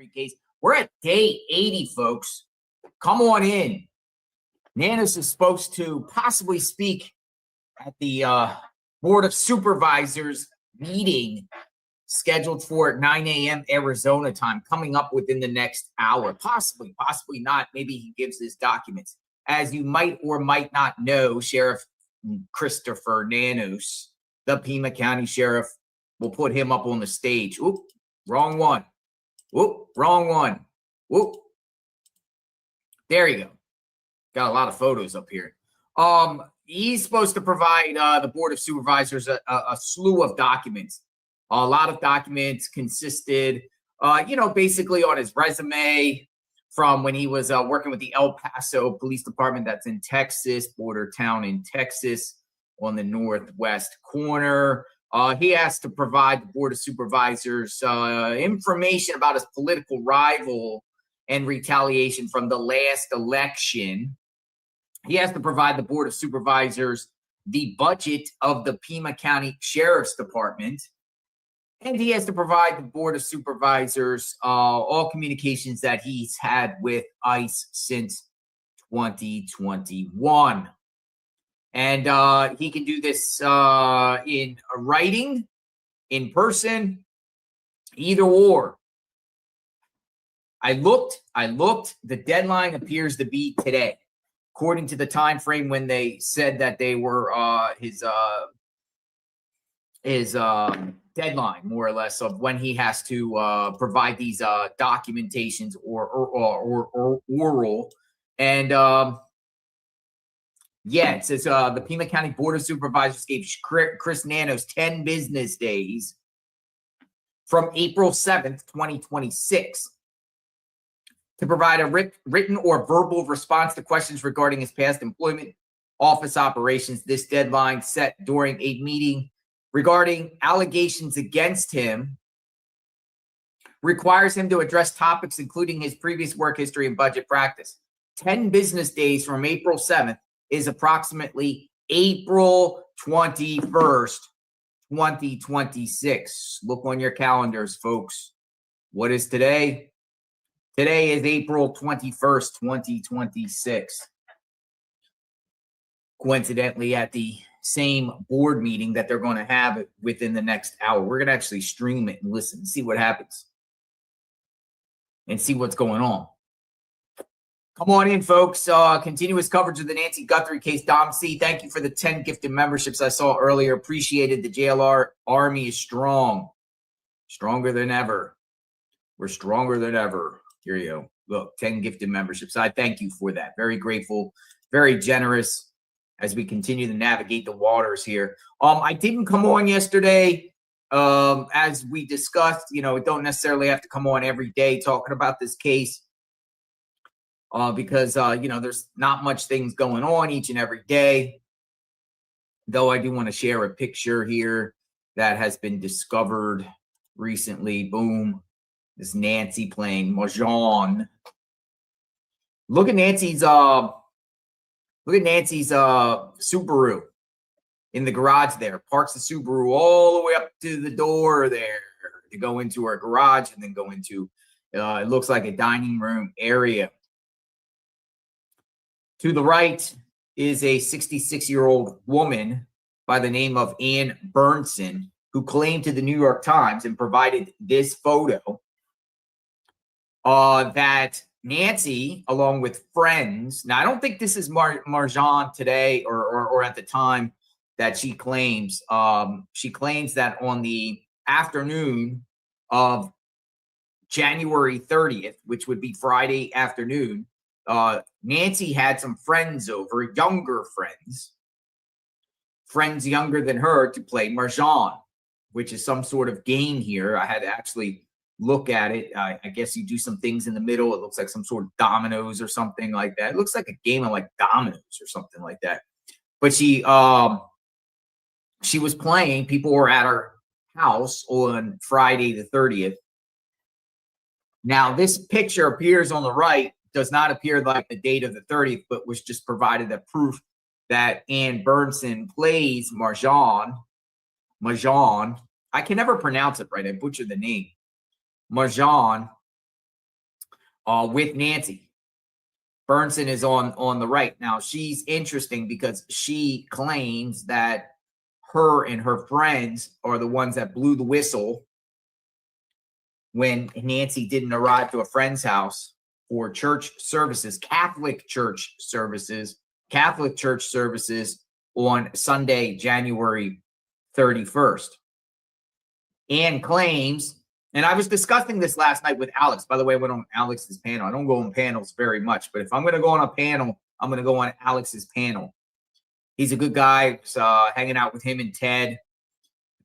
case. We're at day 80, folks. Come on in. Nanos is supposed to possibly speak at the Board of Supervisors meeting scheduled for 9 a.m. Arizona time, coming up within the next hour. Possibly not. Maybe he gives his documents. As you might or might not know, Sheriff Christopher Nanos, the Pima County Sheriff, will put him up on the stage. Oop, wrong one. Whoop, wrong one. Whoop. There you go. Got a lot of photos up here. He's supposed to provide the Board of Supervisors a slew of documents. A lot of documents consisted, basically on his resume from when he was working with the El Paso Police Department. That's in Texas, border town in Texas on the northwest corner. He has to provide the Board of Supervisors information about his political rival and retaliation from the last election. He has to provide the Board of Supervisors the budget of the Pima County Sheriff's Department. And he has to provide the Board of Supervisors all communications that he's had with ICE since 2021. And he can do this in writing, in person, either or. I looked. The deadline appears to be today, according to the time frame when they said that they were his deadline, more or less, of when he has to provide these documentations or oral. And it says the Pima County Board of Supervisors gave Chris Nanos 10 business days from April 7th, 2026 to provide a written or verbal response to questions regarding his past employment, office operations. This deadline set during a meeting regarding allegations against him requires him to address topics including his previous work history and budget practice. 10 business days from April 7th is approximately April 21st, 2026. Look on your calendars, folks. What is today? Today is April 21st, 2026. Coincidentally, at the same board meeting that they're going to have within the next hour. We're going to actually stream it and listen and see what happens and see what's going on. Come on in, folks. Continuous coverage of the Nancy Guthrie case. Dom C., thank you for the 10 gifted memberships I saw earlier. Appreciated. The JLR Army is strong. Stronger than ever. We're stronger than ever. Here you go. Look, 10 gifted memberships. I thank you for that. Very grateful, very generous as we continue to navigate the waters here. I didn't come on yesterday. As we discussed, don't necessarily have to come on every day talking about this case because, there's not much things going on each and every day. Though I do want to share a picture here that has been discovered recently. Boom. This Nancy playing Mahjong. Look at Nancy's Subaru in the garage there. Parks the Subaru all the way up to the door there to go into her garage and then go into, it looks like a dining room area. To the right is a 66-year-old woman by the name of Ann Burnson, who claimed to the New York Times and provided this photo that Nancy, along with friends. Now, I don't think this is Marjan today or at the time that she claims. She claims that on the afternoon of January 30th, which would be Friday afternoon, Nancy had some friends over, younger friends younger than her, to play Marjan, which is some sort of game here. I had to actually look at it. I guess you do some things in the middle. It looks like some sort of dominoes or something like that. It looks like a game of like dominoes or something like that. But she was playing. People were at her house on Friday the 30th. Now, this picture appears on the right, does not appear like the date of the 30th, but was just provided a proof that Ann Burnson plays Mahjong. I can never pronounce it right. I butchered the name. Mahjong with Nancy. Bernsen is on the right. Now, she's interesting because she claims that her and her friends are the ones that blew the whistle when Nancy didn't arrive to a friend's house for church services, Catholic church services on Sunday, January 31st. Anne claims, and I was discussing this last night with Alex. By the way, I went on Alex's panel. I don't go on panels very much, but if I'm going to go on a panel, I'm going to go on Alex's panel. He's a good guy. Hanging out with him and Ted. I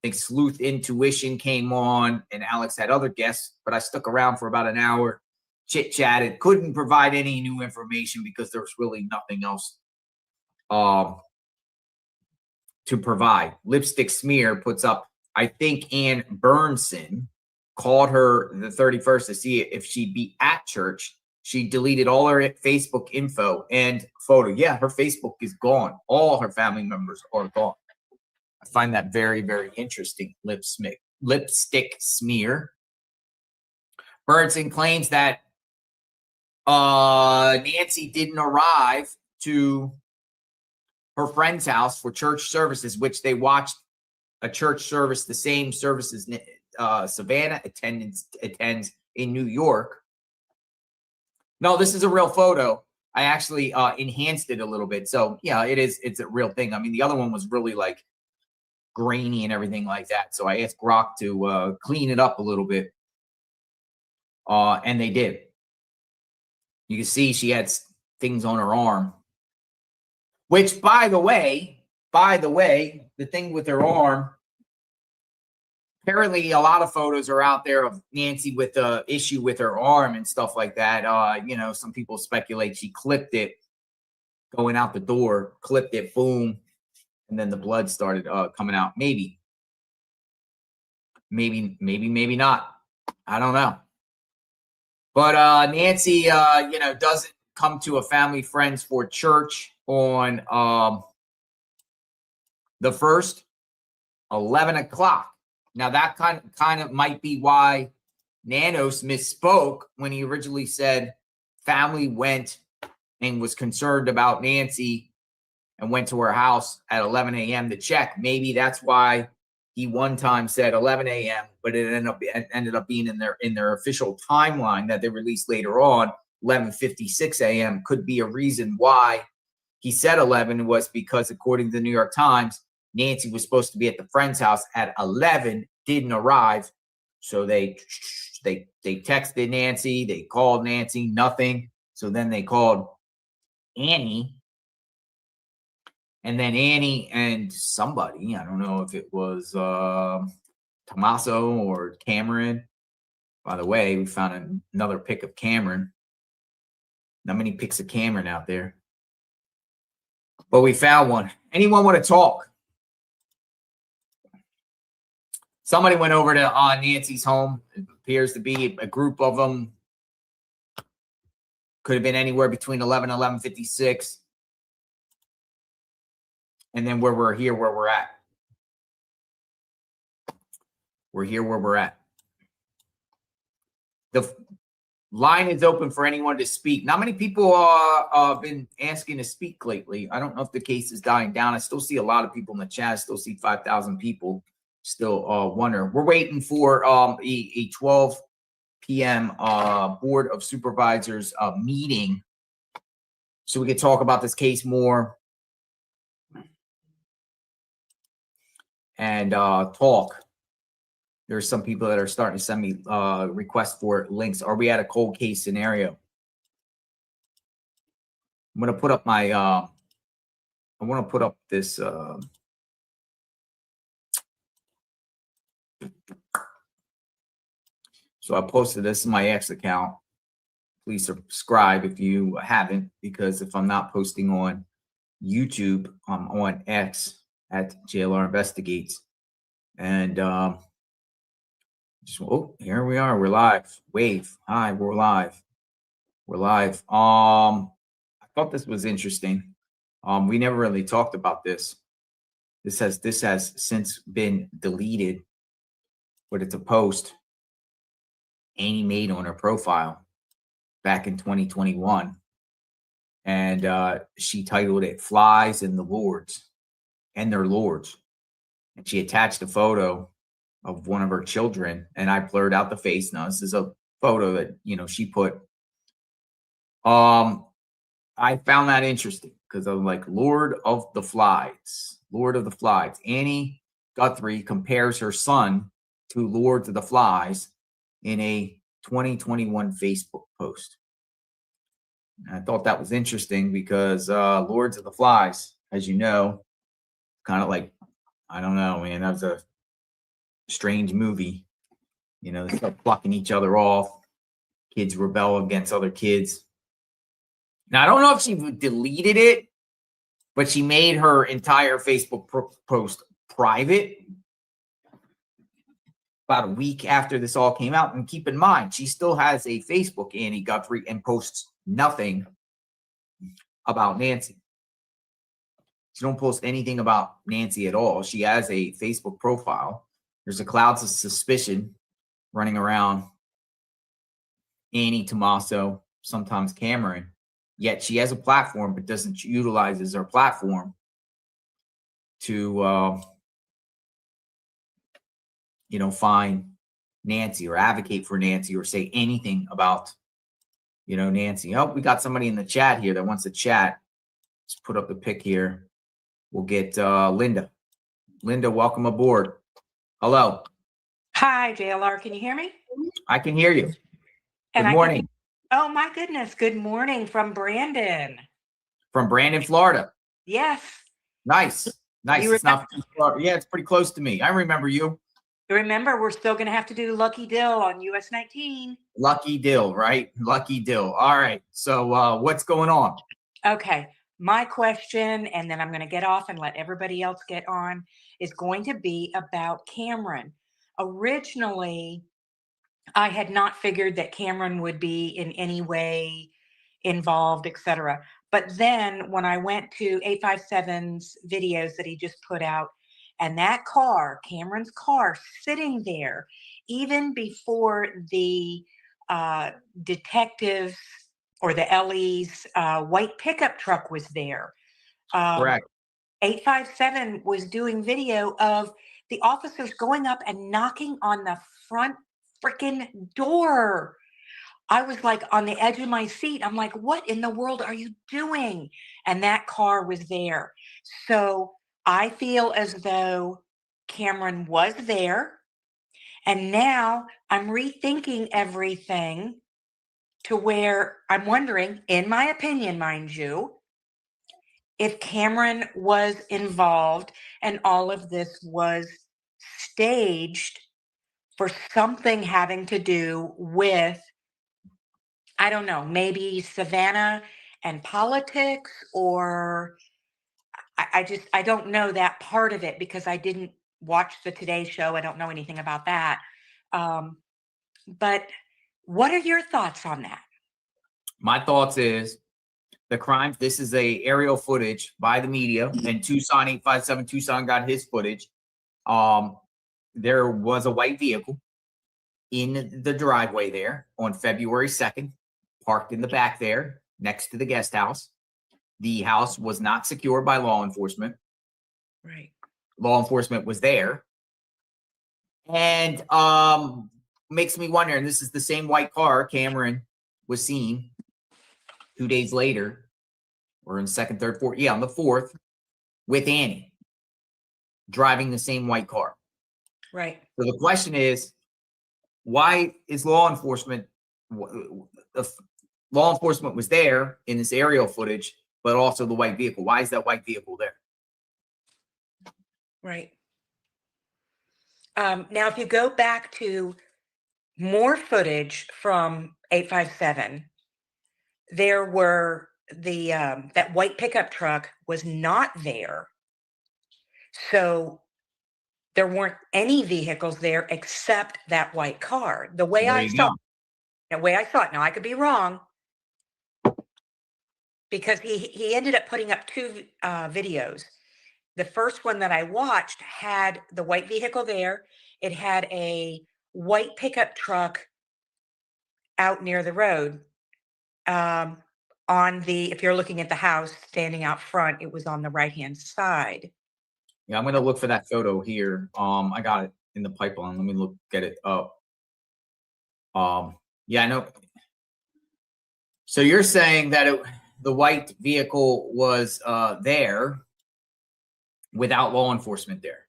think Sleuth Intuition came on, and Alex had other guests, but I stuck around for about an hour, chit-chatted, couldn't provide any new information because there was really nothing else to provide. Lipstick Smear puts up, I think Ann Bernsen called her the 31st to see if she'd be at church. She deleted all her Facebook info and photo. Yeah, her Facebook is gone. All her family members are gone. I find that very, very interesting. Lipstick Smear. Bernsen claims that Nancy didn't arrive to her friend's house for church services, which they watched a church service, the same services Savannah attends in New York. No, this is a real photo. I actually enhanced it a little bit. So yeah, it's a real thing. I mean, the other one was really like grainy and everything like that. So I asked Grok to clean it up a little bit. And they did. You can see she had things on her arm. Which, by the way, the thing with her arm, apparently a lot of photos are out there of Nancy with the issue with her arm and stuff like that. You know, some people speculate she clipped it going out the door, clipped it, boom, and then the blood started coming out. Maybe not. I don't know. But Nancy, doesn't come to a family friends for church on the 1st, 11 o'clock. Now that kind of might be why Nanos misspoke when he originally said family went and was concerned about Nancy and went to her house at 11 a.m. to check. Maybe that's why he one time said 11 a.m., but it ended up being in their official timeline that they released later on, 11:56 a.m. Could be a reason why he said 11 was because, according to the New York Times, Nancy was supposed to be at the friend's house at 11, didn't arrive. So they texted Nancy, they called Nancy, nothing. So then they called Annie. And then Annie and somebody, I don't know if it was Tommaso or Cameron. By the way, we found another pic of Cameron. Not many pics of Cameron out there. But we found one. Anyone want to talk? Somebody went over to Nancy's home. It appears to be a group of them. Could have been anywhere between 11 and 11:56. And then we're here where we're at. We're here where we're at. The line is open for anyone to speak. Not many people have been asking to speak lately. I don't know if the case is dying down. I still see a lot of people in the chat. I still see 5,000 people still wondering. We're waiting for a 12 p.m. Board of Supervisors meeting so we can talk about this case more and talk. There's some people that are starting to send me requests for links. Are we at a cold case scenario? I'm going to put up my, I want to put up this. So I posted this in my X account. Please subscribe if you haven't, because if I'm not posting on YouTube, I'm on X at JLR Investigates. And here we are. We're live. Wave. Hi, we're live. We're live. I thought this was interesting. We never really talked about this. This has since been deleted, but it's a post Annie made on her profile. back in 2021. And she titled it Flies and the Lords and Their Lords. And she attached a photo of one of her children, and I blurred out the face. Now, this is a photo that, she put. I found that interesting because I'm like, Lord of the Flies. Annie Guthrie compares her son to Lord of the Flies in a 2021 Facebook post. And I thought that was interesting because Lords of the Flies, as you know, kind of like, I don't know, man, that was a strange movie. They start plucking each other off. Kids rebel against other kids. Now, I don't know if she deleted it, but she made her entire Facebook post private about a week after this all came out. And keep in mind, she still has a Facebook, Annie Guthrie, and posts nothing about Nancy. She don't post anything about Nancy at all. She has a Facebook profile. There's a clouds of suspicion running around Annie, Tommaso, sometimes Cameron. Yet she has a platform, but doesn't utilize her platform to, find Nancy or advocate for Nancy or say anything about, Nancy. Oh, we got somebody in the chat here that wants to chat. Let's put up the pic here. We'll get Linda. Linda, welcome aboard. Hello. Hi, JLR. Can you hear me? I can hear you. Good morning. Oh, my goodness. Good morning from Brandon. From Brandon, Florida. Yes. Nice. It's not Florida. Yeah, it's pretty close to me. I remember you. Remember, we're still going to have to do Lucky Dill on US 19. Lucky Dill, right? Lucky Dill. All right. So what's going on? Okay. My question, and then I'm going to get off and let everybody else get on, is going to be about Cameron. Originally, I had not figured that Cameron would be in any way involved, etc. But then when I went to 857's videos that he just put out, and that car, Cameron's car, sitting there, even before the detectives or the Ellie's white pickup truck was there. Correct. 857 was doing video of the officers going up and knocking on the front freaking door. I was like on the edge of my seat. I'm like, what in the world are you doing? And that car was there. So I feel as though Cameron was there. And now I'm rethinking everything to where I'm wondering, in my opinion, mind you, if Cameron was involved and all of this was staged for something having to do with, I don't know, maybe Savannah and politics, or I don't know that part of it because I didn't watch the Today Show. I don't know anything about that. But what are your thoughts on that? My thoughts is the crime. This is a aerial footage by the media, and Tucson 857 Tucson got his footage. There was a white vehicle in the driveway there on February 2nd, parked in the back there next to the guest house. The house was not secured by law enforcement. Right. Law enforcement was there. And makes me wonder, and this is the same white car Cameron was seen 2 days later, or in second, third, fourth, on the 4th, with Annie driving the same white car. Right. So the question is, why is law enforcement was there in this aerial footage, but also the white vehicle? Why is that white vehicle there? Right. Now, if you go back to more footage from 857, there were that white pickup truck was not there. So there weren't any vehicles there except that white car. The way I saw it, now I could be wrong, because he ended up putting up two videos. The first one that I watched had the white vehicle there. It had a white pickup truck out near the road. on the, if you're looking at the house standing out front, it was on the right-hand side. Yeah, I'm gonna look for that photo here. I got it in the pipeline. Let me get it up. Yeah, I know. So you're saying that the white vehicle was there without law enforcement there.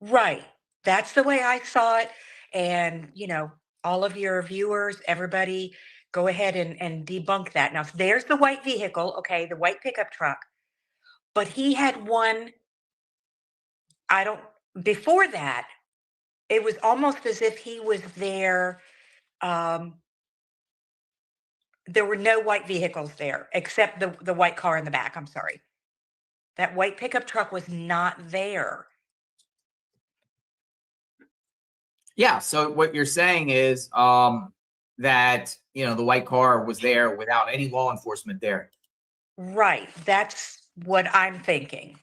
Right. That's the way I saw it. And, all of your viewers, everybody, go ahead and debunk that. Now, there's the white vehicle, okay, the white pickup truck. But he had one, before that, it was almost as if he was there. There were no white vehicles there except the white car in the back. I'm sorry. That white pickup truck was not there. Yeah. So what you're saying is that the white car was there without any law enforcement there. Right. That's what I'm thinking.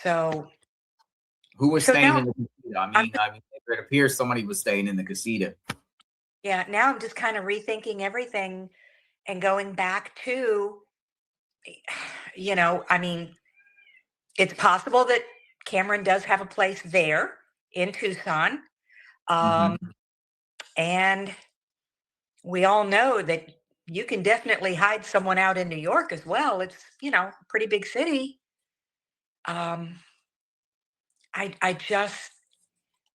So who was staying now, in the casita? I mean, it appears somebody was staying in the casita. Yeah. Now I'm just kind of rethinking everything and going back to, it's possible that Cameron does have a place there in Tucson. And we all know that you can definitely hide someone out in New York as well. It's, a pretty big city. I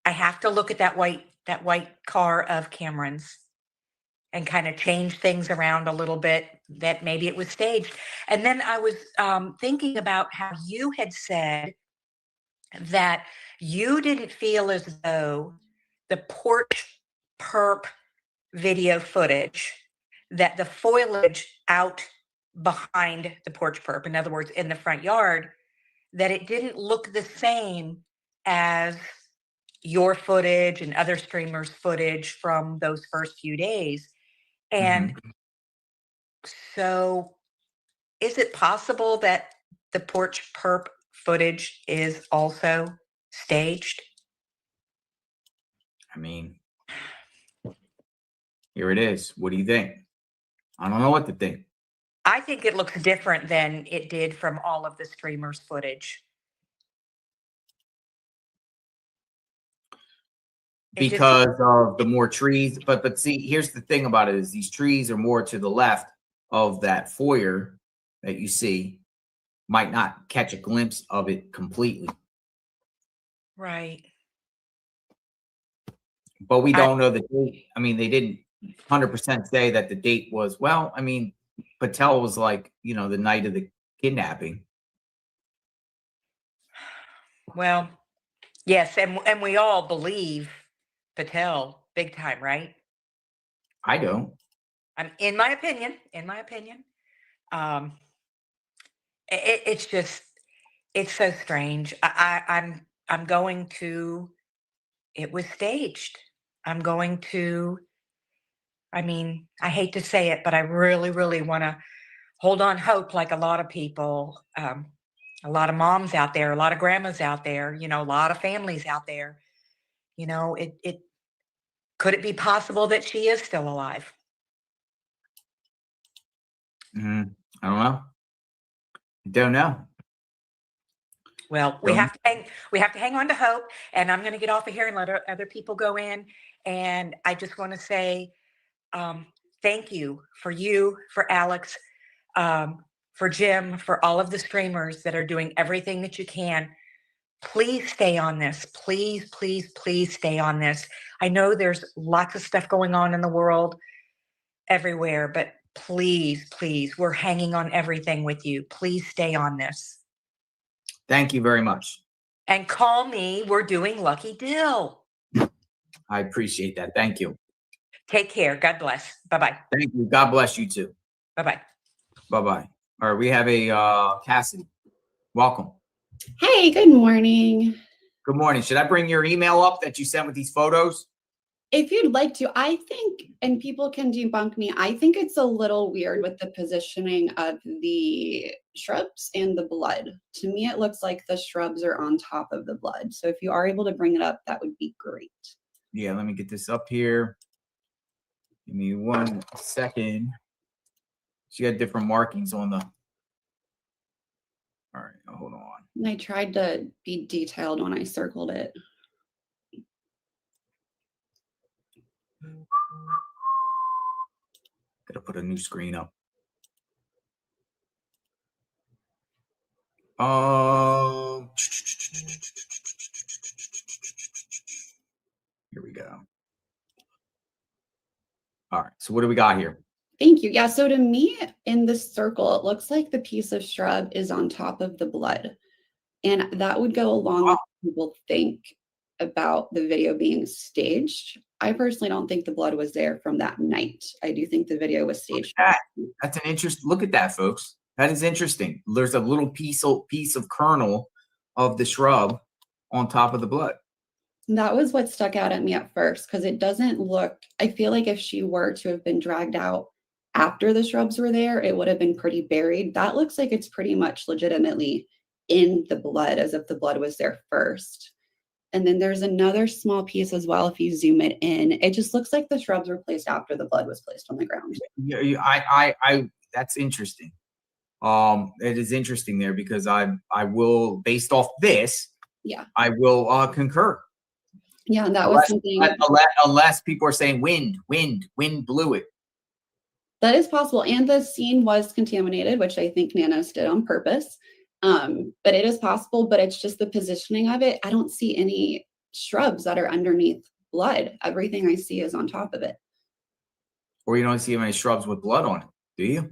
have to look at that white car of Cameron's and kind of change things around a little bit, that maybe it was staged. And then I was thinking about how you had said that you didn't feel as though the Porch perp video footage, that the foliage out behind the porch perp, in other words, in the front yard, that it didn't look the same as your footage and other streamers' footage from those first few days. And so is it possible that the porch perp footage is also staged? I mean, here it is. What do you think? I don't know what to think. I think it looks different than it did from all of the streamers' footage. Because of the more trees. But see, here's the thing about it is these trees are more to the left of that foyer that you see, might not catch a glimpse of it completely. Right. But we don't know the date. I mean, they didn't 100% say that the date was, well, I mean, Patel was like, the night of the kidnapping. Well, yes, and we all believe Patel big time, right? I don't. In my opinion, it's just, it's so strange. I'm going to, it was staged. I'm going to, I hate to say it, but I really, really want to hold on hope, like a lot of people, a lot of moms out there, a lot of grandmas out there, a lot of families out there. It could it be possible that she is still alive? I don't know. Don't know. Well, we have to hang on to hope, and I'm going to get off of here and let other people go in. And I just want to say thank you, for Alex, for Jim, for all of the streamers that are doing everything that you can. Please stay on this. Please, please, please stay on this. I know there's lots of stuff going on in the world everywhere, but please, please, we're hanging on everything with you. Please stay on this. Thank you very much. And call me. We're doing Lucky Dill. I appreciate that. Thank you. Take care. God bless. Bye-bye. Thank you. God bless you too. Bye-bye. Bye-bye. All right. We have a Cassidy. Welcome. Hey, good morning. Good morning. Should I bring your email up that you sent with these photos? If you'd like to, I think, and people can debunk me, I think it's a little weird with the positioning of the shrubs and the blood. To me, it looks like the shrubs are on top of the blood. So if you are able to bring it up, that would be great. Yeah, let me get this up here. Give me 1 second. She had different markings on the. All right, hold on. And I tried to be detailed when I circled it. Gotta put a new screen up. Here we go. All right, so what do we got here? Thank you. Yeah, so to me, in this circle, it looks like the piece of shrub is on top of the blood. And that would go along with what people think about the video being staged. I personally don't think the blood was there from that night. I do think the video was staged. That's an interest. Look at that, folks. That is interesting. There's a little piece of kernel of the shrub on top of the blood. That was what stuck out at me at first, because it doesn't look, I feel like if she were to have been dragged out after the shrubs were there, it would have been pretty buried. That looks like it's pretty much legitimately in the blood, as if the blood was there first. And then there's another small piece as well. If you zoom it in, it just looks like the shrubs were placed after the blood was placed on the ground. Yeah, that's interesting. It is interesting there, because I will, based off this, Yeah, I will concur. yeah, and that was something. Unless people are saying wind blew it. That is possible. And the scene was contaminated, which I think Nanos did on purpose. But it is possible, but it's just the positioning of it. I don't see any shrubs that are underneath blood. Everything I see is on top of it. Or you don't see any shrubs with blood on it, do you?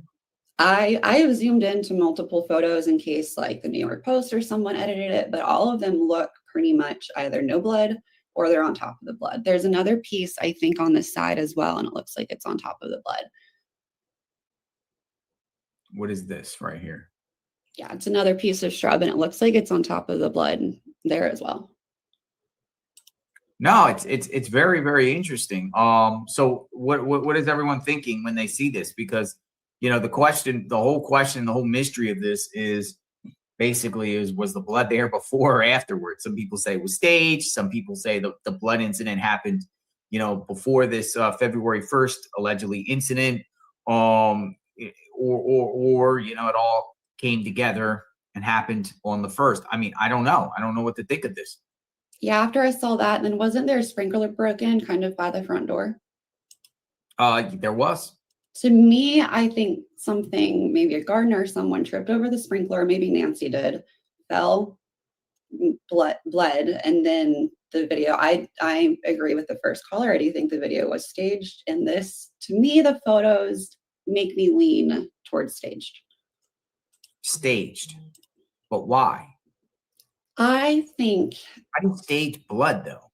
I have zoomed into multiple photos in case like the New York Post or someone edited it, but all of them look pretty much either no blood or they're on top of the blood. There's another piece, I think, on the side as well, and it looks like it's on top of the blood. What is this right here? Yeah, it's another piece of shrub, and it looks like it's on top of the blood there as well. No, it's very, very interesting. So what is everyone thinking when they see this? Because the whole mystery of this is basically was the blood there before or afterwards? Some people say it was staged. Some people say the blood incident happened, before this February 1st allegedly incident. Or it all came together and happened on the 1st. I mean, I don't know. I don't know what to think of this. Yeah, after I saw that, then wasn't there a sprinkler broken kind of by the front door? There was. To me, I think something, maybe a gardener or someone tripped over the sprinkler, maybe Nancy did, fell, bled, and then the video. I agree with the first caller. I do think the video was staged, and this, to me, the photos make me lean towards staged. Staged, but why? I think. I didn't stage blood though.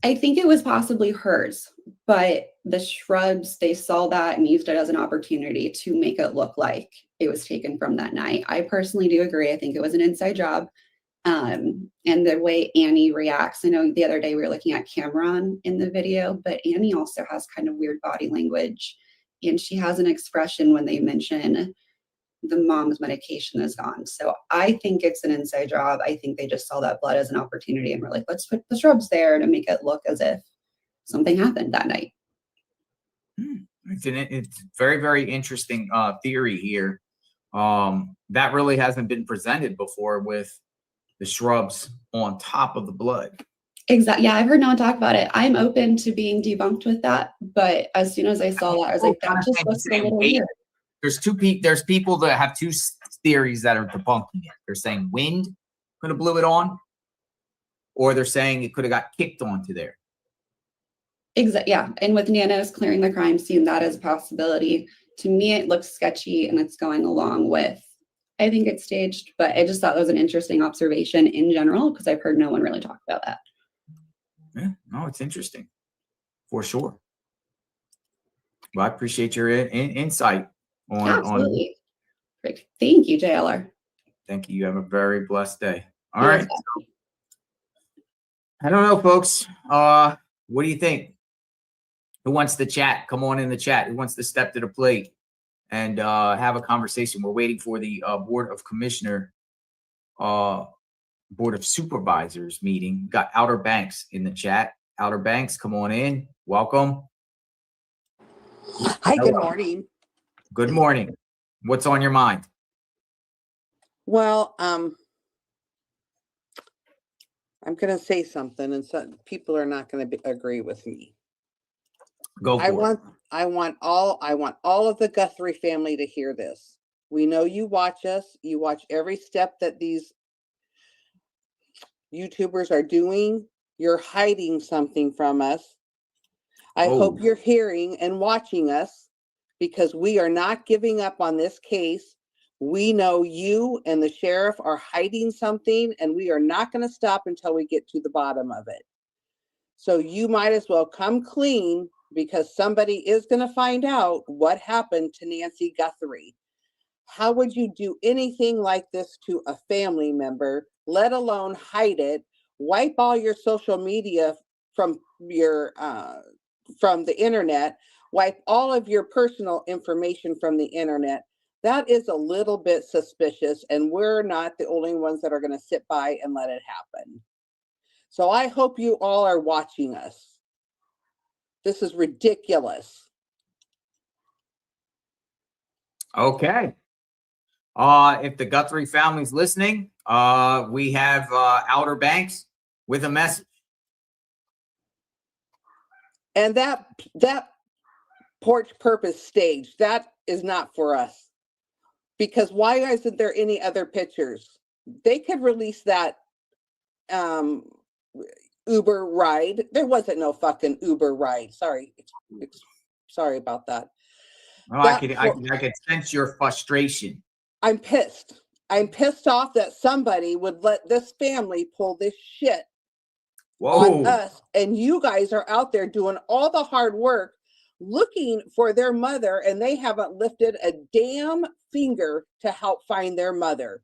I think it was possibly hers, but the shrubs, they saw that and used it as an opportunity to make it look like it was taken from that night. I personally do agree. I think it was an inside job. And the way Annie reacts, I know the other day we were looking at Cameron in the video, but Annie also has kind of weird body language. And she has an expression when they mention the mom's medication is gone. So I think it's an inside job. I think they just saw that blood as an opportunity and were like, let's put the shrubs there to make it look as if something happened that night. It's very, very interesting theory here. That really hasn't been presented before with the shrubs on top of the blood. Exactly. Yeah, I've heard no one talk about it. I'm open to being debunked with that, but as soon as I saw that, I was like, that just looks a little weird. There's people that have two theories that are debunking it. They're saying wind could have blew it on, or they're saying it could have got kicked onto there. Exactly. Yeah, and with Nanos clearing the crime scene, that is a possibility. To me, it looks sketchy, and it's going along with. I think it's staged, but I just thought it was an interesting observation in general because I've heard no one really talk about that. Yeah, no, it's interesting for sure. Well, I appreciate your insight on. Absolutely. Great. Thank you, JLR. Thank you. You have a very blessed day. All You right. as well. I don't know, folks. What do you think? Who wants to chat? Come on in the chat. Who wants to step to the plate and have a conversation? We're waiting for the Board of Supervisors meeting. Got Outer Banks in the chat. Outer Banks, come on in. Welcome. Hi, good Hello. morning. Good morning. What's on your mind? Well, I'm going to say something, and some people are not going to agree with me. Go for it. I want all of the Guthrie family to hear this. We know you watch us. You watch every step that these YouTubers are doing. You're hiding something from us. I hope you're hearing and watching us, because we are not giving up on this case. We know you and the sheriff are hiding something, and we are not going to stop until we get to the bottom of it. So you might as well come clean, because somebody is going to find out what happened to Nancy Guthrie. How would you do anything like this to a family member, let alone hide it? Wipe all your social media from your from the internet. Wipe all of your personal information from the internet. That is a little bit suspicious, and we're not the only ones that are going to sit by and let it happen. So I hope you all are watching us. This is ridiculous. Okay. If the Guthrie family's listening, we have Outer Banks with a message. And that porch purpose stage, that is not for us. Because why isn't there any other pictures? They could release that Uber ride. There wasn't no fucking Uber ride. Sorry. Sorry about that. I could sense your frustration. I'm pissed. I'm pissed off that somebody would let this family pull this shit on us, and you guys are out there doing all the hard work looking for their mother, and they haven't lifted a damn finger to help find their mother.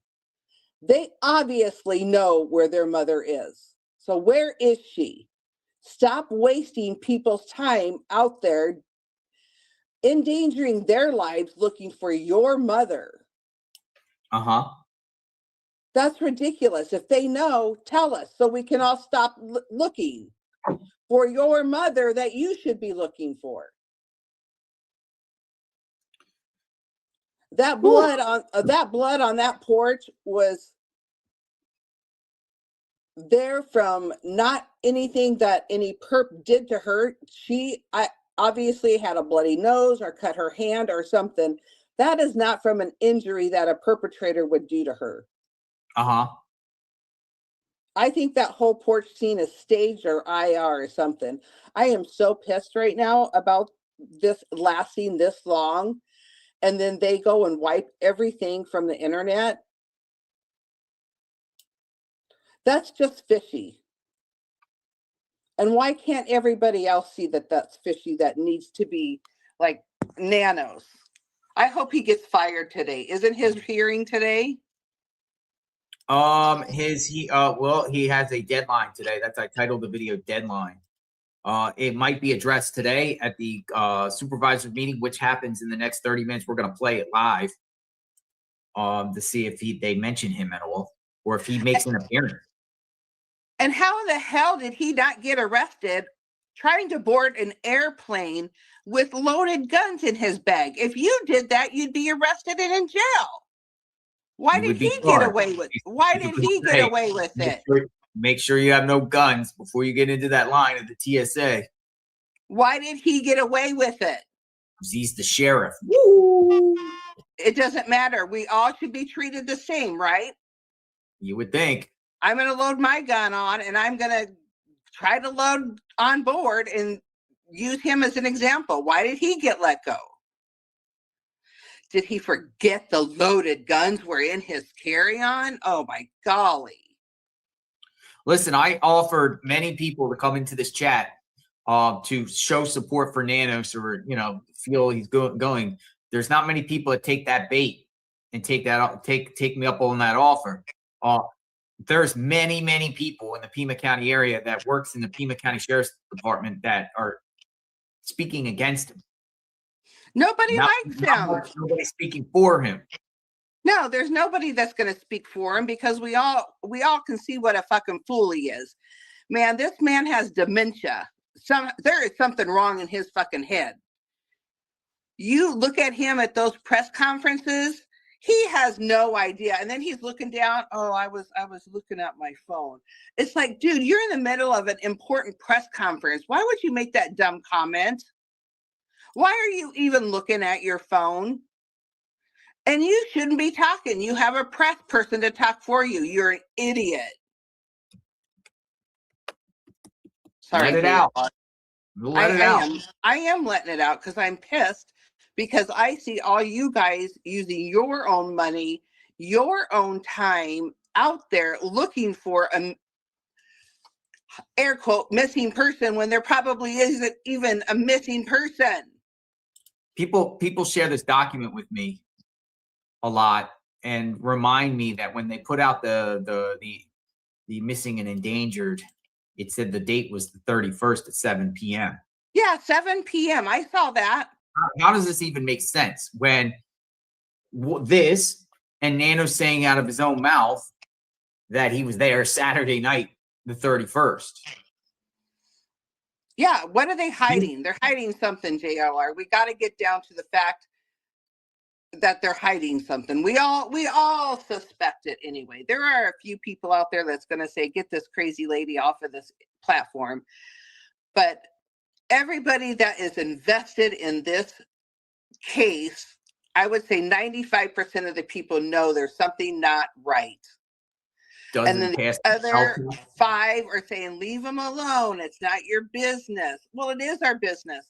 They obviously know where their mother is. So where is she? Stop wasting people's time out there, endangering their lives looking for your mother. That's ridiculous. If they know, tell us so we can all stop looking for your mother that you should be looking for. That blood on that porch was there from not anything that any perp did to her. I obviously had a bloody nose or cut her hand or something. That is not from an injury that a perpetrator would do to her. I think that whole porch scene is staged or IR or something. I am so pissed right now about this lasting this long. And then they go and wipe everything from the internet. That's just fishy. And why can't everybody else see that that's fishy? That needs to be like Nanos. I hope he gets fired today. Isn't his hearing today? Well, he has a deadline today. I titled the video Deadline. It might be addressed today at the supervisor meeting, which happens in the next 30 minutes. We're going to play it live to see if they mention him at all, or if he makes an appearance. And how in the hell did he not get arrested trying to board an airplane with loaded guns in his bag? If you did that, you'd be arrested and in jail. Why did he get away with it? Why did he get away with it? Make sure you have no guns before you get into that line of the TSA. Why did he get away with it? Because he's the sheriff. Woo. It doesn't matter. We all should be treated the same, right? You would think. I'm going to load my gun on, and I'm going to try to load on board and use him as an example. Why did he get let go? Did he forget the loaded guns were in his carry-on? Oh, my golly. Listen, I offered many people to come into this chat to show support for Nanos, or, feel he's going. There's not many people that take that bait and take me up on that offer. There's many people in the Pima County area that works in the Pima County Sheriff's Department that are speaking against him. Nobody likes him. Nobody's speaking for him. No, there's nobody that's going to speak for him, because we all can see what a fucking fool he is. Man, this man has dementia. There is something wrong in his fucking head. You look at him at those press conferences, he has no idea. And then he's looking down. Oh, I was looking at my phone. It's like, dude, you're in the middle of an important press conference. Why would you make that dumb comment? Why are you even looking at your phone? And you shouldn't be talking. You have a press person to talk for you. You're an idiot. Sorry, Let it out. Let it out. I am letting it out because I'm pissed, because I see all you guys using your own money, your own time out there looking for an air quote missing person when there probably isn't even a missing person. People share this document with me a lot and remind me that when they put out the missing and endangered, it said the date was the 31st at 7 p.m. Yeah, 7 p.m. I saw that. How does this even make sense when this and Nano's saying out of his own mouth that he was there Saturday night, the 31st? Yeah, what are they hiding? They're hiding something, JLR. We got to get down to the fact that they're hiding something. We all suspect it anyway. There are a few people out there that's going to say, get this crazy lady off of this platform. But everybody that is invested in this case, I would say 95% of the people know there's something not right. And then the other 5 are saying, leave them alone. It's not your business. Well, it is our business.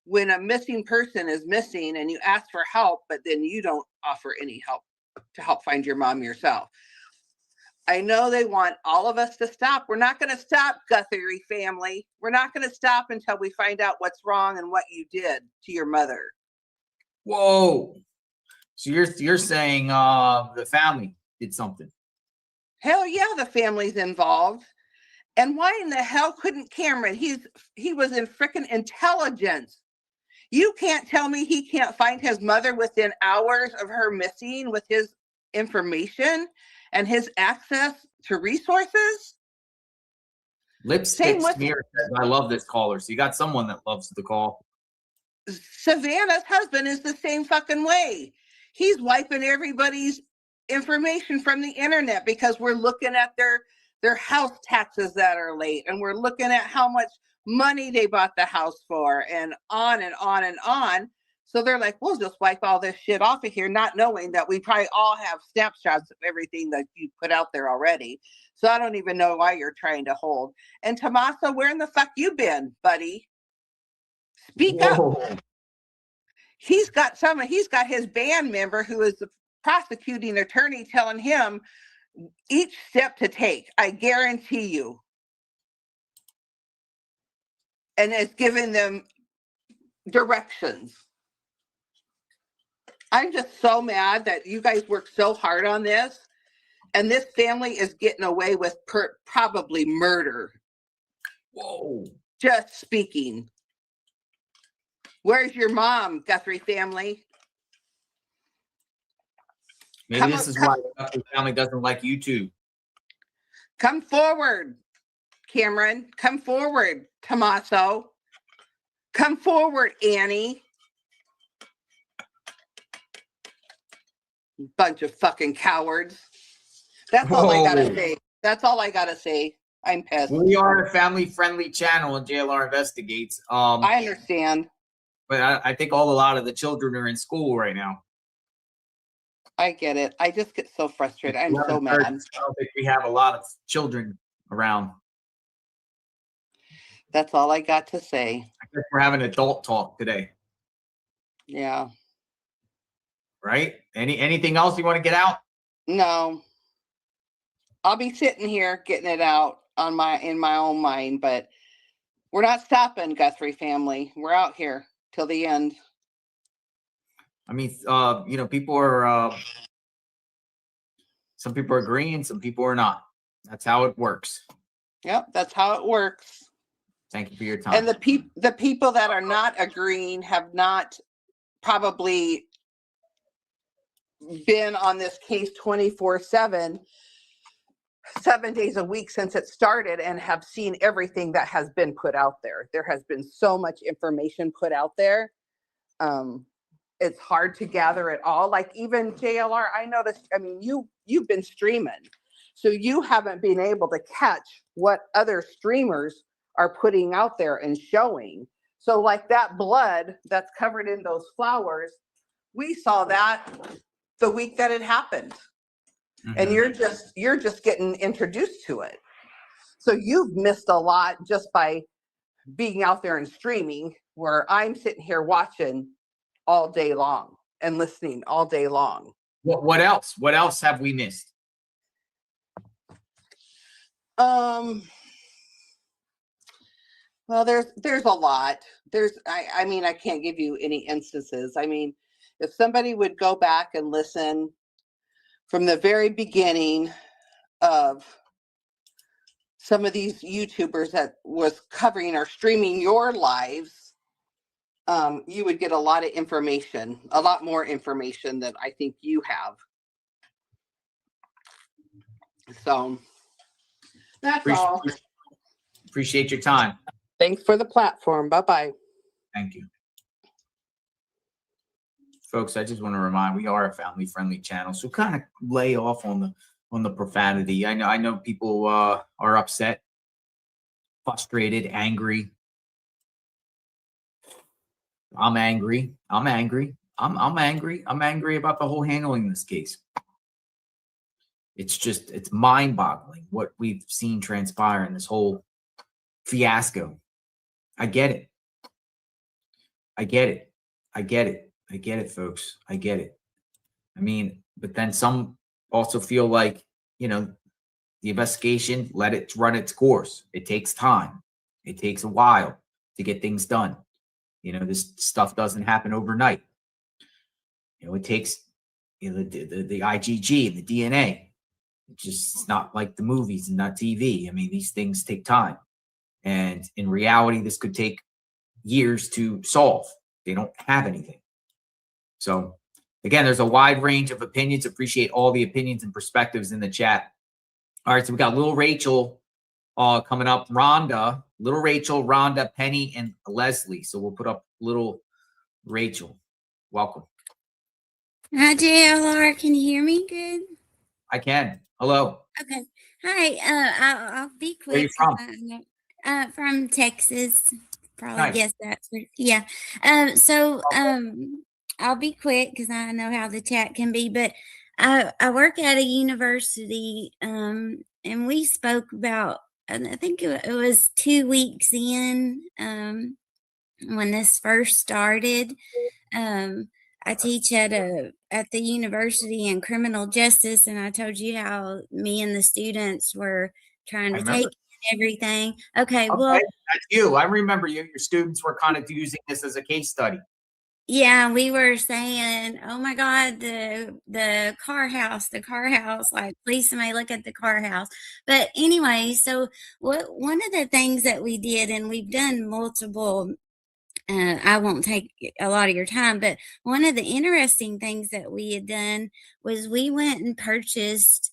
When a missing person is missing and you ask for help, but then you don't offer any help to help find your mom yourself. I know they want all of us to stop. We're not going to stop, Guthrie family. We're not going to stop until we find out what's wrong and what you did to your mother. Whoa. So you're saying the family did something? Hell yeah, the family's involved. And why in the hell couldn't Cameron? He was in freaking intelligence. You can't tell me he can't find his mother within hours of her missing with his information and his access to resources? Lipstick smear says, I love this caller. So you got someone that loves the call. Savannah's husband is the same fucking way. He's wiping everybody's information from the internet because we're looking at their house taxes that are late, and we're looking at how much money they bought the house for, and on and on and on. So they're like, we'll just wipe all this shit off of here, not knowing that we probably all have snapshots of everything that you put out there already. So I don't even know why you're trying to hold. And Tommaso, where in the fuck you been, buddy? Speak up. He's got his band member who is the prosecuting attorney telling him each step to take. I guarantee you. And it's giving them directions. I'm just so mad that you guys worked so hard on this, and this family is getting away with probably murder. Whoa. Just speaking. Where's your mom, Guthrie family? Maybe this is why the Guthrie family doesn't like YouTube. Come forward, Cameron. Come forward, Tommaso. Come forward, Annie. Bunch of fucking cowards. That's all I gotta say. That's all I gotta say. I'm pissed. We are a family-friendly channel, and JLR Investigates. I understand. But I think a lot of the children are in school right now. I get it. I just get so frustrated. I'm so mad. I don't think we have a lot of children around. That's all I got to say. I guess we're having adult talk today. Yeah. Right? Anything else you want to get out? No. I'll be sitting here getting it out in my own mind, but we're not stopping, Guthrie family. We're out here till the end. I mean, people are some people are agreeing, some people are not. That's how it works. Yep, that's how it works. Thank you for your time. And the people that are not agreeing have not probably been on this case 24/7, 7 days a week since it started, and have seen everything that has been put out there. There has been so much information put out there. it's hard to gather it all. Like even JLR, I noticed, I mean, you've been streaming, so you haven't been able to catch what other streamers are putting out there and showing. So like that blood that's covered in those flowers, we saw that the week that it happened. And you're just getting introduced to it. So you've missed a lot just by being out there and streaming, where I'm sitting here watching all day long and listening all day long. What else? What else have we missed? Well, there's a lot. I mean, I can't give you any instances. I mean, if somebody would go back and listen from the very beginning of some of these YouTubers that was covering or streaming your lives, you would get a lot of information, a lot more information than I think you have. So that's all. Appreciate your time. Thanks for the platform. Bye-bye. Thank you. Folks, I just want to remind, we are a family-friendly channel, so kind of lay off on the profanity. I know people are upset, frustrated, angry. I'm angry. I'm angry. I'm angry. I'm angry about the whole handling of this case. It's mind-boggling what we've seen transpire in this whole fiasco. I get it. I get it. I get it. I get it, folks. I get it. I mean, but then some also feel like, you know, the investigation, let it run its course. It takes time. It takes a while to get things done. You know, this stuff doesn't happen overnight. You know, it takes, you know, the IgG and the DNA. It's not like the movies and not TV. I mean, these things take time. And in reality, this could take years to solve. They don't have anything. So again, there's a wide range of opinions. Appreciate all the opinions and perspectives in the chat. All right, so we got little Rachel coming up, Rhonda, little Rachel, Rhonda, Penny, and Leslie. So we'll put up little Rachel. Welcome. Hi, JLR. Can you hear me good? I can. Hello. Okay. Hi. I'll be quick. Where are you from? From Texas. Probably Nice. guess that. Yeah. I'll be quick because I know how the chat can be. But I work at a university, and we spoke about. And I think it was 2 weeks in when this first started. I teach at the university in criminal justice, and I told you how me and the students were trying to take everything. Okay, well, that's you. I remember you. Your students were kind of using this as a case study. Yeah, we were saying, "Oh my God, the car house, like please somebody look at the car house." But anyway, so one of the things that we did, and we've done multiple. I won't take a lot of your time, but one of the interesting things that we had done was we went and purchased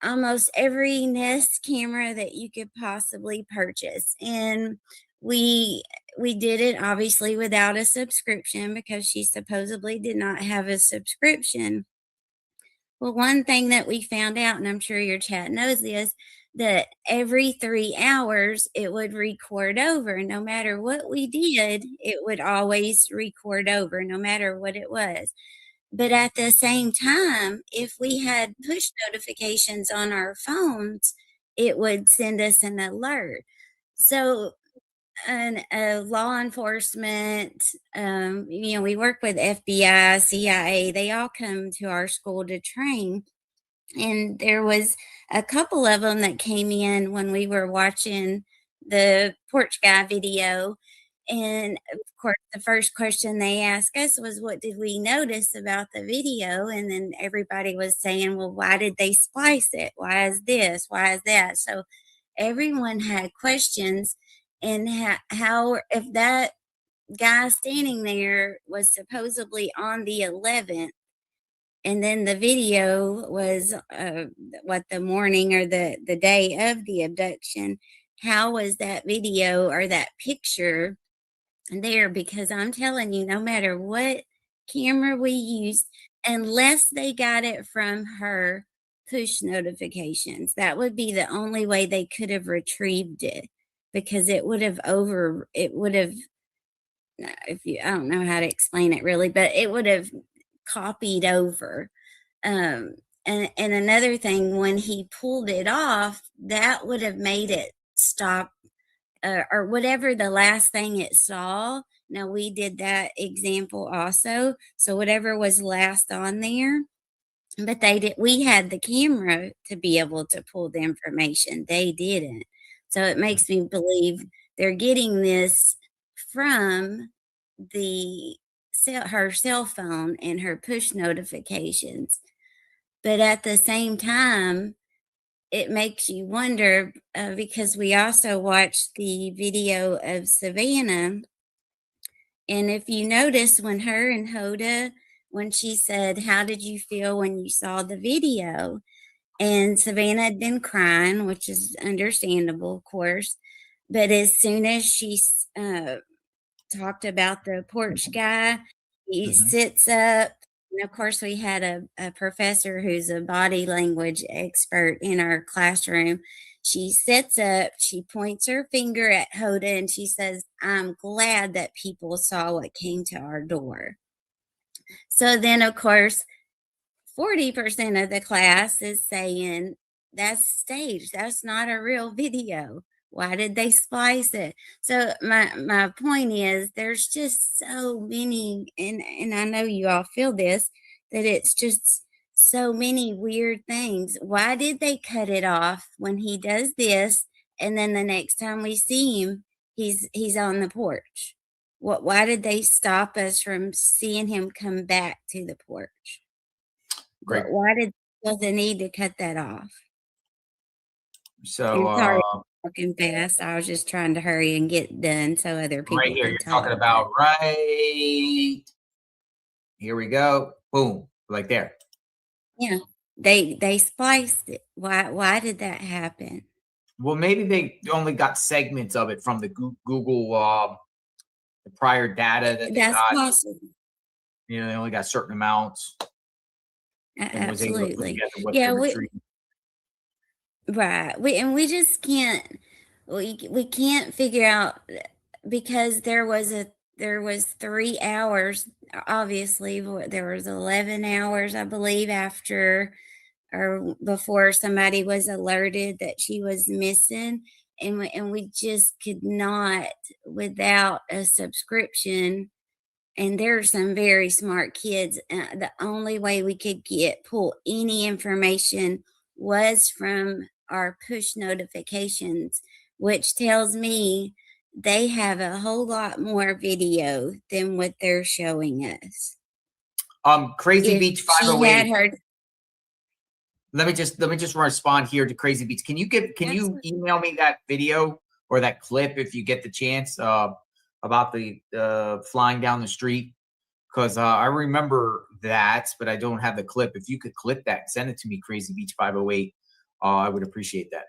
almost every Nest camera that you could possibly purchase. And we did it obviously without a subscription because she supposedly did not have a subscription. Well, one thing that we found out, and I'm sure your chat knows this, that every 3 hours it would record over. No matter what we did, it would always record over, no matter what it was. But at the same time, if we had push notifications on our phones, it would send us an alert. So law enforcement, we work with FBI, CIA, they all come to our school to train. And there was a couple of them that came in when we were watching the Porch guy video. And of course, the first question they asked us was, what did we notice about the video? And then everybody was saying, well, why did they splice it? Why is this? Why is that? So everyone had questions. And how if that guy standing there was supposedly on the 11th, and then the video was the morning or the day of the abduction, how was that video or that picture there? Because I'm telling you, no matter what camera we used unless they got it from her push notifications. That would be the only way they could have retrieved it, because it would have I don't know how to explain it really, but it would have copied over. And another thing, when he pulled it off, that would have made it stop, or whatever the last thing it saw. Now, we did that example also. So whatever was last on there, but we had the camera to be able to pull the information. They didn't. So it makes me believe they're getting this from her cell phone and her push notifications. But at the same time, it makes you wonder, because we also watched the video of Savannah. And if you notice, when her and Hoda, when she said, "How did you feel when you saw the video?" And Savannah had been crying, which is understandable, of course. But as soon as she talked about the porch guy, he sits up. And of course, we had a professor who's a body language expert in our classroom. She sits up, she points her finger at Hoda, and she says, "I'm glad that people saw what came to our door." So then, of course, 40% of the class is saying, "That's staged. That's not a real video. Why did they splice it?" So my point is, there's just so many, and I know you all feel this, that it's just so many weird things. Why did they cut it off when he does this, and then the next time we see him, he's on the porch? Why did they stop us from seeing him come back to the porch? Great. Why did the need to cut that off? So, And sorry, talking fast. I was just trying to hurry and get done so other people right here, can you're talk. talking about right here we go. Boom, like there. Yeah, they spliced it. Why did that happen? Well, maybe they only got segments of it from the Google the prior data that they That's got. possible. You know, they only got certain amounts and was able to put Absolutely. together what Yeah, to retrieve. right. We just can't we can't figure out, because there was 3 hours, obviously. There was 11 hours, I believe, after or before somebody was alerted that she was missing, and we just could not, without a subscription. And there are some very smart kids. The only way we could pull any information was from our push notifications, which tells me they have a whole lot more video than what they're showing us. Crazy If Beach she had 508. her, Let me just respond here to Crazy Beach. Can you email me that video or that clip if you get the chance about the flying down the street? Because I remember that, but I don't have the clip. If you could clip that, send it to me, Crazy Beach 508. I would appreciate that,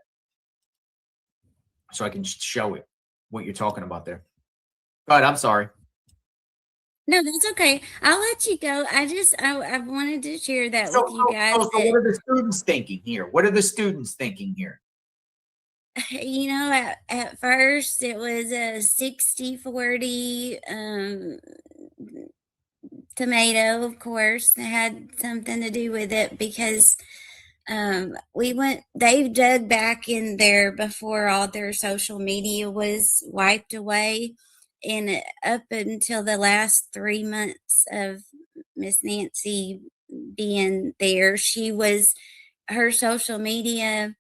so I can show it what you're talking about there. But I'm sorry. no, that's okay. I'll let you go. I wanted to share that with you guys. So what are the students thinking here? What are the students thinking here? You know, at first it was a 60-40 tomato, of course, that had something to do with it, because they dug back in there before all their social media was wiped away. And up until the last 3 months of Miss Nancy being there, her social media,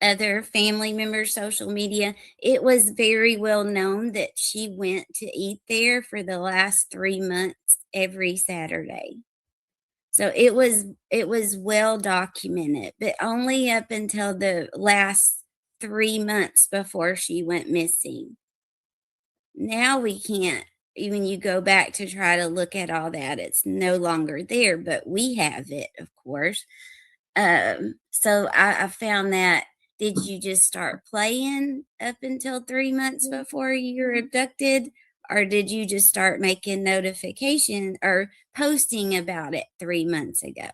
other family members' social media, it was very well known that she went to eat there for the last 3 months every Saturday. So it was well documented, but only up until the last 3 months before she went missing. Now we can't, even you go back to try to look at all that, it's no longer there, but we have it, of course. So I found that. Did you just start playing up until 3 months before you were abducted? or did you just start making notification or posting about it 3 months ago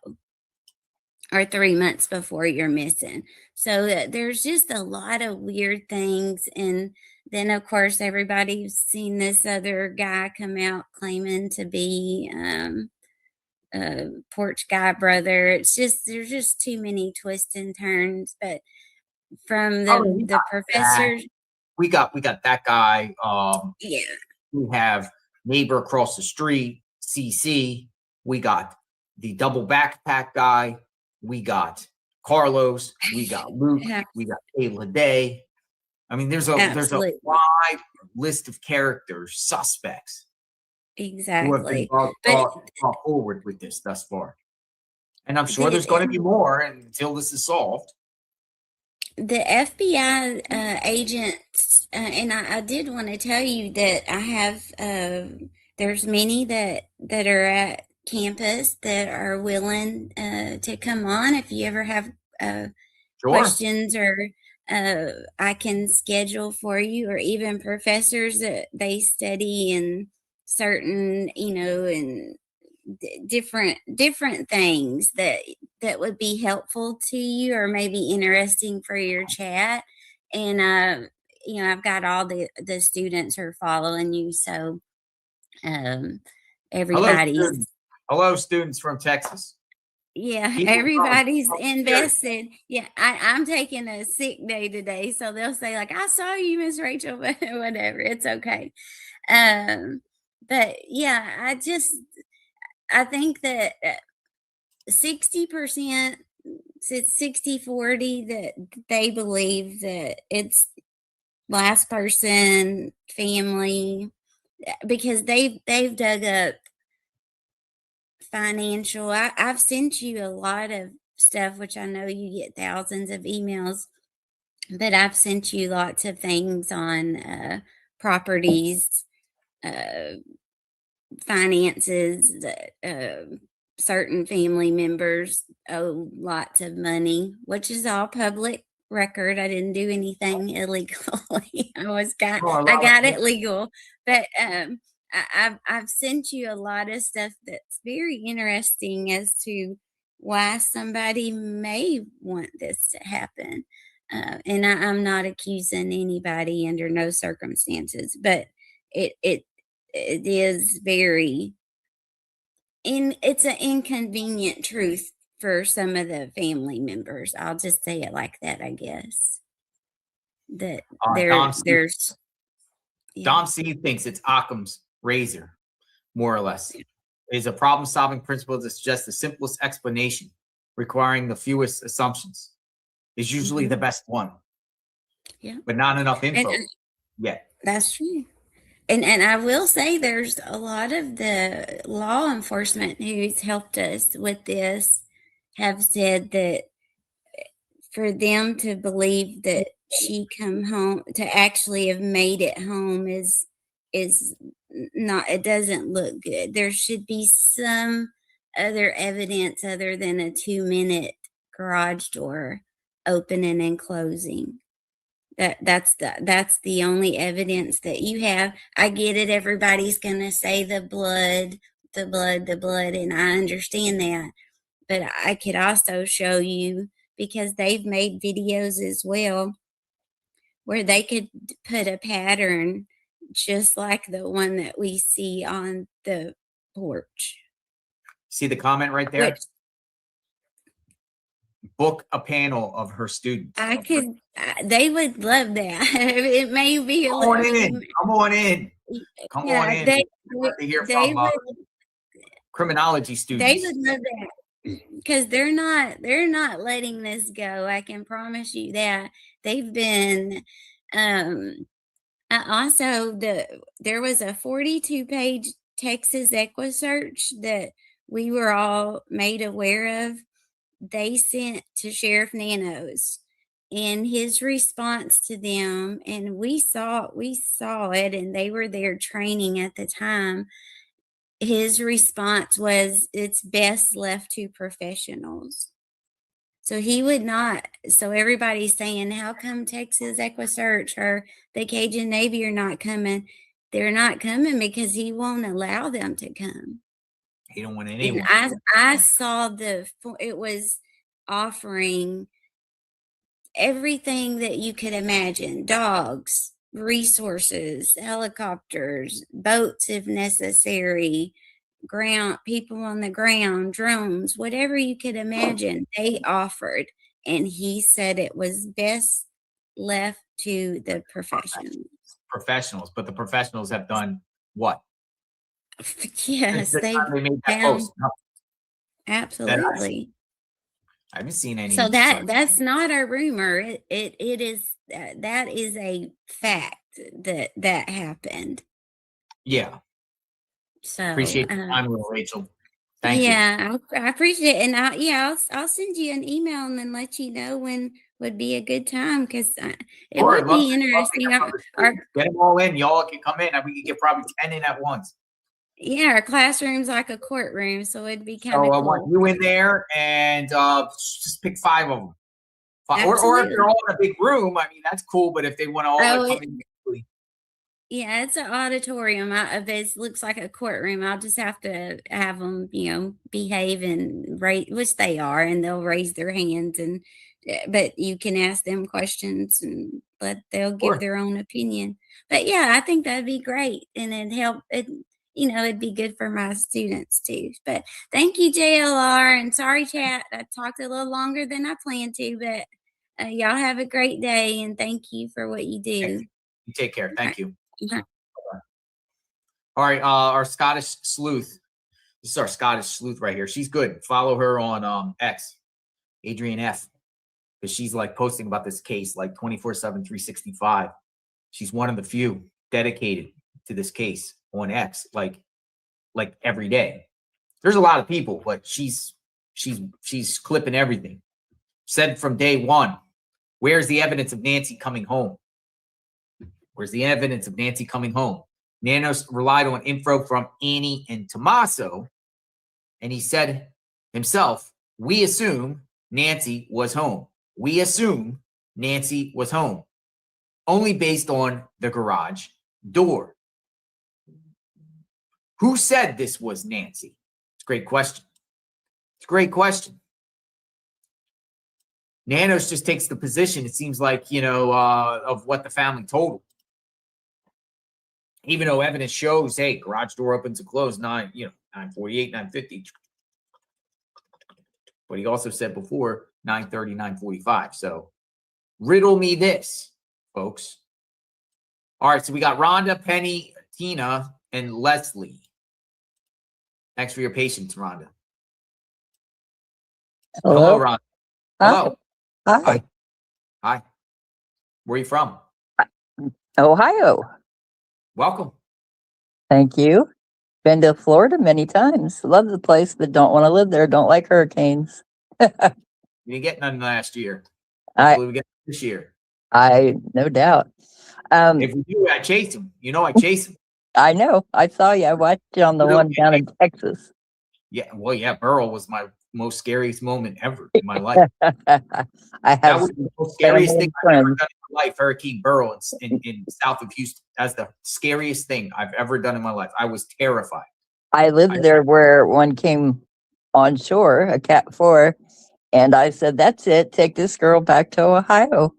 or 3 months before you're missing? So there's just a lot of weird things. And then, of course, everybody's seen this other guy come out claiming to be Porch guy brother. It's just, there's just too many twists and turns. But from the professors, we got that guy. yeah, We have neighbor across the street, CC. We got the double backpack guy. We got Carlos. We got Luke. Yeah. We got Kayla Day. I mean, there's a Absolutely. wide list of characters, suspects who have been exactly. brought forward with this thus far. And I'm sure there's going to be more until this is solved. The FBI agents, and I did want to tell you that I have, there's many that are at campus that are willing to come on if you ever have Sure. questions, or I can schedule for you, or even professors that they study in certain, and different things that would be helpful to you or maybe interesting for your chat. And I've got all the students are following you, so everybody's Hello, students from Texas. yeah, People everybody's from invested. Yeah, I'm taking a sick day today, so they'll say like, "I saw you, Miss Rachel," but whatever, it's okay. But yeah, I think that 60%, it's 60-40 that they believe that it's last person, family, because they've dug up financial. I've sent you a lot of stuff, which I know you get thousands of emails, but I've sent you lots of things on properties, finances, certain family members owe lots of money, which is all public record. I didn't do anything illegally. I got it legal, but I've sent you a lot of stuff that's very interesting as to why somebody may want this to happen. And I'm not accusing anybody under no circumstances, but it is very it's an inconvenient truth for some of the family members. I'll just say it like that, I guess. That there's Dom C thinks it's Occam's razor, more or less. It is a problem-solving principle that suggests the simplest explanation, requiring the fewest assumptions, is usually the best one. Yeah, but not enough info yet. That's true. And I will say there's a lot of the law enforcement who's helped us with this have said that for them to believe that she come home, to actually have made it home is not, it doesn't look good. There should be some other evidence other than a 2-minute garage door opening and closing. That's the only evidence that you have. I get it. Everybody's going to say the blood, and I understand that. But I could also show you, because they've made videos as well, where they could put a pattern just like the one that we see on the porch. See the comment right there? Book a panel of her students. I could, they would love that. It may be Come on in. Come on in. Come on in. They to hear from criminology students. They would love that, because they're not letting this go. I can promise you that. They've been also there was a 42-page Texas EquiSearch that we were all made aware of. They sent to Sheriff Nanos, and his response to them, and we saw it, and they were there training at the time. His response was, "It's best left to professionals." So he would not. So everybody's saying, how come Texas EquiSearch or the Cajun Navy are not coming? they're not coming because he won't allow them to come. He don't want And anyone. I saw it was offering everything that you could imagine: dogs, resources, helicopters, boats if necessary, people on the ground, drones, whatever you could imagine, they offered. And he said it was best left to the Professionals, but the professionals have done what? Yes, Since the time they made that found post. No, absolutely. I haven't seen any. So that's not a rumor. It is that is a fact that happened. Yeah. So Appreciate the time, Rachel. Thank you. Yeah, I appreciate it, and I'll send you an email and then let you know when would be a good time, because it would be interesting. Get them all in. Y'all can come in, and we can get probably 10 in at once. Yeah, our classroom's like a courtroom, so it'd be kind of So I cool. want you in there, and just pick 5 of them. Or if they're all in a big room, I mean, that's cool. But if they want to all come in, yeah, it's an auditorium. It looks like a courtroom. I'll just have to have them, behave and which they are, and they'll raise their hands, but you can ask them questions, and they'll give their own opinion. But yeah, I think that'd be great, and it'd help. It'd be good for my students too. But thank you, JLR, and sorry, chat. I talked a little longer than I planned to, but y'all have a great day, and thank you for what you do. You take care. Thank you. Uh-huh. All right, our Scottish sleuth. This is our Scottish sleuth right here. She's good. Follow her on X, Adrian F, because she's like posting about this case like 24/7, 365. She's one of the few dedicated to this case on X, like every day. There's a lot of people, but she's clipping everything. Said from day one, where's the evidence of Nancy coming home? Where's the evidence of Nancy coming home? Nanos relied on info from Annie and Tommaso, and he said himself, we assume Nancy was home. We assume Nancy was home. Only based on the garage door. Who said this was Nancy? It's a great question. It's a great question. Nanos just takes the position, it seems like, of what the family told him. Even though evidence shows, hey, garage door opens and closes 9:48, 9:50. But he also said before 9:30, 9:45. So riddle me this, folks. All right, so we got Rhonda, Penny, Tina, and Leslie. Thanks for your patience, Rhonda. Hello, Rhonda. Hello. Hi. Hi. Where are you from? Ohio. Welcome. Thank you. Been to Florida many times. Love the place, but don't want to live there. Don't like hurricanes. You didn't get none last year. Hopefully we get this year. No doubt. If we do, I chase them. I chase them. I know. I saw you. I watched you on the one down in Texas. Yeah. Well, yeah. Burrow was my most scariest moment ever in my life. That was the most scariest thing I've ever done in my life. Hurricane Burrow in south of Houston. That's the scariest thing I've ever done in my life. I was terrified. I lived there where one came on shore, a Cat 4, and I said, "That's it. Take this girl back to Ohio."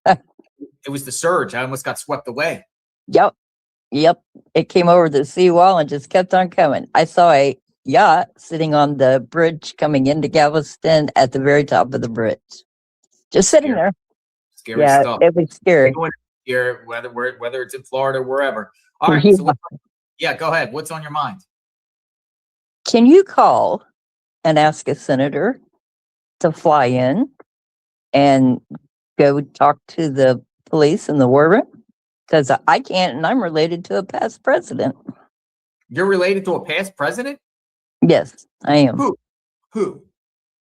It was the surge. I almost got swept away. Yep. It came over the seawall and just kept on coming. I saw a yacht sitting on the bridge coming into Galveston at the very top of the bridge. Just sitting there. Scary stuff. It was scary. Here, whether it's in Florida or wherever. All right. So go ahead. What's on your mind? Can you call and ask a senator to fly in and go talk to the police in the war room? Because I can't, and I'm related to a past president. You're related to a past president? Yes, I am. Who?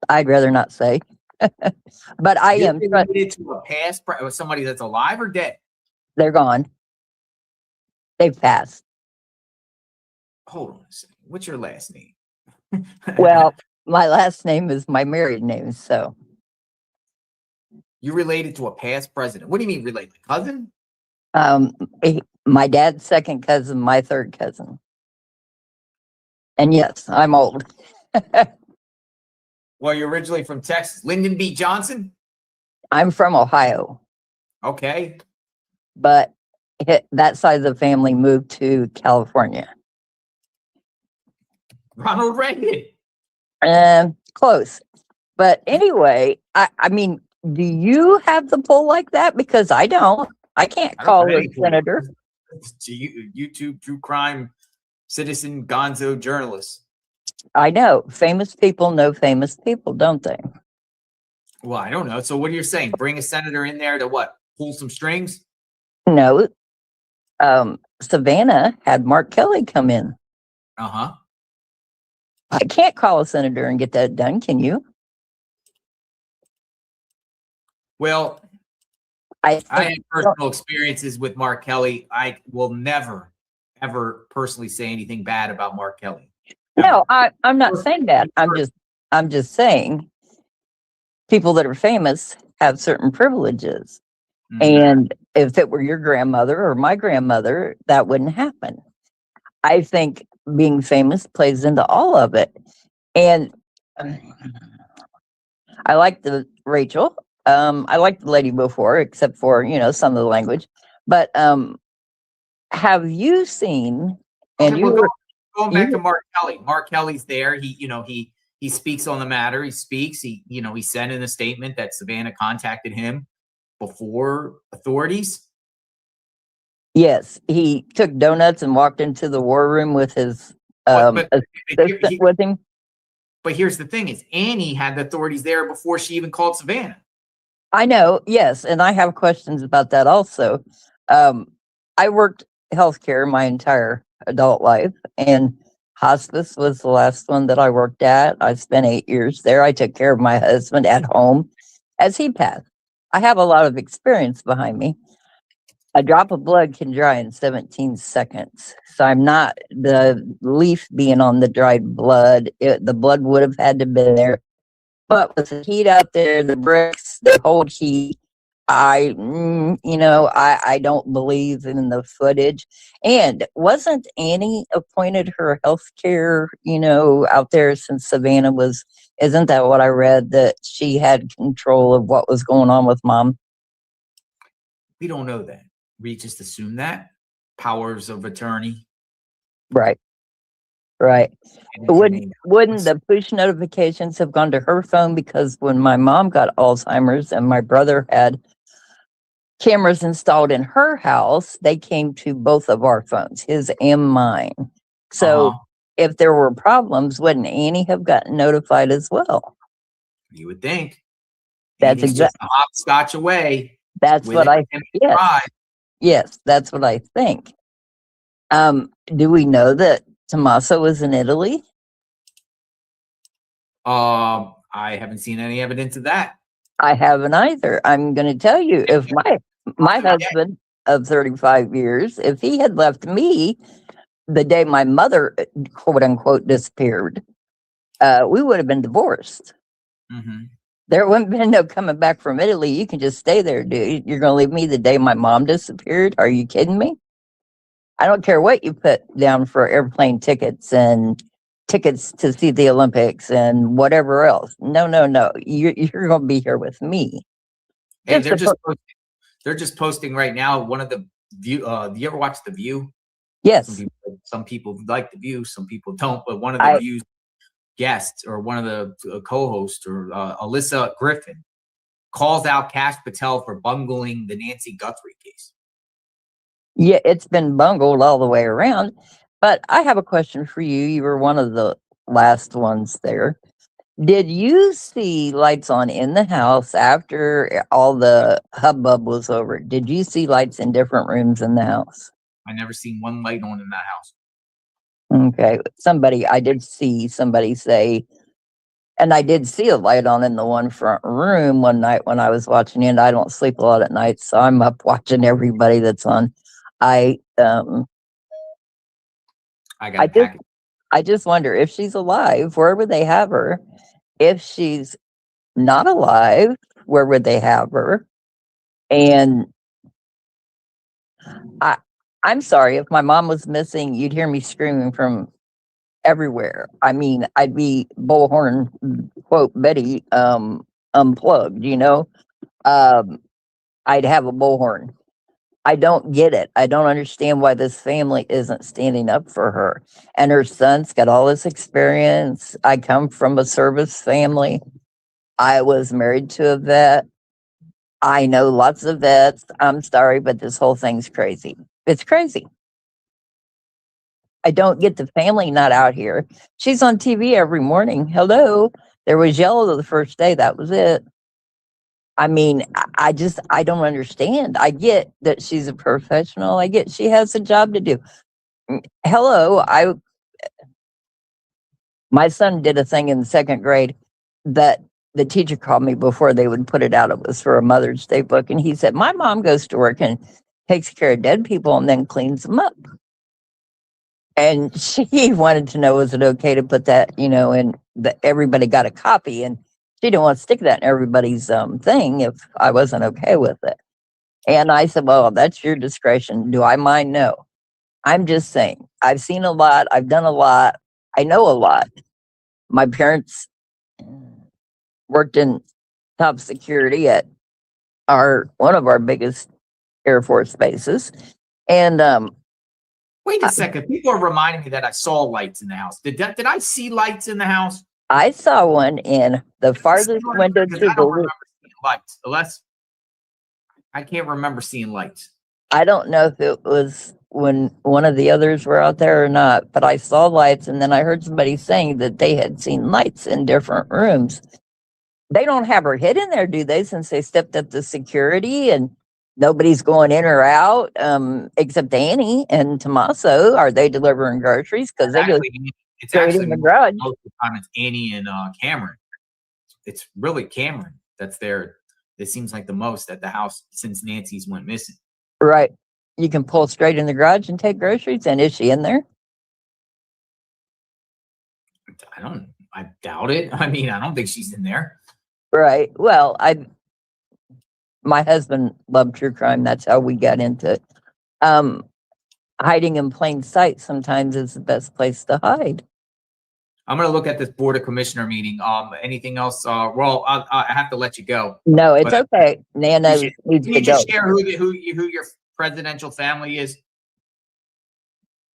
I'd rather not say. But I am related to a past somebody that's alive or dead? They're gone. They've passed. Hold on a second. What's your last name? Well, my last name is my married name, so. You're related to a past president. What do you mean related? Cousin? My dad's second cousin, my third cousin. And yes, I'm old. Well, you're originally from Texas. Lyndon B. Johnson? I'm from Ohio, Okay. but that side of the family moved to California. Ronald Reagan. Close. But anyway, I mean, do you have the pull like that? Because I don't. I can't I don't call have a any pull. senator. YouTube true crime citizen gonzo journalist. I know. Famous people know famous people, don't they? Well, I don't know. So what are you saying? Bring a senator in there to what? Pull some strings? No. Savannah had Mark Kelly come in. Uh-huh. I can't call a senator and get that done, can you? Well, I I had personal experiences with Mark Kelly. I will never, ever personally say anything bad about Mark Kelly. No, I'm not saying that. I'm just saying people that are famous have certain privileges. Mhm. And if it were your grandmother or my grandmother, that wouldn't happen. I think being famous plays into all of it. And I like the Rachel. I liked the lady before, except for, some of the language. But have you seen, and Okay, you well, were, going back you- to Mark Kelly. Mark Kelly's there. He speaks on the matter. He speaks. He sent in a statement that Savannah contacted him before authorities. yes, he took donuts and walked into the war room with his But assistant with him. But here's the thing: is Annie had the authorities there before she even called Savannah. I know, yes, and I have questions about that also. I worked healthcare my entire adult life, and hospice was the last one that I worked at. I spent 8 years there. I took care of my husband at home as he passed. I have a lot of experience behind me. A drop of blood can dry in 17 seconds. So I'm not the leaf being on the dried blood. The blood would have had to be there. But with the heat out there, the bricks, the cold heat, I don't believe in the footage. And wasn't Annie appointed her health care, out there since Savannah was, isn't that what I read, that she had control of what was going on with mom? We don't know that. We just assume that powers of attorney. Right. Right. and Wouldn't the push notifications have gone to her phone? Because when my mom got Alzheimer's and my brother had cameras installed in her house, they came to both of our phones, his and mine. So if there were problems, wouldn't Annie have gotten notified as well? You would think. That's Annie's just a hopscotch away. That's with what it I in yes. pride. Yes, that's what I think. Do we know that Tommaso was in Italy? I haven't seen any evidence of that. I haven't either. I'm going to tell you, if my husband of 35 years, if he had left me the day my mother, quote unquote, disappeared, we would have been divorced. Mm-hmm. There wouldn't have been no coming back from Italy. You can just stay there, dude. You're going to leave me the day my mom disappeared? Are you kidding me? I don't care what you put down for airplane tickets and tickets to see the Olympics and whatever else. No. You're going to be here with me. Hey, they're just posting right now. One of the View. Do you ever watch The View? Yes. Some people like The View, some people don't. But one of the View's guests, or one of the co-hosts, or Alyssa Griffin, calls out Kash Patel for bungling the Nancy Guthrie case. Yeah, it's been bungled all the way around. But I have a question for you. You were one of the last ones there. Did you see lights on in the house after all the hubbub was over? Did you see lights in different rooms in the house? I never seen one light on in that house. Okay. I did see somebody say, and I did see a light on in the one front room one night when I was watching it. I don't sleep a lot at night, so I'm up watching everybody that's on. I just wonder if she's alive, where would they have her? If she's not alive, where would they have her? And I'm sorry, if my mom was missing, you'd hear me screaming from everywhere. I mean, I'd be bullhorn, quote, Betty, unplugged, you know? I'd have a bullhorn. I don't get it. I don't understand why this family isn't standing up for her. And her son's got all this experience. I come from a service family. I was married to a vet. I know lots of vets. I'm sorry, but this whole thing's crazy. It's crazy. I don't get the family not out here. She's on TV every morning. Hello. There was yellow the first day. That was it. I mean, I don't understand. I get that she's a professional. I get she has a job to do. Hello. My son did a thing in the second grade that the teacher called me before they would put it out. It was for a Mother's Day book. And he said, my mom goes to work and takes care of dead people and then cleans them up. And she wanted to know, was it okay to put that, you know, and everybody got a copy, and she didn't want to stick that in everybody's thing if I wasn't okay with it. And I said, well, that's your discretion. Do I mind? No. I'm just saying, I've seen a lot. I've done a lot. I know a lot. My parents worked in top security at one of our biggest Air Force bases. And Wait a second. People are reminding me that I saw lights in the house. Did I see lights in the house? I saw one in the farthest window Because to I don't the. remember seeing lights. Unless I can't remember seeing lights. I don't know if it was when one of the others were out there or not, but I saw lights, and then I heard somebody saying that they had seen lights in different rooms. They don't have her hid in there, do they? Since they stepped up the security and nobody's going in or out, except Annie and Tommaso. Are they delivering groceries? Because they go It's straight actually in the garage. most of the time it's Annie and Cameron. It's really Cameron that's there. It seems like the most at the house since Nancy's went missing. Right. You can pull straight in the garage and take groceries. And is she in there? I doubt it. I mean, I don't think she's in there. Right. Well, my husband loved true crime. That's how we got into it. Hiding in plain sight sometimes is the best place to hide. I'm going to look at this Board of Commissioner meeting. Anything else? Well, I have to let you go. No, it's But okay. Nana needs Can to you go. just share who your presidential family is?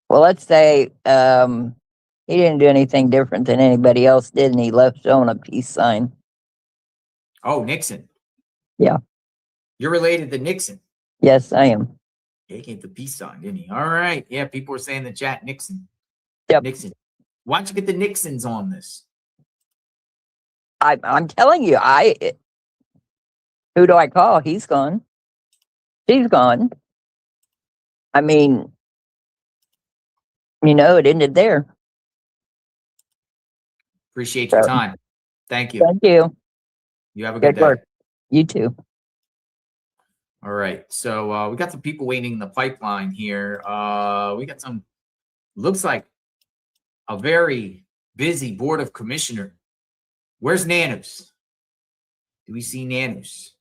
Well, let's say he didn't do anything different than anybody else did, and he left on a peace sign. Oh, Nixon. Yeah. You're related to Nixon. Yes, I am. He gave the peace sign, didn't he? All right. Yeah, people were saying in the chat, Nixon. Yep. Nixon. Why don't you get the Nixons on this? I'm telling you, who do I call? He's gone. She's gone. I mean, you know, it ended there. Appreciate your So, time. Thank you. thank you. You have a good Good day. work. You too. All right. So we got some people waiting in the pipeline here. We got some, looks like a very busy Board of Commissioner. Where's Nanos? Do we see Nanos?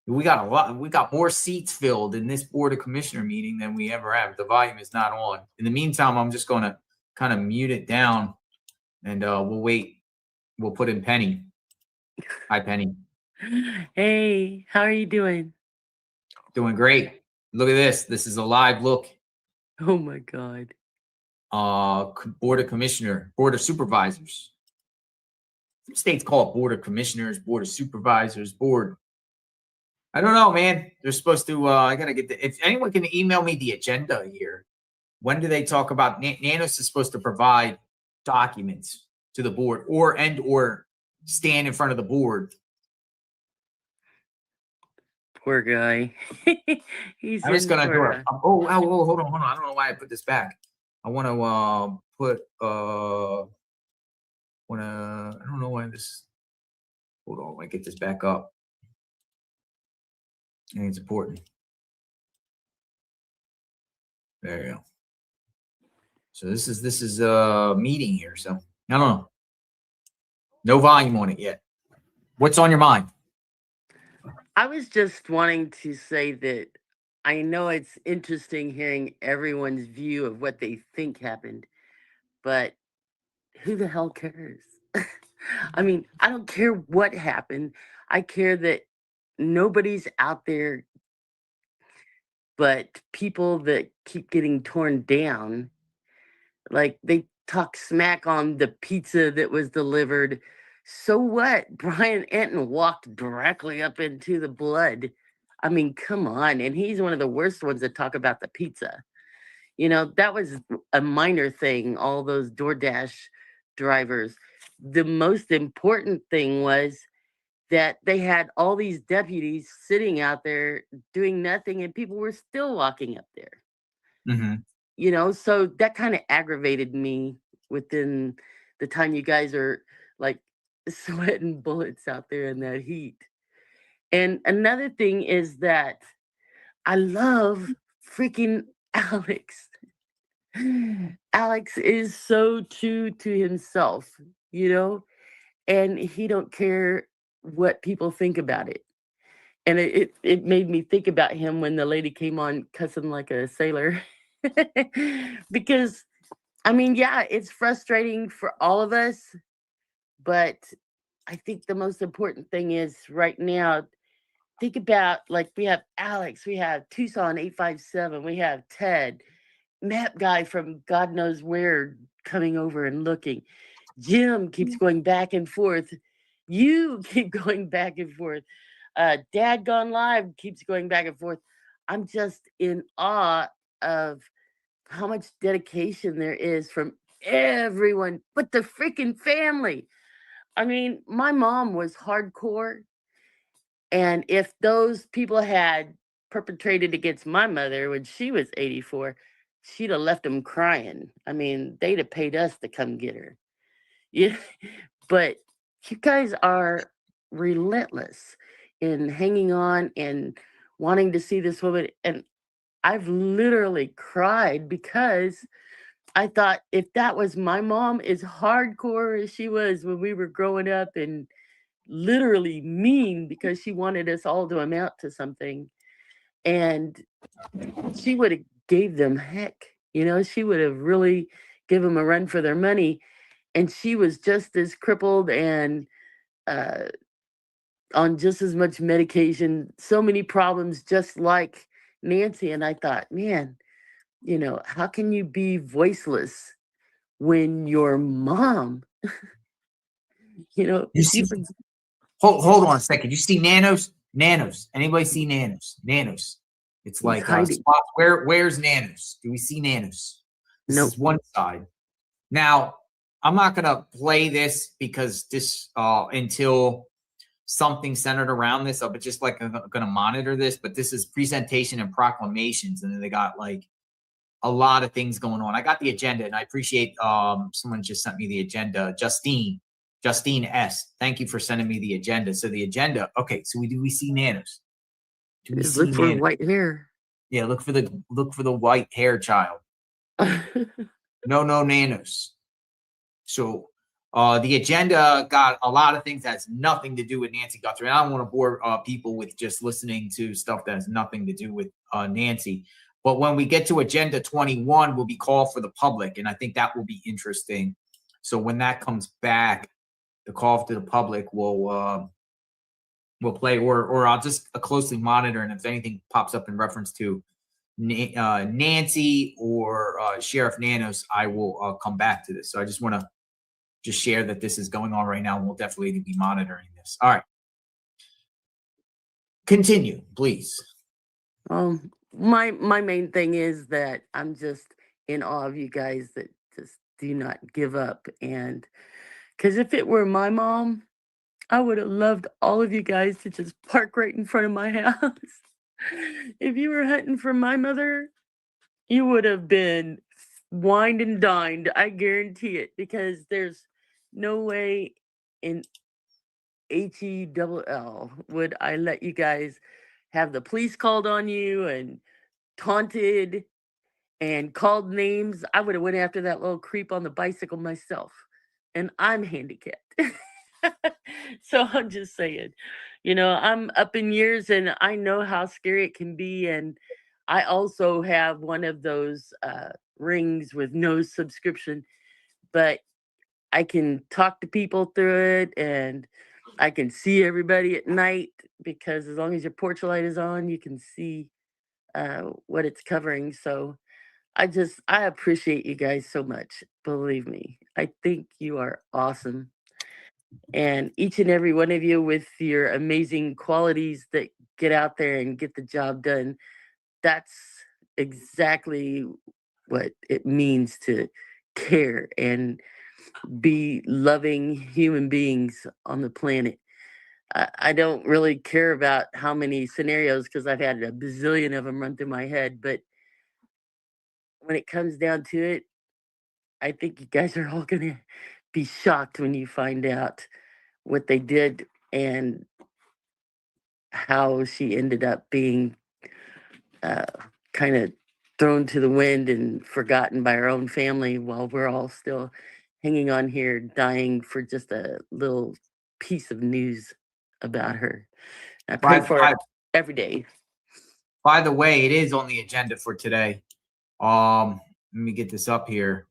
We got a lot. We got more seats filled in this Board of Commissioner meeting than we ever have. The volume is not on. In the meantime, I'm just going to kind of mute it down, and we'll wait. We'll put in Penny. Hi, Penny. Hey, how are you doing? Doing great. Look at this. This is a live look. Oh my God. Board of Commissioner, Board of Supervisors. Some states call it Board of Commissioners, Board of Supervisors, Board. I don't know, man. They're supposed to, I got to get if anyone can email me the agenda here. When do they talk about, Nanos is supposed to provide documents to the board or stand in front of the board. Poor guy. He's I'm just in going to do for it. Hold on. I don't know why I put this back. I want to put, I don't know why this, hold on, I get this back up. I think it's important. There you go. So this is a meeting here. So I don't know. No volume on it yet. What's on your mind? I was just wanting to say that I know it's interesting hearing everyone's view of what they think happened, but who the hell cares? I mean, I don't care what happened. I care that nobody's out there but people that keep getting torn down. Like they talk smack on the pizza that was delivered. So what? Brian Enton walked directly up into the blood. I mean, come on. And he's one of the worst ones that talk about the pizza. You know, that was a minor thing, all those DoorDash drivers. The most important thing was that they had all these deputies sitting out there doing nothing and people were still walking up there. Mm-hmm. You know, so that kind of aggravated me within the time you guys are like sweating bullets out there in that heat. And another thing is that I love freaking Alex. Alex is so true to himself, you know, and he don't care what people think about it. And it made me think about him when the lady came on cussing like a sailor. Because I mean, yeah, it's frustrating for all of us, but I think the most important thing is right now, think about like we have Alex, we have Tucson 857, we have Ted, Map guy from God knows where coming over and looking. Jim keeps going back and forth. You keep going back and forth. Dad Gone Live keeps going back and forth. I'm just in awe of how much dedication there is from everyone, but the freaking family. I mean, my mom was hardcore. And if those people had perpetrated against my mother when she was 84, she'd have left them crying. I mean, they'd have paid us to come get her. Yeah, but you guys are relentless in hanging on and wanting to see this woman. And I've literally cried because I thought if that was my mom, as hardcore as she was when we were growing up and literally mean because she wanted us all to amount to something, and she would have gave them heck, you know, she would have really given them a run for their money. And she was just as crippled and uh, on just as much medication, so many problems, just like Nancy. And I thought, man, you know, how can you be voiceless when your mom, you know, You see, hold on a second. You see Nanos? Nanos. Anybody see Nanos? Nanos. It's like spot. Where's Nanos? Do we see Nanos? This is one side. Now, I'm not gonna play this because this until something centered around this. I'm just like I'm gonna monitor this, but this is presentation and proclamations, and then they got like a lot of things going on. I got the agenda, and I appreciate someone just sent me the agenda. Justine S. Thank you for sending me the agenda. So the agenda, okay. So we see Nanos? Do we see look for Nanos? white hair? Yeah, look for the white hair child. No Nanos. So the agenda got a lot of things that has nothing to do with Nancy Guthrie. And I don't want to bore people with just listening to stuff that has nothing to do with Nancy. But when we get to agenda 21, will be call for the public. And I think that will be interesting. So when that comes back, the call to the public will play, or I'll just closely monitor. And if anything pops up in reference to Nancy or Sheriff Nanos, I will come back to this. So I just want to just share that this is going on right now, and we'll definitely be monitoring this. All right. Continue, please. My main thing is that I'm just in awe of you guys that just do not give up. And because if it were my mom, I would have loved all of you guys to just park right in front of my house. If you were hunting for my mother, you would have been wined and dined. I guarantee it, because there's no way in HELL would I let you guys have the police called on you and taunted and called names. I would have went after that little creep on the bicycle myself, and I'm handicapped. So I'm just saying, you know, I'm up in years and I know how scary it can be, and I also have one of those rings with no subscription, but I can talk to people through it, and I can see everybody at night, because as long as your porch light is on, you can see what it's covering. So I appreciate you guys so much. Believe me, I think you are awesome. And each and every one of you with your amazing qualities that get out there and get the job done. That's exactly what it means to care and be loving human beings on the planet. I don't really care about how many scenarios, because I've had a bazillion of them run through my head. But when it comes down to it, I think you guys are all going to be shocked when you find out what they did and how she ended up being kind of thrown to the wind and forgotten by her own family, while we're all still hanging on here, dying for just a little piece of news about her. I pray for her every day. By the way, it is on the agenda for today. Let me get this up here.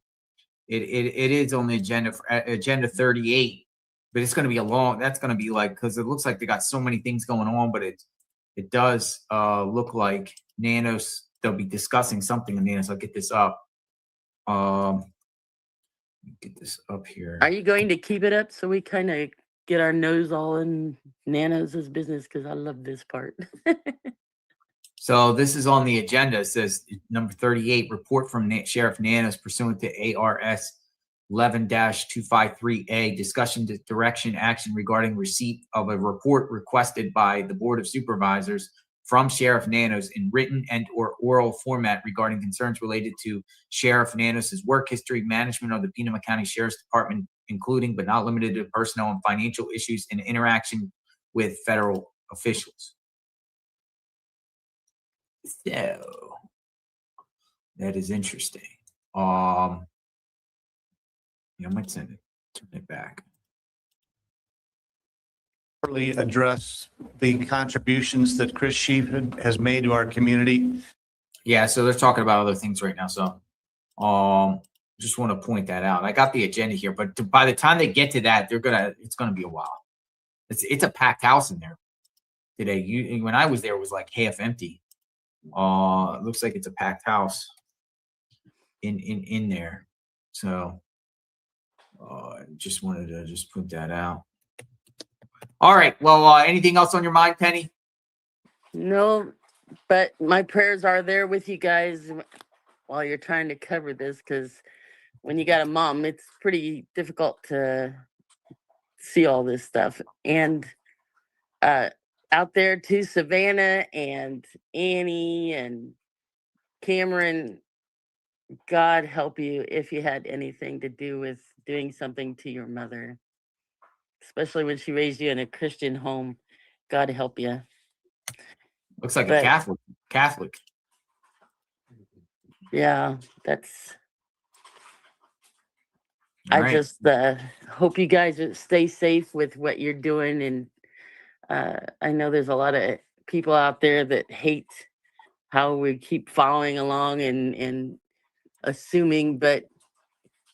It is on the agenda for agenda 38, but it's going to be a long. That's going to be like, because it looks like they got so many things going on, but it does look like Nanos. They'll be discussing something in Nanos. I'll get this up. Get this up here. Are you going to keep it up so we kind of get our nose all in Nanos' business? Because I love this part. So this is on the agenda. It says number 38, report from Sheriff Nanos pursuant to ARS 11-253A, discussion, direction, action regarding receipt of a report requested by the Board of Supervisors from Sheriff Nanos in written and or oral format regarding concerns related to Sheriff Nanos' work history, management of the Peanut County Sheriff's Department, including but not limited to personnel and financial issues and interaction with federal officials. So that is interesting. Yeah, I might send it, turn it back. Address the contributions that Chris Sheep has made to our community. Yeah, so they're talking about other things right now. So just want to point that out. I got the agenda here, but by the time they get to that, it's gonna be a while. It's a packed house in there today. When I was there, it was like half empty. It looks like it's a packed house in there. So just wanted to just put that out. All right. Well, anything else on your mind, Penny? No, but my prayers are there with you guys while you're trying to cover this, because when you got a mom, it's pretty difficult to see all this stuff. And out there to Savannah and Annie and Cameron, God help you if you had anything to do with doing something to your mother, especially when she raised you in a Christian home. God help you. Looks like a Catholic. Yeah, that's. All I right. just hope you guys stay safe with what you're doing. And I know there's a lot of people out there that hate how we keep following along and assuming, but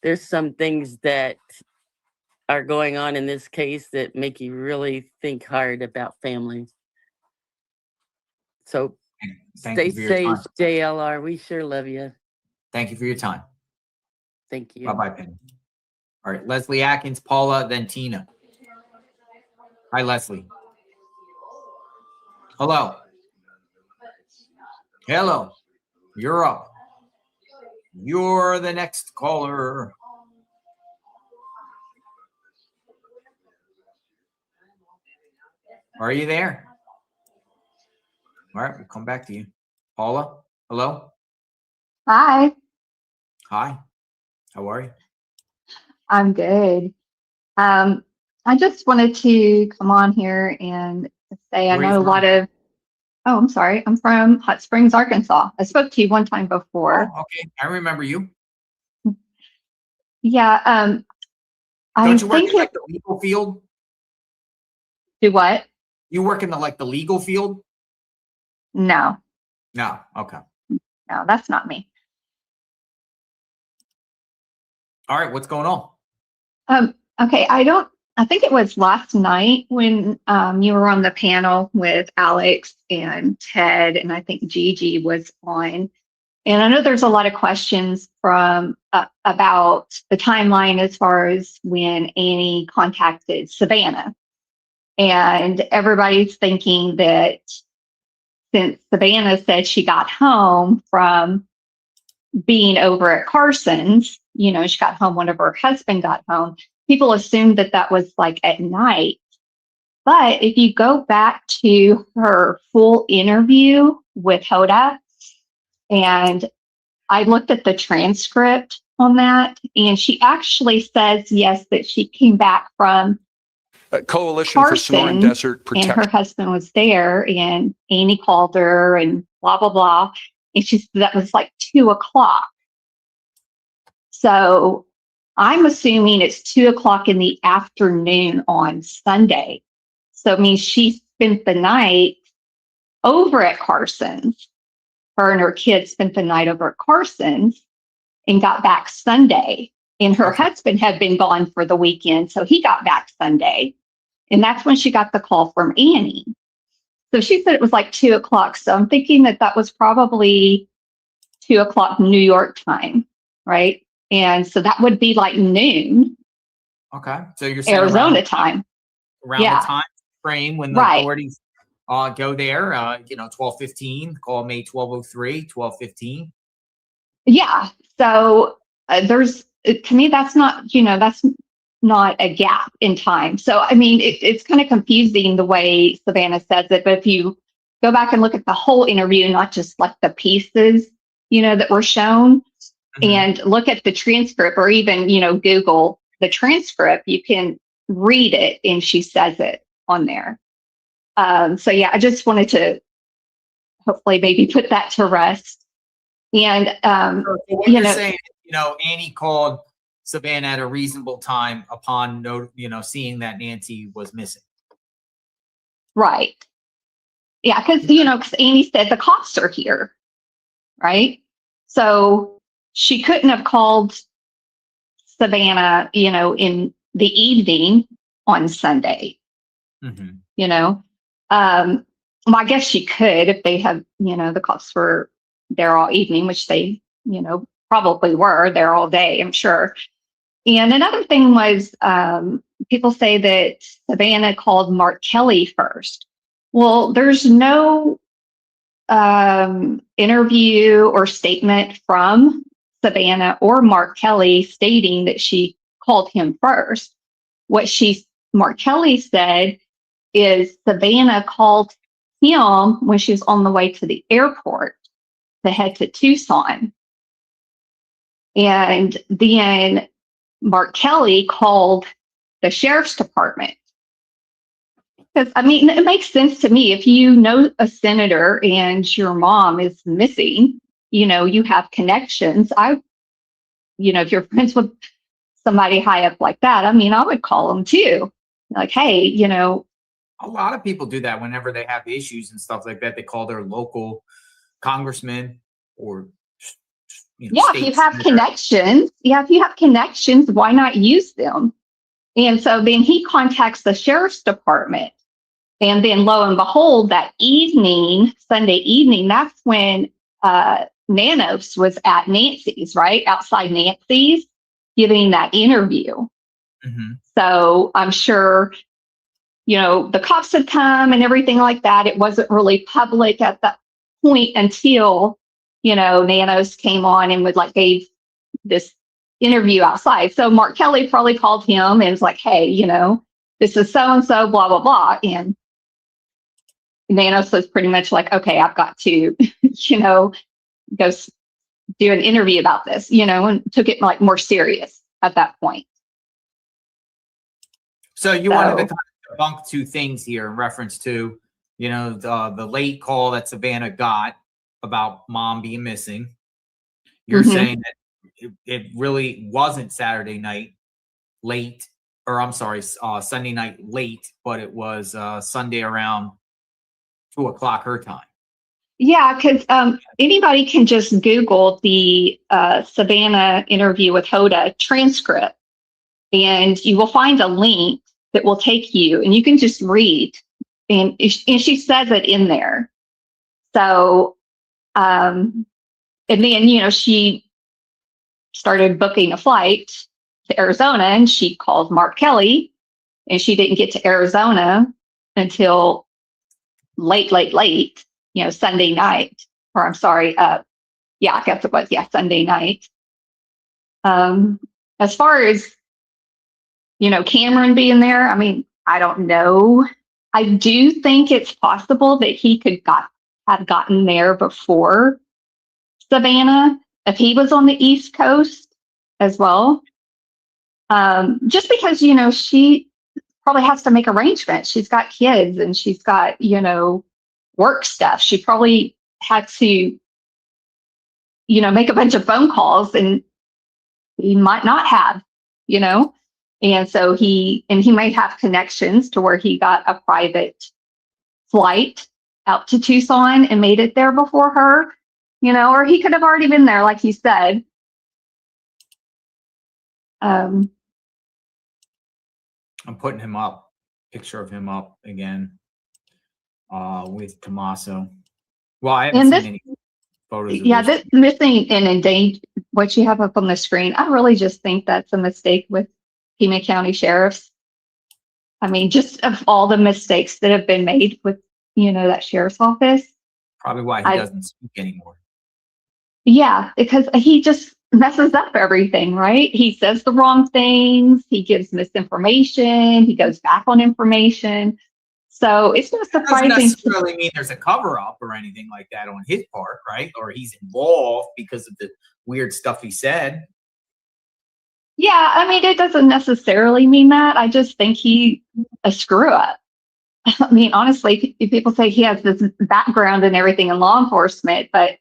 there's some things that are going on in this case that make you really think hard about family. So stay safe, JLR. We sure love you. Thank you for your time. Thank you. Bye-bye, Penny. All right, Leslie Atkins, Paula, then Tina. Hi, Leslie. Hello. Hello. You're up. You're the next caller. Are you there? All right, we'll come back to you. Paula, hello? Hi, Hi. How are you? I'm good. I just wanted to come on here and say I Where are you know a lot of, oh, I'm sorry, I'm from Hot Springs, Arkansas. I spoke to you one time before. Oh, okay, I remember you. Yeah, I Don't you work think in like the legal field? do what? You work in the legal field? No, No. Okay. no, that's not me. All right, what's going on? Okay, I think it was last night when you were on the panel with Alex and Ted, and I think Gigi was on. And I know there's a lot of questions from about the timeline as far as when Annie contacted Savannah. And everybody's thinking that since Savannah said she got home from being over at Carson's, you know, she got home whenever her husband got home, people assumed that that was like at night. But if you go back to her full interview with Hoda, and I looked at the transcript on that, and she actually says, yes, that she came back from Coalition for Sonoran Carson, Desert and Protection. her husband was there, and Annie called her and blah, blah, blah. And she said that was like 2:00. So I'm assuming it's 2:00 in the afternoon on Sunday. So it means she spent the night over at Carson's. Her and her kids spent the night over at Carson's and got back Sunday. And her husband had been gone for the weekend, so he got back Sunday. And that's when she got the call from Annie. So she said it was like 2:00. So I'm thinking that that was probably 2:00 New York time, right? And so that would be like noon Okay, so you're saying Arizona time. around Yeah. the time frame when the Right. authorities go there, 12:15, call May 12:03, 12:15. Yeah. So to me, that's not, that's not a gap in time. So, I mean, it's kind of confusing the way Savannah says it, but if you go back and look at the whole interview, not just like the pieces, that were shown, and look at the transcript, or even, Google the transcript, you can read it and she says it on there. So yeah, I just wanted to hopefully maybe put that to rest. And, So what you're saying, Annie called Savannah at a reasonable time upon seeing that Nancy was missing. right. Yeah. Cause Annie said the cops are here. Right. So she couldn't have called Savannah, in the evening on Sunday. Well, I guess she could if they have, the cops were there all evening, which they, probably were there all day, I'm sure. And another thing was people say that Savannah called Mark Kelly first. Well, there's no interview or statement from Savannah or Mark Kelly stating that she called him first. What Mark Kelly said is Savannah called him when she was on the way to the airport to head to Tucson. And then Mark Kelly called the sheriff's department. Because, I mean, it makes sense to me. If you know a senator and your mom is missing, you have connections. If you're friends with somebody high up like that, I mean, I would call them too. Like, hey, a lot of people do that whenever they have issues and stuff like that. They call their local congressman or if you have connections, why not use them? And so then he contacts the sheriff's department. And then lo and behold, that evening, Sunday evening, that's when Nanos was at Nancy's, right? Outside Nancy's, giving that interview. So I'm sure, the cops had come and everything like that. It wasn't really public at that point until, Nanos came on and gave this interview outside. So Mark Kelly probably called him and was like, hey, this is so-and-so, blah, blah, blah. And Nanos was pretty much like, okay, I've got to, go do an interview about this, and took it more serious at that point. So you wanted to kind of debunk two things here in reference to, the late call that Savannah got about mom being missing. You're saying that it really wasn't Saturday night late, or I'm sorry, Sunday night late, but it was Sunday around 2:00 her time. Yeah, because anybody can just Google the Savannah interview with Hoda transcript, and you will find a link that will take you, and you can just read, and she says it in there. So, and then she started booking a flight to Arizona, and she called Mark Kelly, and she didn't get to Arizona until late, Sunday night, or I'm sorry, I guess it was, Sunday night. As far as, Cameron being there, I mean, I don't know. I do think it's possible that he could have gotten there before Savannah, if he was on the East Coast as well. Just because, she probably has to make arrangements. She's got kids and she's got, work stuff. She probably had to, make a bunch of phone calls, and he might not have, and so he might have connections to where he got a private flight out to Tucson and made it there before her, or he could have already been there, like you said. I'm putting him up, picture of him up again, with Tommaso. Well, I haven't seen any photos. Yeah, this missing and endangered, what you have up on the screen, I really just think that's a mistake with Pima County sheriffs. I mean, just of all the mistakes that have been made with, that sheriff's office. Probably why he doesn't speak anymore. Yeah, because he just messes up everything, right? He says the wrong things. He gives misinformation. He goes back on information. So it's not surprising. Doesn't necessarily mean there's a cover up or anything like that on his part, right? Or he's involved because of the weird stuff he said. Yeah, I mean, it doesn't necessarily mean that. I just think he's a screw up. I mean, honestly, people say he has this background and everything in law enforcement, but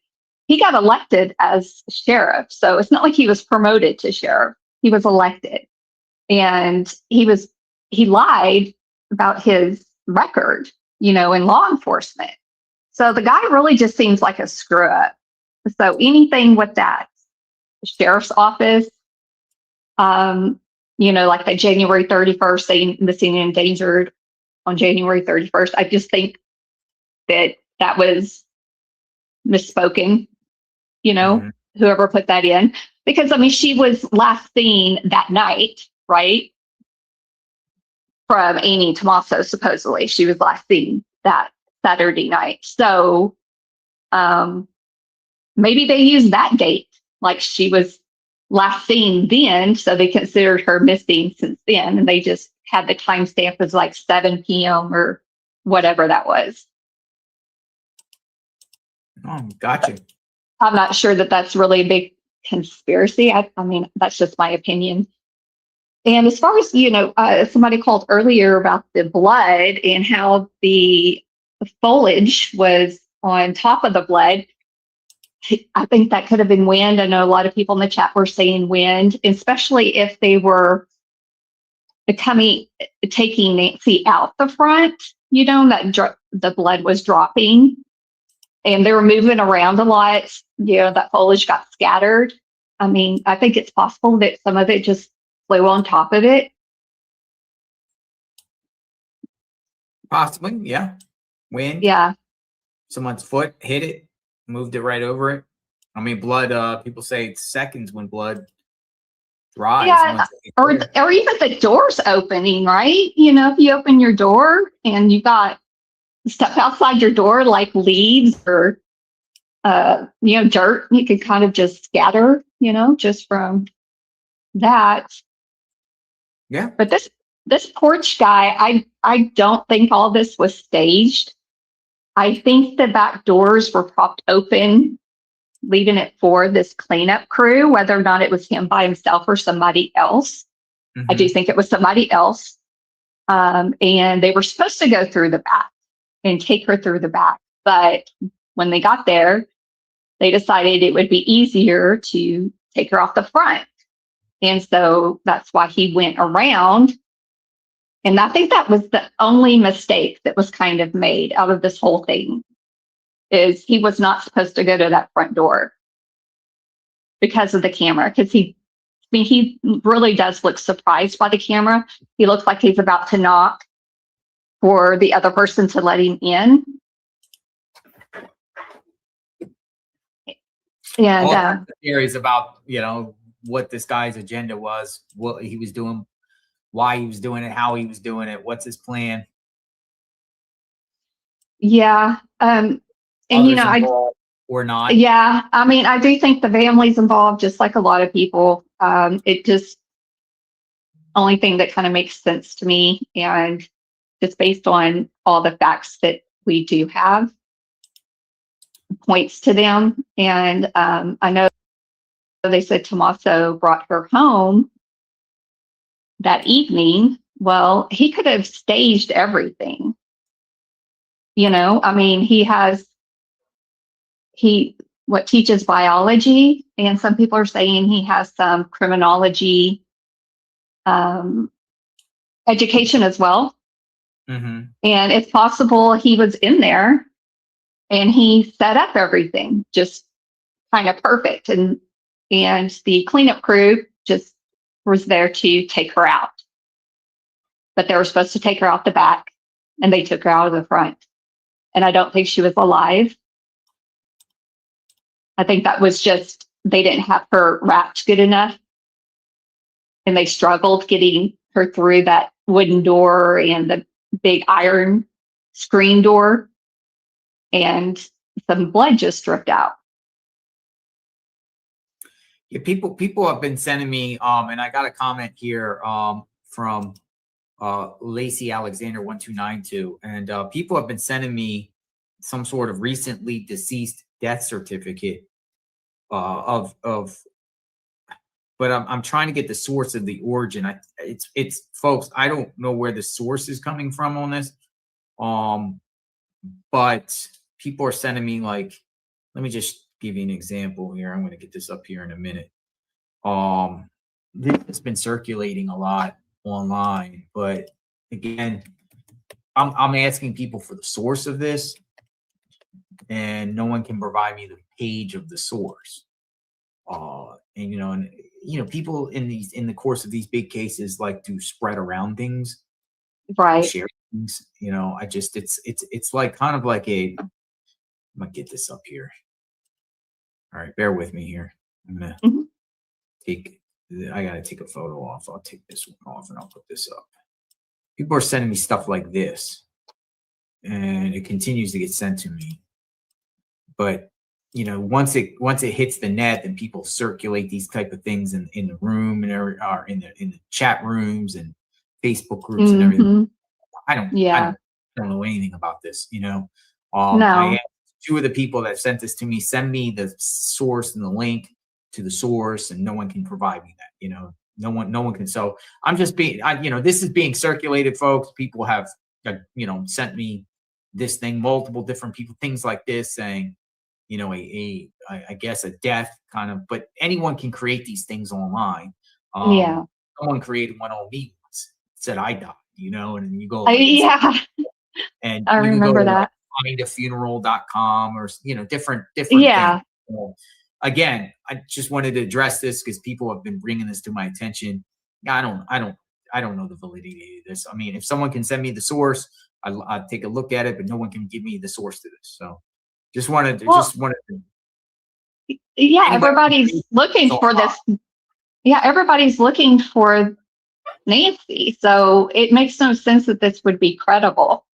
he got elected as sheriff. So it's not like he was promoted to sheriff. He was elected, and he lied about his record, in law enforcement. So the guy really just seems like a screw up. So anything with that sheriff's office, like the January 31st, saying missing and endangered on January 31st, I just think that was misspoken, whoever put that in. Because, I mean, she was last seen that night, right? From Amy Tommaso, supposedly. She was last seen that Saturday night. So maybe they used that date, like she was last seen then, so they considered her missing since then, and they just had the timestamp as like 7 p.m. or whatever that was. Oh, gotcha. I'm not sure that that's really a big conspiracy. I mean, that's just my opinion. And as far as, somebody called earlier about the blood and how the foliage was on top of the blood, I think that could have been wind. I know a lot of people in the chat were saying wind, especially if they were taking Nancy out the front, that the blood was dropping and they were moving around a lot. That foliage got scattered. I mean, I think it's possible that some of it just flew on top of it. Possibly, yeah. Wind. Yeah. Someone's foot hit it, moved it right over it. I mean, blood, people say it's seconds when blood dries. Yeah, or even the doors opening, right? If you open your door and you got stuff outside your door like leaves or dirt, you could kind of just scatter, just from that. Yeah. But this Porch guy, I don't think all this was staged. I think the back doors were propped open, leaving it for this cleanup crew, whether or not it was him by himself or somebody else. I do think it was somebody else. And they were supposed to go through the back and take her through the back. But when they got there, they decided it would be easier to take her off the front. And so that's why he went around. And I think that was the only mistake that was kind of made out of this whole thing. is he was not supposed to go to that front door because of the camera. Because he really does look surprised by the camera. He looks like he's about to knock for the other person to let him in. And all theories about, what this guy's agenda was, what he was doing, why he was doing it, how he was doing it, what's his plan. yeah. And, or not. Yeah, I mean, I do think the family's involved, just like a lot of people. It just only thing that kind of makes sense to me, and just based on all the facts that we do have, points to them. And I know they said Tommaso brought her home that evening. Well, he could have staged everything. I mean, he teaches biology, and some people are saying he has some criminology education as well. Mm-hmm. And it's possible he was in there and he set up everything just kind of perfect. And the cleanup crew just was there to take her out. But they were supposed to take her out the back, and they took her out of the front. And I don't think she was alive. I think that was just, they didn't have her wrapped good enough. And they struggled getting her through that wooden door and the big iron screen door. And some blood just dripped out. Yeah, people have been sending me, and I got a comment here from Lacey Alexander 1292, and people have been sending me some sort of recently deceased death certificate but I'm trying to get the source of the origin. It's folks, I don't know where the source is coming from on this, but people are sending me, like, let me just give you an example here. I'm going to get this up here in a minute. This has been circulating a lot online, but again, I'm asking people for the source of this, and no one can provide me the page of the source. And people in the course of these big cases like to spread around things, right? Share things. It's like kind of like I'm gonna get this up here. All right, bear with me here. I'm gonna I gotta take a photo off. I'll take this one off and I'll put this up. People are sending me stuff like this, and it continues to get sent to me. But once it hits the net, and people circulate these type of things in the room and are in the chat rooms and Facebook groups and everything. I don't know anything about this. No. I asked two of the people that sent this to me, send me the source and the link to the source, and no one can provide me that. No one can. So I'm just this is being circulated, folks. People have sent me this thing, multiple different people, things like this, saying I guess a death kind of, but anyone can create these things online. Someone created one on me once, said I died, and you go, and I remember that. findafuneral.com or different things. Again, I just wanted to address this because people have been bringing this to my attention. I don't know the validity of this. I mean, if someone can send me the source, I'll take a look at it, but no one can give me the source to this. So just wanted to. Yeah, everybody's looking for this. Yeah, everybody's looking for Nancy. So it makes no sense that this would be credible.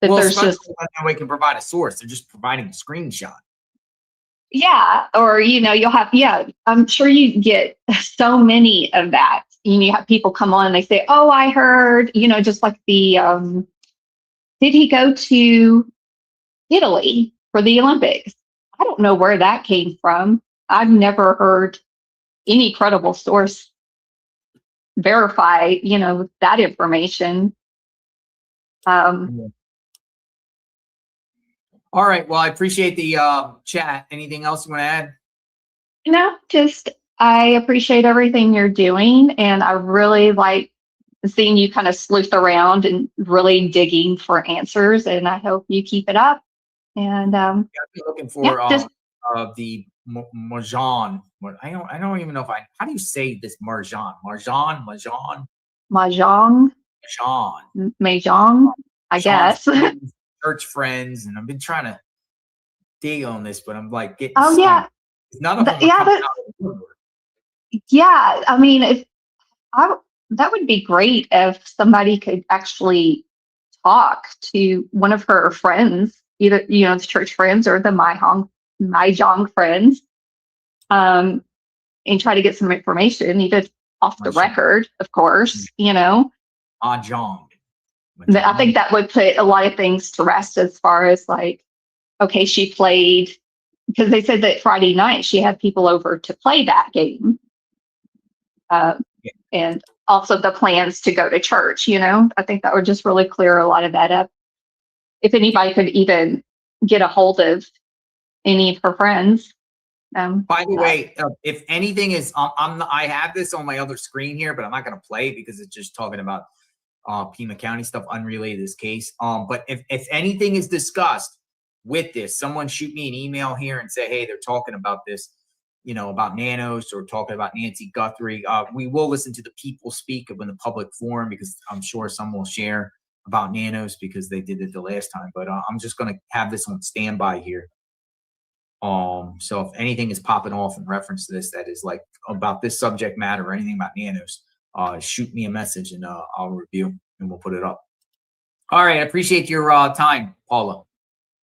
There's just no way can provide a source. They're just providing a screenshot. Yeah, or you'll have I'm sure you get so many of that. You have people come on and they say, "Oh, I heard," just like the did he go to Italy for the Olympics? I don't know where that came from. I've never heard any credible source verify, that information. All right. Well, I appreciate the chat. Anything else you want to add? No, just I appreciate everything you're doing, and I really like seeing you kind of sleuth around and really digging for answers, and I hope you keep it up. And I've been looking for yeah, just the Marjan. I don't even know how do you say this Marjan? Marjan? mahjong, Marjan. mahjong, I Sean's guess. friends, church friends, and I've been trying to dig on this, but I'm like getting Oh stumped. yeah, None of them are yeah, coming out of the woodwork. yeah. I mean, if that would be great if somebody could actually talk to one of her friends, either the church friends or the mahjong friends, and try to get some information, even off the record, of course. Mahjong. I think that would put a lot of things to rest as far as like, okay, she played, because they said that Friday night she had people over to play that game. And also the plans to go to church, I think that would just really clear a lot of that up. If anybody could even get a hold of any of her friends. By the way, if anything is, I have this on my other screen here, but I'm not going to play it because it's just talking about Pima County stuff unrelated to this case. But if anything is discussed with this, someone shoot me an email here and say, hey, they're talking about this, about Nanos or talking about Nancy Guthrie. We will listen to the people speak in the public forum because I'm sure some will share about Nanos because they did it the last time. But I'm just going to have this on standby here. So if anything is popping off in reference to this that is like about this subject matter or anything about Nanos, shoot me a message and I'll review and we'll put it up. All right. I appreciate your time, Paula.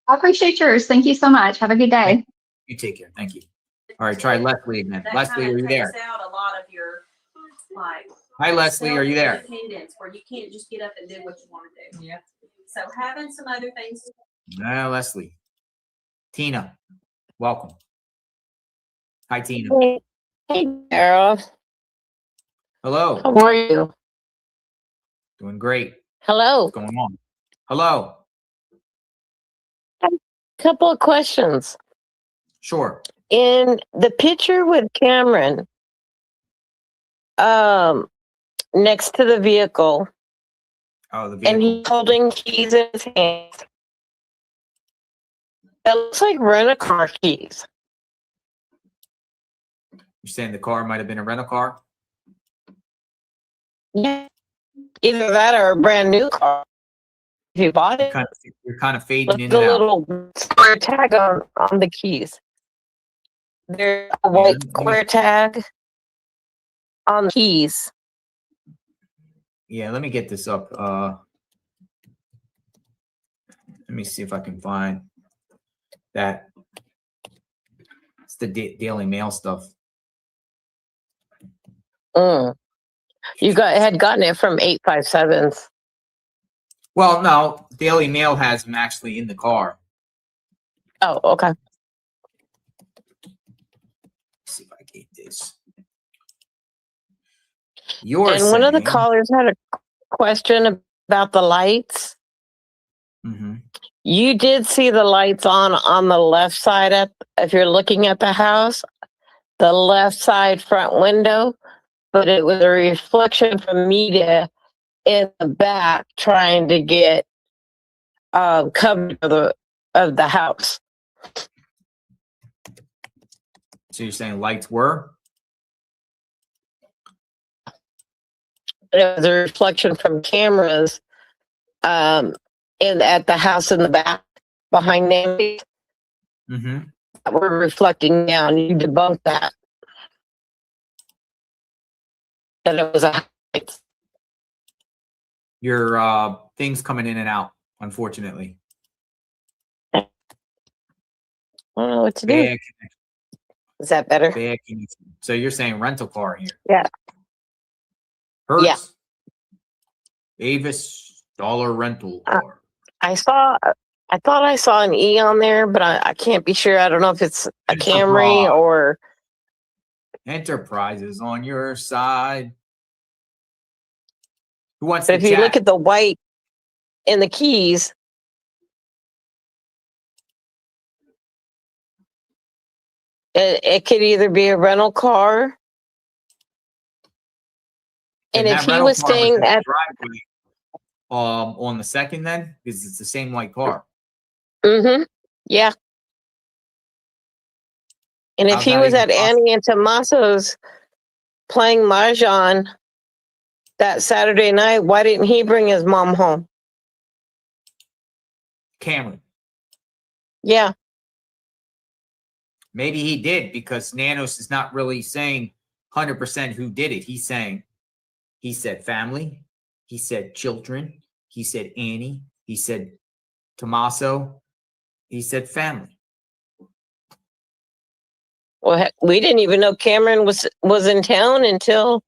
I appreciate yours. Thank you so much. Have a good day. You take care. Thank you. All right. Try Leslie again. Leslie, are you there? Out a lot of your, like, hi, Leslie. Are you there? Independence where you can't just get up and do what you want to do. Yeah. So having some other things. Leslie. Tina, welcome. Hi, Tina. Hey, Daryl. Hello. How are you? Doing great. Hello. What's going on? Hello. Couple of questions. Sure. In the picture with Cameron, next to the vehicle, and he's holding keys in his hands. It looks like rent-a-car keys. You're saying the car might have been a rental car? Yeah. Either that or a brand new car. If you bought it, you're kind of fading look in the and out. little square tag on the keys. There's a white square tag on the keys. Yeah, let me get this up. Let me see if I can find that. It's the Daily Mail stuff. You had gotten it from 857s. Well, no, Daily Mail has them actually in the car. Oh, okay. Let's see if I get this. One of the callers had a question about the lights. Mm-hmm. You did see the lights on the left side if you're looking at the house, the left side front window, but it was a reflection from media in the back trying to get coverage of the house. So you're saying lights were? It was a reflection from cameras at the house in the back behind Nancy. Mm-hmm. That were reflecting down. You debunked that. That it was a light. Your things coming in and out, unfortunately. I don't know what to do. Is that better? So you're saying rental car here? Yeah. Hertz, yeah. Avis, dollar rental car. I thought I saw an E on there, but I can't be sure. I don't know if it's a Camry or Enterprise is on your side. Who wants but to if chat? you look at the white in the keys, it could either be a rental car. And if he was staying at driveway, on the second, then because it's the same white car. Mm-hmm. Yeah. And if How's he that was even at possible? Annie and Tommaso's playing Mahjong that Saturday night, why didn't he bring his mom home? Cameron. Yeah. Maybe he did, because Nanos is not really saying 100% who did it. He's saying, he said family, he said children, he said Annie, he said Tommaso, he said family. Well, we didn't even know Cameron was in town until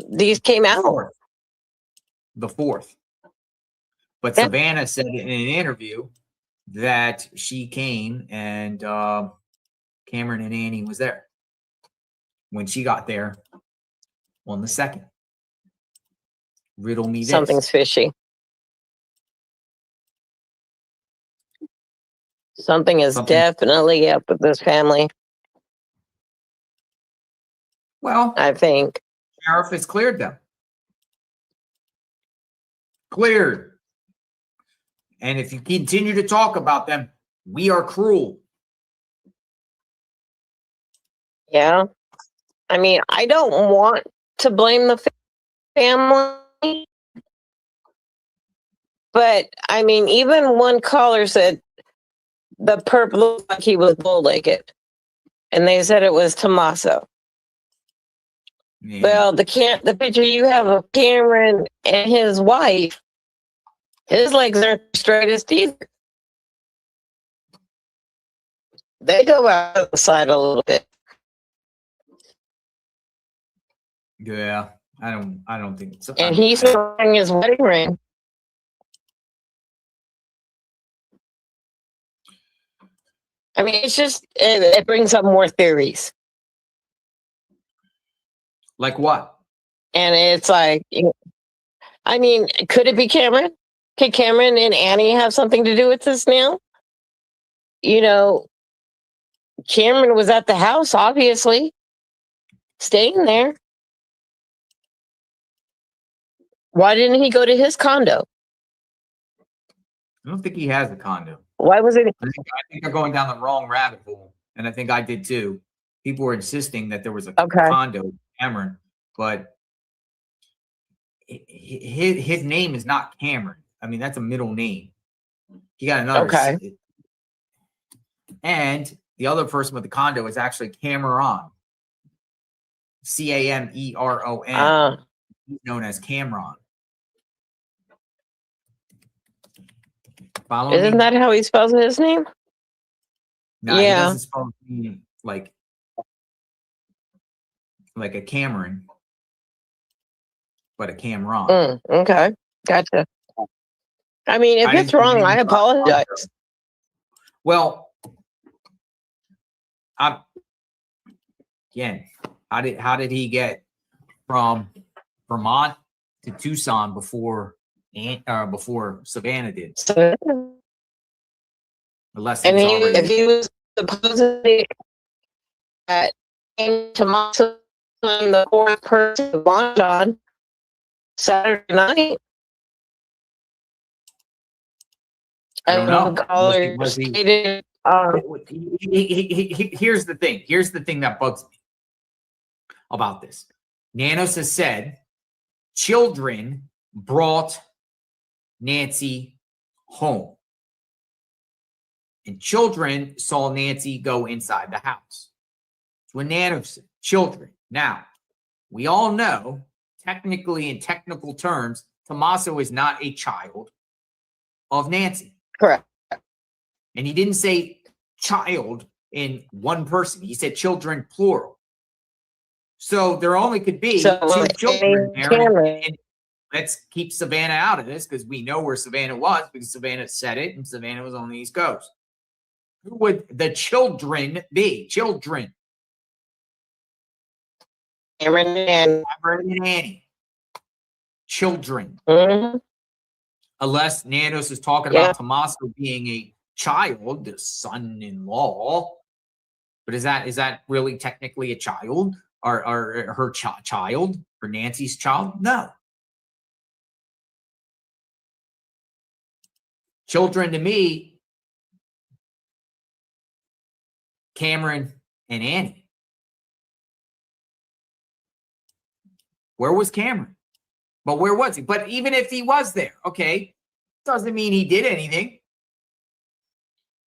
these came out. The fourth. But Yeah. Savannah said in an interview that she came and Cameron and Annie was there when she got there on the 2nd. Riddle me this. Something's fishy. Something is definitely up with this family. Well, I think sheriff has cleared them. Cleared. And if you continue to talk about them, we are cruel. Yeah. I mean, I don't want to blame the family, but I mean, even one caller said the perp looked like he was bull-legged, and they said it was Tommaso. Yeah. Well, the picture you have of Cameron and his wife, his legs aren't the straightest either. They go out the side a little bit. Yeah, I don't think so. And he's wearing his wedding ring. I mean, it's just, it brings up more theories. Like what? And it's like, I mean, could it be Cameron? Could Cameron and Annie have something to do with this now? You know, Cameron was at the house, obviously, staying there. Why didn't he go to his condo? I don't think he has a condo. Why was it? I think they're going down the wrong rabbit hole, and I think I did too. People were insisting that there was a condo in Cameron, but his name is not Cameron. I mean, that's a middle name. He got another. Okay. And the other person with the condo is actually Cameron. Cameron. He's known as Cameron. Follow Isn't me? that how he spells his name? No, he Yeah. doesn't spell his name like a Cameron, but a Cameron. Okay. Gotcha. I mean, if it's wrong, I apologize. Well, again, how did he get from Vermont to Tucson before Savannah did? Unless And he was if he was supposedly at Tommaso and the fourth person to launch on Saturday night. I don't know. Here's the thing. Here's the thing that bugs me about this. Nanos has said children brought Nancy home. And children saw Nancy go inside the house. It's what Nanos said. Children. Now, we all know, technically in technical terms, Tommaso is not a child of Nancy. Correct. And he didn't say child in one person. He said children, plural. So there only could be two children there. And let's keep Savannah out of this because we know where Savannah was because Savannah said it and Savannah was on the East Coast. Who would the children be? Children. Cameron and Annie. Children. Mm-hmm. Unless Nanos is talking about Tommaso being a child, the son-in-law. But is that really technically a child? Or her child? Or Nancy's child? No. Children to me Cameron and Annie. Where was Cameron? But where was he? But even if he was there, okay, doesn't mean he did anything.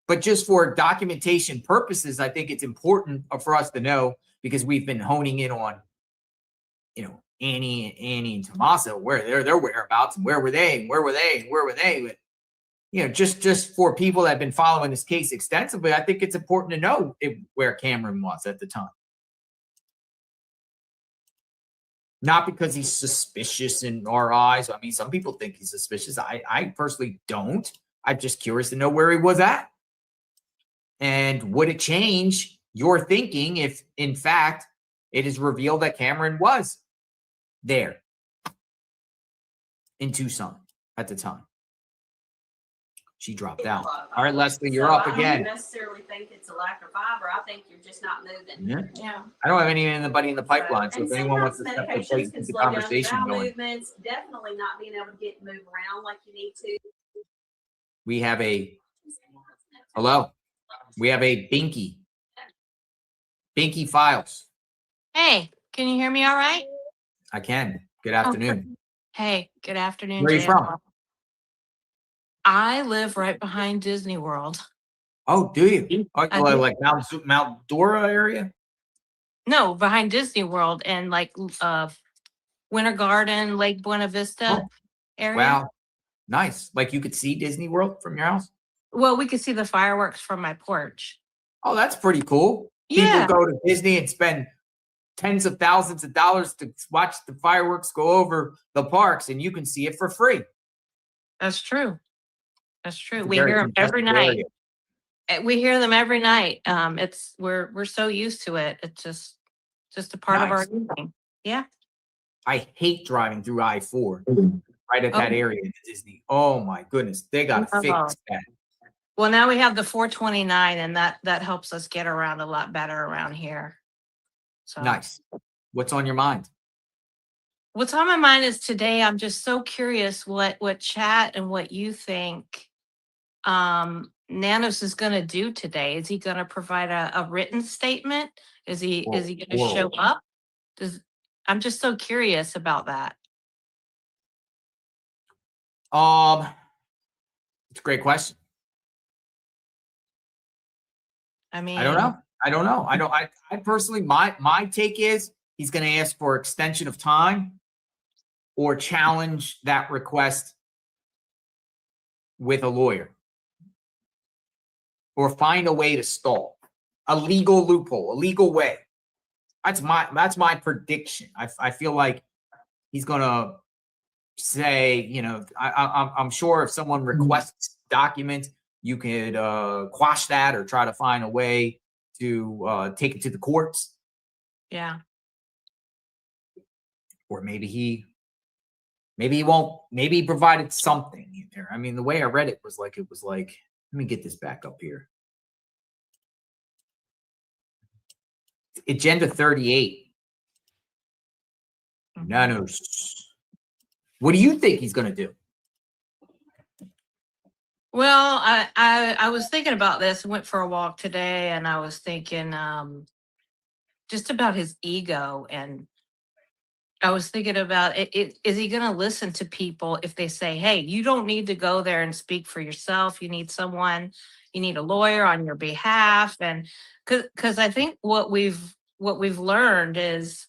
But just for documentation purposes, I think it's important for us to know, because we've been honing in on, Annie and Tommaso, where their whereabouts, and where were they, and where were they, and where were they. But, just for people that have been following this case extensively, I think it's important to know where Cameron was at the time. Not because he's suspicious in our eyes. I mean, some people think he's suspicious. I personally don't. I'm just curious to know where he was at. And would it change your thinking if, in fact, it is revealed that Cameron was there in Tucson at the time? She dropped out. All right, Leslie, you're up again. I don't necessarily think it's a lack of fiber. I think you're just not moving. Yeah. I don't have anybody in the pipeline, so if anyone wants to step up and keep the conversation going. Movements, definitely not being able to move around like you need to. We have hello. We have a Binky Files. Hey, can you hear me all right? I can. Good afternoon. Hey, good afternoon. Where are you from? I live right behind Disney World. Oh, do you? Like Mount Dora area? No, behind Disney World and like Winter Garden, Lake Buena Vista area. Wow. Nice. Like you could see Disney World from your house? Well, we could see the fireworks from my porch. Oh, that's pretty cool. Yeah. People go to Disney and spend tens of thousands of dollars to watch the fireworks go over the parks, and you can see it for free. That's true. That's true. We hear them every night. We hear them every night. We're so used to it. It's just a part of our evening. Yeah. I hate driving through I-4 right at that area in Disney. Oh my goodness. They got to fix that. Well, now we have the 429, and that helps us get around a lot better around here. So nice. What's on your mind? What's on my mind is today I'm just so curious what chat and what you think Nanos is going to do today. Is he going to provide a written statement? Is he going to show up? I'm just so curious about that. It's a great question. I mean, I don't know. I personally, my take is he's going to ask for extension of time or challenge that request with a lawyer or find a way to stall a legal loophole, a legal way. That's my prediction. I feel like he's going to say, I'm sure if someone requests documents, you could quash that or try to find a way to take it to the courts. Yeah. Or maybe he won't. Maybe he provided something in there. I mean, the way I read it was like, let me get this back up here. Agenda 38. Nanos. What do you think he's going to do? Well, I was thinking about this. I went for a walk today, and I was thinking just about his ego, and I was thinking about is he going to listen to people if they say, "Hey, you don't need to go there and speak for yourself. You need someone. You need a lawyer on your behalf." And because I think what we've learned is,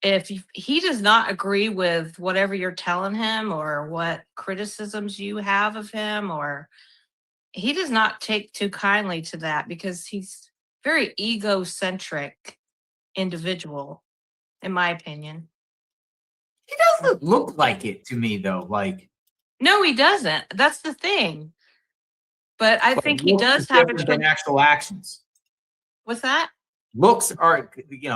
if he does not agree with whatever you're telling him or what criticisms you have of him, or he does not take too kindly to that, because he's very egocentric individual, in my opinion. He doesn't look like it to me, though. Like, no, he doesn't. That's the thing. But I think he does have than actual actions. What's that? Looks are,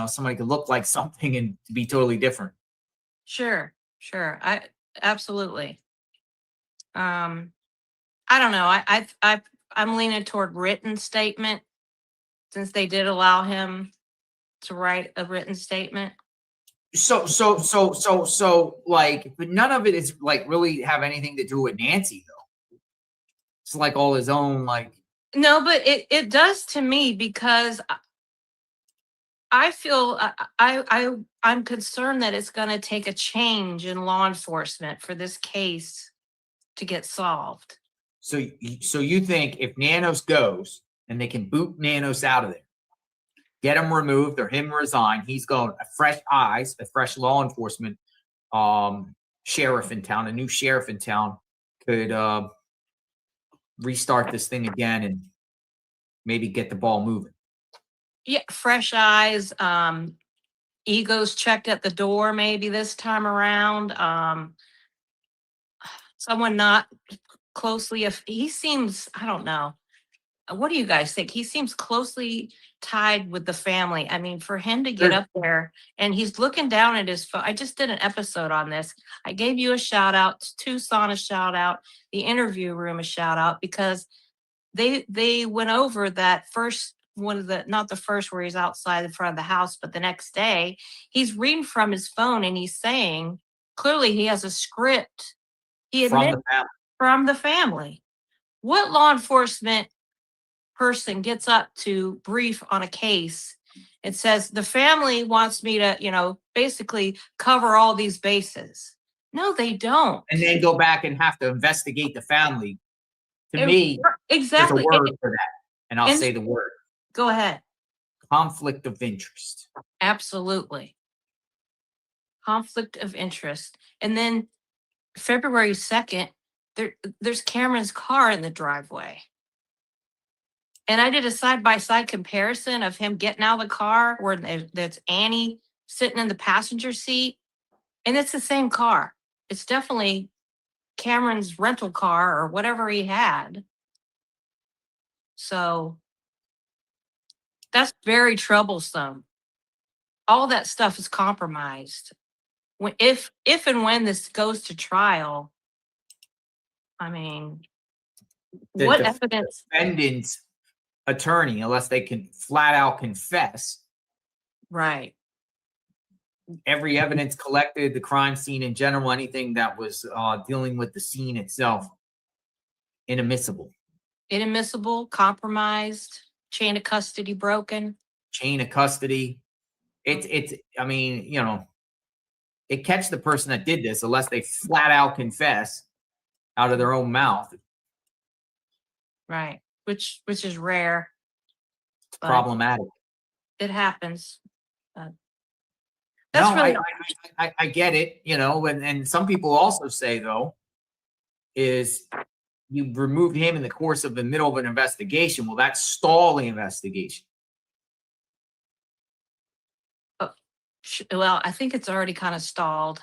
somebody could look like something and be totally different. Sure. I absolutely. I don't know. I'm leaning toward written statement, since they did allow him to write a written statement. So like, but none of it is like really have anything to do with Nancy, though. It's like all his own, like, No, but it does to me because I feel I'm concerned that it's going to take a change in law enforcement for this case to get solved. So you think if Nanos goes and they can boot Nanos out of there, get him removed or him resign, he's going fresh eyes, a fresh law enforcement sheriff in town, a new sheriff in town could restart this thing again and maybe get the ball moving. Yeah, fresh eyes, egos checked at the door maybe this time around. Someone not closely, if he seems, I don't know. What do you guys think? He seems closely tied with the family. I mean, for him to get Sure. up there and he's looking down at his phone. I just did an episode on this. I gave you a shout out, Tucson a shout out, the interview room a shout out, because they went over that first one of the, not the first where he's outside in front of the house, but the next day he's reading from his phone and he's saying clearly he has a script. He From admitted the family. from the family. What law enforcement person gets up to brief on a case and says the family wants me to, basically cover all these bases? No, they don't. And then go back and have to investigate the family. To me, exactly. there's a word for that, and I'll and- say the word. Go ahead. Conflict of interest. Absolutely. Conflict of interest. And then February 2nd, there's Cameron's car in the driveway. And I did a side-by-side comparison of him getting out of the car where there's Annie sitting in the passenger seat. And it's the same car. It's definitely Cameron's rental car or whatever he had. So that's very troublesome. All that stuff is compromised. If and when this goes to trial, I mean, what evidence? Defendant's attorney, unless they can flat out confess. Right. Every evidence collected, the crime scene in general, anything that was dealing with the scene itself, inadmissible. Inadmissible, compromised, chain of custody broken. Chain of custody. It's I mean, it catch the person that did this unless they flat out confess out of their own mouth. Right. Which is rare. It's problematic. It happens. No, really I get it, and some people also say though, is you removed him in the course of the middle of an investigation. Well, that's stalling investigation. Well, I think it's already kind of stalled.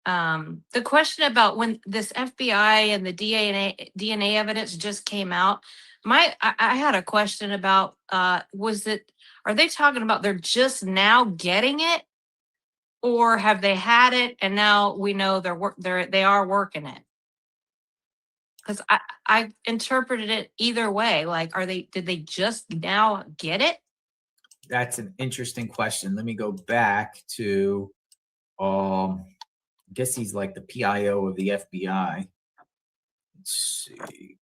The question about when this FBI and the DNA evidence just came out, I had a question about, are they talking about they're just now getting it, or have they had it and now we know they are working it? Because I interpreted it either way. Like, did they just now get it? That's an interesting question. Let me go back to, I guess he's like the PIO of the FBI. Let's see.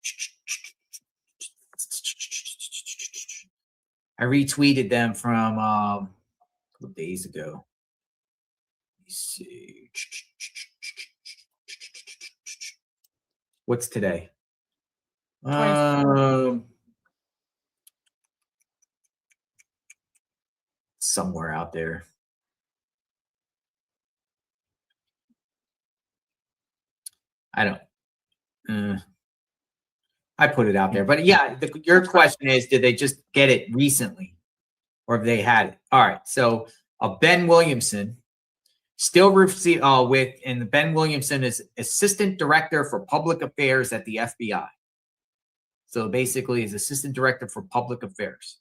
I retweeted them from a couple of days ago. Let's see. What's today? Somewhere out there. I don't. I put it out there, but yeah, your question is, did they just get it recently, or have they had it? All right. So Ben Williamson still Ben Williamson is Assistant Director for Public Affairs at the FBI. So basically, he's Assistant Director for Public Affairs.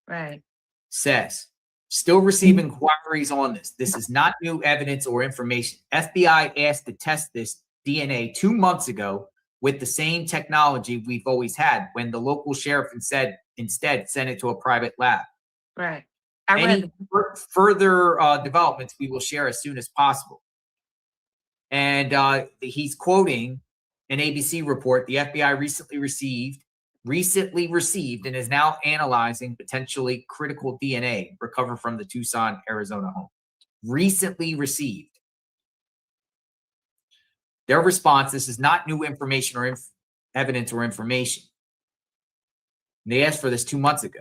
Right. Says still receive inquiries on this. This is not new evidence or information. FBI asked to test this DNA 2 months ago with the same technology we've always had, when the local sheriff instead sent it to a private lab. Right. Any further developments we will share as soon as possible. And he's quoting an ABC report. The FBI recently received recently received and is now analyzing potentially critical DNA recovered from the Tucson, Arizona home. Recently received. Their response, this is not new information or evidence or information. They asked for this 2 months ago,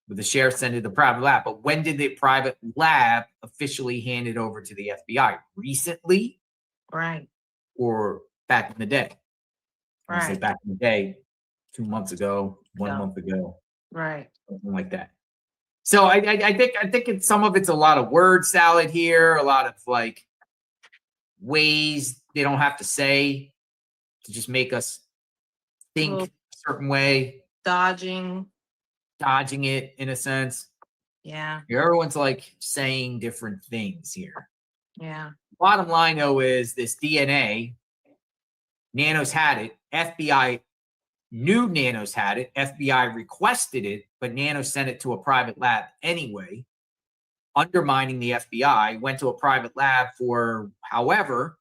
but the sheriff sent it to the private lab. But when did the private lab officially hand it over to the FBI? Recently? Right. Or back in the day? When I say Right. back in the day, 2 months ago, 1 No. month ago, Right. something like that. So I think it's, some of it's a lot of word salad here, a lot of like ways they don't have to say to just make us think Well, a certain way, dodging. it in a sense. Yeah. Everyone's like saying different things here. Yeah. Bottom line though is this DNA, Nanos had it, FBI knew Nanos had it, FBI requested it, but Nanos sent it to a private lab anyway, undermining the FBI, went to a private lab for however,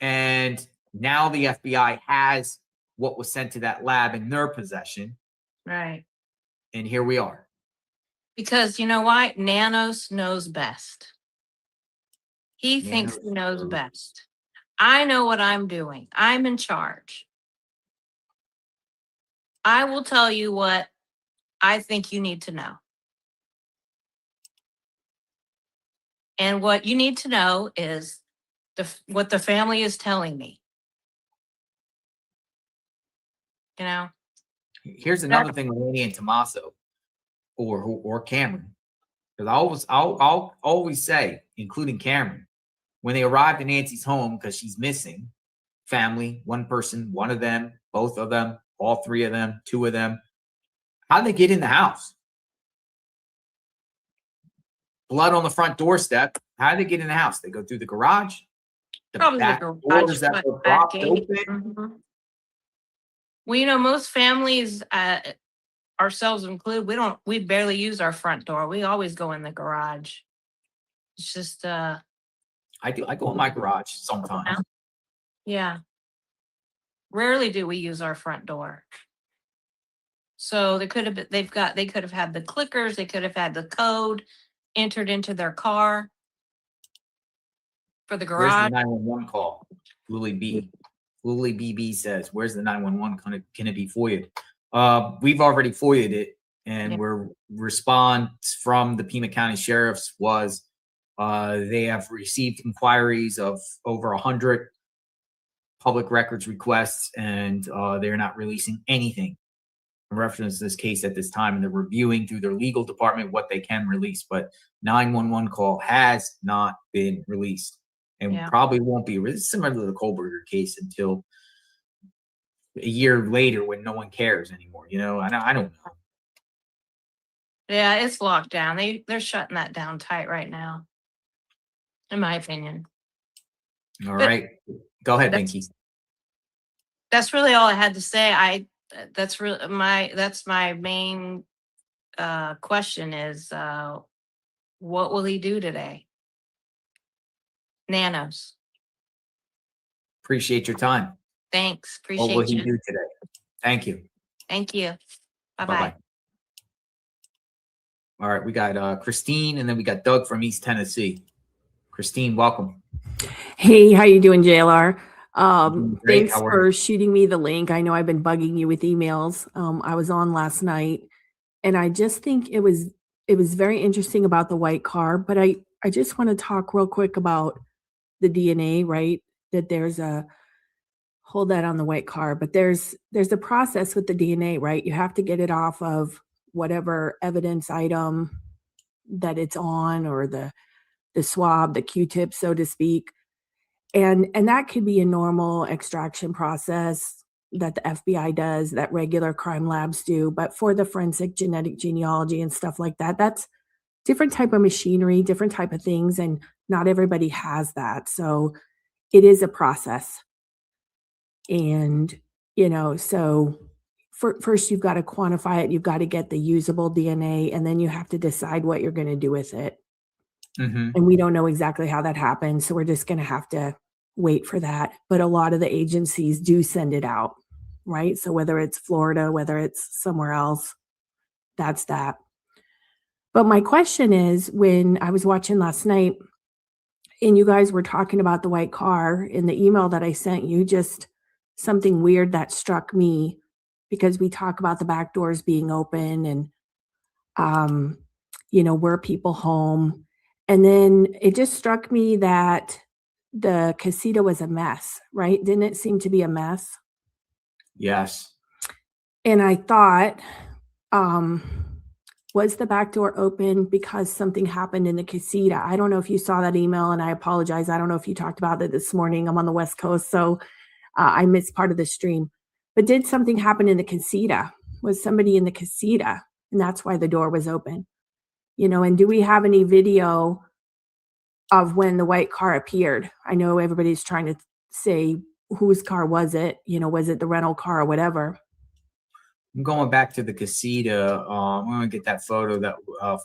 and now the FBI has what was sent to that lab in their possession. Right. And here we are. Because you know why? Nanos knows best. He thinks he knows best. I know what I'm doing. I'm in charge. I will tell you what I think you need to know. And what you need to know is what the family is telling me. You know? Here's another thing with Annie and Tommaso or Cameron. Because I'll always say, including Cameron, when they arrived in Nancy's home because she's missing, family, one person, one of them, both of them, all three of them, two of them, how'd they get in the house? Blood on the front doorstep. How did they get in the house? They go through the garage. The Probably the back garage, doors that but were back propped gate. open. Mhm. Well, you know, most families, ourselves included, we barely use our front door. We always go in the garage. It's just, I go in my garage sometimes. yeah. Rarely do we use our front door. So they could have had the clickers, they could have had the code entered into their car for the Where's the garage. 911 call? Lily BB says, where's the 911? Can it be FOIA'd? We've already FOIA'd it, and we're response from the Pima County Sheriff's was they have received inquiries of over 100 public records requests, and they're not releasing anything in reference to this case at this time, and they're reviewing through their legal department what they can release, but 911 call has not been released and probably won't be. It's similar to the Kohlberger case until a year later when no one cares anymore. You know, I don't know. Yeah, it's locked down. They're shutting that down tight right now, in my opinion. All right, go ahead, Binky. That's really all I had to say. That's my main question is what will he do today? Nanos. Appreciate your time. Thanks. What will Appreciate he you. do today? Thank you. Thank you. Bye-bye. Bye-bye. All right, we got Christine, and then we got Doug from East Tennessee. Christine, welcome. Hey, how you doing, JLR? Great. Thanks for shooting me the link. I know I've been bugging you with emails. I was on last night, and I just think it was very interesting about the white car, but I just want to talk real quick about the DNA, right? That there's a hold that on the white car, but there's a process with the DNA, right? You have to get it off of whatever evidence item that it's on, or the swab, the Q-tip, so to speak. And that could be a normal extraction process that the FBI does, that regular crime labs do. But for the forensic genetic genealogy and stuff like that, that's different type of machinery, different type of things, and not everybody has that. So it is a process. And, you know, so first you've got to quantify it. You've got to get the usable DNA, and then you have to decide what you're going to do with it. Mm-hmm. And we don't know exactly how that happens. So we're just going to have to wait for that. But a lot of the agencies do send it out. right? So whether it's Florida, whether it's somewhere else, that's that. But my question is, when I was watching last night and you guys were talking about the white car in the email that I sent you, just something weird that struck me, because we talk about the back doors being open and, were people home? And then it just struck me that the casita was a mess, right? Didn't it seem to be a mess? Yes. And I thought, was the back door open because something happened in the casita? I don't know if you saw that email, and I apologize. I don't know if you talked about it this morning. I'm on the West Coast, so I missed part of the stream. But did something happen in the casita? Was somebody in the casita, and that's why the door was open? And do we have any video of when the white car appeared? I know everybody's trying to say whose car was it? Was it the rental car or whatever? I'm going back to the casita. I'm going to get that photo that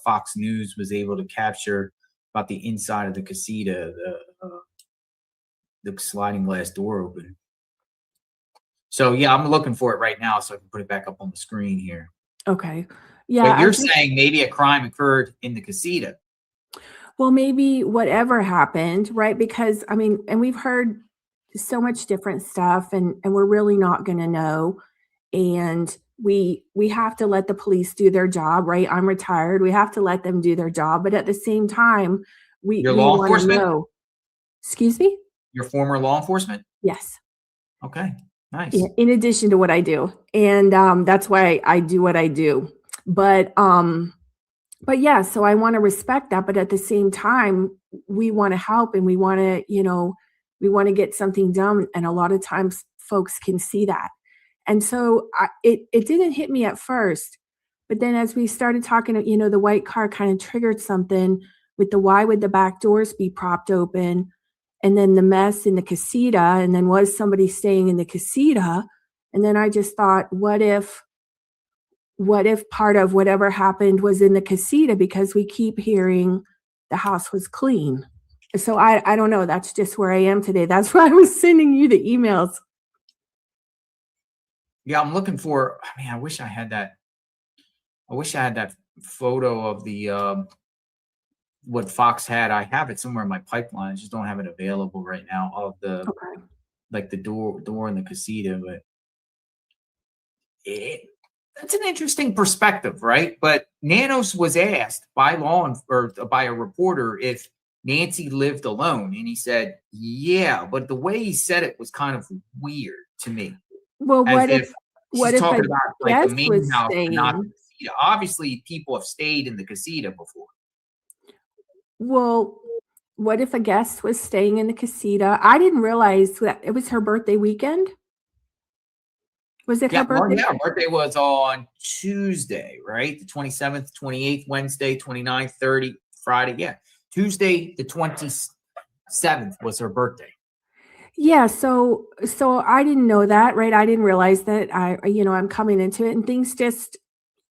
Fox News was able to capture about the inside of the casita, the sliding glass door open. So, yeah, I'm looking for it right now so I can put it back up on the screen here. Okay. Yeah. But you're saying maybe a crime occurred in the casita. Well, maybe whatever happened, right? Because, and we've heard so much different stuff, and we're really not going to know. And we have to let the police do their job, right? I'm retired. We have to let them do their job. But at the same time, we law want to enforcement? know. Excuse me? Your former law enforcement? Yes. Okay, nice. In addition to what I do. And that's why I do what I do. But yeah, so I want to respect that. But at the same time, we want to help, and we want to get something done. And a lot of times folks can see that. And so it didn't hit me at first, but then as we started talking, the white car kind of triggered something with the why would the back doors be propped open, and then the mess in the casita, and then was somebody staying in the casita? And then I just thought, what if part of whatever happened was in the casita, because we keep hearing the house was clean. So I don't know. That's just where I am today. That's why I was sending you the emails. Yeah, I'm looking for, I wish I had that. I wish I had that photo of the, what Fox had. I have it somewhere in my pipeline. I just don't have it available right now of the, like the door in the casita, but that's an interesting perspective, right? But Nanos was asked by by a reporter if Nancy lived alone. And he said, yeah, but the way he said it was kind of weird to me. Well, what if talking about like the main house, staying? not the casita? Obviously, people have stayed in the casita before. Well, what if a guest was staying in the casita? I didn't realize that it was her birthday weekend. Was it her birthday? Yeah, her birthday was on Tuesday, right? The 27th, 28th, Wednesday, 29th, 30th, Friday. Yeah, Tuesday, the 27th was her birthday. Yeah, so I didn't know that, right? I didn't realize that. I'm coming into it, and things just,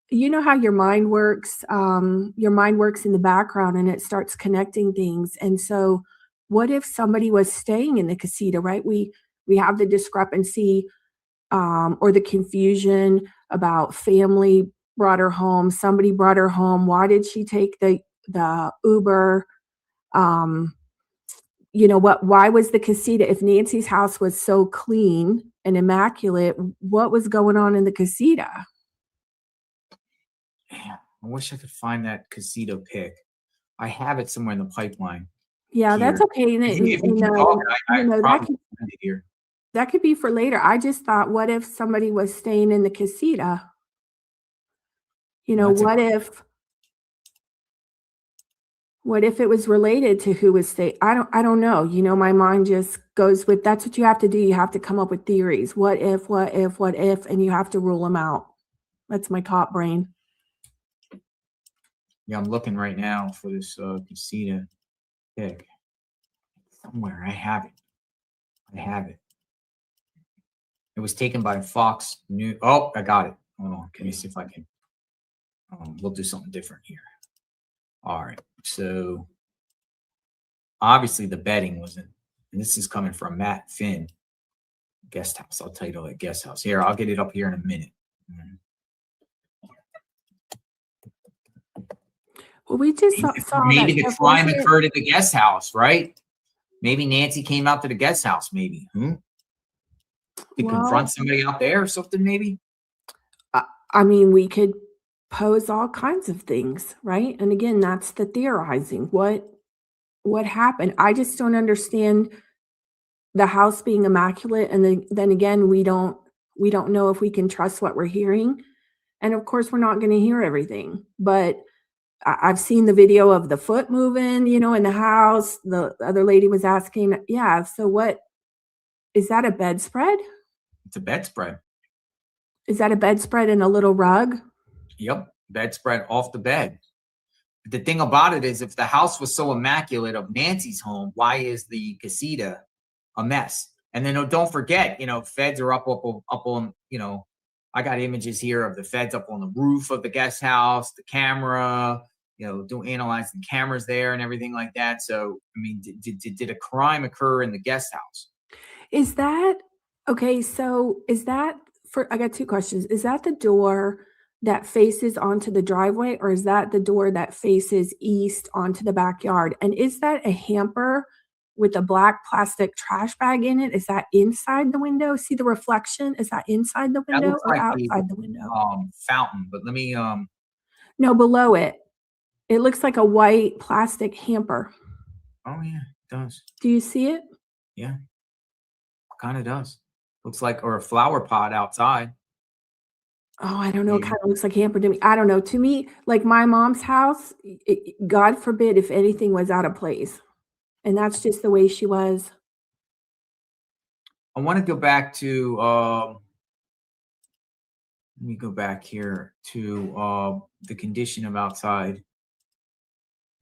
how your mind works. Your mind works in the background, and it starts connecting things. And so, what if somebody was staying in the casita, right? We have the discrepancy, or the confusion about family brought her home. Somebody brought her home. Why did she take the Uber? Why was the casita, if Nancy's house was so clean and immaculate, what was going on in the casita? Man, I wish I could find that casita pic. I have it somewhere in the pipeline. Yeah, that's okay. That could be for later. I just thought, what if somebody was staying in the casita? What if it was related to who was staying? I don't know. My mind just goes with, that's what you have to do. You have to come up with theories. What if, and you have to rule them out. That's my top brain. Yeah, I'm looking right now for this casita pic. Somewhere I have it. It was taken by Fox News. Oh, I got it. Hold on. Can you see if I can? We'll do something different here. All right. So obviously the bedding wasn't, and this is coming from Matt Finn. Guest house. I'll title it guest house. Here, I'll get it up here in a minute. Well, we just saw Maybe that the stuff crime wasn't- occurred at the guest house, right? Maybe Nancy came out to the guest house, maybe. To confront somebody out there or something, maybe? I mean, we could pose all kinds of things, right? And again, that's the theorizing. What happened? I just don't understand the house being immaculate, and then again, we don't know if we can trust what we're hearing. And of course, we're not going to hear everything, but I've seen the video of the foot moving, in the house. The other lady was asking, yeah, so what is that, a bedspread? It's a bedspread. Is that a bedspread and a little rug? Yep, bedspread off the bed. The thing about it is, if the house was so immaculate of Nancy's home, why is the casita a mess? And then don't forget, feds are up on, I got images here of the feds up on the roof of the guest house, the camera, analyzing cameras there and everything like that. So, I mean, did a crime occur in the guest house? Is that okay? So is that I got two questions. Is that the door that faces onto the driveway, or is that the door that faces east onto the backyard? And is that a hamper with a black plastic trash bag in it? Is that inside the window? See the reflection? Is that inside the window or outside the window? Fountain, but let me No, below it. It looks like a white plastic hamper. Oh yeah, it does. Do you see it? Yeah. Kind of does. Looks like, or a flower pot outside. Oh, I don't know. It kind of looks like hamper to me. I don't know. To me, like my mom's house, God forbid if anything was out of place. And that's just the way she was. I want to go back to, let me go back here to the condition of outside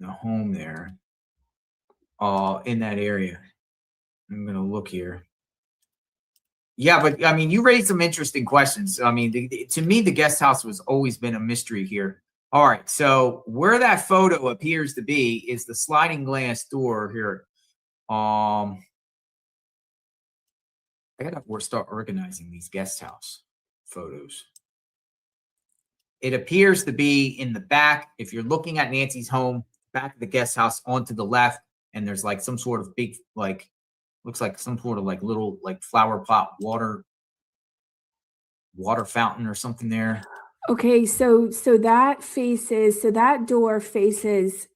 the home there, in that area. I'm going to look here. Yeah, but I mean, you raised some interesting questions. I mean, to me, the guest house has always been a mystery here. All right, so where that photo appears to be is the sliding glass door here. I gotta start organizing these guest house photos. It appears to be in the back. If you're looking at Nancy's home, back of the guest house onto the left, and there's like some sort of big, like, looks like some sort of like little like flower pot water fountain or something there. Okay, so that door faces,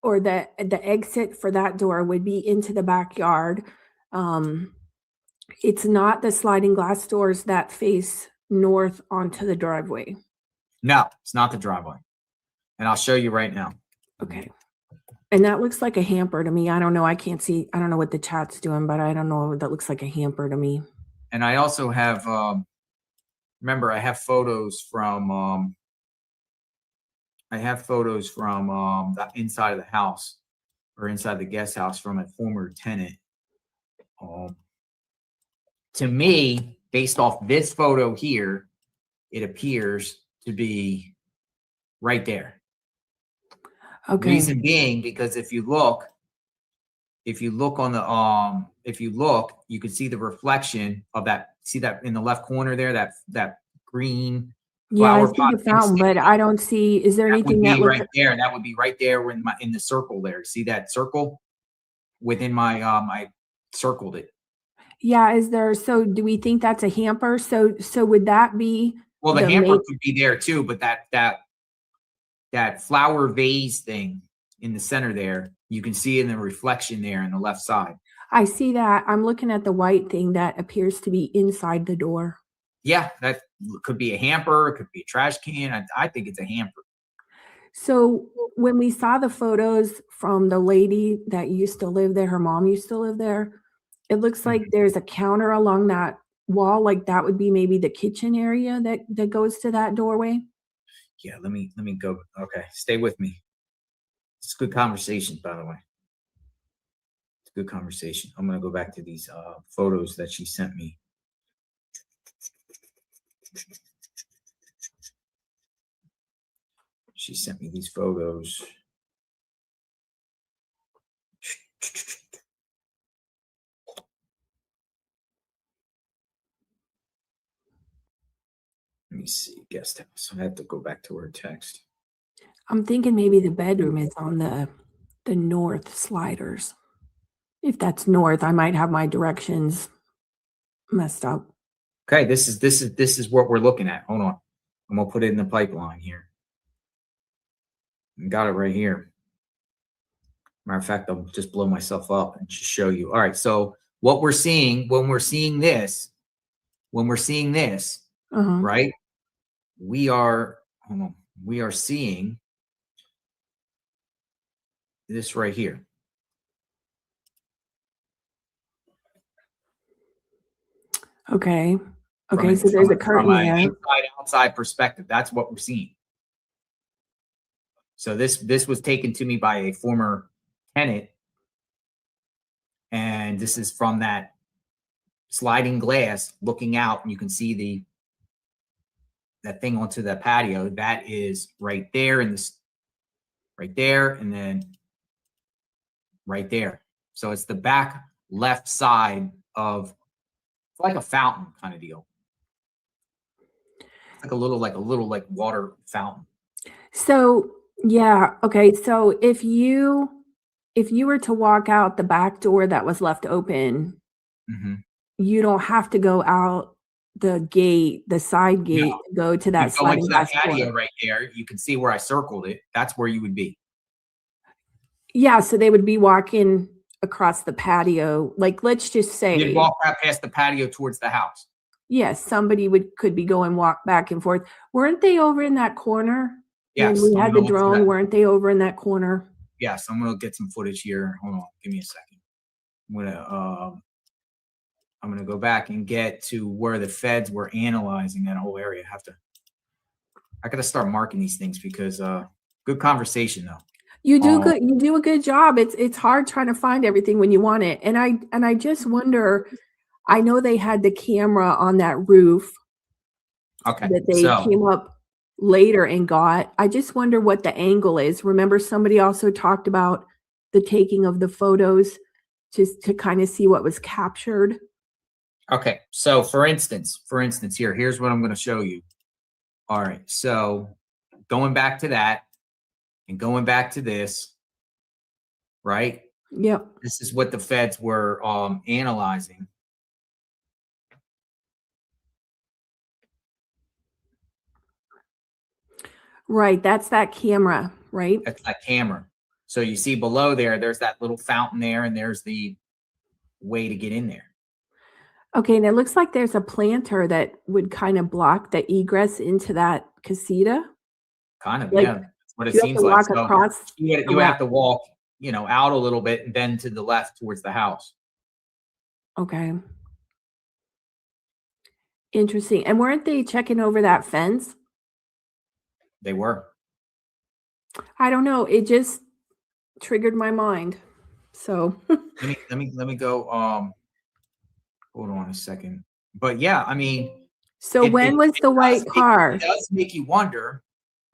or the exit for that door would be into the backyard. It's not the sliding glass doors that face north onto the driveway. No, it's not the driveway. And I'll show you right now. Okay. And that looks like a hamper to me. I don't know. I can't see. I don't know what the chat's doing, but I don't know. That looks like a hamper to me. And I also have, remember, I have photos from, the inside of the house, or inside the guest house, from a former tenant. To me, based off this photo here, it appears to be right there. Okay. Reason being, because if you look on the you can see the reflection of that. See that in the left corner there, that green Yeah, I flower see pot the fountain, but I don't see. Is there anything that looks right there? That would be right there in the circle there. See that circle within my I circled it. Yeah, is there? So do we think that's a hamper? So would that be? Well, the hamper could be there too, but that flower vase thing in the center there, you can see in the reflection there on the left side. I see that. I'm looking at the white thing that appears to be inside the door. Yeah, that could be a hamper. It could be a trash can. I think it's a hamper. So when we saw the photos from the lady that used to live there, her mom used to live there, it looks like there's a counter along that wall. Like that would be maybe the kitchen area that goes to that doorway. Yeah, let me go. Okay, stay with me. It's a good conversation, by the way. It's a good conversation. I'm gonna go back to these photos that she sent me. She sent me these photos. see. Guest house. I have to go back to our text. I'm thinking maybe the bedroom is on the north sliders. If that's north, I might have my directions messed up. Okay, this is what we're looking at. Hold on. I'm gonna put it in the pipeline here. Got it right here. Matter of fact, I'll just blow myself up and just show you. All right, so what we're seeing when we're seeing this, right? We are seeing this right here. Okay. Okay, so there's a curtain from an there. inside-outside perspective. That's what we're seeing. So this was taken to me by a former tenant, and this is from that sliding glass looking out, and you can see that thing onto the patio. That is right there, and this right there, and then right there. So it's the back left side of, it's like a fountain kind of deal. Like a little water fountain. So yeah, okay. So if you were to walk out the back door that was left open, you don't have to go out the gate, the side gate, to go to that sliding glass patio door. right there. You can see where I circled it. That's where you would be. Yeah, so they would be walking across the patio. Like, let's just say You'd walk right past the patio towards the house. yes, somebody could be going walk back and forth. Weren't they over in that corner? Yes. When we had the drone, weren't they over in that corner? Yes, I'm gonna get some footage here. Hold on, give me a second. I'm gonna go back and get to where the feds were analyzing that whole area. I gotta start marking these things because good conversation though. You do good. You do a good job. It's hard trying to find everything when you want it. And I just wonder, I know they had the camera on that roof. Okay. That they came up later and got. I just wonder what the angle is. Remember, somebody also talked about the taking of the photos just to kind of see what was captured. Okay. So for instance, here's what I'm going to show you. All right. So going back to that and going back to this, right? Yep. This is what the feds were analyzing. Right. That's that camera, right? That's that camera. So you see below there's that little fountain there, and there's the way to get in there. Okay. And it looks like there's a planter that would kind of block the egress into that casita. Kind of, like, yeah. That's what it seems like. So you have to walk, out a little bit and then to the left towards the house. Okay. Interesting. And weren't they checking over that fence? They were. I don't know. It just triggered my mind. So let me go. Hold on a second. But yeah, I mean. So when was the white car? It does make you wonder.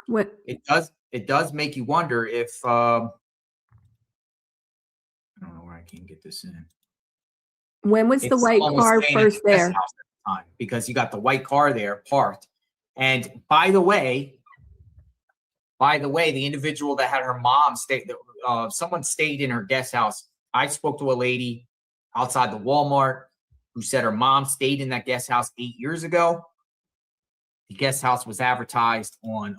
What? It does make you wonder if I don't know where I can get this in. When was the white car first there? Because you got the white car there parked. And by the way, the individual that had her mom stay, someone stayed in her guest house. I spoke to a lady outside the Walmart who said her mom stayed in that guest house 8 years ago. The guest house was advertised on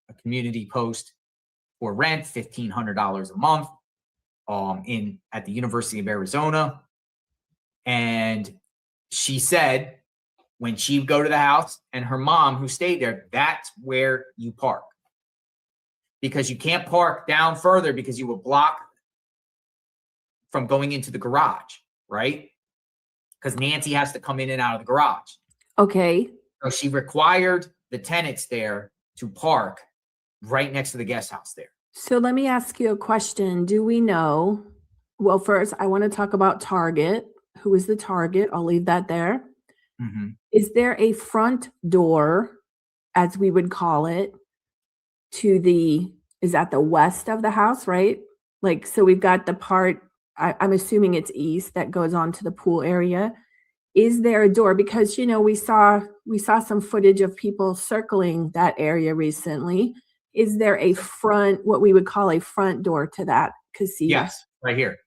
a community post for rent, $1,500 a month, at the University of Arizona. And she said when she would go to the house and her mom who stayed there, that's where you park. Because you can't park down further because you will block from going into the garage, right? Because Nancy has to come in and out of the garage. Okay. So she required the tenants there to park right next to the guest house there. So let me ask you a question. Do we know? Well, first, I want to talk about Target. Who is the target? I'll leave that there. Mm-hmm. Is there a front door, as we would call it, is that the west of the house, right? Like, so we've got the part, I'm assuming it's east, that goes on to the pool area. is there a door? Because, you know, we saw some footage of people circling that area recently. Is there a front, what we would call a front door to that casita? Yes, right here.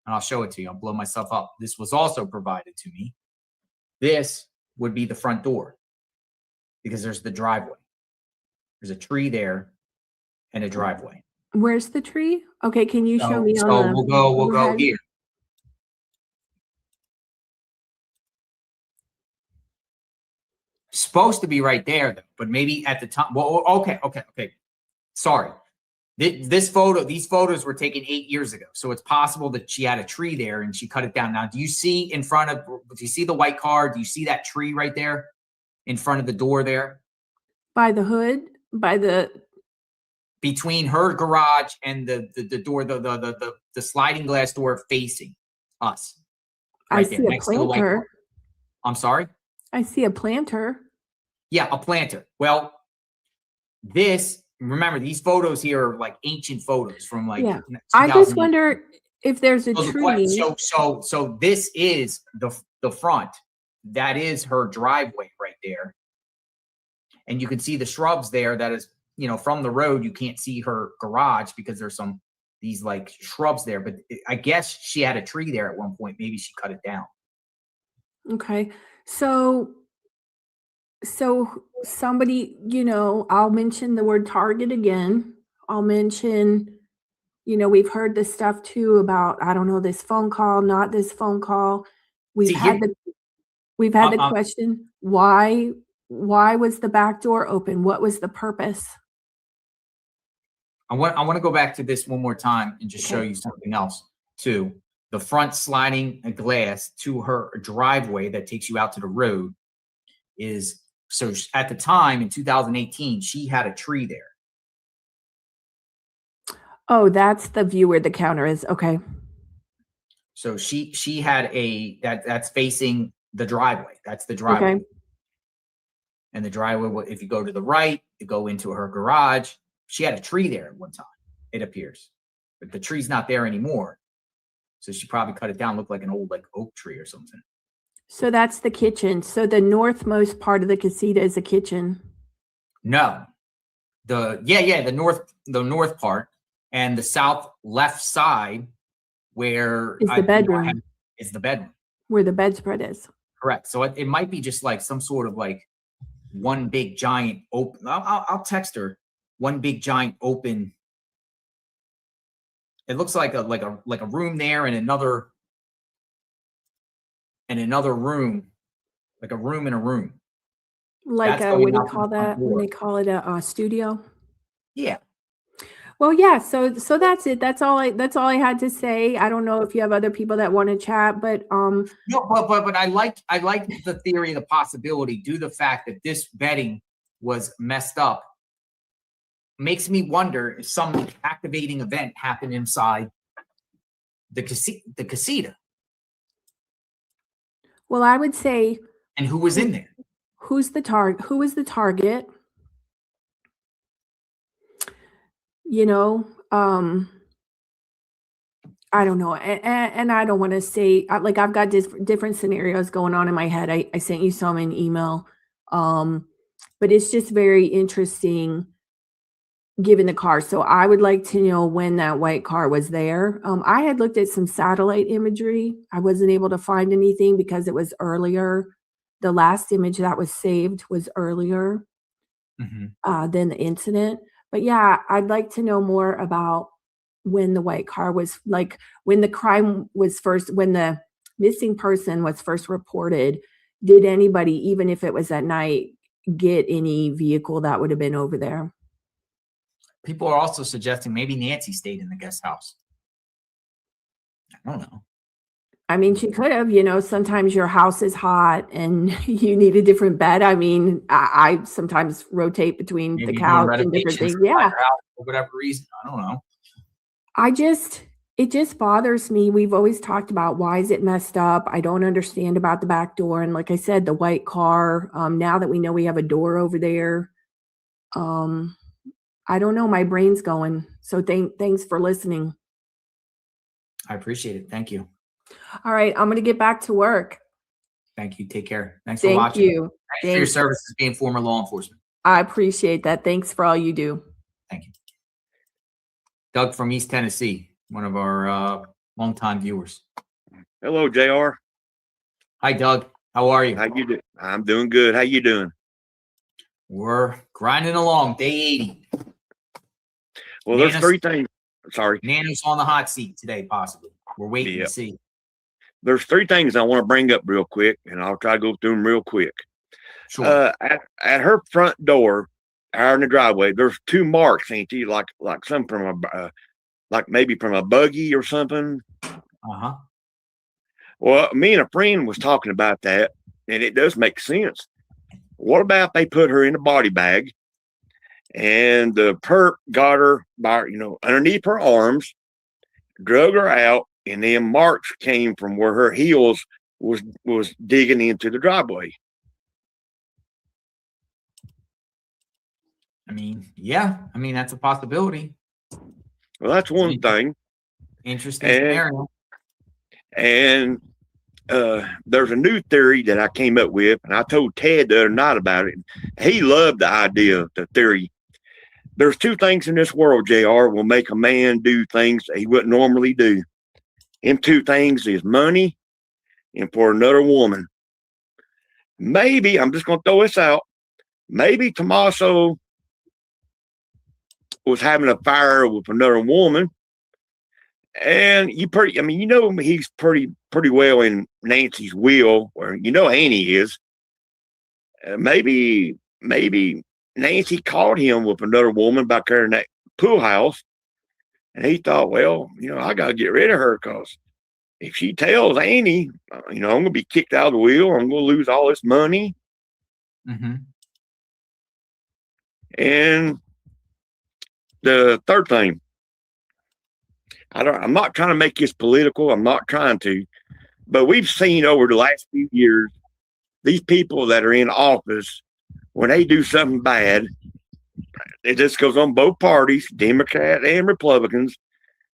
And I'll show it to you. I'll blow myself up. This was also provided to me. This would be the front door because there's the driveway. There's a tree there and a driveway. Where's the tree? Okay, can you show me on So the we'll go overhead? here. Supposed to be right there, though, but maybe at the time. Well, okay. Sorry. These photos were taken 8 years ago, so it's possible that she had a tree there and she cut it down. Now, do you see in front of? Do you see the white car? Do you see that tree right there in front of the door there? By the hood, by the between her garage and the door, the sliding glass door facing us. Right, I see a planter. I'm sorry? I see a planter. Yeah, a planter. Well, remember, these photos here are like ancient photos from like. Yeah. I just wonder if there's a tree. So this is the front. That is her driveway right there. And you can see the shrubs there. That is, you know, from the road, you can't see her garage because there's these like shrubs there. But I guess she had a tree there at one point. Maybe she cut it down. Okay. So somebody, you know, I'll mention the word Target again. I'll mention, you know, we've heard this stuff too about, I don't know, this phone call, not this phone call. We've had the question, why was the back door open? What was the purpose? I want to go back to this one more time and just show you something else too. The front sliding glass to her driveway that takes you out to the road is, so at the time in 2018, she had a tree there. Oh, that's the view where the counter is. Okay. So she had that's facing the driveway. That's the driveway. Okay. And the driveway, if you go to the right, you go into her garage. She had a tree there at one time, it appears. But the tree's not there anymore. So she probably cut it down, looked like an old like oak tree or something. So that's the kitchen. So the northmost part of the casita is a kitchen. No. The north part, and the south left side where is the bedroom. Is the bedroom. Where the bedspread is. Correct. So it might be just like some sort of like one big giant open. I'll text her. One big giant open. It looks like a room there and another room, like a room in a room. Like what do you call that when they call it a studio? Yeah. Well, yeah. So that's it. That's all I had to say. I don't know if you have other people that want to chat, but no, but I like the theory, the possibility, due to the fact that this bedding was messed up. Makes me wonder if some activating event happened inside the casita. Well, I would say. And who was in there? Who is the target? You know, I don't know. And I don't want to say, like, I've got different scenarios going on in my head. I sent you some in email. But it's just very interesting given the car. So I would like to know when that white car was there. I had looked at some satellite imagery. I wasn't able to find anything because it was earlier. The last image that was saved was earlier than the incident. But yeah, I'd like to know more about when the white car was, like when the crime was first, when the missing person was first reported. Did anybody, even if it was at night, get any vehicle that would have been over there? People are also suggesting maybe Nancy stayed in the guest house. I don't know. I mean, she could have, you know, sometimes your house is hot and you need a different bed. I mean, I sometimes rotate between the couch and different things. Yeah. For whatever reason. I don't know. It just bothers me. We've always talked about why is it messed up? I don't understand about the back door. And like I said, the white car, now that we know we have a door over there, I don't know, my brain's going. So thanks for listening. I appreciate it. Thank you. All right, I'm going to get back to work. Thank you. Take care. Thanks for Thank watching. you. Thanks for your service as being former law enforcement. I appreciate that. Thanks for all you do. Thank you. Doug from East Tennessee, one of our longtime viewers. Hello, JR. Hi, Doug. How are you? How you doing? I'm doing good. How you doing? We're grinding along. Day 80. Well, there's three things. Sorry. Nanos on the hot seat today, possibly. We're waiting to see. There's three things I want to bring up real quick, and I'll try to go through them real quick. Sure. At her front door, out in the driveway, there's two marks, ain't you? Like some from a, like maybe from a buggy or something. Uh-huh. Well, me and a friend was talking about that, and it does make sense. What about they put her in a body bag, and the perp got her by, underneath her arms, drug her out, and then marks came from where her heels was digging into the driveway. I mean, yeah. I mean, that's a possibility. Well, that's one thing. Interesting scenario. And there's a new theory that I came up with, and I told Ted the other night about it. He loved the idea, the theory. There's two things in this world, JR, will make a man do things that he wouldn't normally do. And two things is money and for another woman. Maybe, I'm just going to throw this out, maybe Tommaso was having a fire with another woman. And he's pretty well in Nancy's will, or Annie is. Maybe Nancy caught him with another woman back there in that pool house, and he thought, well, I gotta get rid of her, because if she tells Annie, I'm gonna be kicked out of the wheel, I'm gonna lose all this money. Mm-hmm. And the third thing, I'm not trying to make this political. I'm not trying to, but we've seen over the last few years, these people that are in office, when they do something bad, it just goes on both parties, Democrat and Republicans.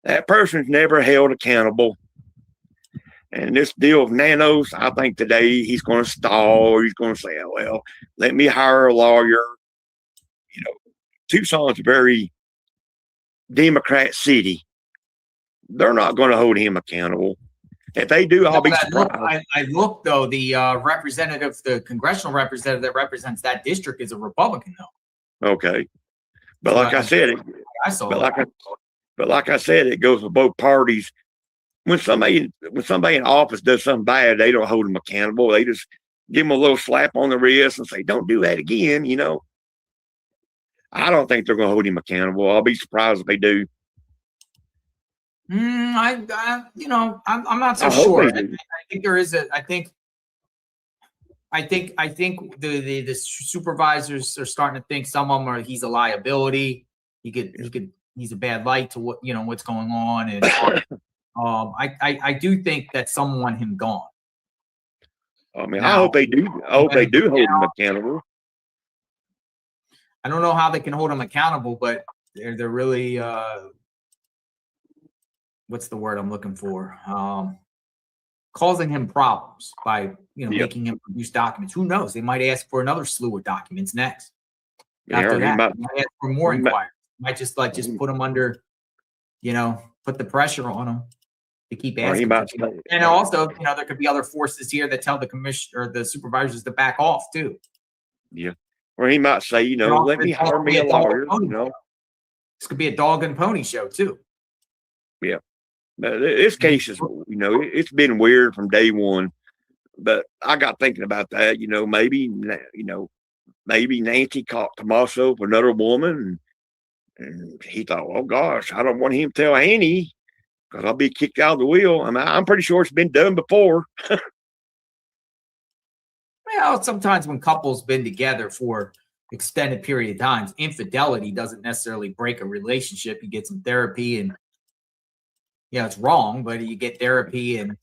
That person's never held accountable. And this deal of Nanos, I think today he's going to stall, or he's going to say, oh, well, let me hire a lawyer. Tucson's a very Democrat city. They're not going to hold him accountable. If they do, I'll be surprised. I look, though, the representative, the congressional representative that represents that district is a Republican, though. Okay. But like I said, like I said, it goes with both parties. When somebody in office does something bad, they don't hold them accountable. They just give them a little slap on the wrist and say, don't do that again. I don't think they're going to hold him accountable. I'll be surprised if they do. I'm not so sure. I think there is I think the supervisors are starting to think some of them he's a liability. He's a bad light to what's going on. And I do think that some want him gone. I mean, I hope they do. I hope they do hold him accountable. I don't know how they can hold him accountable, but they're really what's the word I'm looking for? Causing him problems by making him produce documents. Who knows? They might ask for another slew of documents next. After that, they might ask for more inquiries. Might just put him under, put the pressure on him to keep asking. And also, there could be other forces here that tell the commissioner or the supervisors to back off too. Yeah. Or he might say, let me hire me a lawyer. This could be a dog and pony show too. Yeah. This case is, it's been weird from day one, but I got thinking about that, maybe Nancy caught Tommaso with another woman, and he thought, oh gosh, I don't want him to tell Annie because I'll be kicked out of the wheel. I mean, I'm pretty sure it's been done before. Well, sometimes when couples been together for extended period of times, infidelity doesn't necessarily break a relationship. You get some therapy and it's wrong, but you get therapy and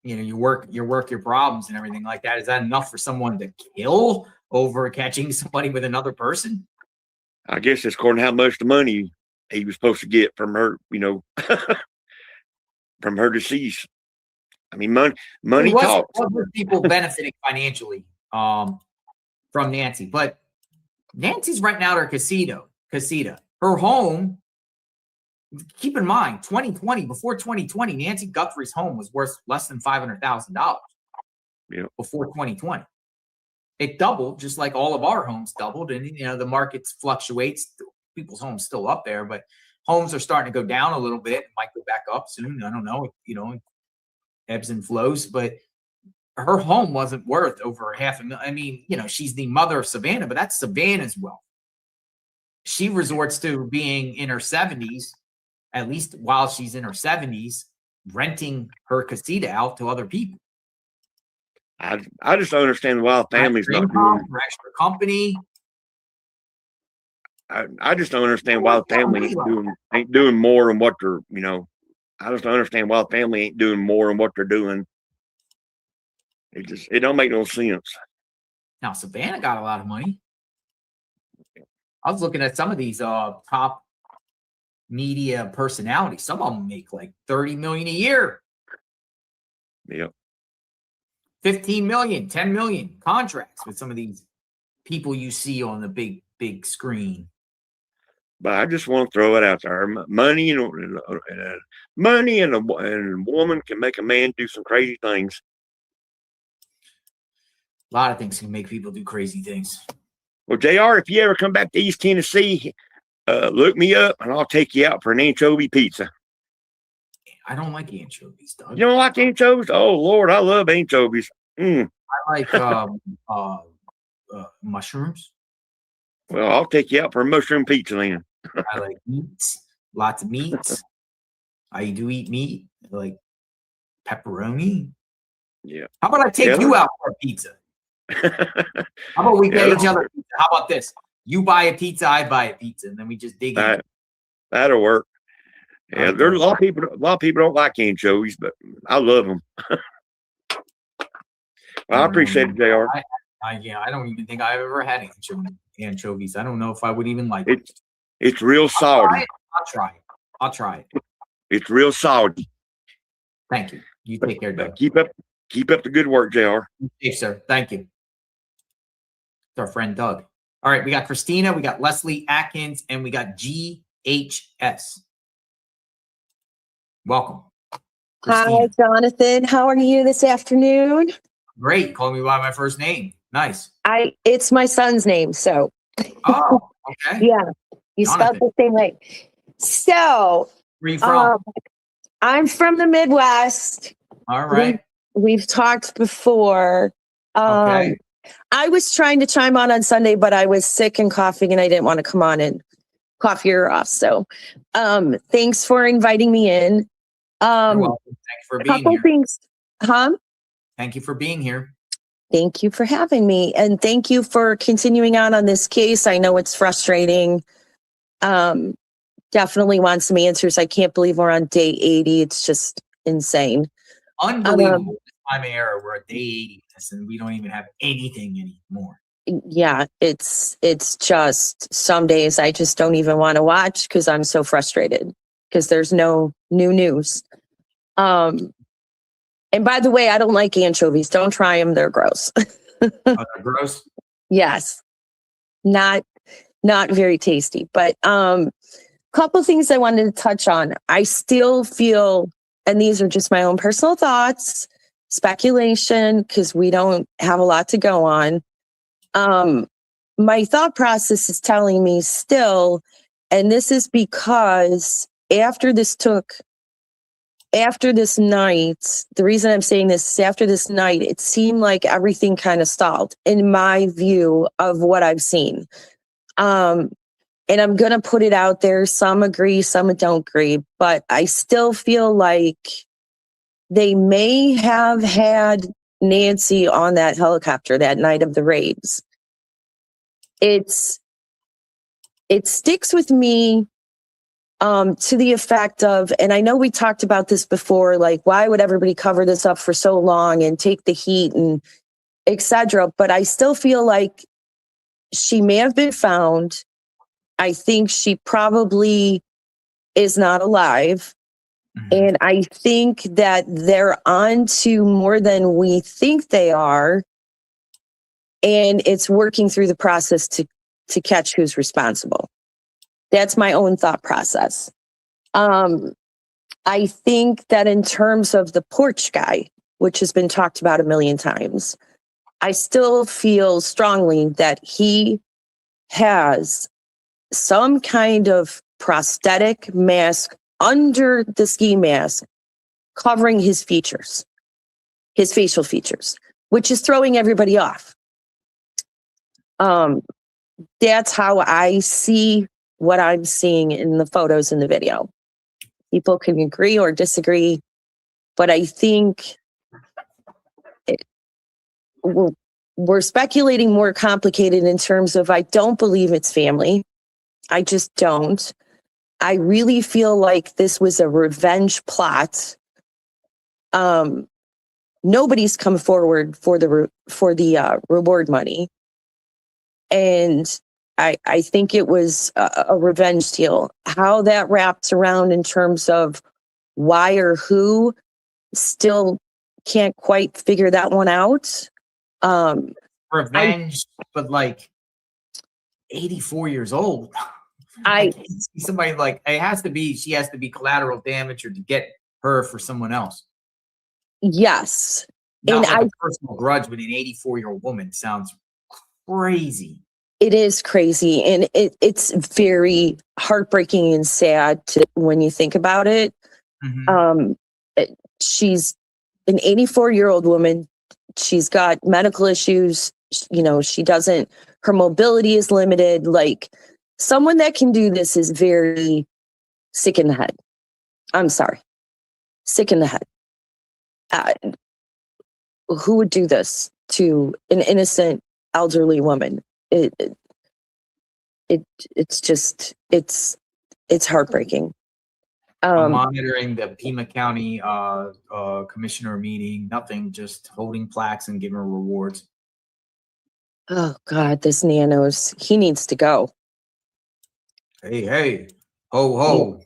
you work your problems and everything like that. Is that enough for someone to kill over catching somebody with another person? I guess it's according to how much the money he was supposed to get from her, from her deceased. I mean, money talks. Wasn't people benefiting financially from Nancy, but Nancy's renting out her casita. Her home, keep in mind, 2020, before 2020, Nancy Guthrie's home was worth less than $500,000 before 2020. It doubled, just like all of our homes doubled. And, you know, the market fluctuates. People's homes still up there, but homes are starting to go down a little bit. It might go back up soon. I don't know, you know, ebbs and flows, but her home wasn't worth over $500,000. I mean, you know, she's the mother of Savannah, but that's Savannah's wealth. She resorts to being in her 70s, at least while she's in her 70s, renting her casita out to other people. I just don't understand why families not doing extra company. I just don't understand why the family ain't doing more than what they're, you know. I just don't understand why the family ain't doing more than what they're doing. It don't make no sense. Now Savannah got a lot of money. I was looking at some of these top media personalities. Some of them make like $30 million a year. Yep. 15 million, 10 million contracts with some of these people you see on the big screen. But I just want to throw it out there. Money and a woman can make a man do some crazy things. A lot of things can make people do crazy things. Well, JR, if you ever come back to East Tennessee, look me up and I'll take you out for an anchovy pizza. I don't like anchovies, Doug. You don't like anchovies? Oh, Lord, I love anchovies. I like mushrooms. Well, I'll take you out for a mushroom pizza then. I like meats, lots of meats. I do eat meat. I like pepperoni. Yeah. How about I take you out for a pizza? How about we pay each other pizza? How about this? You buy a pizza, I buy a pizza, and then we just dig in. That'll work. Yeah, there's a lot of people. A lot of people don't like anchovies, but I love them. Well, I appreciate it, JR. I don't even think I've ever had anchovies. I don't know if I would even like it. It's real salty. I'll try it. It's real salty. Thank you. You take care, Doug. Keep up the good work, JR. Yes, sir. Thank you. It's our friend Doug. All right, we got Christina, we got Leslie Atkins, and we got GHS. Welcome. Christina. Hi, Jonathan. How are you this afternoon? Great. Call me by my first name. Nice. It's my son's name, so. Oh, okay. Yeah, you spelled the same way. So. Where are you from? I'm from the Midwest. All right. We've talked before. Okay. I was trying to chime on Sunday, but I was sick and coughing, and I didn't want to come on and cough your ear off. So, thanks for inviting me in. You're welcome. Thank you for being here. Things, Thank you for being here. Thank you for having me, and thank you for continuing on this case. I know it's frustrating. Definitely want some answers. I can't believe we're on day 80. It's just insane. Unbelievable. This time of era, we're at day 80, and we don't even have anything anymore. Yeah, it's just some days I just don't even want to watch because I'm so frustrated because there's no new news. And by the way, I don't like anchovies. Don't try them. They're gross. They're gross? Yes. Not very tasty. But couple things I wanted to touch on. I still feel, and these are just my own personal thoughts, speculation, because we don't have a lot to go on. My thought process is telling me still, and this is because after this night, the reason I'm saying this is after this night, it seemed like everything kind of stalled in my view of what I've seen. And I'm going to put it out there. Some agree, some don't agree, but I still feel like they may have had Nancy on that helicopter that night of the raids. It sticks with me to the effect of, and I know we talked about this before, like why would everybody cover this up for so long and take the heat and etc. But I still feel like she may have been found. I think she probably is not alive. And I think that they're on to more than we think they are. And it's working through the process to catch who's responsible. That's my own thought process. I think that in terms of the Porch guy, which has been talked about a million times, I still feel strongly that he has some kind of prosthetic mask under the ski mask covering his features, his facial features, which is throwing everybody off. That's how I see what I'm seeing in the photos in the video. People can agree or disagree, but I think we're speculating more complicated in terms of I don't believe it's family. I just don't. I really feel like this was a revenge plot. Nobody's come forward for the reward money. And I think it was a revenge deal. How that wraps around in terms of why or who, still can't quite figure that one out. Revenge, but like 84 years old. I can't see somebody like she has to be collateral damage or to get her for someone else. Yes. Not like a personal grudge with an 84-year-old woman sounds crazy. It is crazy, and it's very heartbreaking and sad when you think about it. She's an 84-year-old woman. She's got medical issues. You know, her mobility is limited. Like, someone that can do this is very sick in the head. I'm sorry. Sick in the head. Who would do this to an innocent elderly woman? It's heartbreaking. I'm monitoring the Pima County commissioner meeting, nothing, just holding plaques and giving her rewards. Oh God, this Nanos, he needs to go. Hey, ho, ho.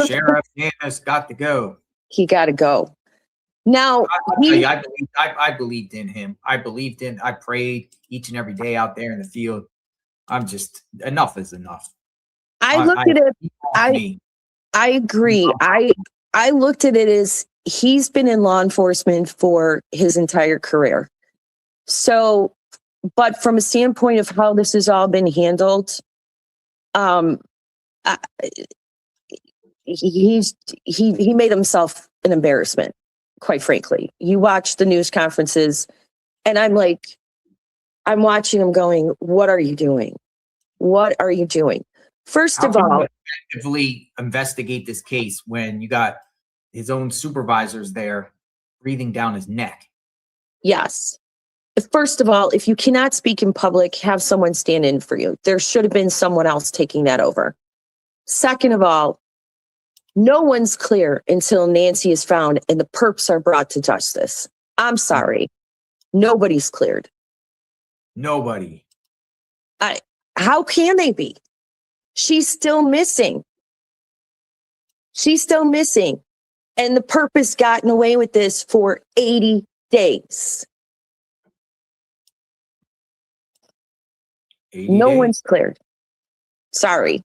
Sheriff Nanos got to go. He got to go. Now, I believed in him. I prayed each and every day out there in the field. I'm just, enough is enough. I looked at it. I agree. I looked at it as he's been in law enforcement for his entire career. So, but from a standpoint of how this has all been handled, he made himself an embarrassment, quite frankly. You watch the news conferences and I'm watching him going, what are you doing? What are you doing? First of all, actively investigate this case when you got his own supervisors there breathing down his neck. Yes. First of all, if you cannot speak in public, have someone stand in for you. There should have been someone else taking that over. Second of all, no one's clear until Nancy is found and the perps are brought to justice. I'm sorry. Nobody's cleared. Nobody. How can they be? She's still missing. She's still missing. And the perp has gotten away with this for 80 days. 80 no days. one's cleared. Sorry.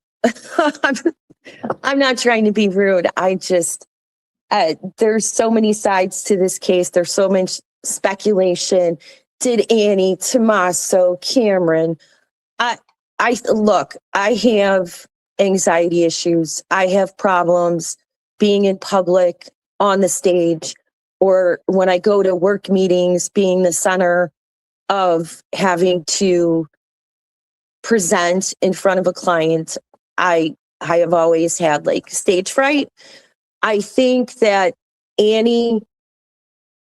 I'm not trying to be rude. I just, there's so many sides to this case. There's so much speculation. Did Annie, Tommaso, Cameron, look, I have anxiety issues. I have problems being in public, on the stage, or when I go to work meetings, being the center of having to present in front of a client. I have always had like stage fright. I think that Annie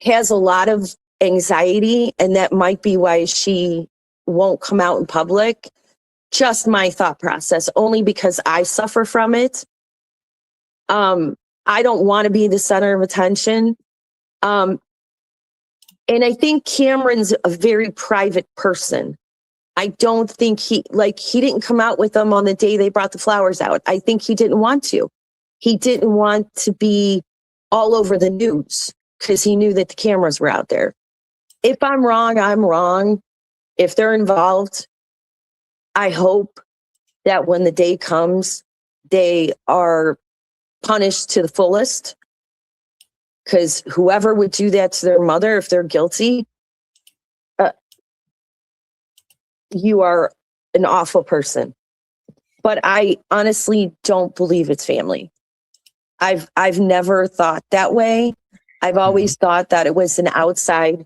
has a lot of anxiety, and that might be why she won't come out in public. Just my thought process, only because I suffer from it. I don't want to be the center of attention. And I think Cameron's a very private person. I don't think he didn't come out with them on the day they brought the flowers out. I think he didn't want to. He didn't want to be all over the news because he knew that the cameras were out there. If I'm wrong, I'm wrong. If they're involved, I hope that when the day comes, they are punished to the fullest. Because whoever would do that to their mother, if they're guilty, you are an awful person. But I honestly don't believe it's family. I've never thought that way. I've always thought that it was an outside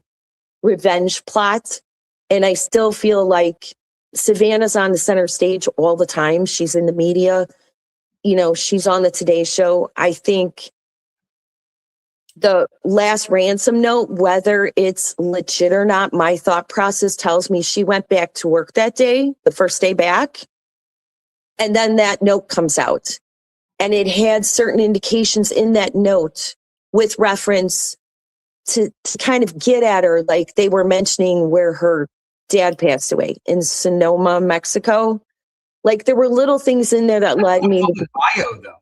revenge plot. And I still feel like Savannah's on the center stage all the time. She's in the media. You know, she's on the Today Show. I think the last ransom note, whether it's legit or not, my thought process tells me she went back to work that day, the first day back. And then that note comes out. And it had certain indications in that note with reference to kind of get at her, like they were mentioning where her dad passed away in Sonoma, Mexico. Like there were little things in there that led me to bio, though.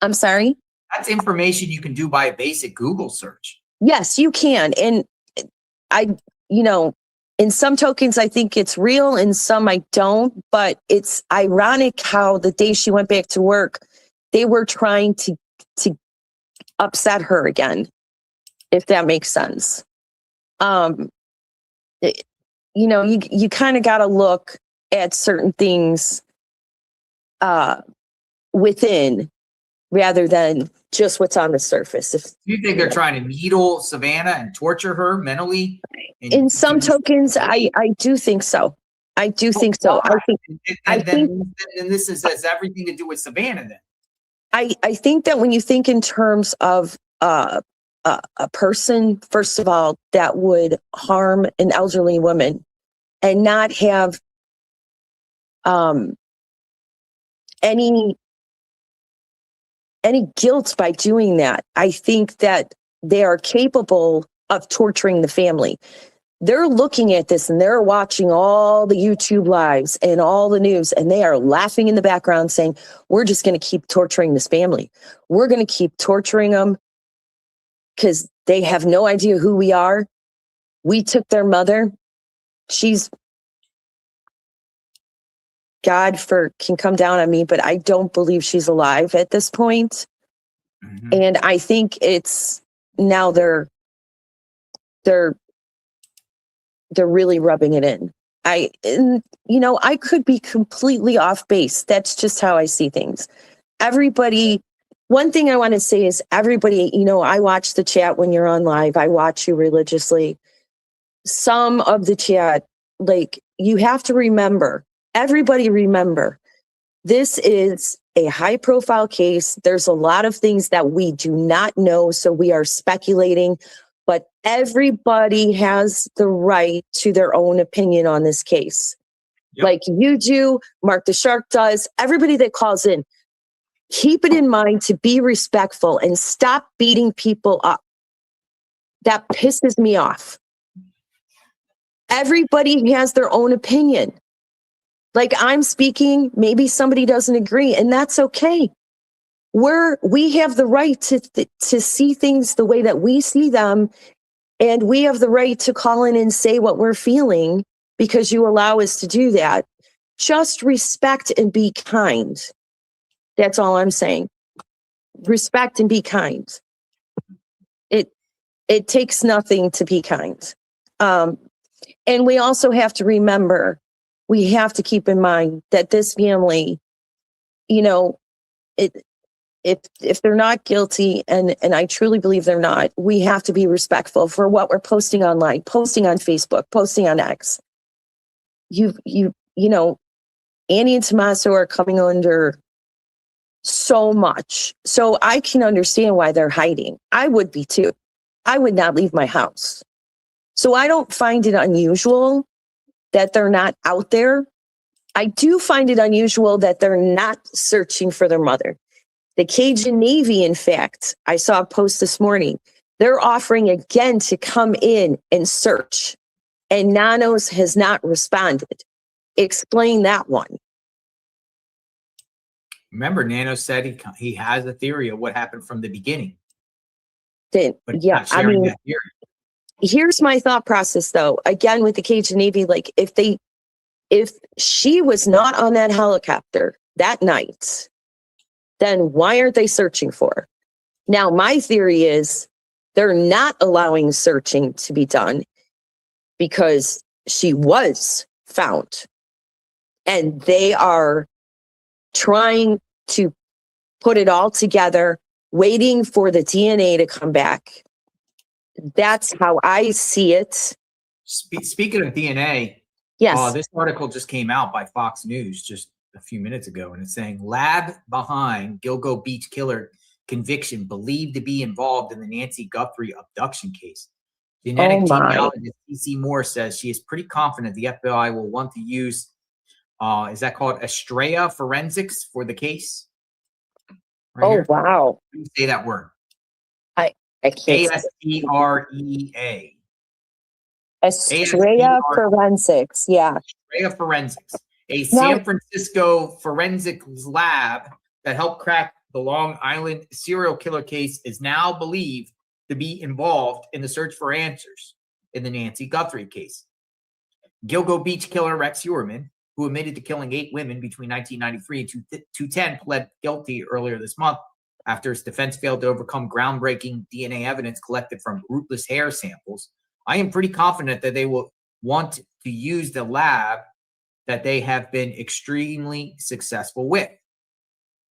I'm sorry? That's information you can do by a basic Google search. Yes, you can. And in some tokens, I think it's real, in some I don't. But it's ironic how the day she went back to work, they were trying to upset her again, if that makes sense. You kind of got to look at certain things within rather than just what's on the surface. Do you think they're trying to needle Savannah and torture her mentally? In some tokens, I do think so. I do think so. And this has everything to do with Savannah then. I think that when you think in terms of a person, first of all, that would harm an elderly woman and not have any guilt by doing that, I think that they are capable of torturing the family. They're looking at this and they're watching all the YouTube lives and all the news, and they are laughing in the background saying, we're just going to keep torturing this family. We're going to keep torturing them because they have no idea who we are. We took their mother. God can come down on me, but I don't believe she's alive at this point. Mm-hmm. And I think it's now they're really rubbing it in. I could be completely off base. That's just how I see things. Everybody, one thing I want to say is everybody, I watch the chat when you're on live. I watch you religiously. Some of the chat, like, you have to remember, everybody remember, this is a high profile case. There's a lot of things that we do not know, so we are speculating, but everybody has the right to their own opinion on this case. Yep. Like you do, Mark the Shark does, everybody that calls in, keep it in mind to be respectful and stop beating people up. That pisses me off. Everybody has their own opinion. Like I'm speaking, maybe somebody doesn't agree, and that's okay. We have the right to see things the way that we see them, and we have the right to call in and say what we're feeling because you allow us to do that. Just respect and be kind. That's all I'm saying. Respect and be kind. It takes nothing to be kind. And we also have to remember, we have to keep in mind that this family, if they're not guilty, and I truly believe they're not, we have to be respectful for what we're posting online, posting on Facebook, posting on X. Annie and Tommaso are coming under so much. So I can understand why they're hiding. I would be too. I would not leave my house. So I don't find it unusual that they're not out there. I do find it unusual that they're not searching for their mother. The Cajun Navy, in fact, I saw a post this morning. They're offering again to come in and search. And Nanos has not responded. Explain that one. Remember, Nano said he has a theory of what happened from the beginning. Then, But he's yeah, not I sharing mean, that theory. here's my thought process though. Again, with the Cajun Navy, like if she was not on that helicopter that night, then why aren't they searching for her? Now, my theory is they're not allowing searching to be done because she was found. And they are trying to put it all together, waiting for the DNA to come back. That's how I see it. Speaking of DNA, Yes. this article just came out by Fox News just a few minutes ago, and it's saying lab behind Gilgo Beach killer conviction believed to be involved in the Nancy Guthrie abduction case. Genetic genealogist C.C. Moore says she is pretty confident the FBI will want to use, is that called Astrea forensics for the case? Right here. Wow. Let me say that word. I can't. Astrea. Astrea Forensics. Yeah. Astrea Forensics, a San Francisco forensics lab that helped crack the Long Island serial killer case, is now believed to be involved in the search for answers in the Nancy Guthrie case. Gilgo Beach killer Rex Heuermann, who admitted to killing 8 women between 1993 and 2010, pled guilty earlier this month after his defense failed to overcome groundbreaking DNA evidence collected from rootless hair samples. I am pretty confident that they will want to use the lab that they have been extremely successful with,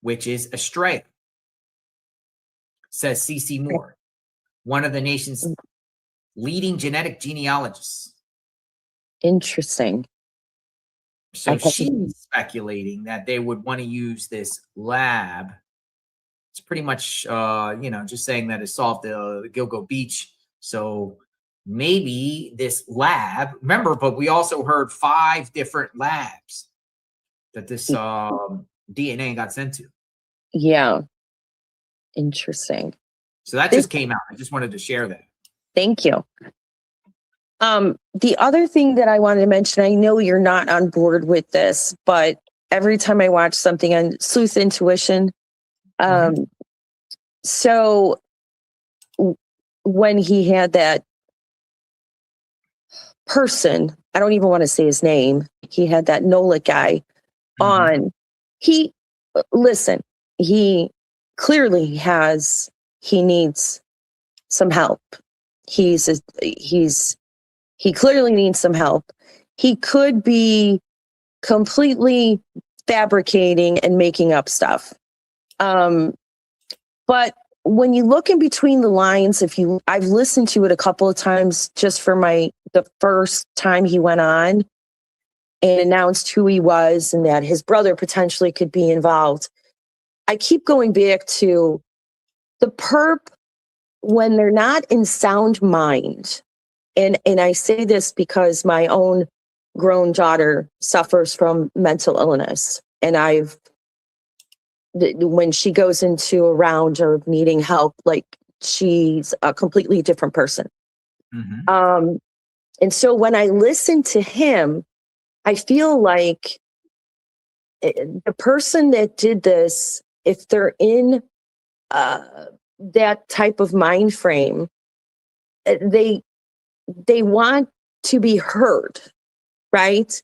which is Astrea, says C.C. Moore, one of the nation's leading genetic genealogists. Interesting. So she's speculating that they would want to use this lab. It's pretty much, just saying that it solved the Gilgo Beach. So maybe this lab, remember, but we also heard 5 different labs that this DNA got sent to. Yeah. Interesting. So that just came out. I just wanted to share that. Thank you. The other thing that I wanted to mention, I know you're not on board with this, but every time I watch something on Sleuth Intuition, so when he had that person, I don't even want to say his name, he had that NOLA guy on, he clearly he needs some help. He clearly needs some help. He could be completely fabricating and making up stuff. But when you look in between the lines, I've listened to it a couple of times just for the first time he went on and announced who he was and that his brother potentially could be involved. I keep going back to the perp when they're not in sound mind. And I say this because my own grown daughter suffers from mental illness. And when she goes into a round of needing help, like she's a completely different person. And so when I listen to him, I feel like the person that did this, if they're in that type of mind frame, they want to be heard, right?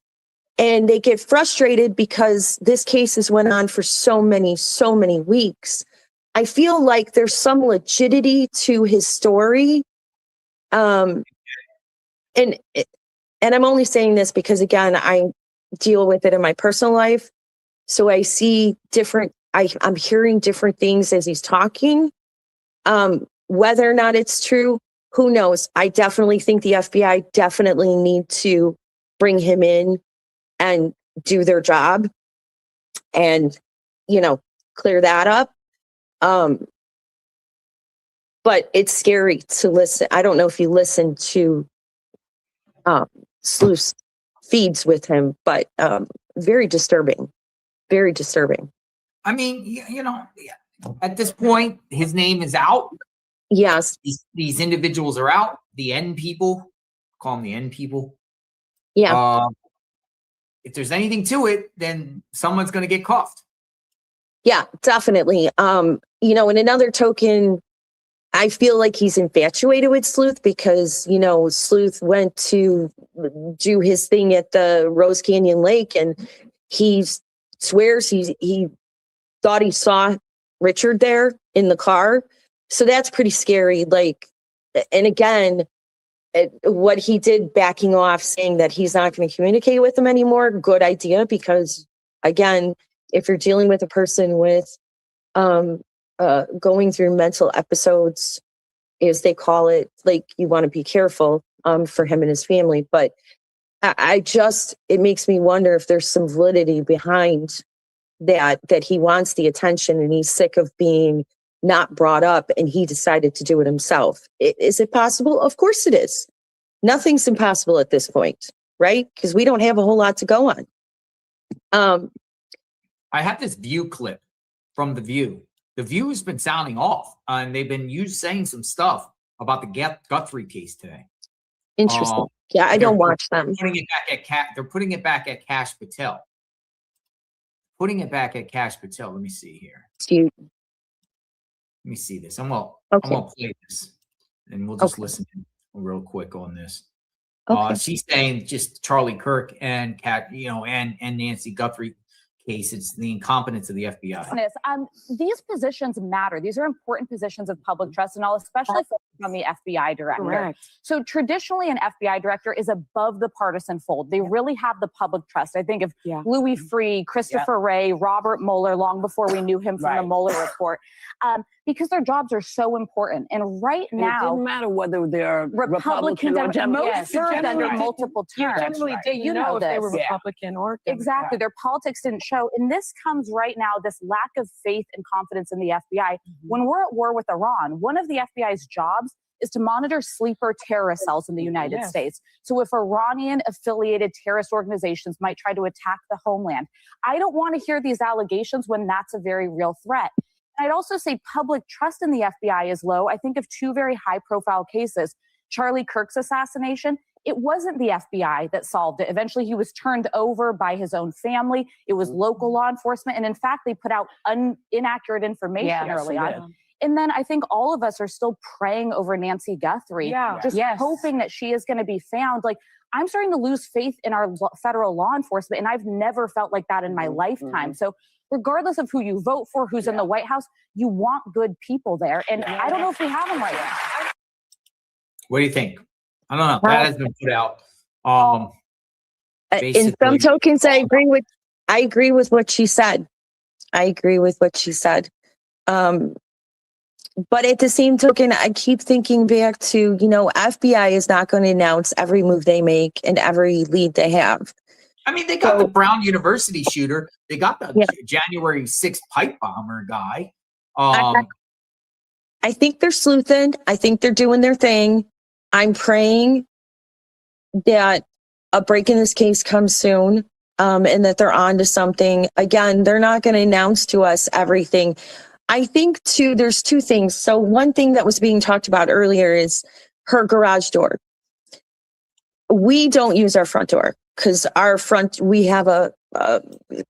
And they get frustrated because this case has went on for so many weeks. I feel like there's some legitimacy to his story. And I'm only saying this because, again, I deal with it in my personal life. So I see I'm hearing different things as he's talking. Whether or not it's true, who knows? I definitely think the FBI definitely need to bring him in and do their job and, clear that up. But it's scary to listen. I don't know if you listen to Sleuth's feeds with him, but very disturbing. Very disturbing. I mean, at this point, his name is out. Yes. These individuals are out. The N people, call them the N people. Yeah. If there's anything to it, then someone's going to get cuffed. Yeah, definitely. You know, in another token, I feel like he's infatuated with Sleuth because, you know, Sleuth went to do his thing at the Rose Canyon Lake and he swears he thought he saw Richard there in the car. So that's pretty scary. Like, and again, what he did backing off, saying that he's not going to communicate with him anymore, good idea, because again, if you're dealing with a person with going through mental episodes, as they call it, like, you want to be careful for him and his family. But I just, it makes me wonder if there's some validity behind that he wants the attention and he's sick of being not brought up and he decided to do it himself. Is it possible? Of course it is. Nothing's impossible at this point, right? Because we don't have a whole lot to go on. I have this View clip from The View. The View has been sounding off, and they've been saying some stuff about the Guthrie case today. Interesting. Yeah, I don't watch them. Putting it back at they're putting it back at Kash Patel. Putting it back at Kash Patel. Let me see here. Let me see this. I'm gonna play this, and we'll just listen real quick on this. She's saying just Charlie Kirk and and Nancy Guthrie case. It's the incompetence of the FBI. These positions matter. These are important positions of public trust, and I'll especially focus on the FBI director. Correct. So traditionally, an FBI director is above the partisan fold. They really have the public trust. I think of Louis Freeh, Christopher Wray, Robert Mueller, long before we knew him from the Mueller report, because their jobs are so important. And right now, it doesn't matter whether they're Republican, most served under multiple terms. You know if they were Republican or Democrat. Exactly. Their politics didn't show. And this comes right now, this lack of faith and confidence in the FBI. When we're at war with Iran, one of the FBI's jobs is to monitor sleeper terrorist cells in the United States. So if Iranian-affiliated terrorist organizations might try to attack the homeland, I don't want to hear these allegations when that's a very real threat. I'd also say public trust in the FBI is low. I think of two very high-profile cases. Charlie Kirk's assassination, it wasn't the FBI that solved it. Eventually, he was turned over by his own family. It was local law enforcement. And in fact, they put out inaccurate information early on. And then I think all of us are still praying over Nancy Guthrie, just hoping that she is going to be found. Like, I'm starting to lose faith in our federal law enforcement, and I've never felt like that in my lifetime. So regardless of who you vote for, who's in the White House, you want good people there. And I don't know if we have them right now. What do you think? I don't know. That has been put out. In some tokens, I agree with what she said. But at the same token, I keep thinking back to, FBI is not going to announce every move they make and every lead they have. I mean, they got the Brown University shooter. They got the January 6th pipe bomber guy. I think they're sleuthing. I think they're doing their thing. I'm praying that a break in this case comes soon, and that they're on to something. Again, they're not going to announce to us everything. I think, too, there's two things. So one thing that was being talked about earlier is her garage door. We don't use our front door because we have a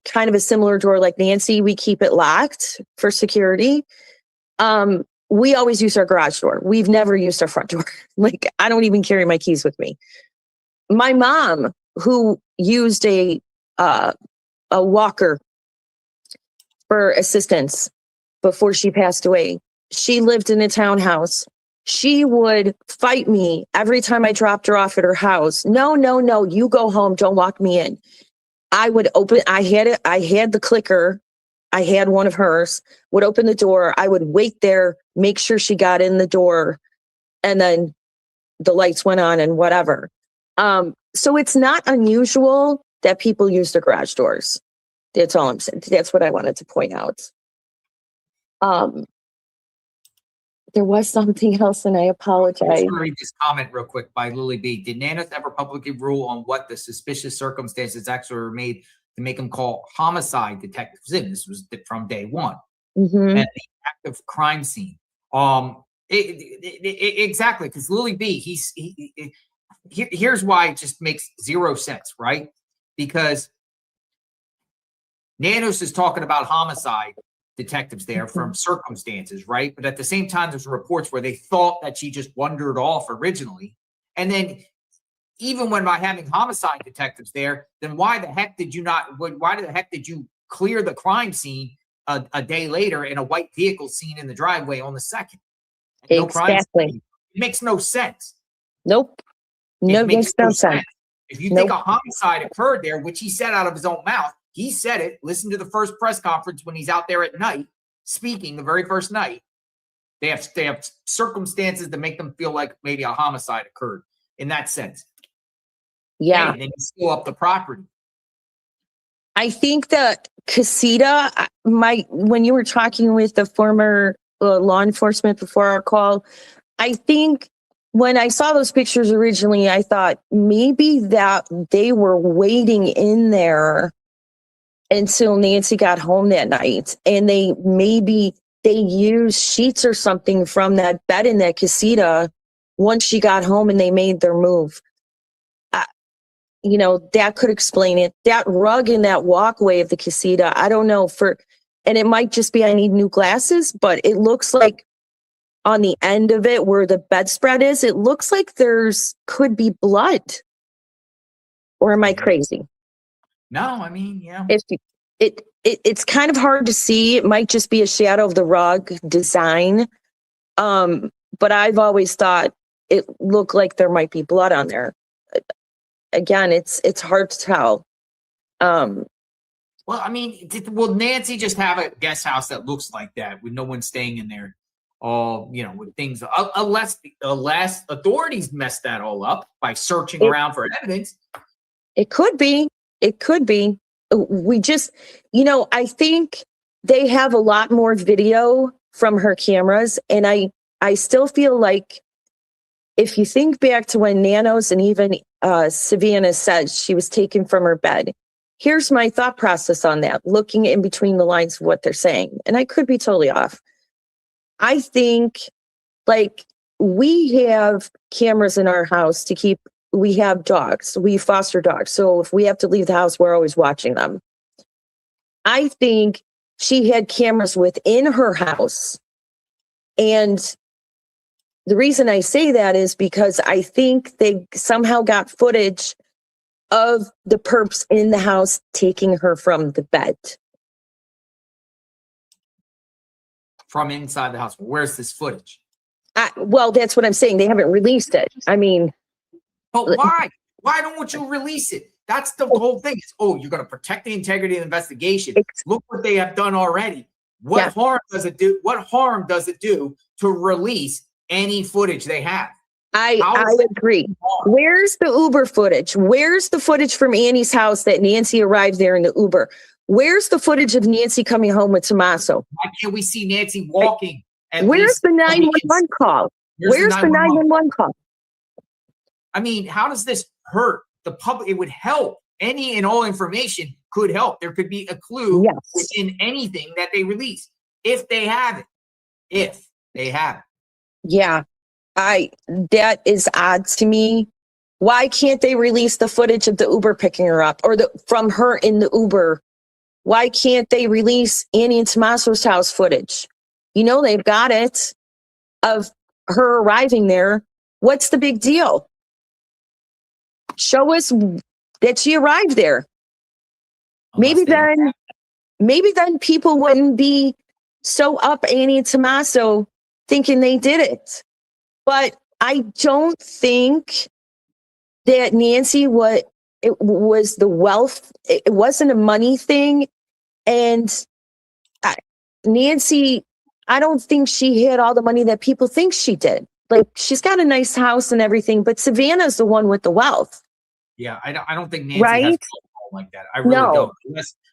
kind of a similar door like Nancy. We keep it locked for security. We always use our garage door. We've never used our front door. Like, I don't even carry my keys with me. My mom, who used a walker for assistance before she passed away, she lived in a townhouse. She would fight me every time I dropped her off at her house. No, you go home. Don't walk me in. I had the clicker. I had one of hers, would open the door. I would wait there, make sure she got in the door, and then the lights went on and whatever. So it's not unusual that people use their garage doors. That's all I'm saying. That's what I wanted to point out. There was something else, and I apologize. I'm just going to read this comment real quick by Lily B. Did Nanos ever publicly rule on what the suspicious circumstances actually were made to make him call homicide detectives in? This was from day one. And the active crime scene. Exactly, because Lily B. Here's why it just makes zero sense, right? Because Nanos is talking about homicide detectives there from circumstances, right? But at the same time, there's reports where they thought that she just wandered off originally. And then even when by having homicide detectives there, then why the heck did you clear the crime scene a day later in a white vehicle seen in the driveway on the 2nd? No crime scene. It makes no sense. Nope. No, It makes no sense. If you think Nope. a homicide occurred there, which he said out of his own mouth, he said it. Listen to the first press conference when he's out there at night speaking, the very first night. They have circumstances that make them feel like maybe a homicide occurred in that sense. Yeah. Hey, then you steal up the property. I think that Casita, when you were talking with the former law enforcement before our call, I think when I saw those pictures originally, I thought maybe that they were waiting in there until Nancy got home that night, and they used sheets or something from that bed in that casita once she got home and they made their move. That could explain it. That rug in that walkway of the casita, I don't know and it might just be I need new glasses, but it looks like on the end of it where the bedspread is, it looks like could be blood. Or am I crazy? No, I mean, yeah. It's kind of hard to see. It might just be a shadow of the rug design. But I've always thought it looked like there might be blood on there. Again, it's hard to tell. Well, I mean, will Nancy just have a guest house that looks like that with no one staying in there? All with things, unless authorities mess that all up by searching around for evidence. It could be. We just, I think they have a lot more video from her cameras, and I still feel like if you think back to when Nanos and even Savannah said she was taken from her bed, here's my thought process on that, looking in between the lines of what they're saying, and I could be totally off. I think, we have cameras in our house we have dogs, we foster dogs. So if we have to leave the house, we're always watching them. I think she had cameras within her house. And the reason I say that is because I think they somehow got footage of the perps in the house taking her from the bed. From inside the house. Where's this footage? Well, that's what I'm saying. They haven't released it. I mean, but why? Why don't you release it? That's the whole thing. You're going to protect the integrity of the investigation. Look what they have done already. What harm does it do? What harm does it do to release any footage they have? I agree. Where's the Uber footage? Where's the footage from Annie's house that Nancy arrived there in the Uber? Where's the footage of Nancy coming home with Tommaso? Why can't we see Nancy walking? Where's the 911 call? Where's the 911 call? I mean, how does this hurt the public? It would help. Any and all information could help. There could be a clue within anything that they release if they have it. Yeah, that is odd to me. Why can't they release the footage of the Uber picking her up or from her in the Uber? Why can't they release Annie and Tommaso's house footage? They've got it of her arriving there. What's the big deal? Show us that she arrived there. Maybe then people wouldn't be so up Annie and Tommaso thinking they did it. But I don't think that Nancy it was the wealth. It wasn't a money thing. And Nancy, I don't think she had all the money that people think she did. She's got a nice house and everything, but Savannah's the one with the wealth. Yeah, I don't think Nancy has like that. I really don't.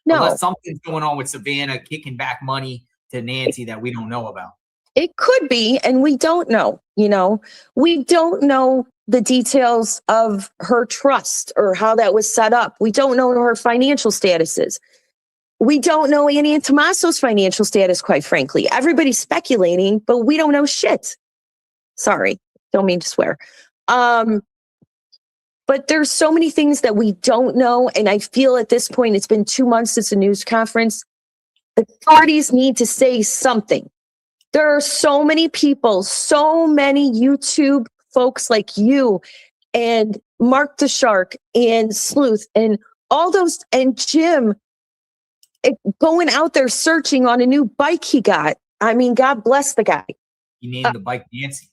Unless something's going on with Savannah kicking back money to Nancy that we don't know about. It could be, and we don't know. We don't know the details of her trust or how that was set up. We don't know her financial statuses. We don't know Annie and Tommaso's financial status, quite frankly. Everybody's speculating, but we don't know shit. Sorry, don't mean to swear. But there's so many things that we don't know. And I feel at this point, it's been 2 months since the news conference. Authorities need to say something. There are so many people, so many YouTube folks like you and Mark the Shark and Sleuth and all those, and Jim going out there searching on a new bike he got. I mean, God bless the guy. You named the bike Nancy.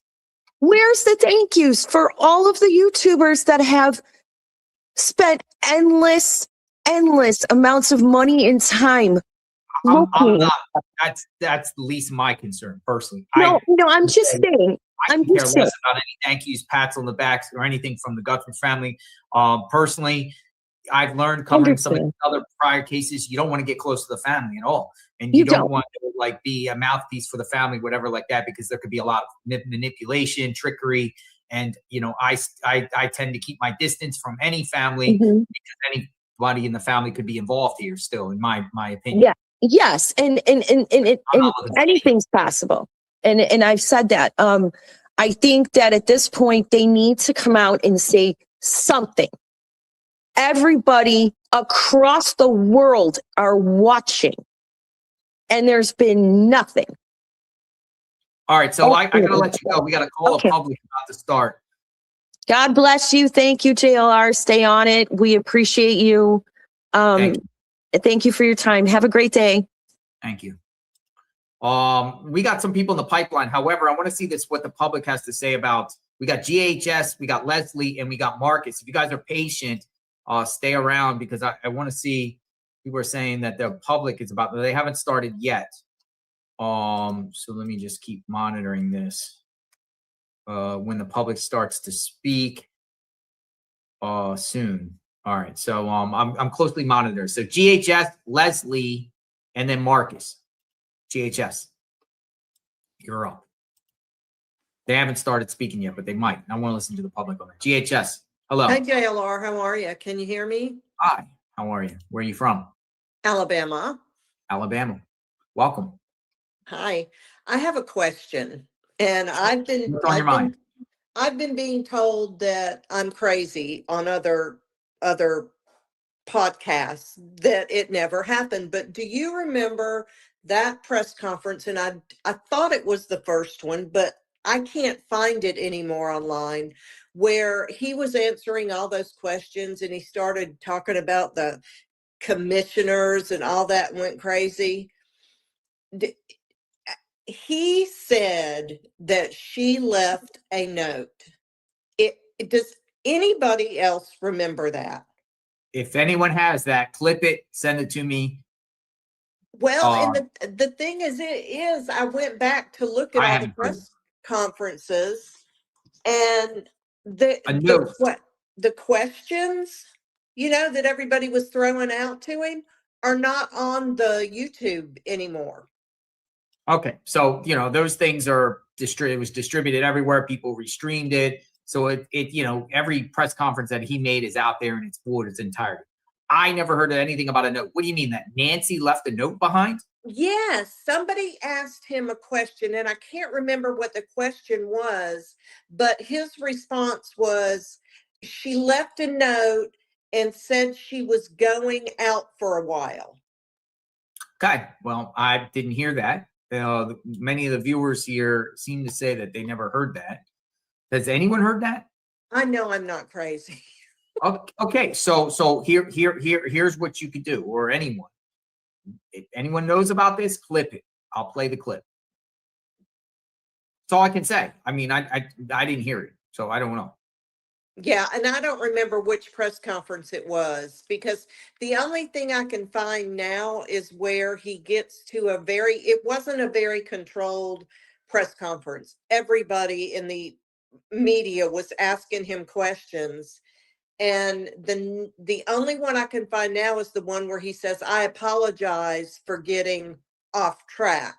Where's the thank yous for all of the YouTubers that have spent endless amounts of money and time? I'm not. That's the least of my concern personally. No, I'm just saying. I can care less about any thank yous, pats on the backs, or anything from the Guthrie family. Personally, I've learned covering some of the other prior cases, you don't want to get close to the family at all, and you don't want to like be a mouthpiece for the family, whatever like that, because there could be a lot of manipulation, trickery, and I tend to keep my distance from any family because anybody in the family could be involved here. Still, in my opinion. Yeah. Yes, and anything's possible, and I've said that. I think that at this point they need to come out and say something. Everybody across the world are watching, and there's been nothing. All right, so I gotta let you go. We got a call of public about to start. God bless you. Thank you, JLR. Stay on it. We appreciate you. Thank you for your time. Have a great day. Thank you. We got some people in the pipeline. However, I want to see what the public has to say about. We got GHS, we got Leslie, and we got Marcus. If you guys are patient, stay around because I want to see. People are saying that the public is about. They haven't started yet. So let me just keep monitoring this. When the public starts to speak, soon. All right, so I'm closely monitoring. So GHS, Leslie, and then Marcus. GHS, you're up. They haven't started speaking yet, but they might. I want to listen to the public on that. GHS, hello. Hey, JLR, how are you? Can you hear me? Hi, how are you? Where are you from? Alabama. Alabama. Welcome. Hi, I have a question, and I've been being told that I'm crazy on other podcasts that it never happened. But do you remember that press conference? And I thought it was the first one, but I can't find it anymore online, where he was answering all those questions and he started talking about the commissioners and all that went crazy. He said that she left a note. Does anybody else remember that? If anyone has that, clip it, send it to me. Well, and the thing is, I went back to look at all the press conferences, and the questions, that everybody was throwing out to him are not on the YouTube anymore. Okay, so those things are it was distributed everywhere. People restreamed it, so it every press conference that he made is out there and it's full in its entirety. I never heard of anything about a note. What do you mean that Nancy left a note behind? Yes, somebody asked him a question, and I can't remember what the question was, but his response was she left a note and said she was going out for a while. Okay, well, I didn't hear that. Many of the viewers here seem to say that they never heard that. Has anyone heard that? I know I'm not crazy. Okay, so here's what you could do, or anyone. If anyone knows about this, clip it. I'll play the clip. That's all I can say. I mean, I didn't hear it, so I don't know. Yeah, and I don't remember which press conference it was, because the only thing I can find now is where he gets to it wasn't a very controlled press conference. Everybody in the media was asking him questions. And the only one I can find now is the one where he says, I apologize for getting off track.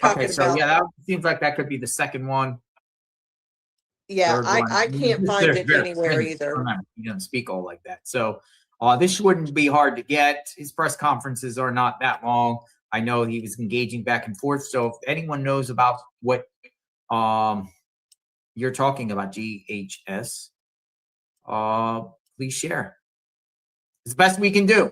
Okay, so yeah, that seems like that could be the second one. Yeah, I can't find it anywhere either. Remember, he doesn't speak all like that. So this wouldn't be hard to get. His press conferences are not that long. I know he was engaging back and forth. So if anyone knows about what you're talking about, GHS, please share. It's the best we can do.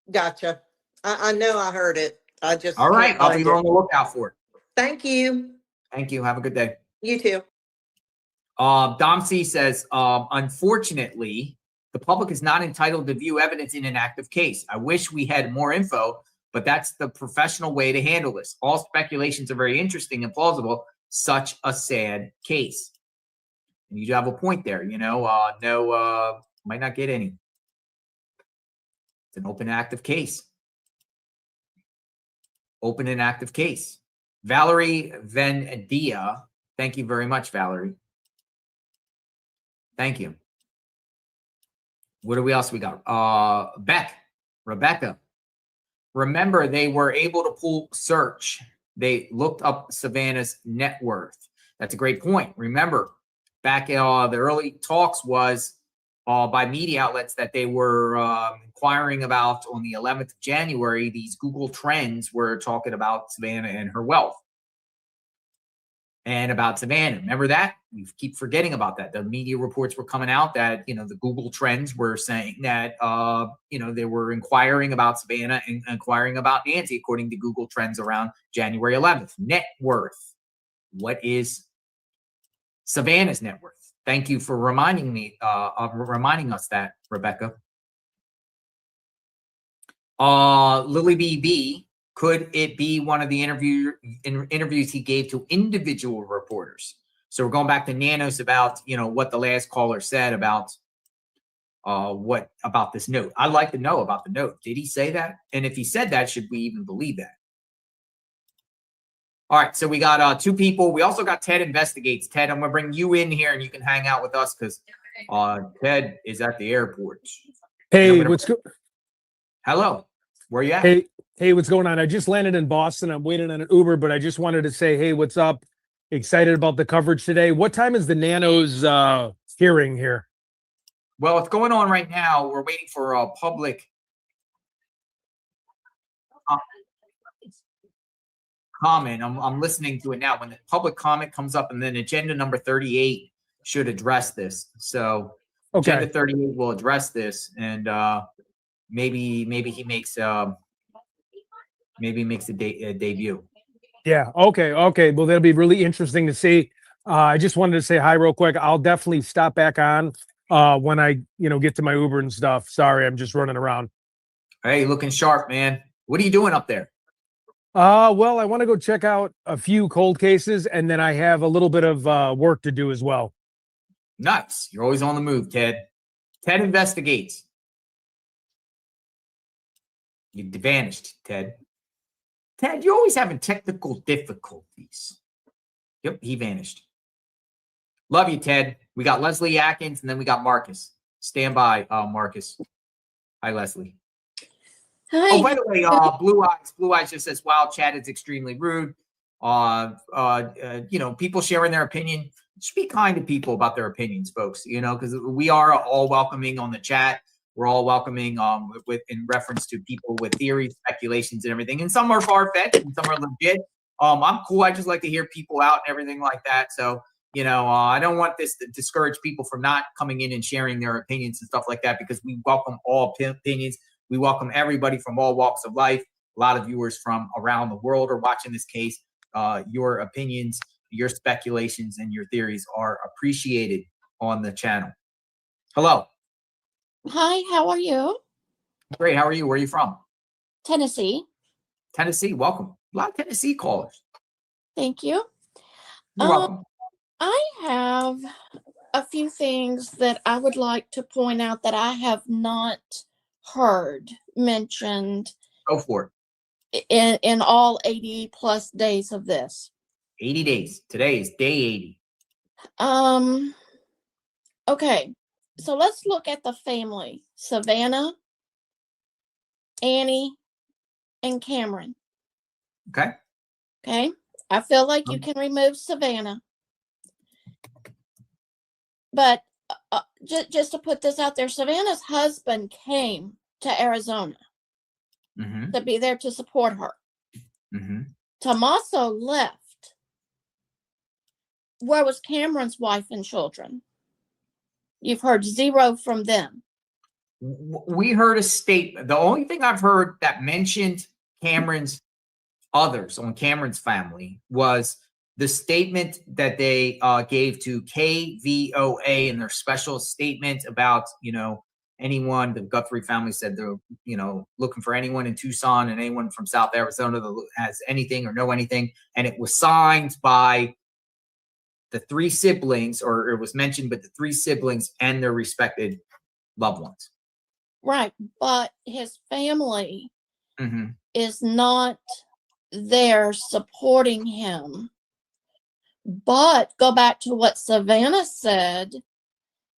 Gotcha. I know I heard it. I just. All right. can't I'll be find it. on the lookout for it. Thank you. Thank you. Have a good day. You too. Dom C says, unfortunately, the public is not entitled to view evidence in an active case. I wish we had more info, but that's the professional way to handle this. All speculations are very interesting and plausible. Such a sad case. And you do have a point there, you know, might not get any. It's an open active case. Open and active case. Valerie Vendia. Thank you very much, Valerie. Thank you. What do we else we got? Rebecca. Remember, they were able to pull search. They looked up Savannah's net worth. That's a great point. Remember, back in the early talks was by media outlets that they were inquiring about on the 11th of January. These Google Trends were talking about Savannah and her wealth. And about Savannah. Remember that? We keep forgetting about that. The media reports were coming out that, you know, the Google Trends were saying that, you know, they were inquiring about Savannah and inquiring about Nancy, according to Google Trends around January 11th. Net worth. What is Savannah's net worth? Thank you for reminding me, reminding us that, Rebecca. Lily BB. Could it be one of the interviews he gave to individual reporters? So we're going back to Nanos about, you know, what the last caller said about what about this note. I'd like to know about the note. Did he say that? And if he said that, should we even believe that? All right, so we got two people. We also got Ted Investigates. Ted, I'm going to bring you in here and you can hang out with us because Ted is at the airport. Hey, what's good? Hello, where you at? Hey, what's going on? I just landed in Boston. I'm waiting on an Uber, but I just wanted to say, hey, what's up? Excited about the coverage today. What time is the Nanos hearing here? Well, it's going on right now. We're waiting for a public comment. I'm listening to it now. When the public comment comes up, and then agenda number 38 should address this. So agenda 38 will address this, and maybe he makes a debut. Yeah. Okay. Well, that'll be really interesting to see. I just wanted to say hi real quick. I'll definitely stop back on when I, get to my Uber and stuff. Sorry, I'm just running around. Hey, looking sharp, man. What are you doing up there? Well, I want to go check out a few cold cases, and then I have a little bit of work to do as well. Nice. You're always on the move, Ted. Ted Investigates. You vanished, Ted. Ted, you're always having technical difficulties. Yep, he vanished. Love you, Ted. We got Leslie Atkins, and then we got Marcus. Stand by, Marcus. Hi, Leslie. Hi. Oh, by the way, Blue Eyes just says, wow, chat is extremely rude. People sharing their opinion. Just be kind to people about their opinions, folks, because we are all welcoming on the chat. We're all welcoming in reference to people with theories, speculations, and everything. And some are far-fetched and some are legit. I'm cool. I just like to hear people out and everything like that. So, I don't want this to discourage people from not coming in and sharing their opinions and stuff like that, because we welcome all opinions. We welcome everybody from all walks of life. A lot of viewers from around the world are watching this case. Your opinions, your speculations, and your theories are appreciated on the channel. Hello. Hi, how are you? Great. How are you? Where are you from? Tennessee. Tennessee. Welcome. A lot of Tennessee callers. Thank you. You're welcome. I have a few things that I would like to point out that I have not heard mentioned. Go for it. In all 80 plus days of this. 80 days. Today is day 80. Okay. So let's look at the family. Savannah, Annie, and Cameron. Okay. Okay. I feel like you can remove Savannah. But just to put this out there, Savannah's husband came to Arizona to be there to support her. Tommaso left. Where was Cameron's wife and children? You've heard zero from them. We heard a statement. The only thing I've heard that mentioned Cameron's others on Cameron's family was the statement that they gave to KVOA in their special statement about, anyone, the Guthrie family said they're, looking for anyone in Tucson and anyone from South Arizona that has anything or know anything. And it was signed by the three siblings, or it was mentioned, but the three siblings and their respected loved ones. Right. But his family Mm-hmm. is not there supporting him. But go back to what Savannah said,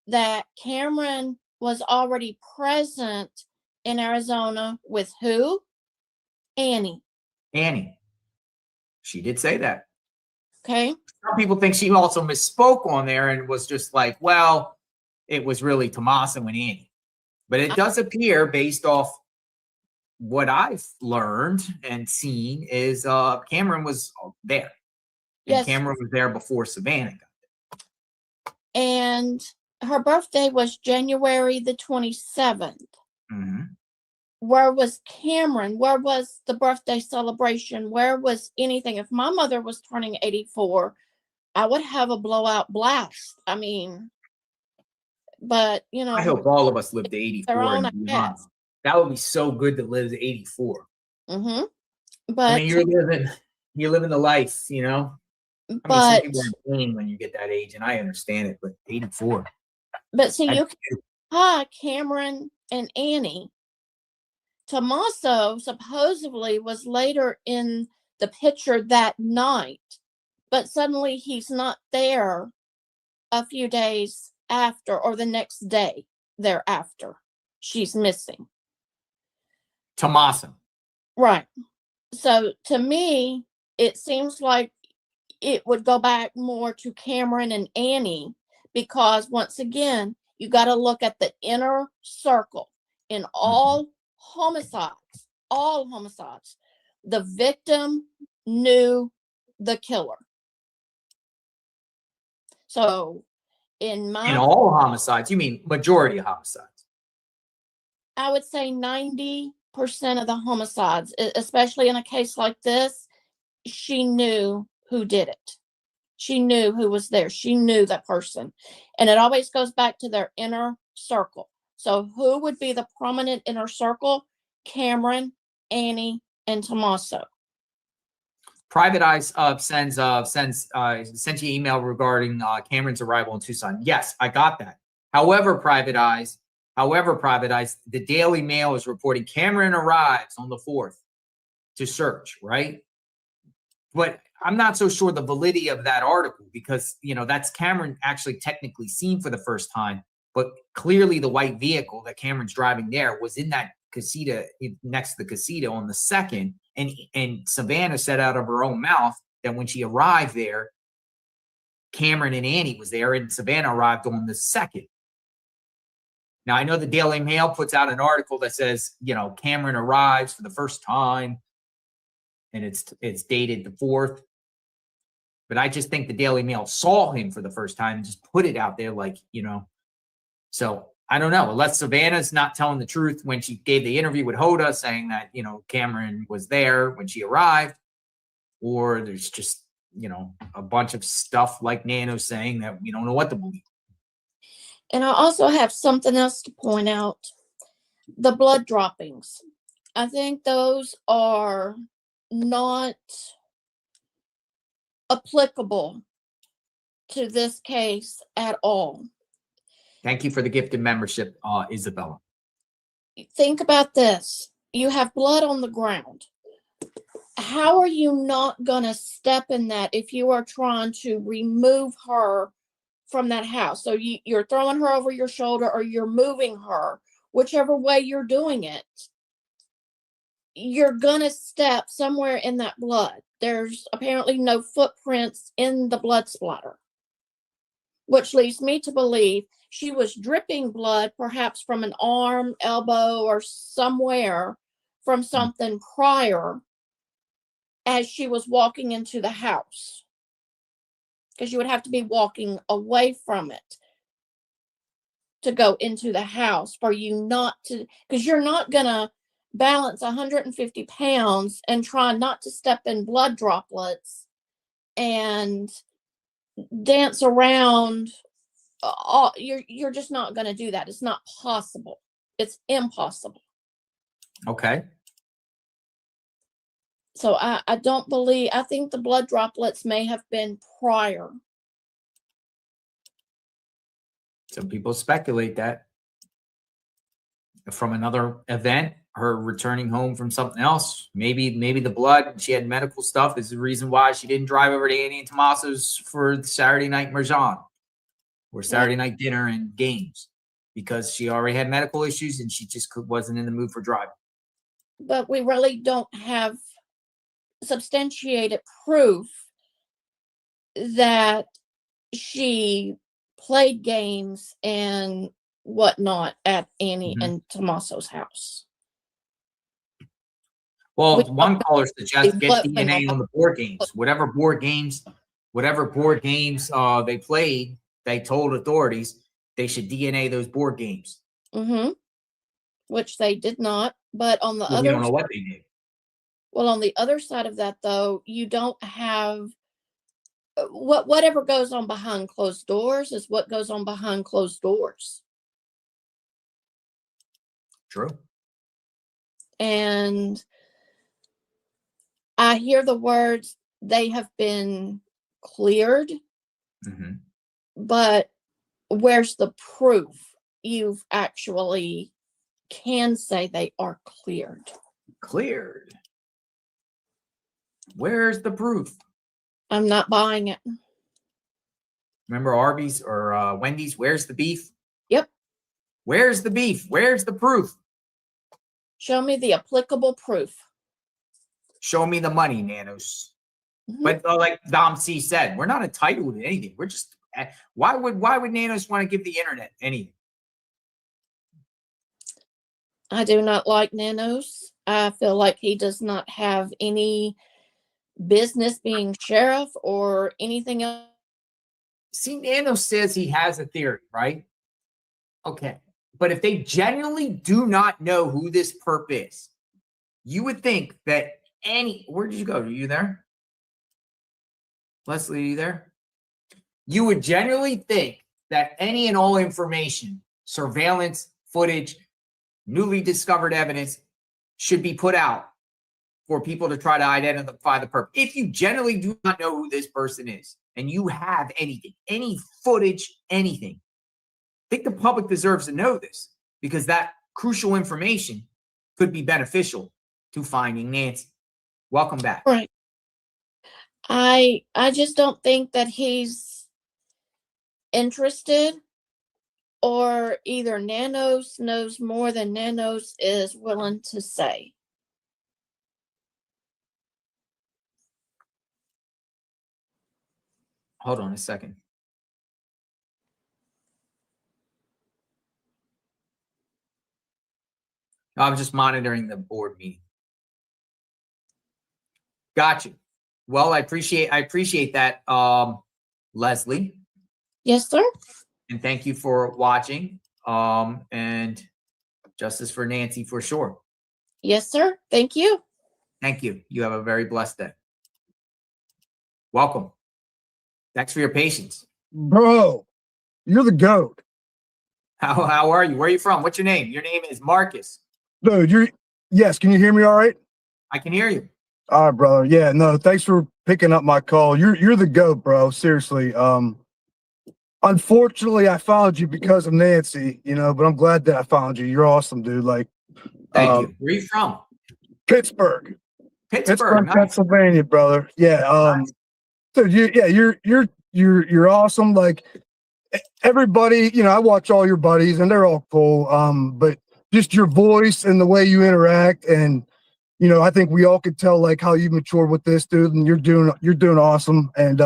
that Cameron was already present in Arizona with who? Annie. Annie. She did say that. Okay. Some people think she also misspoke on there and was just like, well, it was really Tommaso and Annie. But it does appear, based off what I've learned and seen, is Cameron was there. And Yes. Cameron was there before Savannah got there. And her birthday was January the 27th. Mm-hmm. Where was Cameron? Where was the birthday celebration? Where was anything? If my mother was turning 84, I would have a blowout blast. I mean, but I hope all of us live to 84 and beyond. That would be so good to live to 84. Mm-hmm. But I mean, you're living the life, I mean, some people are in pain when you get that age, and I understand it, but 84. But see, you can Cameron and Annie. Tommaso supposedly was later in the picture that night, but suddenly he's not there a few days after, or the next day thereafter. She's missing. Tommaso. Right. So to me, it seems like it would go back more to Cameron and Annie, because once again, you got to look at the inner circle in all homicides. The victim knew the killer. So in all homicides, you mean majority of homicides? I would say 90% of the homicides, especially in a case like this, she knew who did it. She knew who was there. She knew that person. And it always goes back to their inner circle. So who would be the prominent inner circle? Cameron, Annie, and Tommaso. Private Eyes sent you an email regarding Cameron's arrival in Tucson. Yes, I got that. However, Private Eyes, the Daily Mail is reporting Cameron arrives on the 4th to search, right? But I'm not so sure the validity of that article, because, that's Cameron actually technically seen for the first time, but clearly the white vehicle that Cameron's driving there was in that casita, next to the casita on the 2nd. And Savannah said out of her own mouth that when she arrived there, Cameron and Annie was there, and Savannah arrived on the 2nd. Now, I know the Daily Mail puts out an article that says, Cameron arrives for the first time, and it's dated the 4th. But I just think the Daily Mail saw him for the first time and just put it out there like, So I don't know, unless Savannah's not telling the truth when she gave the interview with Hoda, saying that, Cameron was there when she arrived, or there's just, a bunch of stuff like Nano saying that we don't know what to believe. And I also have something else to point out. The blood droppings. I think those are not applicable to this case at all. Thank you for the gifted membership, Isabella. Think about this. You have blood on the ground. How are you not going to step in that if you are trying to remove her from that house? So you're throwing her over your shoulder, or you're moving her, whichever way you're doing it. You're going to step somewhere in that blood. There's apparently no footprints in the blood splatter, which leads me to believe she was dripping blood, perhaps from an arm, elbow, or somewhere from something prior as she was walking into the house. Because you would have to be walking away from it to go into the house for you not to, because you're not going to balance 150 pounds and try not to step in blood droplets and dance around, you're just not going to do that. It's not possible. It's impossible. Okay. So I don't believe, I think the blood droplets may have been prior. Some people speculate that from another event, her returning home from something else, maybe the blood, she had medical stuff is the reason why she didn't drive over to Annie and Tommaso's for the Saturday night Marjan or Saturday night dinner and games, because she already had medical issues and she just wasn't in the mood for driving. But we really don't have substantiated proof that she played games and whatnot at Annie and Tommaso's house. Well, one caller suggests get DNA on the board games. Whatever board games they played, they told authorities they should DNA those board games. Which they did not. But on the We don't know what they did. Well, on the other side of that, though, you don't have whatever goes on behind closed doors is what goes on behind closed doors. True. And I hear the words, they have been cleared, but where's the proof you've actually can say they are cleared? Cleared. Where's the proof? I'm not buying it. Remember Arby's or Wendy's? Where's the beef? Yep. Where's the beef? Where's the proof? Show me the applicable proof. Show me the money, Nanos. But like Dom C said, we're not entitled to anything. We're just why would Nanos want to give the internet anything? I do not like Nanos. I feel like he does not have any business being sheriff or anything else. See, Nanos says he has a theory, right? Okay. But if they genuinely do not know who this perp is, you would think that where did you go? Are you there? Leslie, are you there? You would genuinely think that any and all information, surveillance, footage, newly discovered evidence should be put out for people to try to identify the perp. If you generally do not know who this person is and you have anything, any footage, anything, I think the public deserves to know this because that crucial information could be beneficial to finding Nancy. Welcome back. Right. I just don't think that he's interested, or either Nanos knows more than Nanos is willing to say. Hold on a second. I'm just monitoring the board meeting. Got you. Well, I appreciate that, Leslie. Yes, sir. And thank you for watching. And justice for Nancy for sure. Yes, sir. Thank you. Thank you. You have a very blessed day. Welcome. Thanks for your patience. Bro, you're the GOAT. How are you? Where are you from? What's your name? Your name is Marcus. Dude, yes, can you hear me all right? I can hear you. All right, brother. Yeah, no, thanks for picking up my call. You're the GOAT, bro. Seriously. Unfortunately, I found you because of Nancy, but I'm glad that I found you. You're awesome, dude. Like, thank you. Where are you from? Pittsburgh, nice. Pennsylvania, brother. Yeah. Nice. So you're awesome. Like everybody, I watch all your buddies and they're all cool. But just your voice and the way you interact, and I think we all could tell like how you matured with this, dude. And you're doing awesome. And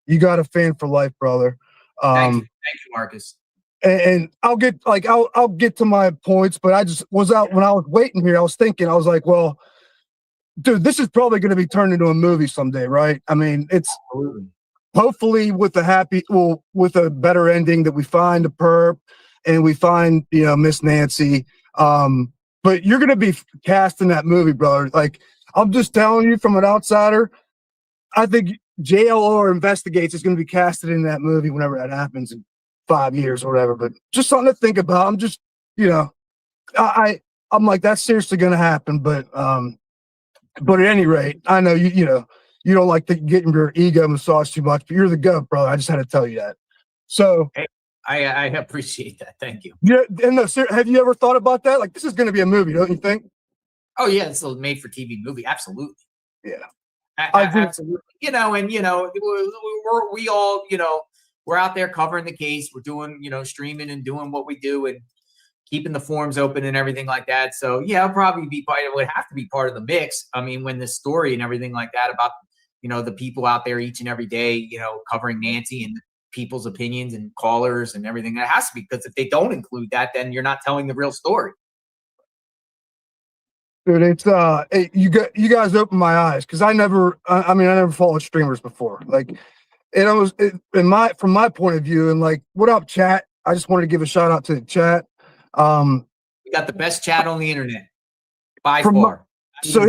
you got a fan for life, brother. Thank you, Marcus. And I'll get to my points, but I just was out when I was waiting here. I was thinking, I was like, well, dude, this is probably going to be turned into a movie someday, right? I mean, it's hopefully with a better ending that we find the perp and we find, Miss Nancy. But but you're gonna be cast in that movie, brother. Like, I'm just telling you from an outsider, I think JLR Investigates is gonna be casted in that movie whenever that happens in 5 years or whatever. But just something to think about. I'm just, I'm like, that's seriously gonna happen. But at any rate, I know you don't like getting your ego massaged too much, but you're the GOAT, brother. I just had to tell you that. So Hey, I appreciate that. Thank you. yeah, and have you ever thought about that? Like, this is going to be a movie, don't you think? Oh yeah, it's a made-for-TV movie. Absolutely. Yeah. Absolutely. We all, we're out there covering the case. We're doing, streaming and doing what we do and keeping the forums open and everything like that. So yeah, it'll probably be it would have to be part of the mix. I mean, when the story and everything like that about, the people out there each and every day, covering Nancy and people's opinions and callers and everything, that has to be, because if they don't include that, then you're not telling the real story. Dude, it's you guys opened my eyes, because I never followed streamers before. Like, and from my point of view, and like, what up, chat? I just wanted to give a shout out to the chat. We got the best chat on the internet by far. So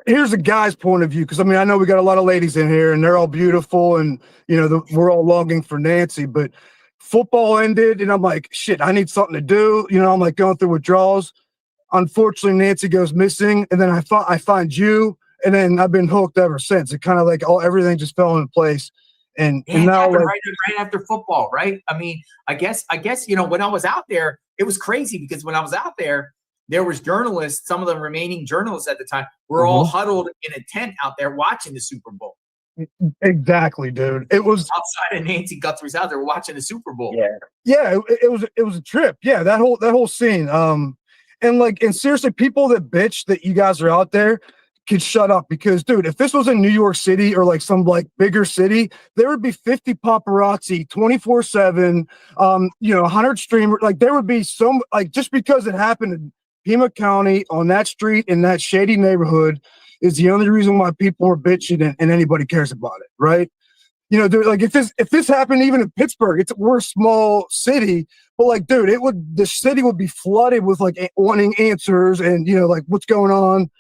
here's a guy's point of view, because I know we got a lot of ladies in here and they're all beautiful, and we're all longing for Nancy, but football ended and I'm like, shit, I need something to do. I'm like going through withdrawals. Unfortunately, Nancy goes missing, and then I find you, and then I've been hooked ever since. It kind of like everything just fell into place. And now, like, right after football, right? I mean, I guess when I was out there, it was crazy, because when I was out there was journalists. Some of the remaining journalists at the time were all huddled in a tent out there watching the Super Bowl. Exactly, dude. It was outside of Nancy Guthrie's house. They were watching the Super Bowl. Yeah. It was a trip. Yeah, that whole scene. And seriously, people that bitch that you guys are out there could shut up, because, dude, if this was in New York City or like some like bigger city, there would be 50 paparazzi 24/7, 100 streamers. Like, there would be just because it happened in Pima County on that street in that shady neighborhood is the only reason why people are bitching and anybody cares about it, right? Dude, like, if this happened even in Pittsburgh, we're a small city, but like, dude, the city would be flooded with like wanting answers and like, what's going on.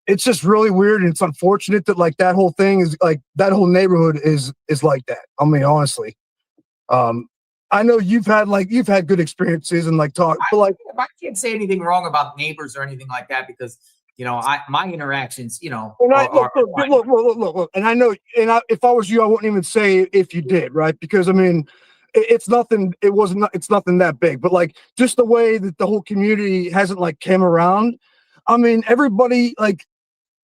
It's just really weird, and it's unfortunate that like that whole thing is like, that whole neighborhood is like that. I mean, honestly, I know you've had good experiences and like talk, but like, I can't say anything wrong about neighbors or anything like that, because my interactions, look, and I know, if I was you, I wouldn't even say if you did, right? Because I mean, it's nothing that big, but like, just the way that the whole community hasn't like came around. I mean, everybody like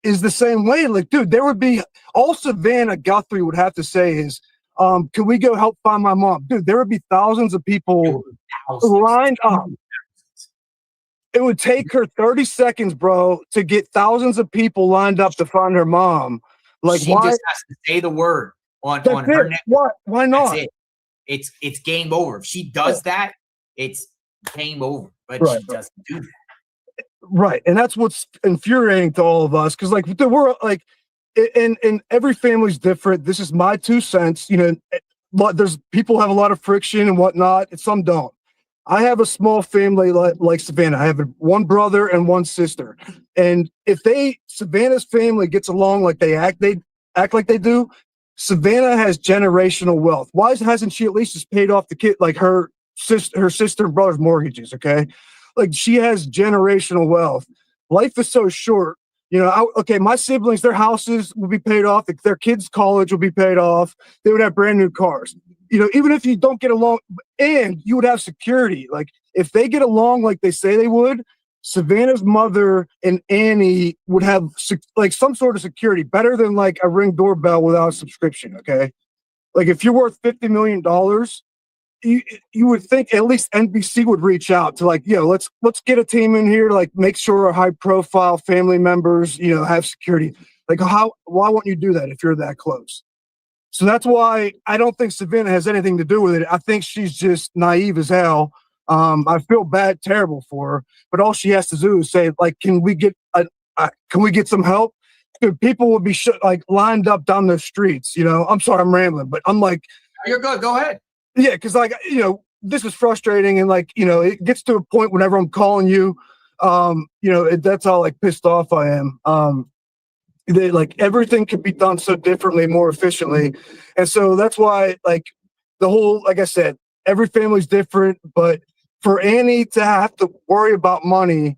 is the same way. Like, dude, there would be all Savannah Guthrie would have to say is, can we go help find my mom? Dude, there would be thousands of people lined up. It would take her 30 seconds, bro, to get thousands of people lined up to find her mom. Like, she just has to say the word on her neck. Why not? That's it. It's game over. If she does that, it's game over. But she doesn't do that. Right. And that's what's infuriating to all of us. Because like, we're like, and every family's different. This is my 2 cents. There's people have a lot of friction and whatnot, and some don't. I have a small family like Savannah. I have one brother and one sister. And if Savannah's family gets along like they act like they do, Savannah has generational wealth. Why hasn't she at least just paid off the kid, like her sister and brother's mortgages? Okay. Like, she has generational wealth. Life is so short. My siblings, their houses will be paid off. Their kids' college will be paid off. They would have brand new cars. Even if you don't get along, and you would have security. Like, if they get along like they say they would, Savannah's mother and Annie would have like some sort of security, better than like a Ring doorbell without a subscription. Okay. Like, if you're worth $50 million, you would think at least NBC would reach out to like, let's get a team in here to like make sure our high profile family members, have security. Like, why won't you do that if you're that close? So that's why I don't think Savannah has anything to do with it. I think she's just naive as hell. I feel terrible for her, but all she has to do is say, like, can we get some help? Dude, people would be like lined up down the streets. I'm sorry, I'm rambling, but I'm like, you're good. Go ahead. Yeah, because like, this is frustrating, and like, it gets to a point whenever I'm calling you, That's how like pissed off I am. They like everything could be done so differently, more efficiently. And so that's why like the whole, like I said, every family's different, but for Annie to have to worry about money,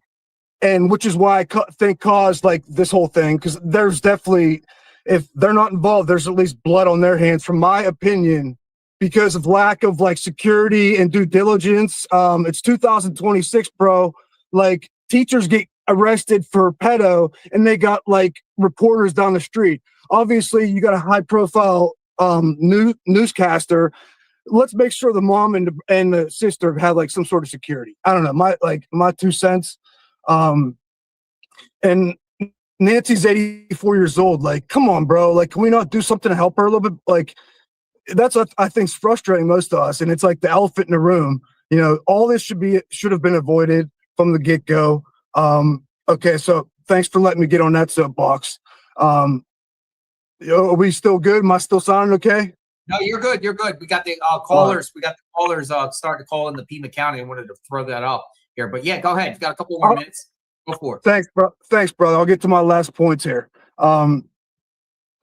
and which is why I think caused like this whole thing, because there's definitely, if they're not involved, there's at least blood on their hands, from my opinion, because of lack of like security and due diligence. It's 2026, bro. Like teachers get arrested for pedo and they got like reporters down the street. Obviously you got a high profile newscaster. Let's make sure the mom and the sister have like some sort of security. I don't know, my 2 cents. And Nancy's 84 years old. Like, come on, bro. Like, can we not do something to help her a little bit? Like, that's what I think is frustrating most of us. And it's like the elephant in the room. All this should have been avoided from the get-go. Okay, so thanks for letting me get on that soapbox. Are we still good? Am I still sounding okay? No, you're good. You're good. We got the callers. We got the callers starting to call in the Pima County. I wanted to throw that up here. But yeah, go ahead. You got a couple more minutes. Go for it. Thanks, bro. Thanks, brother. I'll get to my last points here.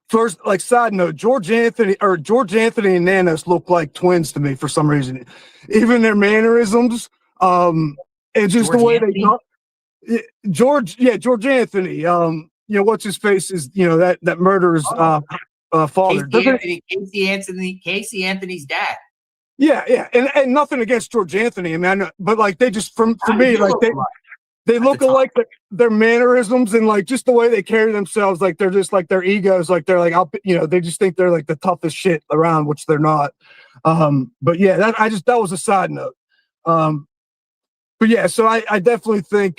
First, like side note, George Anthony and Nanos look like twins to me for some reason. Even their mannerisms, and just George the way Anthony? they talk. George Anthony. What's his face is that murderer's father. Casey Anthony's dad. Yeah, and nothing against George Anthony. I mean, I know, but like they just for me, like they look alike. Their mannerisms and like just the way they carry themselves, like they're just like their egos, like they're like they just think they're like the toughest shit around, which they're not. But yeah, that was a side note. But yeah, so I definitely think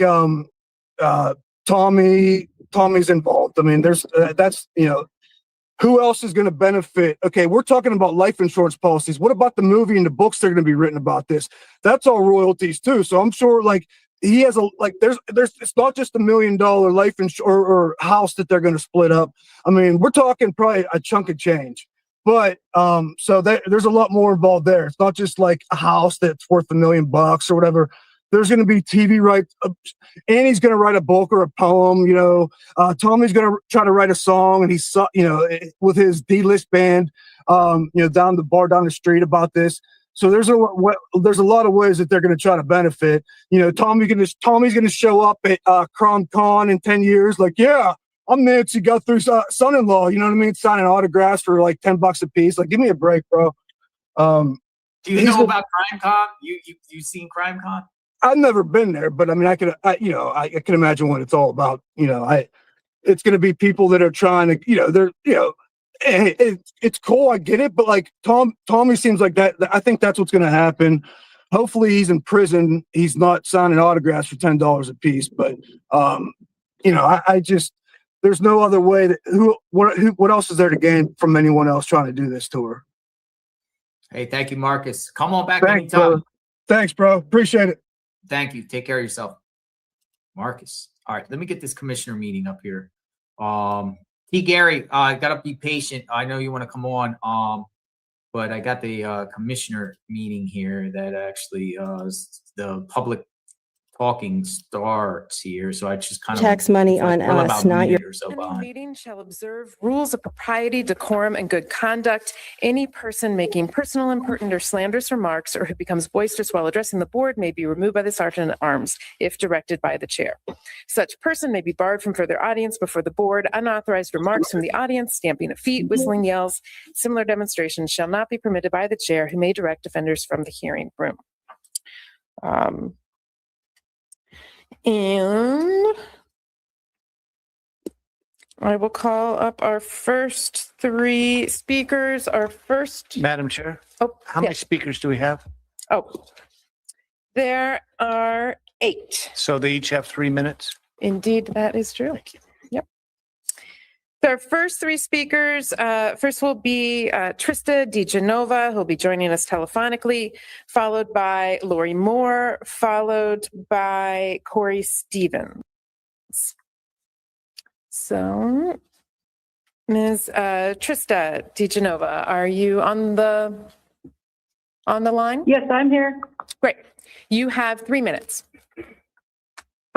Tommy's involved. I mean, there's who else is going to benefit? Okay, we're talking about life insurance policies. What about the movie and the books that are going to be written about this? That's all royalties too. So I'm sure like he has there's it's not just $1 million life insurance or house that they're going to split up. I mean, we're talking probably a chunk of change. But so there's a lot more involved there. It's not just like a house that's worth $1 million or whatever. There's going to be TV rights. Annie's going to write a book or a poem. Tommy's going to try to write a song, and he's with his D-list band, down the bar down the street about this. So there's a lot of ways that they're going to try to benefit. Tommy's going to show up at Crom Con in 10 years, like, yeah, I'm Nancy Guthrie's son-in-law. You know what I mean? Signing autographs for like $10 a piece. Like, give me a break, bro. Do you know about CrimeCon? You seen CrimeCon? I've never been there, but I mean, I can imagine what it's all about. It's going to be people that are trying to, it's cool. I get it. But like Tommy seems like that. I think that's what's going to happen. Hopefully he's in prison. He's not signing autographs for $10 a piece, but I just, there's no other way that what else is there to gain from anyone else trying to do this to her? Hey, thank you, Marcus. Come on back Thanks, anytime. bro. Thanks, bro. Appreciate it. Thank you. Take care of yourself, Marcus. All right, let me get this commissioner meeting up here. T. Gary, I gotta be patient. I know you want to come on, but I got the commissioner meeting here that actually the public talking starts here, so I just kind of tax money on us, not your. Any meeting shall observe rules of propriety, decorum, and good conduct. Any person making personal, impertinent, or slanderous remarks, or who becomes boisterous while addressing the board, may be removed by the sergeant at arms if directed by the chair. Such person may be barred from further audience before the board. Unauthorized remarks from the audience, stamping of feet, whistling yells, similar demonstrations shall not be permitted by the chair, who may direct offenders from the hearing room. And I will call up our first three speakers. Madam Chair. Oh, how many speakers do we have? Oh, there are 8. So they each have 3 minutes? Indeed, that is true. Yep. So our first 3 speakers, first will be Trista DiGenova, who'll be joining us telephonically, followed by Lori Moore, followed by Corey Stevens. So, Ms. Trista DiGenova, are you on the line? Yes, I'm here. Great. You have 3 minutes.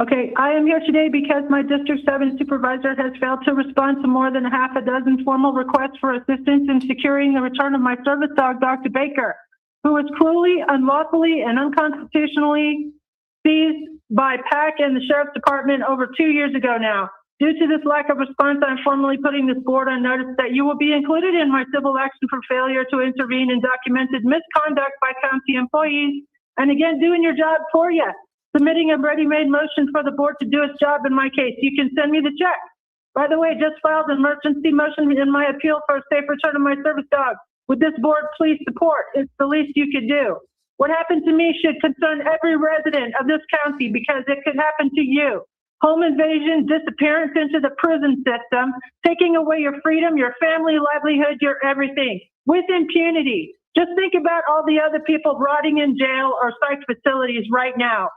Okay, I am here today because my District 7 supervisor has failed to respond to more than a half a dozen formal requests for assistance in securing the return of my service dog, Dr. Baker, who was cruelly, unlawfully, and unconstitutionally seized by PAC and the Sheriff's Department over 2 years ago now. Due to this lack of response, I'm formally putting this board on notice that you will be included in my civil action for failure to intervene in documented misconduct by county employees, and again, doing your job for you. Submitting a ready-made motion for the board to do its job in my case. You can send me the check. By the way, just filed an emergency motion in my appeal for a safe return of my service dog. Would this board please support? It's the least you could do. What happened to me should concern every resident of this county because it could happen to you. Home invasion, disappearance into the prison system, taking away your freedom, your family, livelihood, your everything, with impunity. Just think about all the other people rotting in jail or psych facilities right now.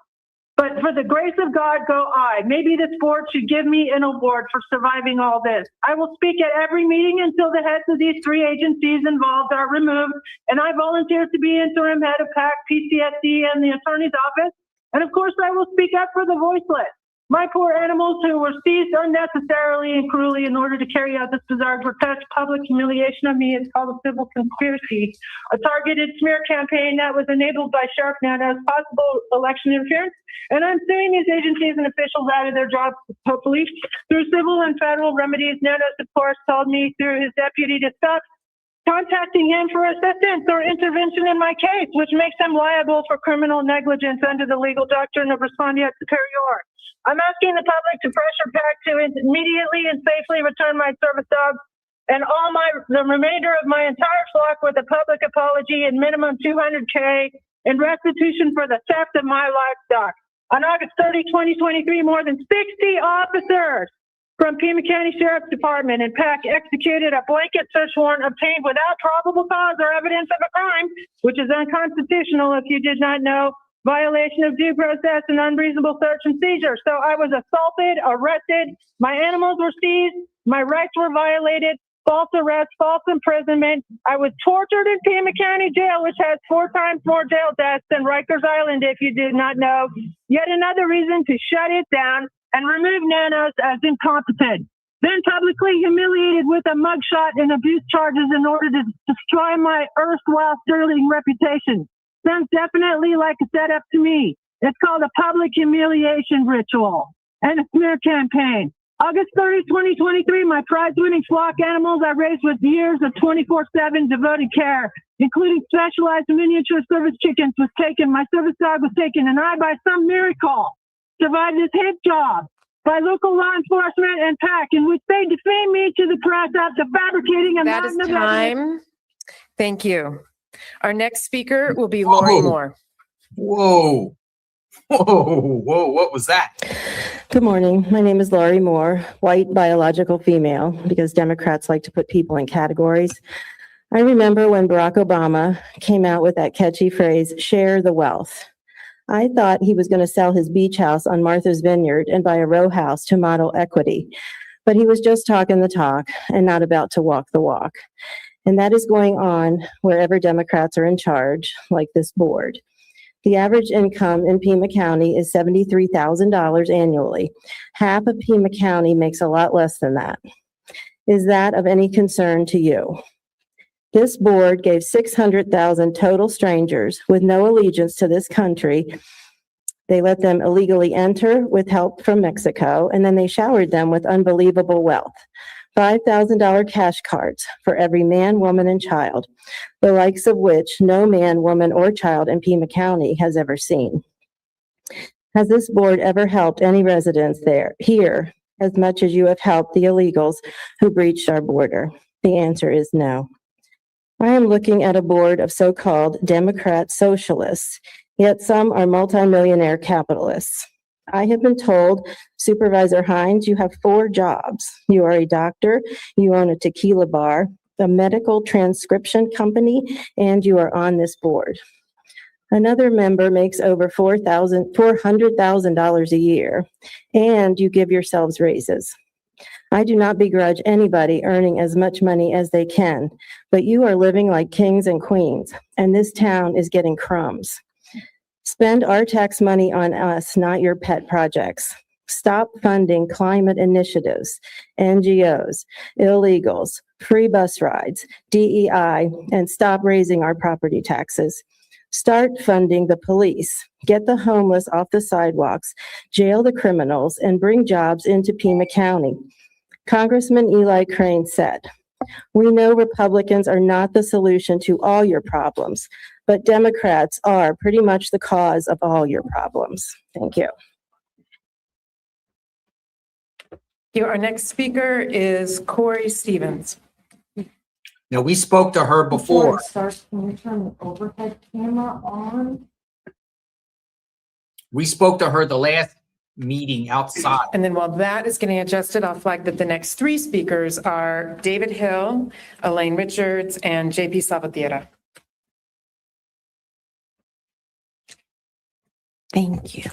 But for the grace of God, go I. Maybe this board should give me an award for surviving all this. I will speak at every meeting until the heads of these three agencies involved are removed, and I volunteer to be interim head of PAC, PCSD, and the attorney's office. And of course, I will speak up for the voiceless. My poor animals who were seized unnecessarily and cruelly in order to carry out this bizarre, grotesque public humiliation of me is called a civil conspiracy, a targeted smear campaign that was enabled by Sheriff Nanos, possible election interference. And I'm suing these agencies and officials out of their jobs, hopefully, through civil and federal remedies. Nanos, of course, told me through his deputy to stop contacting him for assistance or intervention in my case, which makes him liable for criminal negligence under the legal doctrine of respondeat superior. I'm asking the public to pressure PAC to immediately and safely return my service dog and the remainder of my entire flock with a public apology and minimum $200K in restitution for the theft of my livestock. On August 30, 2023, more than 60 officers from Pima County Sheriff's Department and PAC executed a blanket search warrant obtained without probable cause or evidence of a crime, which is unconstitutional if you did not know, violation of due process and unreasonable search and seizure. So I was assaulted, arrested, my animals were seized, my rights were violated, false arrest, false imprisonment. I was tortured in Pima County Jail, which has 4 times more jail deaths than Rikers Island, if you did not know. Yet another reason to shut it down and remove Nanos as incompetent. Then publicly humiliated with a mugshot and abuse charges in order to destroy my erstwhile sterling reputation. Sounds definitely like a setup to me. It's called a public humiliation ritual and a smear campaign. August 30, 2023, my prize-winning flock animals I raised with years of 24/7 devoted care, including specialized miniature service chickens, was taken. My service dog was taken, and I, by some miracle, survived this hit job by local law enforcement and PAC, in which they defamed me to the press after fabricating a That is mountain of evidence. time. Thank you. Our next speaker will be Lori Moore. Whoa. What was that? Good morning. My name is Laurie Moore, white biological female, because Democrats like to put people in categories. I remember when Barack Obama came out with that catchy phrase, share the wealth. I thought he was going to sell his beach house on Martha's Vineyard and buy a row house to model equity, but he was just talking the talk and not about to walk the walk. And that is going on wherever Democrats are in charge, like this board. The average income in Pima County is $73,000 annually. Half of Pima County makes a lot less than that. Is that of any concern to you? This board gave 600,000 total strangers with no allegiance to this country. They let them illegally enter with help from Mexico, and then they showered them with unbelievable wealth. $5,000 cash cards for every man, woman, and child, the likes of which no man, woman, or child in Pima County has ever seen. Has this board ever helped any residents here as much as you have helped the illegals who breached our border? The answer is no. I am looking at a board of so-called Democrat socialists, yet some are multimillionaire capitalists. I have been told, Supervisor Hines, you have 4 jobs. You are a doctor, you own a tequila bar, a medical transcription company, and you are on this board. Another member makes over $400,000 a year, and you give yourselves raises. I do not begrudge anybody earning as much money as they can, but you are living like kings and queens, and this town is getting crumbs. Spend our tax money on us, not your pet projects. Stop funding climate initiatives, NGOs, illegals, free bus rides, DEI, and stop raising our property taxes. Start funding the police, get the homeless off the sidewalks, jail the criminals, and bring jobs into Pima County. Congressman Eli Crane said, "We know Republicans are not the solution to all your problems, but Democrats are pretty much the cause of all your problems." Thank you. Our next speaker is Corey Stevens. Now, we spoke to her before. Can we turn the overhead camera on? We spoke to her the last meeting outside. And then while that is getting adjusted, I'll flag that the next three speakers are David Hill, Elaine Richards, and JP Salvatierra. Thank you.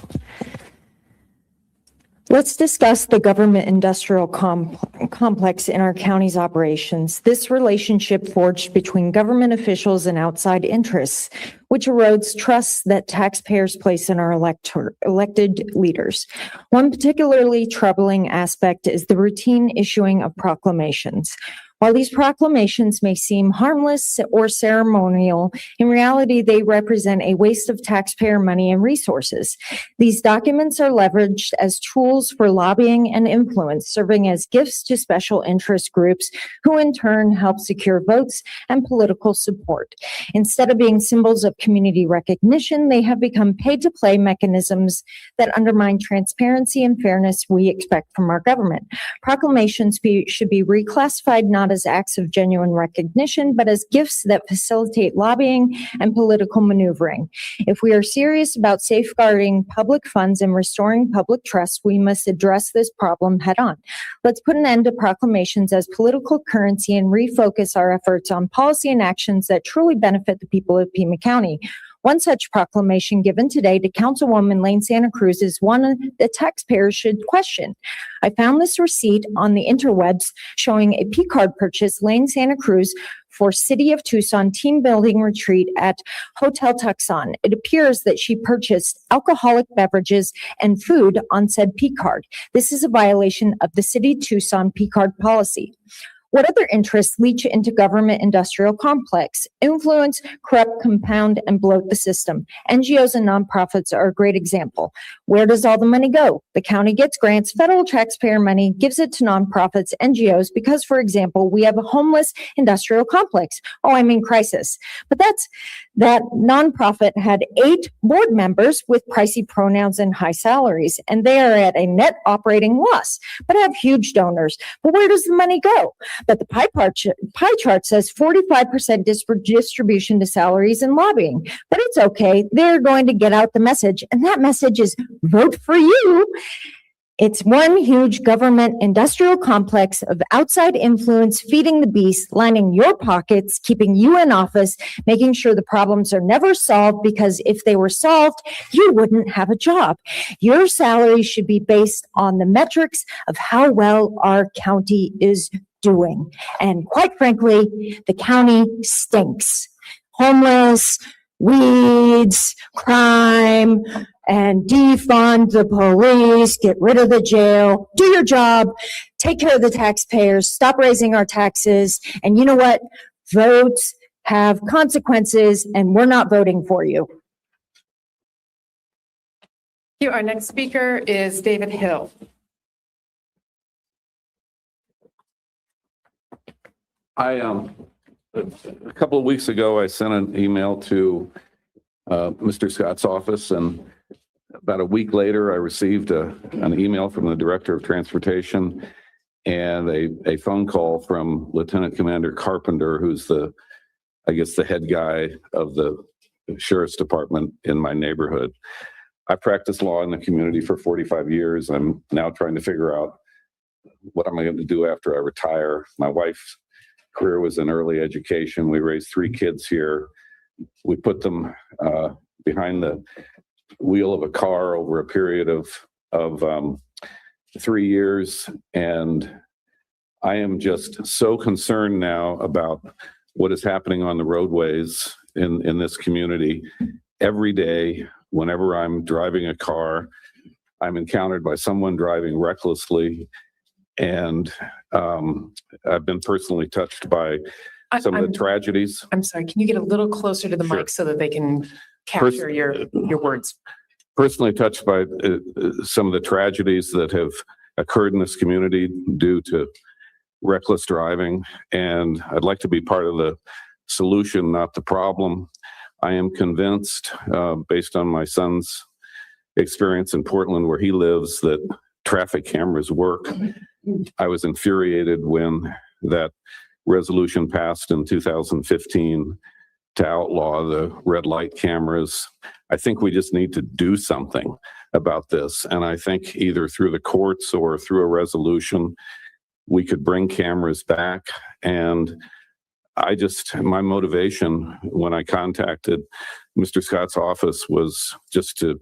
Let's discuss the government industrial complex in our county's operations. This relationship forged between government officials and outside interests, which erodes trust that taxpayers place in our elected leaders. One particularly troubling aspect is the routine issuing of proclamations. While these proclamations may seem harmless or ceremonial, in reality, they represent a waste of taxpayer money and resources. These documents are leveraged as tools for lobbying and influence, serving as gifts to special interest groups who in turn help secure votes and political support. Instead of being symbols of community recognition, they have become paid-to-play mechanisms that undermine transparency and fairness we expect from our government. Proclamations should be reclassified not as acts of genuine recognition, but as gifts that facilitate lobbying and political maneuvering. If we are serious about safeguarding public funds and restoring public trust, we must address this problem head on. Let's put an end to proclamations as political currency and refocus our efforts on policy and actions that truly benefit the people of Pima County. One such proclamation given today to Councilwoman Lane Santa Cruz is one that taxpayers should question. I found this receipt on the interwebs showing a P-card purchase Lane Santa Cruz for City of Tucson team building retreat at Hotel Tucson. It appears that she purchased alcoholic beverages and food on said P-card. This is a violation of the City Tucson P-card policy. What other interests leach into government industrial complex, influence, corrupt, compound, and bloat the system? NGOs and nonprofits are a great example. Where does all the money go? The county gets grants, federal taxpayer money, gives it to nonprofits, NGOs, because, for example, we have a homeless industrial complex. Oh, I'm in crisis. But that nonprofit had 8 board members with pricey pronouns and high salaries, and they are at a net operating loss, but have huge donors. But where does the money go? But the pie chart says 45% distribution to salaries and lobbying. But it's okay. They're going to get out the message. And that message is vote for you. It's one huge government industrial complex of outside influence feeding the beast, lining your pockets, keeping you in office, making sure the problems are never solved, because if they were solved, you wouldn't have a job. Your salary should be based on the metrics of how well our county is doing. And quite frankly, the county stinks. Homeless, weeds, crime, and defund the police, get rid of the jail, do your job, take care of the taxpayers, stop raising our taxes. And you know what? Votes have consequences, and we're not voting for you. Our next speaker is David Hill. A couple of weeks ago, I sent an email to Mr. Scott's office, and about a week later, I received an email from the Director of Transportation and a phone call from Lieutenant Commander Carpenter, who's the head guy of the Sheriff's Department in my neighborhood. I practiced law in the community for 45 years. I'm now trying to figure out what am I going to do after I retire. My wife's career was in early education. We raised 3 kids here. We put them behind the wheel of a car over a period of 3 years. And I am just so concerned now about what is happening on the roadways in this community. Every day whenever I'm driving a car, I'm encountered by someone driving recklessly. And I've been personally touched by some of the tragedies. I'm sorry, can you get a little closer to the Sure. mic so that they can capture your words? Personally touched by some of the tragedies that have occurred in this community due to reckless driving. And I'd like to be part of the solution, not the problem. I am convinced, based on my son's experience in Portland where he lives, that traffic cameras work. I was infuriated when that resolution passed in 2015 to outlaw the red light cameras. I think we just need to do something about this. And I think either through the courts or through a resolution, we could bring cameras back. And my motivation when I contacted Mr. Scott's office was just to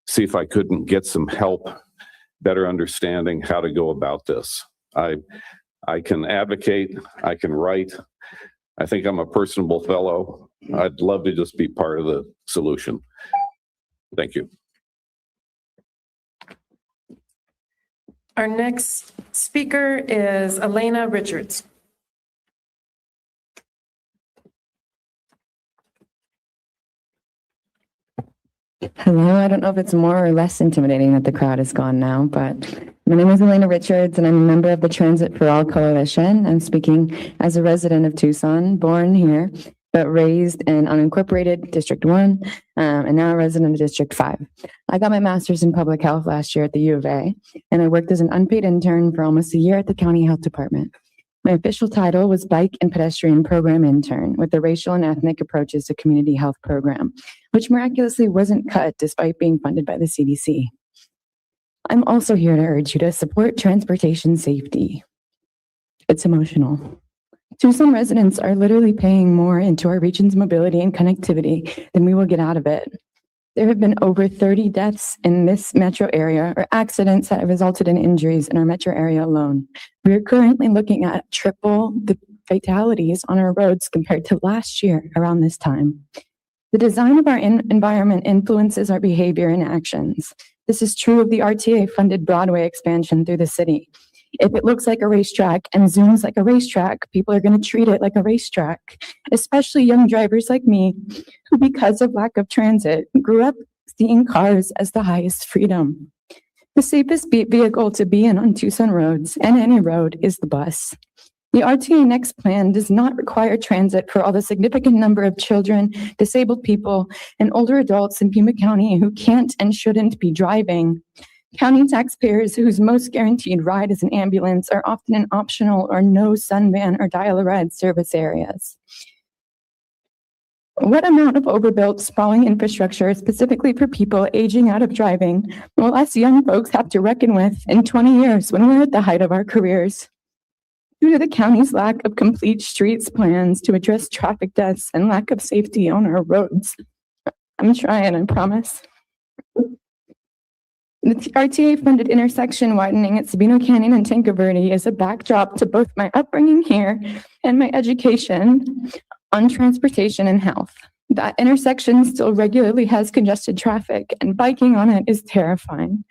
see if I couldn't get some help, better understanding how to go about this. I can advocate, I can write. I think I'm a personable fellow. I'd love to just be part of the solution. Thank you. Our next speaker is Elena Richards. Hello, I don't know if it's more or less intimidating that the crowd is gone now, but my name is Elena Richards and I'm a member of the Transit for All Coalition. I'm speaking as a resident of Tucson, born here, but raised in unincorporated District 1, and now a resident of District 5. I got my master's in public health last year at the U of A, and I worked as an unpaid intern for almost a year at the county health department. My official title was Bike and Pedestrian Program Intern with the Racial and Ethnic Approaches to Community Health Program, which miraculously wasn't cut despite being funded by the CDC. I'm also here to urge you to support transportation safety. It's emotional. Tucson residents are literally paying more into our region's mobility and connectivity than we will get out of it. There have been over 30 deaths in this metro area or accidents that have resulted in injuries in our metro area alone. We are currently looking at triple the fatalities on our roads compared to last year around this time. The design of our environment influences our behavior and actions. This is true of the RTA-funded Broadway expansion through the city. If it looks like a racetrack and zooms like a racetrack, people are going to treat it like a racetrack, especially young drivers like me, who, because of lack of transit, grew up seeing cars as the highest freedom. The safest vehicle to be in on Tucson roads, and any road, is the bus. The RTA Next plan does not require transit for all the significant number of children, disabled people, and older adults in Pima County who can't and shouldn't be driving. County taxpayers whose most guaranteed ride is an ambulance are often in optional or no Sunvan or dial-a-ride service areas. What amount of overbuilt, sprawling infrastructure specifically for people aging out of driving will us young folks have to reckon with in 20 years when we're at the height of our careers? Due to the county's lack of complete streets plans to address traffic deaths and lack of safety on our roads. I'm trying, I promise. The RTA-funded intersection widening at Sabino Canyon and Tinker Verde is a backdrop to both my upbringing here and my education on transportation and health. That intersection still regularly has congested traffic, and biking on it is terrifying.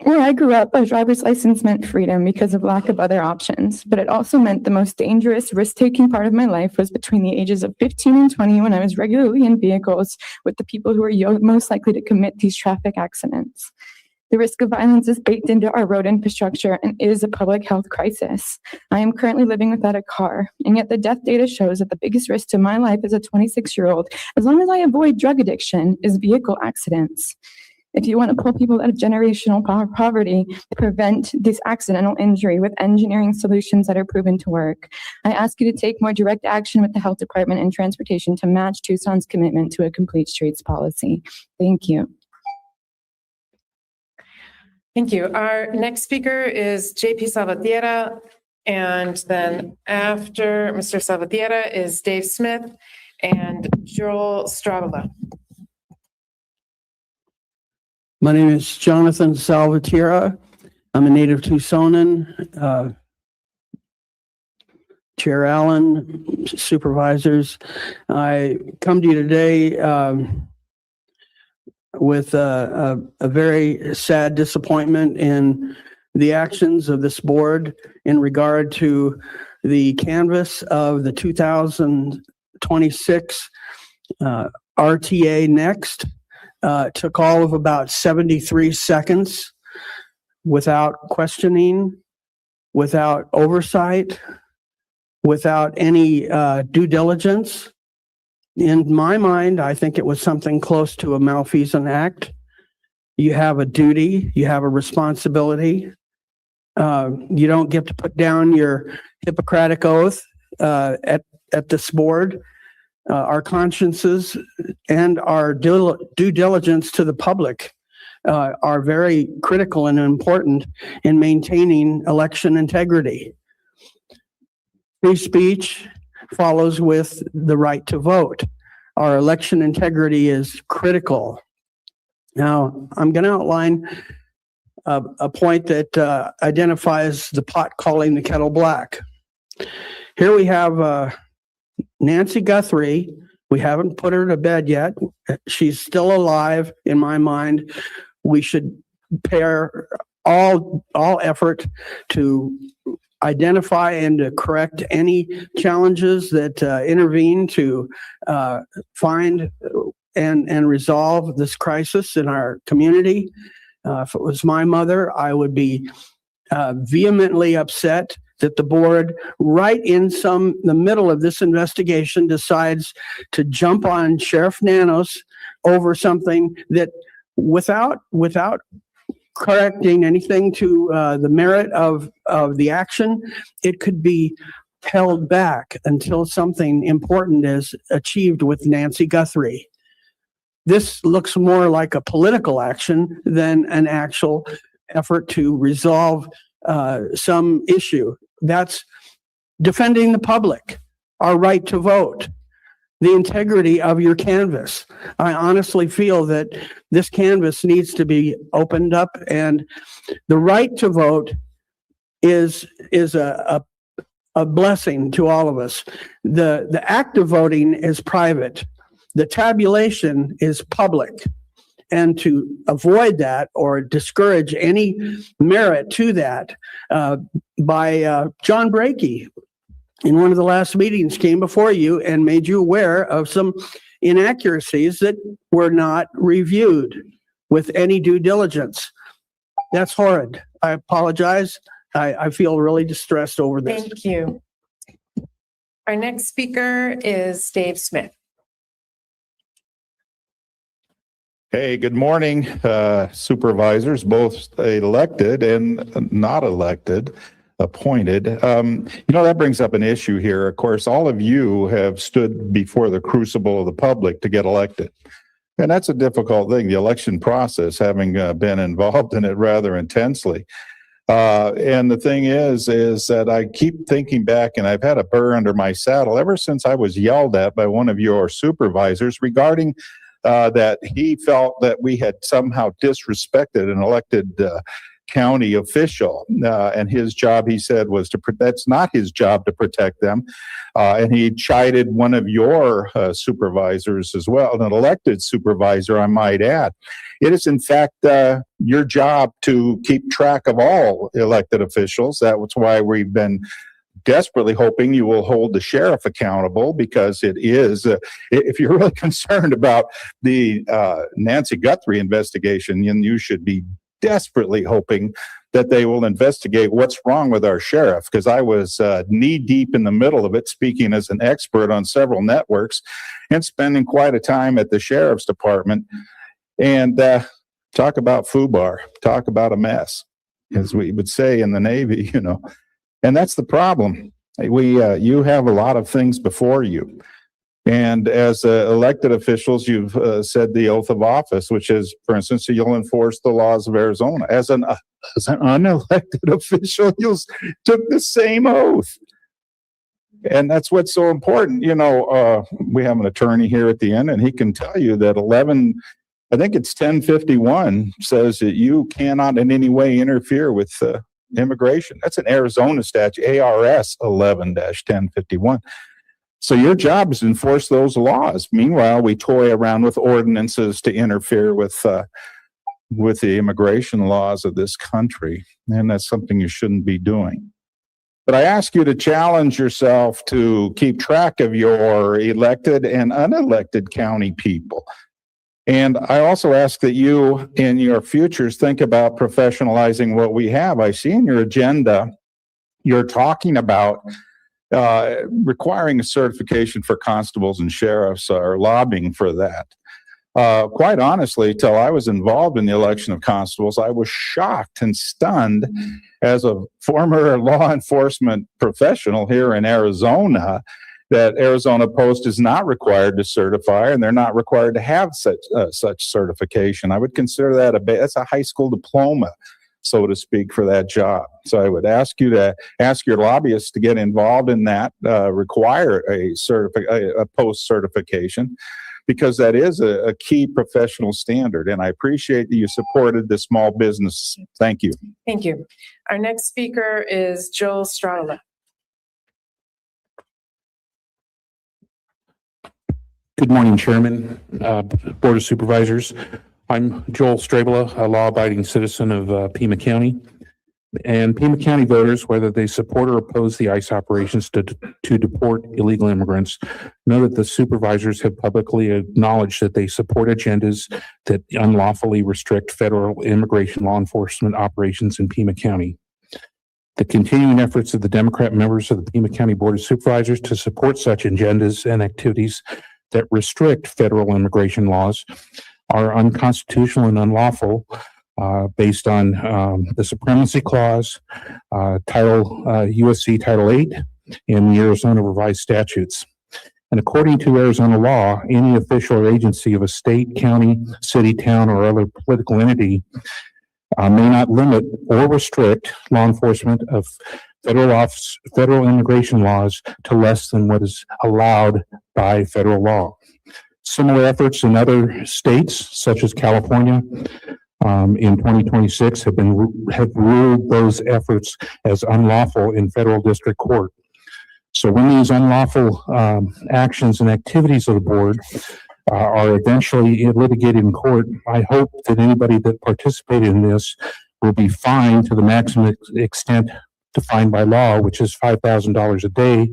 Where I grew up, a driver's license meant freedom because of lack of other options, but it also meant the most dangerous, risk-taking part of my life was between the ages of 15 and 20 when I was regularly in vehicles with the people who are most likely to commit these traffic accidents. The risk of violence is baked into our road infrastructure and is a public health crisis. I am currently living without a car, and yet the death data shows that the biggest risk to my life as a 26-year-old, as long as I avoid drug addiction, is vehicle accidents. If you want to pull people out of generational poverty to prevent this accidental injury with engineering solutions that are proven to work, I ask you to take more direct action with the health department and transportation to match Tucson's commitment to a complete streets policy. Thank you. Thank you. Our next speaker is JP Salvatierra, and then after Mr. Salvatierra is Dave Smith and Joel Stravola. My name is Jonathan Salvatierra. I'm a native Tucsonan. Chair Allen, supervisors. I come to you today with a very sad disappointment in the actions of this board in regard to the canvass of the 2026 RTA Next. Took all of about 73 seconds without questioning, without oversight, without any due diligence. In my mind, I think it was something close to a malfeasant act. You have a duty, you have a responsibility. You don't get to put down your Hippocratic oath at this board. Our consciences and our due diligence to the public are very critical and important in maintaining election integrity. Free speech follows with the right to vote. Our election integrity is critical. Now, I'm going to outline a point that identifies the pot calling the kettle black. Here we have Nancy Guthrie. We haven't put her to bed yet. She's still alive in my mind. We should pair all effort to identify and to correct any challenges that intervene to find and resolve this crisis in our community. If it was my mother, I would be vehemently upset that the board, right in the middle of this investigation, decides to jump on Sheriff Nanos over something that without correcting anything to the merit of the action, it could be held back until something important is achieved with Nancy Guthrie. This looks more like a political action than an actual effort to resolve some issue. That's defending the public, our right to vote, the integrity of your canvass. I honestly feel that this canvass needs to be opened up, and the right to vote is a blessing to all of us. The act of voting is private. The tabulation is public. And to avoid that or discourage any merit to that, by John Brakey, in one of the last meetings, came before you and made you aware of some inaccuracies that were not reviewed with any due diligence. That's horrid. I apologize. I feel really distressed over this. Thank you. Our next speaker is Dave Smith. Hey, good morning, supervisors, both elected and not elected, appointed. That brings up an issue here. Of course, all of you have stood before the crucible of the public to get elected. And that's a difficult thing, the election process, having been involved in it rather intensely. And the thing is that I keep thinking back, and I've had a burr under my saddle ever since I was yelled at by one of your supervisors regarding that he felt that we had somehow disrespected an elected county official. And his job, he said, was that's not his job to protect them. And he chided one of your supervisors as well, an elected supervisor, I might add. It is, in fact, your job to keep track of all elected officials. That's why we've been desperately hoping you will hold the sheriff accountable, because it is, if you're really concerned about the Nancy Guthrie investigation, then you should be desperately hoping that they will investigate what's wrong with our sheriff, because I was knee deep in the middle of it, speaking as an expert on several networks and spending quite a time at the sheriff's department. And talk about FUBAR, talk about a mess, as we would say in the Navy, And that's the problem. You have a lot of things before you. And as elected officials, you've said the oath of office, which is, for instance, you'll enforce the laws of Arizona. As an unelected official, you took the same oath. And that's what's so important. We have an attorney here at the end, and he can tell you that 1051 says that you cannot in any way interfere with immigration. That's an Arizona statute, ARS 11-1051. So your job is to enforce those laws. Meanwhile, we toy around with ordinances to interfere with the immigration laws of this country. And that's something you shouldn't be doing. But I ask you to challenge yourself to keep track of your elected and unelected county people. And I also ask that you, in your futures, think about professionalizing what we have. I see in your agenda, you're talking about requiring a certification for constables and sheriffs, or lobbying for that. Quite honestly, till I was involved in the election of constables, I was shocked and stunned as a former law enforcement professional here in Arizona that Arizona Post is not required to certify, and they're not required to have such certification. I would consider that that's a high school diploma, so to speak, for that job. So I would ask you to ask your lobbyists to get involved in that, require a post certification, because that is a key professional standard. And I appreciate that you supported the small business. Thank you. Thank you. Our next speaker is Joel Strala. Good morning, Chairman, Board of Supervisors. I'm Joel Strabla, a law-abiding citizen of Pima County. And Pima County voters, whether they support or oppose the ICE operations to deport illegal immigrants, know that the supervisors have publicly acknowledged that they support agendas that unlawfully restrict federal immigration law enforcement operations in Pima County. The continuing efforts of the Democrat members of the Pima County Board of Supervisors to support such agendas and activities that restrict federal immigration laws are unconstitutional and unlawful based on the Supremacy Clause, USC Title 8, and the Arizona Revised Statutes. And according to Arizona law, any official or agency of a state, county, city, town, or other political entity may not limit or restrict law enforcement of federal immigration laws to less than what is allowed by federal law. Similar efforts in other states, such as California, in 2026 have ruled those efforts as unlawful in federal district court. So when these unlawful actions and activities of the board are eventually litigated in court, I hope that anybody that participated in this will be fined to the maximum extent defined by law, which is $5,000 a day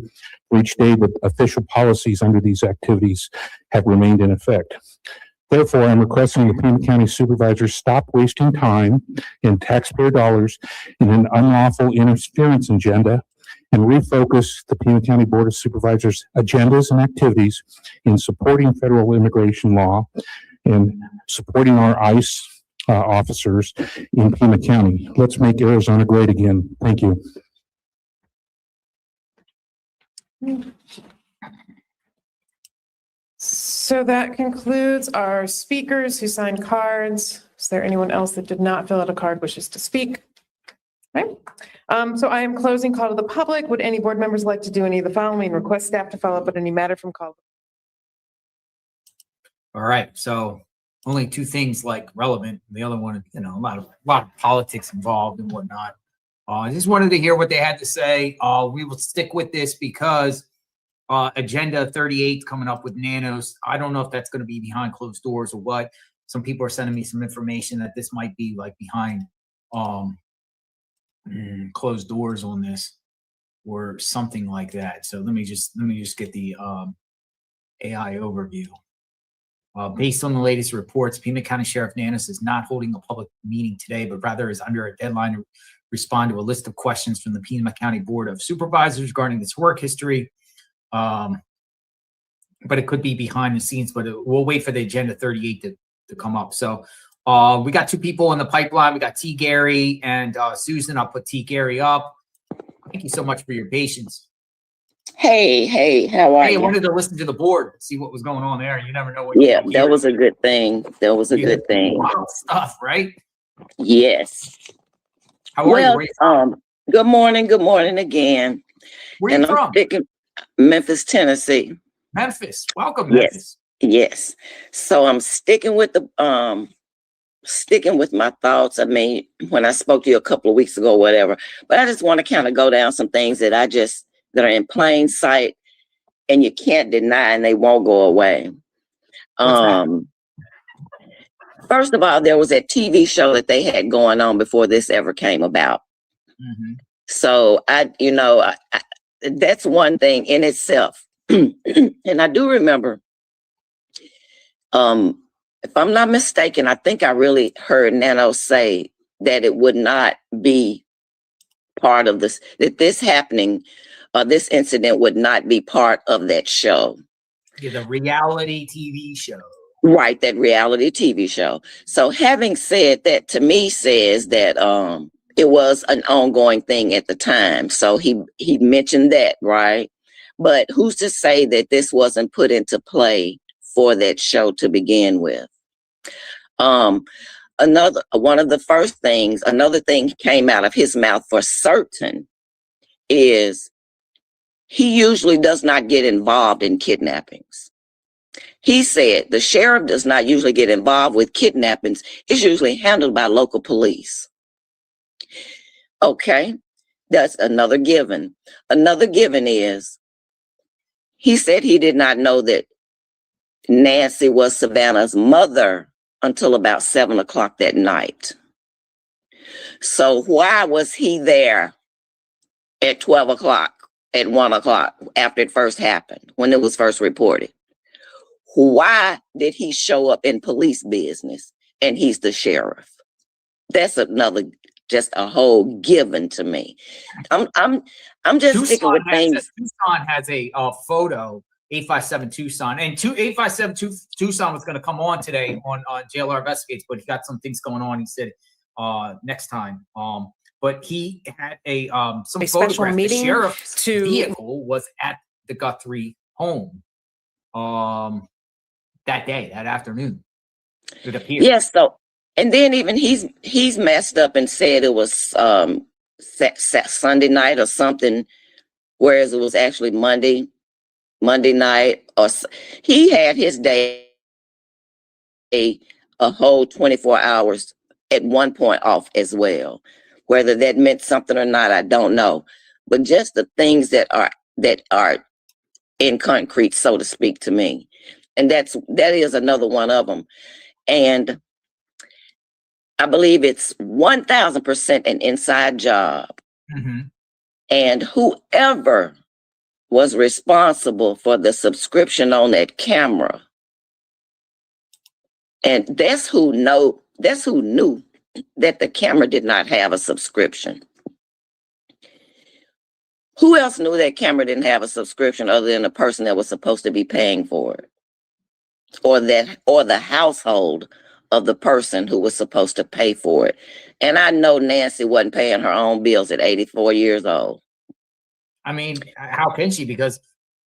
for each day that official policies under these activities have remained in effect. Therefore, I'm requesting the Pima County Supervisors stop wasting time and taxpayer dollars in an unlawful interference agenda and refocus the Pima County Board of Supervisors agendas and activities in supporting federal immigration law and supporting our ICE officers in Pima County. Let's make Arizona great again. Thank you. So that concludes our speakers who signed cards. Is there anyone else that did not fill out a card wishes to speak? Okay. So I am closing call to the public. Would any board members like to do any of the following? Request staff to follow up with any matter from call. All right. So only two things like relevant. The other one, a lot of politics involved and whatnot. I just wanted to hear what they had to say. We will stick with this because Agenda 38 coming up with nanos. I don't know if that's going to be behind closed doors or what. Some people are sending me some information that this might be like behind closed doors on this or something like that. So let me just get the AI overview. Based on the latest reports, Pima County Sheriff Nanos is not holding a public meeting today, but rather is under a deadline to respond to a list of questions from the Pima County Board of Supervisors regarding its work history. But it could be behind the scenes, but we'll wait for the Agenda 38 to come up. So we got two people in the pipeline. We got T. Gary and Susan. I'll put T. Gary up. Thank you so much for your patience. Hey, how are Hey, I you? wanted to listen to the board, see what was going on there. You never know what. Yeah, that was a good thing. That was a good thing. Wild stuff, right? Yes. How are you? Where you good morning again. Where you from? Memphis, Tennessee. Memphis. Welcome, Memphis. Yes. So I'm sticking with my thoughts. I mean, when I spoke to you a couple of weeks ago, whatever, but I just want to kind of go down some things that are in plain sight. and you can't deny, and they won't go away. First of all, there was that TV show that they had going on before this ever came about. So that's one thing in itself. And I do remember, if I'm not mistaken, I think I really heard Nano say that it would not be part of this, that this happening, this incident would not be part of that show. Yeah, the reality TV show. Right, that reality TV show. So having said that, to me says that it was an ongoing thing at the time. So he mentioned that, right? But who's to say that this wasn't put into play for that show to begin with? Another thing came out of his mouth for certain is he usually does not get involved in kidnappings. He said the sheriff does not usually get involved with kidnappings. It's usually handled by local police. Okay, that's another given. Another given is he said he did not know that Nancy was Savannah's mother until about 7 o'clock that night. So why was he there at 12 o'clock, at 1 o'clock after it first happened, when it was first reported? Why did he show up in police business and he's the sheriff? That's another, just a whole given to me. I'm just sticking with things. Tucson has a photo, 857 Tucson, and 857 Tucson was going to come on today on JLR Investigates, but he got some things going on. He said next time. But he had some special meeting. The sheriff's vehicle was at the Guthrie home that day, that afternoon. It appears. Yes. So, and then even he's messed up and said it was Sunday night or something, whereas it was actually Monday night. Or he had his day a whole 24 hours at one point off as well. Whether that meant something or not, I don't know. But just the things that are in concrete, so to speak, to me. And that is another one of them. And I believe it's 1000% an inside job. And whoever was responsible for the subscription on that camera, and that's who knew that the camera did not have a subscription. Who else knew that camera didn't have a subscription other than the person that was supposed to be paying for it? Or the household of the person who was supposed to pay for it. And I know Nancy wasn't paying her own bills at 84 years old. I mean, how can she? Because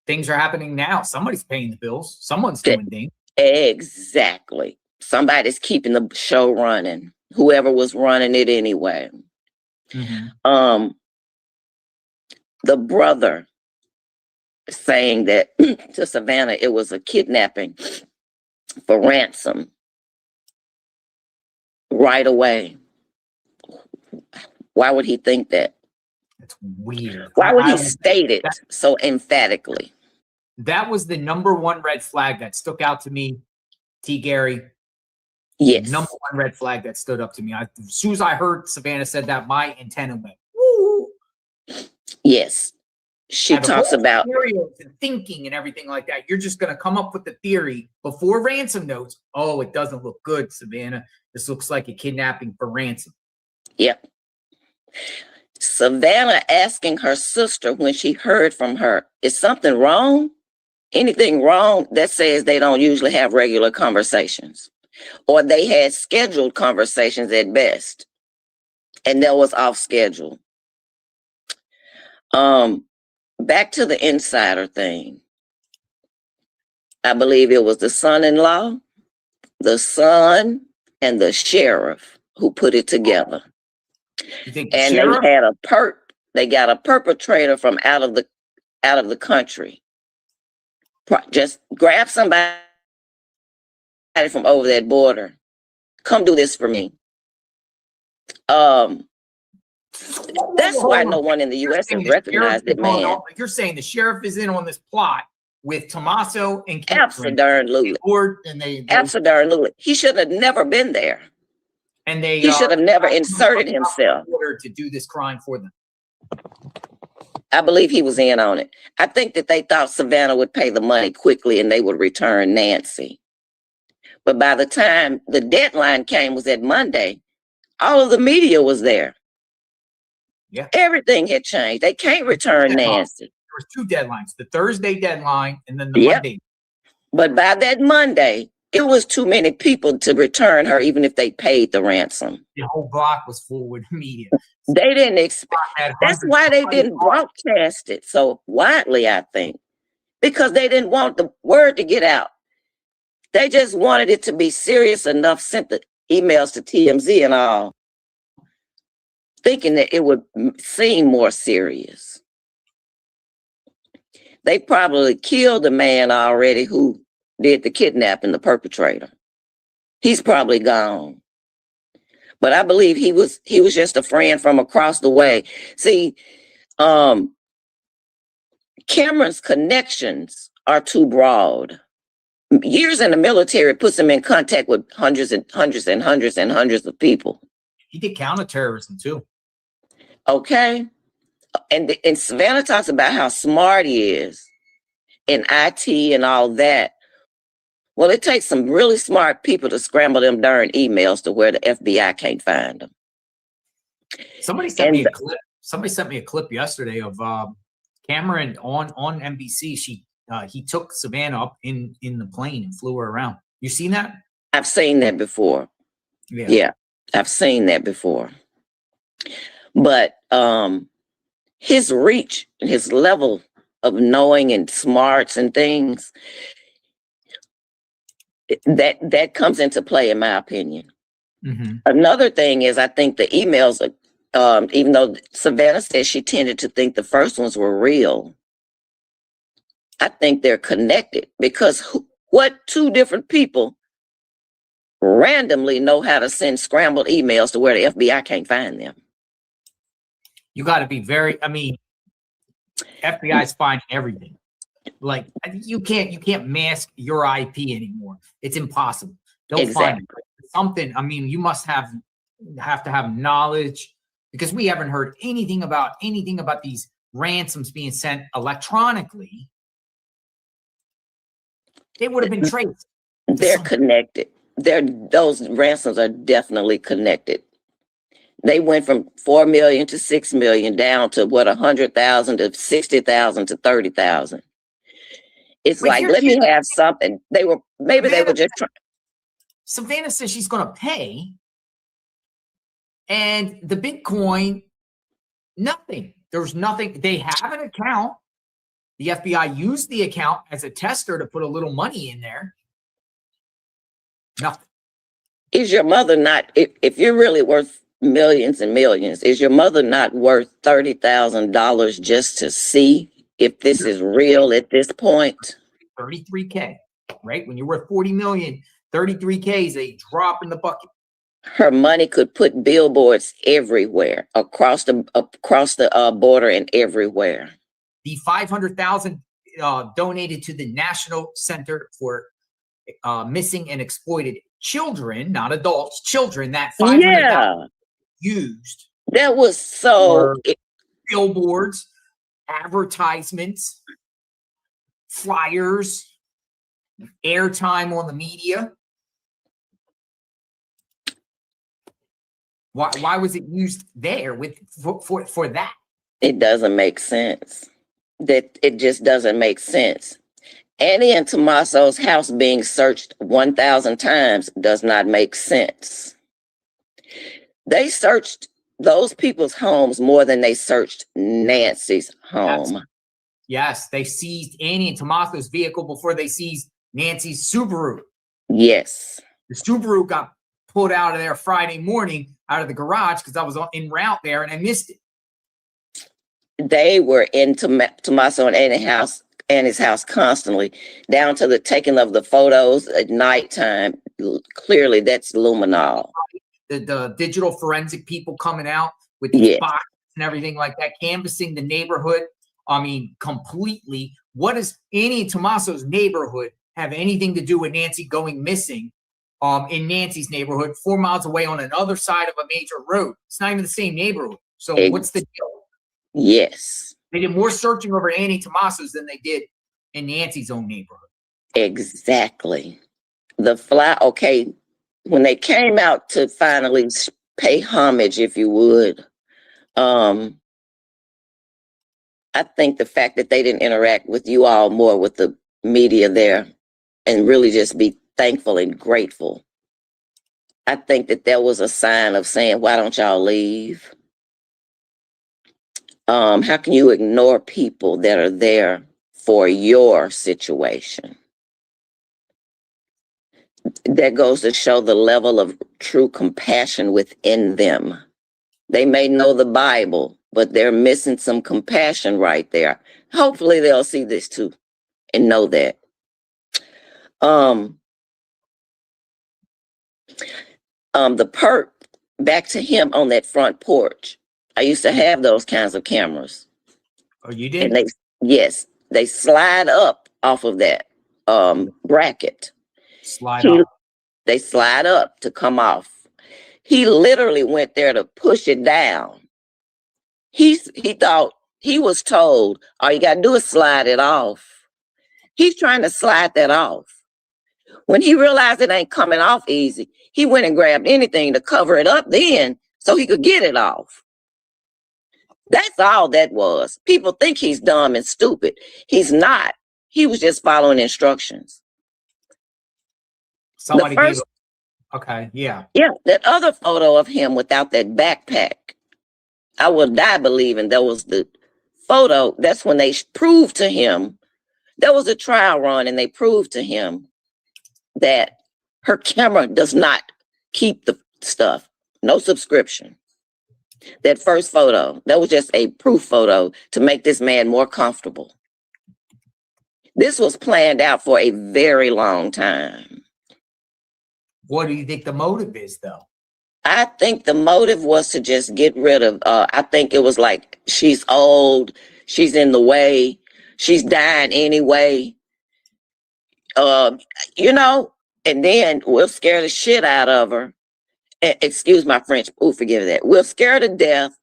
things are happening now. Somebody's paying the bills. Someone's doing things. Exactly. Somebody's keeping the show running. Whoever was running it anyway. The brother saying that to Savannah, it was a kidnapping for ransom right away. Why would he think that? It's weird. Why would he state it so emphatically? That was the #1 red flag that stuck out to me, T. Gary. Yes. #1 red flag that stood up to me. As soon as I heard Savannah said that, my antenna went, woo. Yes. She talks about scenarios and thinking and everything like that. You're just going to come up with the theory before ransom notes. Oh, it doesn't look good, Savannah. This looks like a kidnapping for ransom. Yep. Savannah asking her sister when she heard from her, is something wrong? Anything wrong? That says they don't usually have regular conversations, or they had scheduled conversations at best, and that was off schedule. Back to the insider thing. I believe it was the son-in-law, the son, and the sheriff who put it together. And they got a perpetrator from out of the country. Just grab somebody from over that border. Come do this for me. That's why no one in the U.S. has recognized it, man. You're saying the sheriff is in on this plot, with Tommaso and Catherine. Absolutely. Absolutely. He should have never been there. And they he should have never inserted himself to do this crime for them. I believe he was in on it. I think that they thought Savannah would pay the money quickly and they would return Nancy. But by the time the deadline came, was at Monday, all of the media was there. Yeah. Everything had changed. They can't return Nancy. There was two deadlines, the Thursday deadline and then the Monday. But by that Monday, it was too many people to return her, even if they paid the ransom. The whole block was full with media. They didn't expect. That's why they didn't broadcast it so widely, I think, because they didn't want the word to get out. They just wanted it to be serious enough, sent the emails to TMZ and all, thinking that it would seem more serious. They probably killed the man already who did the kidnapping, the perpetrator. He's probably gone. But I believe he was just a friend from across the way. See, Cameron's connections are too broad. Years in the military puts him in contact with hundreds of people. He did counterterrorism too. Okay. And Savannah talks about how smart he is in IT and all that. Well, it takes some really smart people to scramble them darn emails to where the FBI can't find them. Somebody sent me a clip. Somebody sent me a clip yesterday of Cameron on NBC. He took Savannah up in the plane and flew her around. You seen that? I've seen that before. Yeah, I've seen that before. But his reach and his level of knowing and smarts and things, that comes into play, in my opinion. Mm-hmm. Another thing is, I think the emails, even though Savannah says she tended to think the first ones were real, I think they're connected, because what two different people randomly know how to send scrambled emails to where the FBI can't find them? You got to be very, FBI is finding everything. Like, you can't mask your IP anymore. It's impossible. They'll find something. You must have to have knowledge, because we haven't heard anything about these ransoms being sent electronically. They would have been traced. They're connected. Those ransoms are definitely connected. They went from 4 million to 6 million down to 100,000 to 60,000 to 30,000. It's like, let me have something. They were just trying. Savannah says she's going to pay, and the Bitcoin, nothing. There's nothing. They have an account. The FBI used the account as a tester to put a little money in there. Nothing. Is your mother not, if you're really worth millions and millions, is your mother not worth $30,000 just to see if this is real at this point? 33K, right? When you're worth 40 million, 33K is a drop in the bucket. Her money could put billboards everywhere, across the border and everywhere. The 500,000 donated to the National Center for Missing and Exploited Children, not adults, children. That 500,000 used. That was so. Billboards, advertisements, flyers, airtime on the media. Why was it used there for that? It doesn't make sense. It just doesn't make sense. Annie and Tommaso's house being searched 1,000 times does not make sense. They searched those people's homes more than they searched Nancy's home. Yes, they seized Annie and Tommaso's vehicle before they seized Nancy's Subaru. Yes. The Subaru got pulled out of there Friday morning out of the garage because I was en route there and I missed it. They were in Tommaso and Annie's house constantly, down to the taking of the photos at nighttime. Clearly, that's luminol. The digital forensic people coming out with these boxes and everything like that, canvassing the neighborhood I mean, completely. What does Annie and Tommaso's neighborhood have anything to do with Nancy going missing in Nancy's neighborhood 4 miles away on another side of a major road? It's not even the same neighborhood. So what's the deal? Yes. They did more searching over Annie Tommaso's than they did in Nancy's own neighborhood. Exactly. Okay, when they came out to finally pay homage, if you would, I think the fact that they didn't interact with you all more with the media there and really just be thankful and grateful, I think that there was a sign of saying, why don't y'all leave? How can you ignore people that are there for your situation? That goes to show the level of true compassion within them. They may know the Bible, but they're missing some compassion right there. Hopefully they'll see this too and know that. The perk, back to him on that front porch. I used to have those kinds of cameras. Oh, you did? And they slide up off of that bracket. Slide up. They slide up to come off. He literally went there to push it down. He thought, he was told, all you got to do is slide it off. He's trying to slide that off. When he realized it ain't coming off easy, he went and grabbed anything to cover it up then so he could get it off. That's all that was. People think he's dumb and stupid. He's not. He was just following instructions. Somebody gave him. Okay, yeah. Yeah, that other photo of him without that backpack, I will die believing that was the photo. That's when they proved to him, there was a trial run and they proved to him that her camera does not keep the stuff. No subscription. That first photo, that was just a proof photo to make this man more comfortable. This was planned out for a very long time. What do you think the motive is, though? I think the motive was to just get rid of, I think it was like, she's old, she's in the way, she's dying anyway. You know, and then we'll scare the shit out of her. Excuse my French, forgive that. We'll scare her to death,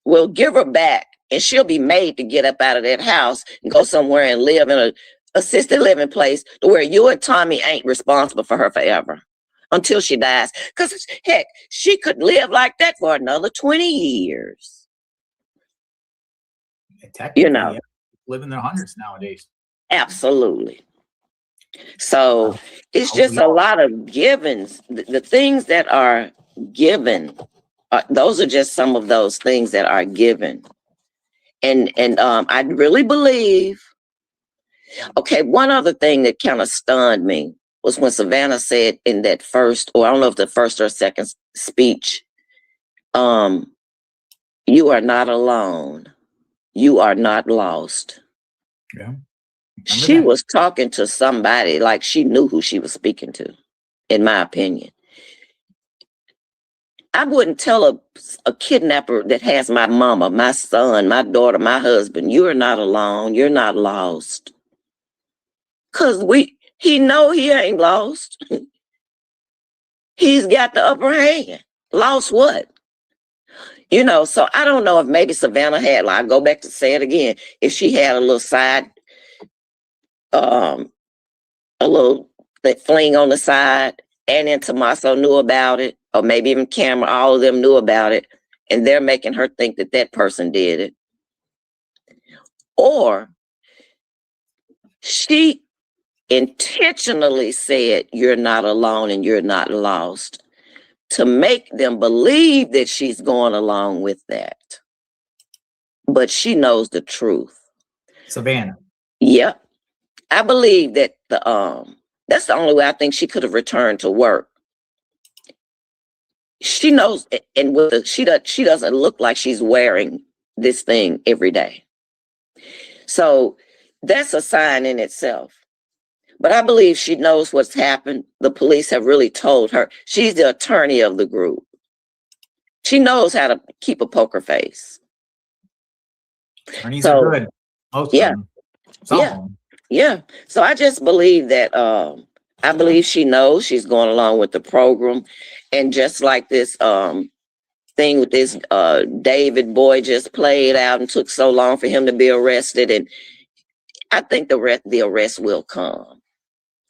we'll give her back, and she'll be made to get up out of that house and go somewhere and live in a assisted living place to where you and Tommy ain't responsible for her forever. Until she dies. Because, heck, she could live like that for another 20 years. You know. Yeah, live in their hundreds nowadays. Absolutely. So it's just a lot of givens. The things that are given, those are just some of those things that are given. And I really believe, okay, one other thing that kind of stunned me was when Savannah said in that first, or I don't know if the first or second speech, you are not alone. You are not lost. Yeah. She was talking to somebody like she knew who she was speaking to, in my opinion. I wouldn't tell a kidnapper that has my mama, my son, my daughter, my husband, you are not alone. You're not lost. Because he know he ain't lost. He's got the upper hand. Lost what? You know, so I don't know if maybe Savannah had, like, I go back to say it again, if she had a little side, a little fling on the side, and then Tommaso knew about it, or maybe even Cameron, all of them knew about it, and they're making her think that that person did it. Or she intentionally said, you're not alone and you're not lost, to make them believe that she's going along with that. But she knows the truth. Savannah. Yep. I believe that that's the only way I think she could have returned to work. She knows, and she doesn't look like she's wearing this thing every day. So that's a sign in itself. But I believe she knows what's happened. The police have really told her. She's the attorney of the group. She knows how to keep a poker face. Attorneys are good. Most Yeah. of them. Some Yeah. of them. Yeah. So I just believe that I believe she knows she's going along with the program. And just like this thing with this David boy just played out and took so long for him to be arrested. And I think the arrest will come.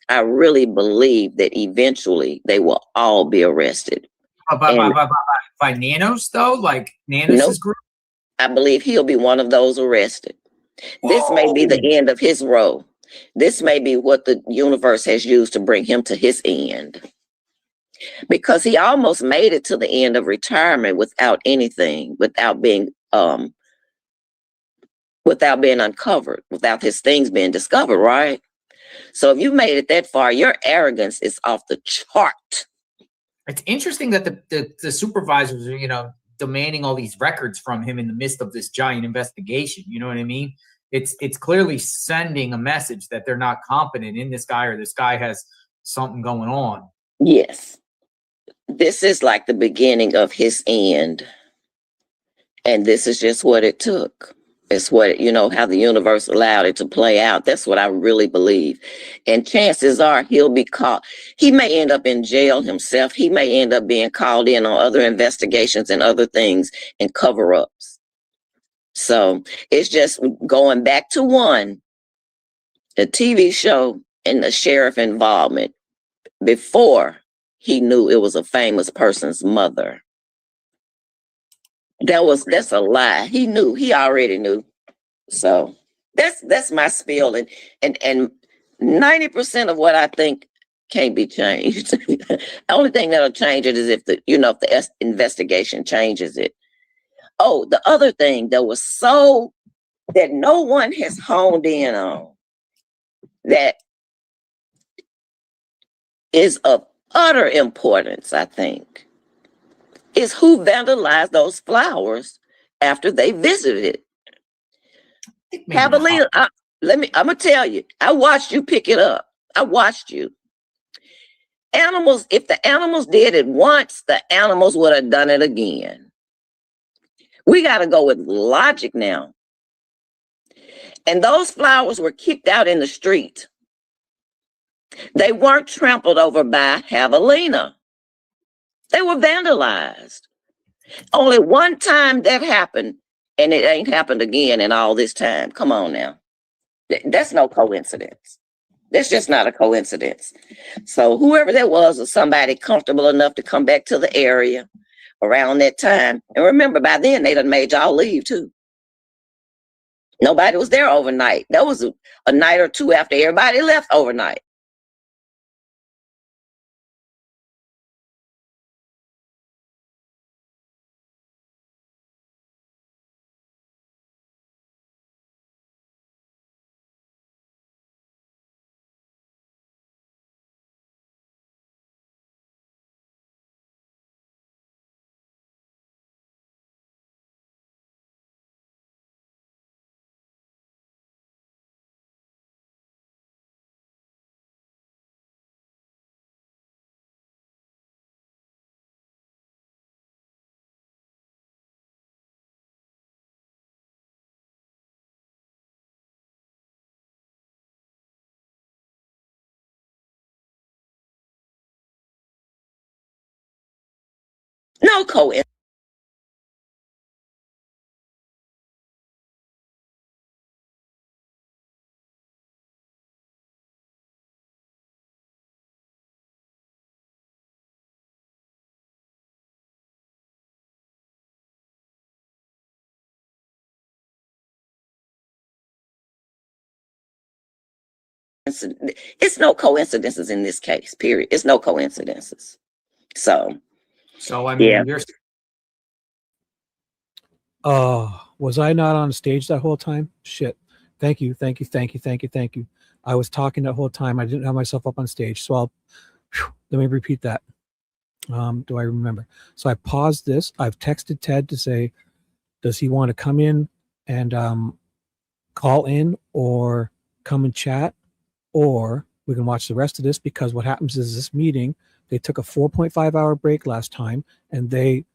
I really believe that eventually they will all be arrested. By Nanos though? Like Nanos' Nope. group? I believe he'll be one of those arrested. This may be the end of his role. This may be what the universe has used to bring him to his end. Because he almost made it to the end of retirement without anything, without being uncovered, without his things being discovered, right? So if you made it that far, your arrogance is off the chart. It's interesting that the supervisors are, you know, demanding all these records from him in the midst of this giant investigation. You know what I mean? It's clearly sending a message that they're not competent in this guy, or this guy has something going on. Yes. This is like the beginning of his end. And this is just what it took. It's what, you know, how the universe allowed it to play out. That's what I really believe. And chances are he'll be caught. He may end up in jail himself. He may end up being called in on other investigations and other things and cover-ups. So it's just going back to one, the TV show and the sheriff involvement before he knew it was a famous person's mother. That's a lie. He knew, he already knew. So that's my spiel. And 90% of what I think can't be changed. The only thing that'll change it is if the investigation changes it. Oh, the other thing that was that no one has honed in on, that is of utter importance, I think, is who vandalized those flowers after they visited. Cavalier, I'm gonna tell you, I watched you pick it up. I watched you. Animals, if the animals did it once, the animals would have done it again. We got to go with logic now. And those flowers were kicked out in the street. They weren't trampled over by javelina. They were vandalized. Only one time that happened, and it ain't happened again in all this time. Come on now. That's no coincidence. That's just not a coincidence. So whoever that was somebody comfortable enough to come back to the area around that time. And remember, by then, they done made y'all leave too. Nobody was there overnight. That was a night or two after everybody left overnight. No coincidence. It's no coincidences in this case, period. It's no coincidences. So I mean, you're Was I not on stage that whole time? Shit. Thank you. I was talking that whole time. I didn't have myself up on stage. So let me repeat that. Do I remember? So I paused this. I've texted Ted to say, does he want to come in and call in or come and chat? Or we can watch the rest of this, because what happens is this meeting, they took a 4.5 hour break last time and they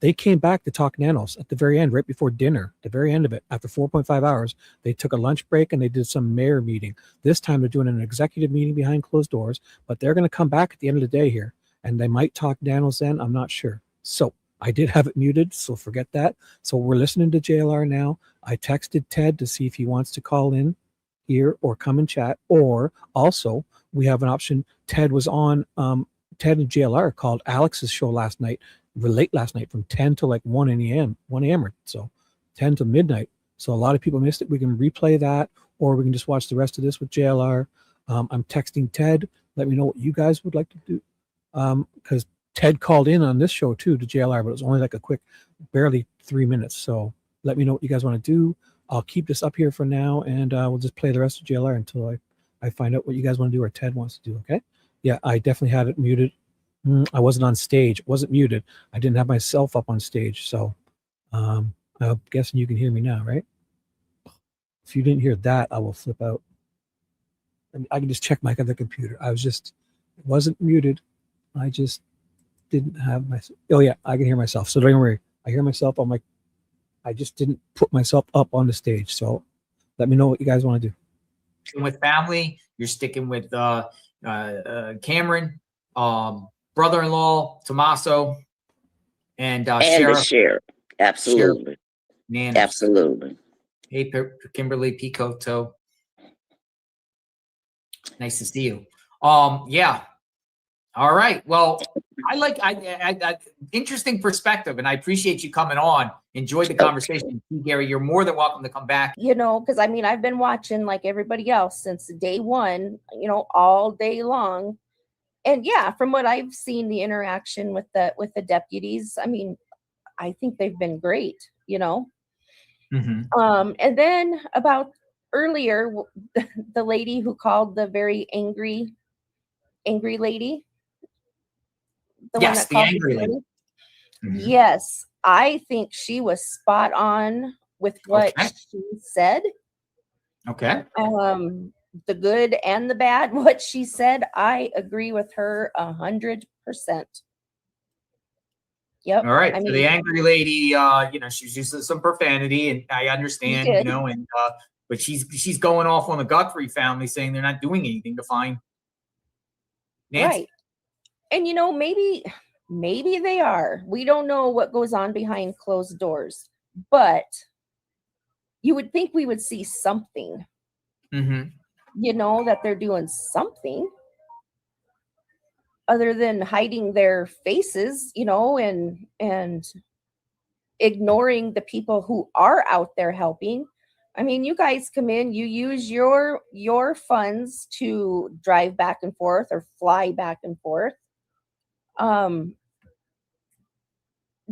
They came back to talk nanos at the very end, right before dinner, the very end of it. After 4.5 hours, they took a lunch break and they did some mayor meeting. This time they're doing an executive meeting behind closed doors, but they're going to come back at the end of the day here, and they might talk nanos then. I'm not sure. So I did have it muted, so forget that. So we're listening to JLR now. I texted Ted to see if he wants to call in here or come and chat, or also we have an option. Ted was on, Ted and JLR called Alex's show last night, late last night, from 10 to like 1 a.m. So 10 to midnight. So a lot of people missed it. We can replay that, or we can just watch the rest of this with JLR. I'm texting Ted. Let me know what you guys would like to do. Because Ted called in on this show too to JLR, but it was only like a quick, barely 3 minutes. So let me know what you guys want to do. I'll keep this up here for now, and we'll just play the rest of JLR until I find out what you guys want to do or Ted wants to do. Okay. Yeah, I definitely had it muted. I wasn't on stage. It wasn't muted. I didn't have myself up on stage. So I'm guessing you can hear me now, right? If you didn't hear that, I will flip out. And I can just check my other computer. It wasn't muted. I just didn't have my, oh yeah, I can hear myself. So don't worry. I hear myself. I just didn't put myself up on the stage. So let me know what you guys want to do. With family, you're sticking with Cameron, brother-in-law, Tommaso, and Sheriff. The sheriff. Absolutely. Sheriff Nanos. Absolutely. Hey, Kimberly Picotto. Nice to see you. Yeah. All right. Well, I interesting perspective, and I appreciate you coming on. Enjoyed the conversation. Gary, you're more than welcome to come back. You know, because I mean, I've been watching like everybody else since day one, you know, all day long. And yeah, from what I've seen, the interaction with the deputies, I mean, I think they've been great, you know. Mm-hmm. And then about earlier, the lady who called, the very angry lady. Yes, the angry lady. Mm-hmm. Yes, I think she was spot on with what she said. Okay. The good and the bad, what she said, I agree with her 100%. Yep. All right. I So mean, the angry lady, you know, she's using some profanity, and I understand, you know, and but she's going off on the Guthrie family, saying they're not doing anything to find Nancy. Right. And you know, maybe they are. We don't know what goes on behind closed doors, but you would think we would see something. Mm-hmm. You know, that they're doing something other than hiding their faces, you know, and ignoring the people who are out there helping. I mean, you guys come in, you use your funds to drive back and forth or fly back and forth.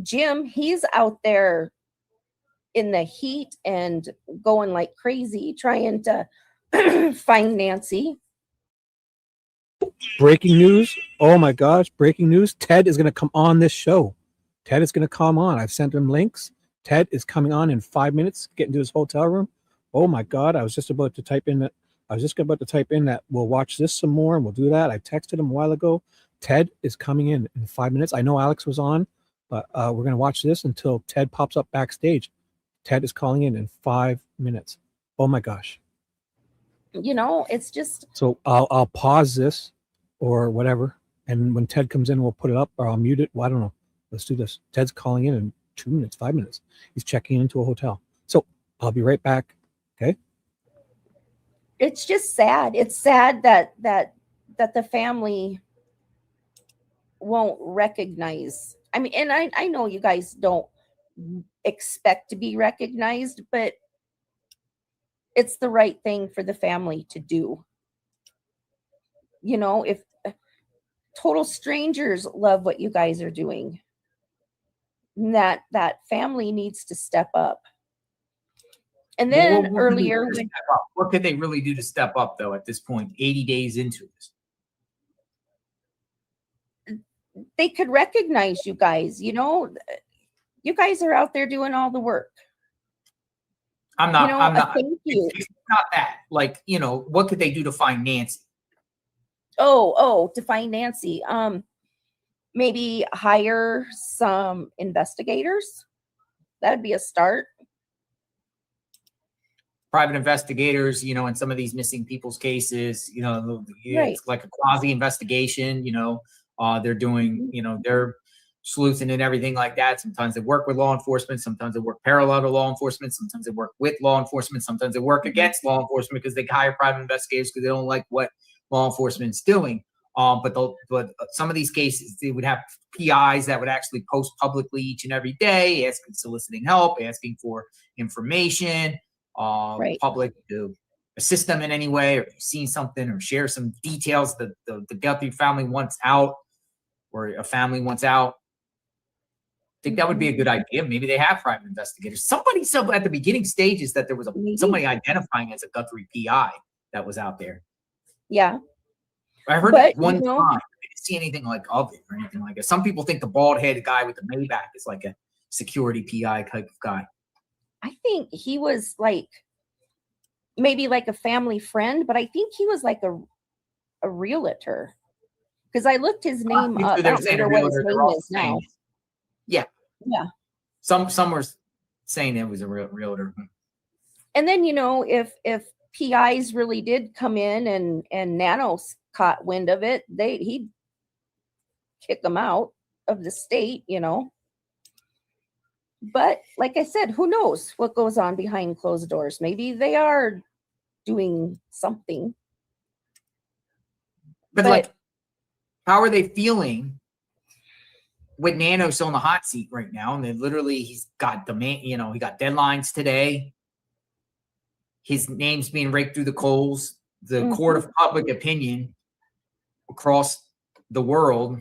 Jim, he's out there in the heat and going like crazy trying to find Nancy. Breaking news. Oh my gosh, breaking news. Ted is going to come on this show. Ted is going to come on. I've sent him links. Ted is coming on in 5 minutes, getting to his hotel room. Oh my God, I was just about to type in that we'll watch this some more and we'll do that. I texted him a while ago. Ted is coming in 5 minutes. I know Alex was on, but we're going to watch this until Ted pops up backstage. Ted is calling in 5 minutes. Oh my gosh. You know, it's just. So I'll pause this or whatever. And when Ted comes in, we'll put it up, or I'll mute it. Well, I don't know. Let's do this. Ted's calling in 2 minutes, 5 minutes. He's checking into a hotel. So I'll be right back. Okay. It's just sad. It's sad that the family won't recognize. I mean, and I know you guys don't expect to be recognized, but it's the right thing for the family to do. You know, if total strangers love what you guys are doing, that family needs to step up. And then earlier, what could they really do to step up though at this point, 80 days into this? They could recognize you guys. You know, you guys are out there doing all the work. I'm not. You know, I'm not. Thank you. It's not that. Like, you know, what could they do to find Nancy? Oh, to find Nancy. maybe hire some investigators. That'd be a start. Private investigators, you know, in some of these missing people's cases, you know, Right. it's like a quasi investigation, you know, they're doing, you know, they're sleuthing and everything like that. Sometimes they work with law enforcement. Sometimes they work parallel to law enforcement. Sometimes they work with law enforcement. Sometimes they work against law enforcement because they hire private investigators because they don't like what law enforcement is doing. But some of these cases, they would have PIs that would actually post publicly each and every day, asking, soliciting help, asking for information, public to assist them in any way, or if you've seen something or share some details that the Guthrie family wants out, or a family wants out. I think that would be a good idea. Maybe they have private investigators. Somebody said at the beginning stages that there was somebody identifying as a Guthrie PI that was out there. Yeah. I heard But, that one you know, time. I didn't see anything like of it or anything like that. Some people think the bald-headed guy with the Maybach is like a security PI type of guy. I think he was like maybe like a family friend, but I think he was like a realtor. Because I looked his name up. I don't remember what his name is now. Yeah. Yeah. Some were saying it was a realtor. And then, you know, if PIs really did come in and Nanos caught wind of it, he'd kick them out of the state, you know. But like I said, who knows what goes on behind closed doors? Maybe they are doing something. But like, how are they feeling with Nanos on the hot seat right now? And then literally he's got demand, you know, he got deadlines today. His name's being raked through the coals. The court of public opinion across the world,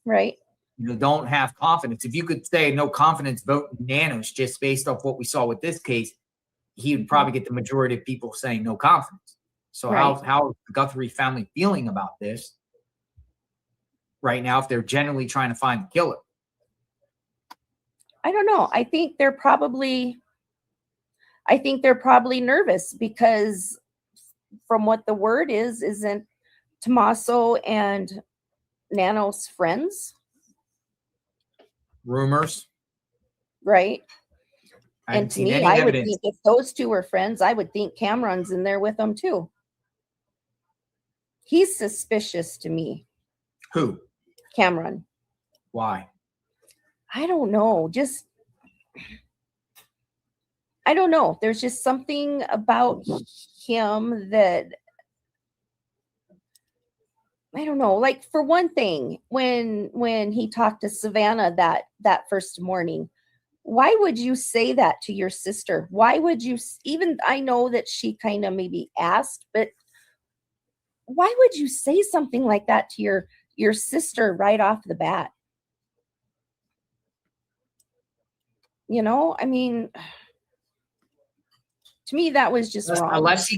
right? You know, don't have confidence. If you could say no confidence, vote Nanos just based off what we saw with this case, he would probably get the majority of people saying no confidence. So how is the Guthrie family feeling about this right now if they're genuinely trying to find the killer? I don't know. I think they're probably nervous because from what the word is, isn't Tommaso and Nanos friends? Rumors. Right. I And to me, I would think if those two were friends, I would think Cameron's in there with them too. He's suspicious to me. Who? Cameron. Why? I don't know. I don't know. There's just something about him that I don't know. Like for one thing, when he talked to Savannah that first morning, why would you say that to your sister? Why would you even? I know that she kind of maybe asked, but why would you say something like that to your sister right off the bat? You know, I mean, to me that was just wrong. Unless she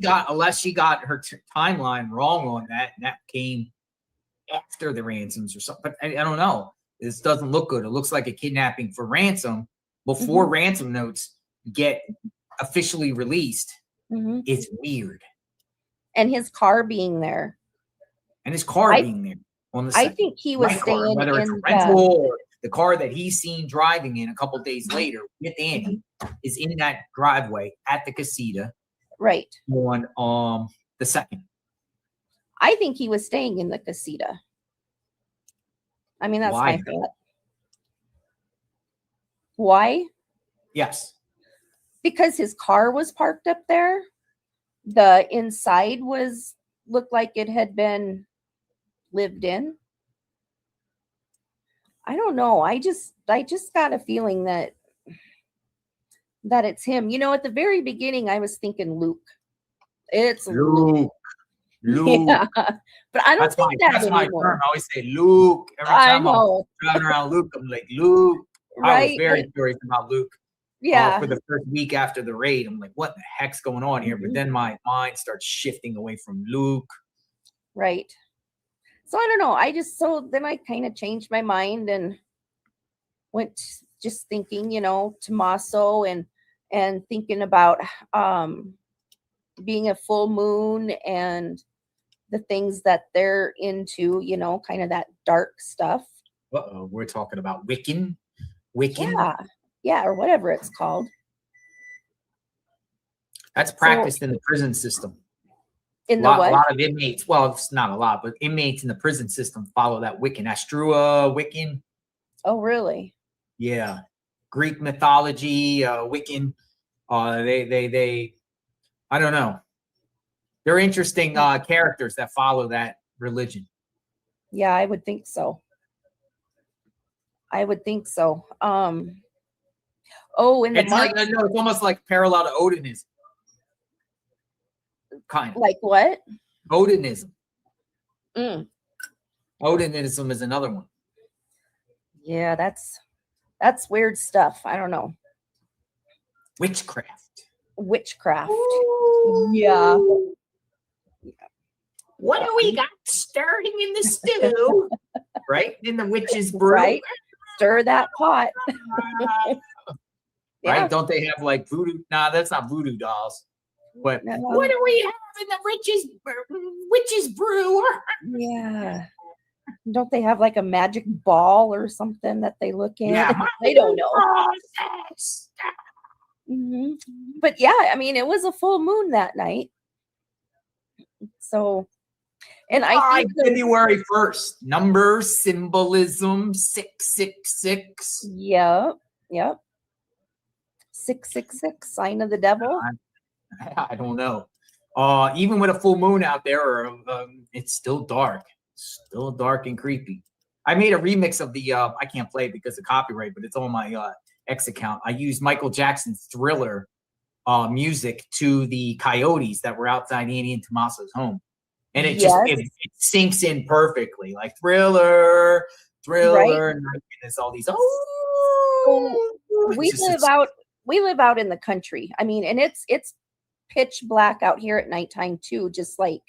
got her timeline wrong on that, and that came after the ransoms or something. But I don't know. This doesn't look good. It looks like a kidnapping for ransom before ransom notes get officially released. It's weird. And his car being there. And his car being there on the I think he was staying whether it's a rental or the car that he's seen driving in a couple days later with Annie is in that driveway at the casita. Right. On the 2nd. I think he was staying in the casita. I mean, that's my thought. Why? Yes. Because his car was parked up there. The inside looked like it had been lived in. I don't know. I just got a feeling that it's him. You know, at the very beginning, I was thinking Luke. It's Luke. Yeah. But I don't think that's my term. I always say Luke. Every time I'm driving around Luke, I'm like, Luke. I was very curious about Luke. Yeah. For the first week after the raid, I'm like, what the heck's going on here? But then my mind starts shifting away from Luke. Right. So I don't know. Then I kind of changed my mind and went just thinking, you know, Tommaso and thinking about being a full moon and the things that they're into, you know, kind of that dark stuff. We're talking about Wiccan. Wiccan. Yeah, or whatever it's called. That's practiced in the prison system. In A the lot, what? a lot of inmates, well, it's not a lot, but inmates in the prison system follow that Wiccan. Astrua, Wiccan. Oh, really? Yeah. Greek mythology, Wiccan. They I don't know. They're interesting characters that follow that religion. Yeah, I would think so. I would think so. Oh, in the It's like, no, it's almost like parallel to Odinism. Kind of. Like what? Odinism. Mm. Odinism is another one. Yeah, that's weird stuff. I don't know. Witchcraft. Witchcraft. Yeah. What do we got stirring in the stew? Right? In the witch's brew. Right. Stir that pot. Yeah. Right? Don't they have like voodoo? Nah, that's not voodoo dolls. But No. what do we have in the witch's brew? Yeah. Don't they have like a magic ball or something that they look in? Yeah. They don't know. Mhm. But yeah, I mean, it was a full moon that night. So, and I think February 1st, number symbolism 666. Yep. 666, sign of the devil. I don't know. Even with a full moon out there, it's still dark. Still dark and creepy. I made a remix of the I can't play it because of copyright, but it's on my X account. I used Michael Jackson's Thriller music to the coyotes that were outside Annie and Tommaso's home. And it just it sinks in perfectly. Like Thriller, Right. and there's all these we live out in the country. I mean, and it's pitch black out here at nighttime too, just like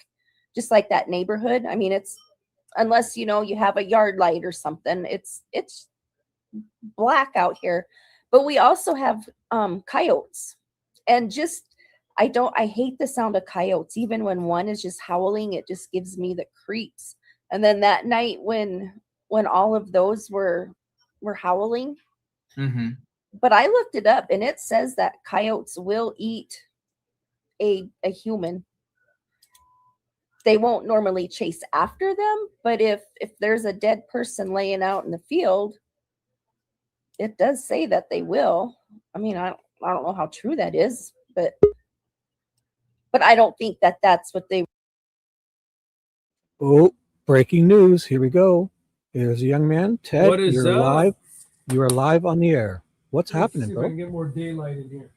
that neighborhood. I mean, it's unless you have a yard light or something, it's black out here. But we also have coyotes, and just I hate the sound of coyotes. Even when one is just howling, it just gives me the creeps. And then that night when all of those were howling, but I looked it up and it says that coyotes will eat a human. They won't normally chase after them, but if there's a dead person laying out in the field, it does say that they will. I mean, I don't know how true that is, but I don't think that that's what they. Oh, breaking news. Here we go. Here's a young man. Ted, What is you're up? live. You are live on the air. What's Let's happening, see if bro? I can get more daylight in here.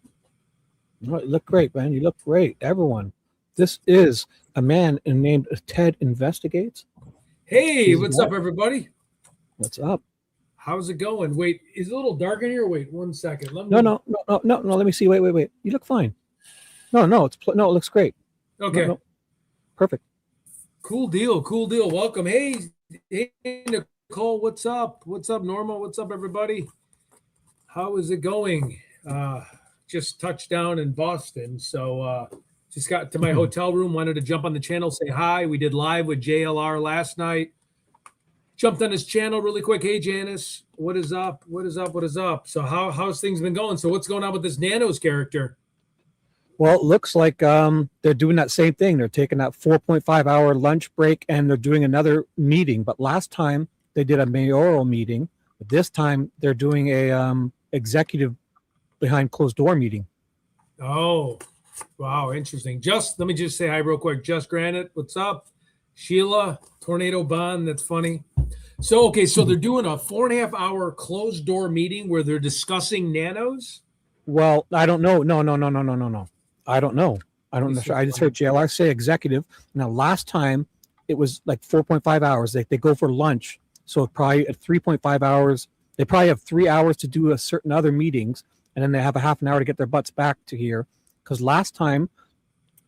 No, you look great, man. You look great. Everyone. This is a man named Ted Investigates. Hey, He's what's back. up, everybody? What's up? How's it going? Wait, is it a little dark in here? Wait 1 second. Let me. No. Let me see. Wait. You look fine. No. It looks great. Okay. No. Perfect. Cool deal. Welcome. Hey, Nicole. What's up? What's up, Norma? What's up, everybody? How is it going? Just touched down in Boston, so just got to my hotel room. Wanted to jump on the channel, say hi. We did live with JLR last night. Jumped on his channel really quick. Hey, Janice, what is up? So how's things been going? So what's going on with this Nanos character? Well, it looks like they're doing that same thing. They're taking that 4.5-hour lunch break and they're doing another meeting. But last time they did a mayoral meeting. But this time they're doing a executive behind closed door meeting. Oh, wow, interesting. Let me just say hi real quick. Just Granite, what's up? Sheila, Tornado Bond, that's funny. So they're doing a 4.5-hour closed door meeting where they're discussing nanos? Well, I don't know. No. I don't know. I don't know. I just heard JLR say executive. Now, last time it was like 4.5 hours. They go for lunch. So probably at 3.5 hours, they probably have 3 hours to do a certain other meetings. And then they have a half an hour to get their butts back to here. Because last time,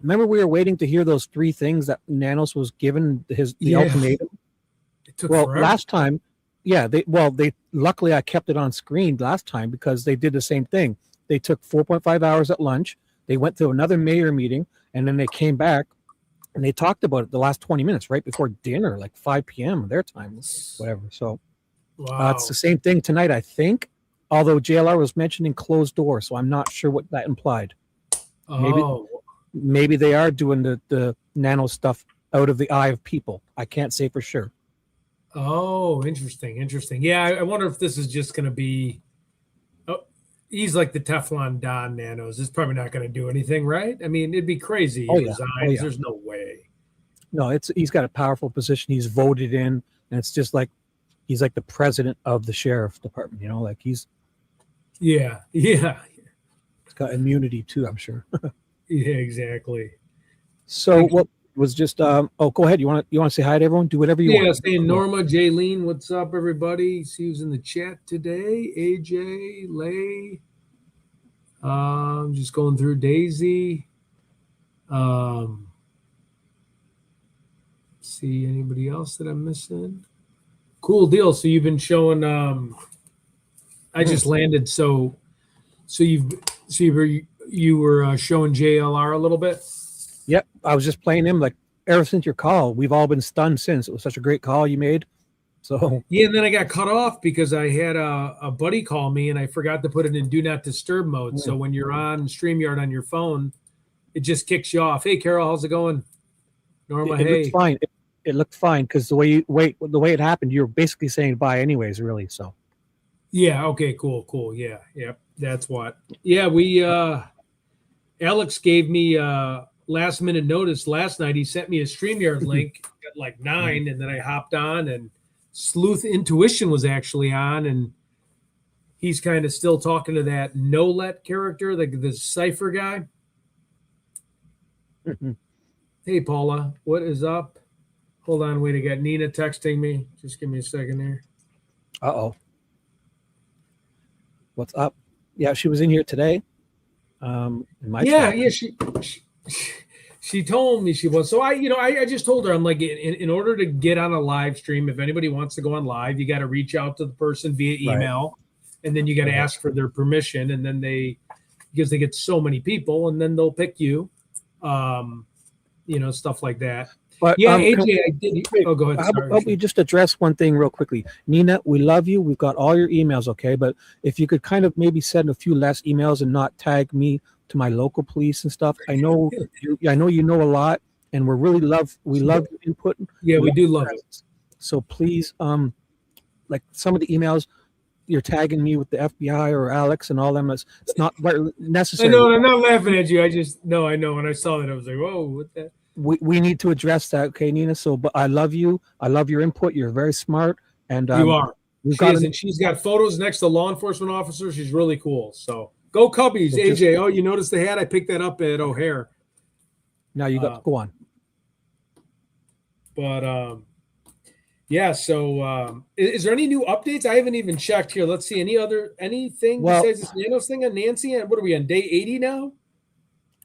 remember we were waiting to hear those 3 things that Nanos was given the ultimatum? It took Well, forever. last time, they luckily I kept it on screen last time because they did the same thing. They took 4.5 hours at lunch. They went to another mayor meeting, and then they came back and they talked about it the last 20 minutes right before dinner, like 5 p.m. their time, whatever. So Wow. It's the same thing tonight, I think. Although JLR was mentioning closed door, so I'm not sure what that implied. Oh, Maybe they are doing the nano stuff out of the eye of people. I can't say for sure. oh, interesting, interesting. Yeah, I wonder if this is just going to be. Oh, he's like the Teflon Don Nanos. It's probably not going to do anything, right? I mean, it'd be crazy. Oh, He yeah. resigns. Oh, yeah. There's no way. No, he's got a powerful position. He's voted in, and it's just like he's like the president of the sheriff department. You know, like he's Yeah. got immunity too. I'm sure. Yeah, exactly. So what was just oh, go ahead. You want to say hi to everyone? Do whatever you Yeah, want. saying Norma, Jaylene, what's up, everybody? See who's in the chat today. AJ, Lay. Just going through Daisy. See anybody else that I'm missing? Cool deal. So you've been showing. I just landed. So you were showing JLR a little bit. Yep, I was just playing him like ever since your call. We've all been stunned since. It was such a great call you made. So yeah, and then I got cut off because I had a buddy call me and I forgot to put it in do not disturb mode. So when you're on StreamYard on your phone, it just kicks you off. Hey, Carol, how's it going? Norma, it hey. looked fine. It looked fine because the way it happened, you were basically saying bye anyways, really. So Yeah. Okay. Cool. Yeah. Yep. That's what. Yeah. We. Alex gave me last minute notice last night. He sent me a StreamYard link at like 9, and then I hopped on, and Sleuth Intuition was actually on, and he's kind of still talking to that no-let character, the Cypher guy. Hey, Paula, what is up? Hold on, wait. I got Nina texting me. Just give me a second here. What's up? Yeah, she was in here today. In my chat. She told me she was. So I just told her, I'm like, in order to get on a live stream, if anybody wants to go on live, you got to reach out to the person via email, and then you got to ask for their permission, and then because they get so many people, and then they'll pick you, stuff like that. But, yeah, AJ, I did. Oh, go ahead. How about we just address one thing real quickly? Nina, we love you. We've got all your emails, okay? But if you could kind of maybe send a few less emails and not tag me to my local police and stuff. I know you know a lot, and we love your input. Yeah, we do love it. So please, like some of the emails, you're tagging me with the FBI or Alex and all them. It's not necessary. I know, I'm not laughing at you. I know. When I saw that, I was like, whoa, what the? We need to address that, okay, Nina? So, but I love you. I love your input. You're very smart, and you are. She's got photos next to law enforcement officers. She's really cool. So go Cubbies, so AJ. You noticed the hat? I picked that up at O'Hare. Now you got to go on. But yeah. So is there any new updates? I haven't even checked here. Let's see. Anything besides this Nanos thing on Nancy? What are we on day 80 now?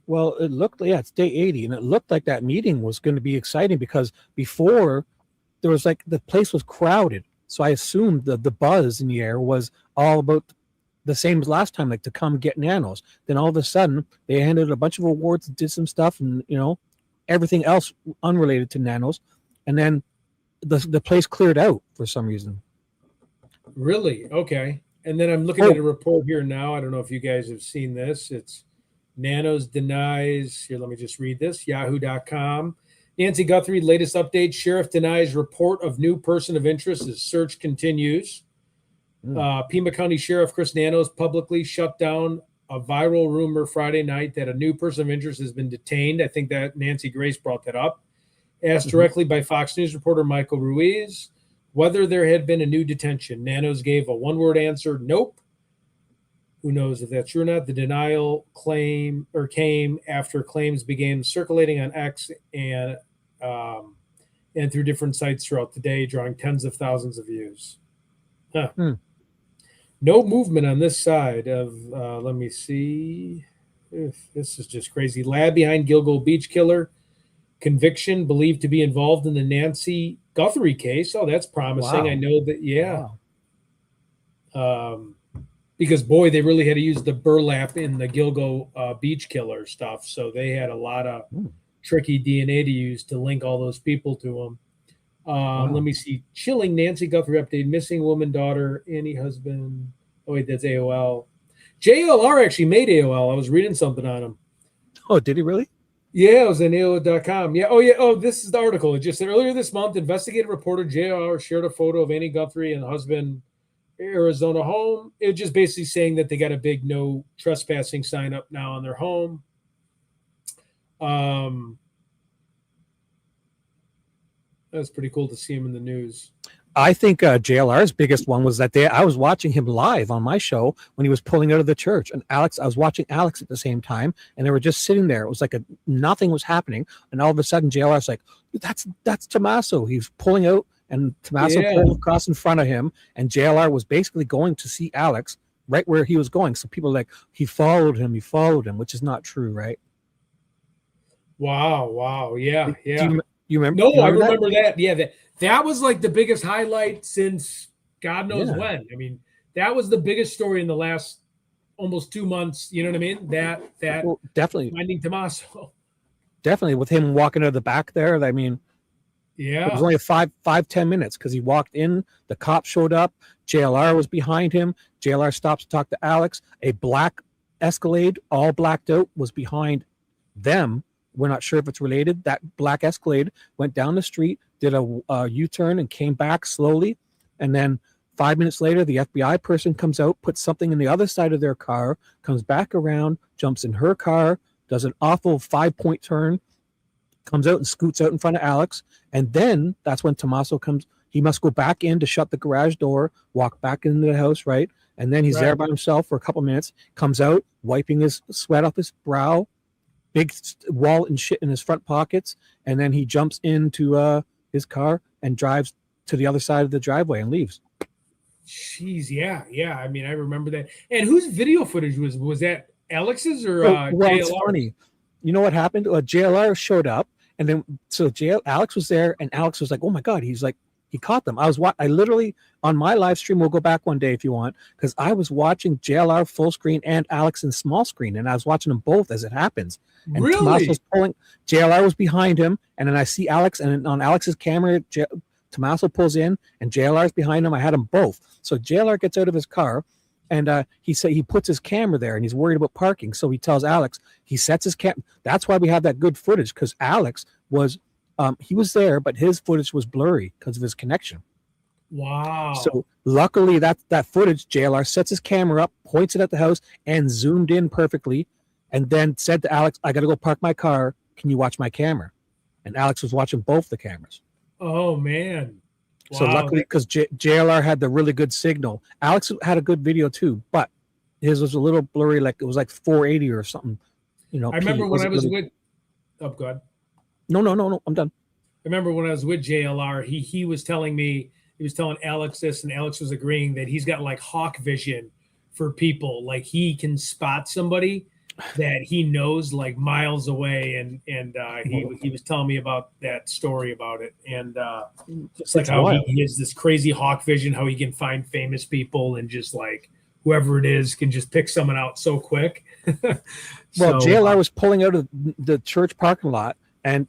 Well, it looked, it's day 80, and it looked like that meeting was going to be exciting because before there was like the place was crowded. So I assumed the buzz in the air was all about the same as last time, like to come get Nanos. Then all of a sudden they handed a bunch of awards, did some stuff, and everything else unrelated to Nanos. And then the place cleared out for some reason. Really? Okay. And then I'm looking at a report here now. I don't know if you guys have seen this. It's Nanos denies, here, let me just read this, yahoo.com. Nancy Guthrie, latest update, sheriff denies report of new person of interest as search continues. Pima County Sheriff Chris Nanos publicly shut down a viral rumor Friday night that a new person of interest has been detained. I think that Nancy Grace brought that up. Asked directly by Fox News reporter Michael Ruiz whether there had been a new detention. Nanos gave a one-word answer, nope. Who knows if that's true or not? The denial came after claims began circulating on X and through different sites throughout the day, drawing tens of thousands of views. No movement on this side of, let me see. This is just crazy. Lab behind Gilgo Beach killer. Conviction believed to be involved in the Nancy Guthrie case. Oh, that's promising. Wow. I know that, yeah. Wow. Because, boy, they really had to use the burlap in the Gilgo Beach killer stuff. So they had a lot of tricky DNA to use to link all those people to them. Let me see. Chilling Nancy Guthrie update. Missing woman, daughter, Annie husband. Oh wait, that's AOL. JLR actually made AOL. I was reading something on him. Oh, did he really? Yeah, it was in AOL.com. Yeah. Oh, yeah. Oh, this is the article. It just said earlier this month, investigative reporter JLR shared a photo of Annie Guthrie and husband Arizona home. It was just basically saying that they got a big no trespassing sign up now on their home. That's pretty cool to see him in the news. I think JLR's biggest one was that day I was watching him live on my show when he was pulling out of the church, and I was watching Alex at the same time, and they were just sitting there. It was like nothing was happening, and all of a sudden JLR's like, "That's Tommaso." He's pulling out, and Tommaso pulled across in front of him, and JLR was basically going to see Alex right where he was going. So people were like, he followed him, which is not true, right? Wow. Yeah. You remember? No, I remember that. Yeah, that was like the biggest highlight since God knows when. I mean, that was the biggest story in the last almost 2 months. You know what I mean? That definitely finding Tommaso. Definitely with him walking out of the back there. I mean, yeah, it was only 5-10 minutes because he walked in. The cop showed up. JLR was behind him. JLR stops to talk to Alex. A black Escalade, all blacked out, was behind them. We're not sure if it's related. That black Escalade went down the street, did a U-turn, and came back slowly. And then 5 minutes later, the FBI person comes out, puts something in the other side of their car, comes back around, jumps in her car, does an awful 5-point turn, comes out and scoots out in front of Alex. And then that's when Tommaso comes. He must go back in to shut the garage door, walk back into the house, right? And then he's there by himself for a couple minutes, comes out, wiping his sweat off his brow, big wallet and shit in his front pockets, and then he jumps into his car and drives to the other side of the driveway and leaves. Jeez, yeah. I mean, I remember that. And whose video footage was that? Alex's or well, JLR? it's funny. You know what happened? JLR showed up, and then Alex was there, and Alex was like, "Oh my god!" He's like, he caught them. I literally on my live stream. We'll go back one day if you want, because I was watching JLR full screen and Alex in small screen, and I was watching them both as it happens. And Really? Tommaso's pulling. JLR was behind him, and then I see Alex, and on Alex's camera, Tommaso pulls in, and JLR's behind him. I had them both. So JLR gets out of his car, and he puts his camera there, and he's worried about parking. So he tells Alex, he sets his camera. That's why we have that good footage, because Alex was. He was there, but his footage was blurry because of his connection. Wow. So luckily that footage, JLR sets his camera up, points it at the house, and zoomed in perfectly, and then said to Alex, "I got to go park my car. Can you watch my camera?" And Alex was watching both the cameras. Oh, man. Wow. So luckily, because JLR had the really good signal. Alex had a good video too, but his was a little blurry, like it was like 480 or something. You know, I remember when I was really... with. Oh, God. No, I'm done. I remember when I was with JLR, he was telling me, he was telling Alex this, and Alex was agreeing that he's got like hawk vision for people. Like he can spot somebody that he knows like miles away, and he was telling me about that story about it, and just like how he has this crazy hawk vision, how he can find famous people and just like whoever it is can just pick someone out so quick. Well, JLR was pulling out of the church parking lot, and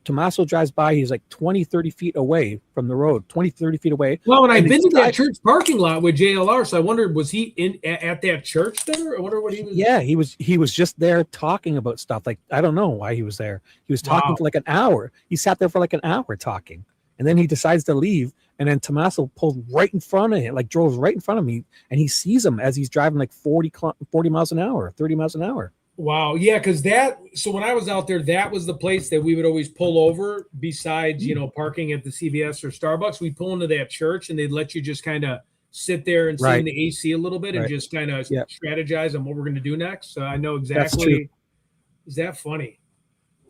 Tommaso drives by. He's like 20, 30 feet away from the road, 20, 30 feet away. Well, and I've been to that church parking lot with JLR, so I wondered, was he at that church there? I wonder what he was. Yeah, he was just there talking about stuff. Like, I don't know why he was there. He was talking for like an hour. He sat there for like an hour talking, and then he decides to leave. And then Tommaso pulled right in front of him, like drove right in front of me, and he sees him as he's driving like 40 miles an hour, 30 miles an hour. Wow. Yeah, because so when I was out there, that was the place that we would always pull over besides, parking at the CVS or Starbucks. We'd pull into that church, and they'd let you just kind of sit there and sit in the AC a little bit and just kind of strategize on what we're going to do next. So I know exactly. Is that funny?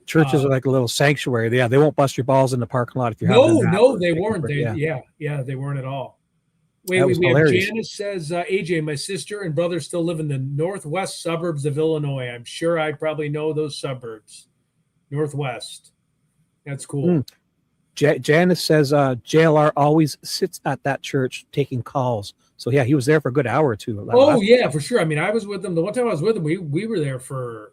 Churches are like a little sanctuary. Yeah, they won't bust your balls in the parking lot if you have. No, they weren't. They weren't at all. We have Janice says, AJ, my sister and brother still live in the northwest suburbs of Illinois. I'm sure I probably know those suburbs. Northwest. That's cool. Janice says JLR always sits at that church taking calls. So yeah, he was there for a good hour or two. Oh yeah, for sure. I mean, I was with him. The one time I was with him, we were there for.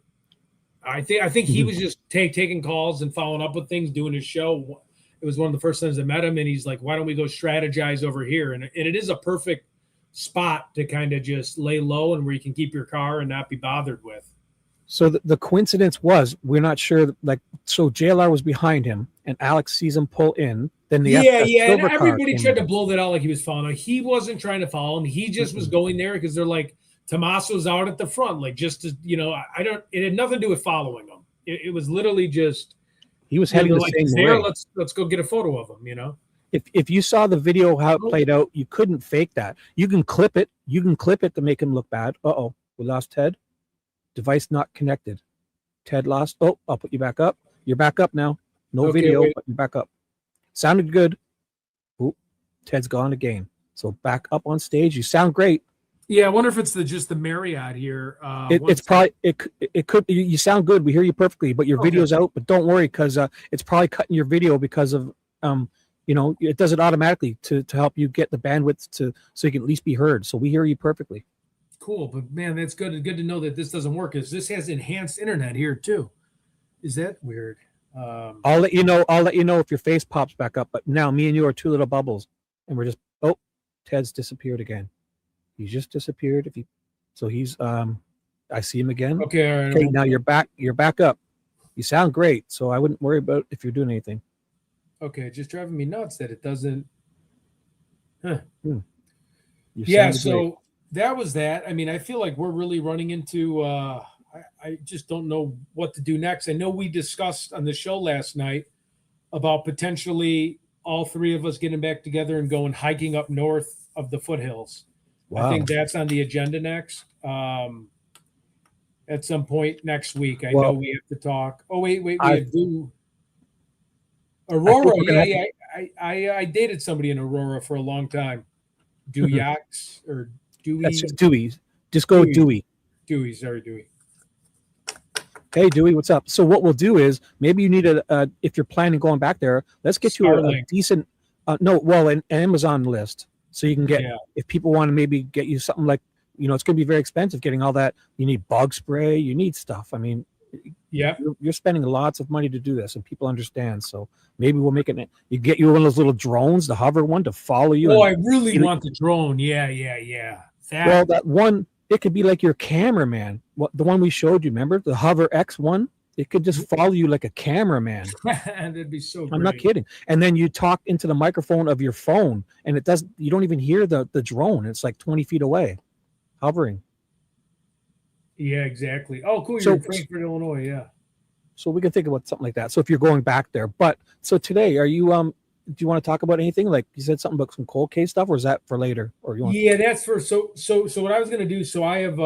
I think he was just taking calls and following up with things, doing his show. It was one of the first times I met him, and he's like, "Why don't we go strategize over here?" And it is a perfect spot to kind of just lay low and where you can keep your car and not be bothered with. So the coincidence was, we're not sure, like, so JLR was behind him and Alex sees him pull in. Then the Yeah, and and everybody came tried in. to blow that out like he was following him. He wasn't trying to follow him. He just was going there because they're like, Tommaso's out at the front, like just to, I don't. It had nothing to do with following him. It was literally just He was heading the like, same he's there. way. Let's go get a photo of him. If you saw the video how it played out, you couldn't fake that. You can clip it. You can clip it to make him look bad. Uh-oh, we lost Ted. Device not connected. Ted lost. Oh, I'll put you back up. You're back up now. No Okay, video, wait. but you're back up. Sounded good. Oop, Ted's gone again. So back up on stage. You sound great. Yeah, I wonder if it's just the Marriott here. It's probably it could. You sound good. We hear you perfectly, but your video's out. But don't worry, because it's probably cutting your video because of it does it automatically to help you get the bandwidth so you can at least be heard. So we hear you perfectly. Cool, but man, that's good. Good to know that this doesn't work. Because this has enhanced internet here too. Is that weird? I'll let you know. I'll let you know if your face pops back up. But now me and you are two little bubbles, and we're just Ted's disappeared again. He's just disappeared. So he's I see him again. Okay, all right. Okay, now you're back. You're back up. You sound great. So I wouldn't worry about if you're doing anything. Okay, just driving me nuts that it doesn't. Huh. You Yeah, sounded so great. that was that. I mean, I feel like we're really running into. I just don't know what to do next. I know we discussed on the show last night about potentially all three of us getting back together and going hiking up north of the foothills. I think that's on the agenda next. At some point next week. I know we have to talk. Oh, wait, we have to. Aurora, yeah. I dated somebody in Aurora for a long time. Dewey-Yax or Dewey. That's just Dewey. Just go with Dewey. Dewey, sorry, Dewey. Hey, Dewey, what's up? So what we'll do is maybe you need if you're planning going back there, let's get you a decent, an Amazon list. So you can get, if people want to maybe get you something like, it's going to be very expensive getting all that. You need bug spray, you need stuff. I mean, you're spending lots of money to do this and people understand. So maybe we'll make it, you get you one of those little drones, the hover one to follow you. Oh, I really want the drone. Yeah. That one, it could be like your cameraman. The one we showed you, remember? The Hover X one? It could just follow you like a cameraman. That'd be so great. I'm not kidding. And then you talk into the microphone of your phone and you don't even hear the drone. It's like 20 feet away, hovering. Yeah, exactly. Oh, cool. You're So- in Frankfort, Illinois. Yeah. So we can think about something like that. So if you're going back there, but so today, are you, do you want to talk about anything? Like you said something about some cold case stuff, or is that for later? Or you want Yeah, that's for so what I was gonna do. So I have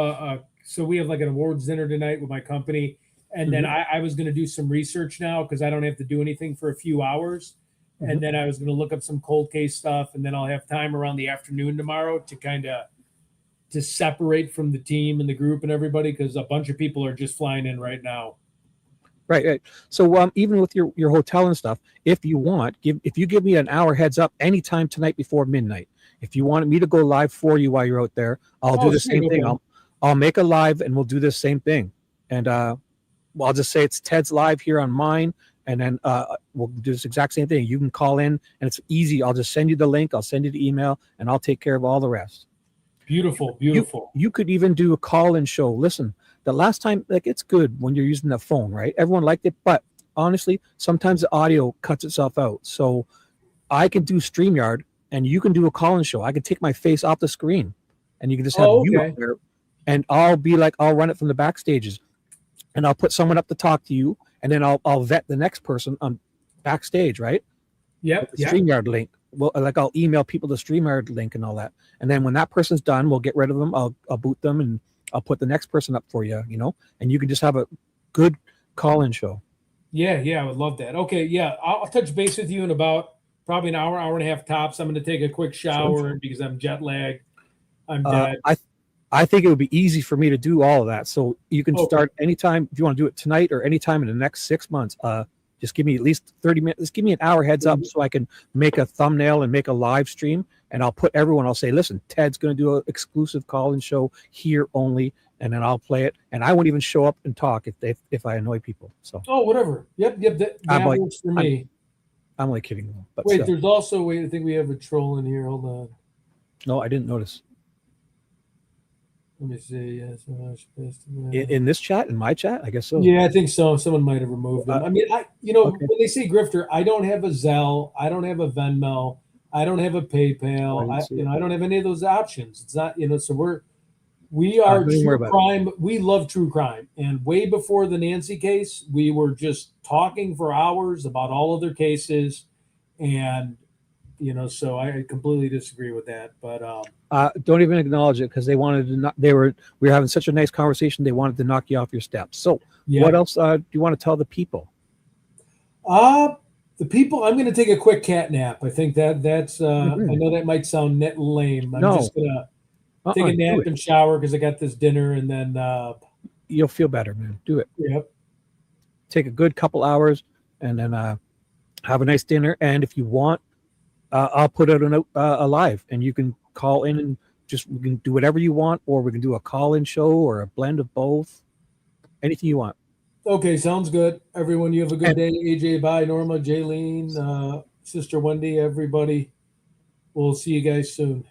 we have like an awards dinner tonight with my company, and then I was gonna do some research now because I don't have to do anything for a few hours, and then I was gonna look up some cold case stuff, and then I'll have time around the afternoon tomorrow to kind of to separate from the team and the group and everybody because a bunch of people are just flying in right now. Right. So even with your hotel and stuff, if you want, if you give me an hour heads up anytime tonight before midnight, if you want me to go live for you while you're out there, I'll do the same thing. I'll make a live and we'll do the same thing. And I'll just say it's Ted's live here on mine, and then we'll do this exact same thing. You can call in and it's easy. I'll just send you the link. I'll send you the email and I'll take care of all the rest. Beautiful. You could even do a call-in show. Listen, the last time, like, it's good when you're using the phone, right? Everyone liked it, but honestly, sometimes the audio cuts itself out. So I can do StreamYard and you can do a call-in show. I can take my face off the screen and you can just have you up there, and I'll run it from the backstages and I'll put someone up to talk to you, and then I'll vet the next person on backstage, right? Yep. The StreamYard link. Well, like I'll email people the StreamYard link and all that. And then when that person's done, we'll get rid of them. I'll boot them and I'll put the next person up for you, and you can just have a good call-in show. Yeah, I would love that. Okay, yeah, I'll touch base with you in about probably an hour and a half tops. I'm going to take a quick shower because I'm jet lagged. I'm dead. I think it would be easy for me to do all of that. So you can start anytime if you want to do it tonight or anytime in the next 6 months. Just give me at least 30 minutes. Just give me an hour heads up so I can make a thumbnail and make a live stream. And I'll put everyone, I'll say, listen, Ted's going to do an exclusive call-in show here only. And then I'll play it. And I won't even show up and talk if I annoy people. So. Oh, whatever. Yep. That works for me. I'm only kidding. But Wait, still. there's also, wait, I think we have a troll in here. Hold on. No, I didn't notice. Let me see. Yes, In this chat, in my chat, I guess so. yeah, I think so. Someone might have removed them. I mean, okay. when they say grifter, I don't have a Zelle, I don't have a Venmo, I don't have a PayPal. I don't have any of those options. It's not, so we are don't even worry true about crime. We love true crime. And way before the Nancy case, we were just talking for hours about all of their cases. And, so I completely disagree with that. But don't even acknowledge it because they wanted to not. We were having such a nice conversation. They wanted to knock you off your steps. So, what else do you want to tell the people? The people. I'm going to take a quick cat nap. I think that's. I know that might sound lame. I'm just gonna take a nap and shower because I got this dinner, and then you'll feel better, man. Do it. Yep. Take a good couple hours, and then have a nice dinner. And if you want, I'll put it on a live, and you can call in and we can do whatever you want, or we can do a call-in show or a blend of both. Anything you want. Okay, sounds good. Everyone, you have a good day. AJ, bye. Norma, Jaylene, Sister Wendy, everybody. We'll see you guys soon.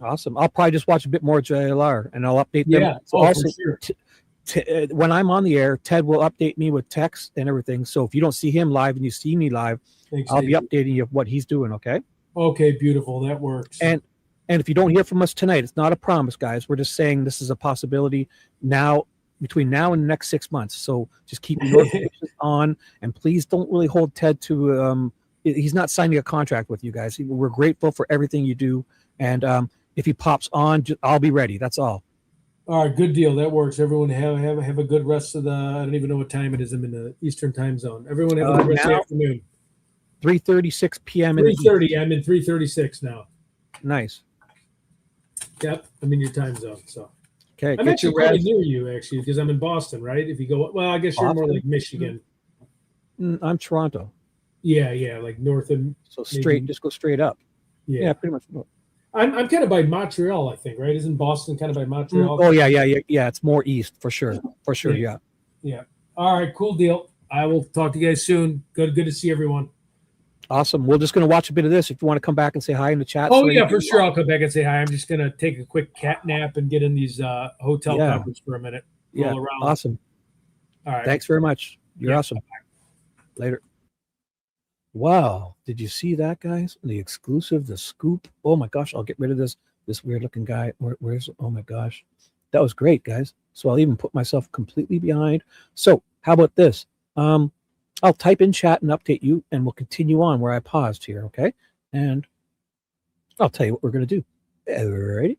Awesome. I'll probably just watch a bit more of JLR, and I'll update them. Yeah. So also, for sure. When I'm on the air, Ted will update me with text and everything. So if you don't see him live and you see me live, Thanks, I'll be Steve. updating you of what he's doing. Okay. Okay, beautiful. That works. And if you don't hear from us tonight, it's not a promise, guys. We're just saying this is a possibility now, between now and the next 6 months. So just keep your notifications on, and please don't really hold Ted to. He's not signing a contract with you guys. We're grateful for everything you do, and if he pops on, I'll be ready. That's all. All right, good deal. That works. Everyone have a good rest of the. I don't even know what time it is. I'm in the Eastern time zone. Everyone have a good rest of the afternoon. 3:36 p.m. 3:30. I'm in 3:36 now. Nice. Yep, I'm in your time zone. So. Okay, I'm actually pretty near you, actually, because I'm in Boston, right? If you go, well, I guess you're more like Michigan. I'm Toronto. Yeah, like north and so straight. Just go straight up. Yeah, pretty much. I'm kind of by Montreal, I think, right? Isn't Boston kind of by Montreal? Oh yeah. It's more east for sure. Yeah. All right, cool deal. I will talk to you guys soon. Good to see everyone. Awesome. We're just going to watch a bit of this. If you want to come back and say hi in the chat. Oh, yeah, for sure. I'll come back and say hi. I'm just going to take a quick cat nap and get in these hotel covers for a minute. Yeah, awesome. All right. Thanks very much. You're awesome. Later. Wow. Did you see that, guys? The exclusive, the scoop. Oh, my gosh. I'll get rid of this weird-looking guy. Where's oh, my gosh. That was great, guys. So I'll even put myself completely behind. So how about this? I'll type in chat and update you, and we'll continue on where I paused here, okay? And I'll tell you what we're going to do. All righty.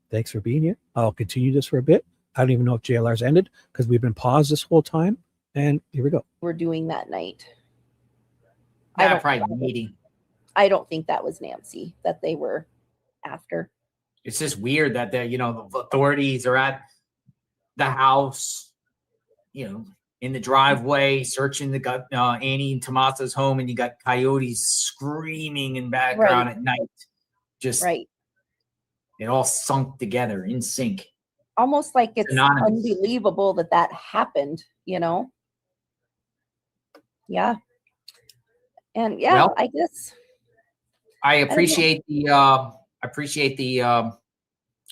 Thanks for being here. I'll continue this for a bit. I don't even know if JLR's ended because we've been paused this whole time. And here we go. We're doing that night. Meeting. I don't think that was Nancy that they were after. It's just weird that the authorities are at the house, in the driveway, searching the Annie and Tomasa's home, and you got coyotes screaming in background at night. Just it all sunk together in sync. Almost like it's Anonymous. Unbelievable that happened, Yeah. And Well, I guess I appreciate the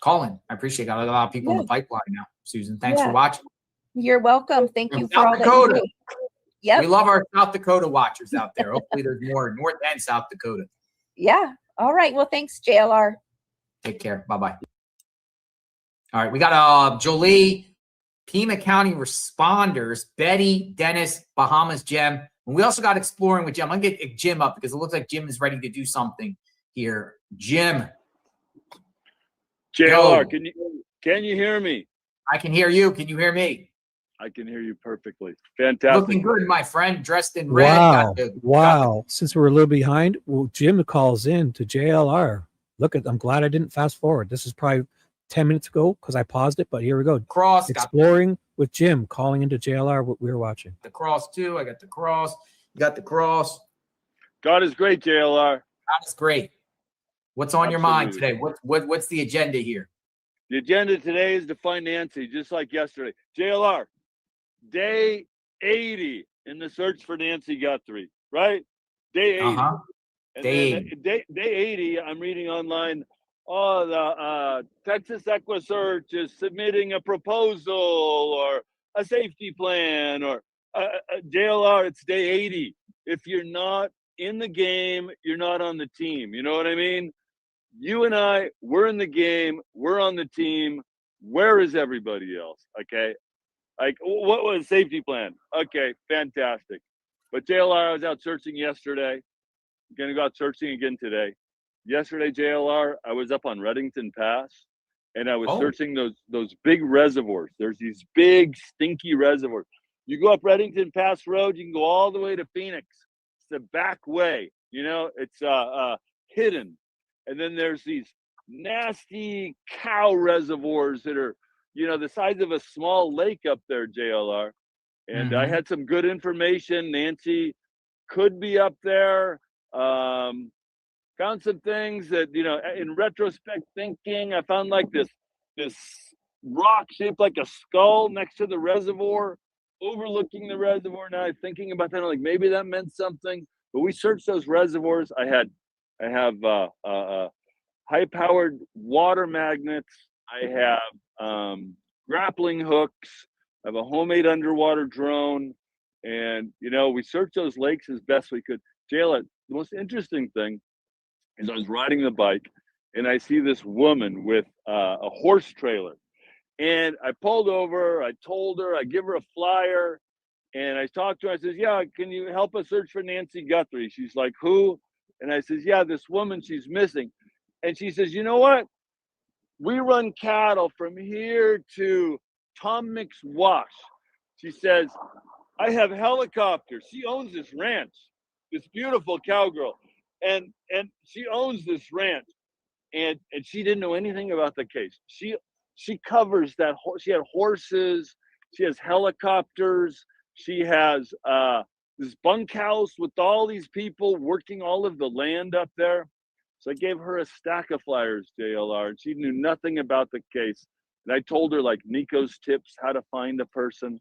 call-in. I appreciate a lot of people in the pipeline now. Susan, thanks for watching. You're welcome. Thank you for South all Dakota. that you do. Yep. We love our South Dakota watchers out there. Hopefully there's more North and South Dakota. Yeah. All right. Well, thanks, JLR. Take care. Bye-bye. All right. We got Jolie, Pima County responders, Betty, Dennis, Bahamas, Jim. And we also got exploring with Jim. I'm going to get Jim up because it looks like Jim is ready to do something here. Jim. JLR, can you hear me? I can hear you. Can you hear me? I can hear you perfectly. Fantastic. Looking good, my friend, dressed in red. Wow. Since we're a little behind, Jim calls in to JLR. I'm glad I didn't fast forward. This is probably 10 minutes ago because I paused it, but here we go. Exploring with Jim, calling into JLR, what we were watching. The cross too. I got the cross. You got the cross. God is great, JLR. God is great. What's on your mind today? What's the agenda here? The agenda today is to find Nancy, just like yesterday. JLR, day 80 in the search for Nancy Guthrie, right? Day 80. Uh-huh. And Day then day 80, I'm reading online, oh, the Texas EquiSearch is submitting a proposal or a safety plan or JLR, it's day 80. If you're not in the game, you're not on the team. You know what I mean? You and I, we're in the game, we're on the team. Where is everybody else? Okay. Like, what was safety plan? Okay, fantastic. But JLR, I was out searching yesterday. I'm gonna go out searching again today. Yesterday, JLR, I was up on Reddington Pass, and I was searching those big reservoirs. There's these big stinky reservoirs. You go up Reddington Pass Road, you can go all the way to Phoenix. It's the back way. You know, it's hidden. And then there's these nasty cow reservoirs that are, you know, the size of a small lake up there, JLR. And I had some good information. Nancy could be up there. Found some things that, you know, in retrospect thinking, I found like this rock shaped like a skull next to the reservoir, overlooking the reservoir. Now I'm thinking about that, I'm like, maybe that meant something. But we searched those reservoirs. I have high-powered water magnets. I have grappling hooks. I have a homemade underwater drone. And, you know, we searched those lakes as best we could. Jayla, the most interesting thing is I was riding the bike and I see this woman with a horse trailer. And I pulled over, I told her, I give her a flyer, and I talked to her. I says, yeah, can you help us search for Nancy Guthrie? She's like, who? And I says, yeah, this woman, she's missing. And she says, you know what? We run cattle from here to Tom Mick's Wash. She says, I have helicopters. She owns this ranch, this beautiful cowgirl. And she owns this ranch. And she didn't know anything about the case. She covers that. She had horses. She has helicopters. She has this bunkhouse with all these people working all of the land up there. So I gave her a stack of flyers, JLR, and she knew nothing about the case. And I told her like Nico's tips, how to find a person.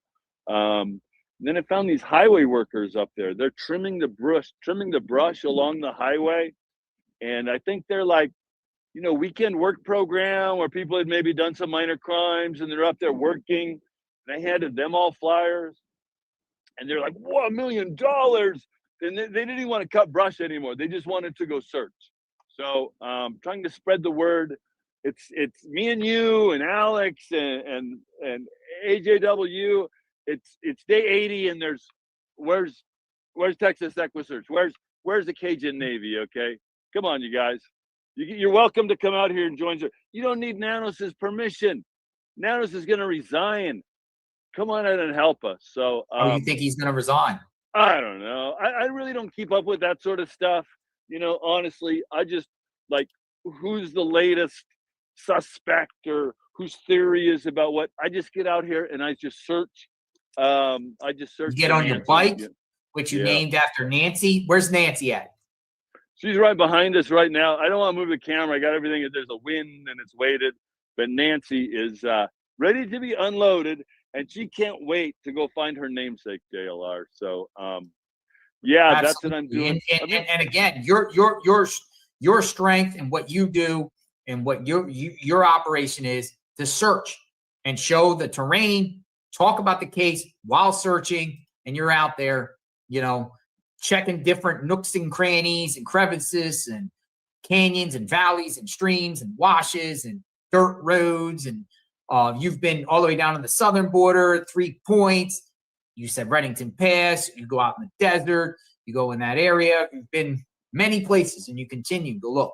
Then I found these highway workers up there. They're trimming the brush along the highway. And I think they're like, you know, weekend work program where people had maybe done some minor crimes and they're up there working. And I handed them all flyers. And they're like, whoa, $1 million. And they didn't even want to cut brush anymore. They just wanted to go search. So trying to spread the word. It's me and you and Alex and AJW. It's day 80 and where's Texas EquiSearch? Where's the Cajun Navy? Okay, come on, you guys. You're welcome to come out here and join. You don't need Nanos' permission. Nanos is going to resign. Come on out and help us. So, you think he's going to resign? I don't know. I really don't keep up with that sort of stuff. You know, honestly, I just like who's the latest suspect or whose theory is about what. I just get out here and I just search. You get on your bike, which you named after Nancy. Where's Nancy at? She's right behind us right now. I don't want to move the camera. I got everything. There's a wind and it's weighted. But Nancy is ready to be unloaded, and she can't wait to go find her namesake, JLR. So, yeah, Absolutely. That's what I'm doing. And again, your strength and what you do and what your operation is to search and show the terrain, talk about the case while searching, and you're out there, you know, checking different nooks and crannies and crevices and canyons and valleys and streams and washes and dirt roads. And you've been all the way down to the southern border, 3 Points. You said Reddington Pass. You go out in the desert. You go in that area. You've been many places, and you continue to look.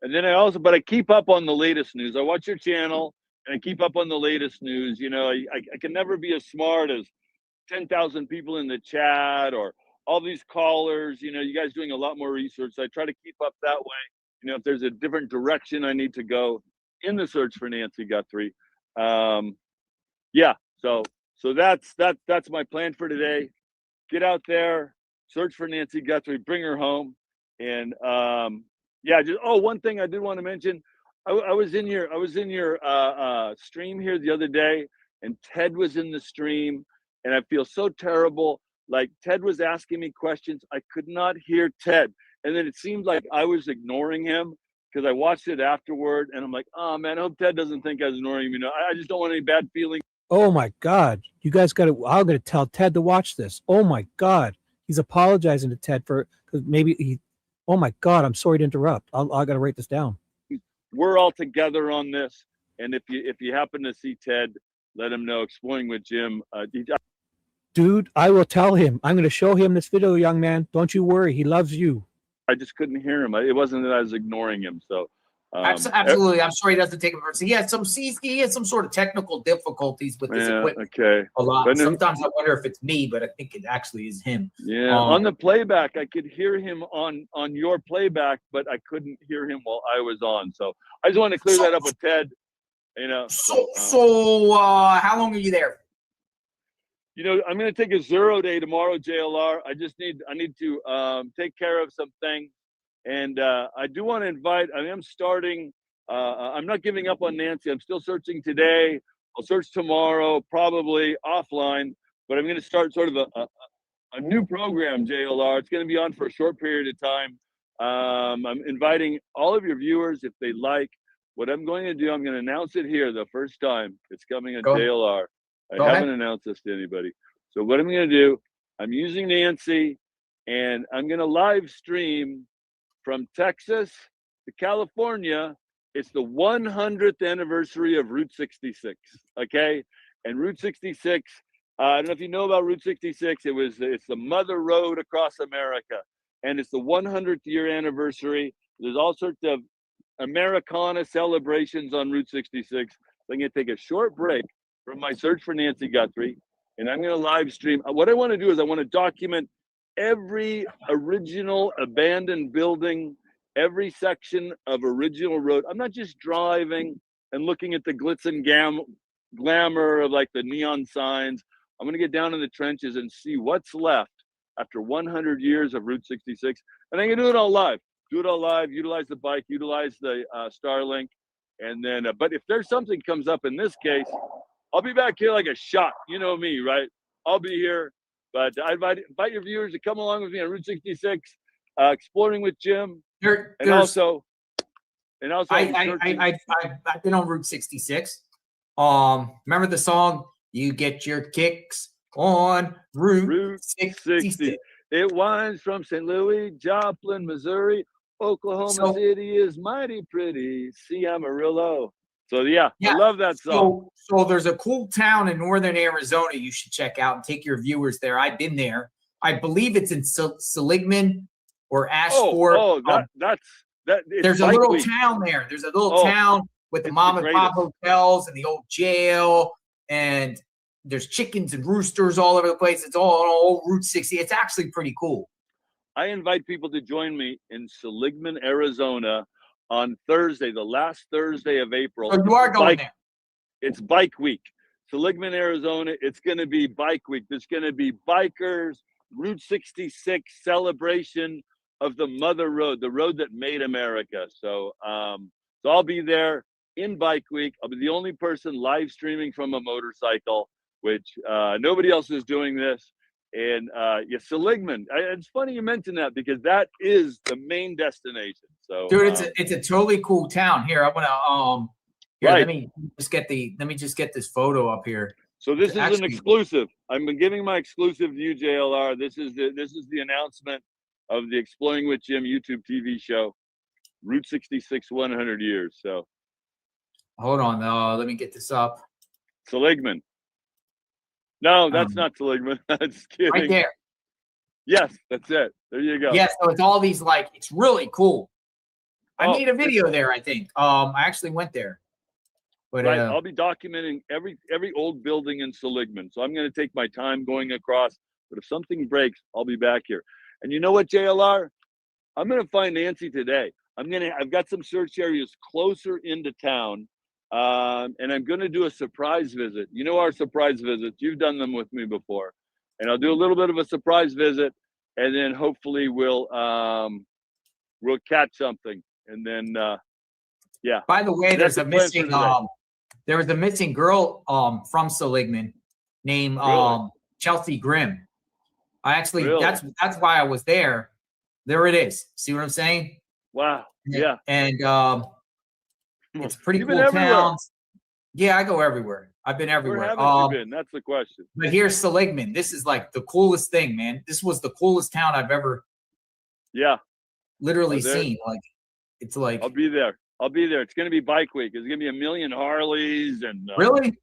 And then I keep up on the latest news. I watch your channel, and I keep up on the latest news. You know, I can never be as smart as 10,000 people in the chat or all these callers. You know, you guys doing a lot more research. So I try to keep up that way. You know, if there's a different direction I need to go in the search for Nancy Guthrie. Yeah, so that's my plan for today. Get out there, search for Nancy Guthrie, bring her home. And yeah, just one thing I did want to mention. I was in your stream here the other day, and Ted was in the stream, and I feel so terrible. like Ted was asking me questions. I could not hear Ted. And then it seemed like I was ignoring him because I watched it afterward and I'm like, oh man, I hope Ted doesn't think I was ignoring him. You know, I just don't want any bad feelings. Oh my God. You guys got to, I'm going to tell Ted to watch this. Oh my God. He's apologizing to Ted for, because maybe he, oh my God, I'm sorry to interrupt. I got to write this down. We're all together on this. And if you happen to see Ted, let him know. Exploring with Jim. Dude, I will tell him. I'm going to show him this video, young man. Don't you worry. He loves you. I just couldn't hear him. It wasn't that I was ignoring him. So absolutely, I'm sure he doesn't take it personally. He has some sort of technical difficulties with his equipment. Okay. A lot. But Sometimes I wonder if it's me, but I think it actually is him. Yeah. On the playback, I could hear him on your playback, but I couldn't hear him while I was on. So I just want to clear that up with Ted. You know. So how long are you there? You know, I'm going to take a 0 day tomorrow, JLR. I need to take care of some things. And I do want to invite, I am starting, I'm not giving up on Nancy. I'm still searching today. I'll search tomorrow, probably offline, but I'm going to start sort of a new program, JLR. It's going to be on for a short period of time. I'm inviting all of your viewers, if they like. What I'm going to do, I'm going to announce it here the first time. It's coming on JLR. I haven't announced this to anybody. So what I'm going to do, I'm using Nancy, and I'm going to live stream from Texas to California. It's the 100th anniversary of Route 66, okay? And Route 66, I don't know if you know about Route 66. It's the mother road across America, and it's the 100th year anniversary. There's all sorts of Americana celebrations on Route 66. So I'm going to take a short break from my search for Nancy Guthrie, and I'm going to live stream. What I want to do is I want to document every original abandoned building, every section of original road. I'm not just driving and looking at the glitz and glamour of like the neon signs. I'm going to get down in the trenches and see what's left after 100 years of Route 66. And I'm going to do it all live. Utilize the bike, utilize the Starlink. And then, but if there's something comes up in this case, I'll be back here like a shot. You know me, right? I'll be here. But I invite your viewers to come along with me on Route 66, exploring with Jim. And also, I've been on Route 66. Remember the song, "You Get Your Kicks on Route 66. It winds from St. Louis, Joplin, Missouri. Oklahoma City is mighty pretty. See Amarillo. So yeah, I love that song. So there's a cool town in northern Arizona you should check out and take your viewers there. I've been there. I believe it's in Seligman or Ashford. There's a little town there. There's a little town with the mom and pop hotels and the old jail, and there's chickens and roosters all over the place. It's all Route 60. It's actually pretty cool. I invite people to join me in Seligman, Arizona on Thursday, the last Thursday of April. So you are going there. It's Bike Week. Seligman, Arizona, it's going to be Bike Week. There's going to be bikers, Route 66 celebration of the Mother Road, the road that made America. So, so I'll be there in Bike Week. I'll be the only person live streaming from a motorcycle, which nobody else is doing this. And Seligman. It's funny you mentioned that because that is the main destination. So, dude, it's a totally cool town. Here, I want to let me just get this photo up here. So this is an exclusive. I've been giving my exclusive to you, JLR. This is the announcement of the Exploring with Jim YouTube TV show, Route 66 100 years. So hold on, let me get this up. Seligman. No, that's not Seligman. That's kidding. Right there. Yes, that's it. There you go. Yeah, so it's all these it's really cool. I made a video there, I think. I actually went there. But right, I'll be documenting every old building in Seligman. So I'm going to take my time going across. But if something breaks, I'll be back here. And you know what, JLR? I'm going to find Nancy today. I've got some search areas closer into town. And I'm going to do a surprise visit. You know our surprise visits. You've done them with me before. And I'll do a little bit of a surprise visit, and then hopefully we'll catch something. And then, yeah. By the way, there's a missing there was a missing girl from Seligman named Chelsea Grimm. I actually, Really? that's why I was there. There it is. See what I'm saying? Wow. Yeah. And it's a pretty You've cool been everywhere. town. Yeah, I go everywhere. I've been Where everywhere. haven't you been? That's the question. But here's Seligman. This is like the coolest thing, man. This was the coolest town I've ever literally seen. Like, it's like, I'll be there. I'll be there. It's going to be bike week. There's going to be 1 million Harleys and really?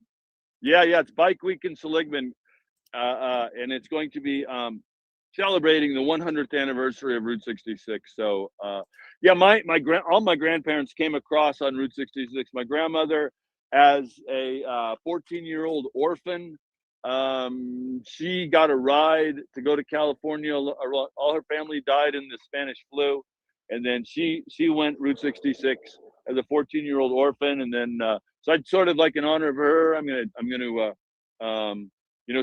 Yeah. It's bike week in Seligman. And it's going to be celebrating the 100th anniversary of Route 66. So yeah, all my grandparents came across on Route 66. My grandmother, as a 14-year-old orphan, she got a ride to go to California. All her family died in the Spanish flu, and then she went Route 66 as a 14-year-old orphan. And then so I'd sort of like in honor of her, I'm gonna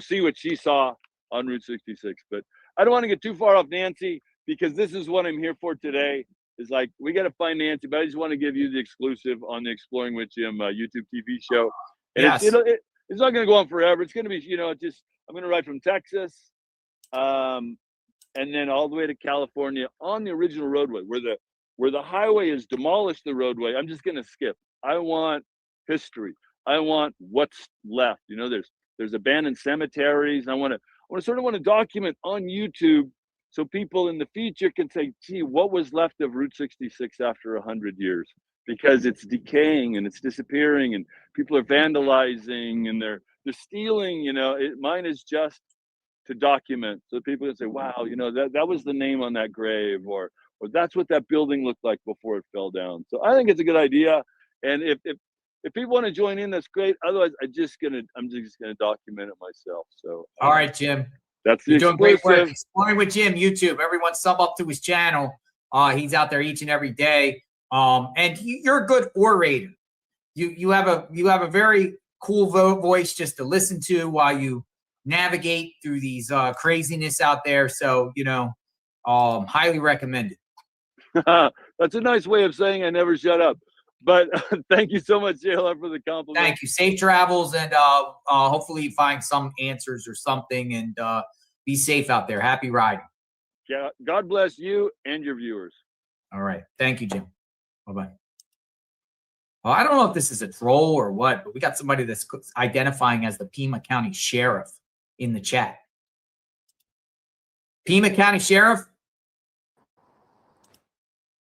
see what she saw on Route 66. But I don't want to get too far off Nancy, because this is what I'm here for today. Is like, we got to find Nancy, but I just want to give you the exclusive on the Exploring with Jim YouTube TV show. And Yes. it's not going to go on forever. It's going to be, I'm going to ride from Texas, and then all the way to California on the original roadway where the highway has demolished the roadway. I'm just going to skip. I want history. I want what's left. There's abandoned cemeteries. I want to document on YouTube, so people in the future can say, gee, what was left of Route 66 after 100 years? Because it's decaying and it's disappearing, and people are vandalizing and they're stealing. Mine is just to document, so people can say, wow, that was the name on that grave, or that's what that building looked like before it fell down. So I think it's a good idea. And if people want to join in, that's great. Otherwise, I'm just gonna document it myself. So all right, Jim. That's the You're doing great work. exclusive. Exploring with Jim, YouTube. Everyone sub up to his channel. He's out there each and every day. And you're a good orator. You have a very cool voice just to listen to while you navigate through these craziness out there. So, highly recommended. That's a nice way of saying I never shut up. But thank you so much, JLF, for the compliment. Thank you. Safe travels, and hopefully you find some answers or something, and be safe out there. Happy riding. Yeah, God bless you and your viewers. All right. Thank you, Jim. Bye-bye. Well, I don't know if this is a troll or what, but we got somebody that's identifying as the Pima County Sheriff in the chat. Pima County Sheriff?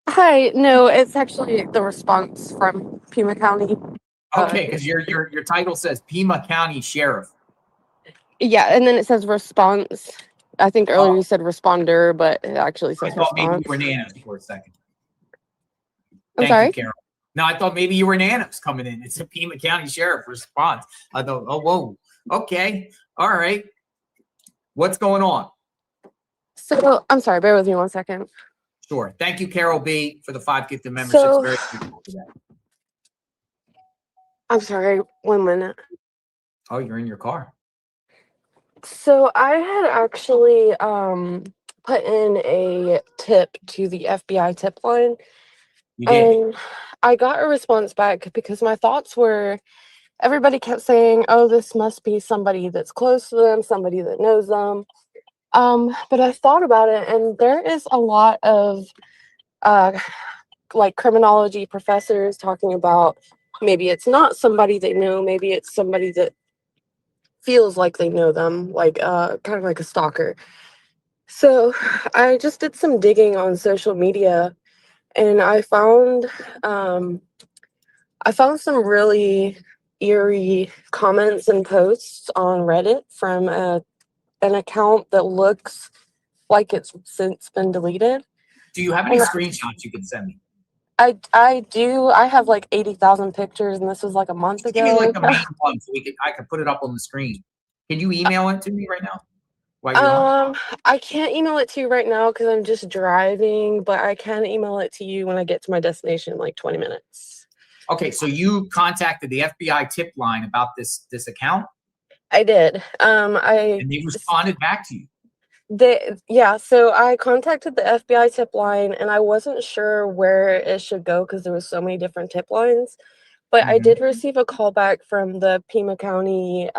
Hi, no, it's actually the response from Pima County. Okay, because your title says Pima County Sheriff. Yeah, and then it says response. I think earlier you said responder, but it actually I says thought maybe response. you were Nanos for a second. I'm Thank sorry? you, Carol. No, I thought maybe you were Nanos coming in. It's a Pima County Sheriff response. I thought, oh, whoa. Okay. All right. What's going on? So I'm sorry, bear with me 1 second. Sure. Thank you, Carol B, for the 5 gifted memberships. So- Very grateful for that. I'm sorry, 1 minute. Oh, you're in your car. So I had actually put in a tip to the FBI tip line. You did. And I got a response back because my thoughts were, everybody kept saying, oh, this must be somebody that's close to them, somebody that knows them. But I thought about it, and there is a lot of like criminology professors talking about maybe it's not somebody they know, maybe it's somebody that feels like they know them, like kind of like a stalker. So I just did some digging on social media, and I found some really eerie comments and posts on Reddit from an account that looks like it's since been deleted. Do you have any screenshots you can send me? I do. I have like 80,000 pictures, and this was like a month ago. Give me like the main one so I can put it up on the screen. Can you email it to me right now? While you're on? I can't email it to you right now because I'm just driving, but I can email it to you when I get to my destination in like 20 minutes. Okay, so you contacted the FBI tip line about this account? I did. And they responded back to you. So I contacted the FBI tip line, and I wasn't sure where it should go because there was so many different tip lines. But I did receive a call back from the Pima County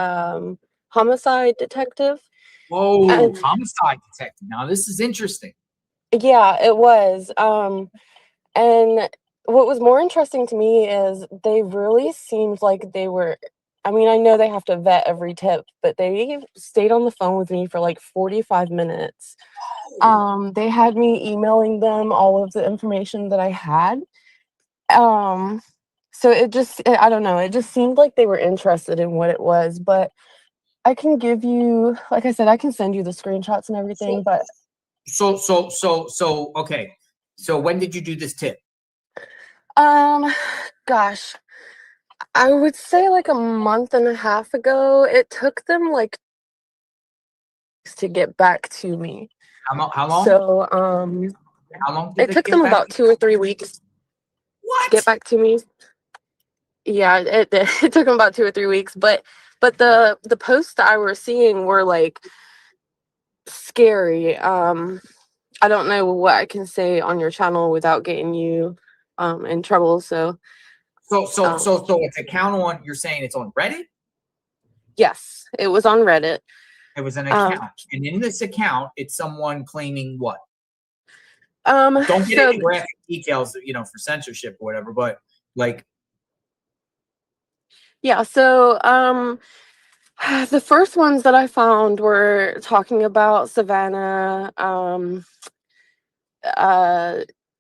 homicide detective, Whoa, And homicide detective. Now this is interesting. yeah, it was. And what was more interesting to me is they really seemed like they were, I mean, I know they have to vet every tip, but they stayed on the phone with me for like 45 minutes. They had me emailing them all of the information that I had. So I don't know, it just seemed like they were interested in what it was, but I can give you, like I said, I can send you the screenshots and everything, but Okay. So when did you do this tip? gosh, I would say like a month and a half ago. It took them like to get back to me. How long? So, How long did it took them about 2 or 3 weeks to get back to me. Yeah, it did. It took them about 2 or 3 weeks, but the posts that I was seeing were like scary. I don't know what I can say on your channel without getting you in trouble. So It's account on, you're saying it's on Reddit? yes, it was on Reddit. It was an account. And in this account, it's someone claiming what? Don't get So into graphic details, for censorship or whatever, but like, yeah, so the first ones that I found were talking about Savannah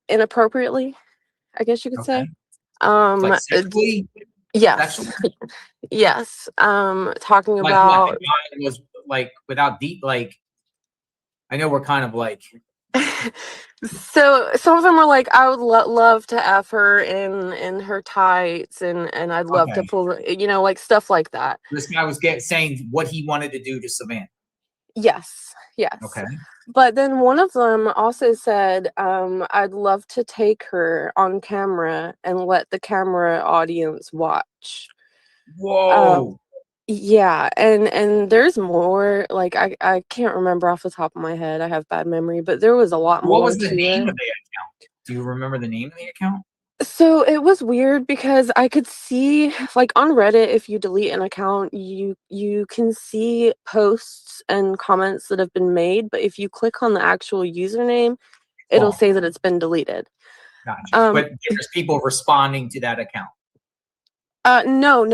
inappropriately, I guess you could say. like sexually? Yes. Sexually? Yes. Talking Like about what? The guy was like without deep, like, I know we're kind of like, so some of them were like, I would love to F her in her tights and I'd love to okay. pull, like stuff like that. This guy was saying what he wanted to do to Savannah. Yes. Yes. Okay. But then one of them also said, I'd love to take her on camera and let the camera audience watch. Whoa. Yeah, and there's more, like I can't remember off the top of my head. I have bad memory, but there was a lot What more was the to name it. of the account? Do you remember the name of the account? So it was weird because I could see, like on Reddit, if you delete an account, you can see posts and comments that have been made, but if you click on the actual username, it'll say that it's been deleted. Gotcha. But there's people responding to that account. No.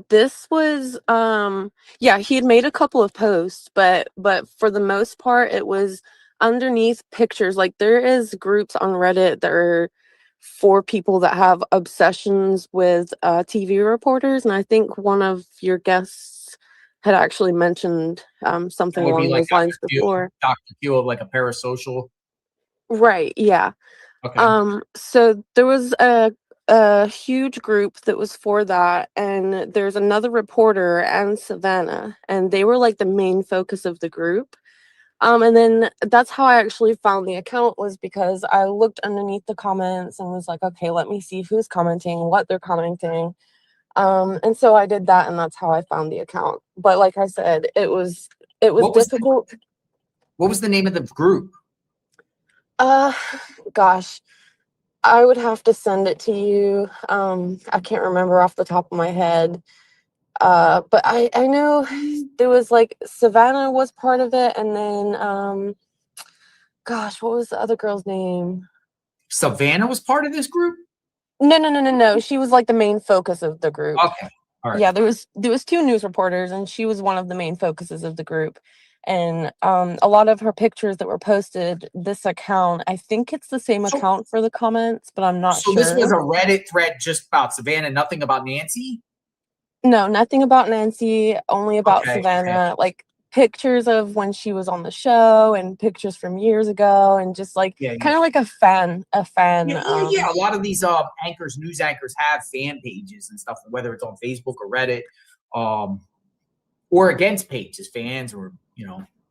This was yeah, he had made a couple of posts, but for the most part it was underneath pictures. Like there is groups on Reddit that are for people that have obsessions with TV reporters, and I think one of your guests had actually mentioned something That would be along like those lines before. Dr. Q of like a parasocial. Right, yeah. Okay. So there was a huge group that was for that, and there's another reporter and Savannah, and they were like the main focus of the group. And then that's how I actually found the account, was because I looked underneath the comments and was like, okay, let me see who's commenting, what they're commenting. And so I did that, and that's how I found the account. But like I said, it was difficult. What was the name of the group? Gosh, I would have to send it to you. I can't remember off the top of my head. But I know there was like Savannah was part of it, and then gosh, what was the other girl's name? Savannah was part of this group? No. She was like the main focus of the group. Okay. All right. Yeah, there was 2 news reporters, and she was one of the main focuses of the group. And a lot of her pictures that were posted, this account, I think it's the same account for the comments, but I'm not sure. So this was a Reddit thread just about Savannah, nothing about Nancy? No, nothing about Nancy, only about Okay, Savannah. Like pictures of when she was on the show and pictures from years ago, and just like kind of like a fan. Yeah. A lot of these news anchors have fan pages and stuff, whether it's on Facebook or Reddit, or against pages, fans, or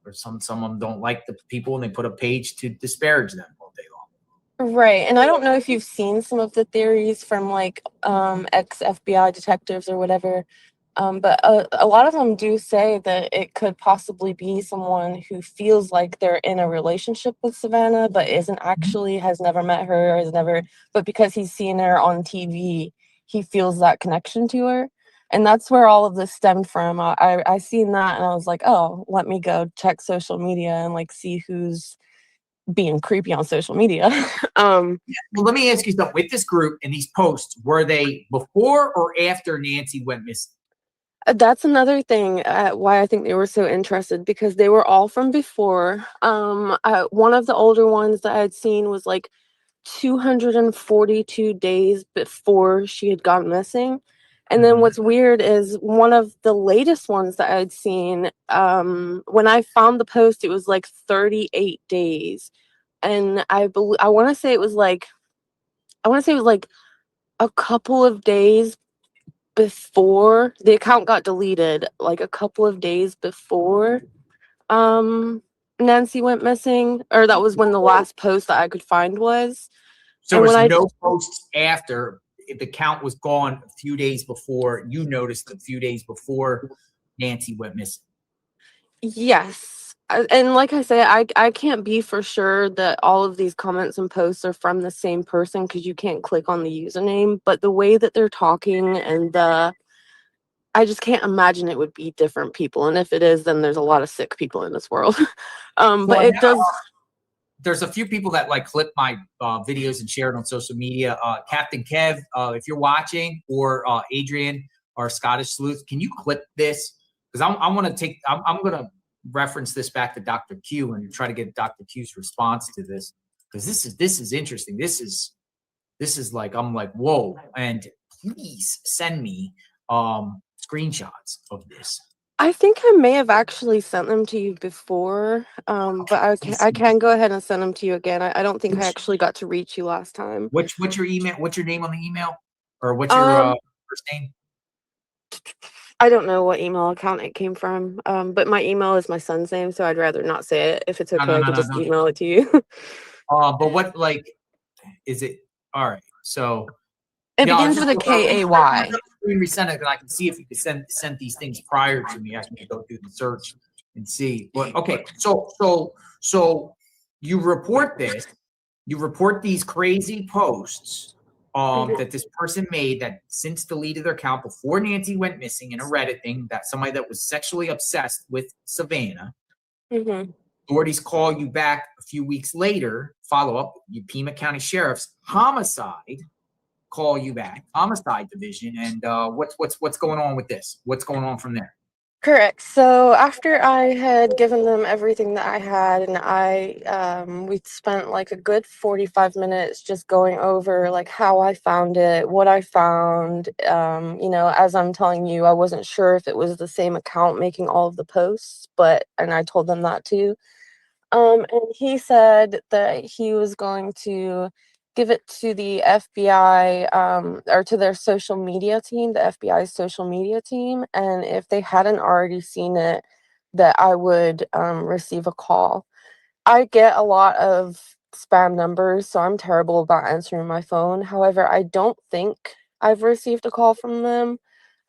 or some of them don't like the people and they put a page to disparage them all day long. Right. And I don't know if you've seen some of the theories from like ex-FBI detectives or whatever. But a lot of them do say that it could possibly be someone who feels like they're in a relationship with Savannah, but isn't actually, has never met her, but because he's seen her on TV, he feels that connection to her. And that's where all of this stemmed from. I seen that and I was like, oh, let me go check social media and like see who's being creepy on social media. Well, let me ask you something. With this group and these posts, were they before or after Nancy went missing? That's another thing why I think they were so interested, because they were all from before. One of the older ones that I had seen was like 242 days before she had gone missing. And then what's weird is one of the latest ones that I'd seen, when I found the post, it was like 38 days. And I want to say it was like a couple of days before the account got deleted, like a couple of days before Nancy went missing, or that was when the last post that I could find was. So And there was when no posts after. If the count was gone a few days before, you noticed a few days before Nancy went missing. Yes. And like I say, I can't be for sure that all of these comments and posts are from the same person, because you can't click on the username, but the way that they're talking and I just can't imagine it would be different people. And if it is, then there's a lot of sick people in this world. But it does. There's a few people that like clip my videos and share it on social media. Captain Kev, if you're watching, or Adrian, our Scottish sleuth, can you clip this? Because I'm going to reference this back to Dr. Q and try to get Dr. Q's response to this, because this is interesting. This is like, I'm like, whoa. And please send me screenshots of this. I think I may have actually sent them to you before, but I can go ahead and send them to you again. I don't think I actually got to reach you last time. What's your email? What's your name on the email? Or what's your first name? I don't know what email account it came from, but my email is my son's name, so I'd rather not say it. If it's okay, I can just email it to you. But what, like, is it? All right. So it begins with a K-A-Y. Resend it, and I can see if you could send these things prior to me. I can go through the search and see. But okay, so you report this. You report these crazy posts that this person made that since deleted their account before Nancy went missing in a Reddit thing, that somebody that was sexually obsessed with Savannah. Authorities call you back a few weeks later, follow up, you Pima County Sheriff's homicide call you back, homicide division, and what's going on with this? What's going on from there? Correct. So after I had given them everything that I had, and we spent like a good 45 minutes just going over like how I found it, what I found. As I'm telling you, I wasn't sure if it was the same account making all of the posts, and I told them that too. And he said that he was going to give it to the FBI, or to their social media team, the FBI's social media team. And if they hadn't already seen it, that I would receive a call. I get a lot of spam numbers, so I'm terrible about answering my phone. However, I don't think I've received a call from them.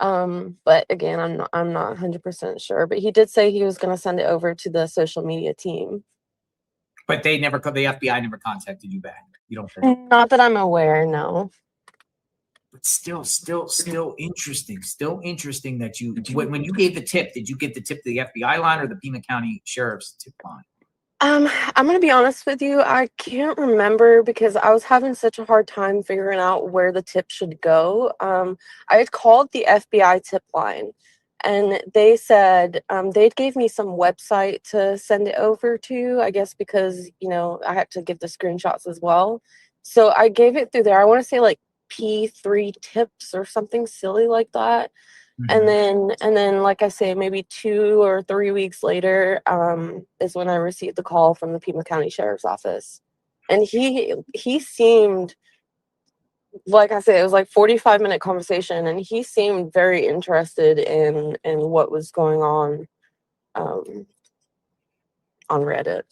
But again, I'm not 100% sure. But he did say he was going to send it over to the social media team. But the FBI never contacted you back. You don't think? Not that I'm aware, no. But still interesting. Still interesting that you, when you gave the tip, did you get the tip to the FBI line or the Pima County Sheriff's tip line? I'm going to be honest with you. I can't remember, because I was having such a hard time figuring out where the tip should go. I had called the FBI tip line, and they said they gave me some website to send it over to, I guess because, I had to give the screenshots as well. So I gave it through there. I want to say like P3 tips or something silly like that. And then, like I say, maybe 2 or 3 weeks later, is when I received the call from the Pima County Sheriff's Office. And he seemed, like I said, it was like 45-minute conversation, and he seemed very interested in what was going on Reddit.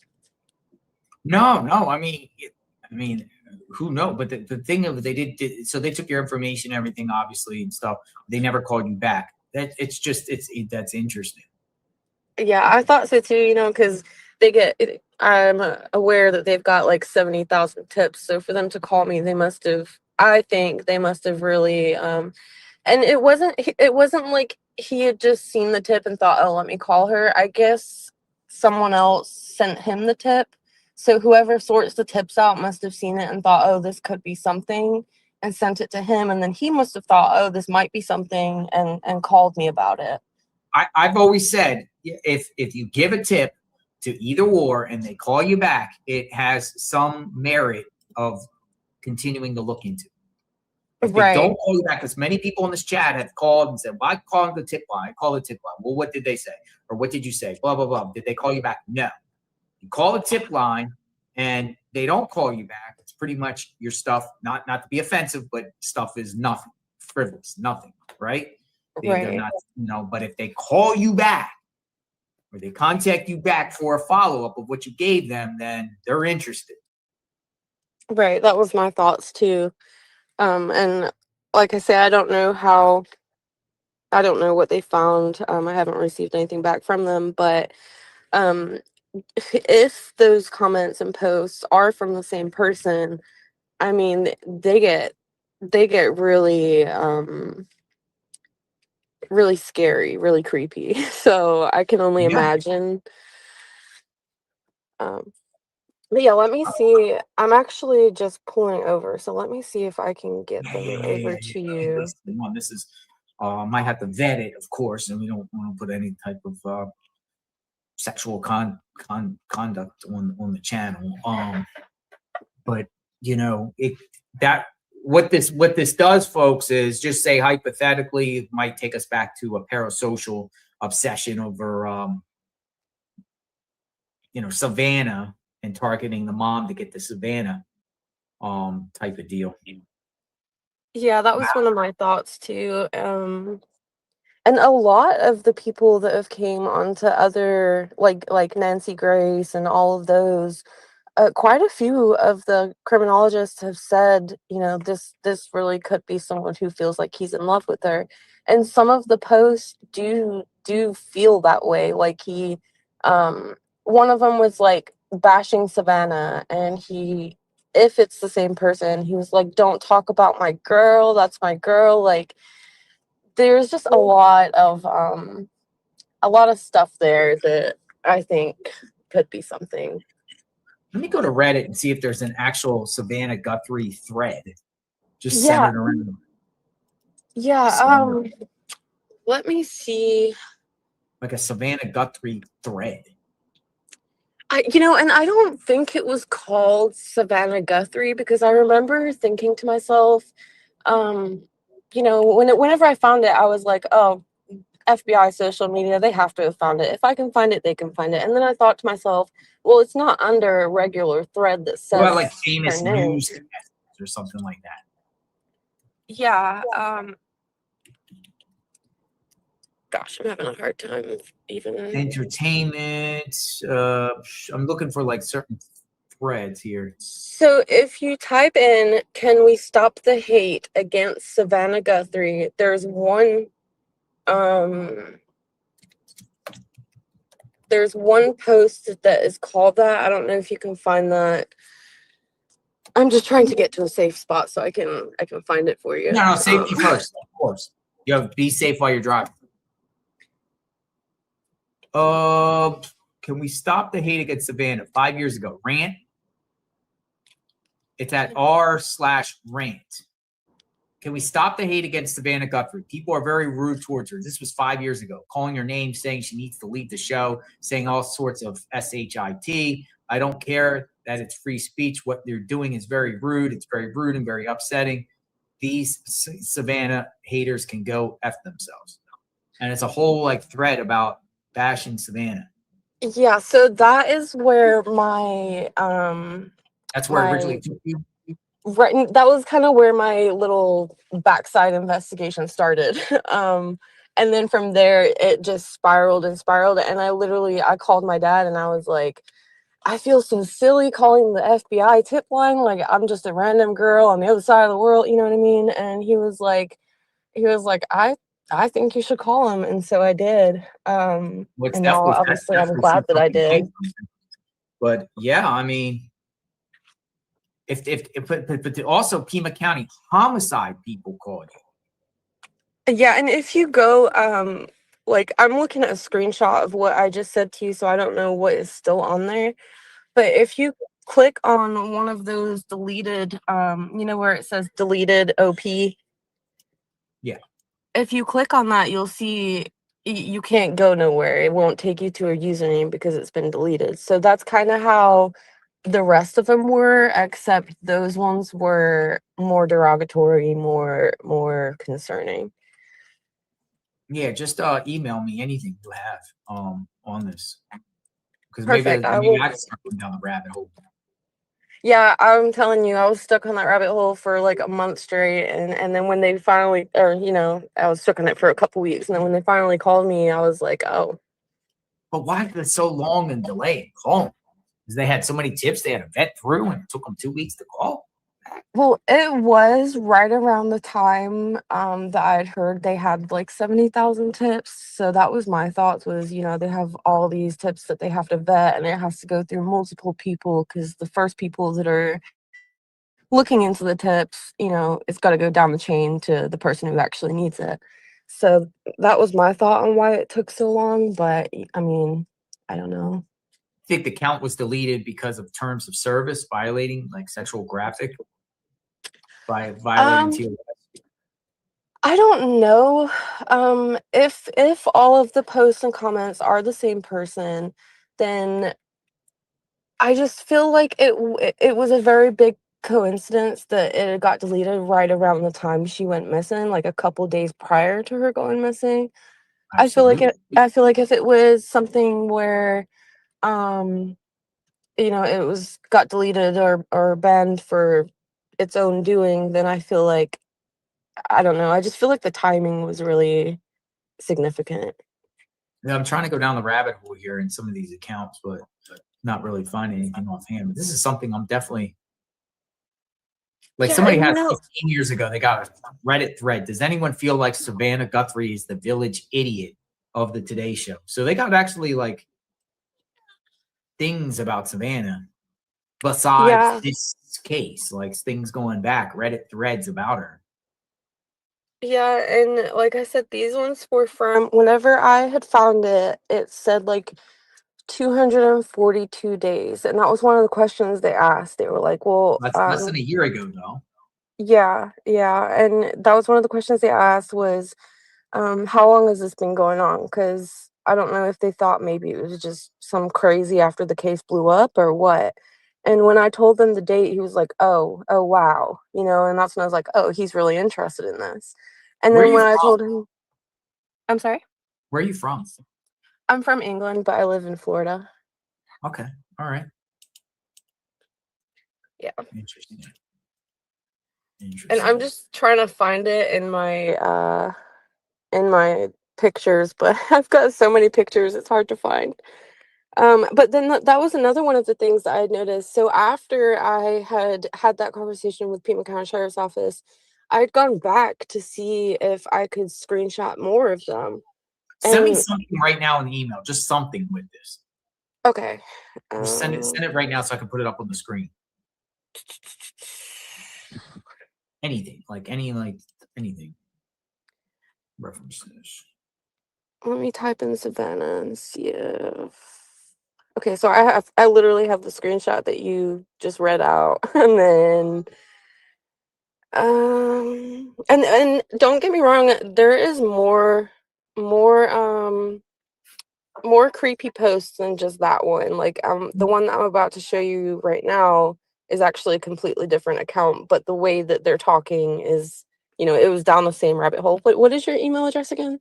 No. I mean, who knows? But the thing of they did, so they took your information, everything, obviously, and stuff. They never called you back. That's interesting. Yeah, I thought so too. Because I'm aware that they've got like 70,000 tips. So for them to call me, I think they must have really And it wasn't like he had just seen the tip and thought, oh, let me call her. I guess someone else sent him the tip. So whoever sorts the tips out must have seen it and thought, oh, this could be something, and sent it to him. And then he must have thought, oh, this might be something, and called me about it. I've always said, if you give a tip to either or and they call you back, it has some merit of continuing to look into. If they don't call you back, because many people in this chat have called and said, well, I called the tip line. I called the tip line. Well, what did they say? Or what did you say? Blah, blah, blah. Did they call you back? No. You call the tip line and they don't call you back. It's pretty much your stuff, not to be offensive, but stuff is nothing, frivolous, nothing, right? They're not, but if they call you back or they contact you back for a follow-up of what you gave them, then they're interested. Right. That was my thoughts too. And like I say, I don't know what they found. I haven't received anything back from them, but if those comments and posts are from the same person, I mean, they get really really scary, really creepy. So I can only imagine. But yeah, let me see. I'm actually just pulling over, so let me see if I can get them over to you. This is might have to vet it, of course, and we don't want to put any type of sexual conduct on the channel. But what this does, folks, is just say hypothetically it might take us back to a parasocial obsession over Savannah and targeting the mom to get the Savannah type of deal. Yeah, that was one of my thoughts too. And a lot of the people that have came onto other like Nancy Grace and all of those, quite a few of the criminologists have said, this really could be someone who feels like he's in love with her. And some of the posts do feel that way. Like one of them was like bashing Savannah, and if it's the same person, he was like, don't talk about my girl, that's my girl. Like, there's just a lot of stuff there that I think could be something. Let me go to Reddit and see if there's an actual Savannah Guthrie thread just centered around. Yeah. Let me see. Like a Savannah Guthrie thread. And I don't think it was called Savannah Guthrie, because I remember thinking to myself, whenever I found it, I was like, oh, FBI social media, they have to have found it. If I can find it, they can find it. And then I thought to myself, well, it's not under a regular thread that says like famous news or something like that. Yeah. Gosh, I'm having a hard time even. Entertainment. I'm looking for like certain threads here. So if you type in, can we stop the hate against Savannah Guthrie? There's one post that is called that. I don't know if you can find that. I'm just trying to get to a safe spot so I can find it for you. No, safety first, of course. Be safe while you're driving. Can we stop the hate against Savannah? 5 years ago, rant. It's at r/rant. Can we stop the hate against Savannah Guthrie? People are very rude towards her. This was 5 years ago. Calling her name, saying she needs to leave the show, saying all sorts of shit. I don't care that it's free speech. What they're doing is very rude. It's very rude and very upsetting. These Savannah haters can go F themselves. And it's a whole thread about bashing Savannah. Yeah, so that is where my that's where originally took you. Right, that was kind of where my little backside investigation started. And then from there it just spiraled and spiraled, and I called my dad and I was like, I feel so silly calling the FBI tip line, like I'm just a random girl on the other side of the world, you know what I mean? And he was like I think you should call him, and so I did. And now obviously I'm glad that I did. But yeah, I mean, but also Pima County homicide people called you. Yeah, and if you go, like I'm looking at a screenshot of what I just said to you, so I don't know what is still on there. But if you click on one of those deleted, you know, where it says deleted OP, Yeah. if you click on that, you'll see you can't go nowhere. It won't take you to a username because it's been deleted. So that's kind of how the rest of them were, except those ones were more derogatory, more concerning. Yeah, just email me anything you have on this. Because Perfect. maybe I just went down the rabbit hole. Yeah, I'm telling you, I was stuck on that rabbit hole for like a month straight, and then when they finally, or you know, I was stuck on it for a couple weeks, and then when they finally called me, I was like, oh. But why did it so long and delay calling? Because they had so many tips they had to vet through, and it took them 2 weeks to call. Well, it was right around the time that I'd heard they had like 70,000 tips. So that was my thoughts was, you know, they have all these tips that they have to vet and it has to go through multiple people because the first people that are looking into the tips, you know, it's got to go down the chain to the person who actually needs it. So that was my thought on why it took so long. But I mean, I don't know. I think the count was deleted because of terms of service violating like sexual graphic by violating TOS. I don't know. If all of the posts and comments are the same person, then I just feel like it was a very big coincidence that it got deleted right around the time she went missing, like a couple days prior to her going missing. I feel like if it was something where you know, it was got deleted or banned for its own doing, then I feel like I don't know. I just feel like the timing was really significant. Yeah, I'm trying to go down the rabbit hole here in some of these accounts, but not really finding anything offhand. But this is something I'm definitely like. Yeah, Somebody you had know- 15 years ago. They got a Reddit thread. Does anyone feel like Savannah Guthrie is the village idiot of the Today Show? So they got actually like things about Savannah besides Yeah. this case, like things going back, Reddit threads about her. Yeah, and like I said, these ones were from whenever I had found it, it said like 242 days. And that was one of the questions they asked. They were like, well, That's less than a year ago, though. yeah, yeah. And that was one of the questions they asked was, how long has this been going on? Because I don't know if they thought maybe it was just some crazy after the case blew up or what. And when I told them the date, he was like, oh, wow. You know, and that's when I was like, oh, he's really interested in this. And Where are then you when I from? told him, I'm sorry, Where are you from? I'm from England, but I live in Florida. Okay. All right. Yeah. Interesting. And I'm just trying to find it in my pictures, but I've got so many pictures, it's hard to find. But then that was another one of the things that I had noticed. So after I had that conversation with Pima County Sheriff's Office, I'd gone back to see if I could screenshot more of them. Send me And something right now in the email, just something with this. okay. Just send it right now so I can put it up on the screen. Anything, like anything. References. Let me type in Savannah and see if. Okay, so I literally have the screenshot that you just read out, and then and don't get me wrong, there is more creepy posts than just that one. Like the one that I'm about to show you right now is actually a completely different account, but the way that they're talking is, you know, it was down the same rabbit hole. But what is your email address again?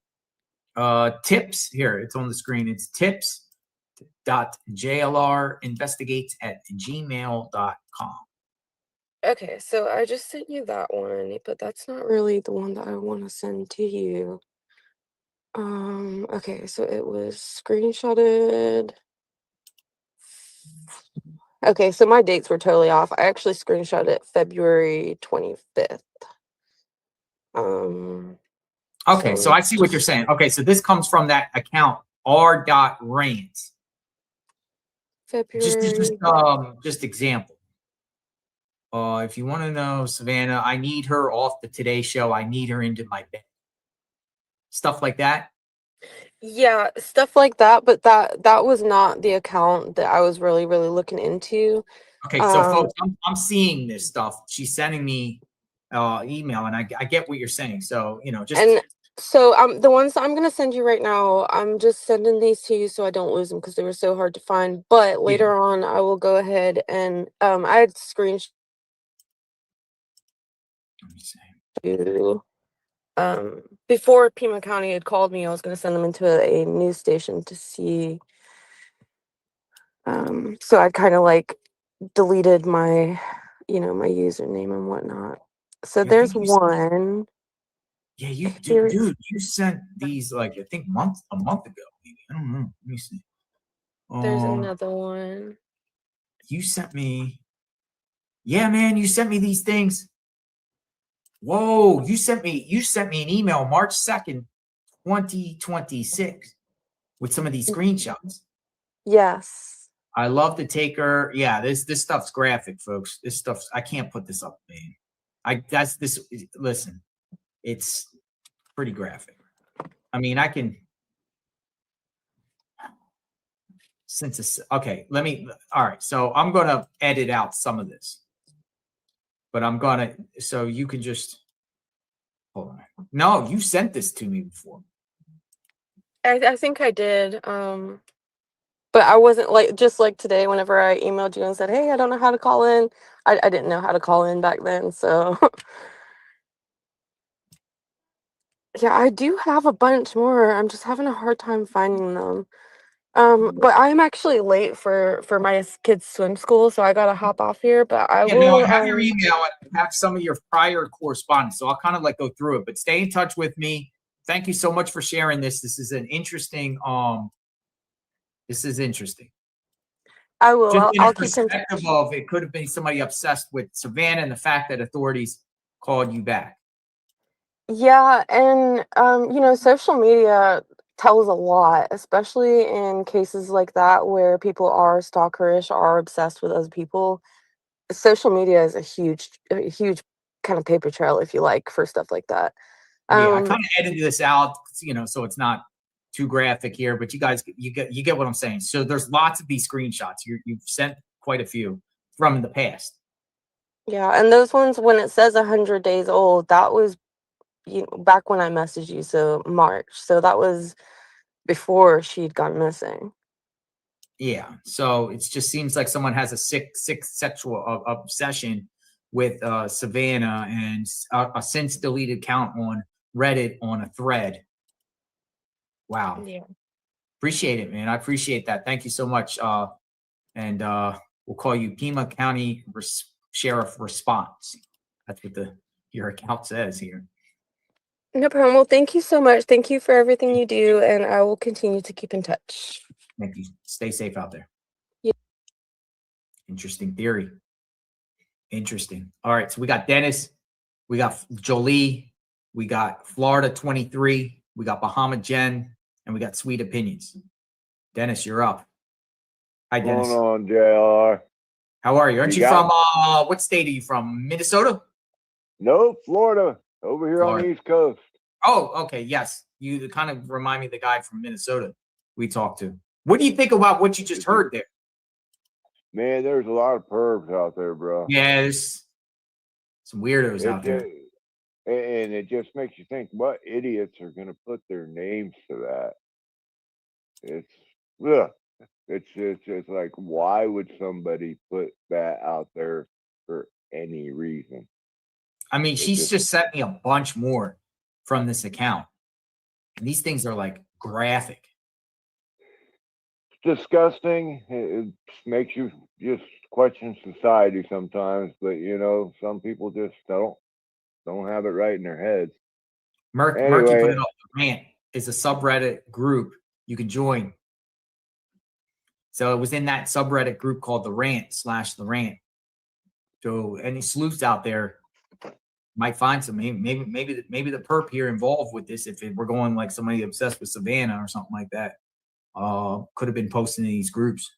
Tips here, it's on the screen. It's tips.jlrinvestigates@gmail.com. Okay, so I just sent you that one, but that's not really the one that I want to send to you. Okay, so it was screenshotted. Okay, so my dates were totally off. I actually screenshot it February 25th. Okay, so I see what you're saying. Okay, so this comes from that account r.rants. February. Just example. If you want to know Savannah, I need her off the Today Show. I need her into my bed. stuff like that? Yeah, stuff like that, but that was not the account that I was really looking into. Okay, so folks, I'm seeing this stuff. She's sending me email, and I get what you're saying. So, you know, just And so the ones that I'm gonna send you right now, I'm just sending these to you so I don't lose them because they were so hard to find. But later on, I will go ahead and I had screenshot to before Pima County had called me, I was gonna send them into a news station to see. So I kind of like deleted my, my username and whatnot. So there's one. yeah, you Here's- dude, you sent these like I think a month ago, maybe. I don't know. Let me see. There's another one. You sent me. Yeah, man, you sent me these things. Whoa, you sent me an email March 2nd, 2026 with some of these screenshots. Yes. I love the taker. Yeah, this stuff's graphic, folks. This stuff's I can't put this up, man. Listen, it's pretty graphic. I mean, I can since it's okay, all right. So I'm gonna edit out some of this. But so you can just hold on. No, you sent this to me before. I think I did. But I wasn't just like today, whenever I emailed you and said, hey, I don't know how to call in. I didn't know how to call in back then. So yeah, I do have a bunch more. I'm just having a hard time finding them. But I'm actually late for my kids' swim school, so I gotta hop off here. But I will. I have your email and I have some of your prior correspondence, so I'll kind of like go through it. But stay in touch with me. Thank you so much for sharing this. This is an interesting. This is interesting. I will. Just in I'll a keep in touch. perspective of it could have been somebody obsessed with Savannah and the fact that authorities called you back. Yeah, and social media tells a lot, especially in cases like that where people are stalkerish, are obsessed with other people. Social media is a huge kind of paper trail, if you like, for stuff like that. Yeah, I kind of edited this out, so it's not too graphic here, but you guys, you get what I'm saying. So there's lots of these screenshots. You've sent quite a few from the past. Yeah, and those ones, when it says 100 days old, that was back when I messaged you, so March. So that was before she'd gone missing. Yeah, so it just seems like someone has a sick sexual obsession with Savannah and a since deleted account on Reddit on a thread. Wow. Yeah. Appreciate it, man. I appreciate that. Thank you so much. And we'll call you Pima County Sheriff Response. That's what your account says here. No problem. Well, thank you so much. Thank you for everything you do, and I will continue to keep in touch. Thank you. Stay safe out there. Yeah. Interesting theory. Interesting. All right. So we got Dennis, we got Jolie, we got Florida 23, we got Bahama Jen, and we got Sweet Opinions. Dennis, you're up. Hi, Dennis. What's going on, JR? How are you? Aren't you from what state are you from? Minnesota? No, Florida. Over here on the East Coast. Oh, okay. Yes. You kind of remind me of the guy from Minnesota we talked to. What do you think about what you just heard there? Man, there's a lot of pervs out there, bro. Yeah, there's some weirdos out there. And it just makes you think, what idiots are going to put their names to that? It's like, why would somebody put that out there for any reason? I mean, she's just sent me a bunch more from this account. And these things are like graphic. It's disgusting. It makes you just question society sometimes, but some people just don't have it right in their heads. Murky put it up. The Rant is a subreddit group you can join. So it was in that subreddit group called The Rant/The Rant. So any sleuths out there might find some, maybe the perp here involved with this, if we're going like somebody obsessed with Savannah or something like that, could have been posting in these groups.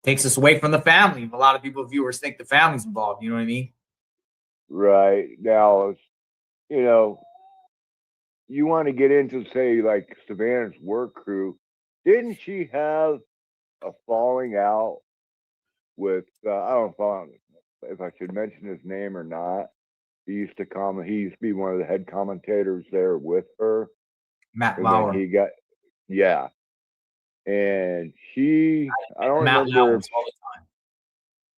Takes us away from the family. A lot of viewers think the family's involved. You know what I mean? Right. Now, you want to get into, say, like Savannah's work crew, didn't she have a falling out with, I don't know if I should mention his name or not. He used to be one of the head commentators there with her. Matt And Lauer. then he got, yeah. And I don't Matt remember. Lauer's all the time.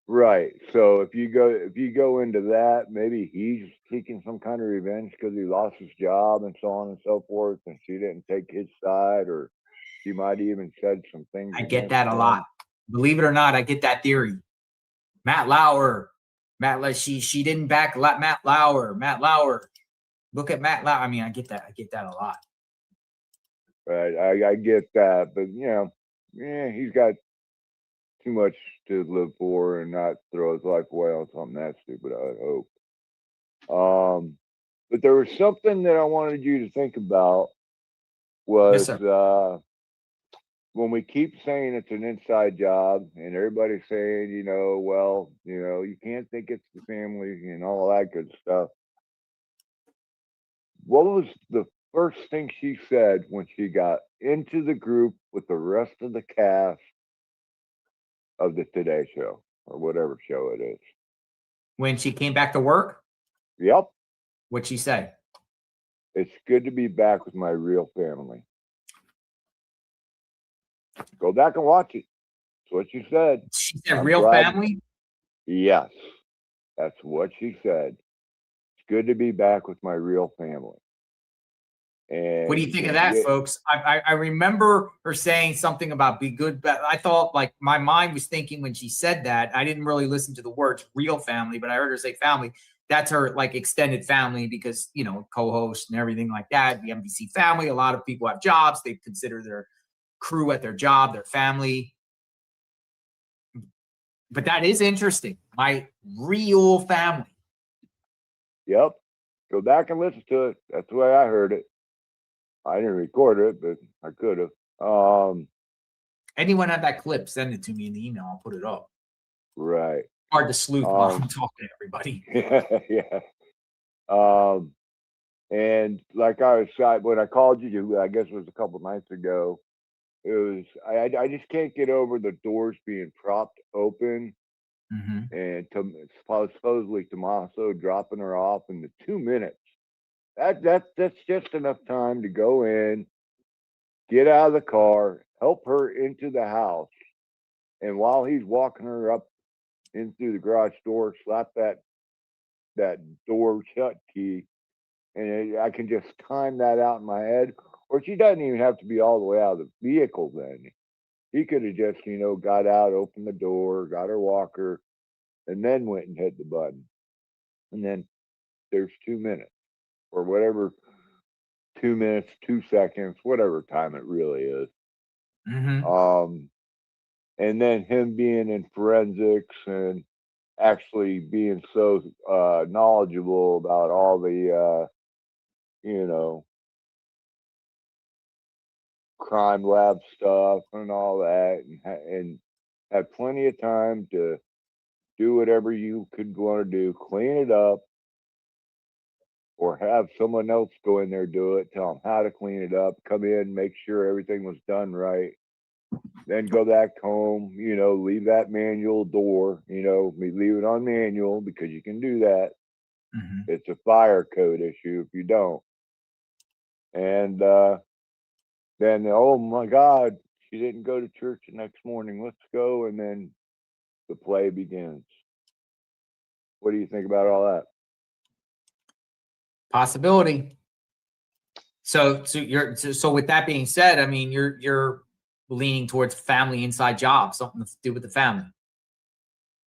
Right. So if you go into that, maybe he's seeking some kind of revenge because he lost his job and so on and so forth, and she didn't take his side, or she might even said some things. I get against that a him. lot. Believe it or not, I get that theory. Matt Lauer. She didn't back Matt Lauer. Matt Lauer. Look at Matt Lauer. I mean, I get that. I get that a lot. Right. I get that, but he's got too much to live for and not throw his life away on something that stupid, I would hope. But there was something that I wanted you to think about was when we keep saying it's an inside job and everybody's saying, you can't think it's the family and all that good stuff. What was the first thing she said when she got into the group with the rest of the cast of the Today Show or whatever show it is? When she came back to work? Yep. What'd she say? It's good to be back with my real family. Go back and watch it. That's what she said. She said real family? Yes. That's what she said. It's good to be back with my real family. And what do you think of that, folks? I remember her saying something about be good, but I thought, like, my mind was thinking when she said that, I didn't really listen to the words real family, but I heard her say family. That's her, like, extended family because, co-host and everything like that. The MVC family, a lot of people have jobs. They consider their crew at their job, their family. But that is interesting. My real family. Yep. Go back and listen to it. That's the way I heard it. I didn't record it, but I could have. Anyone have that clip? Send it to me in the email. I'll put it up. Right. Hard to sleuth while I'm talking to everybody. Yeah. And like when I called you, I guess it was a couple nights ago, it was, I just can't get over the doors being propped open and supposedly Tommaso dropping her off in the 2 minutes. That's just enough time to go in, get out of the car, help her into the house, and while he's walking her up in through the garage door, slap that door shut key, and I can just time that out in my head. Or she doesn't even have to be all the way out of the vehicle. Then he could have just got out, opened the door, got her walker, and then went and hit the button. And then there's 2 minutes or whatever. 2 minutes, 2 seconds, whatever time it really is. And then him being in forensics and actually being so knowledgeable about all the crime lab stuff and all that, and had plenty of time to do whatever you could want to do, clean it up, or have someone else go in there, do it, tell them how to clean it up, come in, make sure everything was done right, then go back home, leave that manual door, leave it on manual because you can do that. It's a fire code issue if you don't. And then, oh my God, she didn't go to church the next morning. Let's go. And then the play begins. What do you think about all that? Possibility. So with that being said, I mean, you're leaning towards family inside job, something to do with the family.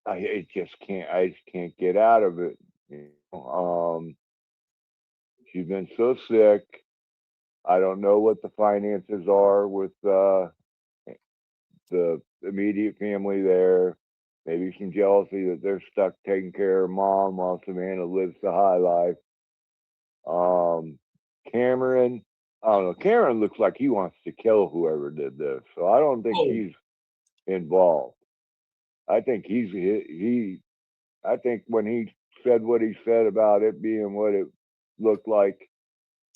I just can't get out of it. She's been so sick. I don't know what the finances are with the immediate family there. Maybe some jealousy that they're stuck taking care of mom while Savannah lives the high life. Cameron, I don't know. Cameron looks like he wants to kill whoever did this, so I don't think he's involved. I think I think when he said what he said about it being what it looked like,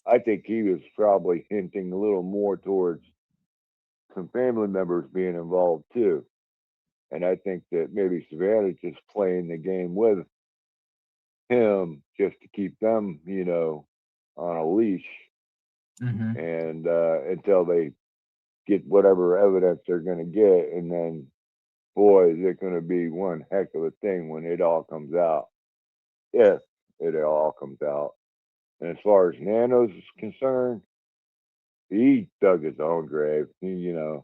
I think he was probably hinting a little more towards some family members being involved too. And I think that maybe Savannah's just playing the game with him just to keep them, on a leash. And until they get whatever evidence they're going to get. And then, boy, is it going to be one heck of a thing when it all comes out. If it all comes out. And as far as Nanos is concerned, he dug his own grave. You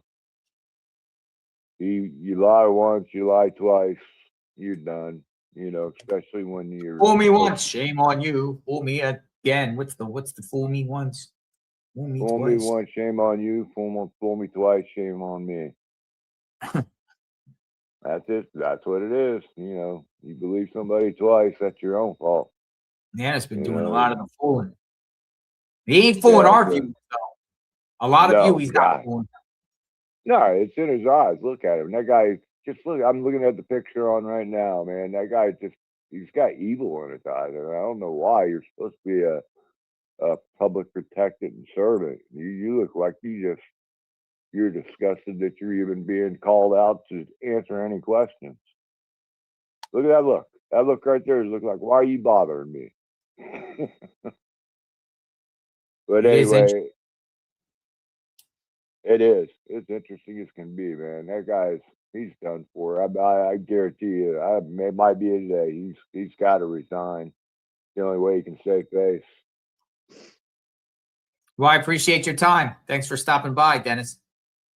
lie once, you lie twice, you're done. Especially when you're Fool me once, shame on you. Fool me again. What's the fool me once? Fool me fool twice. me once, shame on you. Fool me twice, shame on me. That's it. That's what it is. You believe somebody twice, that's your own fault. Nana's been doing a lot of the fooling. He ain't fooling our viewers, though. A lot of you, he's not fooling. No, it's in his eyes. Look at him. That guy, just look. I'm looking at the picture on right now, man. That guy he's got evil in his eyes. And I don't know why. You're supposed to be a public protected and servant. You look like you're disgusted that you're even being called out to answer any questions. Look at that look. That look right there look like, why are you bothering me? But anyway, it is. It's interesting as can be, man. That he's done for. I guarantee you, it might be today. He's got to resign. The only way he can save face. Well, I appreciate your time. Thanks for stopping by, Dennis.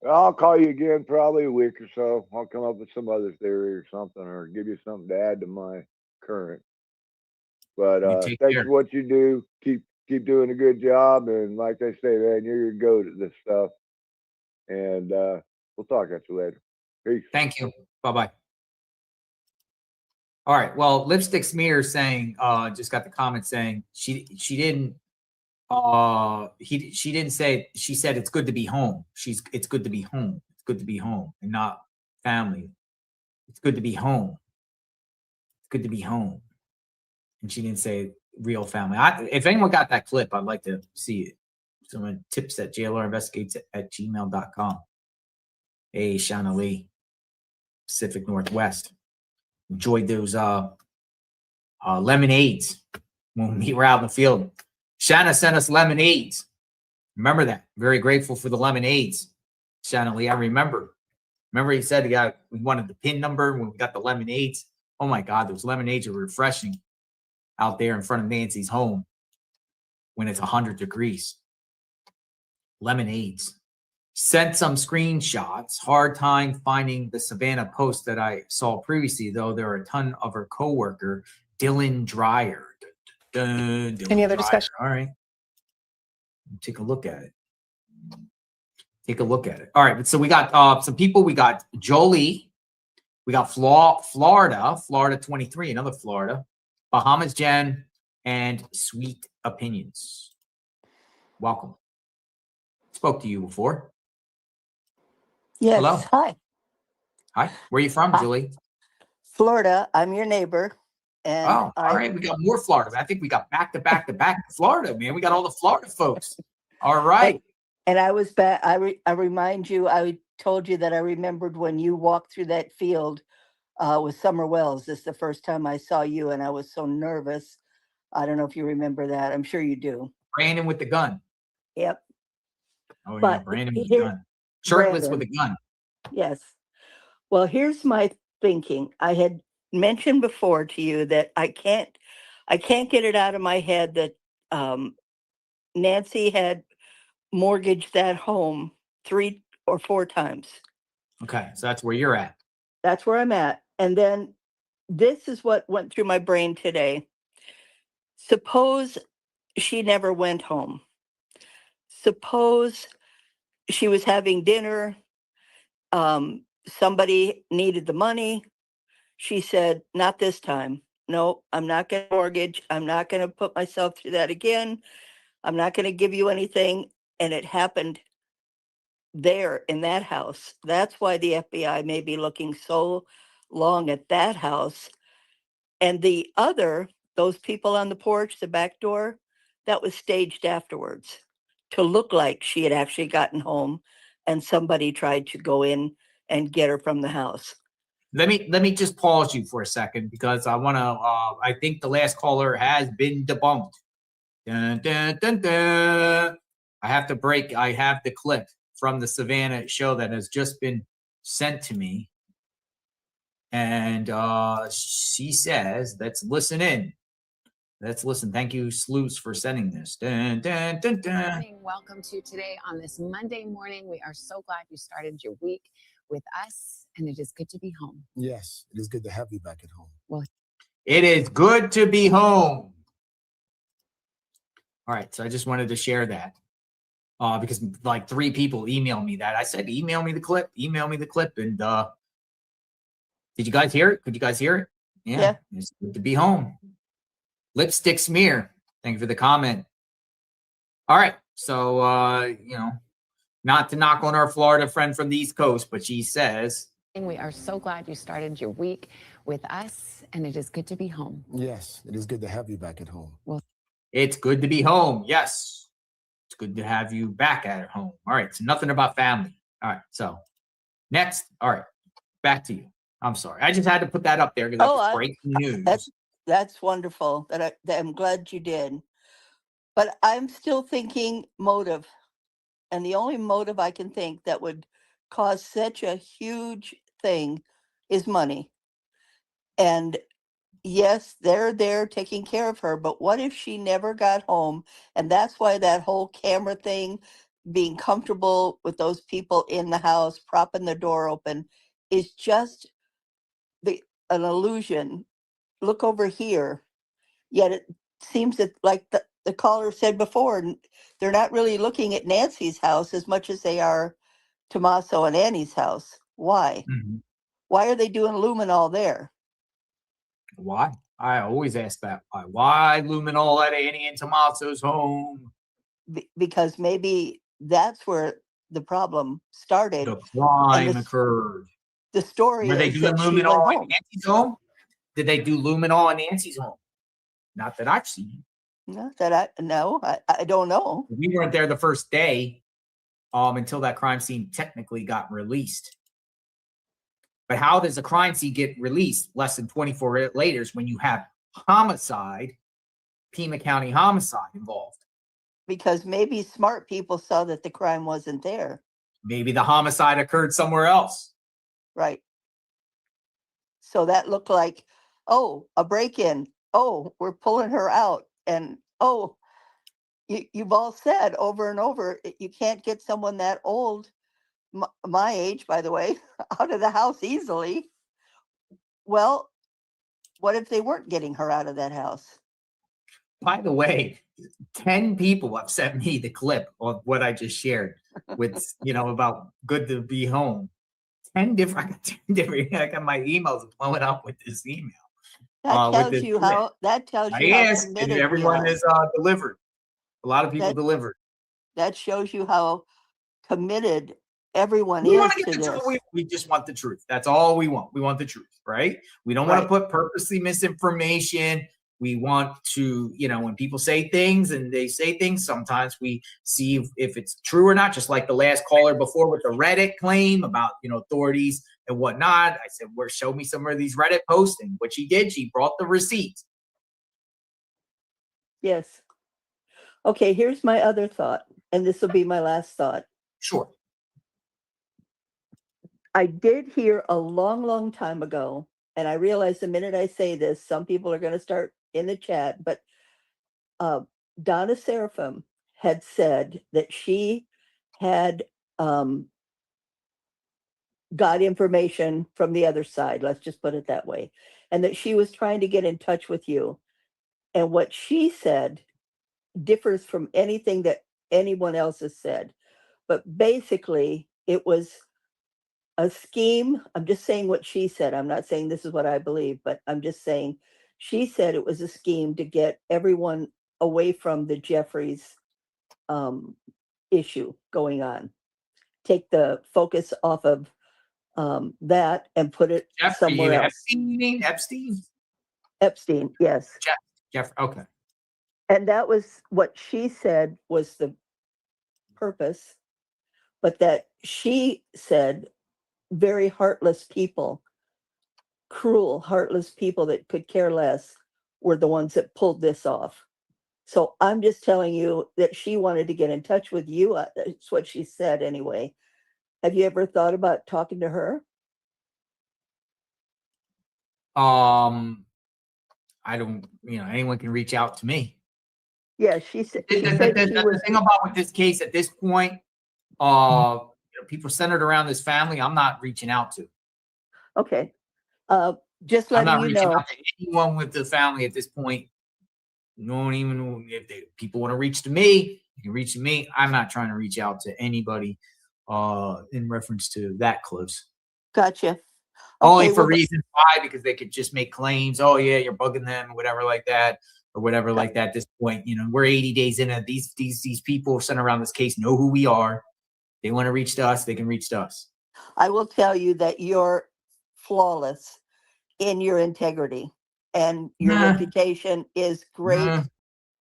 I'll call you again probably a week or so. I'll come up with some other theory or something, or give you something to add to my current. But thanks for what you do. Keep doing a good job. And like they say, man, you're your go to this stuff. And we'll talk at you later. Peace. Thank you. Bye-bye. All right. Well, Lipstick Smear saying, just got the comment saying she didn't she didn't say, she said it's good to be home. It's good to be home. It's good to be home and not family. It's good to be home. It's good to be home. And she didn't say real family. If anyone got that clip, I'd like to see it. Someone tips at jlrinvestigates@gmail.com. Hey, Shauna Lee, Pacific Northwest. Enjoyed those lemonades when we were out in the field. Shanna sent us lemonades. Remember that. Very grateful for the lemonades. Shanna Lee, I remember. Remember he said we wanted the PIN number when we got the lemonades. Oh my God, those lemonades are refreshing out there in front of Nancy's home when it's 100 degrees. Lemonades. Sent some screenshots. Hard time finding the Savannah post that I saw previously, though. There are a ton of her coworker, Dylan Dreyer. Any other discussion? All right. Take a look at it. Take a look at it. All right. So we got some people. We got Jolie. We got Florida 23, another Florida. Bahamas Jen and Sweet Opinions. Welcome. Spoke to you before. Yes. Hello. Hi. Hi. Where are you from, Julie? Florida. I'm your neighbor. And all right. We got more Florida. I think we got back to Florida, man. We got all the Florida folks. All right. And I was back. I remind you, I told you that I remembered when you walked through that field with Summer Wells. This is the first time I saw you, and I was so nervous. I don't know if you remember that. I'm sure you do. Brandon with the gun. Yep. Oh, yeah. Brandon with the gun. Shirtless with a gun. Yes. Well, here's my thinking. I had mentioned before to you that I can't get it out of my head that Nancy had mortgaged that home 3 or 4 times. Okay, so that's where you're at. That's where I'm at. And then this is what went through my brain today. Suppose she never went home. Suppose she was having dinner. Somebody needed the money. She said, not this time. No, I'm not going to mortgage. I'm not going to put myself through that again. I'm not going to give you anything. And it happened there in that house. That's why the FBI may be looking so long at that house. And the other, those people on the porch, the back door, that was staged afterwards to look like she had actually gotten home and somebody tried to go in and get her from the house. Let me just pause you for a second because I want to. I think the last caller has been debunked. Dun, dun, dun, dun. I have the clip from the Savannah show that has just been sent to me, and she says, "Let's listen in. Let's listen." Thank you, Sleuths, for sending this. Dun, dun, dun, dun. Welcome to today on this Monday morning. We are so glad you started your week with us, and it is good to be home. Yes, it is good to have you back at home. Well, It is good to be home. All right, so I just wanted to share that because like 3 people emailed me that. I said, email me the clip, and did you guys hear it? Could you guys hear it? Yeah. It's good to be home. Lipstick smear. Thank you for the comment. All right, so not to knock on our Florida friend from the East Coast, but she says, we are so glad you started your week with us, and it is good to be home. Yes, it is good to have you back at home. Well, it's good to be home. Yes, it's good to have you back at home. All right, so nothing about family. All right, so next. All right, back to you. I'm sorry. I just had to put that up there because that's breaking news. That's wonderful. That I'm glad you did. But I'm still thinking motive. And the only motive I can think that would cause such a huge thing is money. And yes, they're there taking care of her, but what if she never got home? And that's why that whole camera thing, being comfortable with those people in the house, propping the door open, is just an illusion. Look over here. Yet it seems that, like the caller said before, they're not really looking at Nancy's house as much as they are Tommaso and Annie's house. Why? Mm-hmm. Why are they doing luminol there? Why? I always ask that. Why luminol at Annie and Tommaso's home? Because maybe that's where the problem started. The crime occurred. The story Were they is doing that she went luminol at home. Nancy's home? Did they do luminol at Nancy's home? Not that I've seen. Not that I don't know. We weren't there the first day until that crime scene technically got released. But how does a crime scene get released less than 24 hours later when you have homicide, Pima County homicide involved? Because maybe smart people saw that the crime wasn't there. Maybe the homicide occurred somewhere else. Right. So that looked like, oh, a break-in. Oh, we're pulling her out. And, oh, you've all said over and over, you can't get someone that old, my age, by the way, out of the house easily. Well, what if they weren't getting her out of that house? By the way, 10 people have sent me the clip of what I just shared with, about good to be home. 10 different, I got my emails blowing up with this email. That tells you how committed everyone is delivered. A lot of people delivered. That shows you how committed everyone We is want to to get the this. truth. We just want the truth. That's all we want. We want the truth, right? We don't want to put purposely misinformation. We want to, when people say things and they say things, sometimes we see if it's true or not, just like the last caller before with the Reddit claim about, authorities and whatnot. I said, show me some of these Reddit posts. And what she did, she brought the receipts. Yes. Okay, here's my other thought, and this will be my last thought. Sure. I did hear a long, long time ago, and I realize the minute I say this, some people are going to start in the chat, but Donna Seraphim had said that she had got information from the other side, let's just put it that way, and that she was trying to get in touch with you. And what she said differs from anything that anyone else has said. But basically, it was a scheme. I'm just saying what she said. I'm not saying this is what I believe, but I'm just saying she said it was a scheme to get everyone away from the Jeffries issue going on. Take the focus off of that and put it somewhere else. Epstein? Epstein, yes. Jeff. Okay. And that was what she said was the purpose, but that she said very heartless people, cruel, heartless people that could care less were the ones that pulled this off. So I'm just telling you that she wanted to get in touch with you. That's what she said anyway. Have you ever thought about talking to her? I don't, anyone can reach out to me. Yeah, she said The thing about with this case at this point, people centered around this family, I'm not reaching out to. Okay. Just I'm letting not you reaching know. out to anyone with the family at this point. Don't even if people want to reach to me, you can reach to me. I'm not trying to reach out to anybody in reference to that close. Gotcha. Only Okay, for well, reasons why, because they could just make claims. Oh yeah, you're bugging them, or whatever like that, or whatever like that. At this point, we're 80 days in. These people sent around this case know who we are. They want to reach to us, they can reach to us. I will tell you that you're flawless in your integrity and your reputation is great.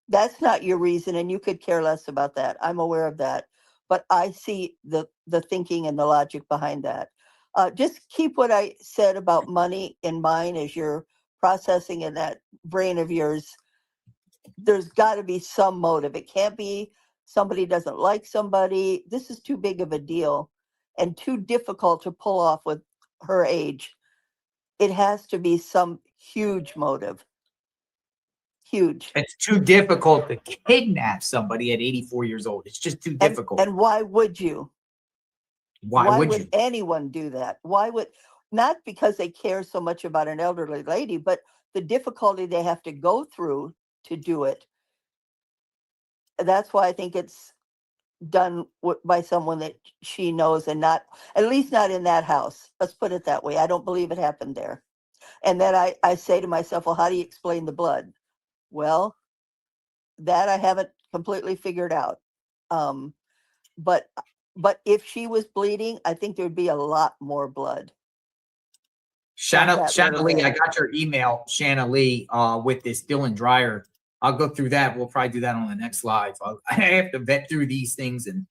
That's not your reason, and you could care less about that. I'm aware of that, but I see the thinking and the logic behind that. Just keep what I said about money in mind as you're processing in that brain of yours. There's got to be some motive. It can't be somebody doesn't like somebody. This is too big of a deal and too difficult to pull off with her age. It has to be some huge motive. Huge. It's too difficult to kidnap somebody at 84 years old. It's just too difficult. And why would you? Why would you? Anyone do that? Why would, not because they care so much about an elderly lady, but the difficulty they have to go through to do it. That's why I think it's done by someone that she knows and not, at least not in that house. Let's put it that way. I don't believe it happened there. And then I say to myself, well, how do you explain the blood? Well, that I haven't completely figured out. But if she was bleeding, I think there'd be a lot more blood. Shanna Lee, I got your email, Shanna Lee, with this Dylan Dreyer. I'll go through that. We'll probably do that on the next live. I have to vet through these things and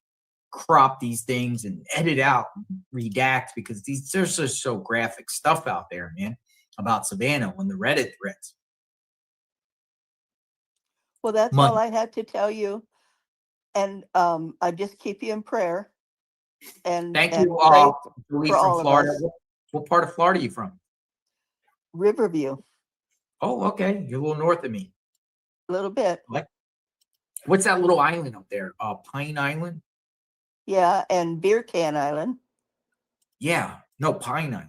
crop these things and edit out, redact, because there's just so graphic stuff out there, man, about Savannah on the Reddit threads. Well, that's all I had to tell you. And I just keep you in prayer. And thank and you, pray Lee for all from of Florida. us. What part of Florida are you from? Riverview. Oh, okay. You're a little north of me. A little bit. What's that little island up there? Pine Island? Yeah, and Beer Can Island. Yeah, no, Pine Island.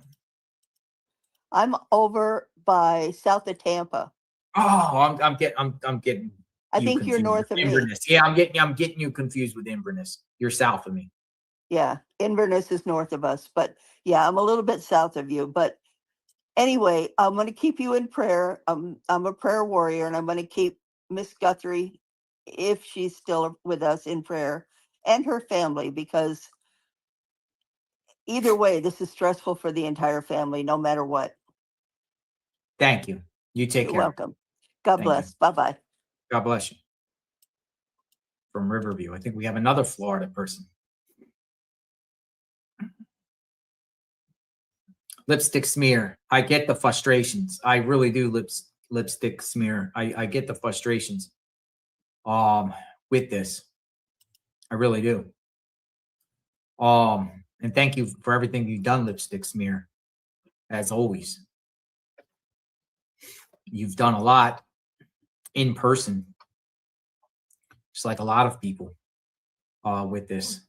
I'm over by south of Tampa. Oh, I'm getting. I think you're north of me. Inverness. Yeah, I'm getting you confused with Inverness. You're south of me. Yeah, Inverness is north of us, but yeah, I'm a little bit south of you. But anyway, I'm going to keep you in prayer. I'm a prayer warrior, and I'm going to keep Miss Guthrie, if she's still with us, in prayer, and her family, because either way, this is stressful for the entire family, no matter what. Thank you. You take care. You're welcome. God bless. Bye-bye. God bless you. From Riverview. I think we have another Florida person. Lipstick smear. I get the frustrations. I really do. Lipstick smear. I get the frustrations with this. I really do. And thank you for everything you've done, Lipstick Smear, as always. You've done a lot in person, just like a lot of people with this.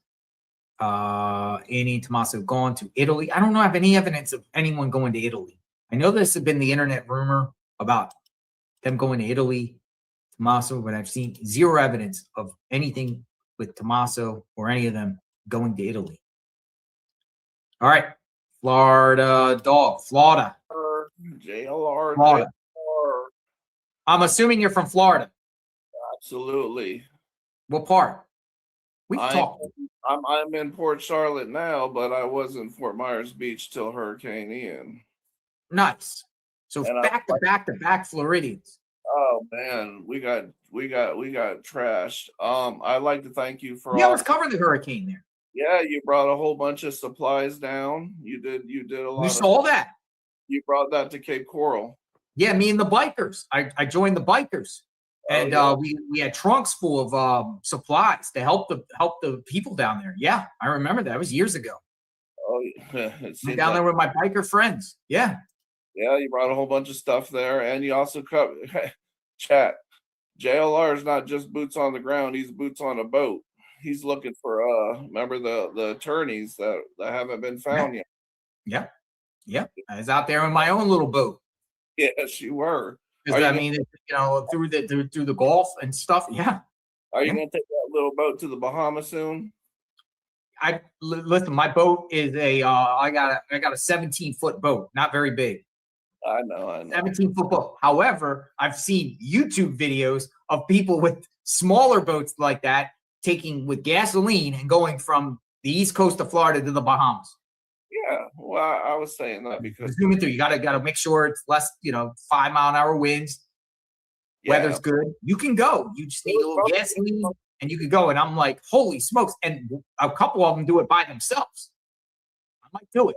Annie and Tommaso have gone to Italy. I don't have any evidence of anyone going to Italy. I know this has been the internet rumor about them going to Italy, Tommaso, but I've seen zero evidence of anything with Tommaso or any of them going to Italy. All right, Florida dog, Florida. JLR. Florida. JLR. I'm assuming you're from Florida. Absolutely. What part? We can talk. I'm in Port Charlotte now, but I was in Fort Myers Beach till Hurricane Ian. Nice. So back to back Floridians. Oh man, we got trashed. I'd like to thank you for Yeah, all. let's cover the hurricane there. Yeah, you brought a whole bunch of supplies down. You did a lot. You saw that. You brought that to Cape Coral. Yeah, me and the bikers. I joined the bikers, and yeah. we had trunks full of supplies to help the people down there. Yeah, I remember that. It was years ago. Oh, yeah. I'm down there with my biker friends. Yeah. Yeah, you brought a whole bunch of stuff there, and you also covered chat. JLR is not just boots on the ground; he's boots on a boat. He's looking for remember the attorneys that haven't been found yet. Yeah, yeah. I was out there in my own little boat. Yes, you were. Because I mean, through the Gulf and stuff. Yeah. Are you going to take that little boat to the Bahamas soon? Listen. My boat is I got a 17-foot boat, not very big. I know. 17-foot boat. However, I've seen YouTube videos of people with smaller boats like that taking with gasoline and going from the east coast of Florida to the Bahamas. Yeah, well, I was saying that because zooming through, you gotta make sure it's less, 5-mile-an-hour winds. Yeah. Weather's good. You can go. You just need a little gasoline, and you can go. And I'm like, holy smokes! And a couple of them do it by themselves. I might do it.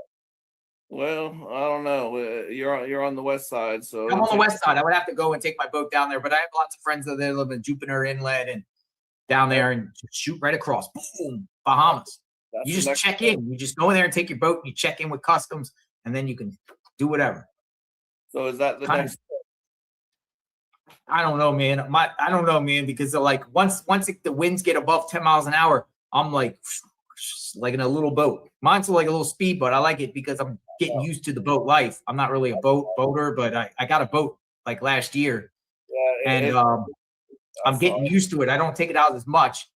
Well, I don't know. You're on the west side, so I'm on the west side. I would have to go and take my boat down there, but I have lots of friends that live in Jupiter Inlet and down there, and shoot right across. Boom, Bahamas. You just check in. You just go in there and take your boat. And you check in with customs, and then you can do whatever. So is that the next? I don't know, man. I don't know, man, because once the winds get above 10 miles an hour, I'm like in a little boat. Mine's like a little speedboat. I like it because I'm getting used to the boat life. I'm not really a boater, but I got a boat like last year, and I'm getting used to it. I don't take it out as much,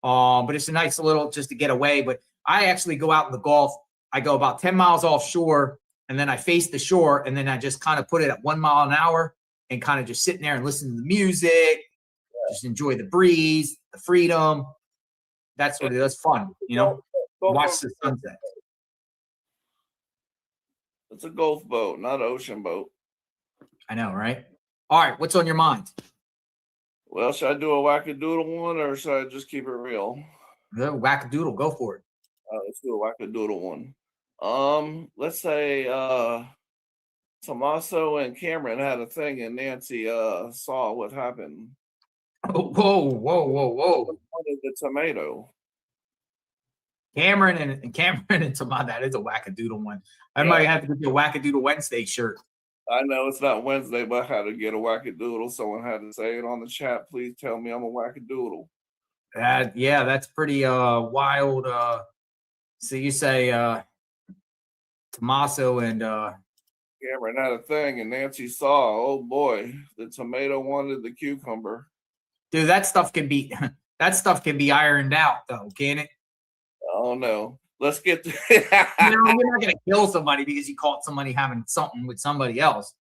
but it's a nice little just to get away. But I actually go out in the Gulf. I go about 10 miles offshore, and then I face the shore, and then I just kind of put it at 1 mile an hour and kind of just sitting there and listen to the music, just enjoy the breeze, the freedom. That's what it is. Fun, watch the sunset. It's a Gulf boat, not an ocean boat. I know, right? All right, what's on your mind? Well, should I do a wackadoodle one, or should I just keep it real? Wackadoodle, go for it. Let's do a wackadoodle one. Let's say Tommaso and Cameron had a thing, and Nancy saw what happened. Whoa! Wanted the tomato. Cameron and Tomato. That is a wackadoodle one. I might have to get you a Wackadoodle Wednesday shirt. I know it's not Wednesday, but I had to get a wackadoodle. Someone had to say it on the chat. Please tell me I'm a wackadoodle. Yeah, that's pretty wild. So you say Tommaso and Cameron had a thing, and Nancy saw. Oh boy, the tomato wanted the cucumber. Dude, that stuff can be ironed out, though, can it? Oh no. Let's get to you're not gonna kill somebody because you caught somebody having something with somebody else.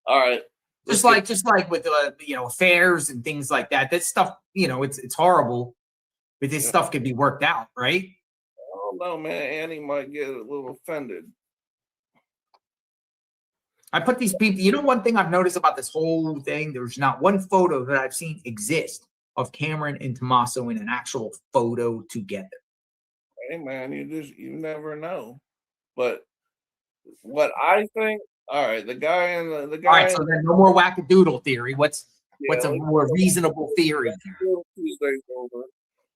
All right. Just like with affairs and things like that. That stuff, it's horrible, but this stuff can be worked out, right? Oh no, man. Annie might get a little offended. I put these people, one thing I've noticed about this whole thing, there's not one photo that I've seen exist of Cameron and Tommaso in an actual photo together. Hey man, you never know. But what I think, all right, the guy. All right, so then no more wackadoodle theory. What's a more reasonable theory? Tuesday's over.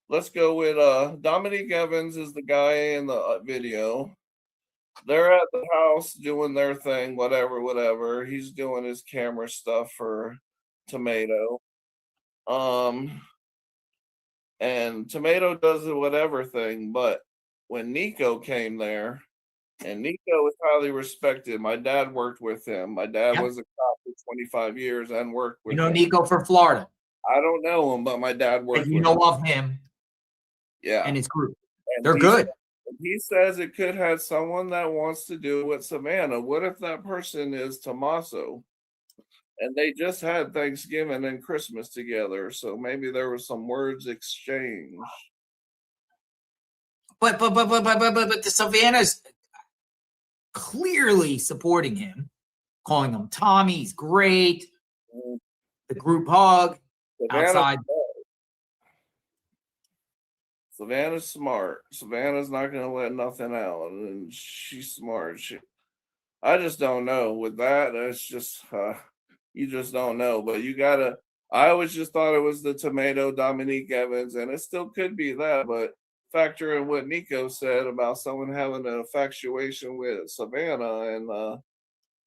Let's go with Dominique Evans is the guy in the video. They're at the house doing their thing, whatever. He's doing his camera stuff for Tomato. And Tomato does the whatever thing, but when Nico came there, and Nico is highly respected. My dad worked with him. My dad was a cop for 25 years and worked with him. Nico from Florida. I don't know him, but my dad worked with him. You know of him. Yeah. And his group. And they're good. He says it could have someone that wants to do with Savannah. What if that person is Tommaso? And they just had Thanksgiving and Christmas together, so maybe there was some words exchanged. But the Savannah's clearly supporting him, calling him Tommy. He's great. the group hug outside. Savannah's smart. Savannah's not going to let nothing out, and she's smart. I just don't know with that. It's just you just don't know. But you gotta. I always just thought it was the tomato Dominique Evans, and it still could be that. But factor in what Nico said about someone having an infatuation with Savannah, and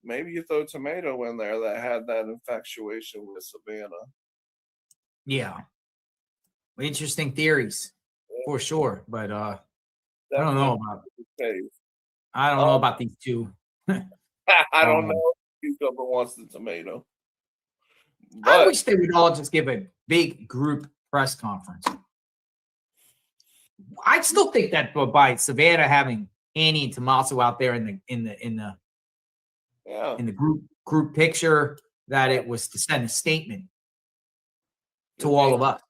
maybe you throw tomato in there that had that infatuation with Savannah. Yeah, interesting theories for sure. But I don't know about. I don't know about these two. I don't know if Cucumber wants the tomato. But I wish they would all just give a big group press conference. I still think that by Savannah having Annie and Tommaso out there in the group picture, that it was to send a statement to all of us.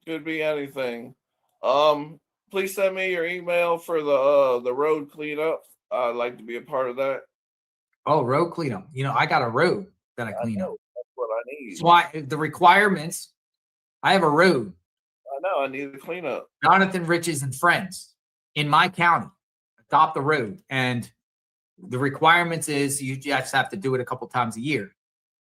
Could be anything. Please send me your email for the road cleanup. I'd like to be a part of that. Oh, road cleanup. I got a road that I clean up. That's what I need. So the requirements, I have a road. I know, I need to clean up. Jonathan Riches and Friends in my county adopt the road. And the requirements is you just have to do it a couple times a year.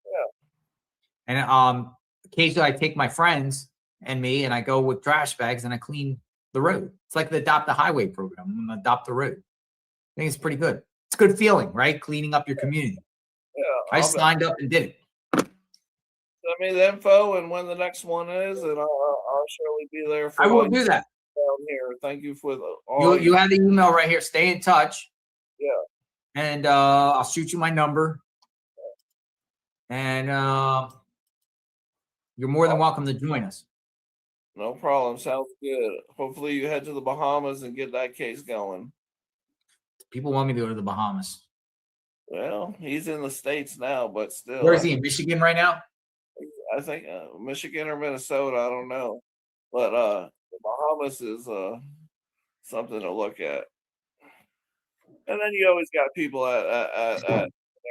Yeah. And occasionally I take my friends and me and I go with trash bags and I clean the road. It's like the Adopt the Highway program. I'm gonna adopt the road. I think it's pretty good. It's a good feeling, right? Cleaning up your community. Yeah. I signed up and did it. Send me the info and when the next one is, and I'll surely be there for I will do that. Down here. Thank you for all you have the email right here. Stay in touch. Yeah. And I'll shoot you my number. And you're more than welcome to join us. No problem. Sounds good. Hopefully you head to the Bahamas and get that case going. People want me to go to the Bahamas. Well, he's in the States now, but still. Where is he? In Michigan right now? I think Michigan or Minnesota. I don't know. But the Bahamas is something to look at. And then you always got people at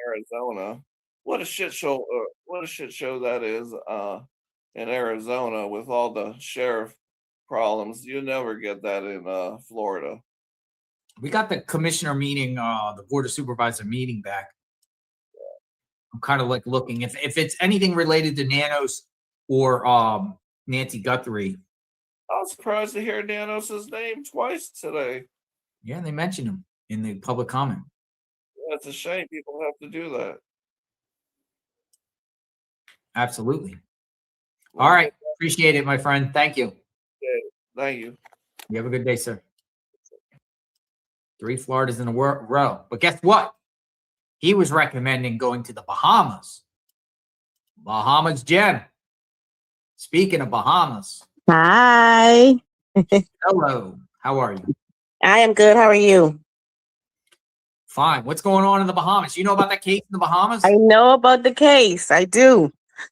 Arizona. What a shit show! What a shit show that is in Arizona with all the sheriff problems. You never get that in Florida. We got the commissioner meeting, the board of supervisor meeting back. I'm kind of like looking if it's anything related to Nanos or Nancy Guthrie. I was surprised to hear Nanos' name twice today. Yeah, they mentioned him in the public comment. Yeah, it's a shame people have to do that. Absolutely. All right. Appreciate it, my friend. Thank you. Okay. Thank you. You have a good day, sir. 3 Floridas in a row. But guess what? He was recommending going to the Bahamas. Bahamas Jen. Speaking of Bahamas. Hi. Hello. How are you? I am good. How are you? Fine. What's going on in the Bahamas? You know about that case in the Bahamas? I know about the case. I do.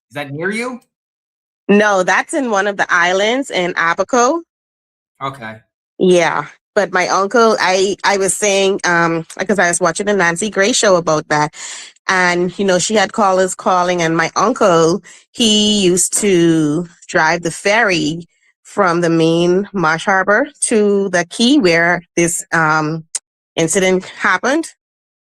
Is that near you? No, that's in one of the islands in Abaco. Okay. Yeah. But my uncle, I was saying, because I was watching the Nancy Gray show about that. And, she had callers calling, and my uncle, he used to drive the ferry from the main Marsh Harbor to the key where this incident happened.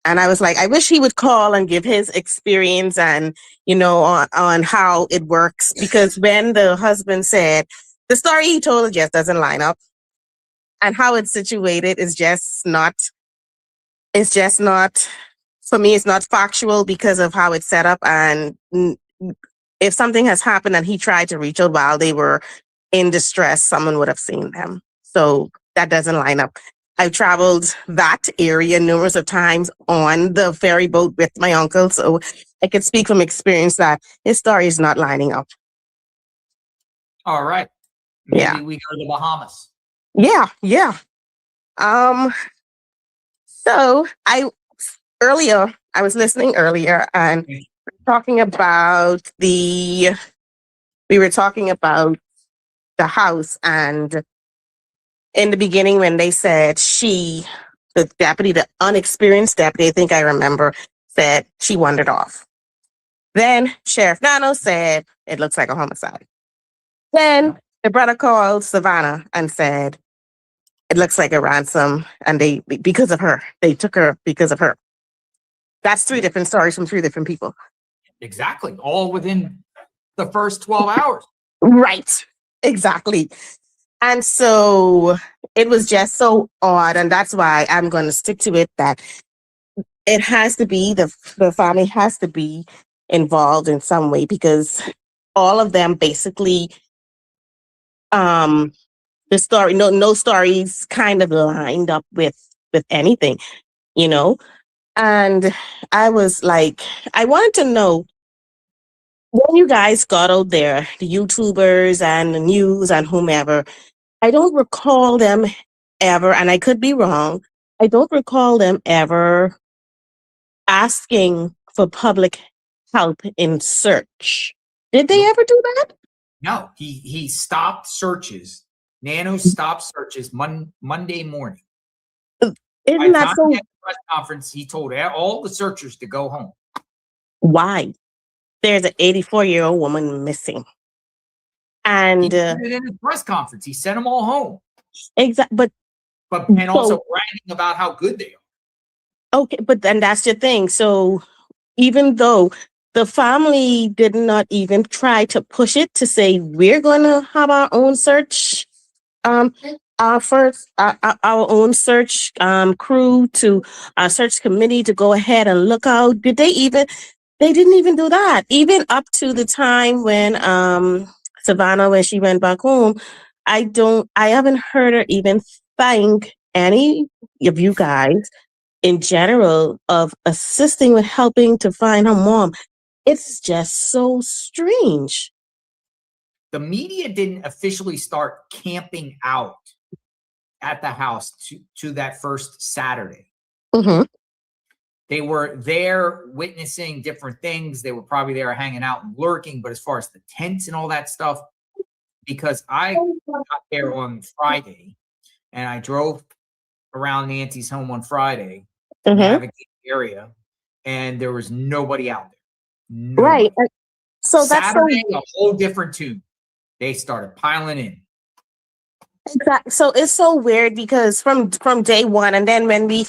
And I was like, I wish he would call and give his experience and, on how it works. Because when the husband said, the story he told just doesn't line up. And how it's situated is just not, for me, it's not factual because of how it's set up. And if something has happened and he tried to reach out while they were in distress, someone would have seen them. So that doesn't line up. I've traveled that area numerous of times on the ferry boat with my uncle. So I can speak from experience that his story is not lining up. All right. Maybe we go to the Bahamas. Yeah. So I was listening earlier and we were talking about the house, and in the beginning when they said the unexperienced deputy, I think I remember, said she wandered off. Then Sheriff Nano said it looks like a homicide. Then the brother called Savannah and said it looks like a ransom, and because of her, they took her because of her. That's three different stories from three different people. Exactly. All within the first 12 hours. Right. Exactly. And so it was just so odd. And that's why I'm going to stick to it, that it has to be, the family has to be involved in some way, because all of them basically, the story, no stories kind of lined up with anything, you know? And I was like, I wanted to know, when you guys got out there, the YouTubers and the news and whomever, I don't recall them ever, and I could be wrong, I don't recall them ever asking for public help in search. Did they ever do that? No, he stopped searches. Nanos stopped searches Monday morning. Isn't that so? At the press conference, he told all the searchers to go home. Why? There's an 84-year-old woman missing. And he put it in his press conference. He sent them all home. Exactly, and also bragging about how good they are. Okay, but then that's the thing. So even though the family did not even try to push it to say we're going to have our own search, our own search crew, to our search committee to go ahead and look out. They didn't even do that. Even up to the time when Savannah, when she went back home, I haven't heard her even thank any of you guys in general of assisting with helping to find her mom. It's just so strange. The media didn't officially start camping out at the house to that first Saturday. Mm-hmm. They were there witnessing different things. They were probably there hanging out and lurking. But as far as the tents and all that stuff, because I got there on Friday and I drove around Nancy's home on Friday, navigated the area, and there was nobody out there. Nobody. Right. So Saturday, a whole different tune. They started piling in. Exactly. So it's so weird, because from day one, and then when we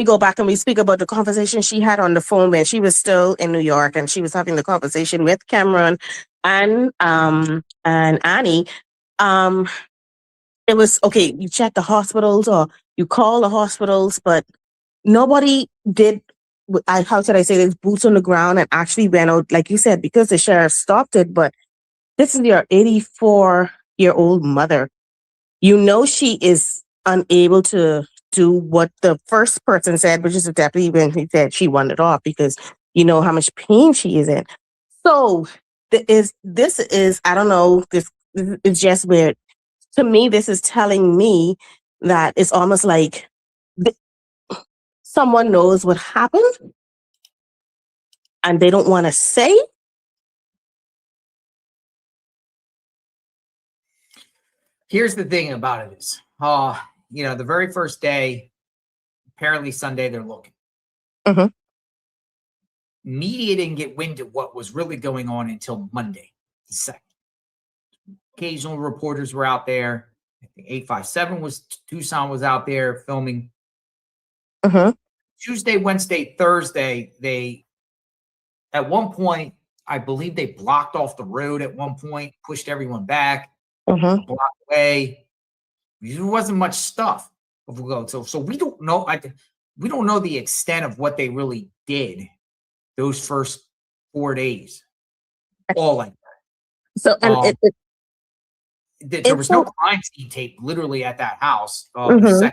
go back and we speak about the conversation she had on the phone when she was still in New York, and she was having the conversation with Cameron and Annie, it was okay. You check the hospitals or you call the hospitals, but nobody did. How should I say this? Boots on the ground and actually went out, like you said, because the sheriff stopped it. But this is your 84-year-old mother. You know she is unable to do what the first person said, which is definitely when he said she wanted off, because you know how much pain she is in. So this is I don't know. This is just weird. To me, this is telling me that it's almost like someone knows what happened and they don't want to say. Here's the thing about it is, the very first day, apparently Sunday, they're looking. Mm-hmm. Media didn't get wind of what was really going on until Monday, the 2nd. Occasional reporters were out there. I think 857 Tucson was out there filming. Mm-hmm. Tuesday, Wednesday, Thursday, they, at one point, I believe they blocked off the road at one point, pushed everyone back, mm-hmm. blocked away. There wasn't much stuff. So we don't know. We don't know the extent of what they really did those first 4 days. All like that. So and there was no crime scene tape literally at that house. Mm-hmm.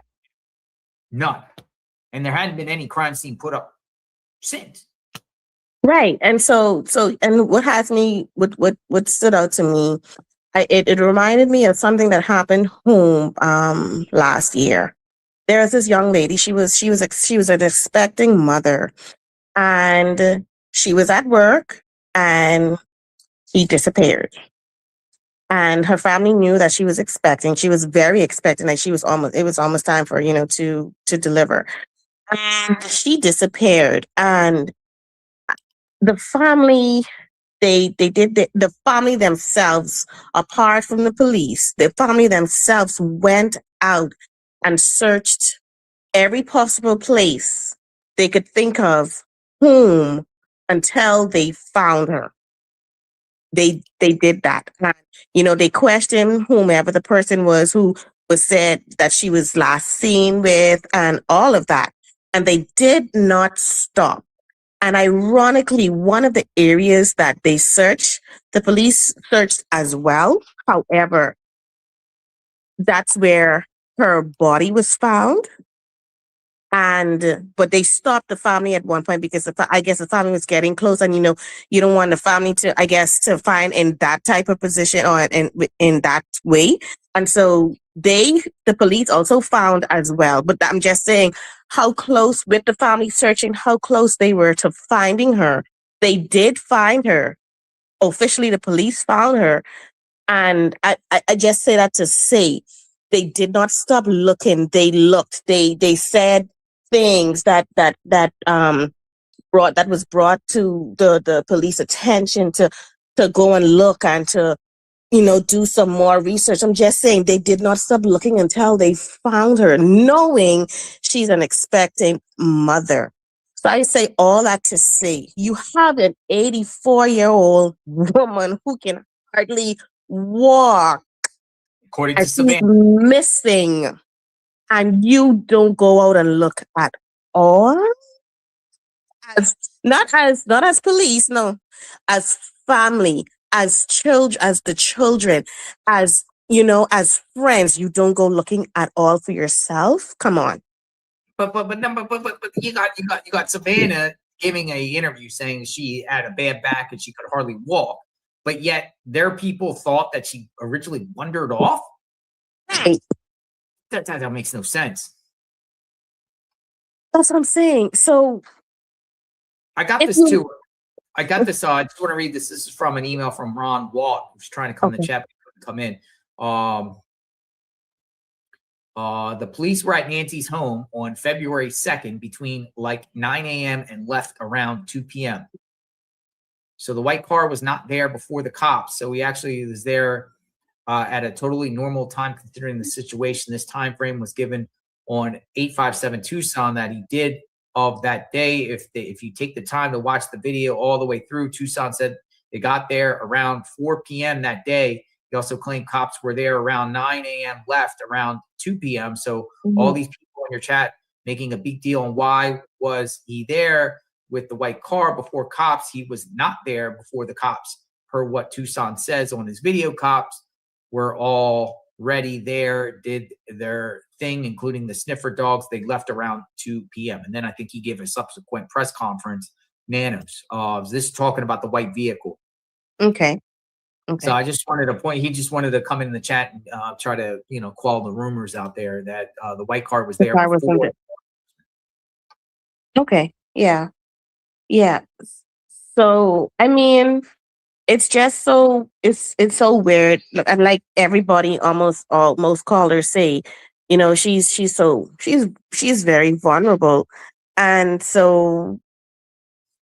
None. And there hadn't been any crime scene put up since. Right. And so and what has me, what stood out to me, it reminded me of something that happened home last year. There was this young lady. She was an expecting mother, and she was at work and she disappeared. And her family knew that she was expecting. She was very expectant, and it was almost time for to deliver. And she disappeared. And the family, the family themselves, apart from the police, the family themselves went out and searched every possible place they could think of, whom, until they found her. They did that. And, they questioned whomever the person was who was said that she was last seen with and all of that. And they did not stop. And ironically, one of the areas that they searched, the police searched as well. However, that's where her body was found. But they stopped the family at one point because I guess the family was getting close, and you don't want the family to, I guess, to find in that type of position or in that way. And so the police also found as well. But I'm just saying how close with the family searching, how close they were to finding her. They did find her. Officially, the police found her. And I just say that to say they did not stop looking. They looked. They said things that was brought to the police attention to go and look and to do some more research. I'm just saying they did not stop looking until they found her, knowing she's an expecting mother. So I say all that to say you have an 84-year-old woman who can hardly walk, According and to she's Savannah. missing, and you don't go out and look at all. Not as police, no, as family, as the children, as as friends, you don't go looking at all for yourself. Come on. But you got Savannah giving a interview saying she had a bad back and she could hardly walk, but yet their people thought that she originally wandered off. Right. That makes no sense. That's what I'm saying. So I got this too. I got this. I just want to read this. This is from an email from Ron Watt, who's trying to come in the chat, but couldn't come in. The police were at Nancy's home on February 2nd between like 9 a.m. and left around 2 p.m. So the white car was not there before the cops. So he actually was there at a totally normal time considering the situation. This time frame was given on 857 Tucson that he did of that day. If you take the time to watch the video all the way through, Tucson said they got there around 4 p.m. that day. He also claimed cops were there around 9 a.m., left around 2 p.m. So all these people in your chat making a big deal on why was he there with the white car before cops. He was not there before the cops. Per what Tucson says on his video, cops were already there, did their thing, including the sniffer dogs. They left around 2 p.m. And then I think he gave a subsequent press conference, Nanos. This is talking about the white vehicle. Okay. So I just wanted to point, he just wanted to come in the chat and try to, quell the rumors out there that the white car was there before. Okay. Yeah. Yeah. So, I mean, it's just it's so weird. And like everybody, almost callers say, she's very vulnerable. And so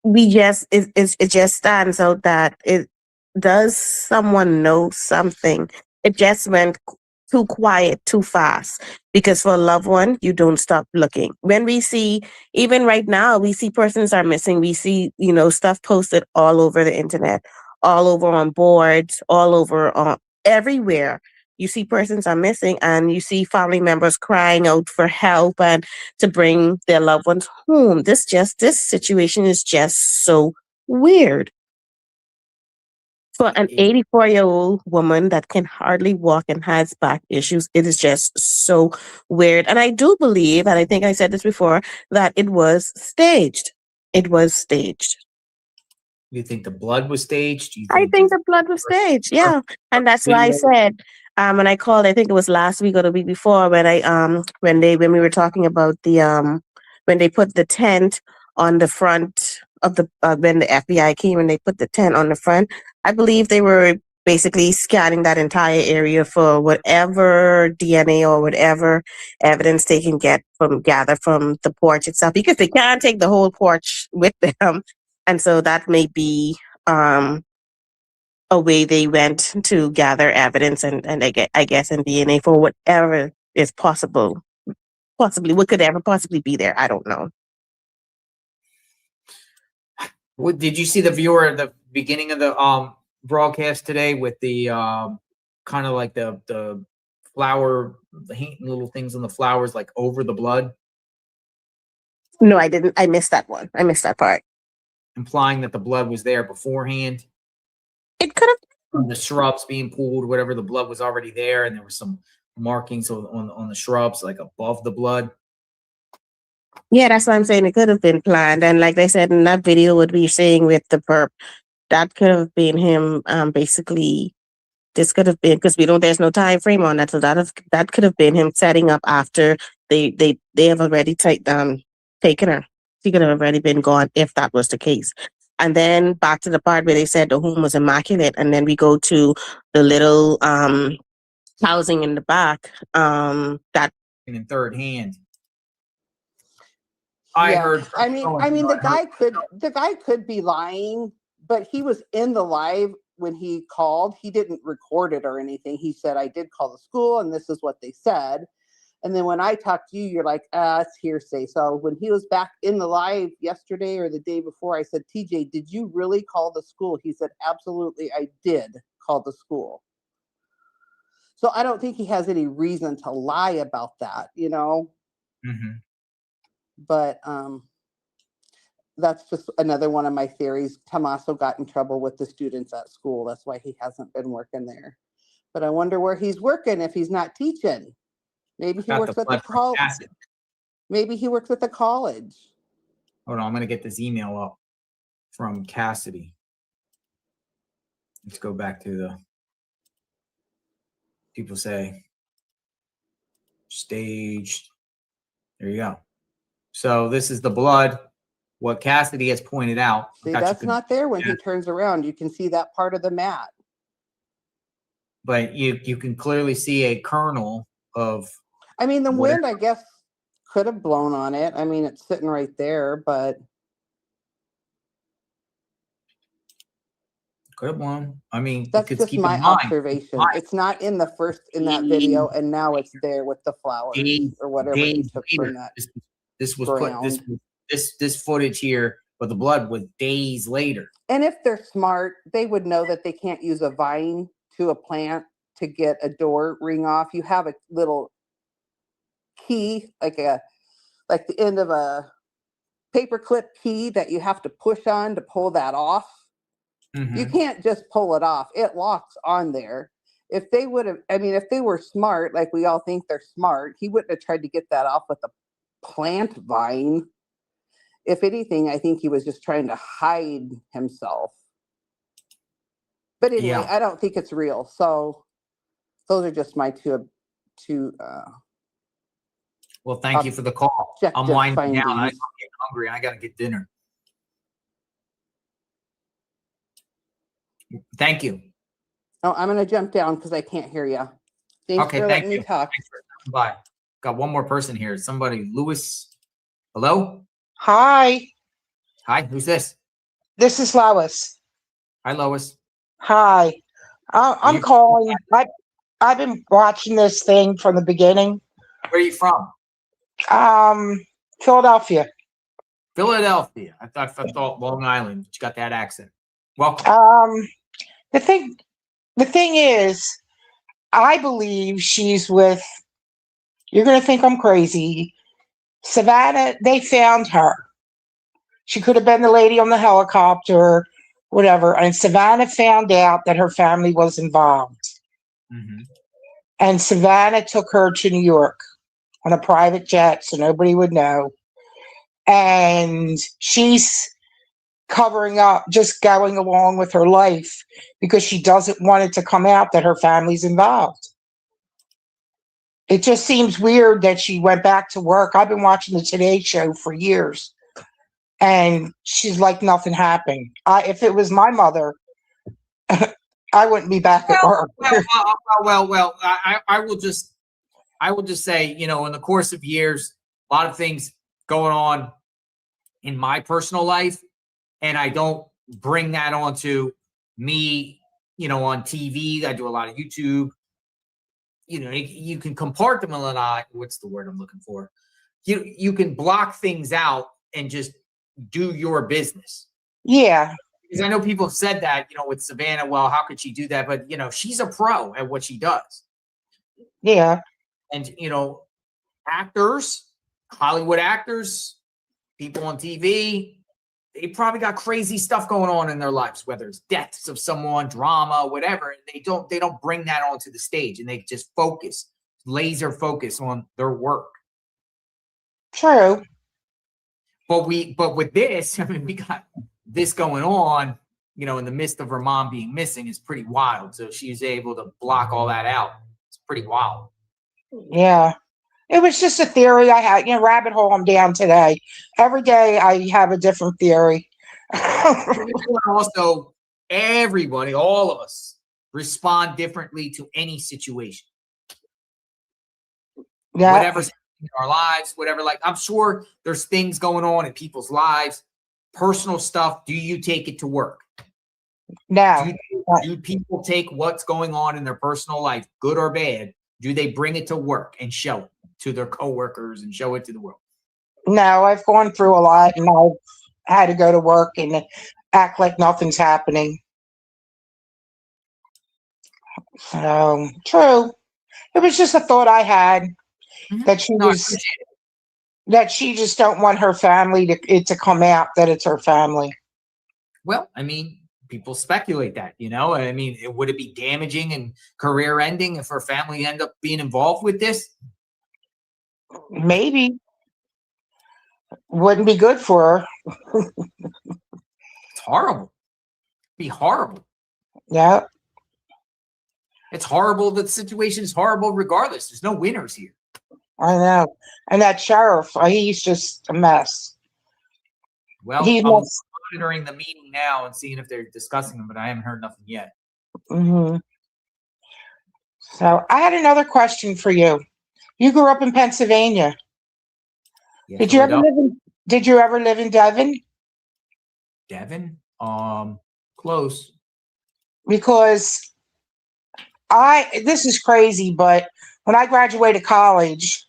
it just stands out that does someone know something? It just went too quiet too fast, because for a loved one, you don't stop looking. When we see, even right now, we see persons are missing. We see, stuff posted all over the internet, all over on boards, all over on everywhere. You see persons are missing, and you see family members crying out for help and to bring their loved ones home. This situation is just so weird. For an 84-year-old woman that can hardly walk and has back issues, it is just so weird. And I do believe, and I think I said this before, that it was staged. It was staged. You think the blood was staged? I think the blood was staged, yeah. And that's why I said, when I called, I think it was last week or the week before, when we were talking about when they put the tent on the front of when the FBI came and they put the tent on the front, I believe they were basically scanning that entire area for whatever DNA or whatever evidence they can gather from the porch itself, because they can't take the whole porch with them. And so that may be a way they went to gather evidence and I guess and DNA for whatever is possible. Possibly, what could ever possibly be there? I don't know. What did you see the viewer at the beginning of the broadcast today with the kind of like the flower, the little things on the flowers like over the blood? No, I didn't. I missed that one. I missed that part. Implying that the blood was there beforehand. It could have from the shrubs being pulled, whatever, the blood was already there, and there were some markings on the shrubs, like above the blood. Yeah, that's what I'm saying. It could have been planned. And like they said in that video, what we saying with the perp, that could have been him basically. This could have been, because we don't, there's no time frame on that. So that could have been him setting up after they have already taken her. She could have already been gone if that was the case. And then back to the part where they said the home was immaculate, and then we go to the little housing in the back. That in third hand. I mean, the guy could be lying, but he was in the live when he called. He didn't record it or anything. He said, I did call the school and this is what they said. And then when I talked to you, you're like, it's hearsay. So when he was back in the live yesterday or the day before, I said, TJ, did you really call the school? He said, absolutely, I did call the school. So I don't think he has any reason to lie about that, you know? Mm-hmm. But that's just another one of my theories. Tommaso got in trouble with the students at school. That's why he hasn't been working there. But I wonder where he's working if he's not teaching. Maybe he works at the college. Maybe he works at the college. Hold on, I'm going to get this email up from Cassidy. Let's go back to the people say staged. There you go. So this is the blood. What Cassidy has pointed out. See, that's not there when he turns around. You can see that part of the mat. But you can clearly see a kernel of. I mean, the wind, I guess, could have blown on it. I mean, it's sitting right there, but. Could have blown. I mean, that's just my observation. It's not in the first, in that video, and now it's there with the flowers or whatever he took from that. This was put, this footage here with the blood was days later. And if they're smart, they would know that they can't use a vine to a plant to get a door ring off. You have a little key, like the end of a paperclip key that you have to push on to pull that off. Mm-hmm. You can't just pull it off. It locks on there. If they would have, I mean, if they were smart, like we all think they're smart, he wouldn't have tried to get that off with a plant vine. If anything, I think he was just trying to hide himself. But anyway, yeah. I don't think it's real. So those are just my two well, thank you for the call. I'm winding down. I'm getting hungry. I got to get dinner. Thank you. Oh, I'm going to jump down because I can't hear you. Thanks for letting me talk. Bye. Got one more person here. Somebody, Lewis. Hello? Hi. Hi, who's this? This is Lois. Hi, Lois. Hi. I'm calling. I've been watching this thing from the beginning. Where are you from? Philadelphia. Philadelphia. I thought Long Island. You got that accent. Welcome. The thing is, I believe she's with, you're going to think I'm crazy, Savannah. They found her. She could have been the lady on the helicopter, whatever. And Savannah found out that her family was involved. Mm-hmm. And Savannah took her to New York on a private jet so nobody would know. And she's covering up, just going along with her life because she doesn't want it to come out that her family's involved. It just seems weird that she went back to work. I've been watching the Today Show for years, and she's like nothing happened. If it was my mother, I wouldn't be back at work. Well, I will just say, you know, in the course of years, a lot of things going on in my personal life. and I don't bring that onto me, on TV. I do a lot of YouTube. You can compartmentalize. What's the word I'm looking for? You can block things out and just do your business. Yeah. Because I know people have said that, with Savannah, well, how could she do that? But, she's a pro at what she does. Yeah. And, actors, Hollywood actors, people on TV, they probably got crazy stuff going on in their lives, whether it's deaths of someone, drama, whatever. They don't bring that onto the stage, and they just laser focus on their work. True. But with this, we got this going on, in the midst of her mom being missing is pretty wild. So she's able to block all that out. It's pretty wild. Yeah. It was just a theory I had, rabbit hole I'm down today. Every day I have a different theory. Also, everybody, all of us, respond differently to any situation. Yeah. Whatever's in our lives, whatever, I'm sure there's things going on in people's lives, personal stuff. Do you take it to work? No. Do people take what's going on in their personal life, good or bad? Do they bring it to work and show it to their coworkers and show it to the world? No, I've gone through a lot, and I've had to go to work and act like nothing's happening. So, true. It was just a thought I had that she just don't want her family to come out that it's her family. Well, people speculate that, would it be damaging and career ending if her family end up being involved with this? Maybe. Wouldn't be good for her. It's horrible. It'd be horrible. Yeah. It's horrible. The situation is horrible regardless. There's no winners here. I know. And that sheriff, he's just a mess. Well, He's I'm monitoring the meeting now and seeing if they're discussing them, but I haven't heard nothing yet. Mm-hmm. So I had another question for you. You grew up in Pennsylvania. Yeah, Did you ever live in Devon? Devon? Close. Because this is crazy, but when I graduated college,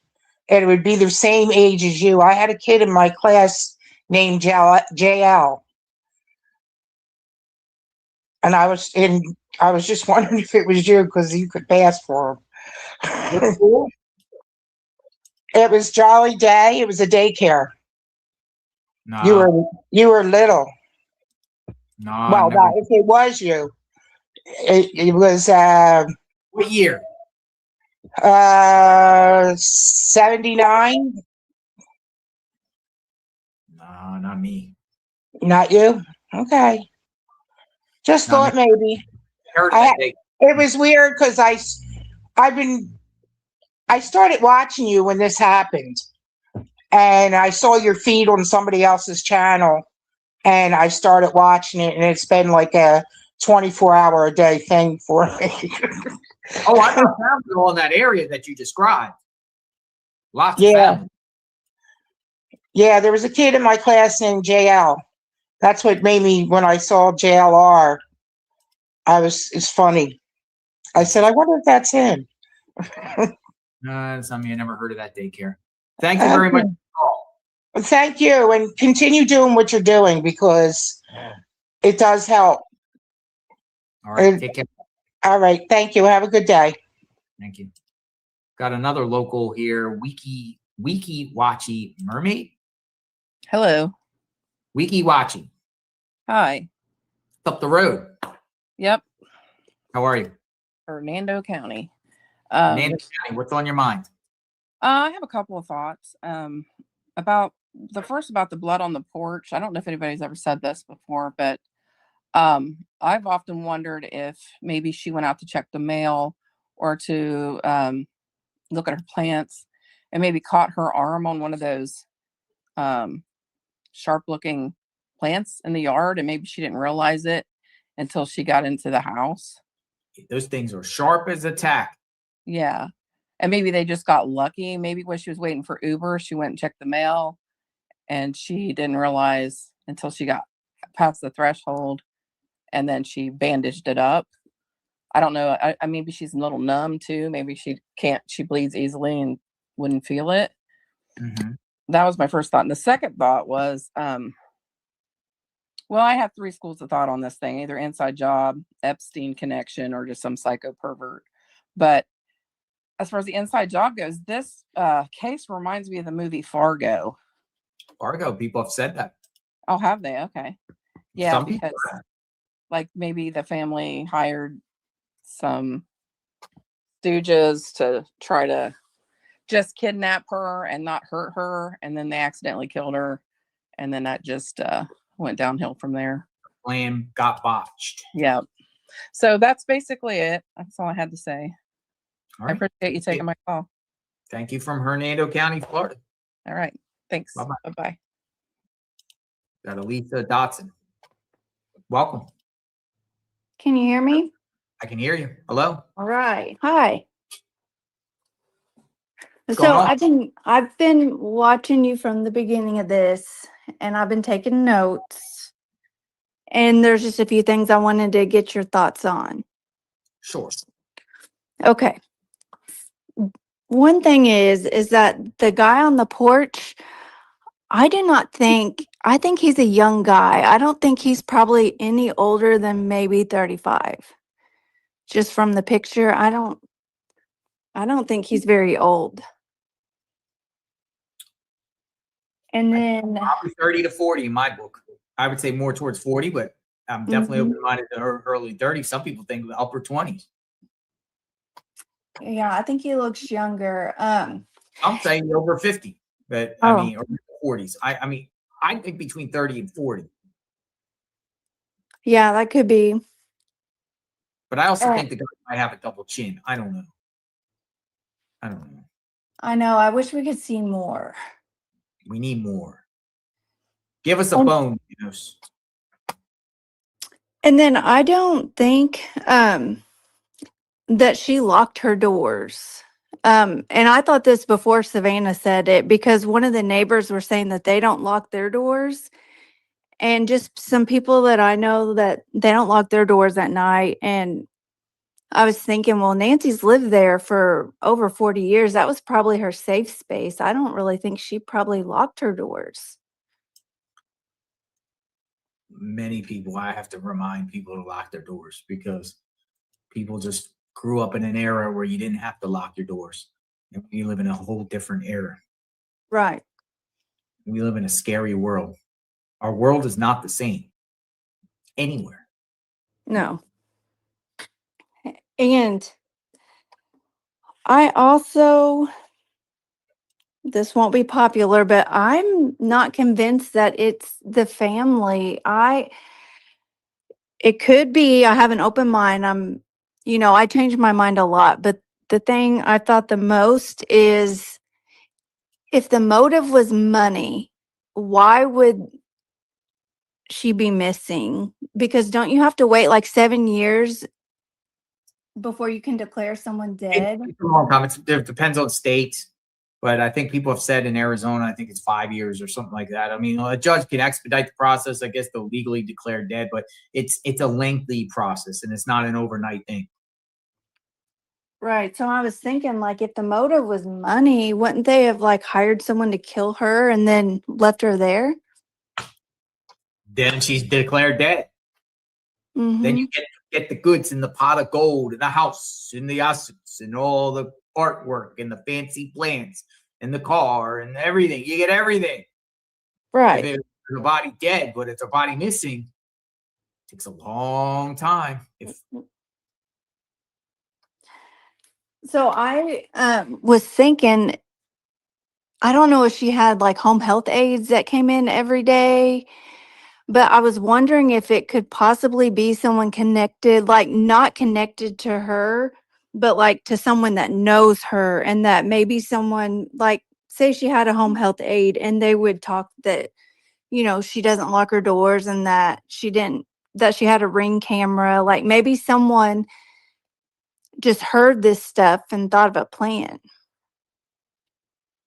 and it would be the same age as you, I had a kid in my class named JL. And I was just wondering if it was you, because you could pass for him. It was Jolly Day. It was a daycare. No. You were little. No. Well, if it was you, it was what year? 79. No, not me. Not you? Okay. Just thought maybe. It was weird because I started watching you when this happened, and I saw your feed on somebody else's channel, and I started watching it, and it's been like a 24-hour-a-day thing for me. Oh, I got family all in that area that you described. Lots of family. Yeah, there was a kid in my class named JL. That's what made me, when I saw JLR, it's funny. I said, I wonder if that's him. No, that's not me. I never heard of that daycare. Thank you very much for the call. Thank you, and continue doing what you're doing, because it does help. All right, take care. All right, thank you. Have a good day. Thank you. Got another local here, Wiki Watchy Mermaid. Hello. Wiki Watchy. Hi. Up the road. Yep. How are you? Hernando County. County. What's on your mind? I have a couple of thoughts. About the blood on the porch. I don't know if anybody's ever said this before, but I've often wondered if maybe she went out to check the mail or to look at her plants and maybe caught her arm on one of those sharp looking plants in the yard, and maybe she didn't realize it until she got into the house. Those things are sharp as a tack. Yeah. And maybe they just got lucky. Maybe when she was waiting for Uber, she went and checked the mail, and she didn't realize until she got past the threshold, and then she bandaged it up. I don't know. I maybe she's a little numb too. Maybe she bleeds easily and wouldn't feel it. That was my first thought. And the second thought was, well, I have three schools of thought on this thing: either inside job, Epstein connection, or just some psycho pervert. But as far as the inside job goes, this case reminds me of the movie Fargo. Fargo, people have said that. Oh, have they? Okay. Yeah, Some people because have. like maybe the family hired some stooges to try to just kidnap her and not hurt her, and then they accidentally killed her, and then that just went downhill from there. Plan got botched. Yeah. So that's basically it. That's all I had to say. All I right. appreciate you taking my call. Thank you from Hernando County, Florida. All right. Thanks. Bye-bye. Bye-bye. Got Alisa Dotson. Welcome. Can you hear me? I can hear you. Hello. All right. Hi. What's So going on? I've been watching you from the beginning of this, and I've been taking notes. And there's just a few things I wanted to get your thoughts on. Sure. Okay. One thing is that the guy on the porch, I think he's a young guy. I don't think he's probably any older than maybe 35. Just from the picture, I don't think he's very old. And then Probably 30 to 40 in my book. I would say more towards 40, but I'm definitely open-minded to early 30s. Some people think upper 20s. yeah, I think he looks younger. I'm saying over 50, but I mean, or 40s. I mean, I think between 30 and 40. Yeah, that could be. But I also think the guy might have a double chin. I don't know. I know. I wish we could see more. We need more. Give us a bone, Nanos. And then I don't think that she locked her doors. And I thought this before Savannah said it, because one of the neighbors were saying that they don't lock their doors. And just some people that I know that they don't lock their doors at night. And I was thinking, well, Nancy's lived there for over 40 years. That was probably her safe space. I don't really think she probably locked her doors. Many people, I have to remind people to lock their doors because people just grew up in an era where you didn't have to lock your doors. And we live in a whole different era. Right. We live in a scary world. Our world is not the same anywhere. No. And I also, this won't be popular, but I'm not convinced that it's the family. It could be, I have an open mind. I change my mind a lot, but the thing I thought the most is if the motive was money, why would she be missing? Because don't you have to wait like 7 years before you can declare someone dead? It's a long time. It depends on states, but I think people have said in Arizona, I think it's 5 years or something like that. I mean, a judge can expedite the process. I guess they'll legally declare dead, but it's a lengthy process and it's not an overnight thing. Right. So I was thinking, like, if the motive was money, wouldn't they have like hired someone to kill her and then left her there? Then she's declared dead. Then you get the goods in the pot of gold and the house and the assets and all the artwork and the fancy plants and the car and everything. You get everything. Right. If it's a body dead, but it's a body missing, it takes a long time. So I was thinking, I don't know if she had like home health aides that came in every day, but I was wondering if it could possibly be someone connected, like not connected to her, but like to someone that knows her, and that maybe someone, like, say she had a home health aide and they would talk that, she doesn't lock her doors and that she had a Ring camera. Like maybe someone just heard this stuff and thought of a plan.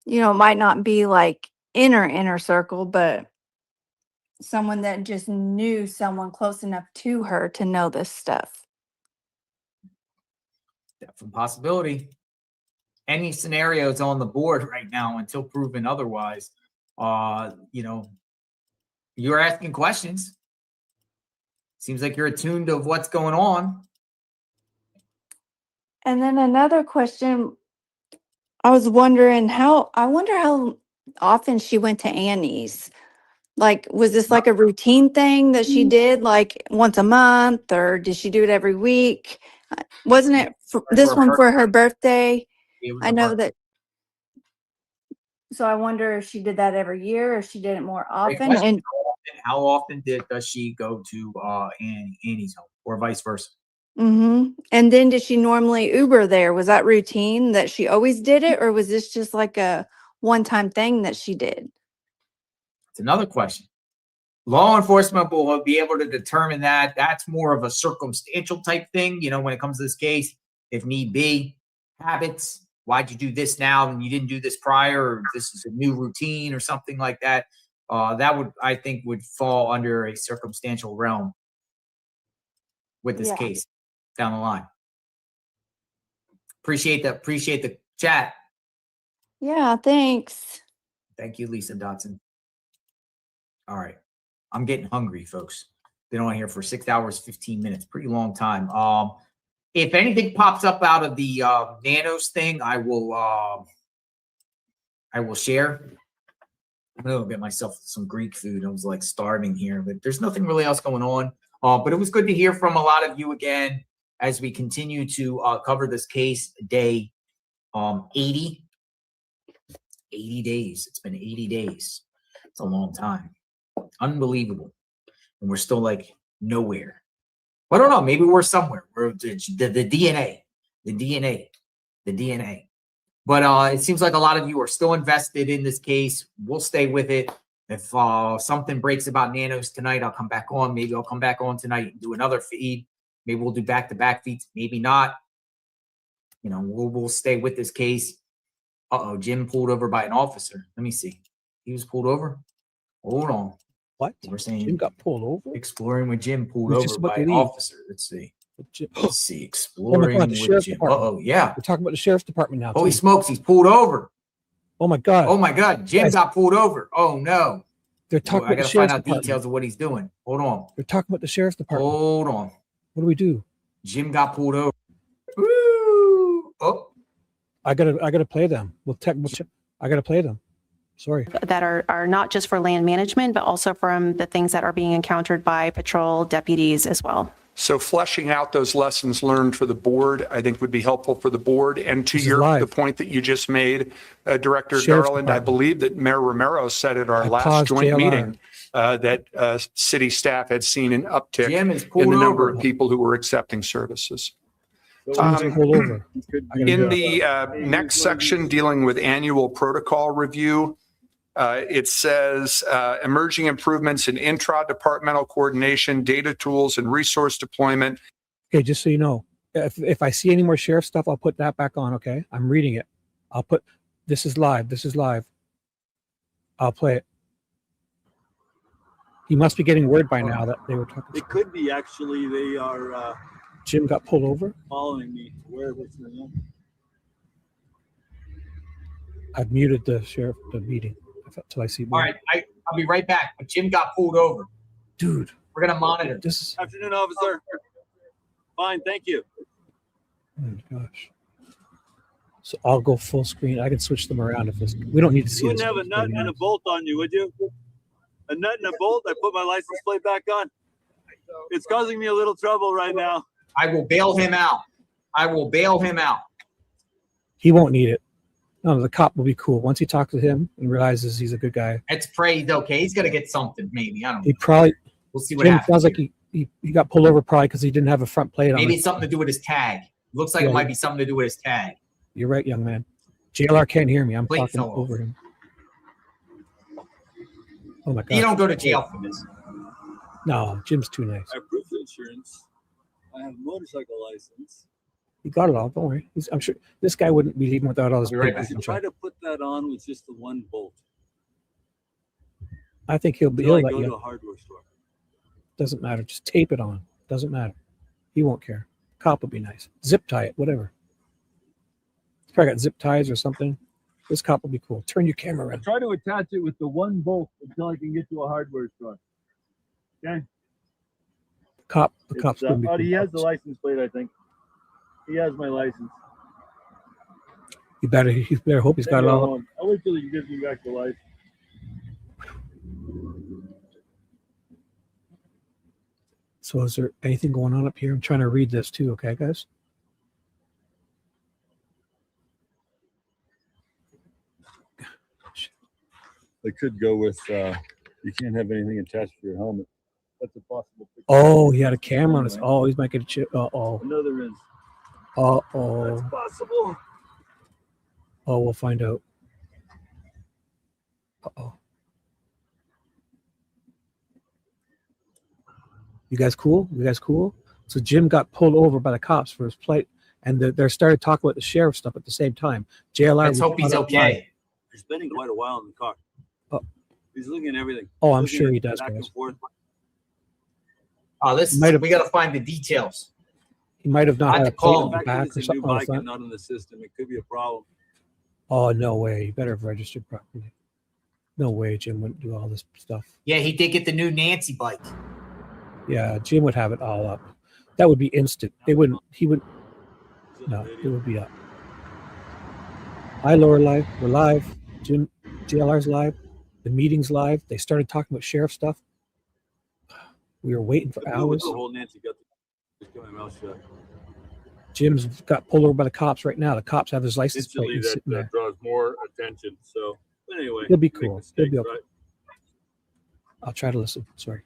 It might not be like inner circle, but someone that just knew someone close enough to her to know this stuff. That's a possibility. Any scenarios on the board right now until proven otherwise. You know, you're asking questions. Seems like you're attuned to what's going on. And then another question, I was wondering I wonder how often she went to Annie's. Like, was this like a routine thing that she did like once a month, or did she do it every week? Wasn't it this one for her birthday? I know that. So I wonder if she did that every year or if she did it more often. And how often does she go to Annie's home, or vice versa? and then did she normally Uber there? Was that routine that she always did it, or was this just like a one-time thing that she did? It's another question. Law enforcement will be able to determine that. That's more of a circumstantial type thing, you know, when it comes to this case, if need be. Habits. Why'd you do this now and you didn't do this prior, or this is a new routine or something like that? That would, I think, would fall under a circumstantial realm with this case down the line. Appreciate the chat. Yeah, thanks. Thank you, Lisa Dotson. All right. I'm getting hungry, folks. Been on here for 6 hours, 15 minutes. Pretty long time. If anything pops up out of the Nanos thing, I will share. I'm gonna go get myself some Greek food. I was like starving here, but there's nothing really else going on. But it was good to hear from a lot of you again as we continue to cover this case. Day 80 days. It's been 80 days. It's a long time. Unbelievable. And we're still like nowhere. I don't know. Maybe we're somewhere. We're the DNA. But it seems like a lot of you are still invested in this case. We'll stay with it. If something breaks about Nanos tonight, I'll come back on. Maybe I'll come back on tonight and do another feed. Maybe we'll do back-to-back feeds. Maybe not. You know, we'll stay with this case. Jim pulled over by an officer. Let me see. He was pulled over. Hold on. What? We're saying Jim got pulled over? Exploring with Jim pulled over by an officer. Let's see. Let's see. Exploring with Jim. Yeah. We're talking about the sheriff's department now. Holy smokes, he's pulled over. Oh my God. Oh my God. Jim got pulled over. Oh no. They're talking I about the gotta sheriff's find out department. details of what he's doing. Hold on. They're talking about the sheriff's department. Hold on. What do we do? Jim got pulled over. Woo! Oh. I gotta play them. I gotta play them. Sorry. That are not just for land management, but also from the things that are being encountered by patrol deputies as well. So fleshing out those lessons learned for the board, I think would be helpful for the board. And to the point that you just made, Director Garland, I believe that Mayor Romero said at our last joint meeting that city staff had seen an uptick in the number of people who were accepting services. In the next section dealing with annual protocol review, it says emerging improvements in intra-departmental coordination, data tools, and resource deployment. Okay, just so you know, if I see any more sheriff stuff, I'll put that back on, okay? I'm reading it. I'll put, this is live. I'll play it. He must be getting word by now that they were talking. It could be actually they are Jim got pulled over? following me. Where what's going on? I've muted the meeting until I see more. All right, I'll be right back. But Jim got pulled over. Dude. We're gonna monitor. Afternoon, officer. Fine, thank you. Oh my gosh. So I'll go full screen. I can switch them around if this. We don't need to see You this. wouldn't have a nut and a bolt on you, would you? A nut and a bolt? I put my license plate back on. It's causing me a little trouble right now. I will bail him out. He won't need it. No, the cop will be cool. Once he talks to him and realizes he's a good guy. Let's pray he's okay. He's gonna get something, maybe. I don't know. He probably. We'll see what Jim, happens. sounds like he got pulled over probably because he didn't have a front plate on. Maybe it's something to do with his tag. Looks like it might be something to do with his tag. You're right, young man. JLR can't hear me. I'm Plate talking fell off. over him. Oh my God. You don't go to jail for this. No, Jim's too nice. I have proof of insurance. I have a motorcycle license. He got it all. Don't worry. I'm sure this guy wouldn't be leaving without all his papers I and try stuff. to put that on with just the one bolt. I think he'll Until I let go to you. a hardware store. Doesn't matter. Just tape it on. Doesn't matter. He won't care. Cop will be nice. Zip tie it, whatever. He's probably got zip ties or something. This cop will be cool. Turn your camera I around. try to attach it with the one bolt until I can get to a hardware store. Okay. The cop's gonna be Oh, cool. he has the license plate, I think. He has my license. You better hope he's got it all up. I'll wait till he gives me back the license. So is there anything going on up here? I'm trying to read this too, okay, guys? They could go with you can't have anything attached to your helmet. That's a possible fix. Oh, he had a camera on his. Oh, he's making a chip. Another is. That's possible. Oh, we'll find out. You guys cool? You guys cool? So Jim got pulled over by the cops for his plate, and they started talking about the sheriff stuff at the same time. JLR. Let's hope he's okay. He's spending quite a while in the car. He's looking at everything. Oh, I'm sure he does, Back and guys. forth. Oh, we got to find the details. He might have not I had had a to plate call on him. the The fact back that or it's a new something on the bike front. and not in the system, it could be a problem. Oh, no way. You better have registered properly. No way Jim wouldn't do all this stuff. Yeah, he did get the new Nancy bike. Yeah, Jim would have it all up. That would be instant. They wouldn't. He would. No, it would be up. Hi, Laura Live. We're live. Jim, JLR's live. The meeting's live. They started talking about sheriff stuff. We were waiting for hours. The whole Nancy got just kept my mouth shut. Jim's got pulled over by the cops right now. The cops have his license plate. Instantly, He's that sitting there. draws more attention. So, but anyway, He'll be make cool. mistakes, He'll be okay. right? I'll try to listen. Sorry.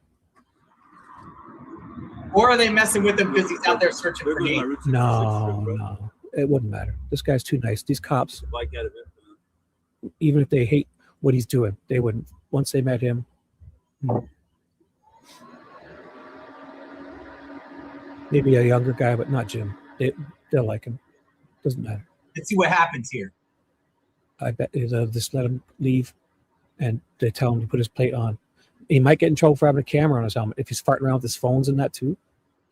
Or are they messing with him because he's out there searching for me? No. It wouldn't matter. This guy's too nice. These cops, Bike out of it. even if they hate what he's doing, they wouldn't. Once they met him, maybe a younger guy, but not Jim. They'll like him. Doesn't matter. Let's see what happens here. I bet they'll just let him leave, and they tell him to put his plate on. He might get in trouble for having a camera on his helmet. If he's farting around with his phones and that too,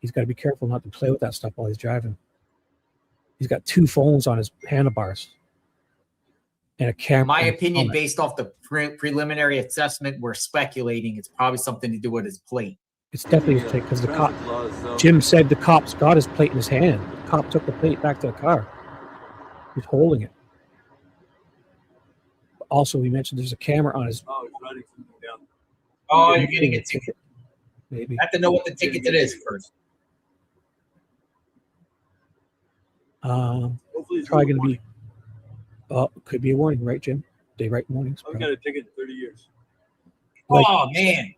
he's got to be careful not to play with that stuff while he's driving. He's got 2 phones on his handlebars and a camera. My on his opinion, helmet. based off the preliminary assessment, we're speculating it's probably something to do with his plate. It's definitely his plate because the cop. Jim said the cops got his plate in his hand. The cop took the plate back to the car. He's holding it. Also, we mentioned there's a camera on his. Oh, he's writing something down. Oh, you're getting a ticket. Maybe. I have to know what the ticket it is first. Hopefully it's Probably a going to be. Could be a warning, right, Jim? They write warnings. I've got a ticket in 30 years. Like- Oh man.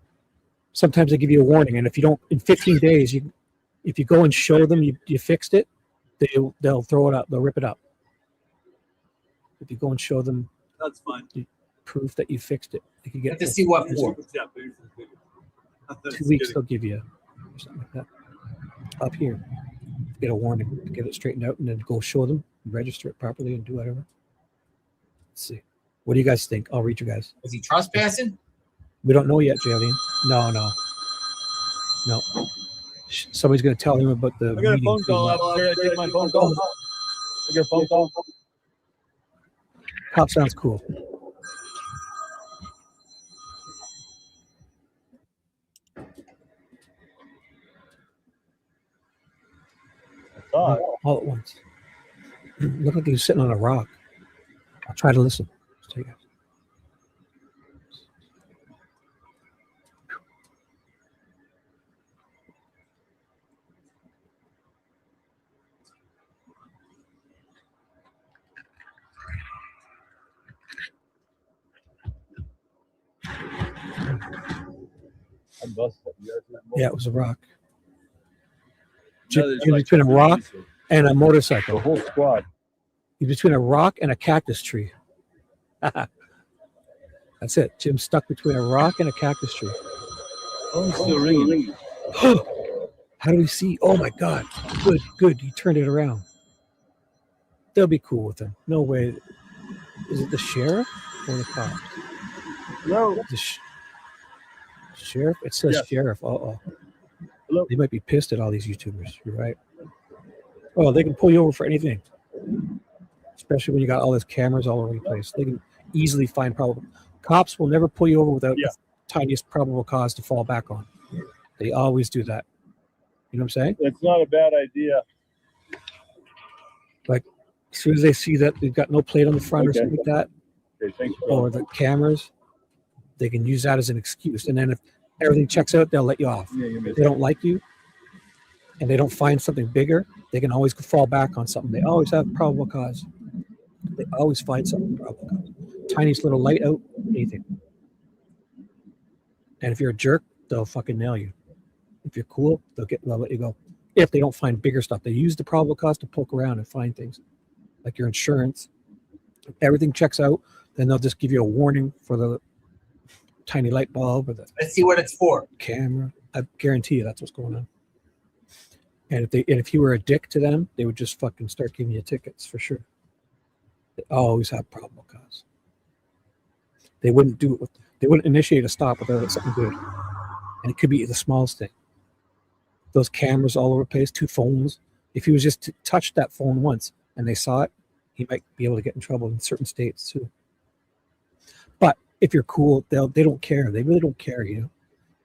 Sometimes they give you a warning, and if you don't, in 15 days, if you go and show them you fixed it, they'll throw it out. They'll rip it up. If you go and show them That's fine. proof that you fixed it, you can get Have to see what for. 2 weeks. They'll give you or something like that. Up here, get a warning, get it straightened out, and then go show them, register it properly, and do whatever. Let's see. What do you guys think? I'll read you guys. Was he trespassing? We don't know yet, Jaylene. No. Somebody's going to tell him about the I got a meeting. phone call, officer. I take my phone call. I got a phone call. Cop sounds cool. All at once. Looked like he was sitting on a rock. I'll try to listen. So, yeah. Yeah, it was a rock. Between a rock and a motorcycle. The whole squad. Between a rock and a cactus tree. That's it. Jim's stuck between a rock and a cactus tree. Phone's still ringing. How do we see? Oh my God. Good. He turned it around. They'll be cool with him. No way. Is it the sheriff or the cops? No. Sheriff? It says Yes. sheriff. Uh-oh. Hello? They might be pissed at all these YouTubers. You're right. Oh, they can pull you over for anything. Especially when you got all these cameras all over the place. They can easily find probable. Cops will never pull you over without the tiniest probable cause to fall back on. They always do that. You know what I'm saying? It's not a bad idea. Like, as soon as they see that they've got no plate on the front or Okay. something like that, Okay, thanks. or the cameras, they can use that as an excuse. And then if everything checks out, they'll let you off. If they don't like you and they don't find something bigger, they can always fall back on something. They always have probable cause. They always find something probable cause. Tiniest little light out, anything. And if you're a jerk, they'll fucking nail you. If you're cool, they'll let you go. If they don't find bigger stuff, they use the probable cause to poke around and find things, like your insurance. If everything checks out, then they'll just give you a warning for the tiny light bulb or the Let's see what it's for. camera. I guarantee you that's what's going on. And if you were a dick to them, they would just fucking start giving you tickets for sure. They always have probable cause. They wouldn't initiate a stop without something good. And it could be the smallest thing. Those cameras all over the place, 2 phones. If he was just to touch that phone once and they saw it, he might be able to get in trouble in certain states too. But if you're cool, they don't care. They really don't care, you know.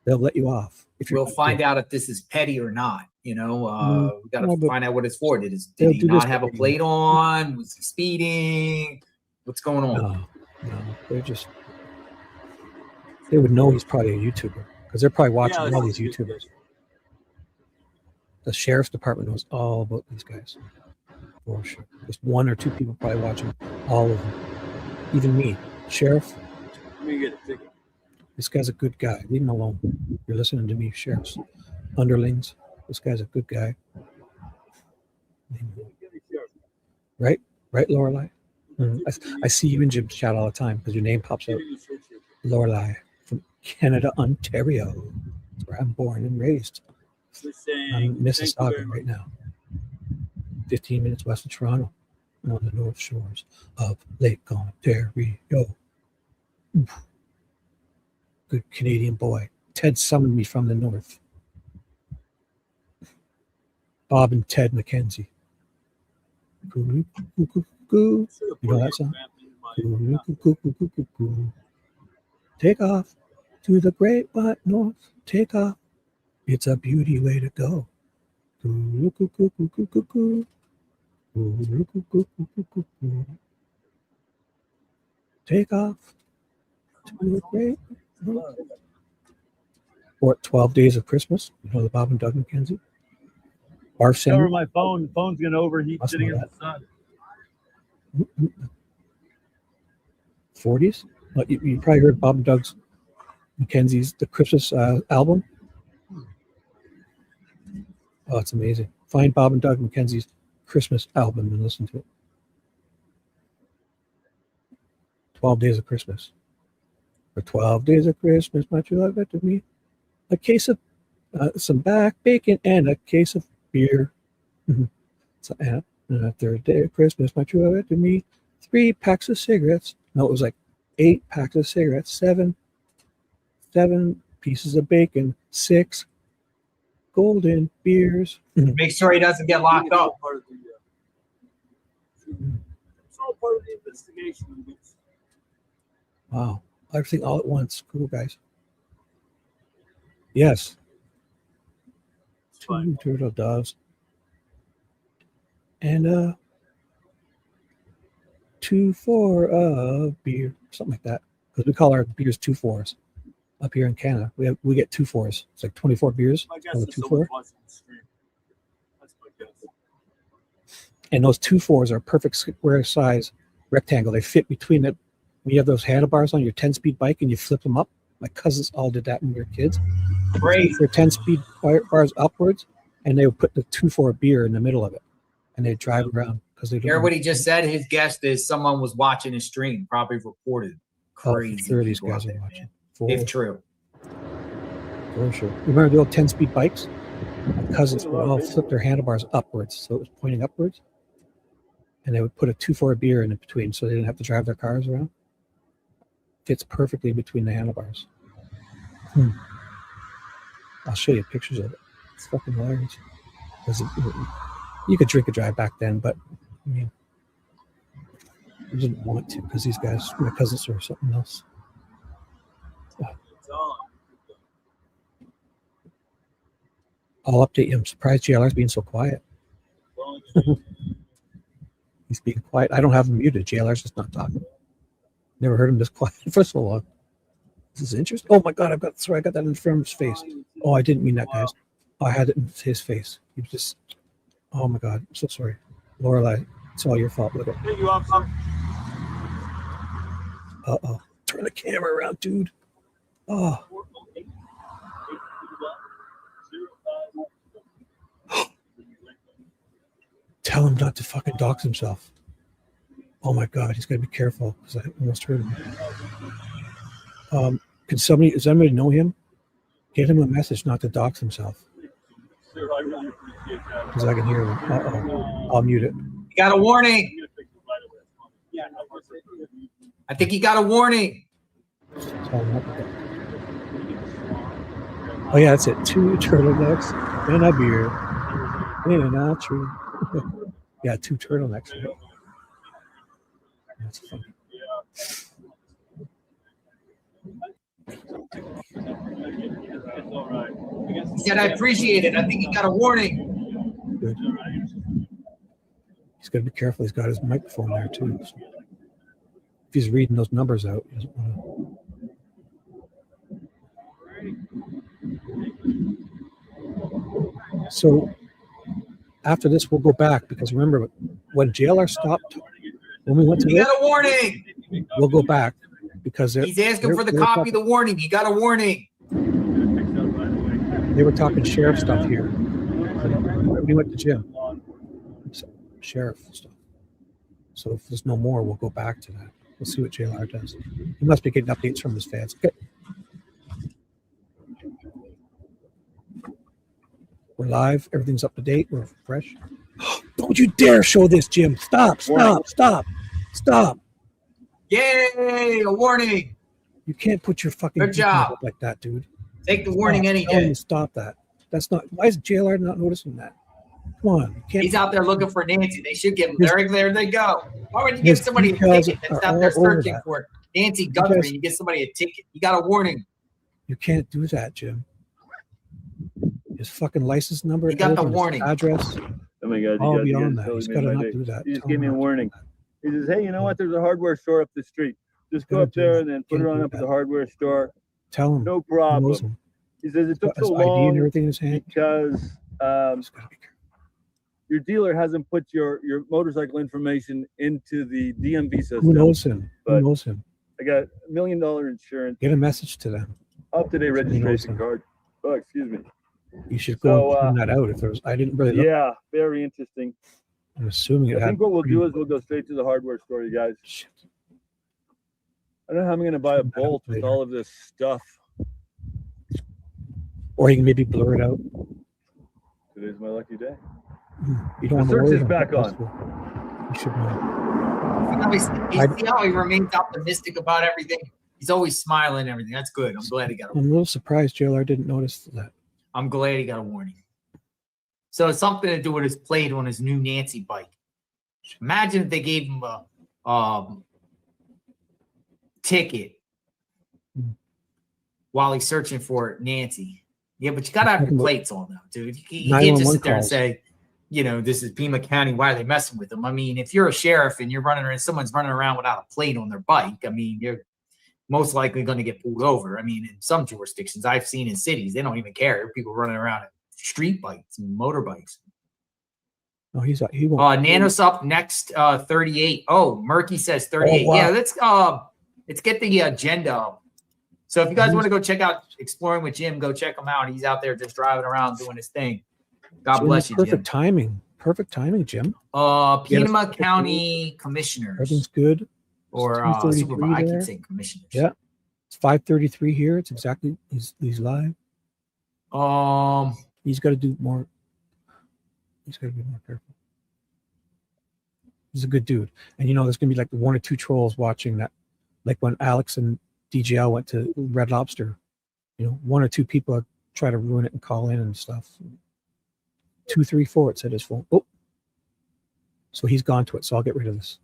They'll let you off. We'll find out if this is petty or not. You know, we got to find out what it's for. Did he not have a plate on? Was he speeding? What's going on? No, they would know he's probably a YouTuber because they're probably watching all these YouTubers. The sheriff's department knows all about these guys. For sure. Just 1 or 2 people probably watching all of them. Even me. Sheriff, Let me get a ticket. this guy's a good guy. Leave him alone. You're listening to me, sheriffs. Underlings, this guy's a good guy. Right? Right, Lorelei? I see you in Jim's chat all the time because your name pops out. Lorelei from Canada, Ontario. That's where I'm born and raised. I'm in Mississauga right now. 15 minutes west of Toronto on the north shores of Lake Ontario. Oof. Good Canadian boy. Ted summoned me from the north. Bob and Ted McKenzie. You know that song? Take off to the great white north. Take off. It's a beauty way to go. Take off to the great north. Or 12 Days of Christmas. You know the Bob and Doug McKenzie? Barf Center. Cover my phone. The phone's going to overheat sitting in the sun. 40s? You probably heard Bob and Doug's McKenzie's The Christmas album. Oh, it's amazing. Find Bob and Doug McKenzie's Christmas album and listen to it. 12 Days of Christmas. For 12 days of Christmas, my true love to me. A case of some back bacon and a case of beer. So, and the third day of Christmas, my true love to me. 3 packs of cigarettes. No, it was like 8 packs of cigarettes. 7 pieces of bacon. 6 golden beers. Make sure he doesn't get locked up. It's all part of the investigation. Wow. Everything all at once. Cool, guys. Yes. 2 turtle doves. And 2-4 of beer. Something like that. Because we call our beers 2-4s. Up here in Canada, we get 2-4s. It's like 24 beers. My guess On the is 2-4. someone's watching the stream. That's my guess. And those 2-4s are a perfect square size rectangle. They fit between it. When you have those handlebars on your 10-speed bike and you flip them up, my cousins all did that when we were kids. Great. Their 10-speed bars upwards, and they would put the 2-4 beer in the middle of it, and they'd drive around because they Hear what he just said? His guess is someone was watching his stream, probably reported. Crazy. Sure, these people guys out are there, watching. man. If true. For sure. Remember the old 10-speed bikes? My cousins would all flip their handlebars upwards, so it was pointing upwards, and they would put a 2-4 beer in between, so they didn't have to drive their cars around. Fits perfectly between the handlebars. I'll show you pictures of it. It's fucking hilarious. You could drink and drive back then, but I mean, I didn't want to because these guys, my cousins, or something else. I'll update you. I'm surprised JLR's being so quiet. He's being quiet. I don't have him muted. JLR's just not talking. Never heard him this quiet for so long. This is interesting. Oh my God, I got that in front of his face. Oh, I didn't mean that, guys. Oh, I had it in his face. He was just, oh my God, I'm so sorry. Lorelai, it's all your fault. Look at it. Uh-oh. Turn the camera around, dude. Oh. Tell him not to fucking dox himself. Oh my God, he's got to be careful because I almost hurt him. Does somebody know him? Get him a message not to dox himself. Because I can hear him. Uh-oh. I'll mute it. You got a warning. I think he got a warning. Oh yeah, that's it. 2 turtlenecks and a beer. And a tree. Yeah, 2 turtlenecks. Right? That's funny. He said, I appreciate it. I think he got a warning. Good. He's got to be careful. He's got his microphone there too. So if he's reading those numbers out, he doesn't want to. So after this, we'll go back because remember when JLR stopped, when we went to You got a warning. We'll go back because he's asking for the copy of the warning. You got a warning. They were talking sheriff stuff here. We went to Jim. Sheriff stuff. So if there's no more, we'll go back to that. We'll see what JLR does. He must be getting updates from his fans. Okay. We're live. Everything's up to date. We're fresh. Don't you dare show this, Jim. Stop. Yay, a warning. You can't put your fucking good job up like that, dude. Take the warning any day. Stop that. That's not. Why is JLR not noticing that? Come on. You can't. He's out there looking for Nancy. They should give him. There they go. Why would you give somebody a ticket that's out there searching for it? Nancy Guthrie, you get somebody a ticket. You got a warning. You can't do that, Jim. His fucking license number. He got the warning. Address. Oh my God. All beyond that. He's got to not do that. He just gave me a warning. He says, hey, you know what? There's a hardware store up the street. Just go up there and then put it on up at the hardware store. Tell him. No problem. He says it took so long and everything in his hand because your dealer hasn't put your motorcycle information into the DMV system. Who knows him? Who knows him? I got $1 million insurance. Get a message to them. Up-to-date registration card. Oh, excuse me. You should go and find that out. If there was, I didn't really look. Yeah, very interesting. I'm assuming I think what we'll do is we'll go straight to the hardware store, you guys. Shit. I don't know how I'm going to buy a Bolt with all of this stuff. Or you can maybe blur it out. Today's my lucky day. You don't the want to search is back on. You should know. You see how he remains optimistic about everything? He's always smiling and everything. That's good. I'm glad he got a warning. I'm a little surprised JLR didn't notice that. I'm glad he got a warning. So it's something to do with his plate on his new Nancy bike. Imagine if they gave him a ticket while he's searching for Nancy. Yeah, but you got to have your plates on, though, dude. You can't just sit there and say, you know, this is Pima County. Why are they messing with them? I mean, if you're a sheriff and you're running around, someone's running around without a plate on their bike, I mean, you're most likely going to get pulled over. I mean, in some jurisdictions I've seen in cities, they don't even care. People running around at street bikes and motorbikes. No, he won't. Nanos up next, 38. Oh, Murky says 38. Oh, wow. Yeah, let's get the agenda up. So if you guys want to go check out Exploring with Jim, go check him out. He's out there just driving around doing his thing. God Jim, bless you, Jim. Perfect timing, Jim. Pima County Commissioners. Everything's good. Or Supervisor. I keep saying commissioners. Yeah. It's 5:33 here. It's exactly he's live. He's got to do more. He's got to be more careful. He's a good dude. And you know, there's gonna be like 1 or 2 trolls watching that, like when Alex and DGL went to Red Lobster. You know, 1 or 2 people are try to ruin it and call in and stuff. 234, it said his phone. Oh, so he's gone to it. So I'll get rid of this.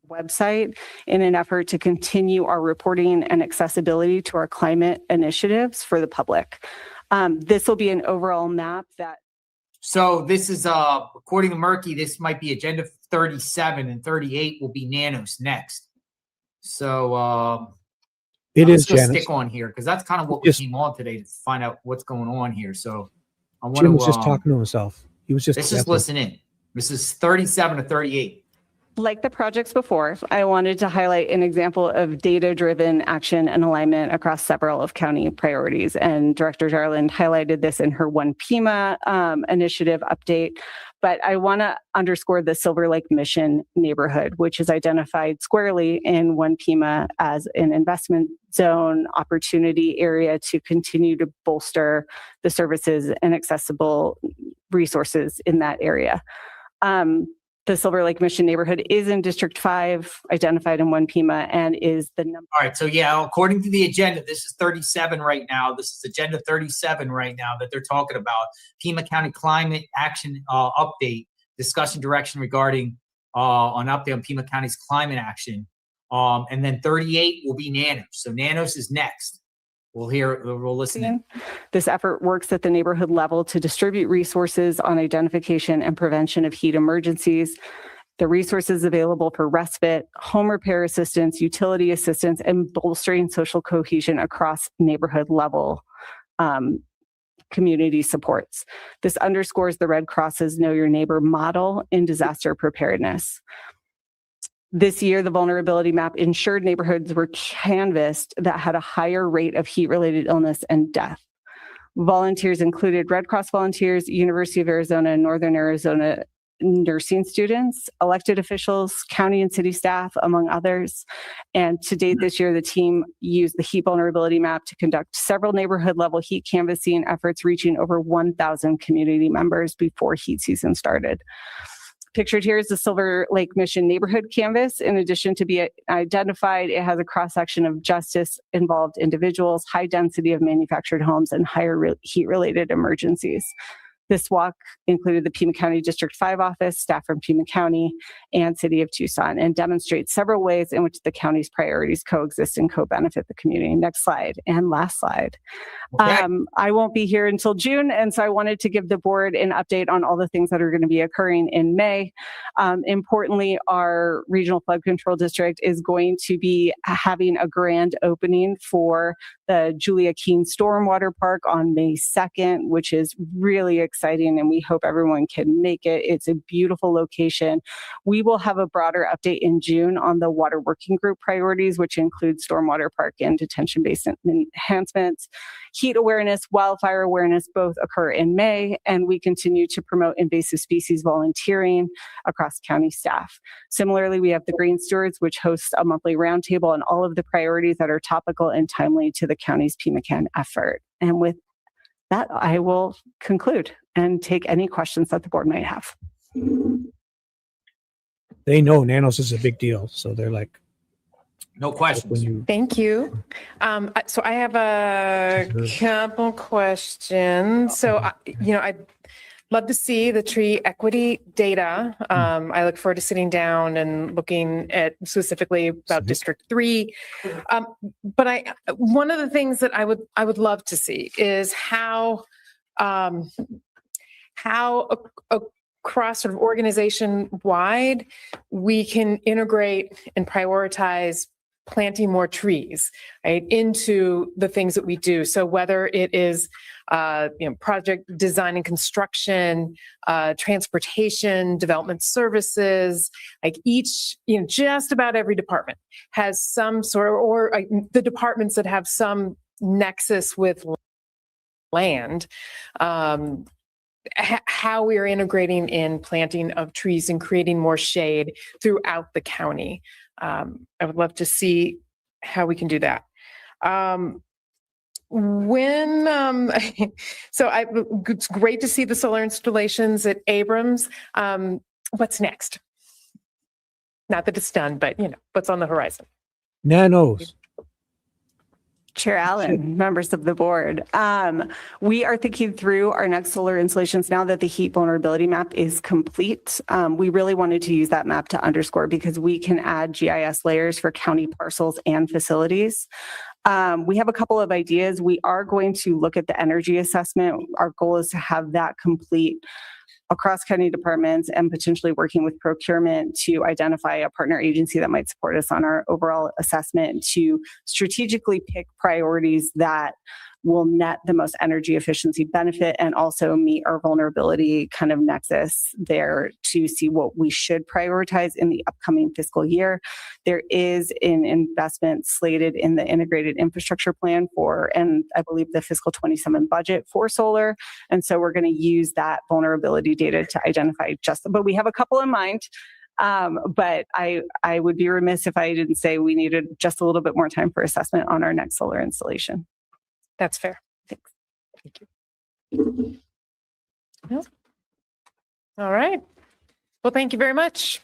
Website in an effort to continue our reporting and accessibility to our climate initiatives for the public. This will be an overall map that. So this is, according to Murky, this might be agenda 37 and 38 will be nanos next. So Let's just Janice. stick on here because that's kind of what we came on today to find out what's going on here. So I want Jim to was just talking to himself. He was just. Let's just listen in. This is 37 to 38. Like the projects before, I wanted to highlight an example of data-driven action and alignment across several of county priorities. And Director Jarland highlighted this in her One Pima initiative update. But I want to underscore the Silver Lake Mission neighborhood, which is identified squarely in One Pima as an investment zone opportunity area to continue to bolster the services and accessible resources in that area. The Silver Lake Mission neighborhood is in District 5, identified in One Pima, and is the number. All right. So yeah, according to the agenda, this is 37 right now. This is agenda 37 right now that they're talking about. Pima County Climate Action Update, discussion direction regarding an update on Pima County's climate action. And then 38 will be nanos. So nanos is next. We'll listen in. This effort works at the neighborhood level to distribute resources on identification and prevention of heat emergencies. The resources available for respite, home repair assistance, utility assistance, and bolstering social cohesion across neighborhood level community supports. This underscores the Red Cross's Know Your Neighbor model in disaster preparedness. This year, the vulnerability map ensured neighborhoods were canvassed that had a higher rate of heat-related illness and death. Volunteers included Red Cross volunteers, University of Arizona and Northern Arizona nursing students, elected officials, county and city staff, among others. And to date this year, the team used the heat vulnerability map to conduct several neighborhood-level heat canvassing efforts, reaching over 1,000 community members before heat season started. Pictured here is the Silver Lake Mission neighborhood canvas. In addition to be identified, it has a cross-section of justice-involved individuals, high density of manufactured homes, and higher heat-related emergencies. This walk included the Pima County District 5 office, staff from Pima County, and City of Tucson, and demonstrates several ways in which the county's priorities coexist and co-benefit the community. Next slide, and last slide. Okay. I won't be here until June, and so I wanted to give the board an update on all the things that are going to be occurring in May. Importantly, our Regional Flood Control District is going to be having a grand opening for the Julia Keene Stormwater Park on May 2nd, which is really exciting, and we hope everyone can make it. It's a beautiful location. We will have a broader update in June on the water working group priorities, which include stormwater park and detention basin enhancements. Heat awareness, wildfire awareness both occur in May, and we continue to promote invasive species volunteering across county staff. Similarly, we have the Green Stewards, which hosts a monthly roundtable on all of the priorities that are topical and timely to the county's PMACAN effort. And with that, I will conclude and take any questions that the board might have. They know nanos is a big deal, so they're like, no questions. Thank you. So I have a couple questions. So, I'd love to see the tree equity data. I look forward to sitting down and looking at specifically about District 3. But one of the things that I would love to see is how across sort of organization wide we can integrate and prioritize planting more trees, right, into the things that we do. So whether it is, project design and construction, transportation, development services, like each, just about every department has some sort of, or the departments that have some nexus with land, how we are integrating in planting of trees and creating more shade throughout the county. I would love to see how we can do that. It's great to see the solar installations at Abrams. What's next? Not that it's done, but what's on the horizon? nanos. Chair Allen, members of the board. We are thinking through our next solar installations now that the heat vulnerability map is complete. We really wanted to use that map to underscore because we can add GIS layers for county parcels and facilities. We have a couple of ideas. We are going to look at the energy assessment. Our goal is to have that complete across county departments and potentially working with procurement to identify a partner agency that might support us on our overall assessment to strategically pick priorities that will net the most energy efficiency benefit and also meet our vulnerability kind of nexus there to see what we should prioritize in the upcoming fiscal year. There is an investment slated in the integrated infrastructure plan for, and I believe the fiscal 27 budget for solar. And so we're going to use that vulnerability data to identify but we have a couple in mind. But I would be remiss if I didn't say we needed just a little bit more time for assessment on our next solar installation. That's fair. Thanks. Thank you. Yep. All right. Well, thank you very much.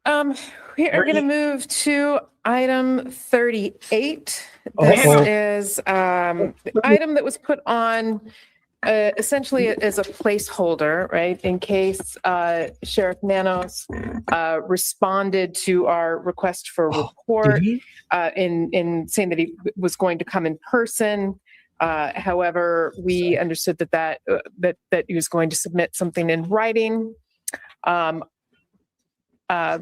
We are going to move to item 38. This is the item that was put on essentially as a placeholder, right? In case Sheriff Nanos responded to our request for a report in saying that he was going to come in person. However, we understood that he was going to submit something in writing.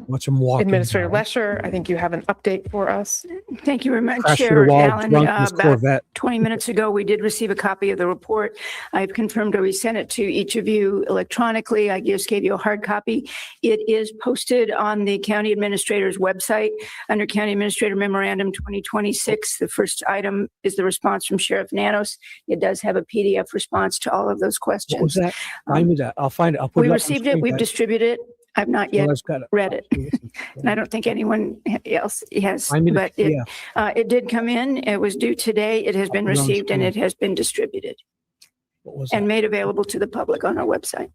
Watch him walk. Administrator Lesher, I think you have an update for us. Thank you very much, Crashed through Chair the wall, Allen. drunk in his About Corvette. 20 minutes ago, we did receive a copy of the report. I've confirmed I sent it to each of you electronically. I just gave you a hard copy. It is posted on the county administrator's website under County Administrator Memorandum 2026. The first item is the response from Sheriff Nanos. It does have a PDF response to all of those questions. What was that? Find me that. I'll find it. I'll put We it up on received screen, it. We've guys. distributed it. I've not yet got it. read it. And I don't think anyone else has, Find me the but it did come in. It was due today. It has been put it on received and screen. it has been distributed What was and that? made available to the public on our website.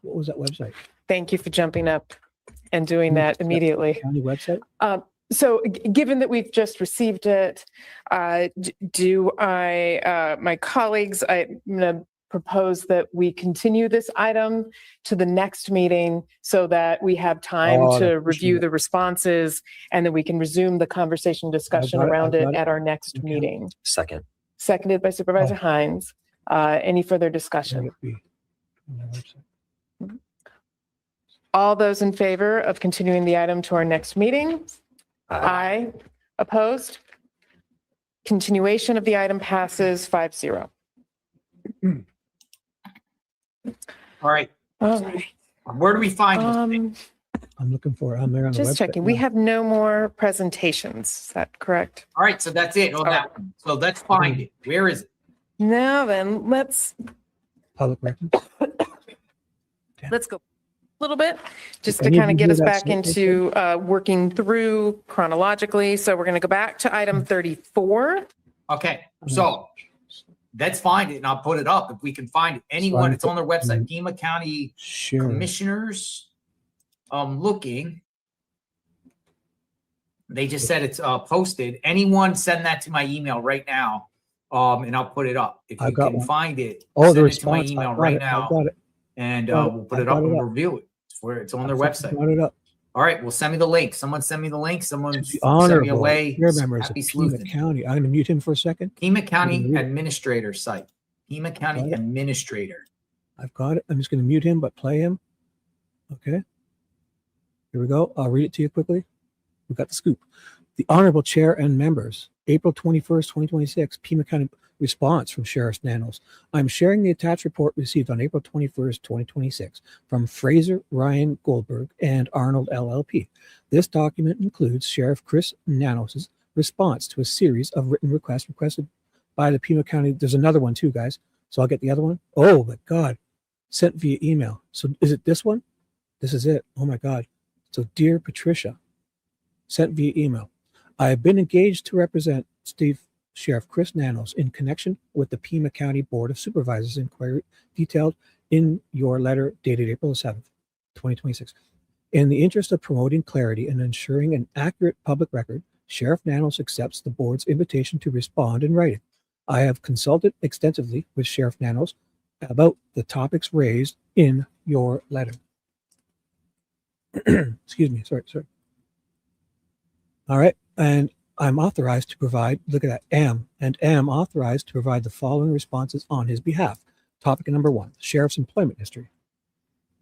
What was that website? Thank you for jumping up and doing that immediately. County website? So given that we've just received it, do I, my colleagues, I'm going to propose that we continue this item to the next meeting so that we have time to review the responses and then we can resume the conversation discussion around it at our next meeting. Second. Seconded by Supervisor Hines. Any further discussion? All those in favor of continuing the item to our next meeting? Aye. Opposed? Continuation of the item passes 5-0. All right. All right. Where do we find this? I'm looking for it. I'm there on the website. Just checking. We have no more presentations. Is that correct? All right, so that's it on that one. So let's find it. Where is it? Now then, let's Public record. go a little bit just Any to of kind you of get hear us that back snake into working through chronologically. So we're going to go back to item 34. Okay, so let's find it and I'll put it up if we can find it. Anyone, it's on their website, Pima County Commissioners. Looking. They just said it's posted. Anyone send that to my email right now. And I'll put it up. If you can find it, send it to my email right now. And we'll put it up and we'll review it. It's on their website. Got it up. All right, well, send me the link. Someone send me the link. Someone send me Honorable away. chair members of Happy Pima sleuthing. County. I'm going to mute him for a second. Pima County Administrator site. Pima County Administrator. I've got it. I'm just going to mute him, but play him. Okay. Here we go. I'll read it to you quickly. We got the scoop. The Honorable Chair and members, April 21st, 2026, Pima County response from Sheriff Nanos. I'm sharing the attached report received on April 21st, 2026 from Fraser Ryan Goldberg and Arnold LLP. This document includes Sheriff Chris Nanos' response to a series of written requests requested by the Pima County. There's another one too, guys. So I'll get the other one. Oh my God. Sent via email. So is it this one? This is it. Oh my God. So dear Patricia, sent via email. I have been engaged to represent Sheriff Chris Nanos in connection with the Pima County Board of Supervisors inquiry detailed in your letter dated April 7th, 2026. In the interest of promoting clarity and ensuring an accurate public record, Sheriff Nanos accepts the board's invitation to respond in writing. I have consulted extensively with Sheriff Nanos about the topics raised in your letter. Excuse me, sorry. All right, and I'm authorized to provide, look at that, am authorized to provide the following responses on his behalf. Topic number 1, sheriff's employment history.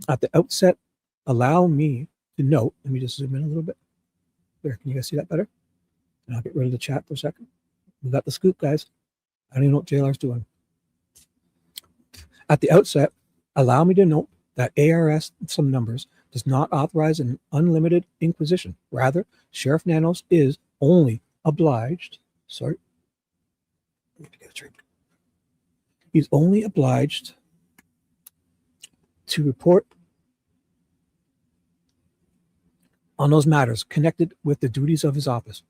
At the outset, allow me to note, let me just zoom in a little bit. There, can you guys see that better? And I'll get rid of the chat for a second. We got the scoop, guys. I don't even know what JLR's doing. At the outset, allow me to note that ARS, some numbers, does not authorize an unlimited inquisition. Rather, Sheriff Nanos is only obliged, he's only obliged to report on those matters connected with the duties of his office.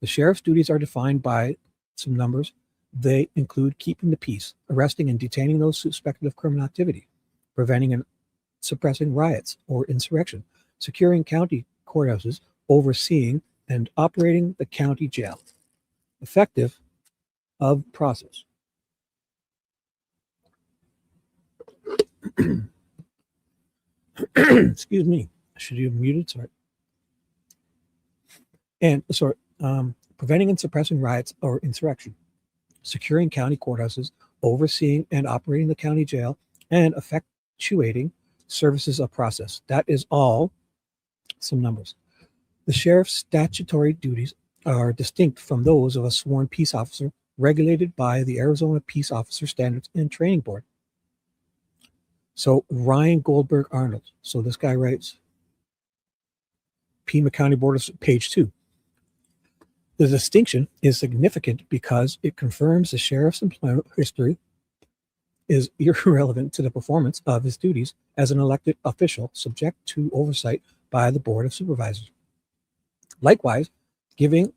The sheriff's duties are defined by some numbers. They include keeping the peace, arresting and detaining those suspected of criminal activity, preventing and suppressing riots or insurrection, securing county courthouses, overseeing and operating the county jail. Effective of process. Excuse me. Should you have muted? Sorry. And preventing and suppressing riots or insurrection, securing county courthouses, overseeing and operating the county jail, and effectuating services of process. That is all some numbers. The sheriff's statutory duties are distinct from those of a sworn peace officer regulated by the Arizona Peace Officer Standards and Training Board. So Ryan Goldberg Arnold. So this guy writes, Pima County Board of page 2. The distinction is significant because it confirms the sheriff's employment history is irrelevant to the performance of his duties as an elected official subject to oversight by the Board of Supervisors. Likewise, giving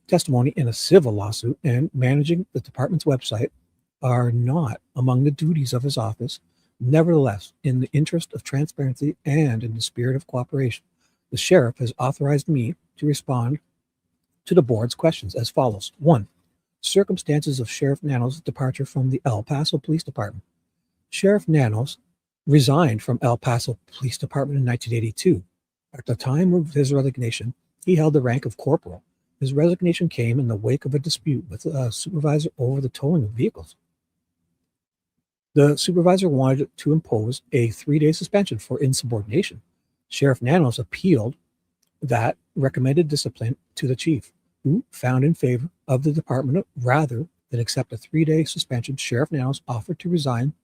testimony in a civil lawsuit and managing the department's website are not among the duties of his office. Nevertheless, in the interest of transparency and in the spirit of cooperation, the sheriff has authorized me to respond to the board's questions as follows. 1. Circumstances of Sheriff Nanos' departure from the El Paso Police Department. Sheriff Nanos resigned from El Paso Police Department in 1982. At the time of his resignation, he held the rank of corporal. His resignation came in the wake of a dispute with a supervisor over the towing of vehicles. The supervisor wanted to impose a 3-day suspension for insubordination. Sheriff Nanos appealed that recommended discipline to the chief, who found in favor of the department rather than accept a 3-day suspension. Sheriff Nanos offered to resign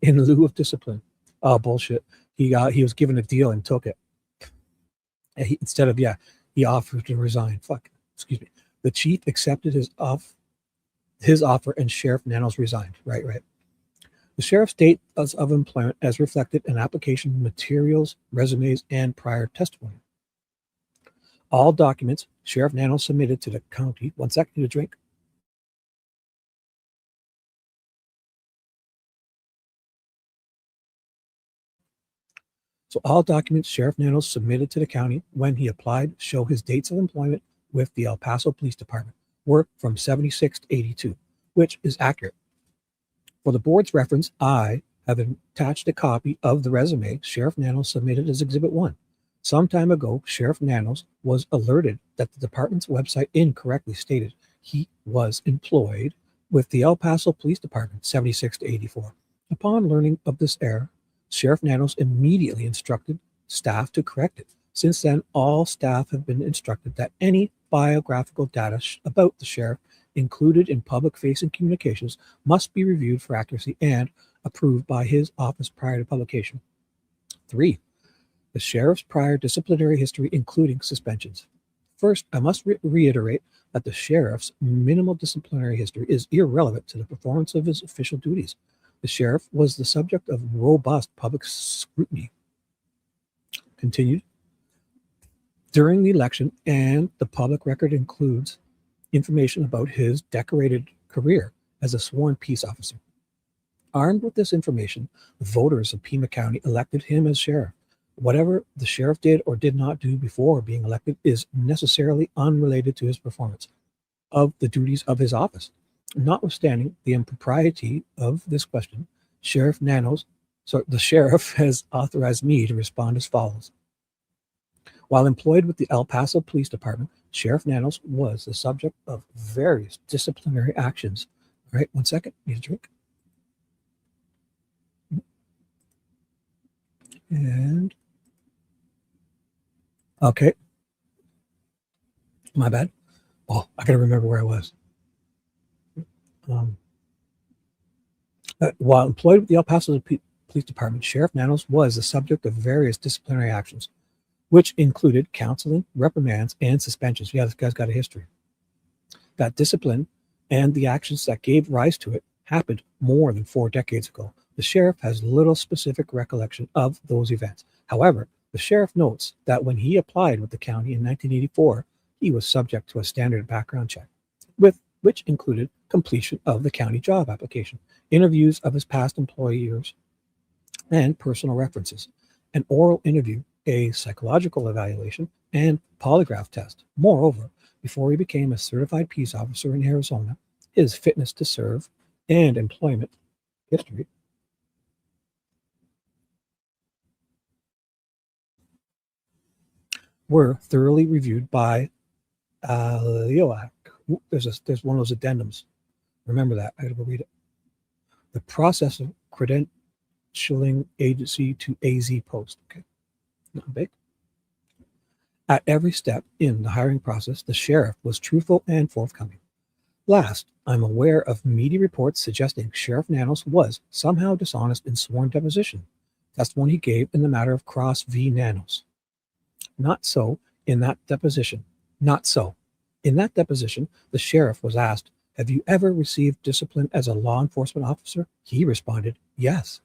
in lieu of discipline. Oh, bullshit. He was given a deal and took it. He offered to resign. Excuse me. The chief accepted his offer and Sheriff Nanos resigned. Right. The sheriff's date of employment as reflected in application materials, resumes, and prior testimony. All documents Sheriff Nanos submitted to the county. 1 second to drink. So all documents Sheriff Nanos submitted to the county when he applied show his dates of employment with the El Paso Police Department were from 76 to 82, which is accurate. For the board's reference, I have attached a copy of the resume Sheriff Nanos submitted as Exhibit 1. Some time ago, Sheriff Nanos was alerted that the department's website incorrectly stated he was employed with the El Paso Police Department, 76 to 84. Upon learning of this error, Sheriff Nanos immediately instructed staff to correct it. Since then, all staff have been instructed that any biographical data about the sheriff included in public-facing communications must be reviewed for accuracy and approved by his office prior to publication. 3. The sheriff's prior disciplinary history, including suspensions. First, I must reiterate that the sheriff's minimal disciplinary history is irrelevant to the performance of his official duties. The sheriff was the subject of robust public scrutiny. Continued. During the election, and the public record includes information about his decorated career as a sworn peace officer. Armed with this information, the voters of Pima County elected him as sheriff. Whatever the sheriff did or did not do before being elected is necessarily unrelated to his performance of the duties of his office. Notwithstanding the impropriety of this question, the sheriff has authorized me to respond as follows. While employed with the El Paso Police Department, Sheriff Nanos was the subject of various disciplinary actions. All right, 1 second, need a drink. And okay, my bad. Oh, I gotta remember where I was. While employed with the El Paso Police Department, Sheriff Nanos was the subject of various disciplinary actions, which included counseling, reprimands, and suspensions. Yeah, this guy's got a history. That discipline and the actions that gave rise to it happened more than 4 decades ago. The sheriff has little specific recollection of those events. However, the sheriff notes that when he applied with the county in 1984, he was subject to a standard background check, which included completion of the county job application, interviews of his past employers, and personal references, an oral interview, a psychological evaluation, and polygraph test. Moreover, before he became a certified peace officer in Arizona, his fitness to serve and employment history were thoroughly reviewed by LEOAC. There's one of those addendums. Remember that. I gotta go read it. The process of credentialing agency to AZ post. Okay, not big. At every step in the hiring process, the sheriff was truthful and forthcoming. Last, I'm aware of media reports suggesting Sheriff Nanos was somehow dishonest in sworn deposition. That's the one he gave in the matter of Cross v. Nanos. Not so in that deposition. Not so. In that deposition, the sheriff was asked, "Have you ever received discipline as a law enforcement officer?" He responded, "Yes."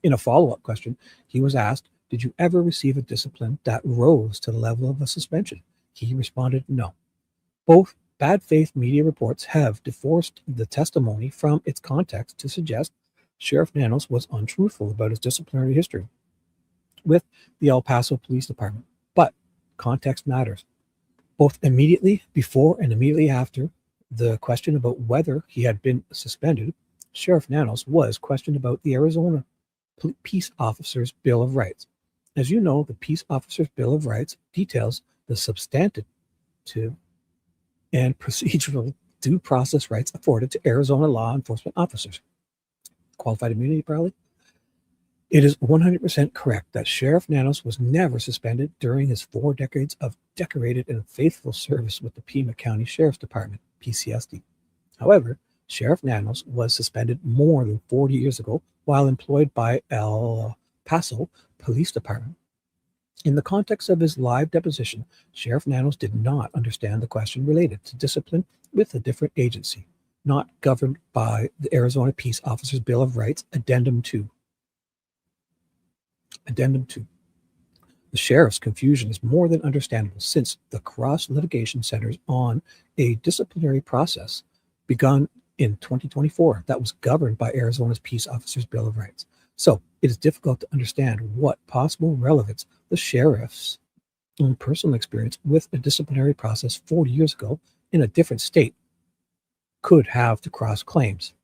In a follow-up question, he was asked, "Did you ever receive a discipline that rose to the level of a suspension?" He responded, "No." Both bad faith media reports have divorced the testimony from its context to suggest Sheriff Nanos was untruthful about his disciplinary history with the El Paso Police Department. But context matters. Both immediately before and immediately after the question about whether he had been suspended, Sheriff Nanos was questioned about the Arizona Peace Officers Bill of Rights. As you know, the Peace Officers Bill of Rights details the substantive and procedural due process rights afforded to Arizona law enforcement officers. Qualified immunity, probably. It is 100% correct that Sheriff Nanos was never suspended during his 4 decades of decorated and faithful service with the Pima County Sheriff's Department, PCSD. However, Sheriff Nanos was suspended more than 40 years ago while employed by El Paso Police Department. In the context of his live deposition, Sheriff Nanos did not understand the question related to discipline with a different agency, not governed by the Arizona Peace Officers Bill of Rights, Addendum 2. Addendum 2. The sheriff's confusion is more than understandable since the cross-litigation centers on a disciplinary process begun in 2024 that was governed by Arizona's Peace Officers Bill of Rights. So it is difficult to understand what possible relevance the sheriff's own personal experience with a disciplinary process 40 years ago in a different state could have to cross claims.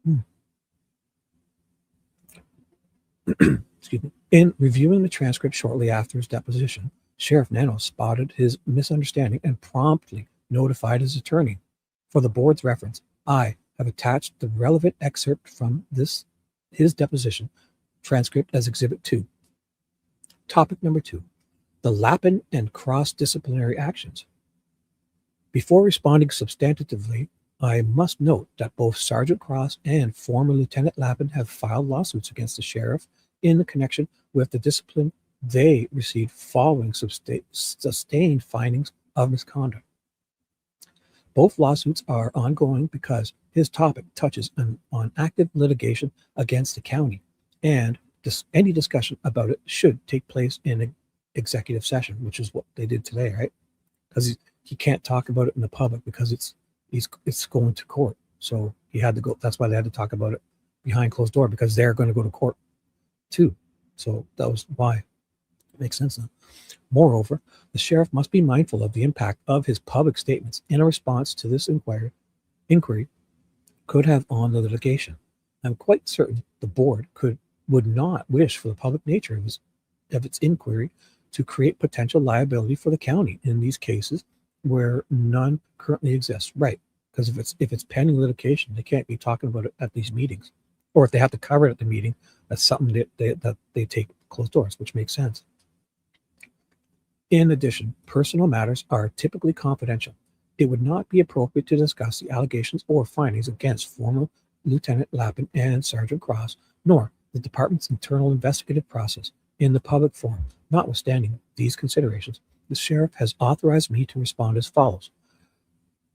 Excuse me. In reviewing the transcript shortly after his deposition, Sheriff Nanos spotted his misunderstanding and promptly notified his attorney. For the board's reference, I have attached the relevant excerpt from his deposition transcript as Exhibit 2. Topic number 2, the Lappin and cross-disciplinary actions. Before responding substantively, I must note that both Sergeant Cross and former Lieutenant Lappin have filed lawsuits against the sheriff in connection with the discipline they received following sustained findings of misconduct. Both lawsuits are ongoing because his topic touches on active litigation against the county, and any discussion about it should take place in an executive session, which is what they did today, right? Because he can't talk about it in the public because it's going to court. So he had to go. That's why they had to talk about it behind closed door, because they're going to go to court too. So that was why. Makes sense now. Moreover, the sheriff must be mindful of the impact of his public statements in a response to this inquiry could have on the litigation. I'm quite certain the board would not wish for the public nature of its inquiry to create potential liability for the county in these cases where none currently exists. Right, because if it's pending litigation, they can't be talking about it at these meetings, or if they have to cover it at the meeting, that's something that they take closed doors, which makes sense. In addition, personal matters are typically confidential. It would not be appropriate to discuss the allegations or findings against former Lieutenant Lappin and Sergeant Cross, nor the department's internal investigative process in the public forum. Notwithstanding these considerations, the sheriff has authorized me to respond as follows.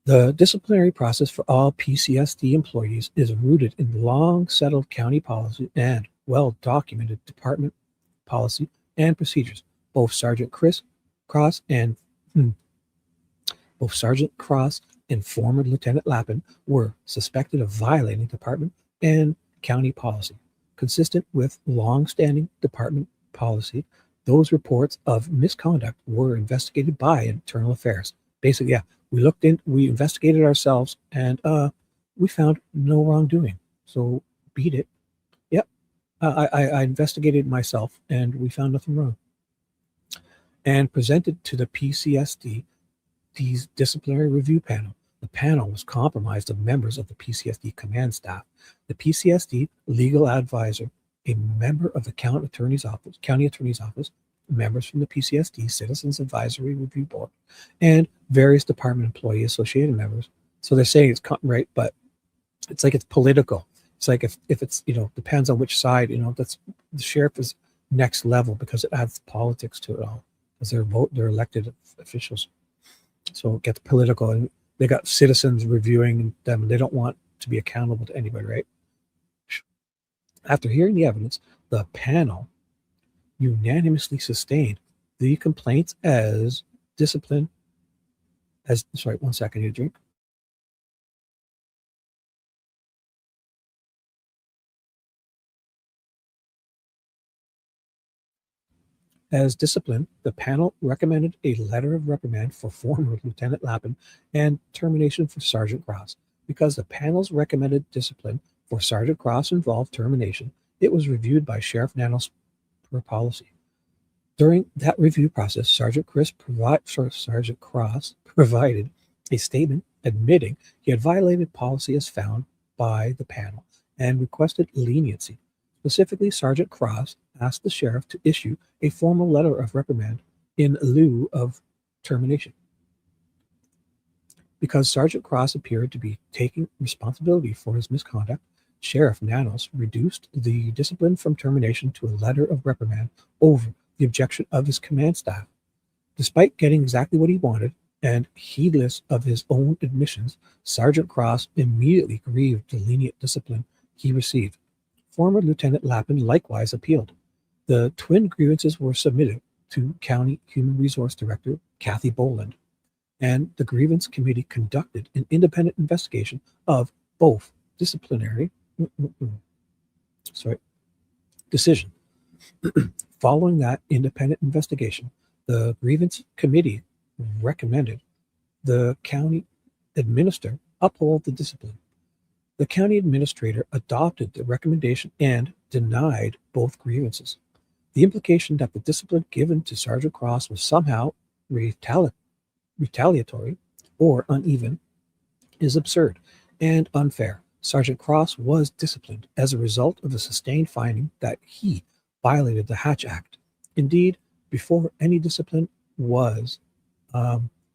The disciplinary process for all PCSD employees is rooted in long-settled county policy and well-documented department policy and procedures. Both Sergeant Cross and former Lieutenant Lappin were suspected of violating department and county policy. Consistent with long-standing department policy, those reports of misconduct were investigated by Internal Affairs. Basically, yeah, we investigated ourselves, and we found no wrongdoing. So beat it. Yep, I investigated myself, and we found nothing wrong. And presented to the PCSD's disciplinary review panel. The panel was comprised of members of the PCSD command staff, the PCSD legal advisor, a member of the county attorney's office, members from the PCSD Citizens Advisory Review Board, and various department employee associated members. So they're saying it's right, but it's like it's political. It's like if it's, depends on which side, that's the sheriff is next level because it adds politics to it all. Because they're elected officials. So it gets political, and they got citizens reviewing them, and they don't want to be accountable to anybody, right? After hearing the evidence, the panel unanimously sustained the complaints as discipline. Sorry, 1 second, you drink. As discipline, the panel recommended a letter of reprimand for former Lieutenant Lappin and termination for Sergeant Cross. Because the panel's recommended discipline for Sergeant Cross involved termination, it was reviewed by Sheriff Nanos per policy. During that review process, Sergeant Cross provided a statement admitting he had violated policy as found by the panel and requested leniency. Specifically, Sergeant Cross asked the sheriff to issue a formal letter of reprimand in lieu of termination. Because Sergeant Cross appeared to be taking responsibility for his misconduct, Sheriff Nanos reduced the discipline from termination to a letter of reprimand over the objection of his command staff. Despite getting exactly what he wanted, and heedless of his own admissions, Sergeant Cross immediately grieved the lenient discipline he received. Former Lieutenant Lappin likewise appealed. The twin grievances were submitted to County Human Resource Director Kathy Boland, and the grievance committee conducted an independent investigation of both disciplinary decision. Following that independent investigation, the grievance committee recommended the county administrator uphold the discipline. The county administrator adopted the recommendation and denied both grievances. The implication that the discipline given to Sergeant Cross was somehow retaliatory or uneven is absurd and unfair. Sergeant Cross was disciplined as a result of the sustained finding that he violated the Hatch Act. Indeed, before any discipline was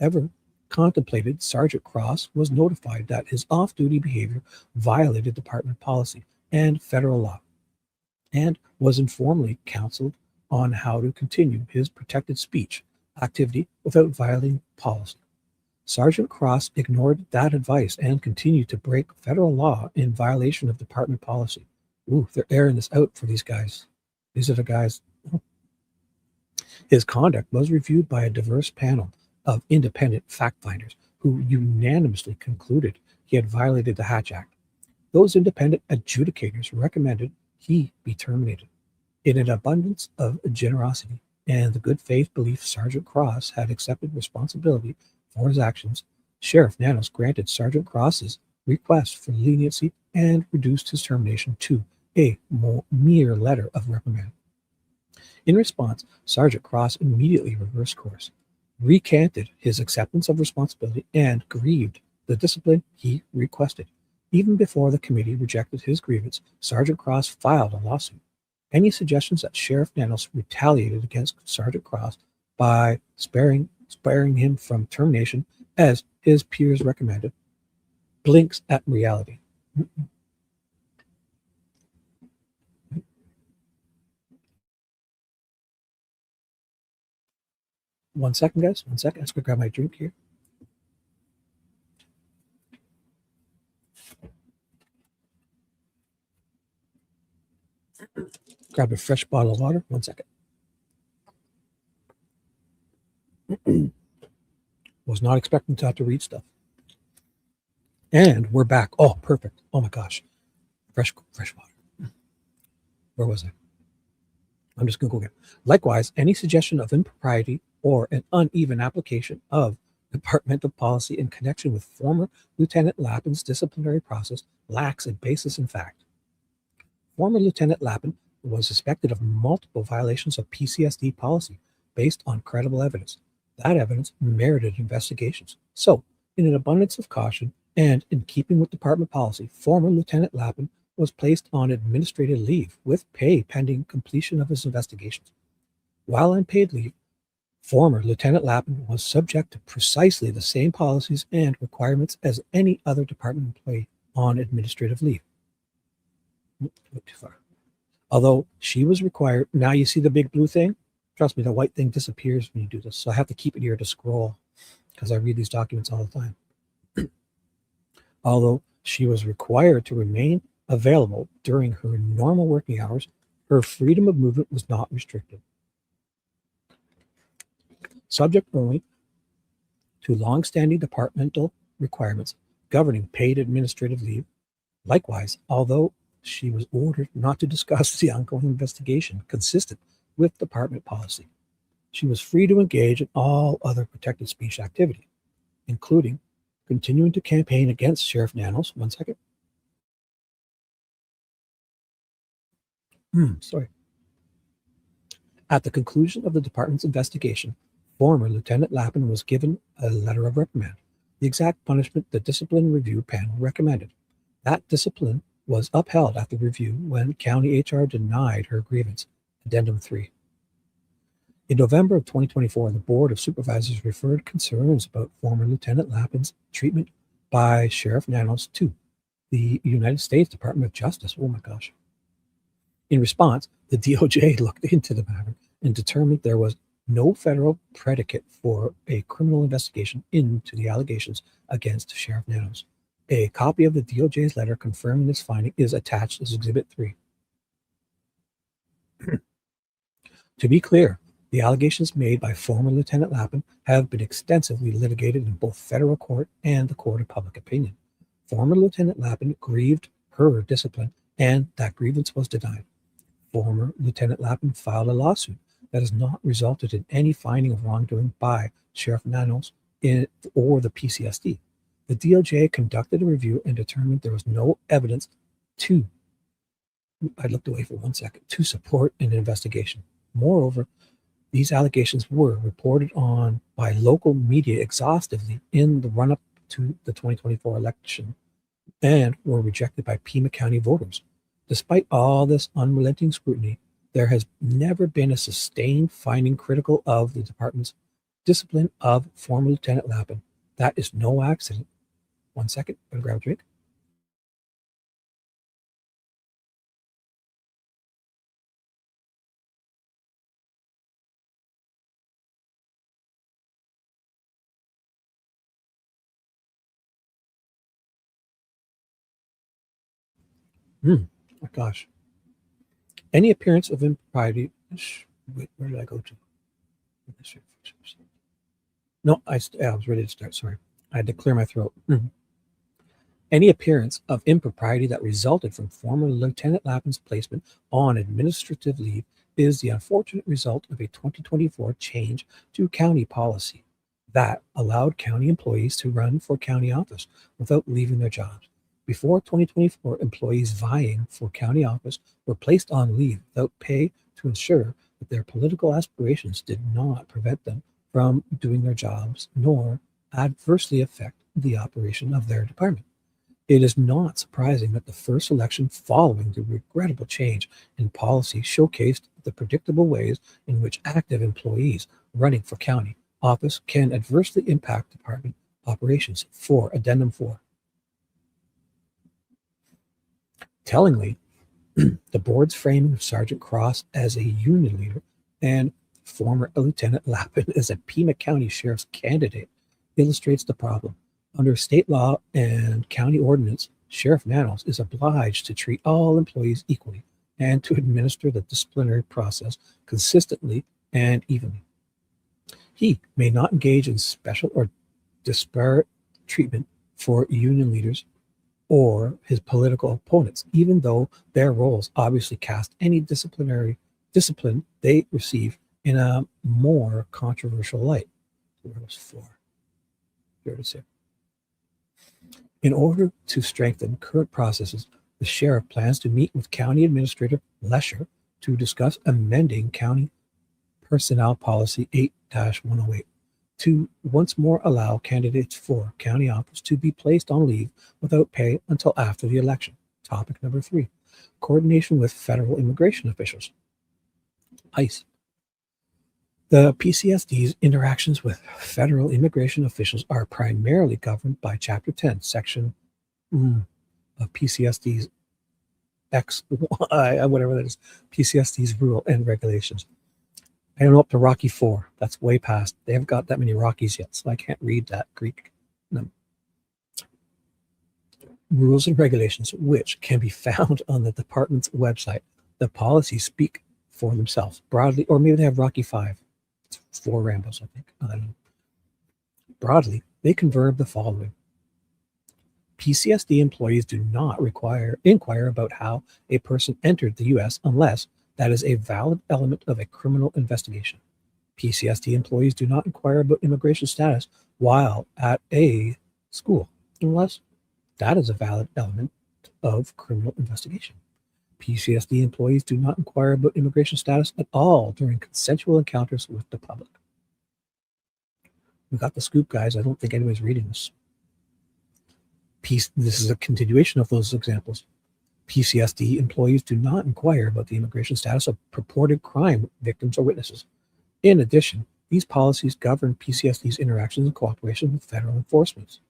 ever contemplated, Sergeant Cross was notified that his off-duty behavior violated department policy and federal law, and was informally counseled on how to continue his protected speech activity without violating policy. Sergeant Cross ignored that advice and continued to break federal law in violation of department policy. Ooh, they're airing this out for these guys. These are the guys. His conduct was reviewed by a diverse panel of independent fact finders who unanimously concluded he had violated the Hatch Act. Those independent adjudicators recommended he be terminated. In an abundance of generosity, and the good faith belief Sergeant Cross had accepted responsibility for his actions, Sheriff Nanos granted Sergeant Cross's request for leniency and reduced his termination to a mere letter of reprimand. In response, Sergeant Cross immediately reversed course, recanted his acceptance of responsibility, and grieved the discipline he requested. Even before the committee rejected his grievance, Sergeant Cross filed a lawsuit. Any suggestions that Sheriff Nanos retaliated against Sergeant Cross by sparing him from termination, as his peers recommended, blinks at reality. One second, guys. 1 second. Let's go grab my drink here. Grab a fresh bottle of water. 1 second. Was not expecting to have to read stuff. And we're back. Oh, perfect. Oh my gosh. Fresh water. Where was I? I'm just going to go again. Likewise, any suggestion of impropriety or an uneven application of departmental policy in connection with former Lieutenant Lappin's disciplinary process lacks a basis in fact. Former Lieutenant Lappin was suspected of multiple violations of PCSD policy based on credible evidence. That evidence merited investigations. So, in an abundance of caution and in keeping with department policy, former Lieutenant Lappin was placed on administrative leave with pay pending completion of his investigations. While on paid leave, former Lieutenant Lappin was subject to precisely the same policies and requirements as any other department employee on administrative leave. Too far. Although she was required, now you see the big blue thing? Trust me, the white thing disappears when you do this. So I have to keep it here to scroll because I read these documents all the time. Although she was required to remain available during her normal working hours, her freedom of movement was not restricted. Subject only to long-standing departmental requirements governing paid administrative leave. Likewise, although she was ordered not to discuss the ongoing investigation consistent with department policy, she was free to engage in all other protected speech activity, including continuing to campaign against Sheriff Nanos. 1 second. Sorry. At the conclusion of the department's investigation, former Lieutenant Lappin was given a letter of reprimand, the exact punishment the discipline review panel recommended. That discipline was upheld at the review when County HR denied her grievance. Addendum 3. In November of 2024, the Board of Supervisors referred concerns about former Lieutenant Lappin's treatment by Sheriff Nanos to the United States Department of Justice. Oh my gosh. In response, the DOJ looked into the matter and determined there was no federal predicate for a criminal investigation into the allegations against Sheriff Nanos. A copy of the DOJ's letter confirming this finding is attached as Exhibit 3. To be clear, the allegations made by former Lieutenant Lappin have been extensively litigated in both federal court and the Court of Public Opinion. Former Lieutenant Lappin grieved her discipline, and that grievance was denied. Former Lieutenant Lappin filed a lawsuit that has not resulted in any finding of wrongdoing by Sheriff Nanos or the PCSD. The DOJ conducted a review and determined there was no evidence to support an investigation. Moreover, these allegations were reported on by local media exhaustively in the run-up to the 2024 election and were rejected by Pima County voters. Despite all this unrelenting scrutiny, there has never been a sustained finding critical of the department's discipline of former Lieutenant Lappin. That is no accident. 1 second, I'm gonna grab a drink. My gosh. Any appearance of impropriety. Wait, where did I go to? No, I was ready to start. Sorry. I had to clear my throat. Any appearance of impropriety that resulted from former Lieutenant Lappin's placement on administrative leave is the unfortunate result of a 2024 change to county policy that allowed county employees to run for county office without leaving their jobs. Before 2024, employees vying for county office were placed on leave without pay to ensure that their political aspirations did not prevent them from doing their jobs nor adversely affect the operation of their department. It is not surprising that the first election following the regrettable change in policy showcased the predictable ways in which active employees running for county office can adversely impact department operations. For Addendum 4. Tellingly, the board's framing of Sergeant Cross as a union leader and former Lieutenant Lappin as a Pima County Sheriff's candidate illustrates the problem. Under state law and county ordinance, Sheriff Nanos is obliged to treat all employees equally and to administer the disciplinary process consistently and evenly. He may not engage in special or disparate treatment for union leaders or his political opponents, even though their roles obviously cast any discipline they receive in a more controversial light. Where was 4? Here it is here. In order to strengthen current processes, the sheriff plans to meet with County Administrator Lesher to discuss amending County Personnel Policy 8-108 to once more allow candidates for county office to be placed on leave without pay until after the election. Topic number 3, coordination with federal immigration officials. ICE. The PCSD's interactions with federal immigration officials are primarily governed by Chapter 10, Section of PCSD's whatever that is, PCSD's rule and regulations. I don't know up to Rocky 4. That's way past. They haven't got that many Rockies yet, so I can't read that Greek. No. Rules and regulations, which can be found on the department's website. The policies speak for themselves broadly, or maybe they have Rocky 5. It's 4 Rambos, I think. I don't know. Broadly, they confirm the following. PCSD employees do not inquire about how a person entered the U.S. unless that is a valid element of a criminal investigation. PCSD employees do not inquire about immigration status while at a school unless that is a valid element of criminal investigation. PCSD employees do not inquire about immigration status at all during consensual encounters with the public. We got the scoop, guys. I don't think anybody's reading this. This is a continuation of those examples. PCSD employees do not inquire about the immigration status of purported crime victims or witnesses. In addition, these policies govern PCSD's interactions and cooperation with federal enforcement.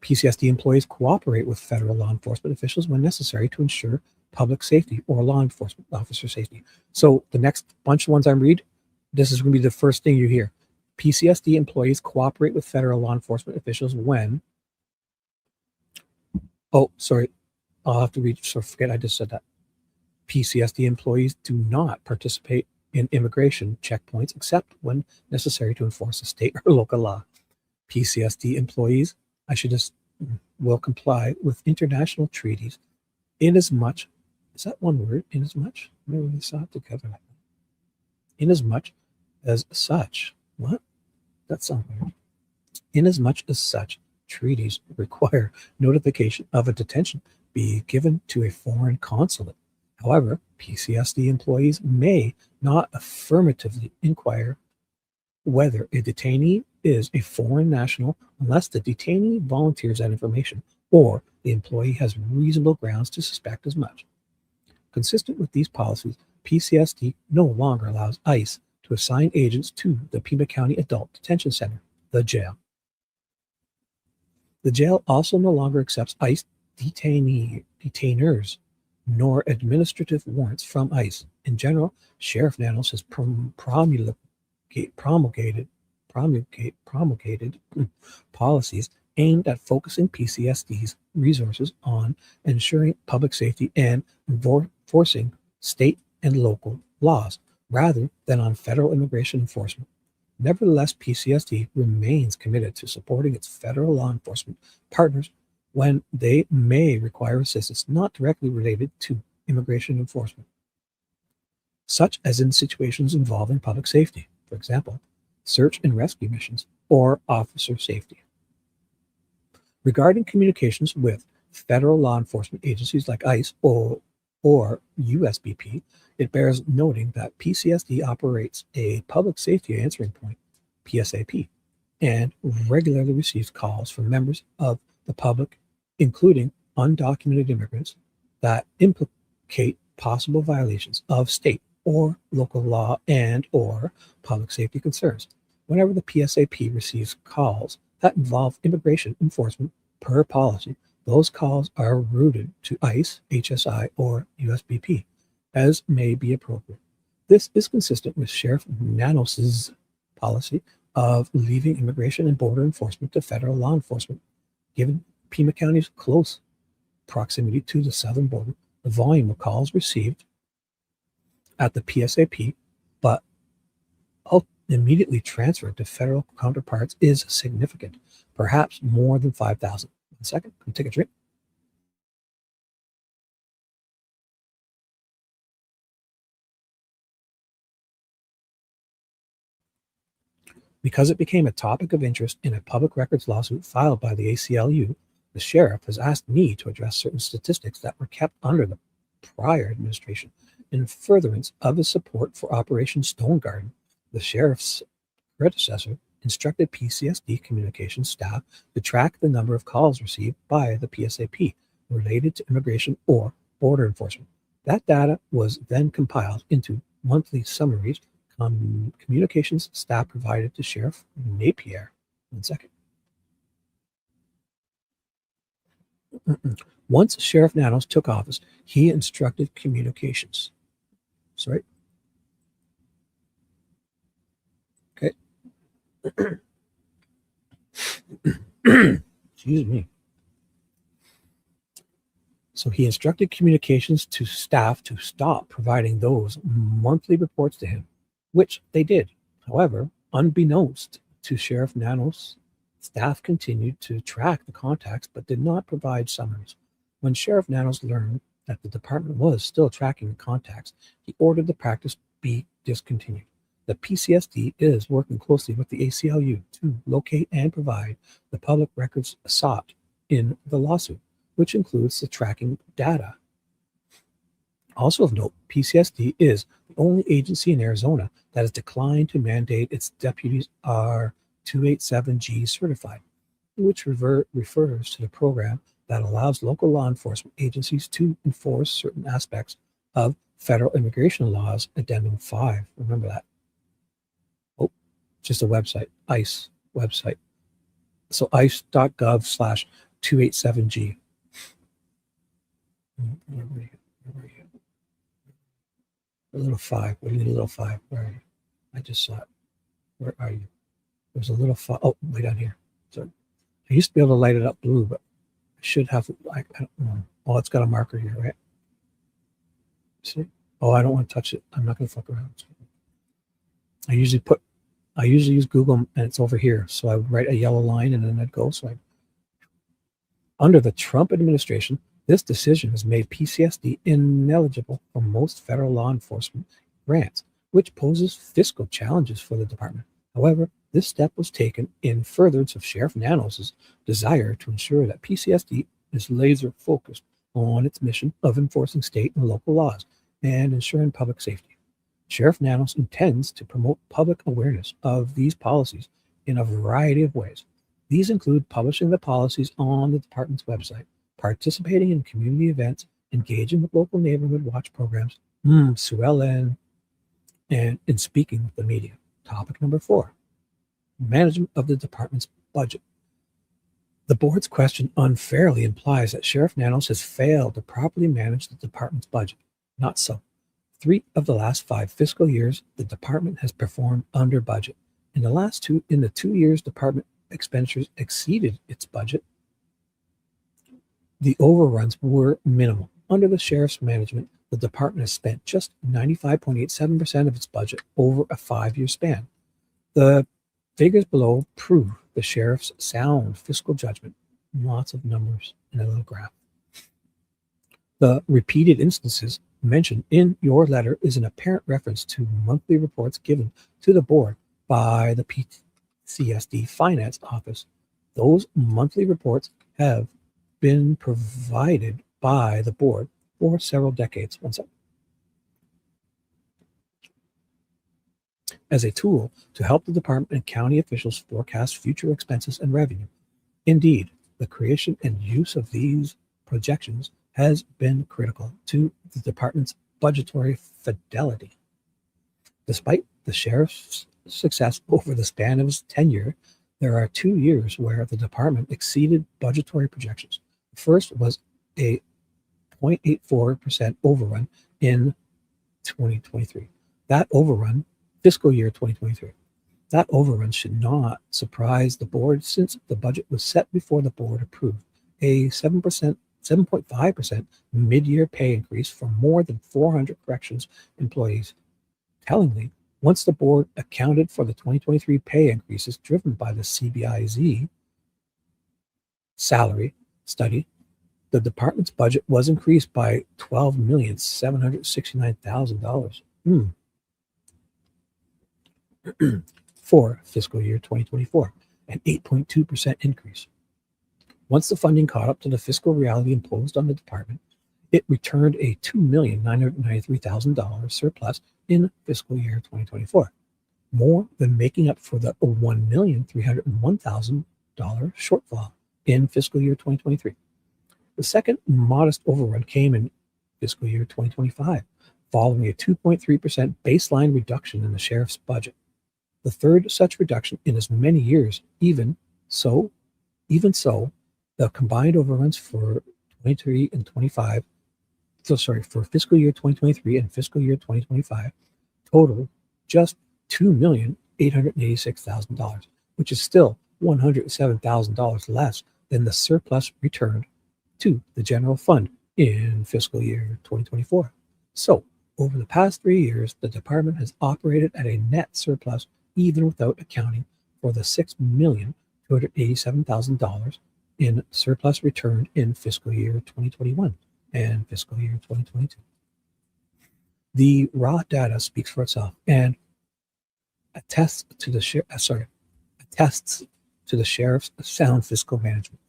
PCSD employees cooperate with federal law enforcement officials when necessary to ensure public safety or law enforcement officer safety. So the next bunch of ones I read, this is going to be the first thing you hear. PCSD employees cooperate with federal law enforcement officials when, oh, sorry, I'll have to read, so forget I just said that. PCSD employees do not participate in immigration checkpoints except when necessary to enforce a state or local law. PCSD employees, will comply with international treaties inasmuch, is that one word, inasmuch? Maybe we saw it together. Inasmuch as such, what? That sounds weird. Inasmuch as such treaties require notification of a detention be given to a foreign consulate. However, PCSD employees may not affirmatively inquire whether a detainee is a foreign national unless the detainee volunteers that information or the employee has reasonable grounds to suspect as much. Consistent with these policies, PCSD no longer allows ICE to assign agents to the Pima County Adult Detention Center, the jail. The jail also no longer accepts ICE detainers nor administrative warrants from ICE. In general, Sheriff Nanos has promulgated policies aimed at focusing PCSD's resources on ensuring public safety and enforcing state and local laws, rather than on federal immigration enforcement. Nevertheless, PCSD remains committed to supporting its federal law enforcement partners when they may require assistance not directly related to immigration enforcement. such as in situations involving public safety, for example, search and rescue missions, or officer safety. Regarding communications with federal law enforcement agencies like ICE or USBP, it bears noting that PCSD operates a public safety answering point, PSAP, and regularly receives calls from members of the public, including undocumented immigrants, that implicate possible violations of state or local law and or public safety concerns. Whenever the PSAP receives calls that involve immigration enforcement per policy, those calls are routed to ICE, HSI, or USBP, as may be appropriate. This is consistent with Sheriff Nanos' policy of leaving immigration and border enforcement to federal law enforcement. Given Pima County's close proximity to the southern border, the volume of calls received at the PSAP, but immediately transferred to federal counterparts is significant, perhaps more than 5,000. 1 second, come take a drink. Because it became a topic of interest in a public records lawsuit filed by the ACLU, the sheriff has asked me to address certain statistics that were kept under the prior administration in furtherance of his support for Operation Stone Garden. The sheriff's predecessor instructed PCSD communications staff to track the number of calls received by the PSAP related to immigration or border enforcement. That data was then compiled into monthly summaries communications staff provided to Sheriff Napier. 1 second. Once Sheriff Nanos took office, he instructed communications. Sorry. Okay. Excuse me. So he instructed communications to staff to stop providing those monthly reports to him, which they did. However, unbeknownst to Sheriff Nanos, staff continued to track the contacts but did not provide summaries. When Sheriff Nanos learned that the department was still tracking the contacts, he ordered the practice be discontinued. The PCSD is working closely with the ACLU to locate and provide the public records sought in the lawsuit, which includes the tracking data. Also of note, PCSD is the only agency in Arizona that has declined to mandate its deputies are 287G certified, which refers to the program that allows local law enforcement agencies to enforce certain aspects of federal immigration laws, Addendum 5. Remember that. Oh, just a website, ICE website. So ice.gov/287G. Where were you? A little 5. We need a little 5. Where are you? I just saw it. Where are you? There's a little 5. Oh, way down here. So I used to be able to light it up blue, but I should have. I don't know. Oh, it's got a marker here, right? See? Oh, I don't want to touch it. I'm not going to fuck around. I usually use Google, and it's over here. So I would write a yellow line, and then I'd go. Under the Trump administration, this decision has made PCSD ineligible for most federal law enforcement grants, which poses fiscal challenges for the department. However, this step was taken in furtherance of Sheriff Nanos' desire to ensure that PCSD is laser focused on its mission of enforcing state and local laws and ensuring public safety. Sheriff Nanos intends to promote public awareness of these policies in a variety of ways. These include publishing the policies on the department's website, participating in community events, engaging with local neighborhood watch programs, Sue Ellen, and in speaking with the media. Topic number 4, management of the department's budget. The board's question unfairly implies that Sheriff Nanos has failed to properly manage the department's budget. Not so. 3 of the last 5 fiscal years, the department has performed under budget. In the 2 years department expenditures exceeded its budget, the overruns were minimal. Under the sheriff's management, the department has spent just 95.87% of its budget over a 5-year span. The figures below prove the sheriff's sound fiscal judgment. Lots of numbers in a little graph. The repeated instances mentioned in your letter is an apparent reference to monthly reports given to the board by the PCSD Finance Office. Those monthly reports have been provided by the board for several decades. One second. As a tool to help the department and county officials forecast future expenses and revenue. Indeed, the creation and use of these projections has been critical to the department's budgetary fidelity. Despite the sheriff's success over the span of his tenure, there are 2 years where the department exceeded budgetary projections. The first was a 0.84% overrun in 2023. That overrun, fiscal year 2023, that overrun should not surprise the board since the budget was set before the board approved a 7.5% mid-year pay increase for more than 400 corrections employees. Tellingly, once the board accounted for the 2023 pay increases driven by the CBIZ salary study, the department's budget was increased by $12,769,000 for fiscal year 2024, an 8.2% increase. Once the funding caught up to the fiscal reality imposed on the department, it returned a $2,993,000 surplus in fiscal year 2024, more than making up for the $1,301,000 shortfall in fiscal year 2023. The second modest overrun came in fiscal year 2025, following a 2.3% baseline reduction in the sheriff's budget. The third such reduction in as many years. Even so, the combined overruns for 23 and 25, for fiscal year 2023 and fiscal year 2025 total just $2,886,000, which is still $107,000 less than the surplus returned to the general fund in fiscal year 2024. So, over the past 3 years, the department has operated at a net surplus even without accounting for the $6,287,000 in surplus returned in fiscal year 2021 and fiscal year 2022. The raw data speaks for itself and attests to the sheriff's sound fiscal management.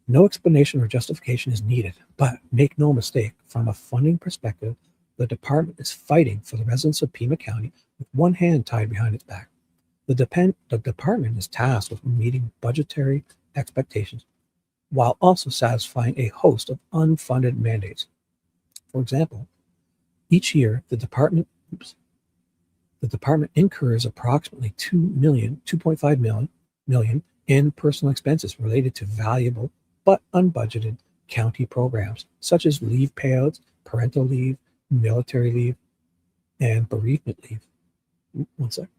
No explanation or justification is needed, but make no mistake, from a funding perspective, the department is fighting for the residents of Pima County with one hand tied behind its back. The department is tasked with meeting budgetary expectations while also satisfying a host of unfunded mandates. For example, each year the department incurs approximately $2.5 million in personal expenses related to valuable but unbudgeted county programs such as leave payouts, parental leave, military leave, and bereavement leave. One sec.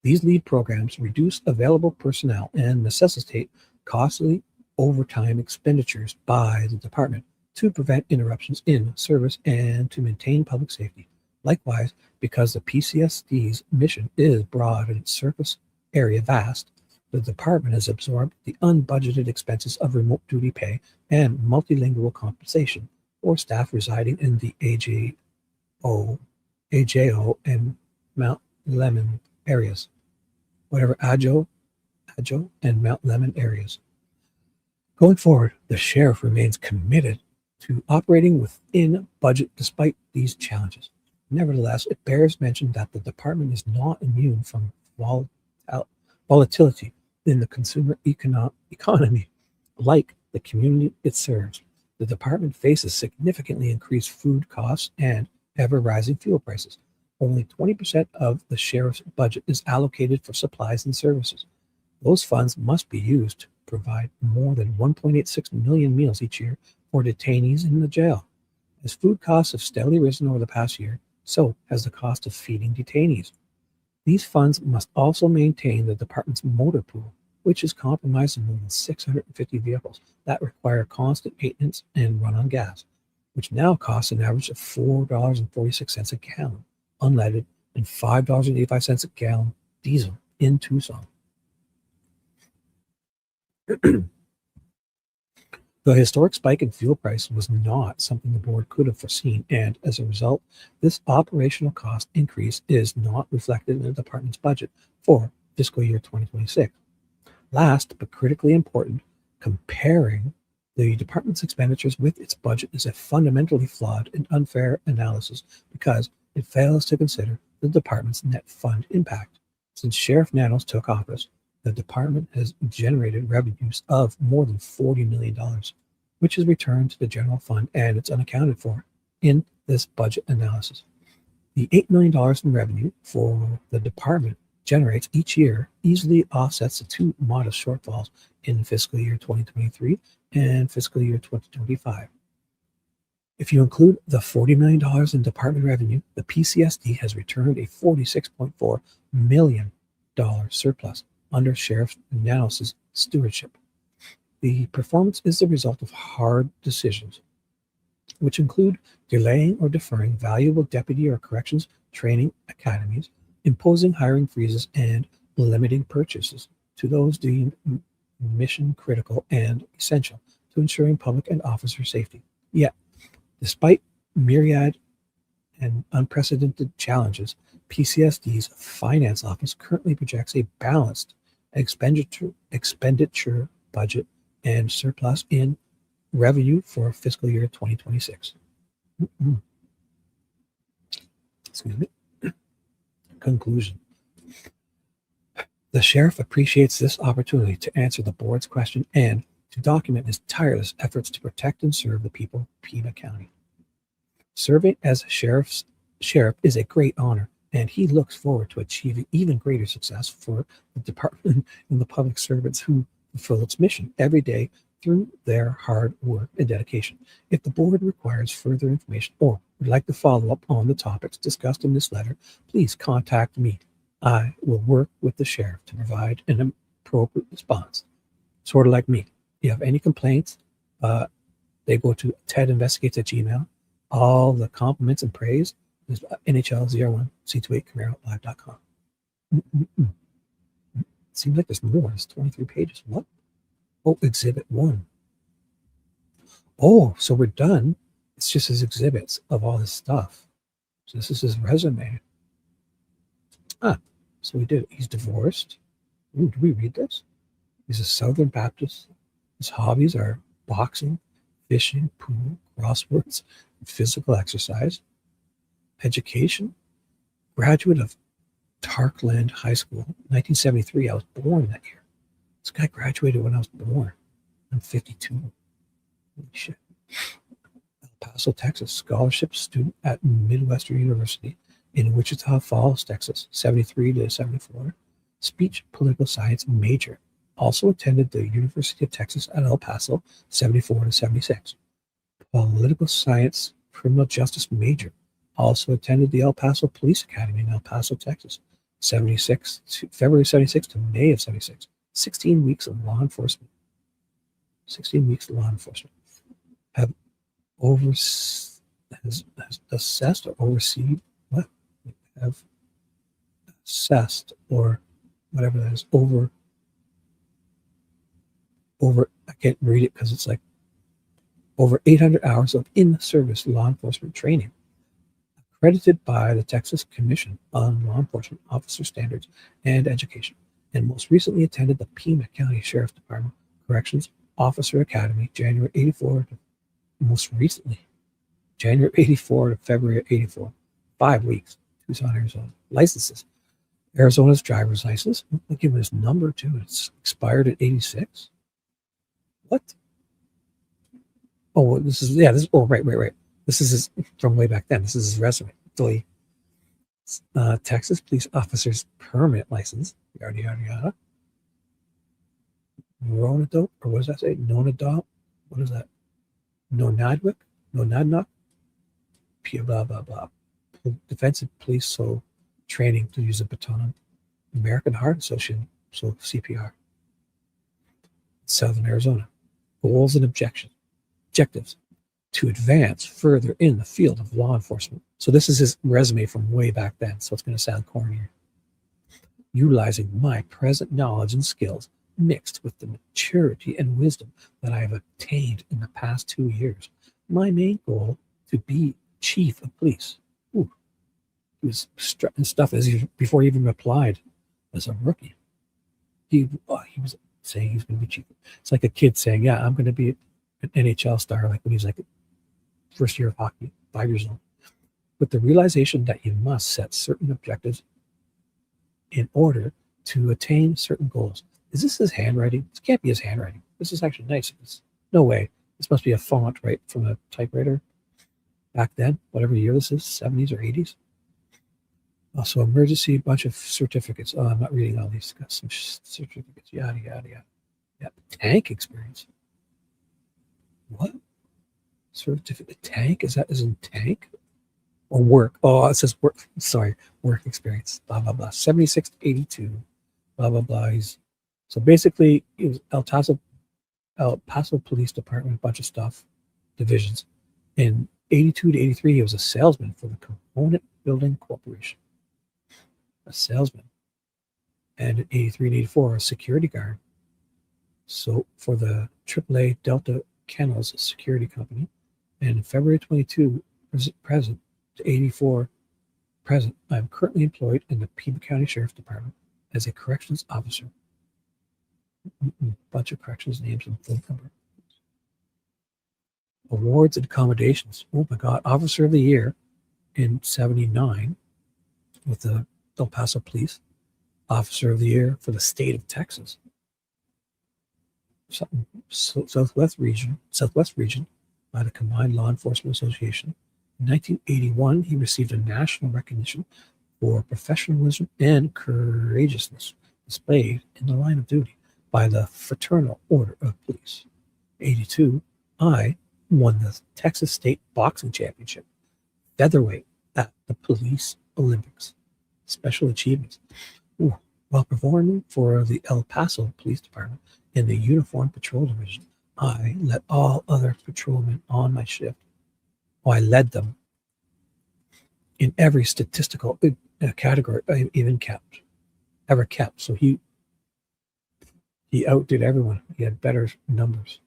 These leave programs reduce available personnel and necessitate costly overtime expenditures by the department to prevent interruptions in service and to maintain public safety. Likewise, because the PCSD's mission is broad and its surface area vast, the department has absorbed the unbudgeted expenses of remote duty pay and multilingual compensation for staff residing in the AJO and Mount Lemon areas. Ajo and Mount Lemon areas. Going forward, the sheriff remains committed to operating within budget despite these challenges. Nevertheless, it bears mention that the department is not immune from volatility in the consumer economy. Like the community it serves, the department faces significantly increased food costs and ever-rising fuel prices. Only 20% of the sheriff's budget is allocated for supplies and services. Those funds must be used to provide more than 1.86 million meals each year for detainees in the jail. As food costs have steadily risen over the past year, so has the cost of feeding detainees. These funds must also maintain the department's motor pool, which is comprised of more than 650 vehicles that require constant maintenance and run on gas, which now costs an average of $4.46 a gallon unleaded and $5.85 a gallon diesel in Tucson. The historic spike in fuel price was not something the board could have foreseen, and as a result, this operational cost increase is not reflected in the department's budget for fiscal year 2026. Last, but critically important, comparing the department's expenditures with its budget is a fundamentally flawed and unfair analysis because it fails to consider the department's net fund impact. Since Sheriff Nanos took office, the department has generated revenues of more than $40 million, which is returned to the general fund, and it's unaccounted for in this budget analysis. The $8 million in revenue for the department generates each year easily offsets the two modest shortfalls in fiscal year 2023 and fiscal year 2025. If you include the $40 million in department revenue, the PCSD has returned a $46.4 million surplus under Sheriff Nanos' stewardship. The performance is the result of hard decisions, which include delaying or deferring valuable deputy or corrections training academies, imposing hiring freezes, and limiting purchases to those deemed mission critical and essential to ensuring public and officer safety. Yet, despite myriad and unprecedented challenges, PCSD's finance office currently projects a balanced expenditure budget and surplus in revenue for fiscal year 2026. Excuse me. Conclusion. The sheriff appreciates this opportunity to answer the board's question and to document his tireless efforts to protect and serve the people of Pima County. Serving as sheriff is a great honor, and he looks forward to achieving even greater success for the department and the public servants who fulfill its mission every day through their hard work and dedication. If the board requires further information or would like to follow up on the topics discussed in this letter, please contact me. I will work with the sheriff to provide an appropriate response. Sort of like me. If you have any complaints, they go to tedinvestigates@gmail. All the compliments and praise is NHL01C28Camaro@live.com. Seems like there's more. There's 23 pages. What? Oh, Exhibit 1. Oh, so we're done. It's just his exhibits of all his stuff. So this is his resume. So we did it. He's divorced. Ooh, do we read this? He's a Southern Baptist. His hobbies are boxing, fishing, pool, crosswords, physical exercise. Education. Graduate of Tarkland High School, 1973. I was born that year. This guy graduated when I was born. I'm 52. Holy shit. El Paso, Texas. Scholarship student at Midwestern University in Wichita Falls, Texas, 73 to 74. Speech political science major. Also attended the University of Texas at El Paso, 74 to 76. Political science criminal justice major. Also attended the El Paso Police Academy in El Paso, Texas, February 76 to May of 76. 16 weeks of law enforcement. 16 weeks of law enforcement. Have assessed or overseen what? Have assessed or whatever that is over I can't read it because it's like over 800 hours of in-service law enforcement training, accredited by the Texas Commission on Law Enforcement Officer Standards and Education, and most recently attended the Pima County Sheriff's Department Corrections Officer Academy, January 84 to most recently, January 84 to February 84, 5 weeks, Tucson, Arizona. Licenses. Arizona's driver's license. I'll give him his number too. It's expired at 86. What? Oh, this is right. This is his, from way back then. This is his resume. Texas Police Officer's Permanent License. Yada, yada, yada. Ronadope, or what does that say? Nonadop? What is that? Nonadwick? Nonadnock? Blah, blah, blah. Defensive Police, so training to use a baton. American Heart Association, so CPR. Southern Arizona. Goals and objectives. To advance further in the field of law enforcement. So this is his resume from way back then, so it's going to sound corny. Utilizing my present knowledge and skills, mixed with the maturity and wisdom that I have obtained in the past 2 years. My main goal to be chief of police. Ooh, he was strutting stuff before he even applied as a rookie. He was saying he's going to be chief. It's like a kid saying, "Yeah, I'm going to be an NHL star," like when he's like first year of hockey, 5 years old. With the realization that you must set certain objectives in order to attain certain goals. Is this his handwriting? This can't be his handwriting. This is actually nice. No way. This must be a font right from a typewriter back then, whatever year this is, 70s or 80s. Also, emergency, bunch of certificates. Oh, I'm not reading all these. Got some certificates. Yada, yada, yada. Yeah, tank experience. What? Certificate. Tank? Is that as in tank? Or work? Oh, it says work. Sorry, work experience. Blah, blah, blah. 76 to 82. Blah, blah, blah. So basically, it was El Paso Police Department, a bunch of stuff, divisions. In 82 to 83, he was a salesman for the Component Building Corporation. A salesman. And in 83 and 84, a security guard. So for the AAA Delta Kennels Security Company. And in February 22, present to 84 present, I am currently employed in the Pima County Sheriff's Department as a corrections officer. Bunch of corrections names and phone number. Awards and accommodations. Oh my God. Officer of the Year in 79 with the El Paso Police. Officer of the Year for the state of Texas. Southwest region by the Combined Law Enforcement Association. In 1981, he received a national recognition for professionalism and courageousness displayed in the line of duty by the Fraternal Order of Police. 82, I won the Texas State Boxing Championship, featherweight at the Police Olympics. Special achievements. While performing for the El Paso Police Department in the Uniform Patrol Division, I led all other patrolmen on my shift. I led them in every statistical category I ever kept. So he outdid everyone. He had better numbers.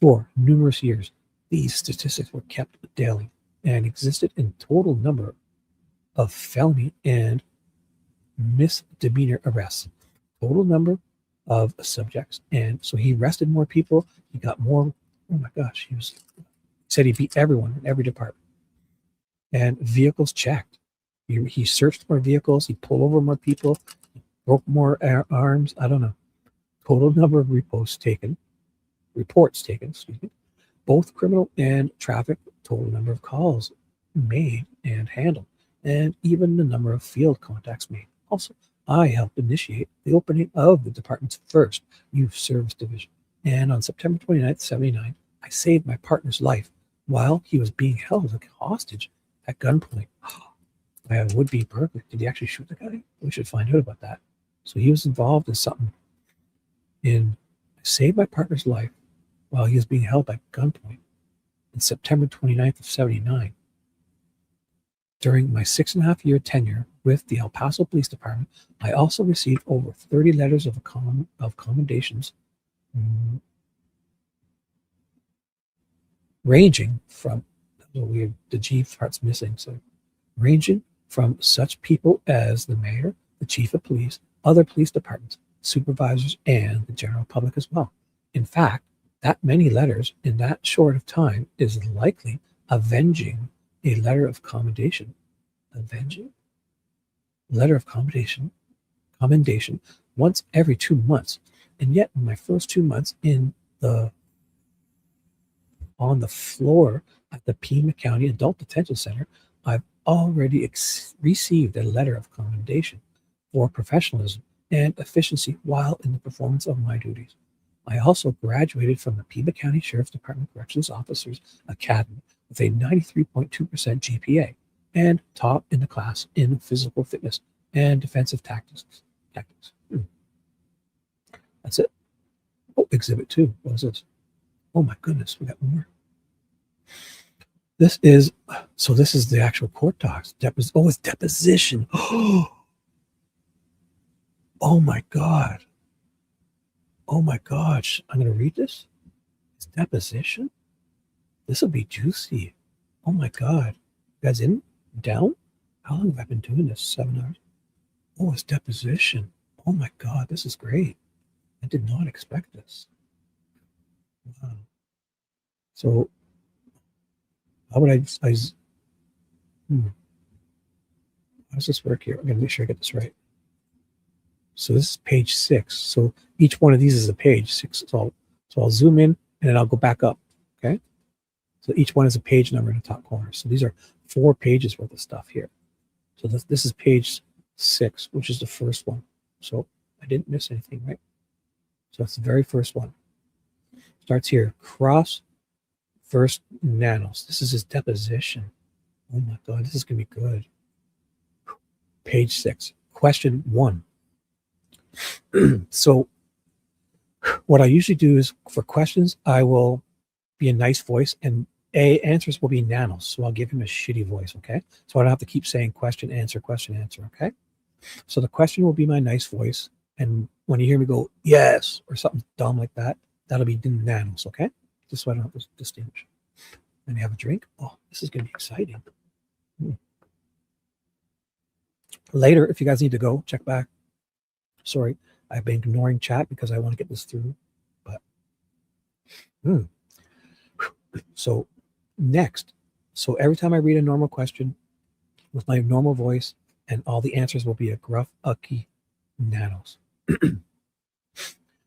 For numerous years, these statistics were kept daily and existed in total number of felony and misdemeanor arrests, total number of subjects. And so he arrested more people. He got more. Oh my gosh, he said he beat everyone in every department. And vehicles checked. He searched more vehicles. He pulled over more people. He broke more arms. I don't know. Total number of reports taken, both criminal and traffic, total number of calls made and handled, and even the number of field contacts made. Also, I helped initiate the opening of the department's first youth service division. And on September 29th, 79, I saved my partner's life while he was being held as a hostage at gunpoint by a would-be burglar. Did he actually shoot the guy? We should find out about that. So he was involved in something. I saved my partner's life while he was being held by gunpoint on September 29th of 79. During my 6.5-year tenure with the El Paso Police Department, I also received over 30 letters of commendations ranging from, the G part's missing, so ranging from such people as the mayor, the chief of police, other police departments, supervisors, and the general public as well. In fact, that many letters in that short of time is likely avenging a letter of commendation. Letter of commendation once every 2 months. And yet in my first 2 months on the floor at the Pima County Adult Detention Center, I've already received a letter of commendation for professionalism and efficiency while in the performance of my duties. I also graduated from the Pima County Sheriff's Department Corrections Officers Academy with a 93.2% GPA and taught in the class in physical fitness and defensive tactics. That's it. Oh, Exhibit 2. What is this? Oh my goodness, we got more. This is the actual court docs. It's deposition. Oh my God. Oh my gosh, I'm going to read this. It's deposition. This will be juicy. Oh my God. You guys down? How long have I been doing this? 7 hours? Oh, it's deposition. Oh my God, this is great. I did not expect this. Wow. So how would how does this work here? I'm going to make sure I get this right. So this is page 6. So each one of these is a page 6. So I'll zoom in and then I'll go back up. Okay. So each one is a page number in the top corner. So these are 4 pages worth of stuff here. So this is page 6, which is the first one. So I didn't miss anything, right? So that's the very first one. Starts here, cross first nanos. This is his deposition. Oh my God, this is going to be good. Page 6, question 1. So what I usually do is for questions, I will be a nice voice and answers will be nanos. So I'll give him a shitty voice, okay? So I don't have to keep saying question, answer, okay? So the question will be my nice voice. And when you hear me go, yes, or something dumb like that, that'll be nanos, okay? Just so I don't have to distinguish. Then you have a drink. Oh, this is going to be exciting. Later, if you guys need to go, check back. Sorry, I've been ignoring chat because I want to get this through. But so next, so every time I read a normal question with my normal voice, and all the answers will be a gruff, ucky nanos.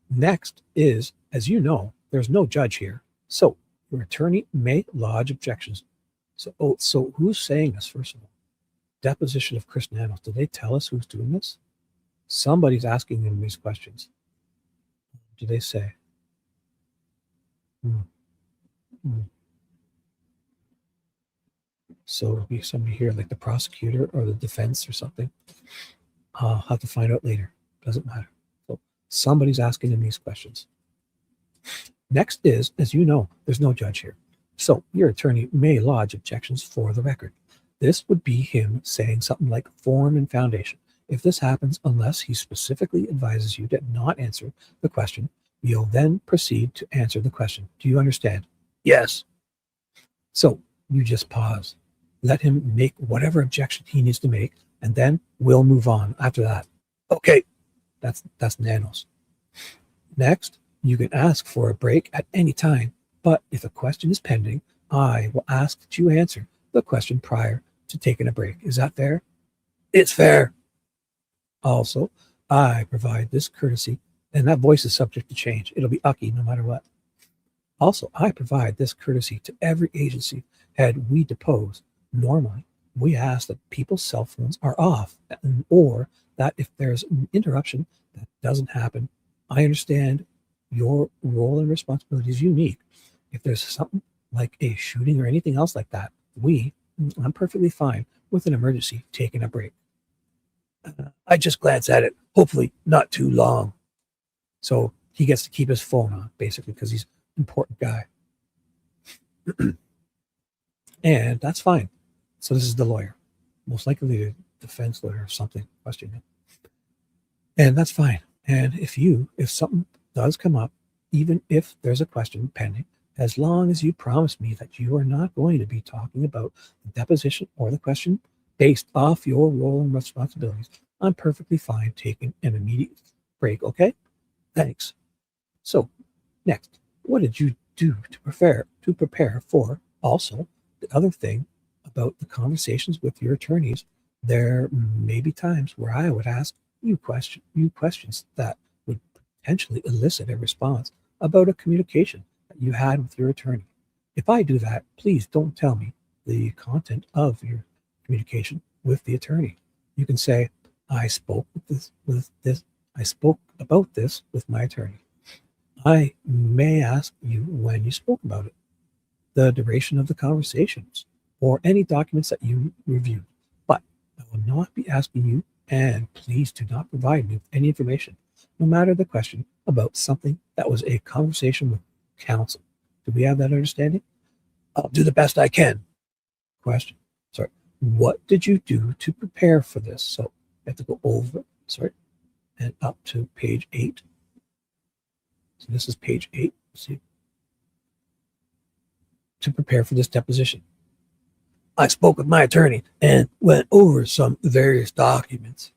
Next is, as you know, there's no judge here. So your attorney may lodge objections. So who's saying this, first of all? Deposition of Chris Nanos. Did they tell us who's doing this? Somebody's asking them these questions. Do they say? So it'll be somebody here, like the prosecutor or the defense or something. I'll have to find out later. Doesn't matter. So somebody's asking them these questions. Next is, as you know, there's no judge here. So your attorney may lodge objections for the record. This would be him saying something like form and foundation. If this happens, unless he specifically advises you to not answer the question, you'll then proceed to answer the question. Do you understand? Yes. So you just pause. Let him make whatever objection he needs to make, and then we'll move on after that. Okay, that's nanos. Next, you can ask for a break at any time, but if a question is pending, I will ask that you answer the question prior to taking a break. Is that fair? It's fair. Also, I provide this courtesy, and that voice is subject to change. It'll be ucky no matter what. Also, I provide this courtesy to every agency head we depose. Normally, we ask that people's cell phones are off, or that if there's an interruption, that doesn't happen. I understand your role and responsibility is unique. If there's something like a shooting or anything else like that, I'm perfectly fine with an emergency taking a break. I just glance at it, hopefully not too long. So he gets to keep his phone on, basically, because he's an important guy. And that's fine. So this is the lawyer, most likely the defense lawyer or something, questioning. And that's fine. And if something does come up, even if there's a question pending, as long as you promise me that you are not going to be talking about the deposition or the question based off your role and responsibilities, I'm perfectly fine taking an immediate break, okay? Thanks. So, next, what did you do to prepare for also the other thing about the conversations with your attorneys? There may be times where I would ask you questions that would potentially elicit a response about a communication that you had with your attorney. If I do that, please don't tell me the content of your communication with the attorney. You can say, I spoke about this with my attorney. I may ask you when you spoke about it, the duration of the conversations, or any documents that you reviewed. But I will not be asking you, and please do not provide me with any information, no matter the question, about something that was a conversation with counsel. Do we have that understanding? I'll do the best I can. Question. Sorry. What did you do to prepare for this? So you have to go over, and up to page 8. So this is page 8. See, to prepare for this deposition, I spoke with my attorney and went over some various documents.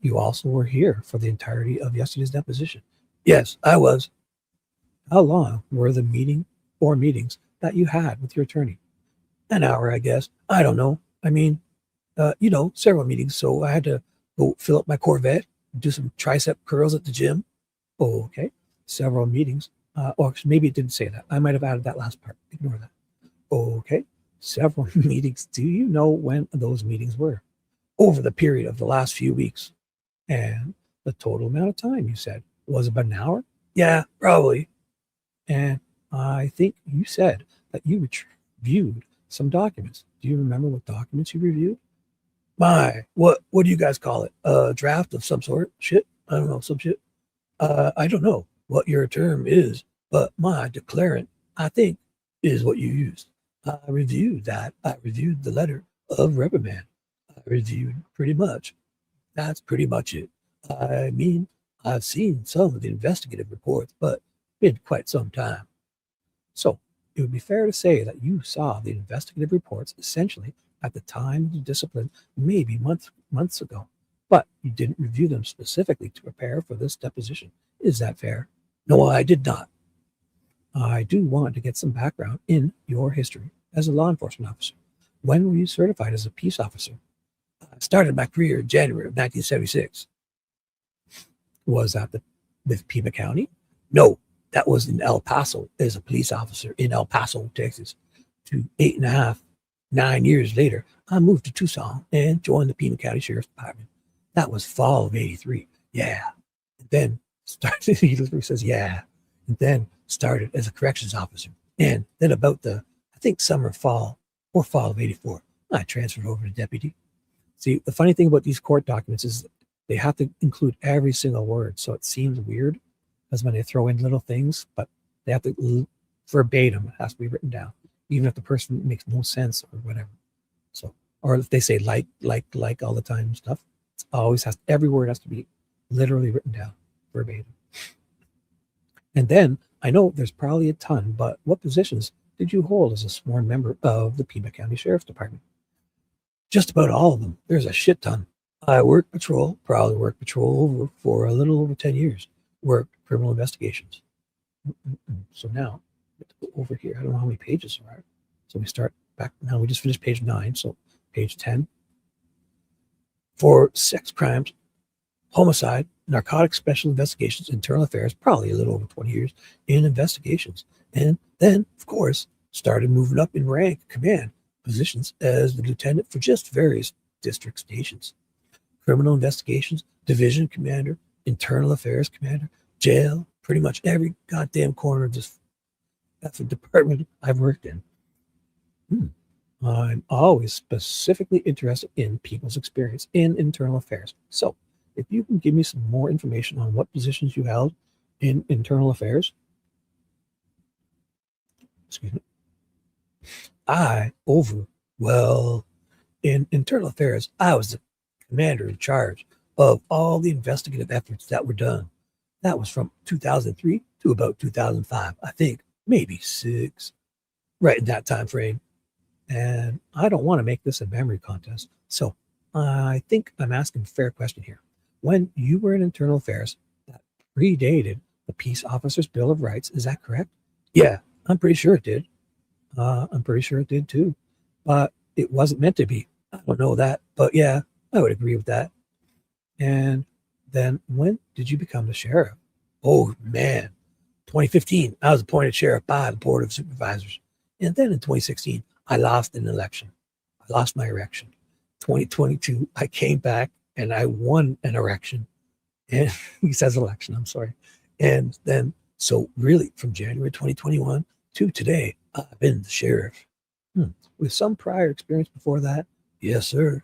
You also were here for the entirety of yesterday's deposition. Yes, I was. How long were the meetings that you had with your attorney? An hour, I guess. I don't know. I mean, several meetings. So I had to go fill up my Corvette, do some tricep curls at the gym. Oh, okay. Several meetings. Or maybe it didn't say that. I might have added that last part. Ignore that. Okay. Several meetings. Do you know when those meetings were? Over the period of the last few weeks. And the total amount of time, you said, was about an hour? Yeah, probably. And I think you said that you reviewed some documents. Do you remember what documents you reviewed? What do you guys call it? A draft of some sort? Shit? I don't know, some shit. I don't know what your term is, but my declarant, I think, is what you used. I reviewed that. I reviewed the letter of reprimand. I reviewed pretty much. That's pretty much it. I mean, I've seen some of the investigative reports, but been quite some time. So it would be fair to say that you saw the investigative reports essentially at the time of the discipline, maybe months ago, but you didn't review them specifically to prepare for this deposition. Is that fair? No, I did not. I do want to get some background in your history as a law enforcement officer. When were you certified as a peace officer? I started my career in January of 1976. Was that with Pima County? No, that was in El Paso as a police officer in El Paso, Texas. 9 years later, I moved to Tucson and joined the Pima County Sheriff's Department. That was fall of 83. Yeah. And then started, he literally says, yeah. And then started as a corrections officer. And then about fall of 84, I transferred over to deputy. See, the funny thing about these court documents is they have to include every single word. So it seems weird because when they throw in little things, but they have to verbatim, it has to be written down, even if the person makes no sense or whatever. So, or if they say like all the time and stuff, it's always every word has to be literally written down verbatim. And then I know there's probably a ton, but what positions did you hold as a sworn member of the Pima County Sheriff's Department? Just about all of them. There's a shit ton. I worked patrol for a little over 10 years. Worked criminal investigations. So now, let's go over here. I don't know how many pages there are. So we start back. Now we just finished page 9. So page 10. For sex crimes, homicide, narcotics special investigations, internal affairs, probably a little over 20 years in investigations. And then, of course, started moving up in rank command positions as the lieutenant for just various district stations. Criminal investigations, division commander, internal affairs commander, jail, pretty much every goddamn corner of this department I've worked in. I'm always specifically interested in people's experience in internal affairs. So if you can give me some more information on what positions you held in internal affairs. Excuse me. In internal affairs, I was the commander in charge of all the investigative efforts that were done. That was from 2003 to about 2005, I think, maybe 6, right in that time frame. And I don't want to make this a memory contest, so I think I'm asking a fair question here. When you were in internal affairs, that predated the Peace Officers Bill of Rights, is that correct? Yeah, I'm pretty sure it did. I'm pretty sure it did too, but it wasn't meant to be. I don't know that, but yeah, I would agree with that. And then when did you become the sheriff? Oh man, 2015, I was appointed sheriff by the Board of Supervisors. And then in 2016, I lost an election. I lost my election. 2022, I came back and I won an election. And he says election, I'm sorry. And then, so really from January 2021 to today, I've been the sheriff. With some prior experience before that, yes, sir.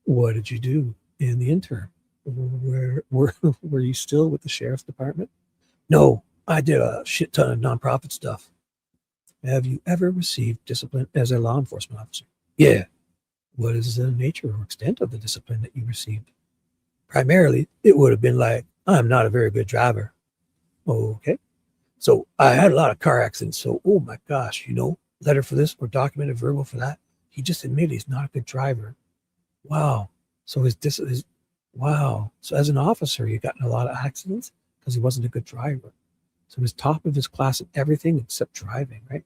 What did you do in the interim? Were you still with the sheriff's department? No, I did a shit ton of nonprofit stuff. Have you ever received discipline as a law enforcement officer? Yeah. What is the nature or extent of the discipline that you received? Primarily, it would have been like, I'm not a very good driver. Okay. So I had a lot of car accidents. So, oh my gosh, letter for this or documented verbal for that. He just admitted he's not a good driver. Wow. So wow. So as an officer, you got in a lot of accidents because he wasn't a good driver. So he was top of his class in everything except driving, right?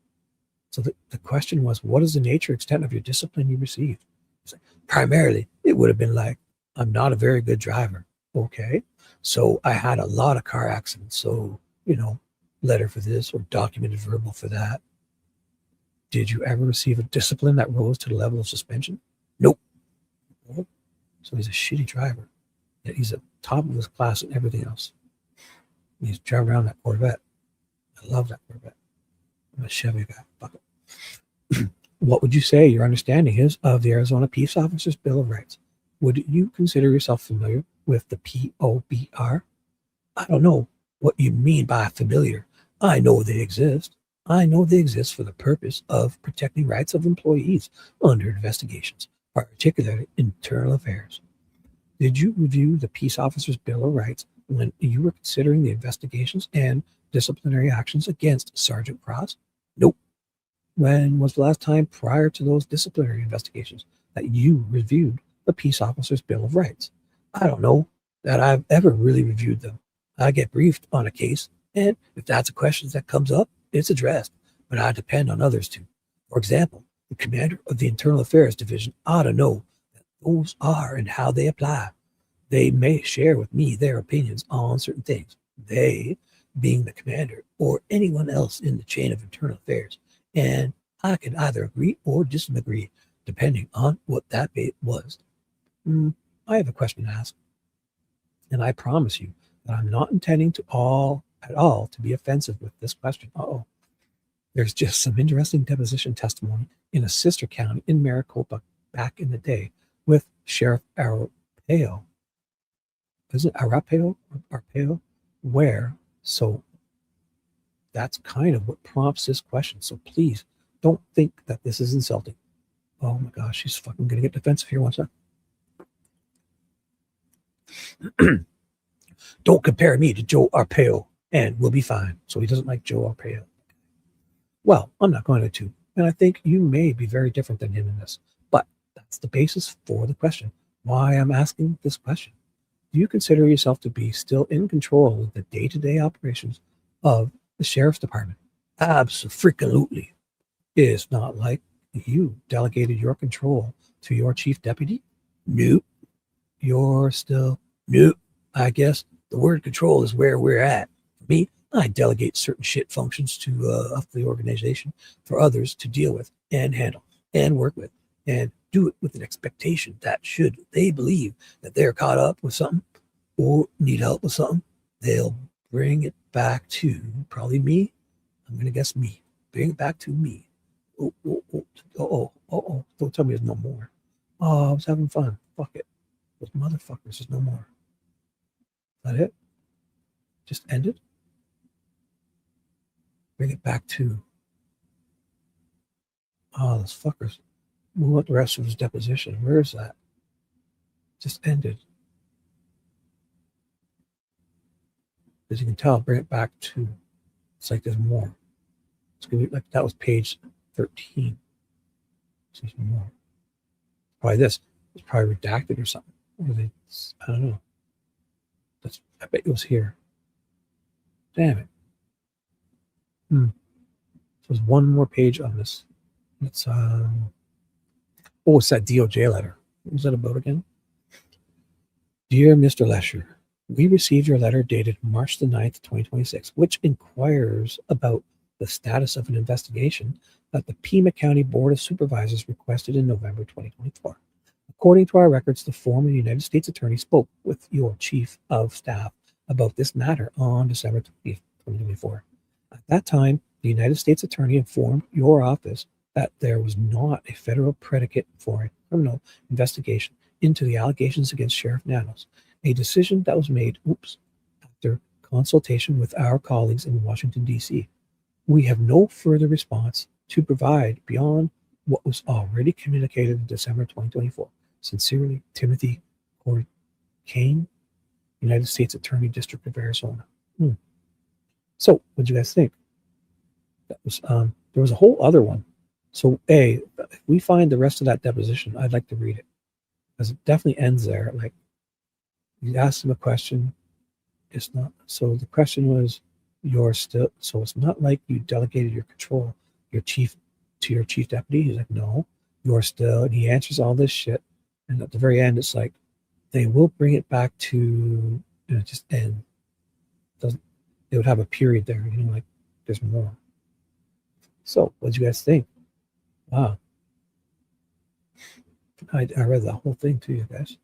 So the question was, what is the nature, extent of your discipline you received? Like, primarily, it would have been like, I'm not a very good driver. Okay. So I had a lot of car accidents. So, letter for this or documented verbal for that. Did you ever receive a discipline that rose to the level of suspension? Nope. So he's a shitty driver. Yet he's at top of his class in everything else. And he's driving around that Corvette. I love that Corvette. I'm a Chevy guy. Fuck it. What would you say your understanding is of the Arizona Peace Officers Bill of Rights? Would you consider yourself familiar with the POBR? I don't know what you mean by familiar. I know they exist. I know they exist for the purpose of protecting rights of employees under investigations, particularly internal affairs. Did you review the Peace Officers Bill of Rights when you were considering the investigations and disciplinary actions against Sergeant Cross? Nope. When was the last time prior to those disciplinary investigations that you reviewed the Peace Officers Bill of Rights? I don't know that I've ever really reviewed them. I get briefed on a case, and if that's a question that comes up, it's addressed, but I depend on others too. For example, the commander of the Internal Affairs Division ought to know that those are and how they apply. They may share with me their opinions on certain things, they being the commander or anyone else in the chain of internal affairs, and I can either agree or disagree depending on what that was. I have a question to ask, and I promise you that I'm not intending to at all to be offensive with this question. There's just some interesting deposition testimony in a sister county in Maricopa back in the day with Sheriff Arpaio. Is it Arpaio? So that's kind of what prompts this question. So please don't think that this is insulting. Oh my gosh, she's fucking gonna get defensive here. One second. Don't compare me to Joe Arpaio and we'll be fine. So he doesn't like Joe Arpaio. Well, I'm not going to. And I think you may be very different than him in this. But that's the basis for the question. Why I'm asking this question. Do you consider yourself to be still in control of the day-to-day operations of the sheriff's department? Absolutely. It's not like you delegated your control to your chief deputy. Nope. You're still nope. I guess the word control is where we're at. For me, I delegate certain shit functions to up the organization for others to deal with and handle and work with and do it with an expectation that should they believe that they're caught up with something or need help with something, they'll bring it back to probably me. I'm going to guess me. Bring it back to me. Don't tell me there's no more. Oh, I was having fun. Fuck it. Those motherfuckers, there's no more. Is that it? Just ended? Bring it back to. Oh, those fuckers. We want the rest of his deposition. Where is that? Just ended. As you can tell, bring it back to. It's like there's more. It's gonna be like that was page 13. So there's more. Probably this. It's probably redacted or something. Or they, I don't know. I bet it was here. Damn it. So there's one more page on this. It's it's that DOJ letter. What was that about again? Dear Mr. Lesher, we received your letter dated March the 9th, 2026, which inquires about the status of an investigation that the Pima County Board of Supervisors requested in November 2024. According to our records, the former United States Attorney spoke with your Chief of Staff about this matter on December 20th, 2024. At that time, the United States Attorney informed your office that there was not a federal predicate for a criminal investigation into the allegations against Sheriff Nanos, a decision that was made, after consultation with our colleagues in Washington, D.C. We have no further response to provide beyond what was already communicated in December 2024. Sincerely, Timothy Kane, United States Attorney, District of Arizona. So what do you guys think? That was there was a whole other one. So if we find the rest of that deposition, I'd like to read it, because it definitely ends there. Like, you asked him a question. It's not. So the question was, you're still. So it's not like you delegated your control, your chief, to your chief deputy. He's like, no, you're still. And he answers all this shit. And at the very end, it's like, they will bring it back to, and it just end. Doesn't. It would have a period there. You know, like there's more. So what do you guys think? Wow. I read the whole thing to you guys.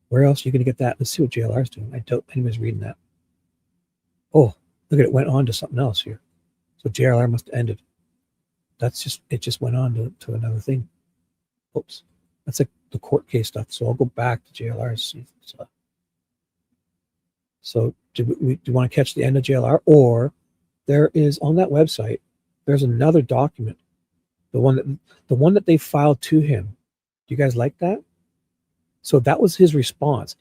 Where else are you going to get that? Let's see what JLR's doing. I doubt anyone's reading that. Oh, look at it. Went on to something else here. So JLR must have ended. That's just, it just went on to another thing. Oops. That's like the court case stuff. So I'll go back to JLR and see. So do you want to catch the end of JLR? Or there is on that website, there's another document. The one that they filed to him. Do you guys like that? So that was his response.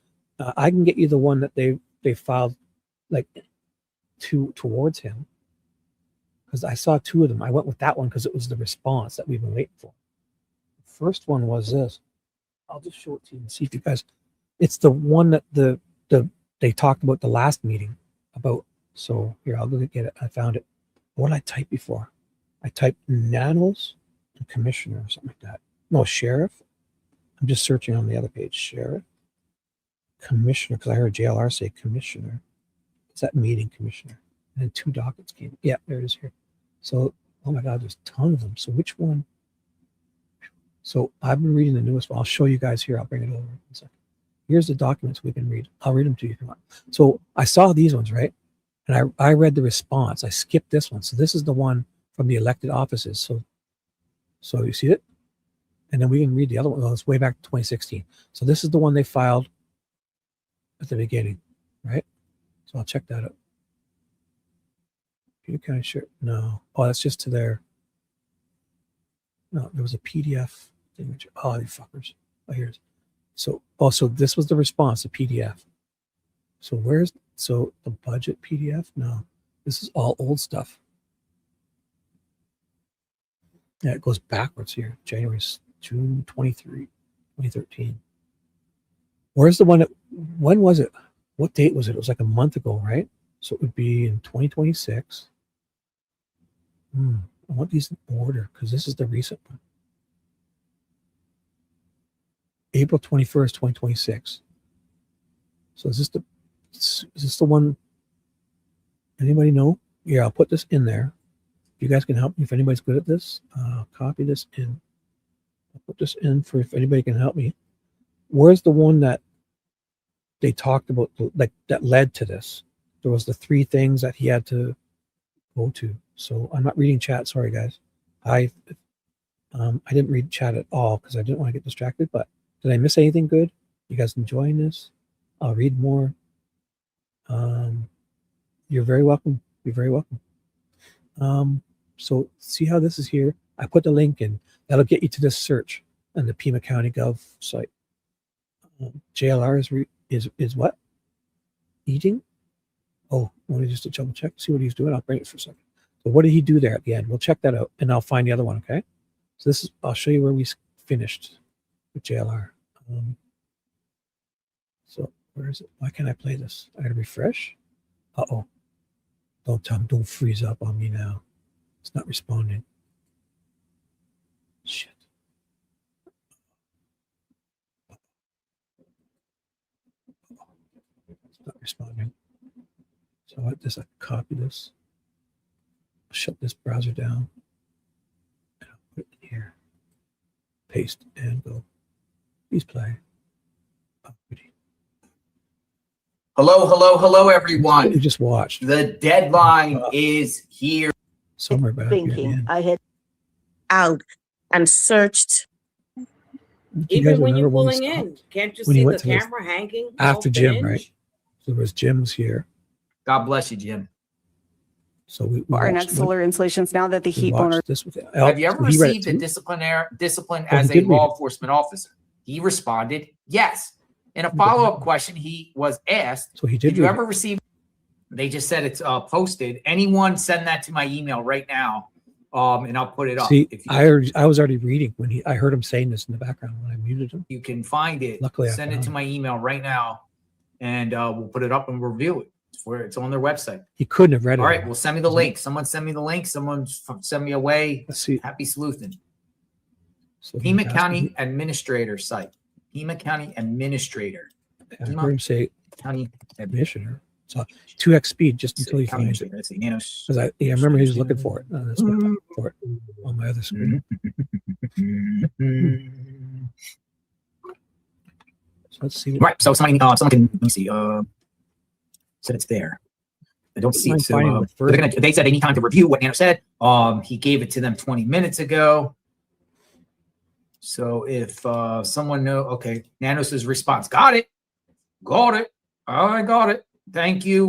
I can get you the one that they filed like towards him, because I saw two of them. I went with that one because it was the response that we've been waiting for. The first one was this. I'll just show it to you and see if you guys. It's the one that they talked about the last meeting about. So here, I'll go get it. I found it. What did I type before? I typed nanos and commissioner or something like that. No, sheriff. I'm just searching on the other page. Sheriff, commissioner, because I heard JLR say commissioner. It's that meeting commissioner. And then two dockets came. Yeah, there it is here. So, oh my God, there's a ton of them. So which one? So I've been reading the newest one. I'll show you guys here. I'll bring it over in a second. Here's the documents we can read. I'll read them to you if you want. So I saw these ones, right? And I read the response. I skipped this one. So this is the one from the elected offices. So you see it? And then we can read the other one. Well, it's way back to 2016. So this is the one they filed at the beginning, right? So I'll check that out. You kind of sure? No. Oh, that's just to their. No, there was a PDF thing. Oh, you fuckers. Oh, here's. So, so this was the response, the PDF. So so the budget PDF? No, this is all old stuff. Yeah, it goes backwards here. June 23, 2013. Where's the one when was it? What date was it? It was like a month ago, right? So it would be in 2026. I want these in order because this is the recent one. April 21st, 2026. So is this the one? Anybody know? Yeah, I'll put this in there. If you guys can help me, if anybody's good at this, copy this in. I'll put this in for if anybody can help me. Where's the one that they talked about, like that led to this? There was the three things that he had to go to. So I'm not reading chat. Sorry, guys. I didn't read chat at all because I didn't want to get distracted. But did I miss anything good? You guys enjoying this? I'll read more. You're very welcome. You're very welcome. So see how this is here? I put the link in. That'll get you to this search on the Pima County Gov site. JLR is what? Eating? Oh, let me just double check, see what he's doing. I'll bring it for a second. So what did he do there at the end? We'll check that out, and I'll find the other one, okay? So this is, I'll show you where we finished with JLR. So where is it? Why can't I play this? I gotta refresh. Uh-oh. Don't freeze up on me now. It's not responding. Shit. It's not responding. So I just copy this. Shut this browser down. And I'll put it in here. Paste and go. Please play. Hello, everyone. You just watched. The deadline is here. Somewhere back here. I had out and searched. Even when you're pulling in, can't you see the camera hanging? After Jim, right? So there was Jim's here. God bless you, Jim. So we our next solar installations now that the heat owner. Have you ever received a discipline as a law enforcement officer? He responded, yes. In a follow-up question, he was asked, so he did you ever receive? They just said it's posted. Anyone send that to my email right now, and I'll put it up. See, If you, I was already reading when I heard him saying this in the background when I muted him. you can find it. Luckily, send it to my email right now, and we'll put it up and review it. It's on their website. He couldn't have read it. All right, well, send me the link. Someone send me the link. Someone send me away. Let's see. Happy sleuthing. So Pima County Administrator site. Pima County Administrator. I heard him say County Commissioner. So 2x speed just until he finds it. Let's see, Nanos. Because I remember he was looking for it. That's what I'm looking for it on my other screen. So let's see. Right. So someone can let me see. Said it's there. I don't see it. So they said any time to review what Nano said. He gave it to them 20 minutes ago. So if someone know, okay, Nanos' response, got it. I got it. Thank you.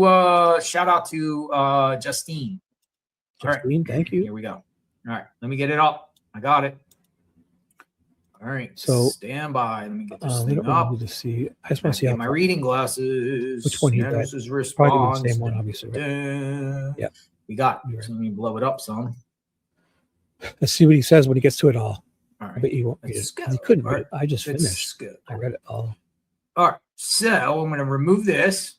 Shout out to Justine. Justine, thank you. Here we go. All right, let me get it up. I got it. All right, so stand by. Let me get this we thing don't up. need to see. I just want to see how my reading glasses. Which one he got? Nanos' response. Probably the same one, obviously. Right? Yeah, we got. Right. So let me blow it up some. Let's see what he says when he gets to it all. All right. I bet he won't read it. He couldn't read it. I just finished. I read it all. All right, so I'm going to remove this.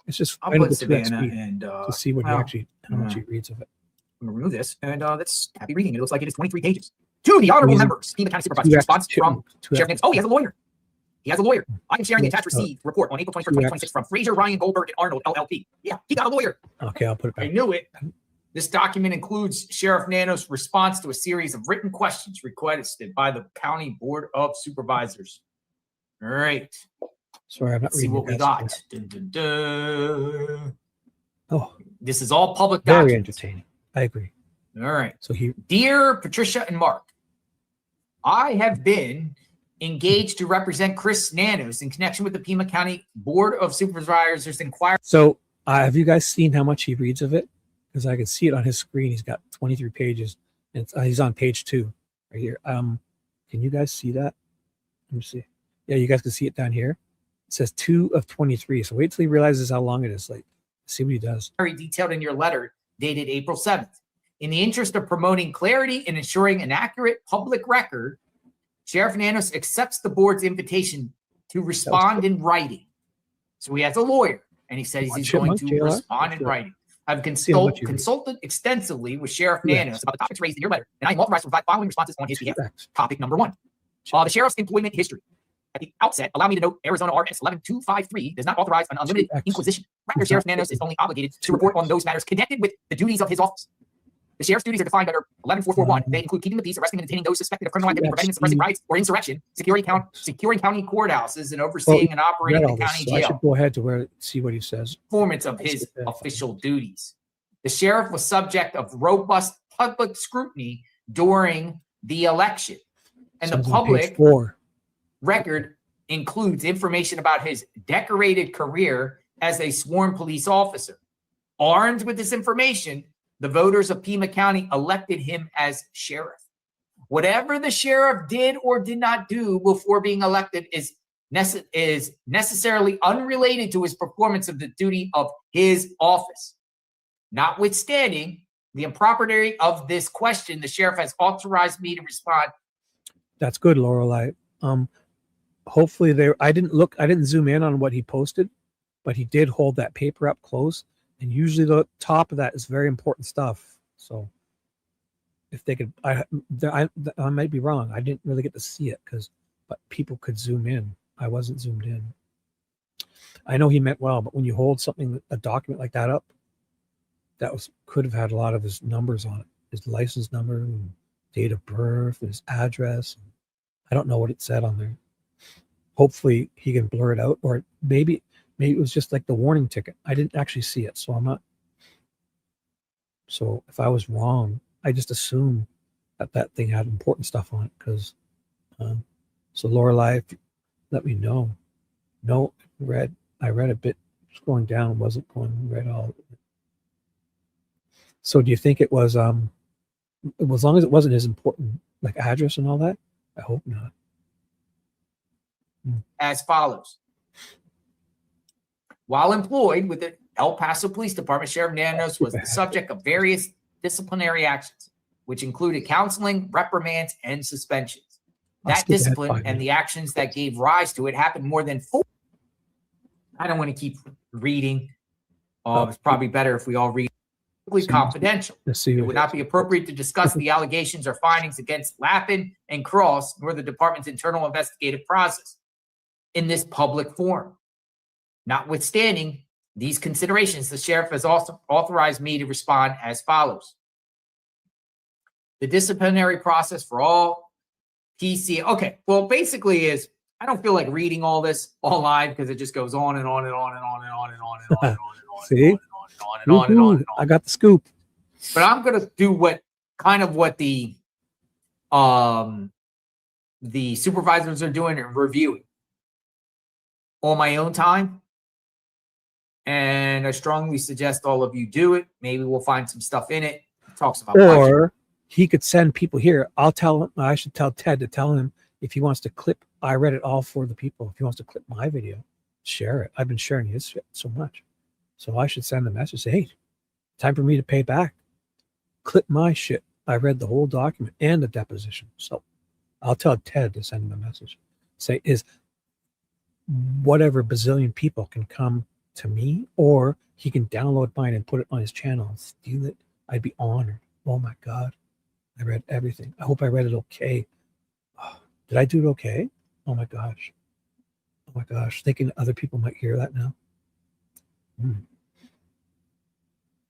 It's just I'll finding put the Savannah 2x and to see what he actually how much he reads of it. I'm going to remove this, and that's happy reading. It looks like it is 23 pages. To the honorable members, Pima County Supervisors, response from Sheriff Nanos. Oh, he has a lawyer. He has a lawyer. I am sharing the attached received report on April 21st, 2026 from Fraser, Ryan, Goldberg, and Arnold, LLP. Yeah, he got a lawyer. Okay, I'll put it back. I knew it. This document includes Sheriff Nanos' response to a series of written questions requested by the County Board of Supervisors. All right. Sorry, I'm not Let's see reading what we got. Dun, dun, dun. Oh, this is all public very documents. entertaining. I agree. All right. So Dear Patricia and Mark, I have been engaged to represent Chris Nanos in connection with the Pima County Board of Supervisors inquiry. So have you guys seen how much he reads of it? Because I can see it on his screen. He's got 23 pages, and he's on page 2 right here. Can you guys see that? Let me see. Yeah, you guys can see it down here. It says 2 of 23. So wait till he realizes how long it is. Like, see what he does. Very detailed in your letter dated April 7th. In the interest of promoting clarity and ensuring an accurate public record, Sheriff Nanos accepts the board's invitation to respond in writing. So he has a lawyer, and he says he's going to respond in writing. I've consulted extensively with Sheriff Nanos about the topics raised in your letter, and I am authorized to provide following responses on his behalf. Topic number 1, the sheriff's employment history. At the outset, allow me to note Arizona RS 11253 does not authorize an unlimited inquisition. Rather, Sheriff Nanos is only obligated to report on those matters connected with the duties of his office. The sheriff's duties are defined under 11441. They include keeping the peace, arresting and detaining those suspected of criminal activity, preventing and suppressing riots or insurrection, securing county courthouses, and overseeing and operating the county so I jail. should go ahead to see what he says. Performance of his official duties. The sheriff was subject of robust public scrutiny during the election, and the public record includes information about his decorated career as a sworn police officer. Armed with this information, the voters of Pima County elected him as sheriff. Whatever the sheriff did or did not do before being elected is necessarily unrelated to his performance of the duty of his office. Notwithstanding the impropriety of this question, the sheriff has authorized me to respond. That's good, Lorelei. Hopefully I didn't zoom in on what he posted, but he did hold that paper up close. And usually the top of that is very important stuff. So if they could, I might be wrong. I didn't really get to see it but people could zoom in. I wasn't zoomed in. I know he meant well, but when you hold a document like that up, could have had a lot of his numbers on it, his license number and date of birth, and his address. I don't know what it said on there. Hopefully he can blur it out, or maybe it was just like the warning ticket. I didn't actually see it, so I'm not. So if I was wrong, I just assumed that thing had important stuff on it because. So Lorelei, let me know. No, I read a bit. Scrolling down, wasn't going read all. So do you think it was as long as it wasn't as important like address and all that? I hope not. As follows. While employed with the El Paso Police Department Sheriff Nanos was the subject of various disciplinary actions, which included counseling, reprimands, and suspensions. That discipline and the actions that gave rise to it happened more than 4. I don't want to keep reading. It's probably better if we all read confidential. It would not be appropriate to discuss the allegations or findings against Lappin and Cross, nor the department's internal investigative process in this public forum. Notwithstanding these considerations, the sheriff has also authorized me to respond as follows. The disciplinary process for all PC. Okay, well, basically is I don't feel like reading all this all live because it just goes on and on and on and on and on and on and on and on and on. See? And on and on and on. I got the scoop. But I'm gonna do what the supervisors are doing and reviewing on my own time. And I strongly suggest all of you do it. Maybe we'll find some stuff in it. It talks about or he could send people here. I'll tell him. I should tell Ted to tell him if he wants to clip. I read it all for the people. If he wants to clip my video, share it. I've been sharing his shit so much. So I should send a message. Say, hey, time for me to pay back. Clip my shit. I read the whole document and the deposition. So I'll tell Ted to send him a message. Say, is whatever bazillion people can come to me, or he can download mine and put it on his channel and steal it. I'd be honored. Oh my God. I read everything. I hope I read it okay. Oh, did I do it okay? Oh my gosh. Oh my gosh. Thinking other people might hear that now.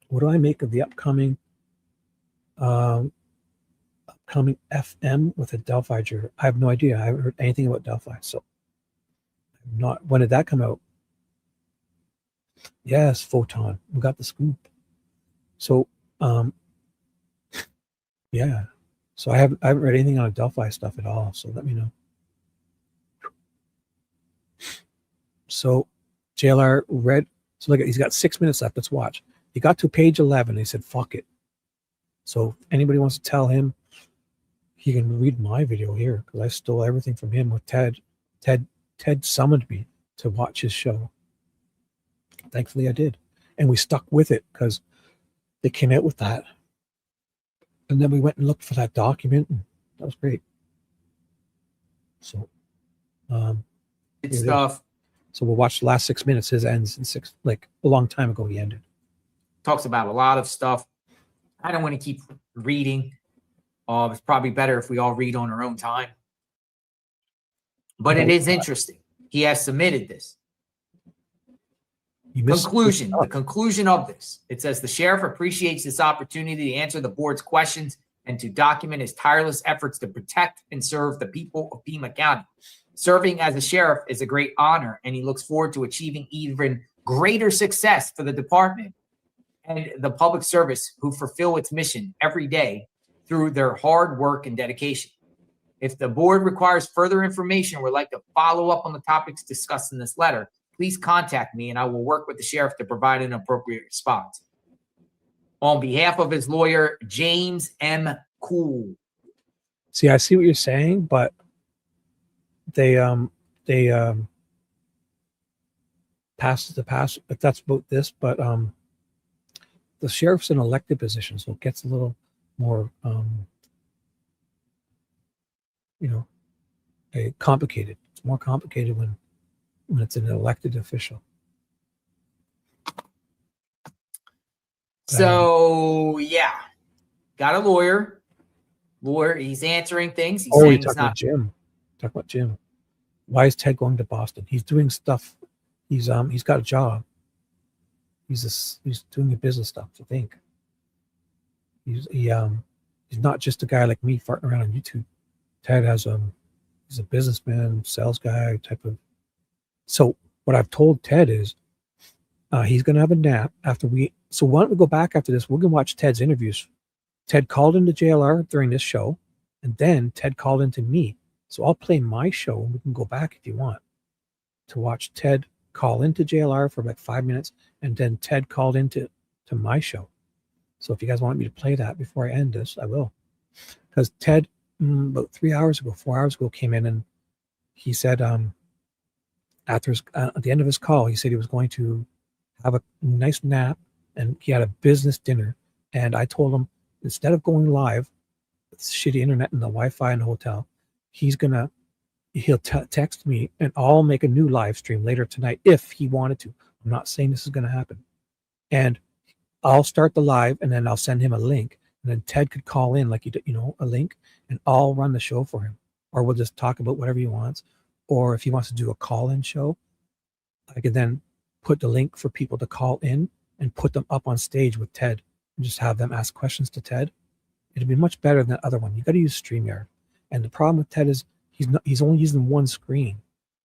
What do I make of the upcoming FM with a Delphi juror? I have no idea. I haven't heard anything about Delphi. So not. When did that come out? Yes, Photon. We got the scoop. So yeah. So I haven't read anything on Delphi stuff at all. So let me know. So JLR read. So look, he's got 6 minutes left. Let's watch. He got to page 11. He said, fuck it. So if anybody wants to tell him, he can read my video here because I stole everything from him with Ted. Ted summoned me to watch his show. Thankfully, I did. And we stuck with it because they came out with that. And then we went and looked for that document. And that was great. So, good stuff. So we'll watch the last 6 minutes. His ends in like a long time ago. He ended. Talks about a lot of stuff. I don't want to keep reading. It's probably better if we all read on our own time. But it is interesting. He has submitted this. Conclusion. The conclusion of this. It says the sheriff appreciates this opportunity to answer the board's questions and to document his tireless efforts to protect and serve the people of Pima County. Serving as a sheriff is a great honor, and he looks forward to achieving even greater success for the department and the public service who fulfill its mission every day through their hard work and dedication. If the board requires further information or would like to follow up on the topics discussed in this letter, please contact me and I will work with the sheriff to provide an appropriate response. On behalf of his lawyer, James M. Cool. See, I see what you're saying, but they passed the pass, but that's about this, but the sheriff's an elected position, so it gets a little more complicated. It's more complicated when it's an elected official. So yeah, got a lawyer. He's answering things. He's saying he's talk not. about Jim. Talk about Jim. Why is Ted going to Boston? He's doing stuff. He's got a job. He's doing the business stuff. I think he's not just a guy like me farting around on YouTube. Ted has he's a businessman, sales guy type of. So what I've told Ted is he's going to have a nap after we. So why don't we go back after this? We're going to watch Ted's interviews. Ted called into JLR during this show, and then Ted called into me. So I'll play my show, and we can go back if you want to watch Ted call into JLR for like 5 minutes, and then Ted called into my show. So if you guys want me to play that before I end this, I will. Because Ted, about 4 hours ago, came in and he said, at the end of his call, he said he was going to have a nice nap, and he had a business dinner. And I told him, instead of going live, with shitty internet and the Wi-Fi in the hotel, he'll text me, and I'll make a new live stream later tonight if he wanted to. I'm not saying this is going to happen. And I'll start the live, and then I'll send him a link, and then Ted could call in, like, a link, and I'll run the show for him. Or we'll just talk about whatever he wants. Or if he wants to do a call-in show, I could then put the link for people to call in and put them up on stage with Ted and just have them ask questions to Ted. It'd be much better than that other one. You got to use StreamYard. And the problem with Ted is he's only using one screen.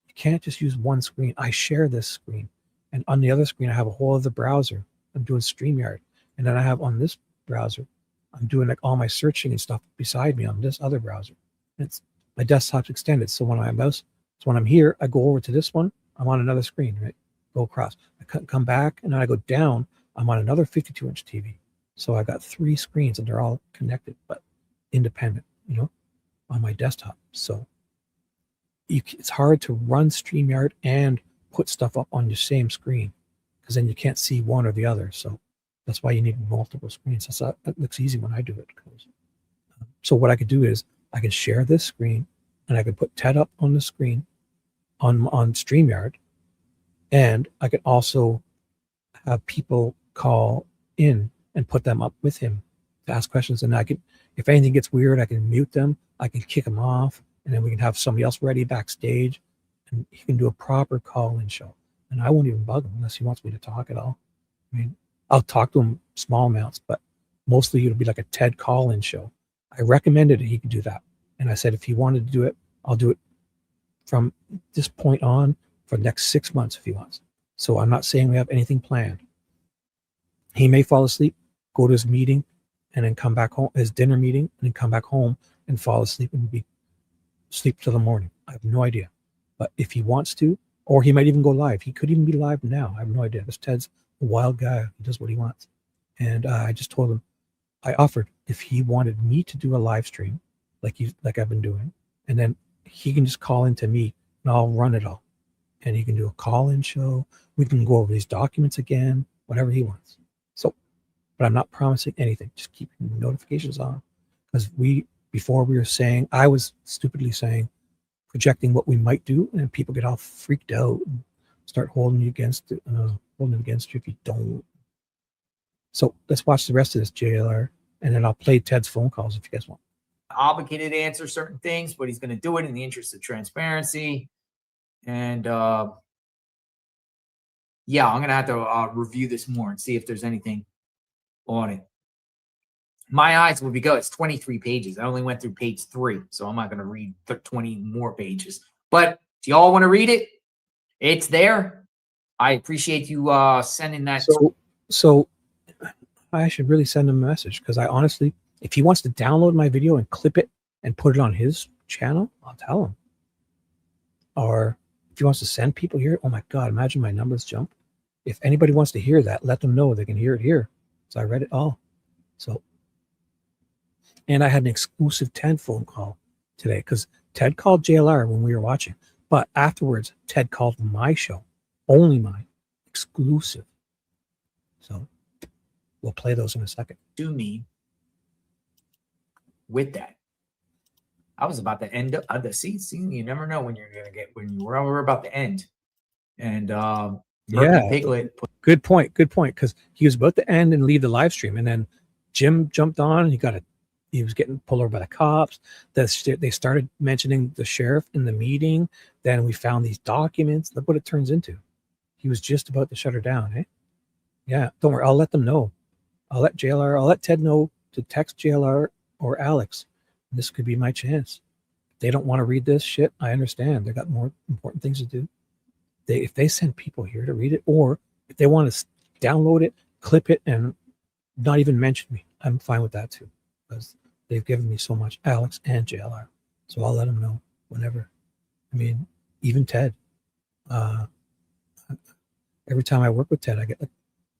You can't just use one screen. I share this screen. And on the other screen, I have a whole other browser. I'm doing StreamYard. And then I have on this browser, I'm doing like all my searching and stuff beside me on this other browser. It's my desktop's extended. So when I'm here, I go over to this one. I'm on another screen, right? Go across. I come back, and then I go down. I'm on another 52-inch TV. So I got 3 screens, and they're all connected, but independent, on my desktop. So it's hard to run StreamYard and put stuff up on your same screen, because then you can't see one or the other. So that's why you need multiple screens. That looks easy when I do it. So what I could do is I can share this screen, and I could put Ted up on the screen on StreamYard, and I could also have people call in and put them up with him to ask questions. And I could, if anything gets weird, I can mute them, I can kick them off, and then we can have somebody else ready backstage, and he can do a proper call-in show. And I won't even bug him unless he wants me to talk at all. I mean, I'll talk to him small amounts, but mostly it'll be like a TED call-in show. I recommended he could do that. And I said, if he wanted to do it, I'll do it from this point on for the next 6 months if he wants. So I'm not saying we have anything planned. He may fall asleep, go to his meeting, and then come back home, his dinner meeting, and then come back home and fall asleep and sleep till the morning. I have no idea. But if he wants to, or he might even go live. He could even be live now. I have no idea. This Ted's a wild guy. He does what he wants. And I just told him, I offered if he wanted me to do a live stream, like I've been doing, and then he can just call into me and I'll run it all. And he can do a call-in show. We can go over these documents again, whatever he wants. So, but I'm not promising anything. Just keep notifications on. Because before we were saying, I was stupidly saying, projecting what we might do, and people get all freaked out and start holding it against you if you don't. So let's watch the rest of this JLR, and then I'll play Ted's phone calls if you guys want. Obligated to answer certain things, but he's going to do it in the interest of transparency. And yeah, I'm going to have to review this more and see if there's anything on it. My eyes will be good. It's 23 pages. I only went through page 3, so I'm not going to read 20 more pages. But if y'all want to read it, it's there. I appreciate you sending that. So I should really send him a message, because I honestly, if he wants to download my video and clip it and put it on his channel, I'll tell him. Or if he wants to send people here, oh my God, imagine my numbers jump. If anybody wants to hear that, let them know they can hear it here. So I read it all. So, and I had an exclusive Ted phone call today, because Ted called JLR when we were watching. But afterwards, Ted called my show, only mine, exclusive. So we'll play those in a second. To me, with that, I was about to end up the see. You never know when you're gonna get we're about to end. And yeah, Piglet. Good point. Because he was about to end and leave the live stream, and then Jim jumped on, and he was getting pulled over by the cops. They started mentioning the sheriff in the meeting. Then we found these documents. Look what it turns into. He was just about to shut her down, eh? Yeah, don't worry. I'll let them know. I'll let Ted know to text JLR or Alex. This could be my chance. If they don't want to read this shit, I understand. They got more important things to do. If they send people here to read it, or if they want to download it, clip it, and not even mention me, I'm fine with that too, because they've given me so much, Alex and JLR. So I'll let them know whenever. I mean, even Ted. Every time I work with Ted, I get like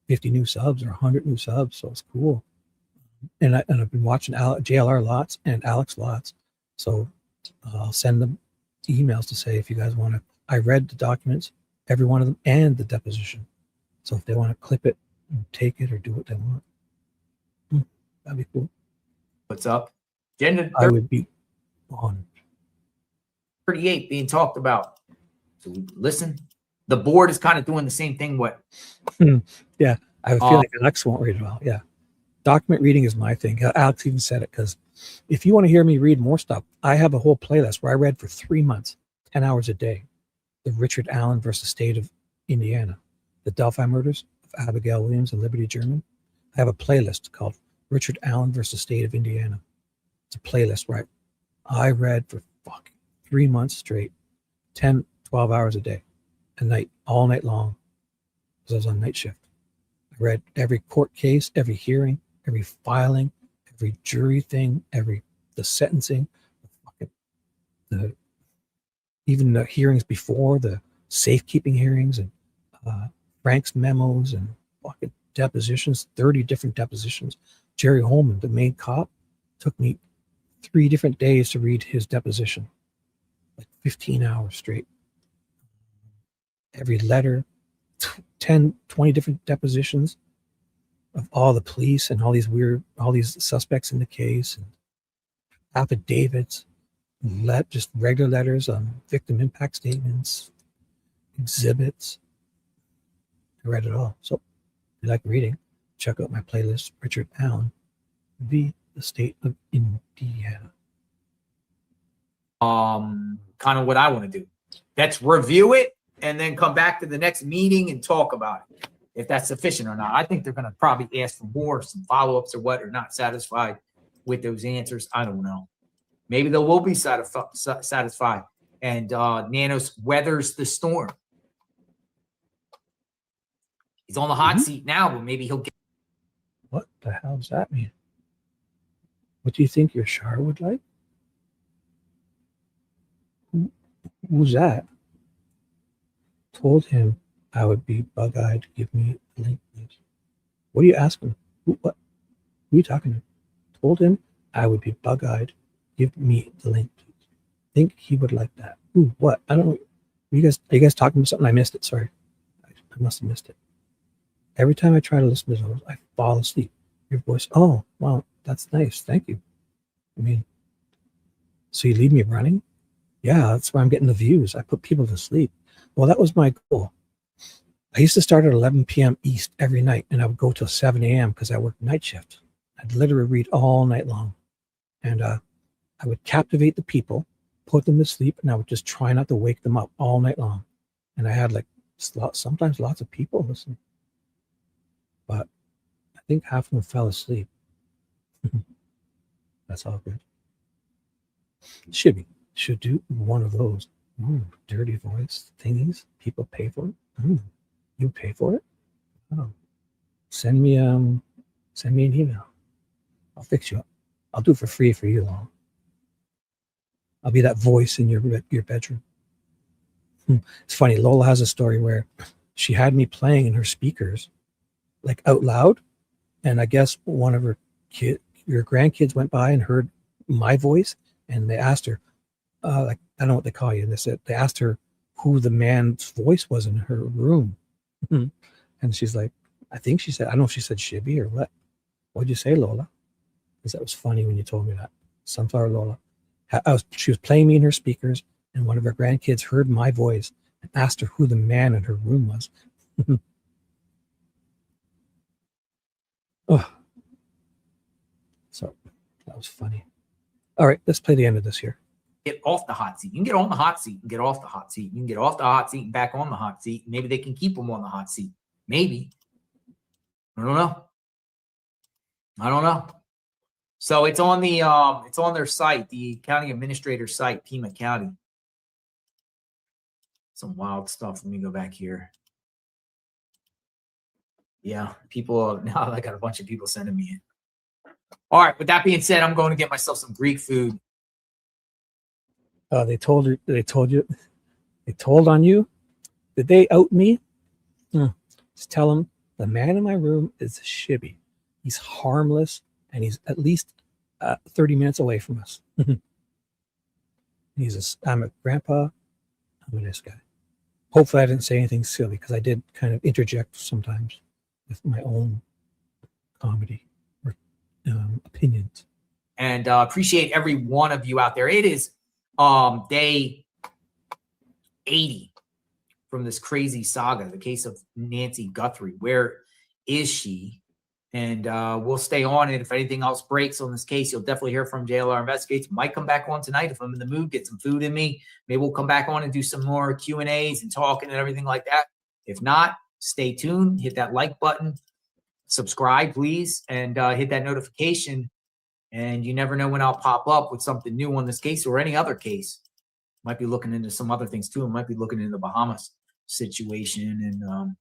50 new subs or 100 new subs, so it's cool. And I've been watching JLR lots and Alex lots, so I'll send them emails to say, if you guys want to. I read the documents, every one of them, and the deposition. So So if they want to clip it and take it or do what they want, that'd be cool. What's up? Agenda I would be on. 38 being talked about. So we listen. The board is kind of doing the same thing. Yeah, I have a feeling Alex won't read it well. Yeah. Document reading is my thing. Alex even said it, because if you want to hear me read more stuff, I have a whole playlist where I read for 3 months, 10 hours a day. The Richard Allen versus State of Indiana, the Delphi murders of Abigail Williams and Liberty German. I have a playlist called Richard Allen versus State of Indiana. It's a playlist where I read for fucking 3 months straight, 10, 12 hours a day, a night, all night long, because I was on night shift. I read every court case, every hearing, every filing, every jury thing, the sentencing, even the hearings before, the safekeeping hearings, and Frank's memos and fucking depositions, 30 different depositions. Jerry Holman, the main cop, took me 3 different days to read his deposition, like 15 hours straight. Every letter, 10, 20 different depositions of all the police and all these suspects in the case, and affidavits, just regular letters on victim impact statements, exhibits. I read it all. So if you like reading, check out my playlist, Richard Allen, the State of Indiana. Kind of what I want to do. Let's review it and then come back to the next meeting and talk about it, if that's sufficient or not. I think they're going to probably ask for more, some follow-ups or what, or not satisfied with those answers. I don't know. Maybe they will be satisfied. And Nanos weathers the storm. He's on the hot seat now, but maybe he'll get. What the hell does that mean? What do you think your Char would like? Who's that? Told him I would be bug-eyed. Give me a link, please. What are you asking? What? Who are you talking to? Told him I would be bug-eyed. Give me the link, please. Think he would like that. Ooh, what? I don't know. Are you guys talking about something? I missed it. Sorry. I must have missed it. Every time I try to listen to those, I fall asleep. Your voice. Oh, wow. That's nice. Thank you. I mean, so you leave me running? Yeah, that's why I'm getting the views. I put people to sleep. Well, that was my goal. I used to start at 11 p.m. East every night, and I would go till 7 a.m. because I worked night shift. I'd literally read all night long. And I would captivate the people, put them to sleep, and I would just try not to wake them up all night long. And I had sometimes lots of people listening. But I think half of them fell asleep. That's all good. Shibby should do one of those. Dirty voice thingies. People pay for it. You pay for it? Oh. Send me an email. I'll fix you up. I'll do it for free for you, long. I'll be that voice in your bedroom. It's funny. Lola has a story where she had me playing in her speakers, like out loud, and I guess one of her grandkids went by and heard my voice, and they asked her, like, I don't know what they call you. And they asked her who the man's voice was in her room. And she's like, I think she said, I don't know if she said Shibby or what. What'd you say, Lola? Because that was funny when you told me that. Sunflower Lola. She was playing me in her speakers, and one of her grandkids heard my voice and asked her who the man in her room was. Oh. So that was funny. All right, let's play the end of this here. Get off the hot seat. You can get on the hot seat and get off the hot seat. You can get off the hot seat and back on the hot seat. Maybe they can keep them on the hot seat. Maybe. I don't know. So it's on their site, the county administrator site, Pima County. Some wild stuff. Let me go back here. Yeah, now I got a bunch of people sending me in. All right, with that being said, I'm going to get myself some Greek food. They told on you? Did they out me? Just tell them the man in my room is Shibby. He's harmless, and he's at least 30 minutes away from us. I'm a grandpa. I'm a nice guy. hopefully I didn't say anything silly, because I did kind of interject sometimes with my own comedy or opinions. And appreciate every one of you out there. It is day 80 from this crazy saga, the case of Nancy Guthrie. Where is she? And we'll stay on it. If anything else breaks on this case, you'll definitely hear from JLR Investigates. Might come back on tonight if I'm in the mood, get some food in me. Maybe we'll come back on and do some more Q&As and talking and everything like that. If not, stay tuned. Hit that like button. Subscribe, please, and hit that notification. And you never know when I'll pop up with something new on this case or any other case. Might be looking into some other things too. I might be looking into the Bahamas situation, and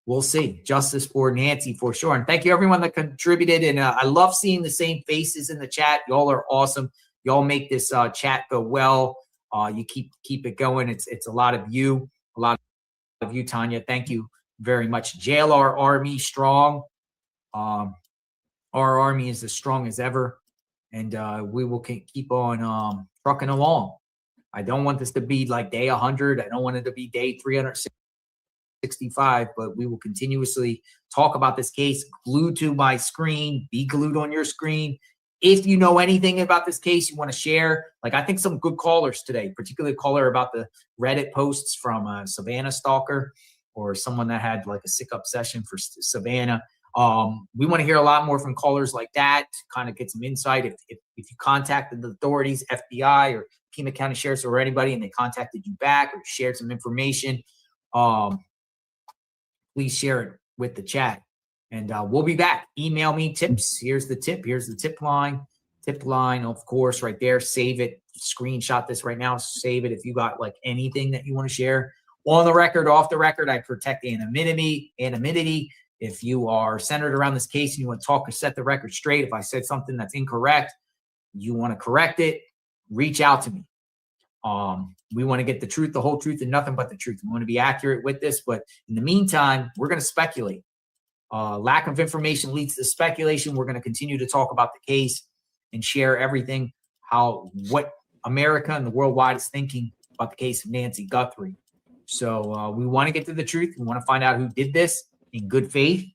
we'll see. Justice for Nancy for sure. And thank you everyone that contributed. And I love seeing the same faces in the chat. Y'all are awesome. Y'all make this chat go well. You keep it going. It's a lot of you, Tanya. Thank you very much. JLR Army strong. Our army is as strong as ever, and we will keep on trucking along. I don't want this to be like day 100. I don't want it to be day 365, but we will continuously talk about this case, glued to my screen, be glued on your screen. If you know anything about this case you want to share, like I think some good callers today, particularly a caller about the Reddit posts from a Savannah stalker or someone that had like a sick obsession for Savannah. We want to hear a lot more from callers like that, kind of get some insight. If you contacted the authorities, FBI or Pima County Sheriff's or anybody, and they contacted you back or shared some information, please share it with the chat. And we'll be back. Email me tips. Here's the tip. Here's the tip line. Tip line, of course, right there. Save it. Screenshot this right now. Save it if you got like anything that you want to share. On the record, off the record, I protect anonymity. If you are centered around this case and you want to talk or set the record straight, if I said something that's incorrect, you want to correct it, reach out to me. We want to get the truth, the whole truth, and nothing but the truth. We want to be accurate with this, but in the meantime, we're going to speculate. Lack of information leads to speculation. We're going to continue to talk about the case and share everything, what America and the worldwide is thinking about the case of Nancy Guthrie. So we want to get to the truth. We want to find out who did this in good faith.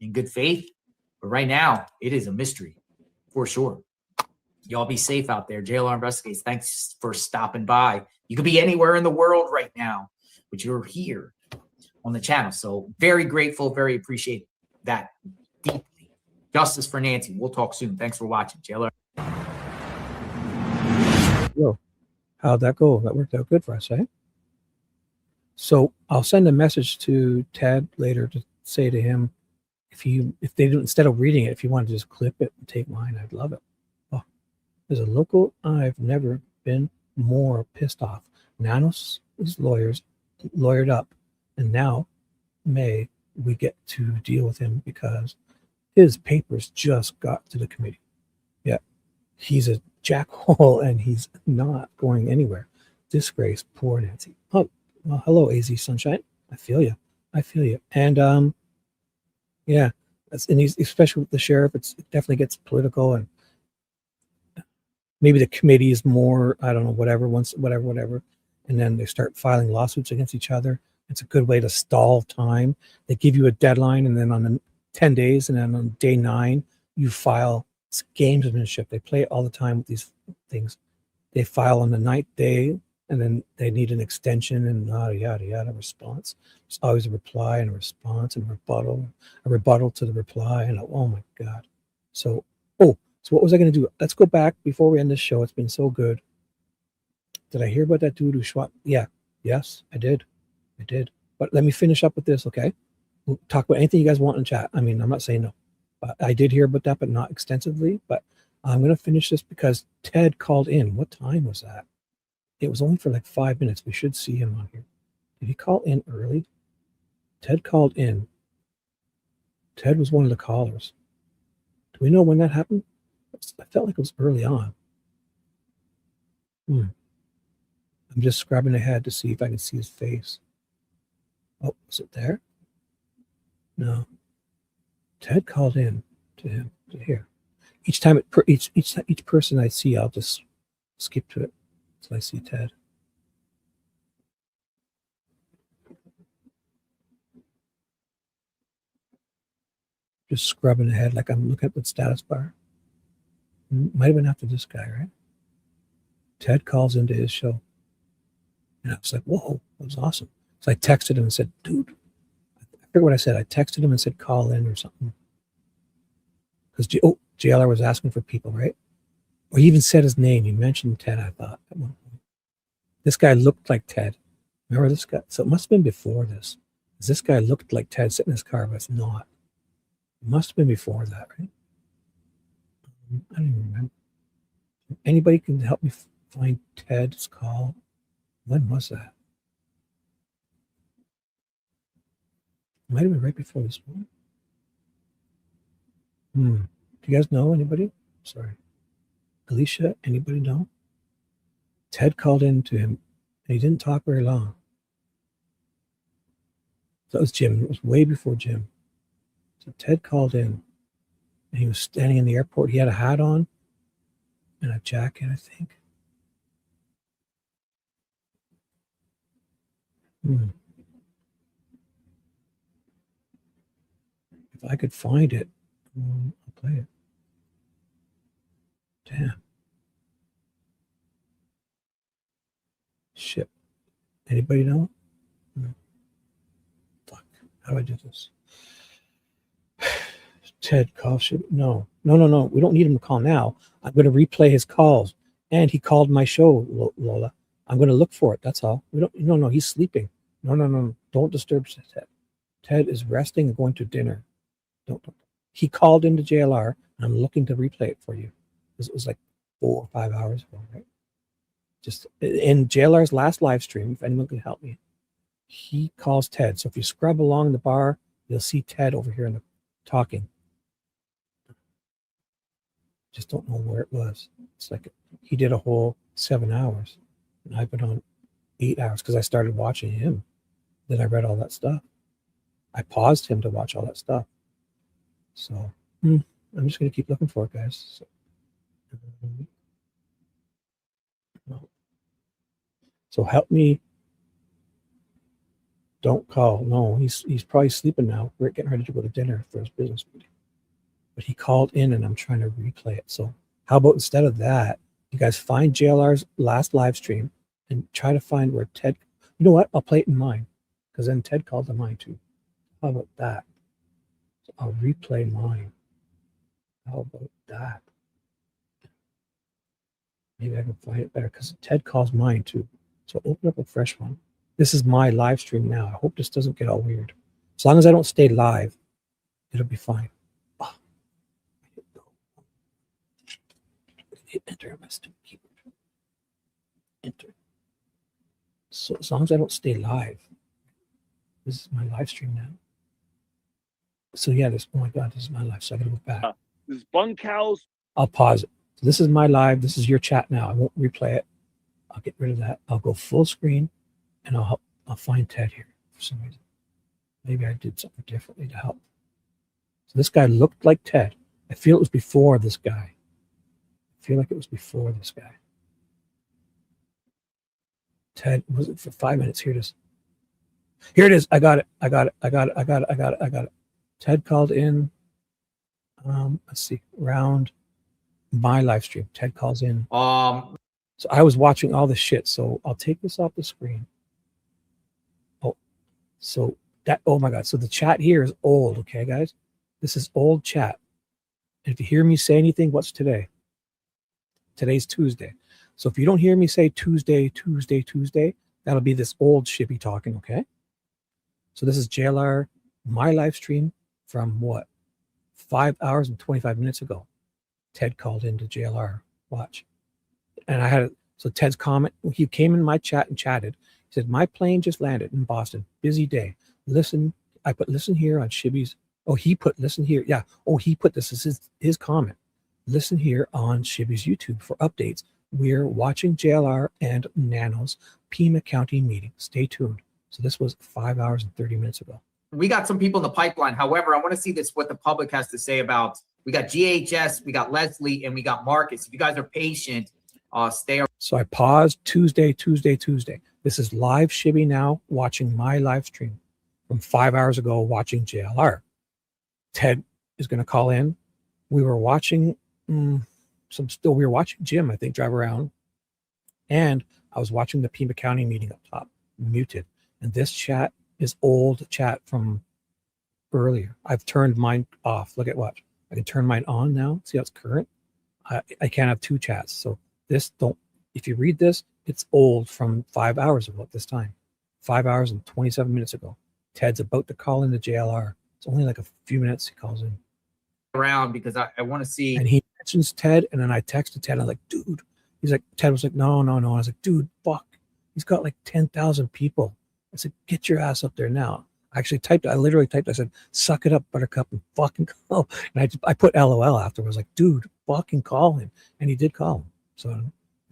But right now, it is a mystery for sure. Y'all be safe out there. JLR Investigates, thanks for stopping by. You could be anywhere in the world right now, but you're here on the channel. So very grateful, very appreciate that deeply. Justice for Nancy. We'll talk soon. Thanks for watching. JLR. Yo, how'd that go? That worked out good for us, eh? So I'll send a message to Ted later to say to him, if they do, instead of reading it, if you want to just clip it and take mine, I'd love it. Oh, there's a local, I've never been more pissed off. Nanos is lawyered up, and now we get to deal with him because his papers just got to the committee. Yeah, he's a jackhole and he's not going anywhere. Disgrace, poor Nancy. Oh, well, hello, AZ Sunshine. I feel you. And yeah, and he's, especially with the sheriff, it definitely gets political, and maybe the committee is more, I don't know, whatever, and then they start filing lawsuits against each other. It's a good way to stall time. They give you a deadline, and then on the 10 days, and then on day 9, you file. It's gamesmanship. They play it all the time with these things. They file on the 9th day, and then they need an extension and yada yada response. There's always a reply and a response and a rebuttal to the reply, and oh my god. So what was I going to do? Let's go back before we end this show. It's been so good. Did I hear about that dude who shot? Yes, I did. But let me finish up with this, okay? We'll talk about anything you guys want in chat. I mean, I'm not saying no. I did hear about that, but not extensively. But I'm going to finish this because Ted called in. What time was that? It was only for like 5 minutes. We should see him on here. Did he call in early? Ted called in. Ted was one of the callers. Do we know when that happened? I felt like it was early on. I'm just scrubbing ahead to see if I can see his face. Oh, is it there? No. Ted called in to him to hear. Each time, each person I see, I'll just skip to it until I see Ted. just scrubbing ahead like I'm looking at the status bar. Might have been after this guy, right? Ted calls into his show. And I was like, whoa, that was awesome. So I texted him and said, dude, I forget what I said. I texted him and said, call in or something. Because JLR was asking for people, right? Or he even said his name. He mentioned Ted, I thought, at one point. This guy looked like Ted. Remember this guy? So it must have been before this. Because this guy looked like Ted sitting in his car, but it's not. It must have been before that, right? I don't even remember. Anybody can help me find Ted's call? When was that? Might have been right before this one. Do you guys know anybody? Sorry. Alicia, anybody know? Ted called in to him, and he didn't talk very long. That was Jim. It was way before Jim. So Ted called in, and he was standing in the airport. He had a hat on and a jacket, I think. If I could find it, I'll play it. Damn. Shit. Anybody know? Fuck. How do I do this? Ted call Shibby. No. We don't need him to call now. I'm going to replay his calls. And he called my show, Lola. I'm going to look for it. That's all. No, he's sleeping. No. Don't disturb Ted. Ted is resting and going to dinner. Don't. He called into JLR, and I'm looking to replay it for you. It was like 4 or 5 hours ago, right? Just in JLR's last live stream, if anyone can help me, he calls Ted. So if you scrub along the bar, you'll see Ted over here in the talking. Just don't know where it was. It's like he did a whole 7 hours, and I've been on 8 hours because I started watching him. Then I read all that stuff. I paused him to watch all that stuff. So I'm just going to keep looking for it, guys. So help me. Don't call. No, he's probably sleeping now. We're getting ready to go to dinner for his business meeting. But he called in, and I'm trying to replay it. So how about instead of that, you guys find JLR's last live stream and try to find where Ted. You know what? I'll play it in mine because then Ted called to mine too. How about that? So I'll replay mine. How about that? Maybe I can find it better because Ted calls mine too. So open up a fresh one. This is my live stream now. I hope this doesn't get all weird. As long as I don't stay live, it'll be fine. Oh, hit enter on my stupid keyboard. Enter. So as long as I don't stay live, this is my live stream now. So yeah, oh my God, this is my live. So I gotta go back. This is bunkhouse. I'll pause it. So this is my live. This is your chat now. I won't replay it. I'll get rid of that. I'll go full screen, and I'll find Ted here for some reason. Maybe I did something differently to help. So this guy looked like Ted. I feel it was before this guy. I feel like it was before this guy. Ted, was it for 5 minutes? Here it is. Here it is. I got it. Ted called in. Let's see. Around my live stream. Ted calls in. So I was watching all this shit. So I'll take this off the screen. So that, oh my God. So the chat here is old. Okay, guys. This is old chat. And if you hear me say anything, what's today? Today's Tuesday. So if you don't hear me say Tuesday, that'll be this old Shibby talking. Okay. So this is JLR, my live stream from what? 5 hours and 25 minutes ago. Ted called into JLR. Watch. And I had, so Ted's comment, he came in my chat and chatted. He said, my plane just landed in Boston. Busy day. Listen, I put listen here on Shibby's. Oh, he put listen here. Yeah. Oh, he put this as his comment. Listen here on Shibby's YouTube for updates. We're watching JLR and Nanos Pima County meeting. Stay tuned. So this was 5 hours and 30 minutes ago. We got some people in the pipeline. However, I want to see what the public has to say about, we got GHS, we got Leslie, and we got Marcus. If you guys are patient, stay around. So I paused Tuesday. This is live Shibby now watching my live stream from 5 hours ago watching JLR. Ted is going to call in. We were watching we were watching Jim, I think, drive around. And I was watching the Pima County meeting up top, muted. And this chat is old chat from earlier. I've turned mine off. Look at what. I can turn mine on now. See how it's current? I can't have two chats. So this if you read this, it's old from 5 hours ago at this time. 5 hours and 27 minutes ago. Ted's about to call in the JLR. It's only like a few minutes he calls in. Around because I want to see. And he mentions Ted, and then I texted Ted. I was like, dude. He's like, Ted was like, no. I was like, dude, fuck. He's got like 10,000 people. I said, get your ass up there now. I literally typed, I said, suck it up, Buttercup, and fucking call. And I put LOL afterwards. Like, dude, fucking call him. And he did call him. So it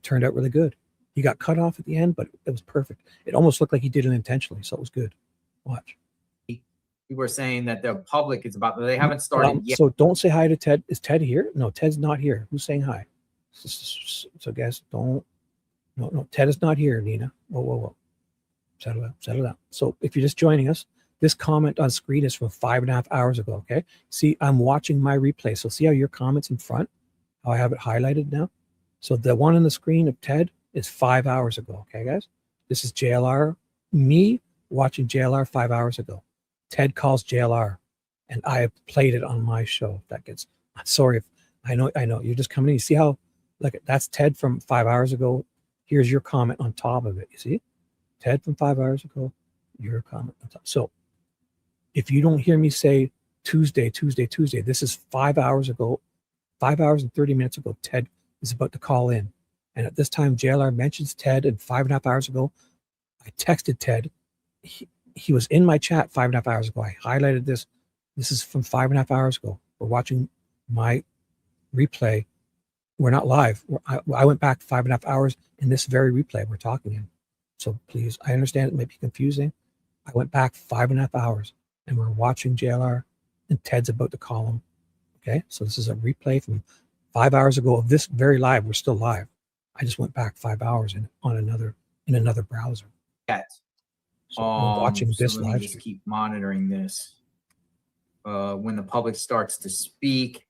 turned out really good. He got cut off at the end, but it was perfect. It almost looked like he did it intentionally. So it was good. Watch. You were saying that the public is about, they haven't started yet. So don't say hi to Ted. Is Ted here? No, Ted's not here. Who's saying hi? So guys, no, Ted is not here, Nina. Whoa. Settle down. So if you're just joining us, this comment on screen is from 5.5 hours ago, okay? See, I'm watching my replay. So see how your comment's in front? How I have it highlighted now? So the one on the screen of Ted is 5 hours ago, okay, guys? This is JLR, me watching JLR 5 hours ago. Ted calls JLR, and I have played it on my show. I'm sorry if I know you're just coming in. You see how, look, that's Ted from 5 hours ago. Here's your comment on top of it. You see, Ted from 5 hours ago, your comment on top. So if you don't hear me say Tuesday, this is 5 hours ago, 5 hours and 30 minutes ago. Ted is about to call in, and at this time, JLR mentions Ted, and 5.5 hours ago, I texted Ted. He was in my chat 5.5 hours ago. I highlighted this. This is from 5.5 hours ago. We're watching my replay. We're not live. I went back 5.5 hours in this very replay we're talking in. So please, I understand it might be confusing. I went back 5.5 hours and we're watching JLR, and Ted's about to call him. Okay, so this is a replay from 5 hours ago of this very live. We're still live. I just went back 5 hours in another browser. So we're watching this let me live just stream. keep monitoring this. When the public starts to speak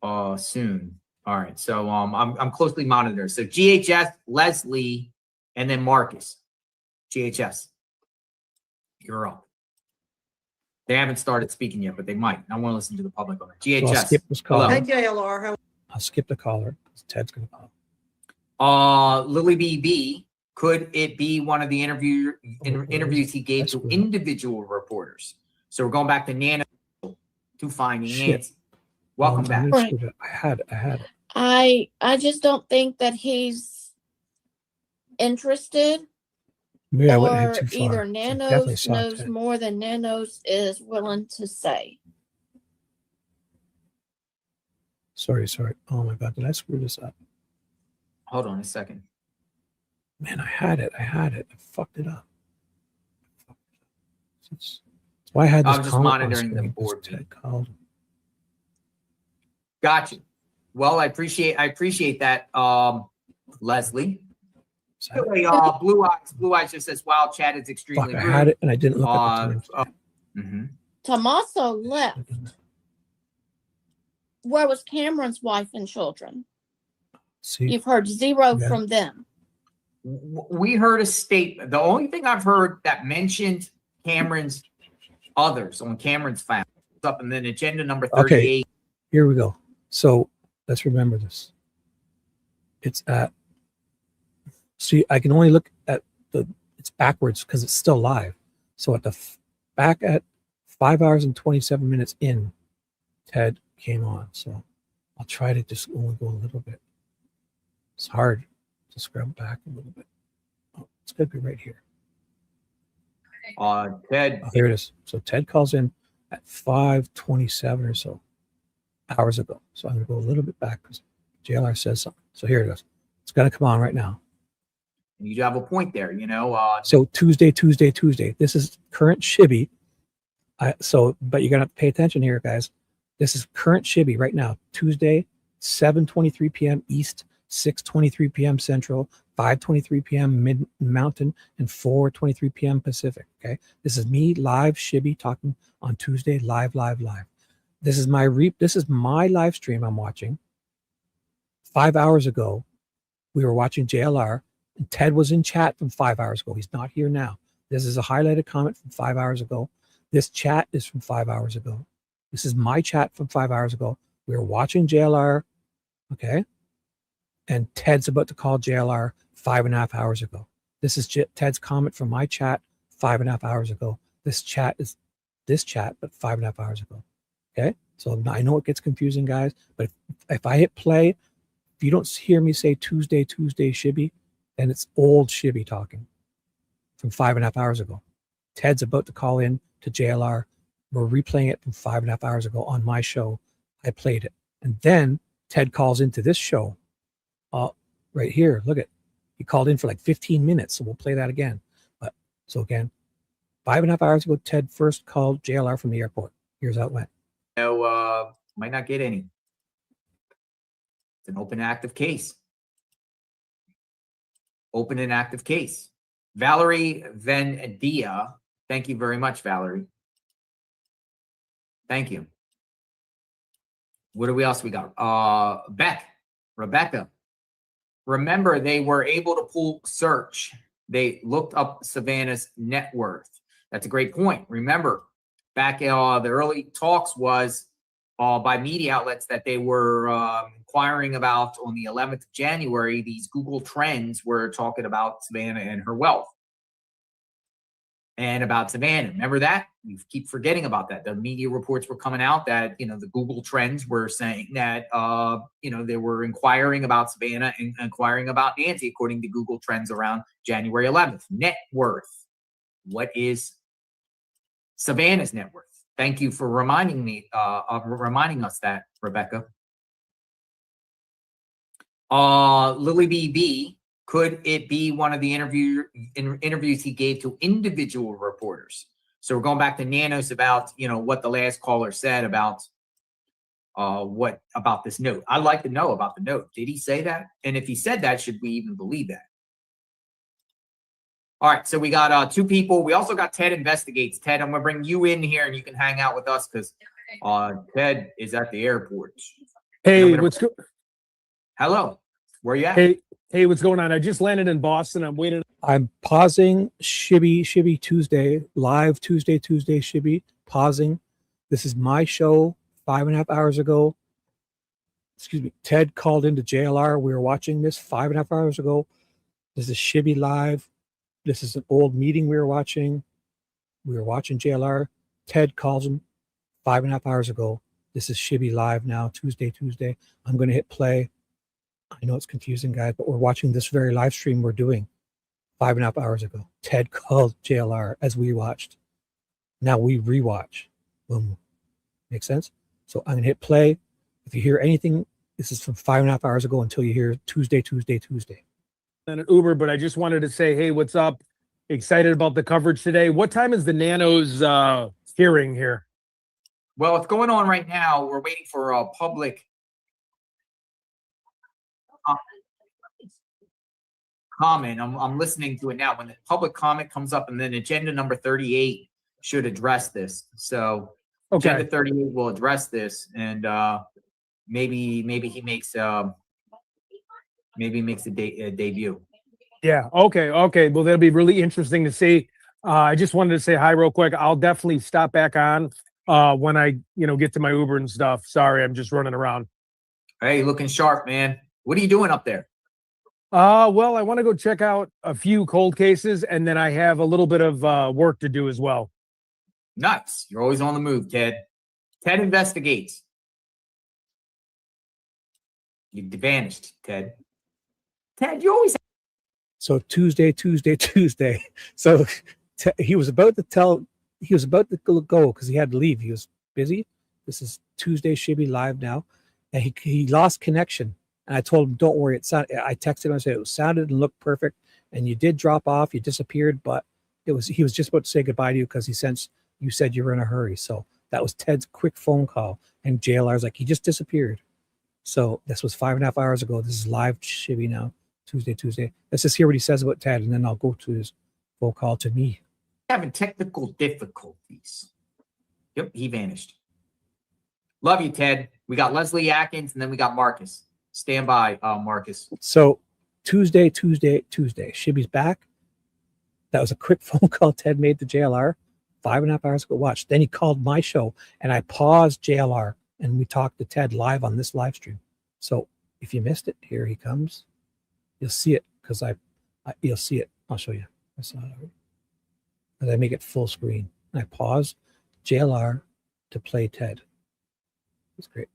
soon. All right. So I'm closely monitoring. So GHS, Leslie, and then Marcus. GHS. You're up. They haven't started speaking yet, but they might. I want to listen to the public on it. So I'll GHS. skip this caller. Hello. JLR. I'll skip the caller because Ted's going to call. Lily BB, could it be one of the interviews he gave to individual reporters? So we're going back to Nano to finding Nancy. Welcome back. I had it. I just don't think that he's interested. Maybe I went or ahead too far. either I definitely Nanos saw knows Ted. more than Nanos is willing to say. Sorry. Oh my God, did I screw this up? Hold on a second. Man, I had it. I fucked it up. That's why I had this. I'm just comment on monitoring the screen, 'cause board. Ted called. Got you. Well, I appreciate that, Leslie. By the way, Blue Eyes just says, "Wow, chat is extremely Fuck, I rude." had it and I didn't look at the time. Tommaso left. Where was Cameron's wife and children? See, You've heard zero from them. We heard a statement. The only thing I've heard that mentioned Cameron's others on Cameron's family up in the agenda number 38. Okay, here we go. So let's remember this. It's at. See, I can only look at it's backwards because it's still live. So at back at 5 hours and 27 minutes in, Ted came on. So I'll try to just only go a little bit. It's hard to scrub back a little bit. Oh, it's going to be right here. Ted. Oh, here it is. So Ted calls in at 5:27 or so hours ago. So I'm going to go a little bit back because JLR says something. So here it is. It's going to come on right now. You do have a point there, So Tuesday. This is current Shibby. But you're gonna have to pay attention here, guys. This is current Shibby right now. Tuesday, 7:23 p.m. East, 6:23 p.m. Central, 5:23 p.m. Mid Mountain, and 4:23 p.m. Pacific. Okay, this is me live Shibby talking on Tuesday, live. This is my live stream I'm watching. 5 hours ago, we were watching JLR, and Ted was in chat from 5 hours ago. He's not here now. This is a highlighted comment from 5 hours ago. This chat is from 5 hours ago. This is my chat from 5 hours ago. We were watching JLR, okay? And Ted's about to call JLR 5.5 hours ago. This is Ted's comment from my chat 5.5 hours ago. This chat is this chat, but 5.5 hours ago. Okay? So I know it gets confusing, guys, but if I hit play, if you don't hear me say Tuesday, Shibby, then it's old Shibby talking from 5.5 hours ago. Ted's about to call in to JLR. We're replaying it from 5.5 hours ago on my show. I played it. And then Ted calls into this show. Right here, look at, he called in for like 15 minutes, so we'll play that again. But so again, 5.5 hours ago, Ted first called JLR from the airport. Here's how it went. No, might not get any. It's an open active case. Open and active case. Valerie Vendia. Thank you very much, Valerie. Thank you. What do we else we got? Rebecca. Remember, they were able to pull search. They looked up Savannah's net worth. That's a great point. Remember, back in the early talks was by media outlets that they were inquiring about on the 11th of January. These Google Trends were talking about Savannah and her wealth. And about Savannah. Remember that? We keep forgetting about that. The media reports were coming out that, the Google Trends were saying that, they were inquiring about Savannah and inquiring about Nancy, according to Google Trends around January 11th. Net worth. What is Savannah's net worth? Thank you for reminding me, reminding us that, Rebecca. Lily BB. Could it be one of the interviews he gave to individual reporters? So we're going back to Nanos about, what the last caller said about what about this note. I'd like to know about the note. Did he say that? And if he said that, should we even believe that? All right, so we got two people. We also got Ted Investigates. Ted, I'm going to bring you in here and you can hang out with us because Ted is at the airport. Hey, what's good? Hello, where you at? Hey, what's going on? I just landed in Boston. I'm waiting. I'm pausing Shibby Tuesday, live Tuesday, Shibby, pausing. This is my show 5.5 hours ago. Excuse me. Ted called into JLR. We were watching this 5.5 hours ago. This is Shibby live. This is an old meeting we were watching. We were watching JLR. Ted calls him 5.5 hours ago. This is Shibby live now, Tuesday. I'm going to hit play. I know it's confusing, guys, but we're watching this very live stream we're doing 5.5 hours ago. Ted called JLR as we watched. Now we rewatch. Boom. Make sense? So I'm going to hit play. If you hear anything, this is from 5.5 hours ago until you hear Tuesday. And an Uber, but I just wanted to say, hey, what's up? Excited about the coverage today. What time is the Nanos hearing here? Well, it's going on right now. We're waiting for a public comment. I'm listening to it now. When the public comment comes up, and then agenda number 38 should address this. So agenda 38 will address this, and maybe he makes a debut. Yeah. Okay. Well, that'll be really interesting to see. I just wanted to say hi real quick. I'll definitely stop back on when I get to my Uber and stuff. Sorry, I'm just running around. Hey, looking sharp, man. What are you doing up there? Well, I want to go check out a few cold cases, and then I have a little bit of work to do as well. Nuts. You're always on the move, Ted. Ted Investigates. You vanished, Ted. Ted, you always. So Tuesday. So he was about to go because he had to leave. He was busy. This is Tuesday Shibby live now. And he lost connection. And I told him, don't worry. I texted him and said it sounded and looked perfect. And you did drop off. You disappeared, but he was just about to say goodbye to you because he sensed you said you were in a hurry. So that was Ted's quick phone call. And JLR's like, he just disappeared. So this was 5.5 hours ago. This is live Shibby now, Tuesday. Let's just hear what he says about Ted, and then I'll go to his phone call to me. Having technical difficulties. Yep, he vanished. Love you, Ted. We got Leslie Atkins, and then we got Marcus. Stand by, Marcus. So Tuesday. Shibby's back. That was a quick phone call Ted made to JLR 5.5 hours ago. Watch. Then he called my show, and I paused JLR, and we talked to Ted live on this live stream. So if you missed it, here he comes. You'll see it because you'll see it. I'll show you. I saw it already. But I make it full screen. And I pause JLR to play Ted. It's great.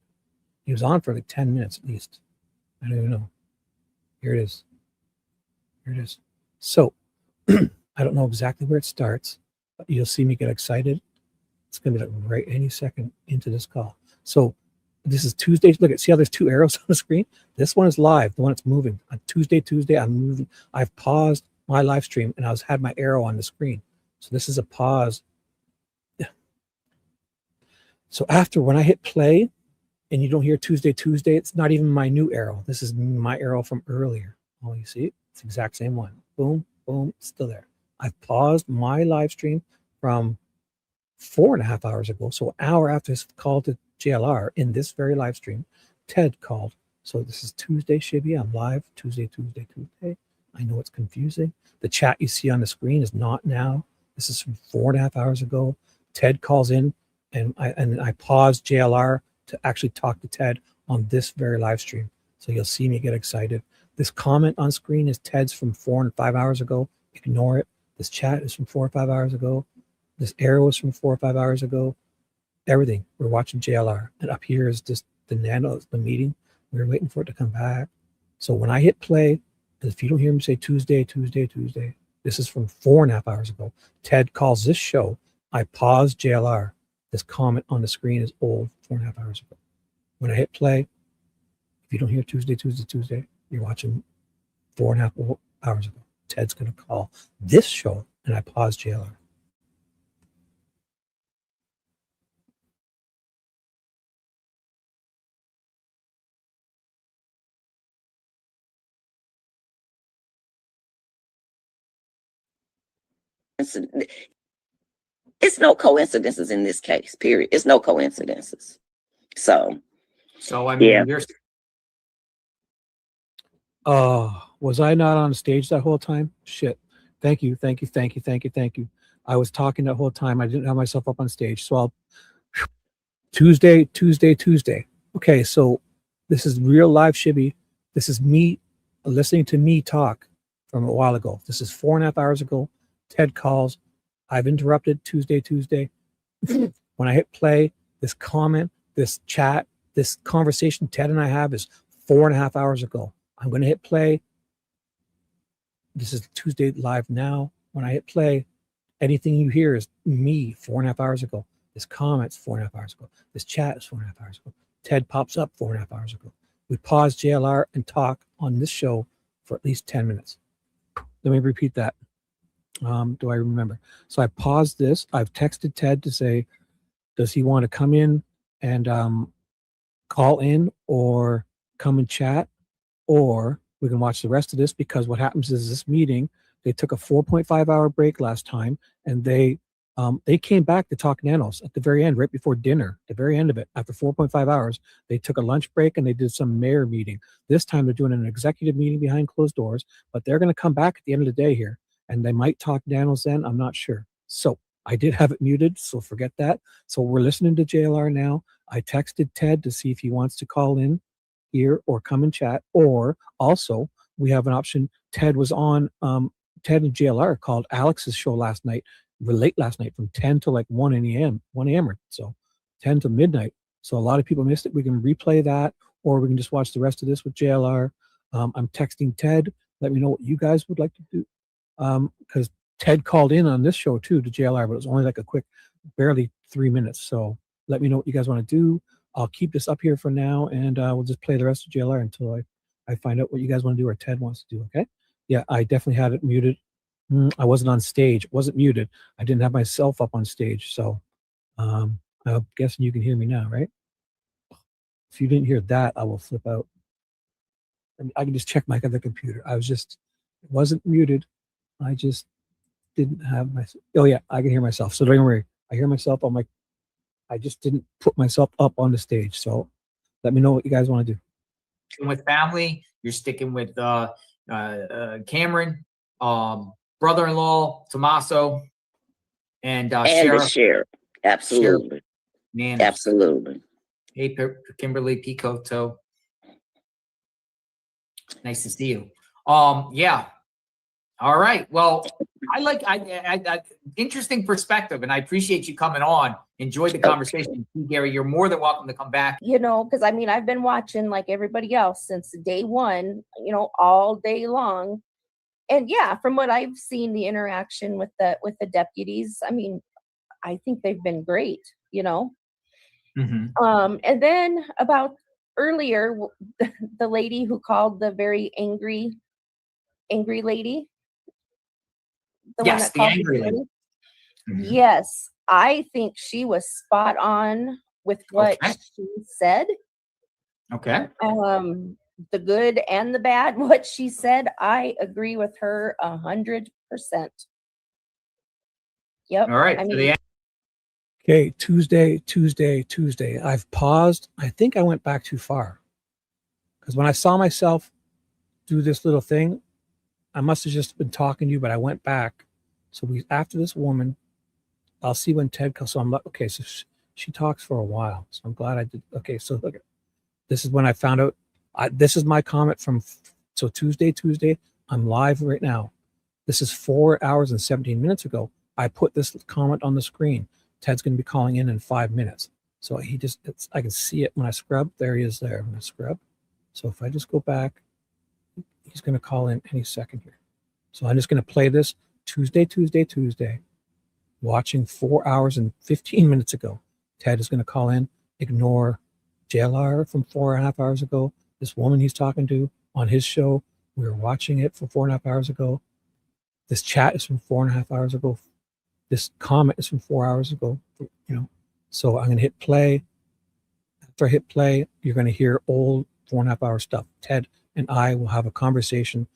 He was on for like 10 minutes at least. I don't even know. Here it is. Here it is. So I don't know exactly where it starts, but you'll see me get excited. It's going to be like right any second into this call. So this is Tuesday. Look at, see how there's two arrows on the screen? This one is live, the one that's moving. On Tuesday, I'm moving. I've paused my live stream and I had my arrow on the screen. So this is a pause. So after, when I hit play and you don't hear Tuesday, it's not even my new arrow. This is my arrow from earlier. Oh, you see it? It's the exact same one. Boom, boom, it's still there. I've paused my live stream from 4.5 hours ago. So an hour after his call to JLR in this very live stream, Ted called. So this is Tuesday, Shibby. I'm live. Tuesday. I know it's confusing. The chat you see on the screen is not now. This is from 4.5 hours ago. Ted calls in, and I paused JLR to actually talk to Ted on this very live stream. So you'll see me get excited. This comment on screen is Ted's from 4 and 5 hours ago. Ignore it. This chat is from 4 or 5 hours ago. This arrow is from 4 or 5 hours ago. Everything. We're watching JLR. And up here is just the Nanos, the meeting. We're waiting for it to come back. So when I hit play, if you don't hear me say Tuesday, this is from 4.5 hours ago. Ted calls this show. I paused JLR. This comment on the screen is old, 4.5 hours ago. When I hit play, if you don't hear Tuesday, you're watching 4.5 hours ago. Ted's going to call this show, and I paused JLR. It's no coincidences in this case, period. It's no coincidences. So I mean, yeah. Was I not on stage that whole time? Shit. Thank you. I was talking that whole time. I didn't have myself up on stage. So I'll Tuesday. Okay, so this is real live Shibby. This is me listening to me talk from a while ago. This is 4.5 hours ago. Ted calls. I've interrupted Tuesday. When I hit play, this comment, this chat, this conversation Ted and I have is 4.5 hours ago. I'm going to hit play. This is Tuesday live now. When I hit play, anything you hear is me 4.5 hours ago. This comment's 4.5 hours ago. This chat is 4.5 hours ago. Ted pops up 4.5 hours ago. We pause JLR and talk on this show for at least 10 minutes. Let me repeat that. Do I remember? So I paused this. I've texted Ted to say, does he want to come in and call in or come and chat, or we can watch the rest of this, because what happens is this meeting, they took a 4.5 hour break last time, and they came back to talk nanos at the very end, right before dinner, the very end of it. After 4.5 hours, they took a lunch break and they did some mayor meeting. This time they're doing an executive meeting behind closed doors, but they're going to come back at the end of the day here, and they might talk nanos then. I'm not sure. So I did have it muted, so forget that. So we're listening to JLR now. I texted Ted to see if he wants to call in here or come and chat, or also we have an option. Ted was on, Ted and JLR called Alex's show last night, late last night, from 10 to like 1 a.m. So 10 to midnight. So a lot of people missed it. We can replay that, or we can just watch the rest of this with JLR. I'm texting Ted. Let me know what you guys would like to do. Because Ted called in on this show too to JLR, but it was only like a quick, barely 3 minutes. So let me know what you guys want to do. I'll keep this up here for now, and we'll just play the rest of JLR until I find out what you guys want to do or Ted wants to do. Okay? Yeah, I definitely had it muted. I wasn't on stage. It wasn't muted. I didn't have myself up on stage. So I'm guessing you can hear me now, right? If you didn't hear that, I will flip out. I can just check my other computer. It wasn't muted. I just didn't have my, oh yeah, I can hear myself. So don't worry. I hear myself on my, I just didn't put myself up on the stage. So let me know what you guys want to do. With family, you're sticking with Cameron, brother-in-law Tommaso, and And the Sheriff sheriff. Absolutely. Nanos. Absolutely. Hey, Kimberly Picotto. Nice to see you. Yeah. All right. Well, I interesting perspective, and I appreciate you coming on. Enjoyed the conversation. Gary, you're more than welcome to come back. You know, because I mean, I've been watching like everybody else since day one, you know, all day long. And yeah, from what I've seen, the interaction with the deputies, I mean, I think they've been great, you know. And then about earlier, the lady who called, the very angry lady. Yes, the angry lady. Yes, I think she was spot on with what she said. Okay. The good and the bad, what she said, I agree with her 100%. Yep. All right. I mean, Okay, Tuesday. I've paused. I think I went back too far. Because when I saw myself do this little thing, I must have just been talking to you, but I went back. So after this woman, I'll see when Ted comes. So I'm like, okay, so she talks for a while. So I'm glad I did. Okay, so look, this is when I found out. This is my comment from, so Tuesday, I'm live right now. This is 4 hours and 17 minutes ago. I put this comment on the screen. Ted's going to be calling in 5 minutes. So I can see it when I scrub. There he is there when I scrub. So if I just go back, he's going to call in any second here. So I'm just going to play this Tuesday. Watching 4 hours and 15 minutes ago. Ted is going to call in, ignore JLR from 4.5 hours ago. This woman he's talking to on his show, we were watching it for 4.5 hours ago. This chat is from 4.5 hours ago. This comment is from 4 hours ago, you know. So I'm going to hit play. After I hit play, you're going to hear old 4.5 hour stuff. Ted and I will have a conversation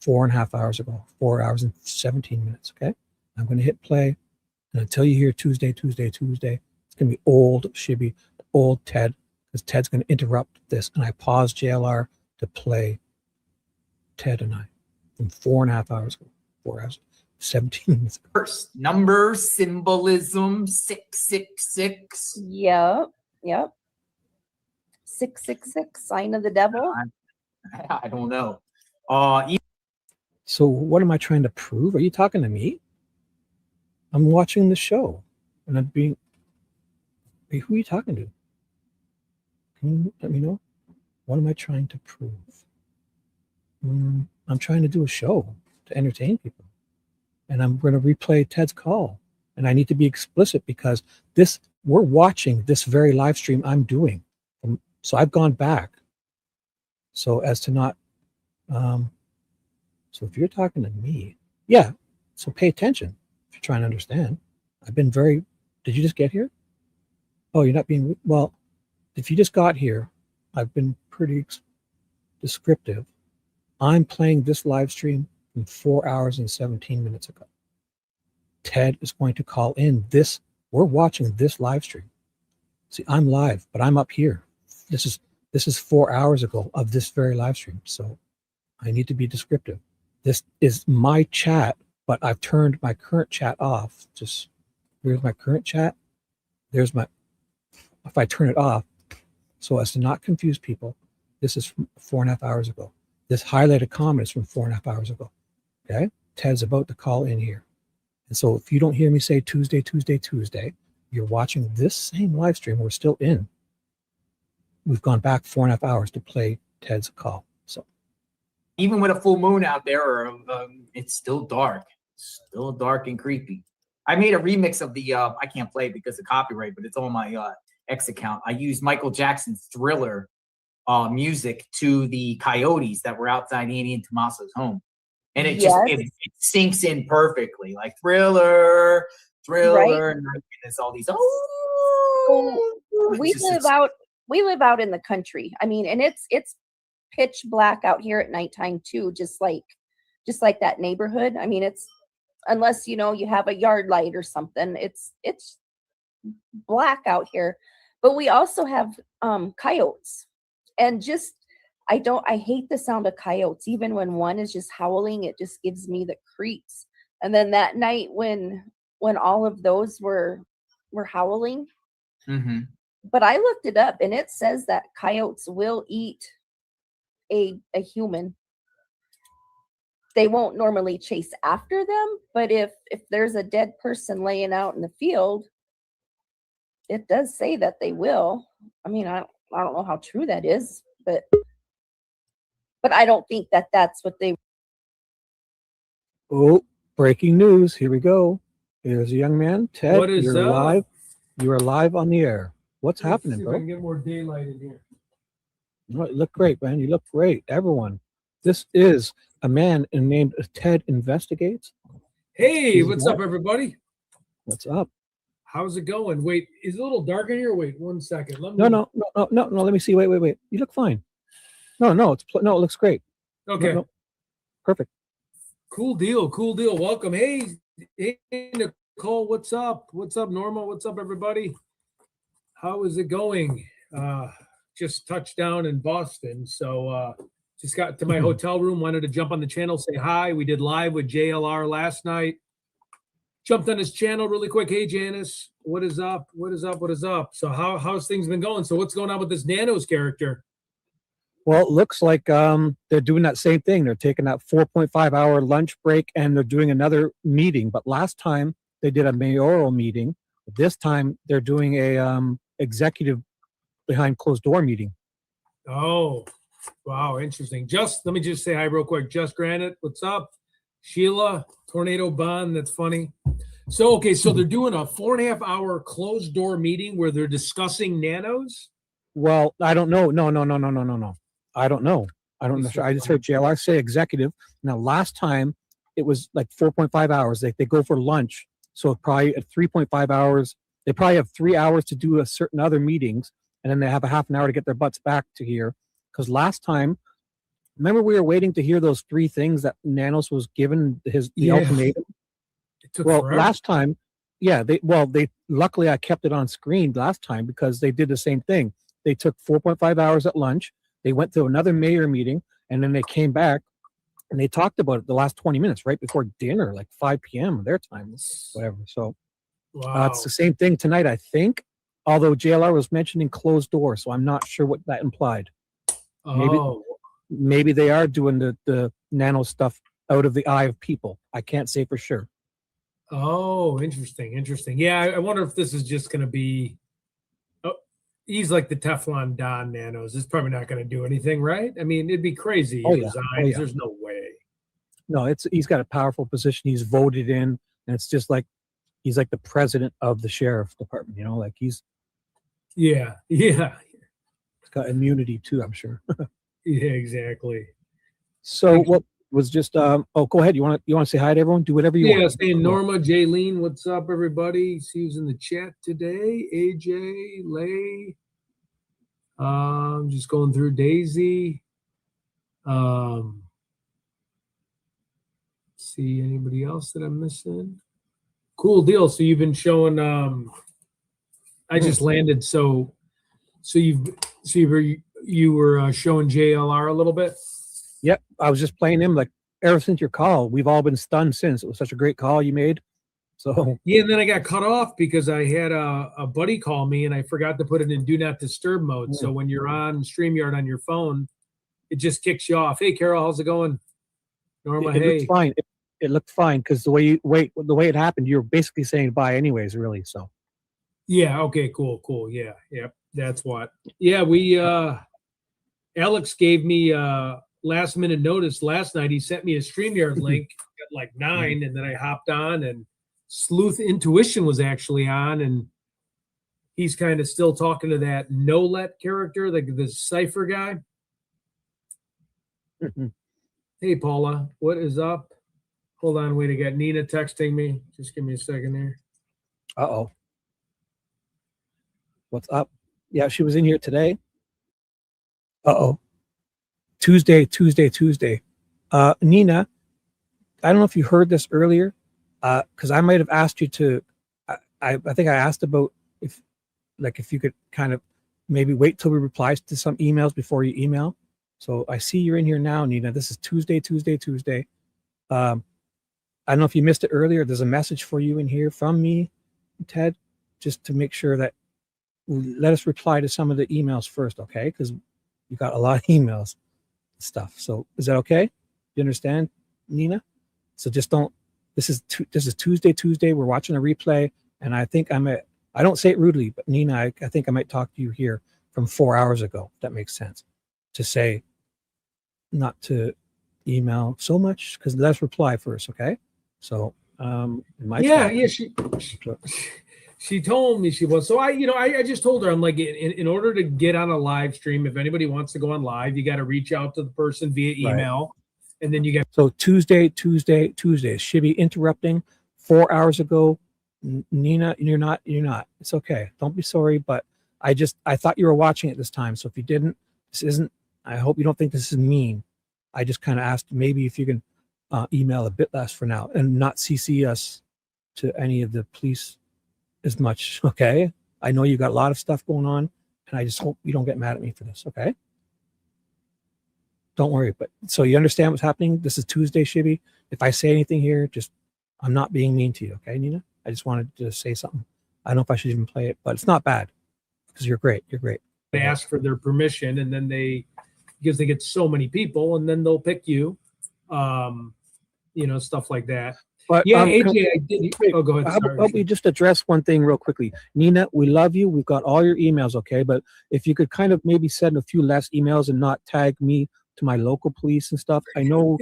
4.5 hours ago, 4 hours and 17 minutes. Okay. I'm going to hit play. And until you hear Tuesday, it's going to be old Shibby, old Ted, because Ted's going to interrupt this. And I pause JLR to play Ted and I from 4.5 hours ago, 4 hours, 17 minutes. First number symbolism 666. Yep. 666, sign of the devil. I don't know. So what am I trying to prove? Are you talking to me? I'm watching the show and I'm being, hey, who are you talking to? Can you let me know? What am I trying to prove? I'm trying to do a show to entertain people. And I'm going to replay Ted's call. And I need to be explicit because we're watching this very live stream I'm doing. So I've gone back so as to not, so if you're talking to me, yeah, so pay attention if you're trying to understand. I've been did you just get here? Oh, you're not being, well, if you just got here, I've been pretty descriptive. I'm playing this live stream from 4 hours and 17 minutes ago. Ted is going to call in we're watching this live stream. See, I'm live, but I'm up here. This is 4 hours ago of this very live stream. So I need to be descriptive. This is my chat, but I've turned my current chat off. Just here's my current chat. If I turn it off, so as to not confuse people, this is from 4.5 hours ago. This highlighted comment is from 4.5 hours ago. Okay? Ted's about to call in here. And so if you don't hear me say Tuesday, you're watching this same live stream we're still in. We've gone back 4.5 hours to play Ted's call. So even with a full moon out there, it's still dark. Still dark and creepy. I made a remix of the, I can't play it because of copyright, but it's on my X account. I used Michael Jackson's Thriller music to the coyotes that were outside Annie and Tommaso's home. And it it sinks in perfectly, like Thriller, Right? and there's all these. We live out in the country. I mean, and it's pitch black out here at nighttime too, just like that neighborhood. I mean, it's unless you have a yard light or something, it's black out here, but we also have coyotes. And just I hate the sound of coyotes. Even when one is just howling, it just gives me the creeps. And then that night when all of those were howling, Mm-hmm. but I looked it up and it says that coyotes will eat a human. They won't normally chase after them, but if there's a dead person laying out in the field, it does say that they will. I mean, I don't know how true that is, but I don't think that that's what they. Oh, breaking news. Here we go. Here's a young man. Ted, What is you're up? live. You are live on the air. What's Let's happening, see if I bro? can get more daylight in here. You look great, man. You look great. Everyone. This is a man named Ted Investigates. Hey, He's what's live. up, everybody? What's up? How's it going? Wait, is it a little dark in here? Wait 1 second. Let me. No. Let me see. Wait. You look fine. No. It looks great. Okay. No. Perfect. Cool deal. Welcome. Hey, Nicole, what's up? What's up, Norma? What's up, everybody? How is it going? Just touched down in Boston. So just got to my hotel room, wanted to jump on the channel, say hi. We did live with JLR last night. Jumped on his channel really quick. Hey, Janice, what is up? So how's things been going? So what's going on with this Nanos character? Well, it looks like they're doing that same thing. They're taking that 4.5-hour lunch break and they're doing another meeting. But last time they did a mayoral meeting. This time they're doing a executive behind closed door meeting. Oh, wow, interesting. Let me just say hi real quick. Just Granite, what's up? Sheila, Tornado Bond, that's funny. So they're doing a 4.5-hour closed door meeting where they're discussing nanos? Well, I don't know. No. I don't know. I just heard JLR say executive. Now, last time it was like 4.5 hours. They go for lunch. So probably at 3.5 hours, they probably have 3 hours to do a certain other meetings. And then they have a half an hour to get their butts back to here. Because last time, remember we were waiting to hear those 3 things that Nanos was given the ultimatum? It took Well, forever. last time, they luckily I kept it on screen last time because they did the same thing. They took 4.5 hours at lunch. They went to another mayor meeting and then they came back and they talked about it the last 20 minutes right before dinner, like 5 p.m. their time, whatever. So it's the same thing tonight, I think. Although JLR was mentioning closed door, so I'm not sure what that implied. Maybe they are doing the nano stuff out of the eye of people. I can't say for sure. Oh, interesting. Yeah, I wonder if this is just going to be. Oh, he's like the Teflon Don Nanos. It's probably not going to do anything, right? I mean, it'd be crazy. He resigns. There's no way. No, he's got a powerful position. He's voted in, and it's just like he's like the president of the sheriff's department. You know, like he's. Yeah. He's got immunity too, I'm sure. Yeah, exactly. So what was just go ahead. You want to say hi to everyone? Do whatever you want. Yeah, saying Norma, Jaylene, what's up, everybody? See who's in the chat today. AJ, Lay. Just going through Daisy. See anybody else that I'm missing? Cool deal. So you've been showing I just landed, so you were showing JLR a little bit? Yep, I was just playing him like ever since your call. We've all been stunned since. It was such a great call you made. So yeah, and then I got cut off because I had a buddy call me and I forgot to put it in do not disturb mode. So when you're on StreamYard on your phone, it just kicks you off. Hey, Carol, how's it going? Norma, it looked fine. It looked fine because the way it happened, you were basically saying bye anyways, really. So yeah, okay, cool. Yeah, yep, that's what. Yeah, we Alex gave me last minute notice last night. He sent me a StreamYard link at like 9, and then I hopped on, and Sleuth Intuition was actually on, and he's kind of still talking to that no-let character, the Cypher guy. Hey, Paula, what is up? Hold on, wait, I got Nina texting me. Just give me a second here. Uh-oh. What's up? Yeah, she was in here today. Uh-oh. Tuesday. Nina, I don't know if you heard this earlier, because I might have asked you to, I think I asked about if you could kind of maybe wait till we reply to some emails before you email. So I see you're in here now, Nina. This is Tuesday. I don't know if you missed it earlier. There's a message for you in here from me, Ted, just to make sure that let us reply to some of the emails first, okay? Because you got a lot of emails and stuff. So is that okay? You understand, Nina? So just don't. This is Tuesday. We're watching a replay, and I think I don't say it rudely, but Nina, I think I might talk to you here from 4 hours ago. If that makes sense. To say not to email so much, because let's reply first, okay? So she told me she was. So I just told her, I'm like, in order to get on a live stream, if anybody wants to go on live, you got to reach out to the person via email, and then you get. So Tuesday. Shibby interrupting 4 hours ago. Nina, you're not. It's okay. Don't be sorry, but I thought you were watching it this time. So if you didn't, this isn't. I hope you don't think this is mean. I just kind of asked maybe if you can email a bit less for now and not CC us to any of the police as much. Okay. I know you got a lot of stuff going on, and I just hope you don't get mad at me for this. Okay. Don't worry. But so you understand what's happening. This is Tuesday, Shibby. If I say anything here, I'm not being mean to you. Okay, Nina? I just wanted to say something. I don't know if I should even play it, but it's not bad because you're great. You're great. They ask for their permission, and then because they get so many people, and then they'll pick you, stuff like that. But yeah, AJ, I did. Oh, go ahead. How about we just address one thing real quickly? Nina, we love you. We've got all your emails, okay? But if you could kind of maybe send a few less emails and not tag me to my local police and stuff. I know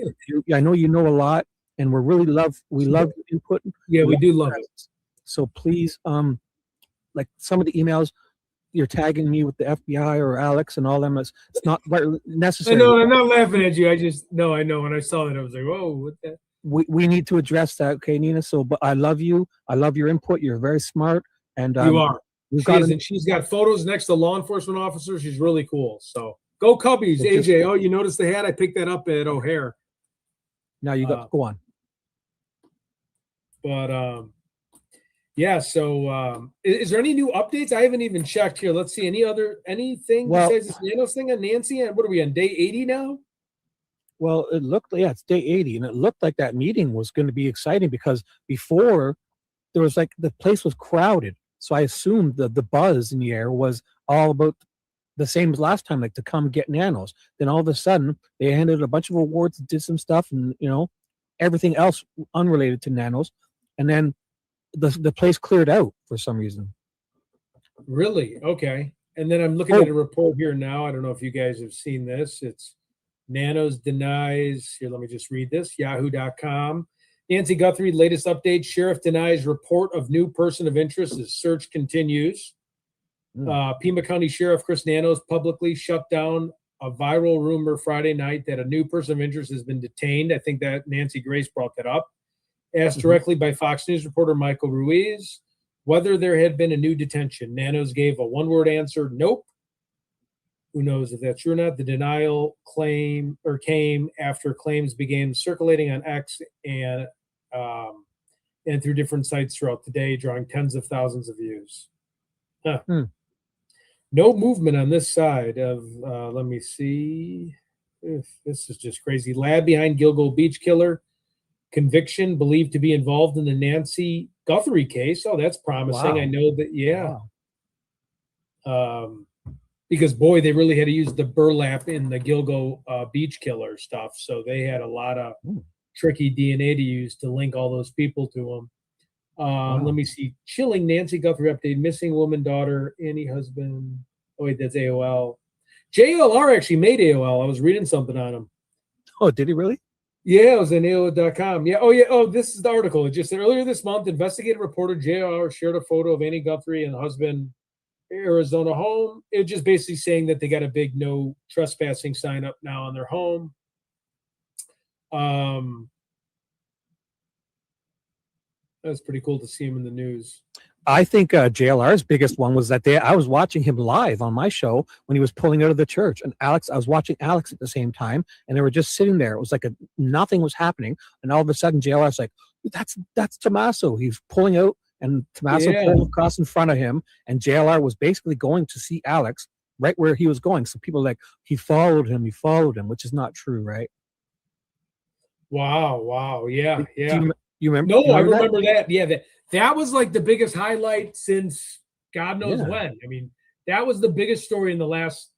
you know a lot, and we love your input. Yeah, we do love it. So please, like some of the emails, you're tagging me with the FBI or Alex and all them. It's not necessary. No, I'm not laughing at you. I know. When I saw that, I was like, "Whoa, what that?" We need to address that, okay, Nina? So, but I love you. I love your input. You're very smart, and you are. She's got photos next to law enforcement officers. She's really cool. So go Cubbies, AJ. Oh, you noticed the hat? I picked that up at O'Hare. Now you got to go on. But yeah. So is there any new updates? I haven't even checked here. Let's see. Anything besides this Nanos thing on Nancy? And what are we on, day 80 now? Well, it looked, it's day 80, and it looked like that meeting was going to be exciting because before there was the place was crowded. So I assumed the buzz in the air was all about the same as last time, like to come get Nanos. Then all of a sudden they handed a bunch of awards, did some stuff, and everything else unrelated to Nanos. And then the place cleared out for some reason. Really? Okay. And then I'm looking at a report here now. I don't know if you guys have seen this. It's Nanos denies, here, let me just read this, yahoo.com. Nancy Guthrie, latest update, sheriff denies report of new person of interest as search continues. Pima County Sheriff Chris Nanos publicly shut down a viral rumor Friday night that a new person of interest has been detained. I think that Nancy Grace brought that up. Asked directly by Fox News reporter Michael Ruiz whether there had been a new detention. Nanos gave a one-word answer, nope. Who knows if that's true or not? The denial came after claims began circulating on X and through different sites throughout the day, drawing tens of thousands of views. Huh. No movement on this side of, let me see. This is just crazy. Lab behind Gilgo Beach killer. Conviction believed to be involved in the Nancy Guthrie case. Oh, that's promising. Wow. I know that, yeah. Wow. Because, boy, they really had to use the burlap in the Gilgo Beach killer stuff. So they had a lot of tricky DNA to use to link all those people to them. Let me see. Chilling Nancy Guthrie update. Missing woman, daughter, Annie husband. Oh, wait, that's AOL. JLR actually made AOL. I was reading something on him. Oh, did he really? Yeah, it was in AOL.com. Yeah. Oh, yeah. Oh, this is the article. It just said earlier this month, investigative reporter JLR shared a photo of Annie Guthrie and husband Arizona home. It just basically saying that they got a big no trespassing sign up now on their home. That's pretty cool to see him in the news. I think JLR's biggest one was that I was watching him live on my show when he was pulling out of the church, and I was watching Alex at the same time, and they were just sitting there. It was like nothing was happening, and all of a sudden JLR's like, that's Tommaso. He's pulling out. and Tommaso pulled across in front of him, and JLR was basically going to see Alex right where he was going. So people like, he followed him, which is not true, right? Wow. Yeah. You remember? No, I remember remember that. Yeah, that was like the biggest highlight since God knows Yeah. when. I mean, that was the biggest story in the last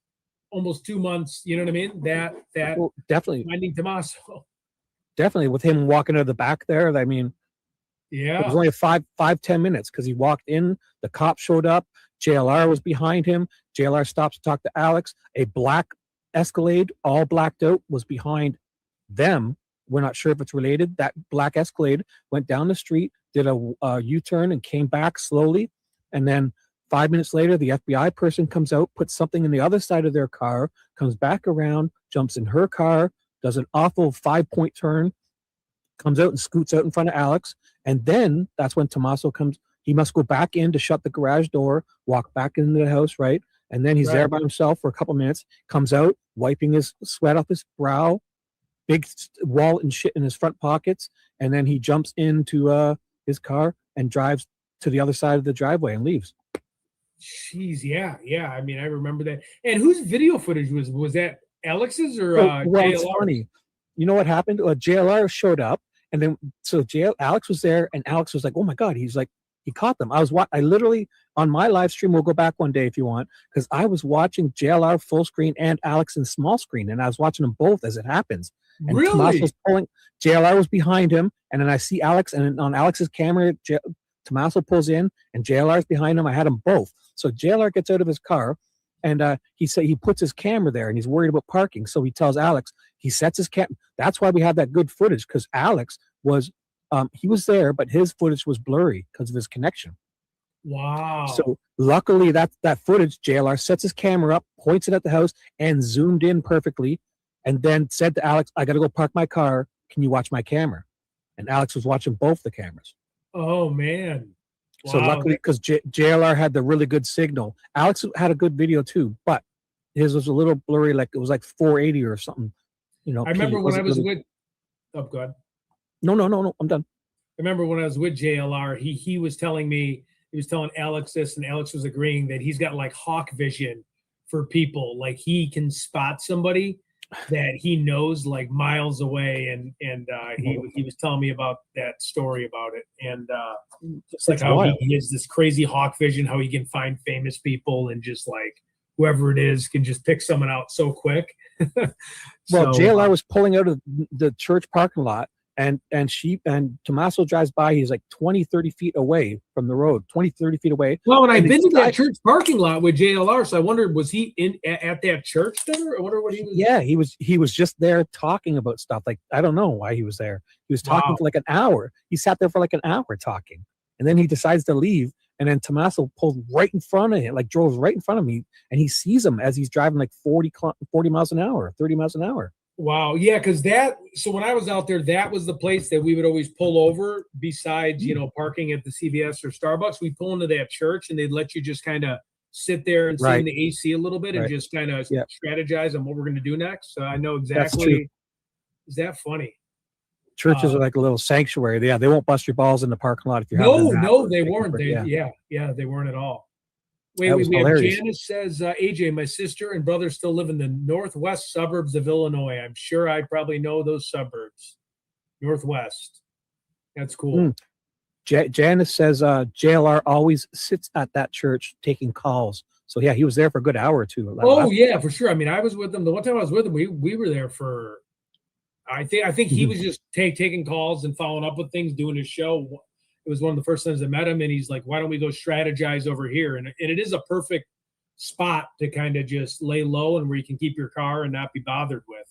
almost 2 months. You know what I mean? That Well, definitely, finding Tommaso. definitely with him walking to the back there. I mean, Yeah. it was only 5-10 minutes because he walked in, the cop showed up, JLR was behind him. JLR stops to talk to Alex. A black Escalade, all blacked out, was behind them. We're not sure if it's related. That black Escalade went down the street, did a U-turn, and came back slowly. And then 5 minutes later, the FBI person comes out, puts something in the other side of their car, comes back around, jumps in her car, does an awful 5-point turn, comes out and scoots out in front of Alex. And then that's when Tommaso comes. He must go back in to shut the garage door, walk back into the house, right? And then he's there by himself for a couple minutes, comes out, wiping his sweat off his brow, big wallet and shit in his front pockets. And then he jumps into his car and drives to the other side of the driveway and leaves. Jeez, yeah. I mean, I remember that. And whose video footage was that? Alex's or well, it's JLR? funny. You know what happened? JLR showed up, and then Alex was there, and Alex was like, "Oh my god!" He's like, he caught them. I literally on my live stream. We'll go back one day if you want, because I was watching JLR full screen and Alex in small screen, and I was watching them both as it happens. And Really? Tommaso was pulling. JLR was behind him, and then I see Alex, and on Alex's camera, Tommaso pulls in, and JLR's behind him. I had them both. So JLR gets out of his car, and he puts his camera there, and he's worried about parking. So he tells Alex, he sets his cam. That's why we have that good footage, because Alex was he was there, but his footage was blurry because of his connection. Wow. So luckily that footage, JLR sets his camera up, points it at the house, and zoomed in perfectly, and then said to Alex, "I got to go park my car. Can you watch my camera?" And Alex was watching both the cameras. Oh man. Wow. So luckily, because JLR had the really good signal, Alex had a good video too, but his was a little blurry, like it was like 480 or something. You know, I remember when I was really... with. Oh God. No, I'm done. I remember when I was with JLR, he was telling me, he was telling Alex this, and Alex was agreeing that he's got like hawk vision for people. Like he can spot somebody that he knows like miles away, and he was telling me about that story about it, and just like how he has this crazy hawk vision, how he can find famous people and just like whoever it is can just pick someone out so quick. Well, JLR was pulling out of the church parking lot, and Tommaso drives by. He's like 20-30 feet away from the road, 20-30 feet away. Well, and I've been to that church parking lot with JLR, so I wondered, was he at that church there? I wonder what he was. Yeah, he was just there talking about stuff. Like, I don't know why he was there. He was talking for like an hour. He sat there for like an hour talking, and then he decides to leave. And then Tommaso pulled right in front of him, like drove right in front of me, and he sees him as he's driving like 40 miles an hour, 30 miles an hour. Wow. Yeah, because so when I was out there, that was the place that we would always pull over besides, parking at the CVS or Starbucks. We pull into that church, and they'd let you just kind of sit there and sit in the AC a little bit and just kind of strategize on what we're going to do next. So I know exactly. Is that funny? Churches are like a little sanctuary. Yeah, they won't bust your balls in the parking lot if you're No, they weren't. They weren't at all. Wait, we have Janice says, AJ, my sister and brother still live in the northwest suburbs of Illinois. I'm sure I probably know those suburbs. Northwest. That's cool. Janice says JLR always sits at that church taking calls. So yeah, he was there for a good hour or two. Oh yeah, for sure. I mean, I was with him. The one time I was with him, we were there for. I think he was just taking calls and following up with things, doing his show. It was one of the first times I met him, and he's like, "Why don't we go strategize over here?" And it is a perfect spot to kind of just lay low and where you can keep your car and not be bothered with.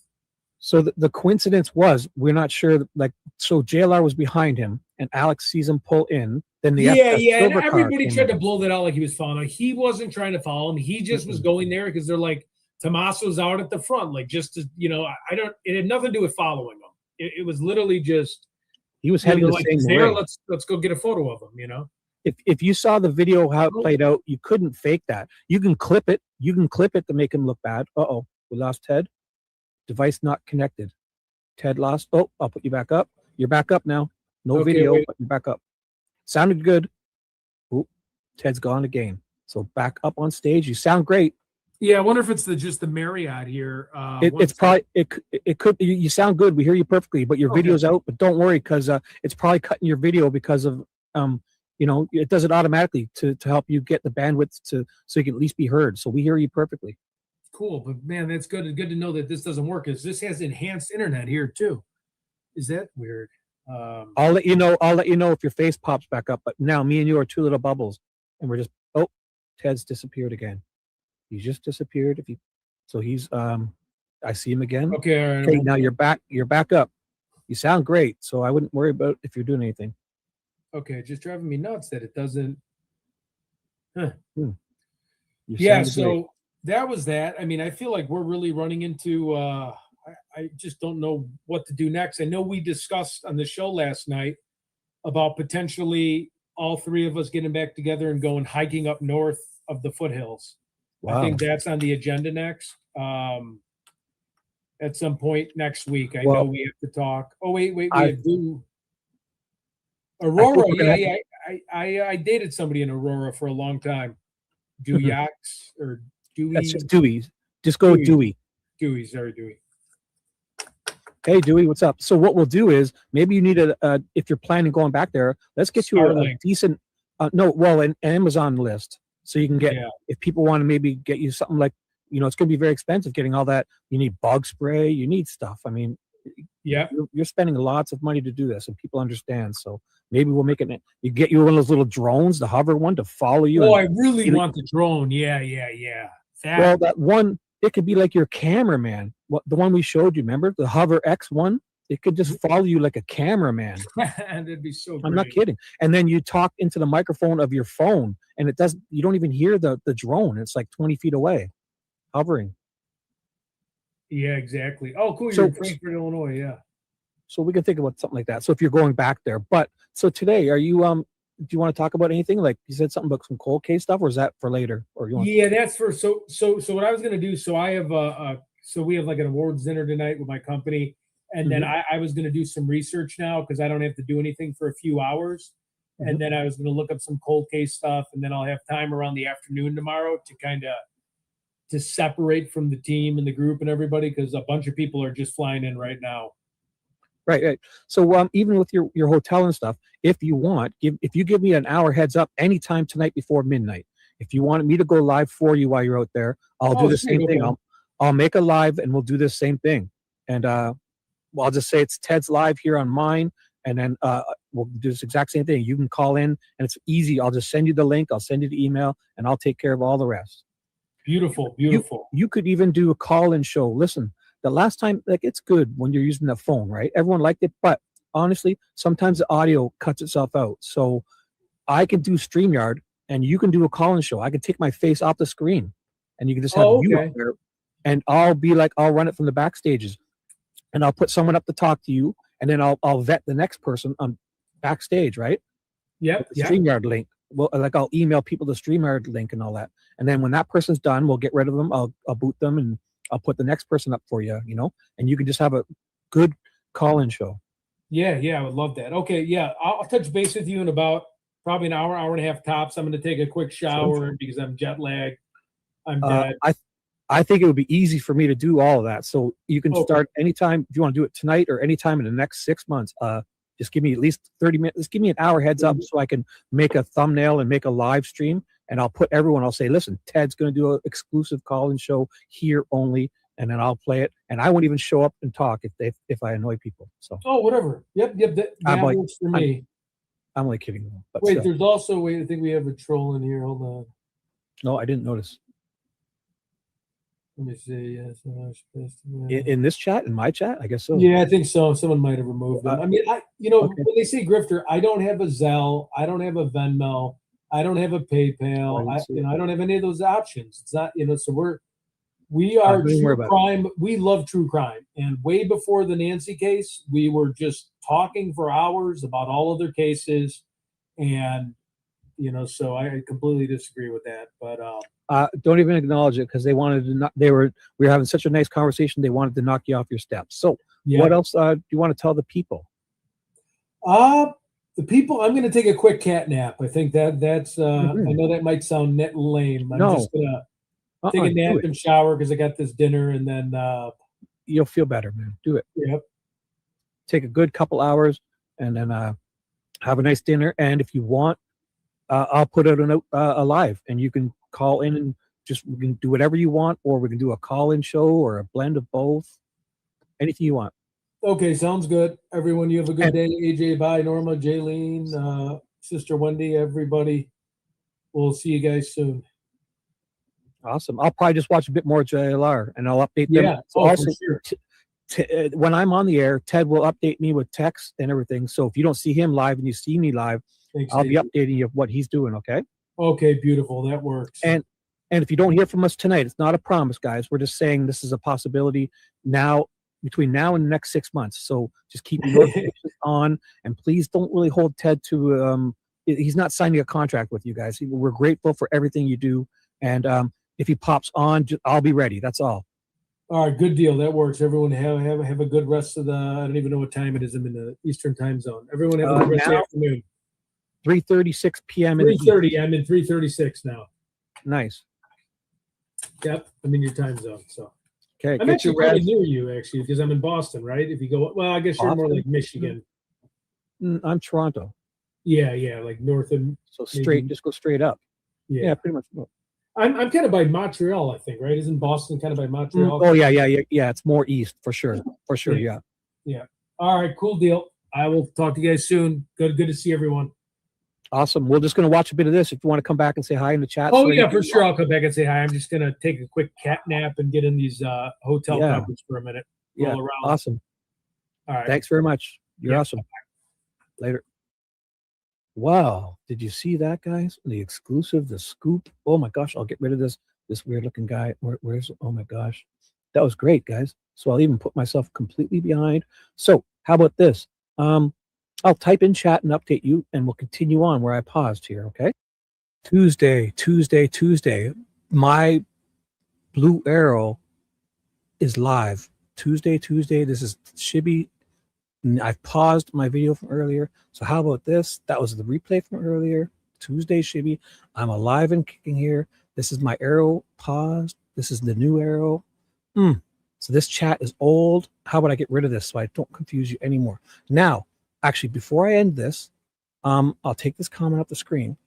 So the coincidence was, we're not sure. Like, so JLR was behind him, and Alex sees him pull in. Then and everybody tried to blow that out like he was following him. He wasn't trying to follow him. He just was going there because they're like, Tommaso's out at the front, like just to, it had nothing to do with following him. It was literally just he was heading the same way. Let's go get a photo of him. If you saw the video how it played out, you couldn't fake that. You can clip it. You can clip it to make him look bad. We lost Ted. Device not connected. Ted lost. I'll put you back up. You're back up now. No video, but you're back up. Sounded good. Ted's gone again. So back up on stage. You sound great. Yeah, I wonder if it's just the Marriott here. It's probably it could you sound good. We hear you perfectly, but your video's out. But don't worry, because it's probably cutting your video because of it does it automatically to help you get the bandwidth so you can at least be heard. So we hear you perfectly. Cool, but man, that's good. Good to know that this doesn't work, because this has enhanced internet here too. Is that weird? I'll let you know. I'll let you know if your face pops back up. But now me and you are two little bubbles, and we're just Ted's disappeared again. He's just disappeared. So he's I see him again. Okay, all right. Okay, now you're back. You're back up. You sound great. So I wouldn't worry about if you're doing anything. Okay, just driving me nuts that it doesn't. Huh. Yeah. So that was that. I mean, I feel like we're really running into. I just don't know what to do next. I know we discussed on the show last night about potentially all three of us getting back together and going hiking up north of the foothills. Wow. I think that's on the agenda next. At some point next week. I know we have to talk. Oh, wait. We have to. Aurora. Yeah. I dated somebody in Aurora for a long time. Dewey or Dewey. That's just Dewey. Just go with Dewey. Dewey. Sorry, Dewey. Hey, Dewey, what's up? So what we'll do is maybe you need if you're planning going back there, let's get you a decent, an Amazon list. So you can get, if people want to maybe get you something like, it's going to be very expensive getting all that. You need bug spray, you need stuff. I mean, you're spending lots of money to do this, and people understand. So maybe we'll make it, you get you one of those little drones, the hover one, to follow you. Oh, I really want the drone. Yeah. That one, it could be like your cameraman. The one we showed you, remember? The Hover X one? It could just follow you like a cameraman. That'd be so great. I'm not kidding. And then you talk into the microphone of your phone, and you don't even hear the drone. It's like 20 feet away, hovering. Yeah, exactly. Oh, cool. You're in Frankfort, Illinois. Yeah. So we can think about something like that. So if you're going back there. But so today, are you do you want to talk about anything? Like you said something about some cold case stuff, or is that for later? Or you want that's for so what I was gonna do. So I have we have like an awards dinner tonight with my company. And then I was going to do some research now because I don't have to do anything for a few hours. And then I was going to look up some cold case stuff. And then I'll have time around the afternoon tomorrow to separate from the team and the group and everybody, because a bunch of people are just flying in right now. Right. So even with your hotel and stuff, if you want, if you give me an hour heads up anytime tonight before midnight, if you want me to go live for you while you're out there, I'll do the same thing. I'll make a live and we'll do the same thing. And I'll just say it's Ted's live here on mine, and then we'll do this exact same thing. You can call in, and it's easy. I'll just send you the link. I'll send you the email, and I'll take care of all the rest. Beautiful. You could even do a call-in show. Listen, the last time, it's good when you're using the phone, right? Everyone liked it, but honestly, sometimes the audio cuts itself out. So I can do StreamYard, and you can do a call-in show. I can take my face off the screen, and you can just have you up there, and I'll run it from the backstages. And I'll put someone up to talk to you, and then I'll vet the next person on backstage, right? Yeah. StreamYard link. Well, I'll email people the StreamYard link and all that. And then when that person's done, we'll get rid of them. I'll boot them, and I'll put the next person up for you, and you can just have a good call-in show. Yeah, I would love that. Okay, yeah, I'll touch base with you in about probably an hour and a half tops. I'm going to take a quick shower because I'm jet lagged. I'm dead. I think it would be easy for me to do all of that. So you can start anytime if you want to do it tonight or anytime in the next 6 months. Just give me at least 30 minutes. Just give me an hour heads up so I can make a thumbnail and make a live stream. And I'll put everyone, I'll say, listen, Ted's going to do an exclusive call-in show here only. And then I'll play it. And I won't even show up and talk if I annoy people. So. Oh, whatever. Yep. That works for me. I'm only kidding. But wait, there's also, I think we have a troll in here. Hold on. No, I didn't notice. Let me see. In this chat, in my chat, I guess so. Yeah, I think so. Someone might have removed them. I mean, when they say grifter, I don't have a Zelle, I don't have a Venmo, I don't have a PayPal, I don't have any of those options. It's not, so we are true crime. We love true crime, and way before the Nancy case, we were just talking for hours about all other cases, and so I completely disagree with that. But don't even acknowledge it because they wanted to not. We were having such a nice conversation. They wanted to knock you off your steps. So what else do you want to tell the people? The people, I'm going to take a quick cat nap. I think that's, I know that might sound net lame. I'm just going to take a nap and shower because I got this dinner, and then you'll feel better, man. Do it. Yep. Take a good couple hours and then have a nice dinner. And if you want, I'll put out a live, and you can call in and we can do whatever you want, or we can do a call-in show or a blend of both. Anything you want. Okay, sounds good. Everyone, you have a good day. AJ, bye. Norma, Jaylene, Sister Wendy, everybody. We'll see you guys soon. Awesome. I'll probably just watch a bit more JLR, and I'll update them. Yeah, So for also, sure. when I'm on the air, Ted will update me with text and everything. So if you don't see him live and you see me live, Thanks, I'll be AJ. updating you of what he's doing. Okay. Okay, beautiful. That works. And if you don't hear from us tonight, it's not a promise, guys. We're just saying this is a possibility now, between now and the next 6 months. So just keep your notifications on, and please don't really hold Ted to he's not signing a contract with you guys. We're grateful for everything you do, and if he pops on, I'll be ready. That's all. All right, good deal. That works. Everyone have a good rest of the. I don't even know what time it is. I'm in the Eastern time zone. Everyone have a good rest of the afternoon. 3:36 p.m. 3:30. I'm in 3:36 now. Nice. Yep, I'm in your time zone. So. Okay. I'm actually kind of near you, actually, because I'm in Boston, right? If you go, well, I guess you're more like Michigan. I'm Toronto. Yeah, like north of. So straight, just go straight up. Yeah, pretty much. I'm kind of by Montreal, I think, right? Isn't Boston kind of by Montreal? Oh yeah. It's more east for sure. Yeah. Yeah. All right, cool deal. I will talk to you guys soon. Good to see everyone. Awesome. We're just going to watch a bit of this. If you want to come back and say hi in the chat. Oh yeah, for sure. I'll come back and say hi. I'm just going to take a quick cat nap and get in these hotel covers for a minute. Yeah. Roll around. Awesome. All right. Thanks very much. You're awesome. Later. Wow. Did you see that, guys? The exclusive, the scoop. Oh my gosh. I'll get rid of this weird looking guy. Where's, oh my gosh. That was great, guys. So I'll even put myself completely behind. So how about this? I'll type in chat and update you, and we'll continue on where I paused here, okay? Tuesday. My blue arrow is live. Tuesday. This is Shibby. I've paused my video from earlier. So how about this? That was the replay from earlier. Tuesday, Shibby. I'm alive and kicking here. This is my arrow paused. This is the new arrow. So this chat is old. How about I get rid of this so I don't confuse you anymore? Now, actually, before I end this, I'll take this comment off the screen.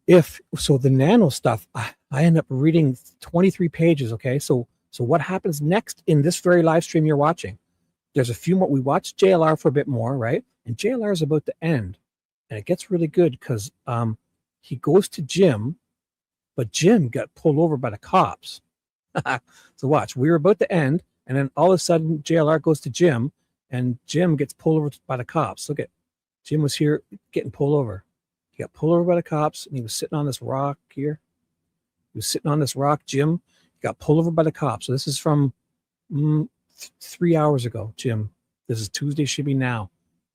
The nano stuff, I end up reading 23 pages, okay? So what happens next in this very live stream you're watching? There's a few more. We watched JLR for a bit more, right? And JLR is about to end. And it gets really good because he goes to Jim, but Jim got pulled over by the cops. So watch, we were about to end, and then all of a sudden JLR goes to Jim, and Jim gets pulled over by the cops. Look at Jim was here getting pulled over. He got pulled over by the cops, and he was sitting on this rock here. He was sitting on this rock, Jim. He got pulled over by the cops. So this is from 3 hours ago, Jim. This is Tuesday Shibby now.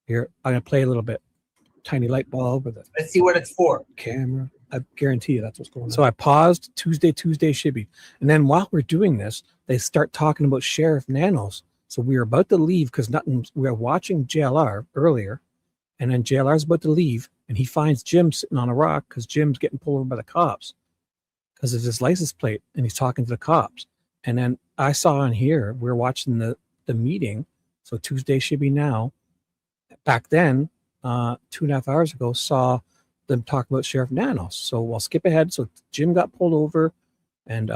Here, I'm going to play a little bit. Tiny light bulb with it. Let's see what it's for. Camera. I guarantee you that's what's going on. So I paused Tuesday Shibby. And then while we're doing this, they start talking about Sheriff Nanos. So we were about to leave because we were watching JLR earlier. And then JLR's about to leave. And he finds Jim sitting on a rock because Jim's getting pulled over by the cops because of his license plate. And he's talking to the cops. And then I saw on here, we were watching the meeting. So Tuesday Shibby now. Back then, 2.5 hours ago, saw them talk about Sheriff Nanos. So I'll skip ahead. So Jim got pulled over, and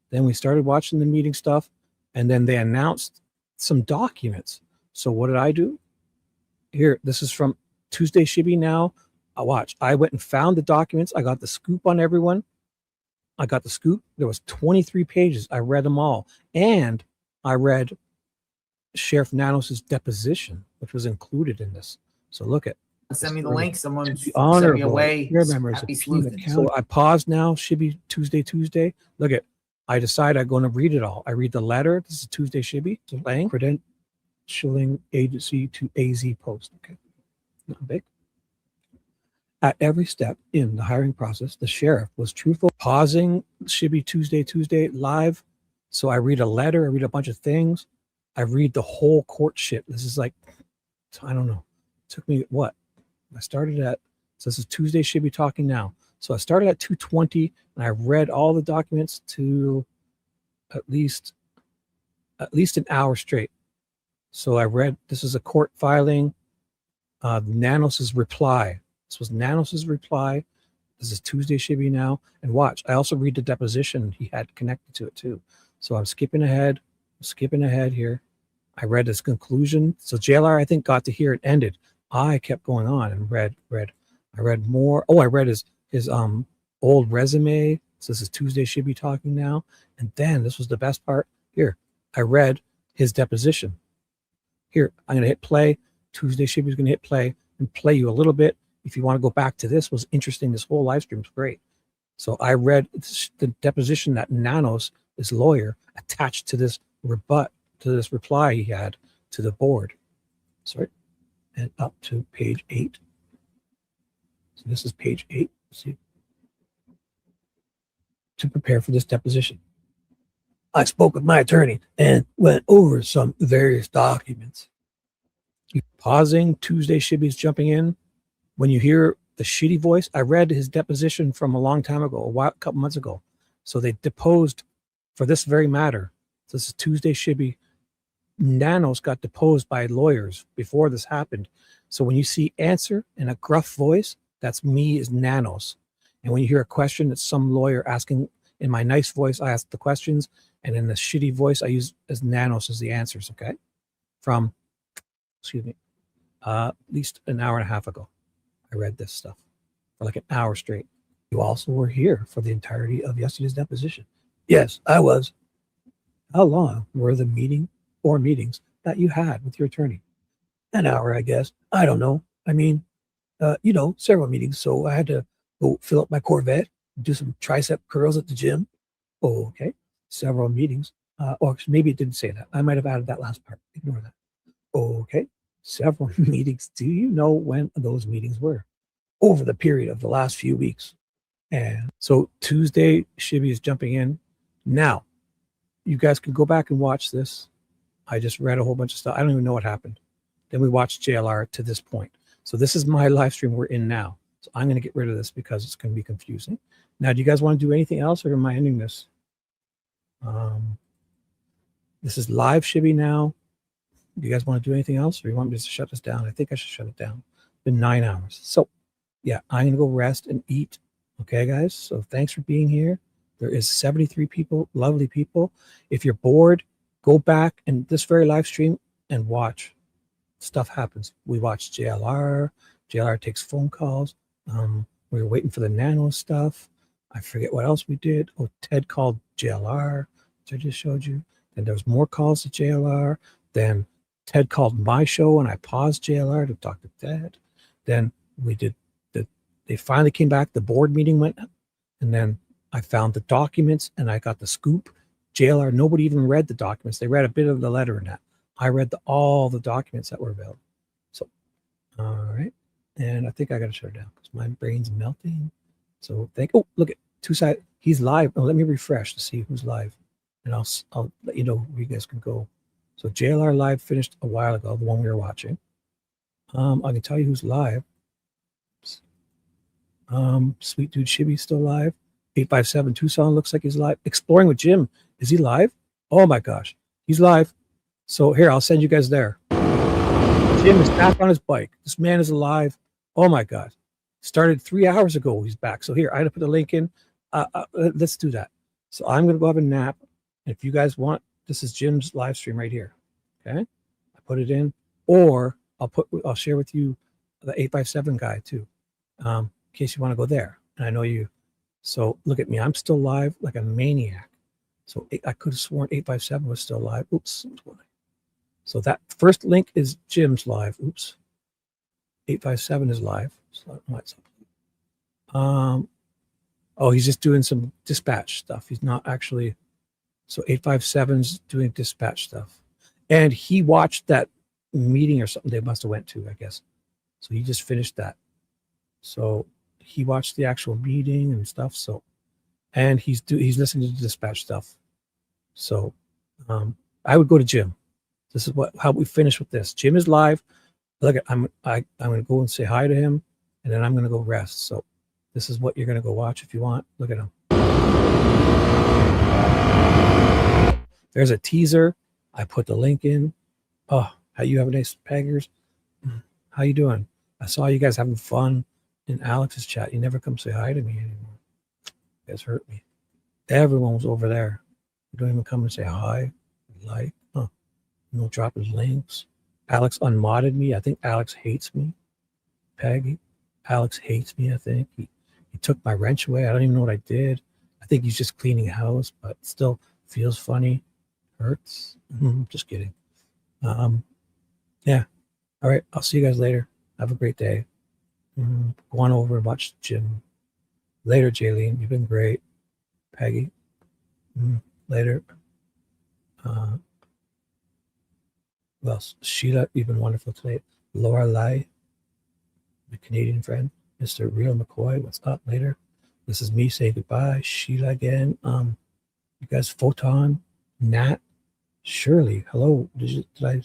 then we started watching the meeting stuff, and then they announced some documents. So what did I do? Here, this is from Tuesday Shibby now. Watch. I went and found the documents. I got the scoop on everyone. I got the scoop. There was 23 pages. I read them all, and I read Sheriff Nanos' deposition, which was included in this. So look at. Send me the link. Someone sent me Honorable away. members Happy of sleuthing. So I pause now. Shibby Tuesday. Look at. I decide I'm going to read it all. I read the letter. This is Tuesday Shibby. Credentialing agency to AZ Post. Okay. Not big. At every step in the hiring process, the sheriff was truthful. Pausing Shibby Tuesday live. So I read a letter. I read a bunch of things. I read the whole court shit. This is like, I don't know. It took me what? So this is Tuesday, Shibby talking now. So I started at 2:20 and I read all the documents to at least an hour straight. So I read, this is a court filing, Nanos's reply. This was Nanos's reply. This is Tuesday, Shibby now. And watch, I also read the deposition he had connected to it too. So I'm skipping ahead here. I read his conclusion. So JLR, I think, got to hear it ended. I kept going on and read. I read more. Oh, I read his old resume. So this is Tuesday, Shibby talking now. And then this was the best part. Here, I read his deposition. Here, I'm going to hit play. Tuesday, Shibby's going to hit play and play you a little bit. If you want to go back to this, was interesting. This whole live stream was great. So I read the deposition that Nanos, his lawyer, attached to this reply he had to the board. Sorry. And up to page 8. So this is page 8. See, to prepare for this deposition, I spoke with my attorney and went over some various documents. Pausing, Tuesday, Shibby's jumping in. When you hear the shitty voice, I read his deposition from a long time ago, a couple months ago. So they deposed for this very matter. So this is Tuesday, Shibby. Nanos got deposed by lawyers before this happened. So when you see answer in a gruff voice, that's me as Nanos. And when you hear a question that's some lawyer asking in my nice voice, I ask the questions. And in the shitty voice, I use as Nanos as the answers, okay? From, at least an hour and a half ago, I read this stuff for like an hour straight. You also were here for the entirety of yesterday's deposition. Yes, I was. How long were the meetings that you had with your attorney? An hour, I guess. I don't know. I mean, several meetings. So I had to go fill up my Corvette, do some tricep curls at the gym. Oh, okay. Several meetings. Or maybe it didn't say that. I might have added that last part. Ignore that. Okay. Several meetings. Do you know when those meetings were? Over the period of the last few weeks. And so Tuesday, Shibby is jumping in. Now, you guys can go back and watch this. I just read a whole bunch of stuff. I don't even know what happened. Then we watched JLR to this point. So this is my live stream we're in now. So I'm going to get rid of this because it's going to be confusing. Now, do you guys want to do anything else or am I ending this? This is live Shibby now. Do you guys want to do anything else or you want me to shut this down? I think I should shut it down. It's been 9 hours. So yeah, I'm going to go rest and eat. Okay, guys. So thanks for being here. There is 73 people, lovely people. If you're bored, go back and this very live stream and watch. Stuff happens. We watched JLR. JLR takes phone calls. We were waiting for the nano stuff. I forget what else we did. Oh, Ted called JLR, which I just showed you. Then there was more calls to JLR. Then Ted called my show and I paused JLR to talk to Ted. Then we did they finally came back. The board meeting went, and then I found the documents and I got the scoop. JLR, nobody even read the documents. They read a bit of the letter in that. I read all the documents that were available. So, all right. And I think I got to shut it down because my brain's melting. So look at two sides. He's live. Oh, let me refresh to see who's live. And I'll let you know where you guys can go. So JLR live finished a while ago, the one we were watching. I can tell you who's live. Sweet Dude Shibby's still live. 857 Tucson looks like he's live. Exploring with Jim. Is he live? Oh my gosh. He's live. So here, I'll send you guys there. Jim is back on his bike. This man is alive. Oh my God. Started 3 hours ago. He's back. So here, I had to put the link in. Let's do that. So I'm going to go have a nap. And if you guys want, this is Jim's live stream right here. Okay. I put it in, or I'll share with you the 857 guy too. In case you want to go there. And I know you. So look at me. I'm still live like a maniac. So I could have sworn 857 was still live. Oops. So that first link is Jim's live. Oops. 857 is live. So he's just doing some dispatch stuff. He's not actually. So 857's doing dispatch stuff. And he watched that meeting or something they must have went to, I guess. So he just finished that. So he watched the actual meeting and stuff. So, and he's listening to dispatch stuff. So, I would go to Jim. This is how we finish with this. Jim is live. Look, I'm going to go and say hi to him. and then I'm going to go rest. So this is what you're going to go watch if you want. Look at them. There's a teaser. I put the link in. Oh, how you have a nice Peggers? How you doing? I saw you guys having fun in Alex's chat. You never come say hi to me anymore. You guys hurt me. Everyone was over there. You don't even come and say hi. Like, huh? No dropping links. Alex unmodded me. I think Alex hates me. Peggy. Alex hates me, I think. He took my wrench away. I don't even know what I did. I think he's just cleaning house, but still feels funny. Hurts. Just kidding. Yeah. All right. I'll see you guys later. Have a great day. Go on over and watch the gym. Later, Jaylene. You've been great. Peggy. Later. Who else? Sheila, you've been wonderful today. Laura Lai, the Canadian friend. Mr. Real McCoy, what's up? Later. This is me saying goodbye. Sheila again. You guys, Photon, Nat, Shirley. Hello. Did I?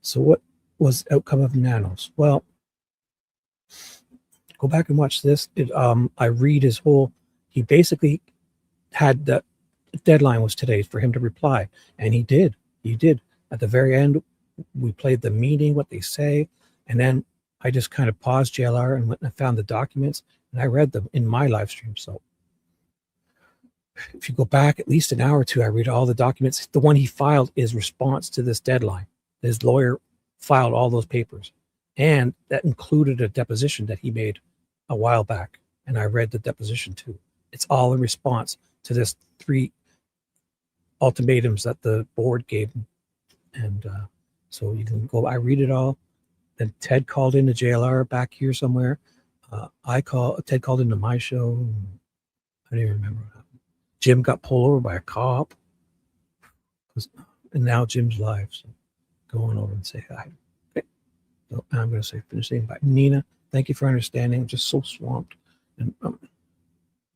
So what was the outcome of Nanos? Well, go back and watch this. I read his whole. He basically had the deadline was today for him to reply, and he did. He did. At the very end, we played the meeting, what they say, and then I just kind of paused JLR and went and found the documents, and I read them in my live stream. So if you go back at least an hour or two, I read all the documents. The one he filed is response to this deadline. His lawyer filed all those papers, and that included a deposition that he made a while back, and I read the deposition too. It's all in response to this 3 ultimatums that the board gave him. And so you can go, I read it all. Then Ted called into JLR back here somewhere. Ted called into my show. I don't even remember what happened. Jim got pulled over by a cop. And now Jim's live. So go on over and say hi. Okay. So I'm going to say finish saying bye. Nina, thank you for understanding. I'm just so swamped. And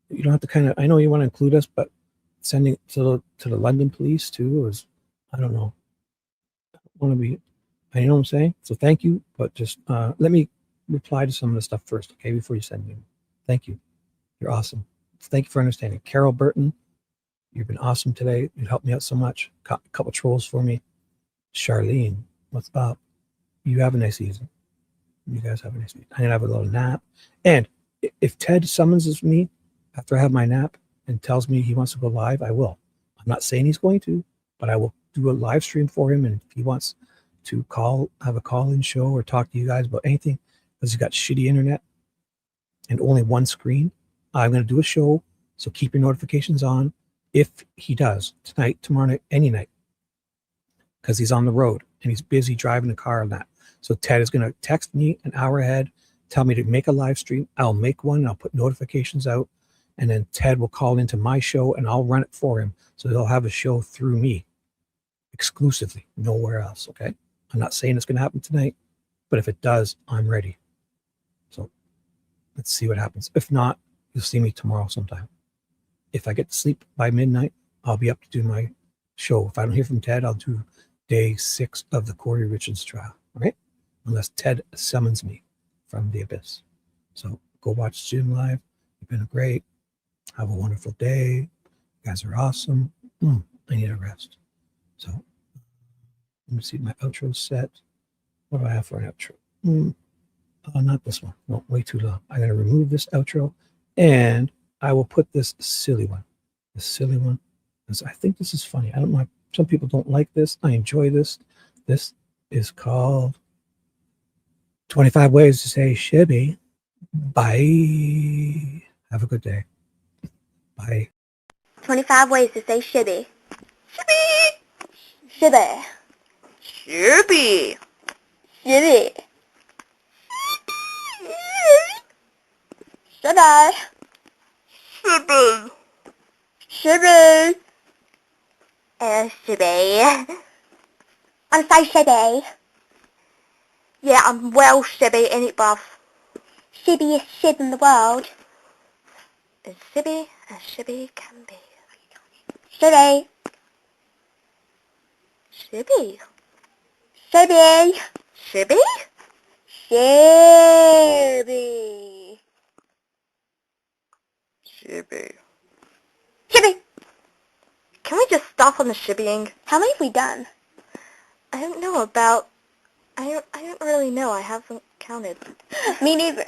you don't have to kind of, I know you want to include us, but sending to the London police too is, I don't know. Want to be, I know what I'm saying. So thank you, but just let me reply to some of the stuff first, okay, before you send me. Thank you. You're awesome. Thank you for understanding. Carol Burton, you've been awesome today. You helped me out so much. A couple trolls for me. Charlene, what's up? You have a nice evening. You guys have a nice evening. I'm gonna have a little nap. And if Ted summons me after I have my nap and tells me he wants to go live, I will. I'm not saying he's going to, but I will do a live stream for him, and if he wants to have a call-in show or talk to you guys about anything, because he's got shitty internet and only one screen, I'm going to do a show, so keep your notifications on if he does, tonight, tomorrow night, any night, because he's on the road and he's busy driving a car and that. So Ted is going to text me an hour ahead, tell me to make a live stream. I'll make one, and I'll put notifications out, and then Ted will call into my show, and I'll run it for him, so he'll have a show through me. Exclusively, nowhere else. Okay, I'm not saying it's going to happen tonight, but if it does, I'm ready. So let's see what happens. If not, you'll see me tomorrow sometime. If I get to sleep by midnight, I'll be up to do my show. If I don't hear from Ted, I'll do day 6 of the Corey Richards trial. All right, unless Ted summons me from the abyss. So go watch Jim live. You've been great. Have a wonderful day. You guys are awesome. I need a rest. So let me see my outro set. What do I have for an outro? Not this one. No, way too long. I'm going to remove this outro, and I will put this silly one. The silly one. Because I think this is funny. I don't know. Some people don't like this. I enjoy this. This is called 25 Ways to Say Shibby. Bye. Have a good day. Bye. 25 Ways to Say Shibby. Shibby! Shibby. Shibby. Shibby. Shibby. Shibby. Shibby. Shibby. I'm so shibby. Yeah, I'm well shibby, ain't it, bruv? Shibbiest shib in the world. As shibby as shibby can be. Shibby. Shibby. Shibby. Shibby. Shibby. Shibby. Shibby! Can we just stop on the shibbying? How many have we done? I don't know, about... I don't really know. I haven't counted. Me neither.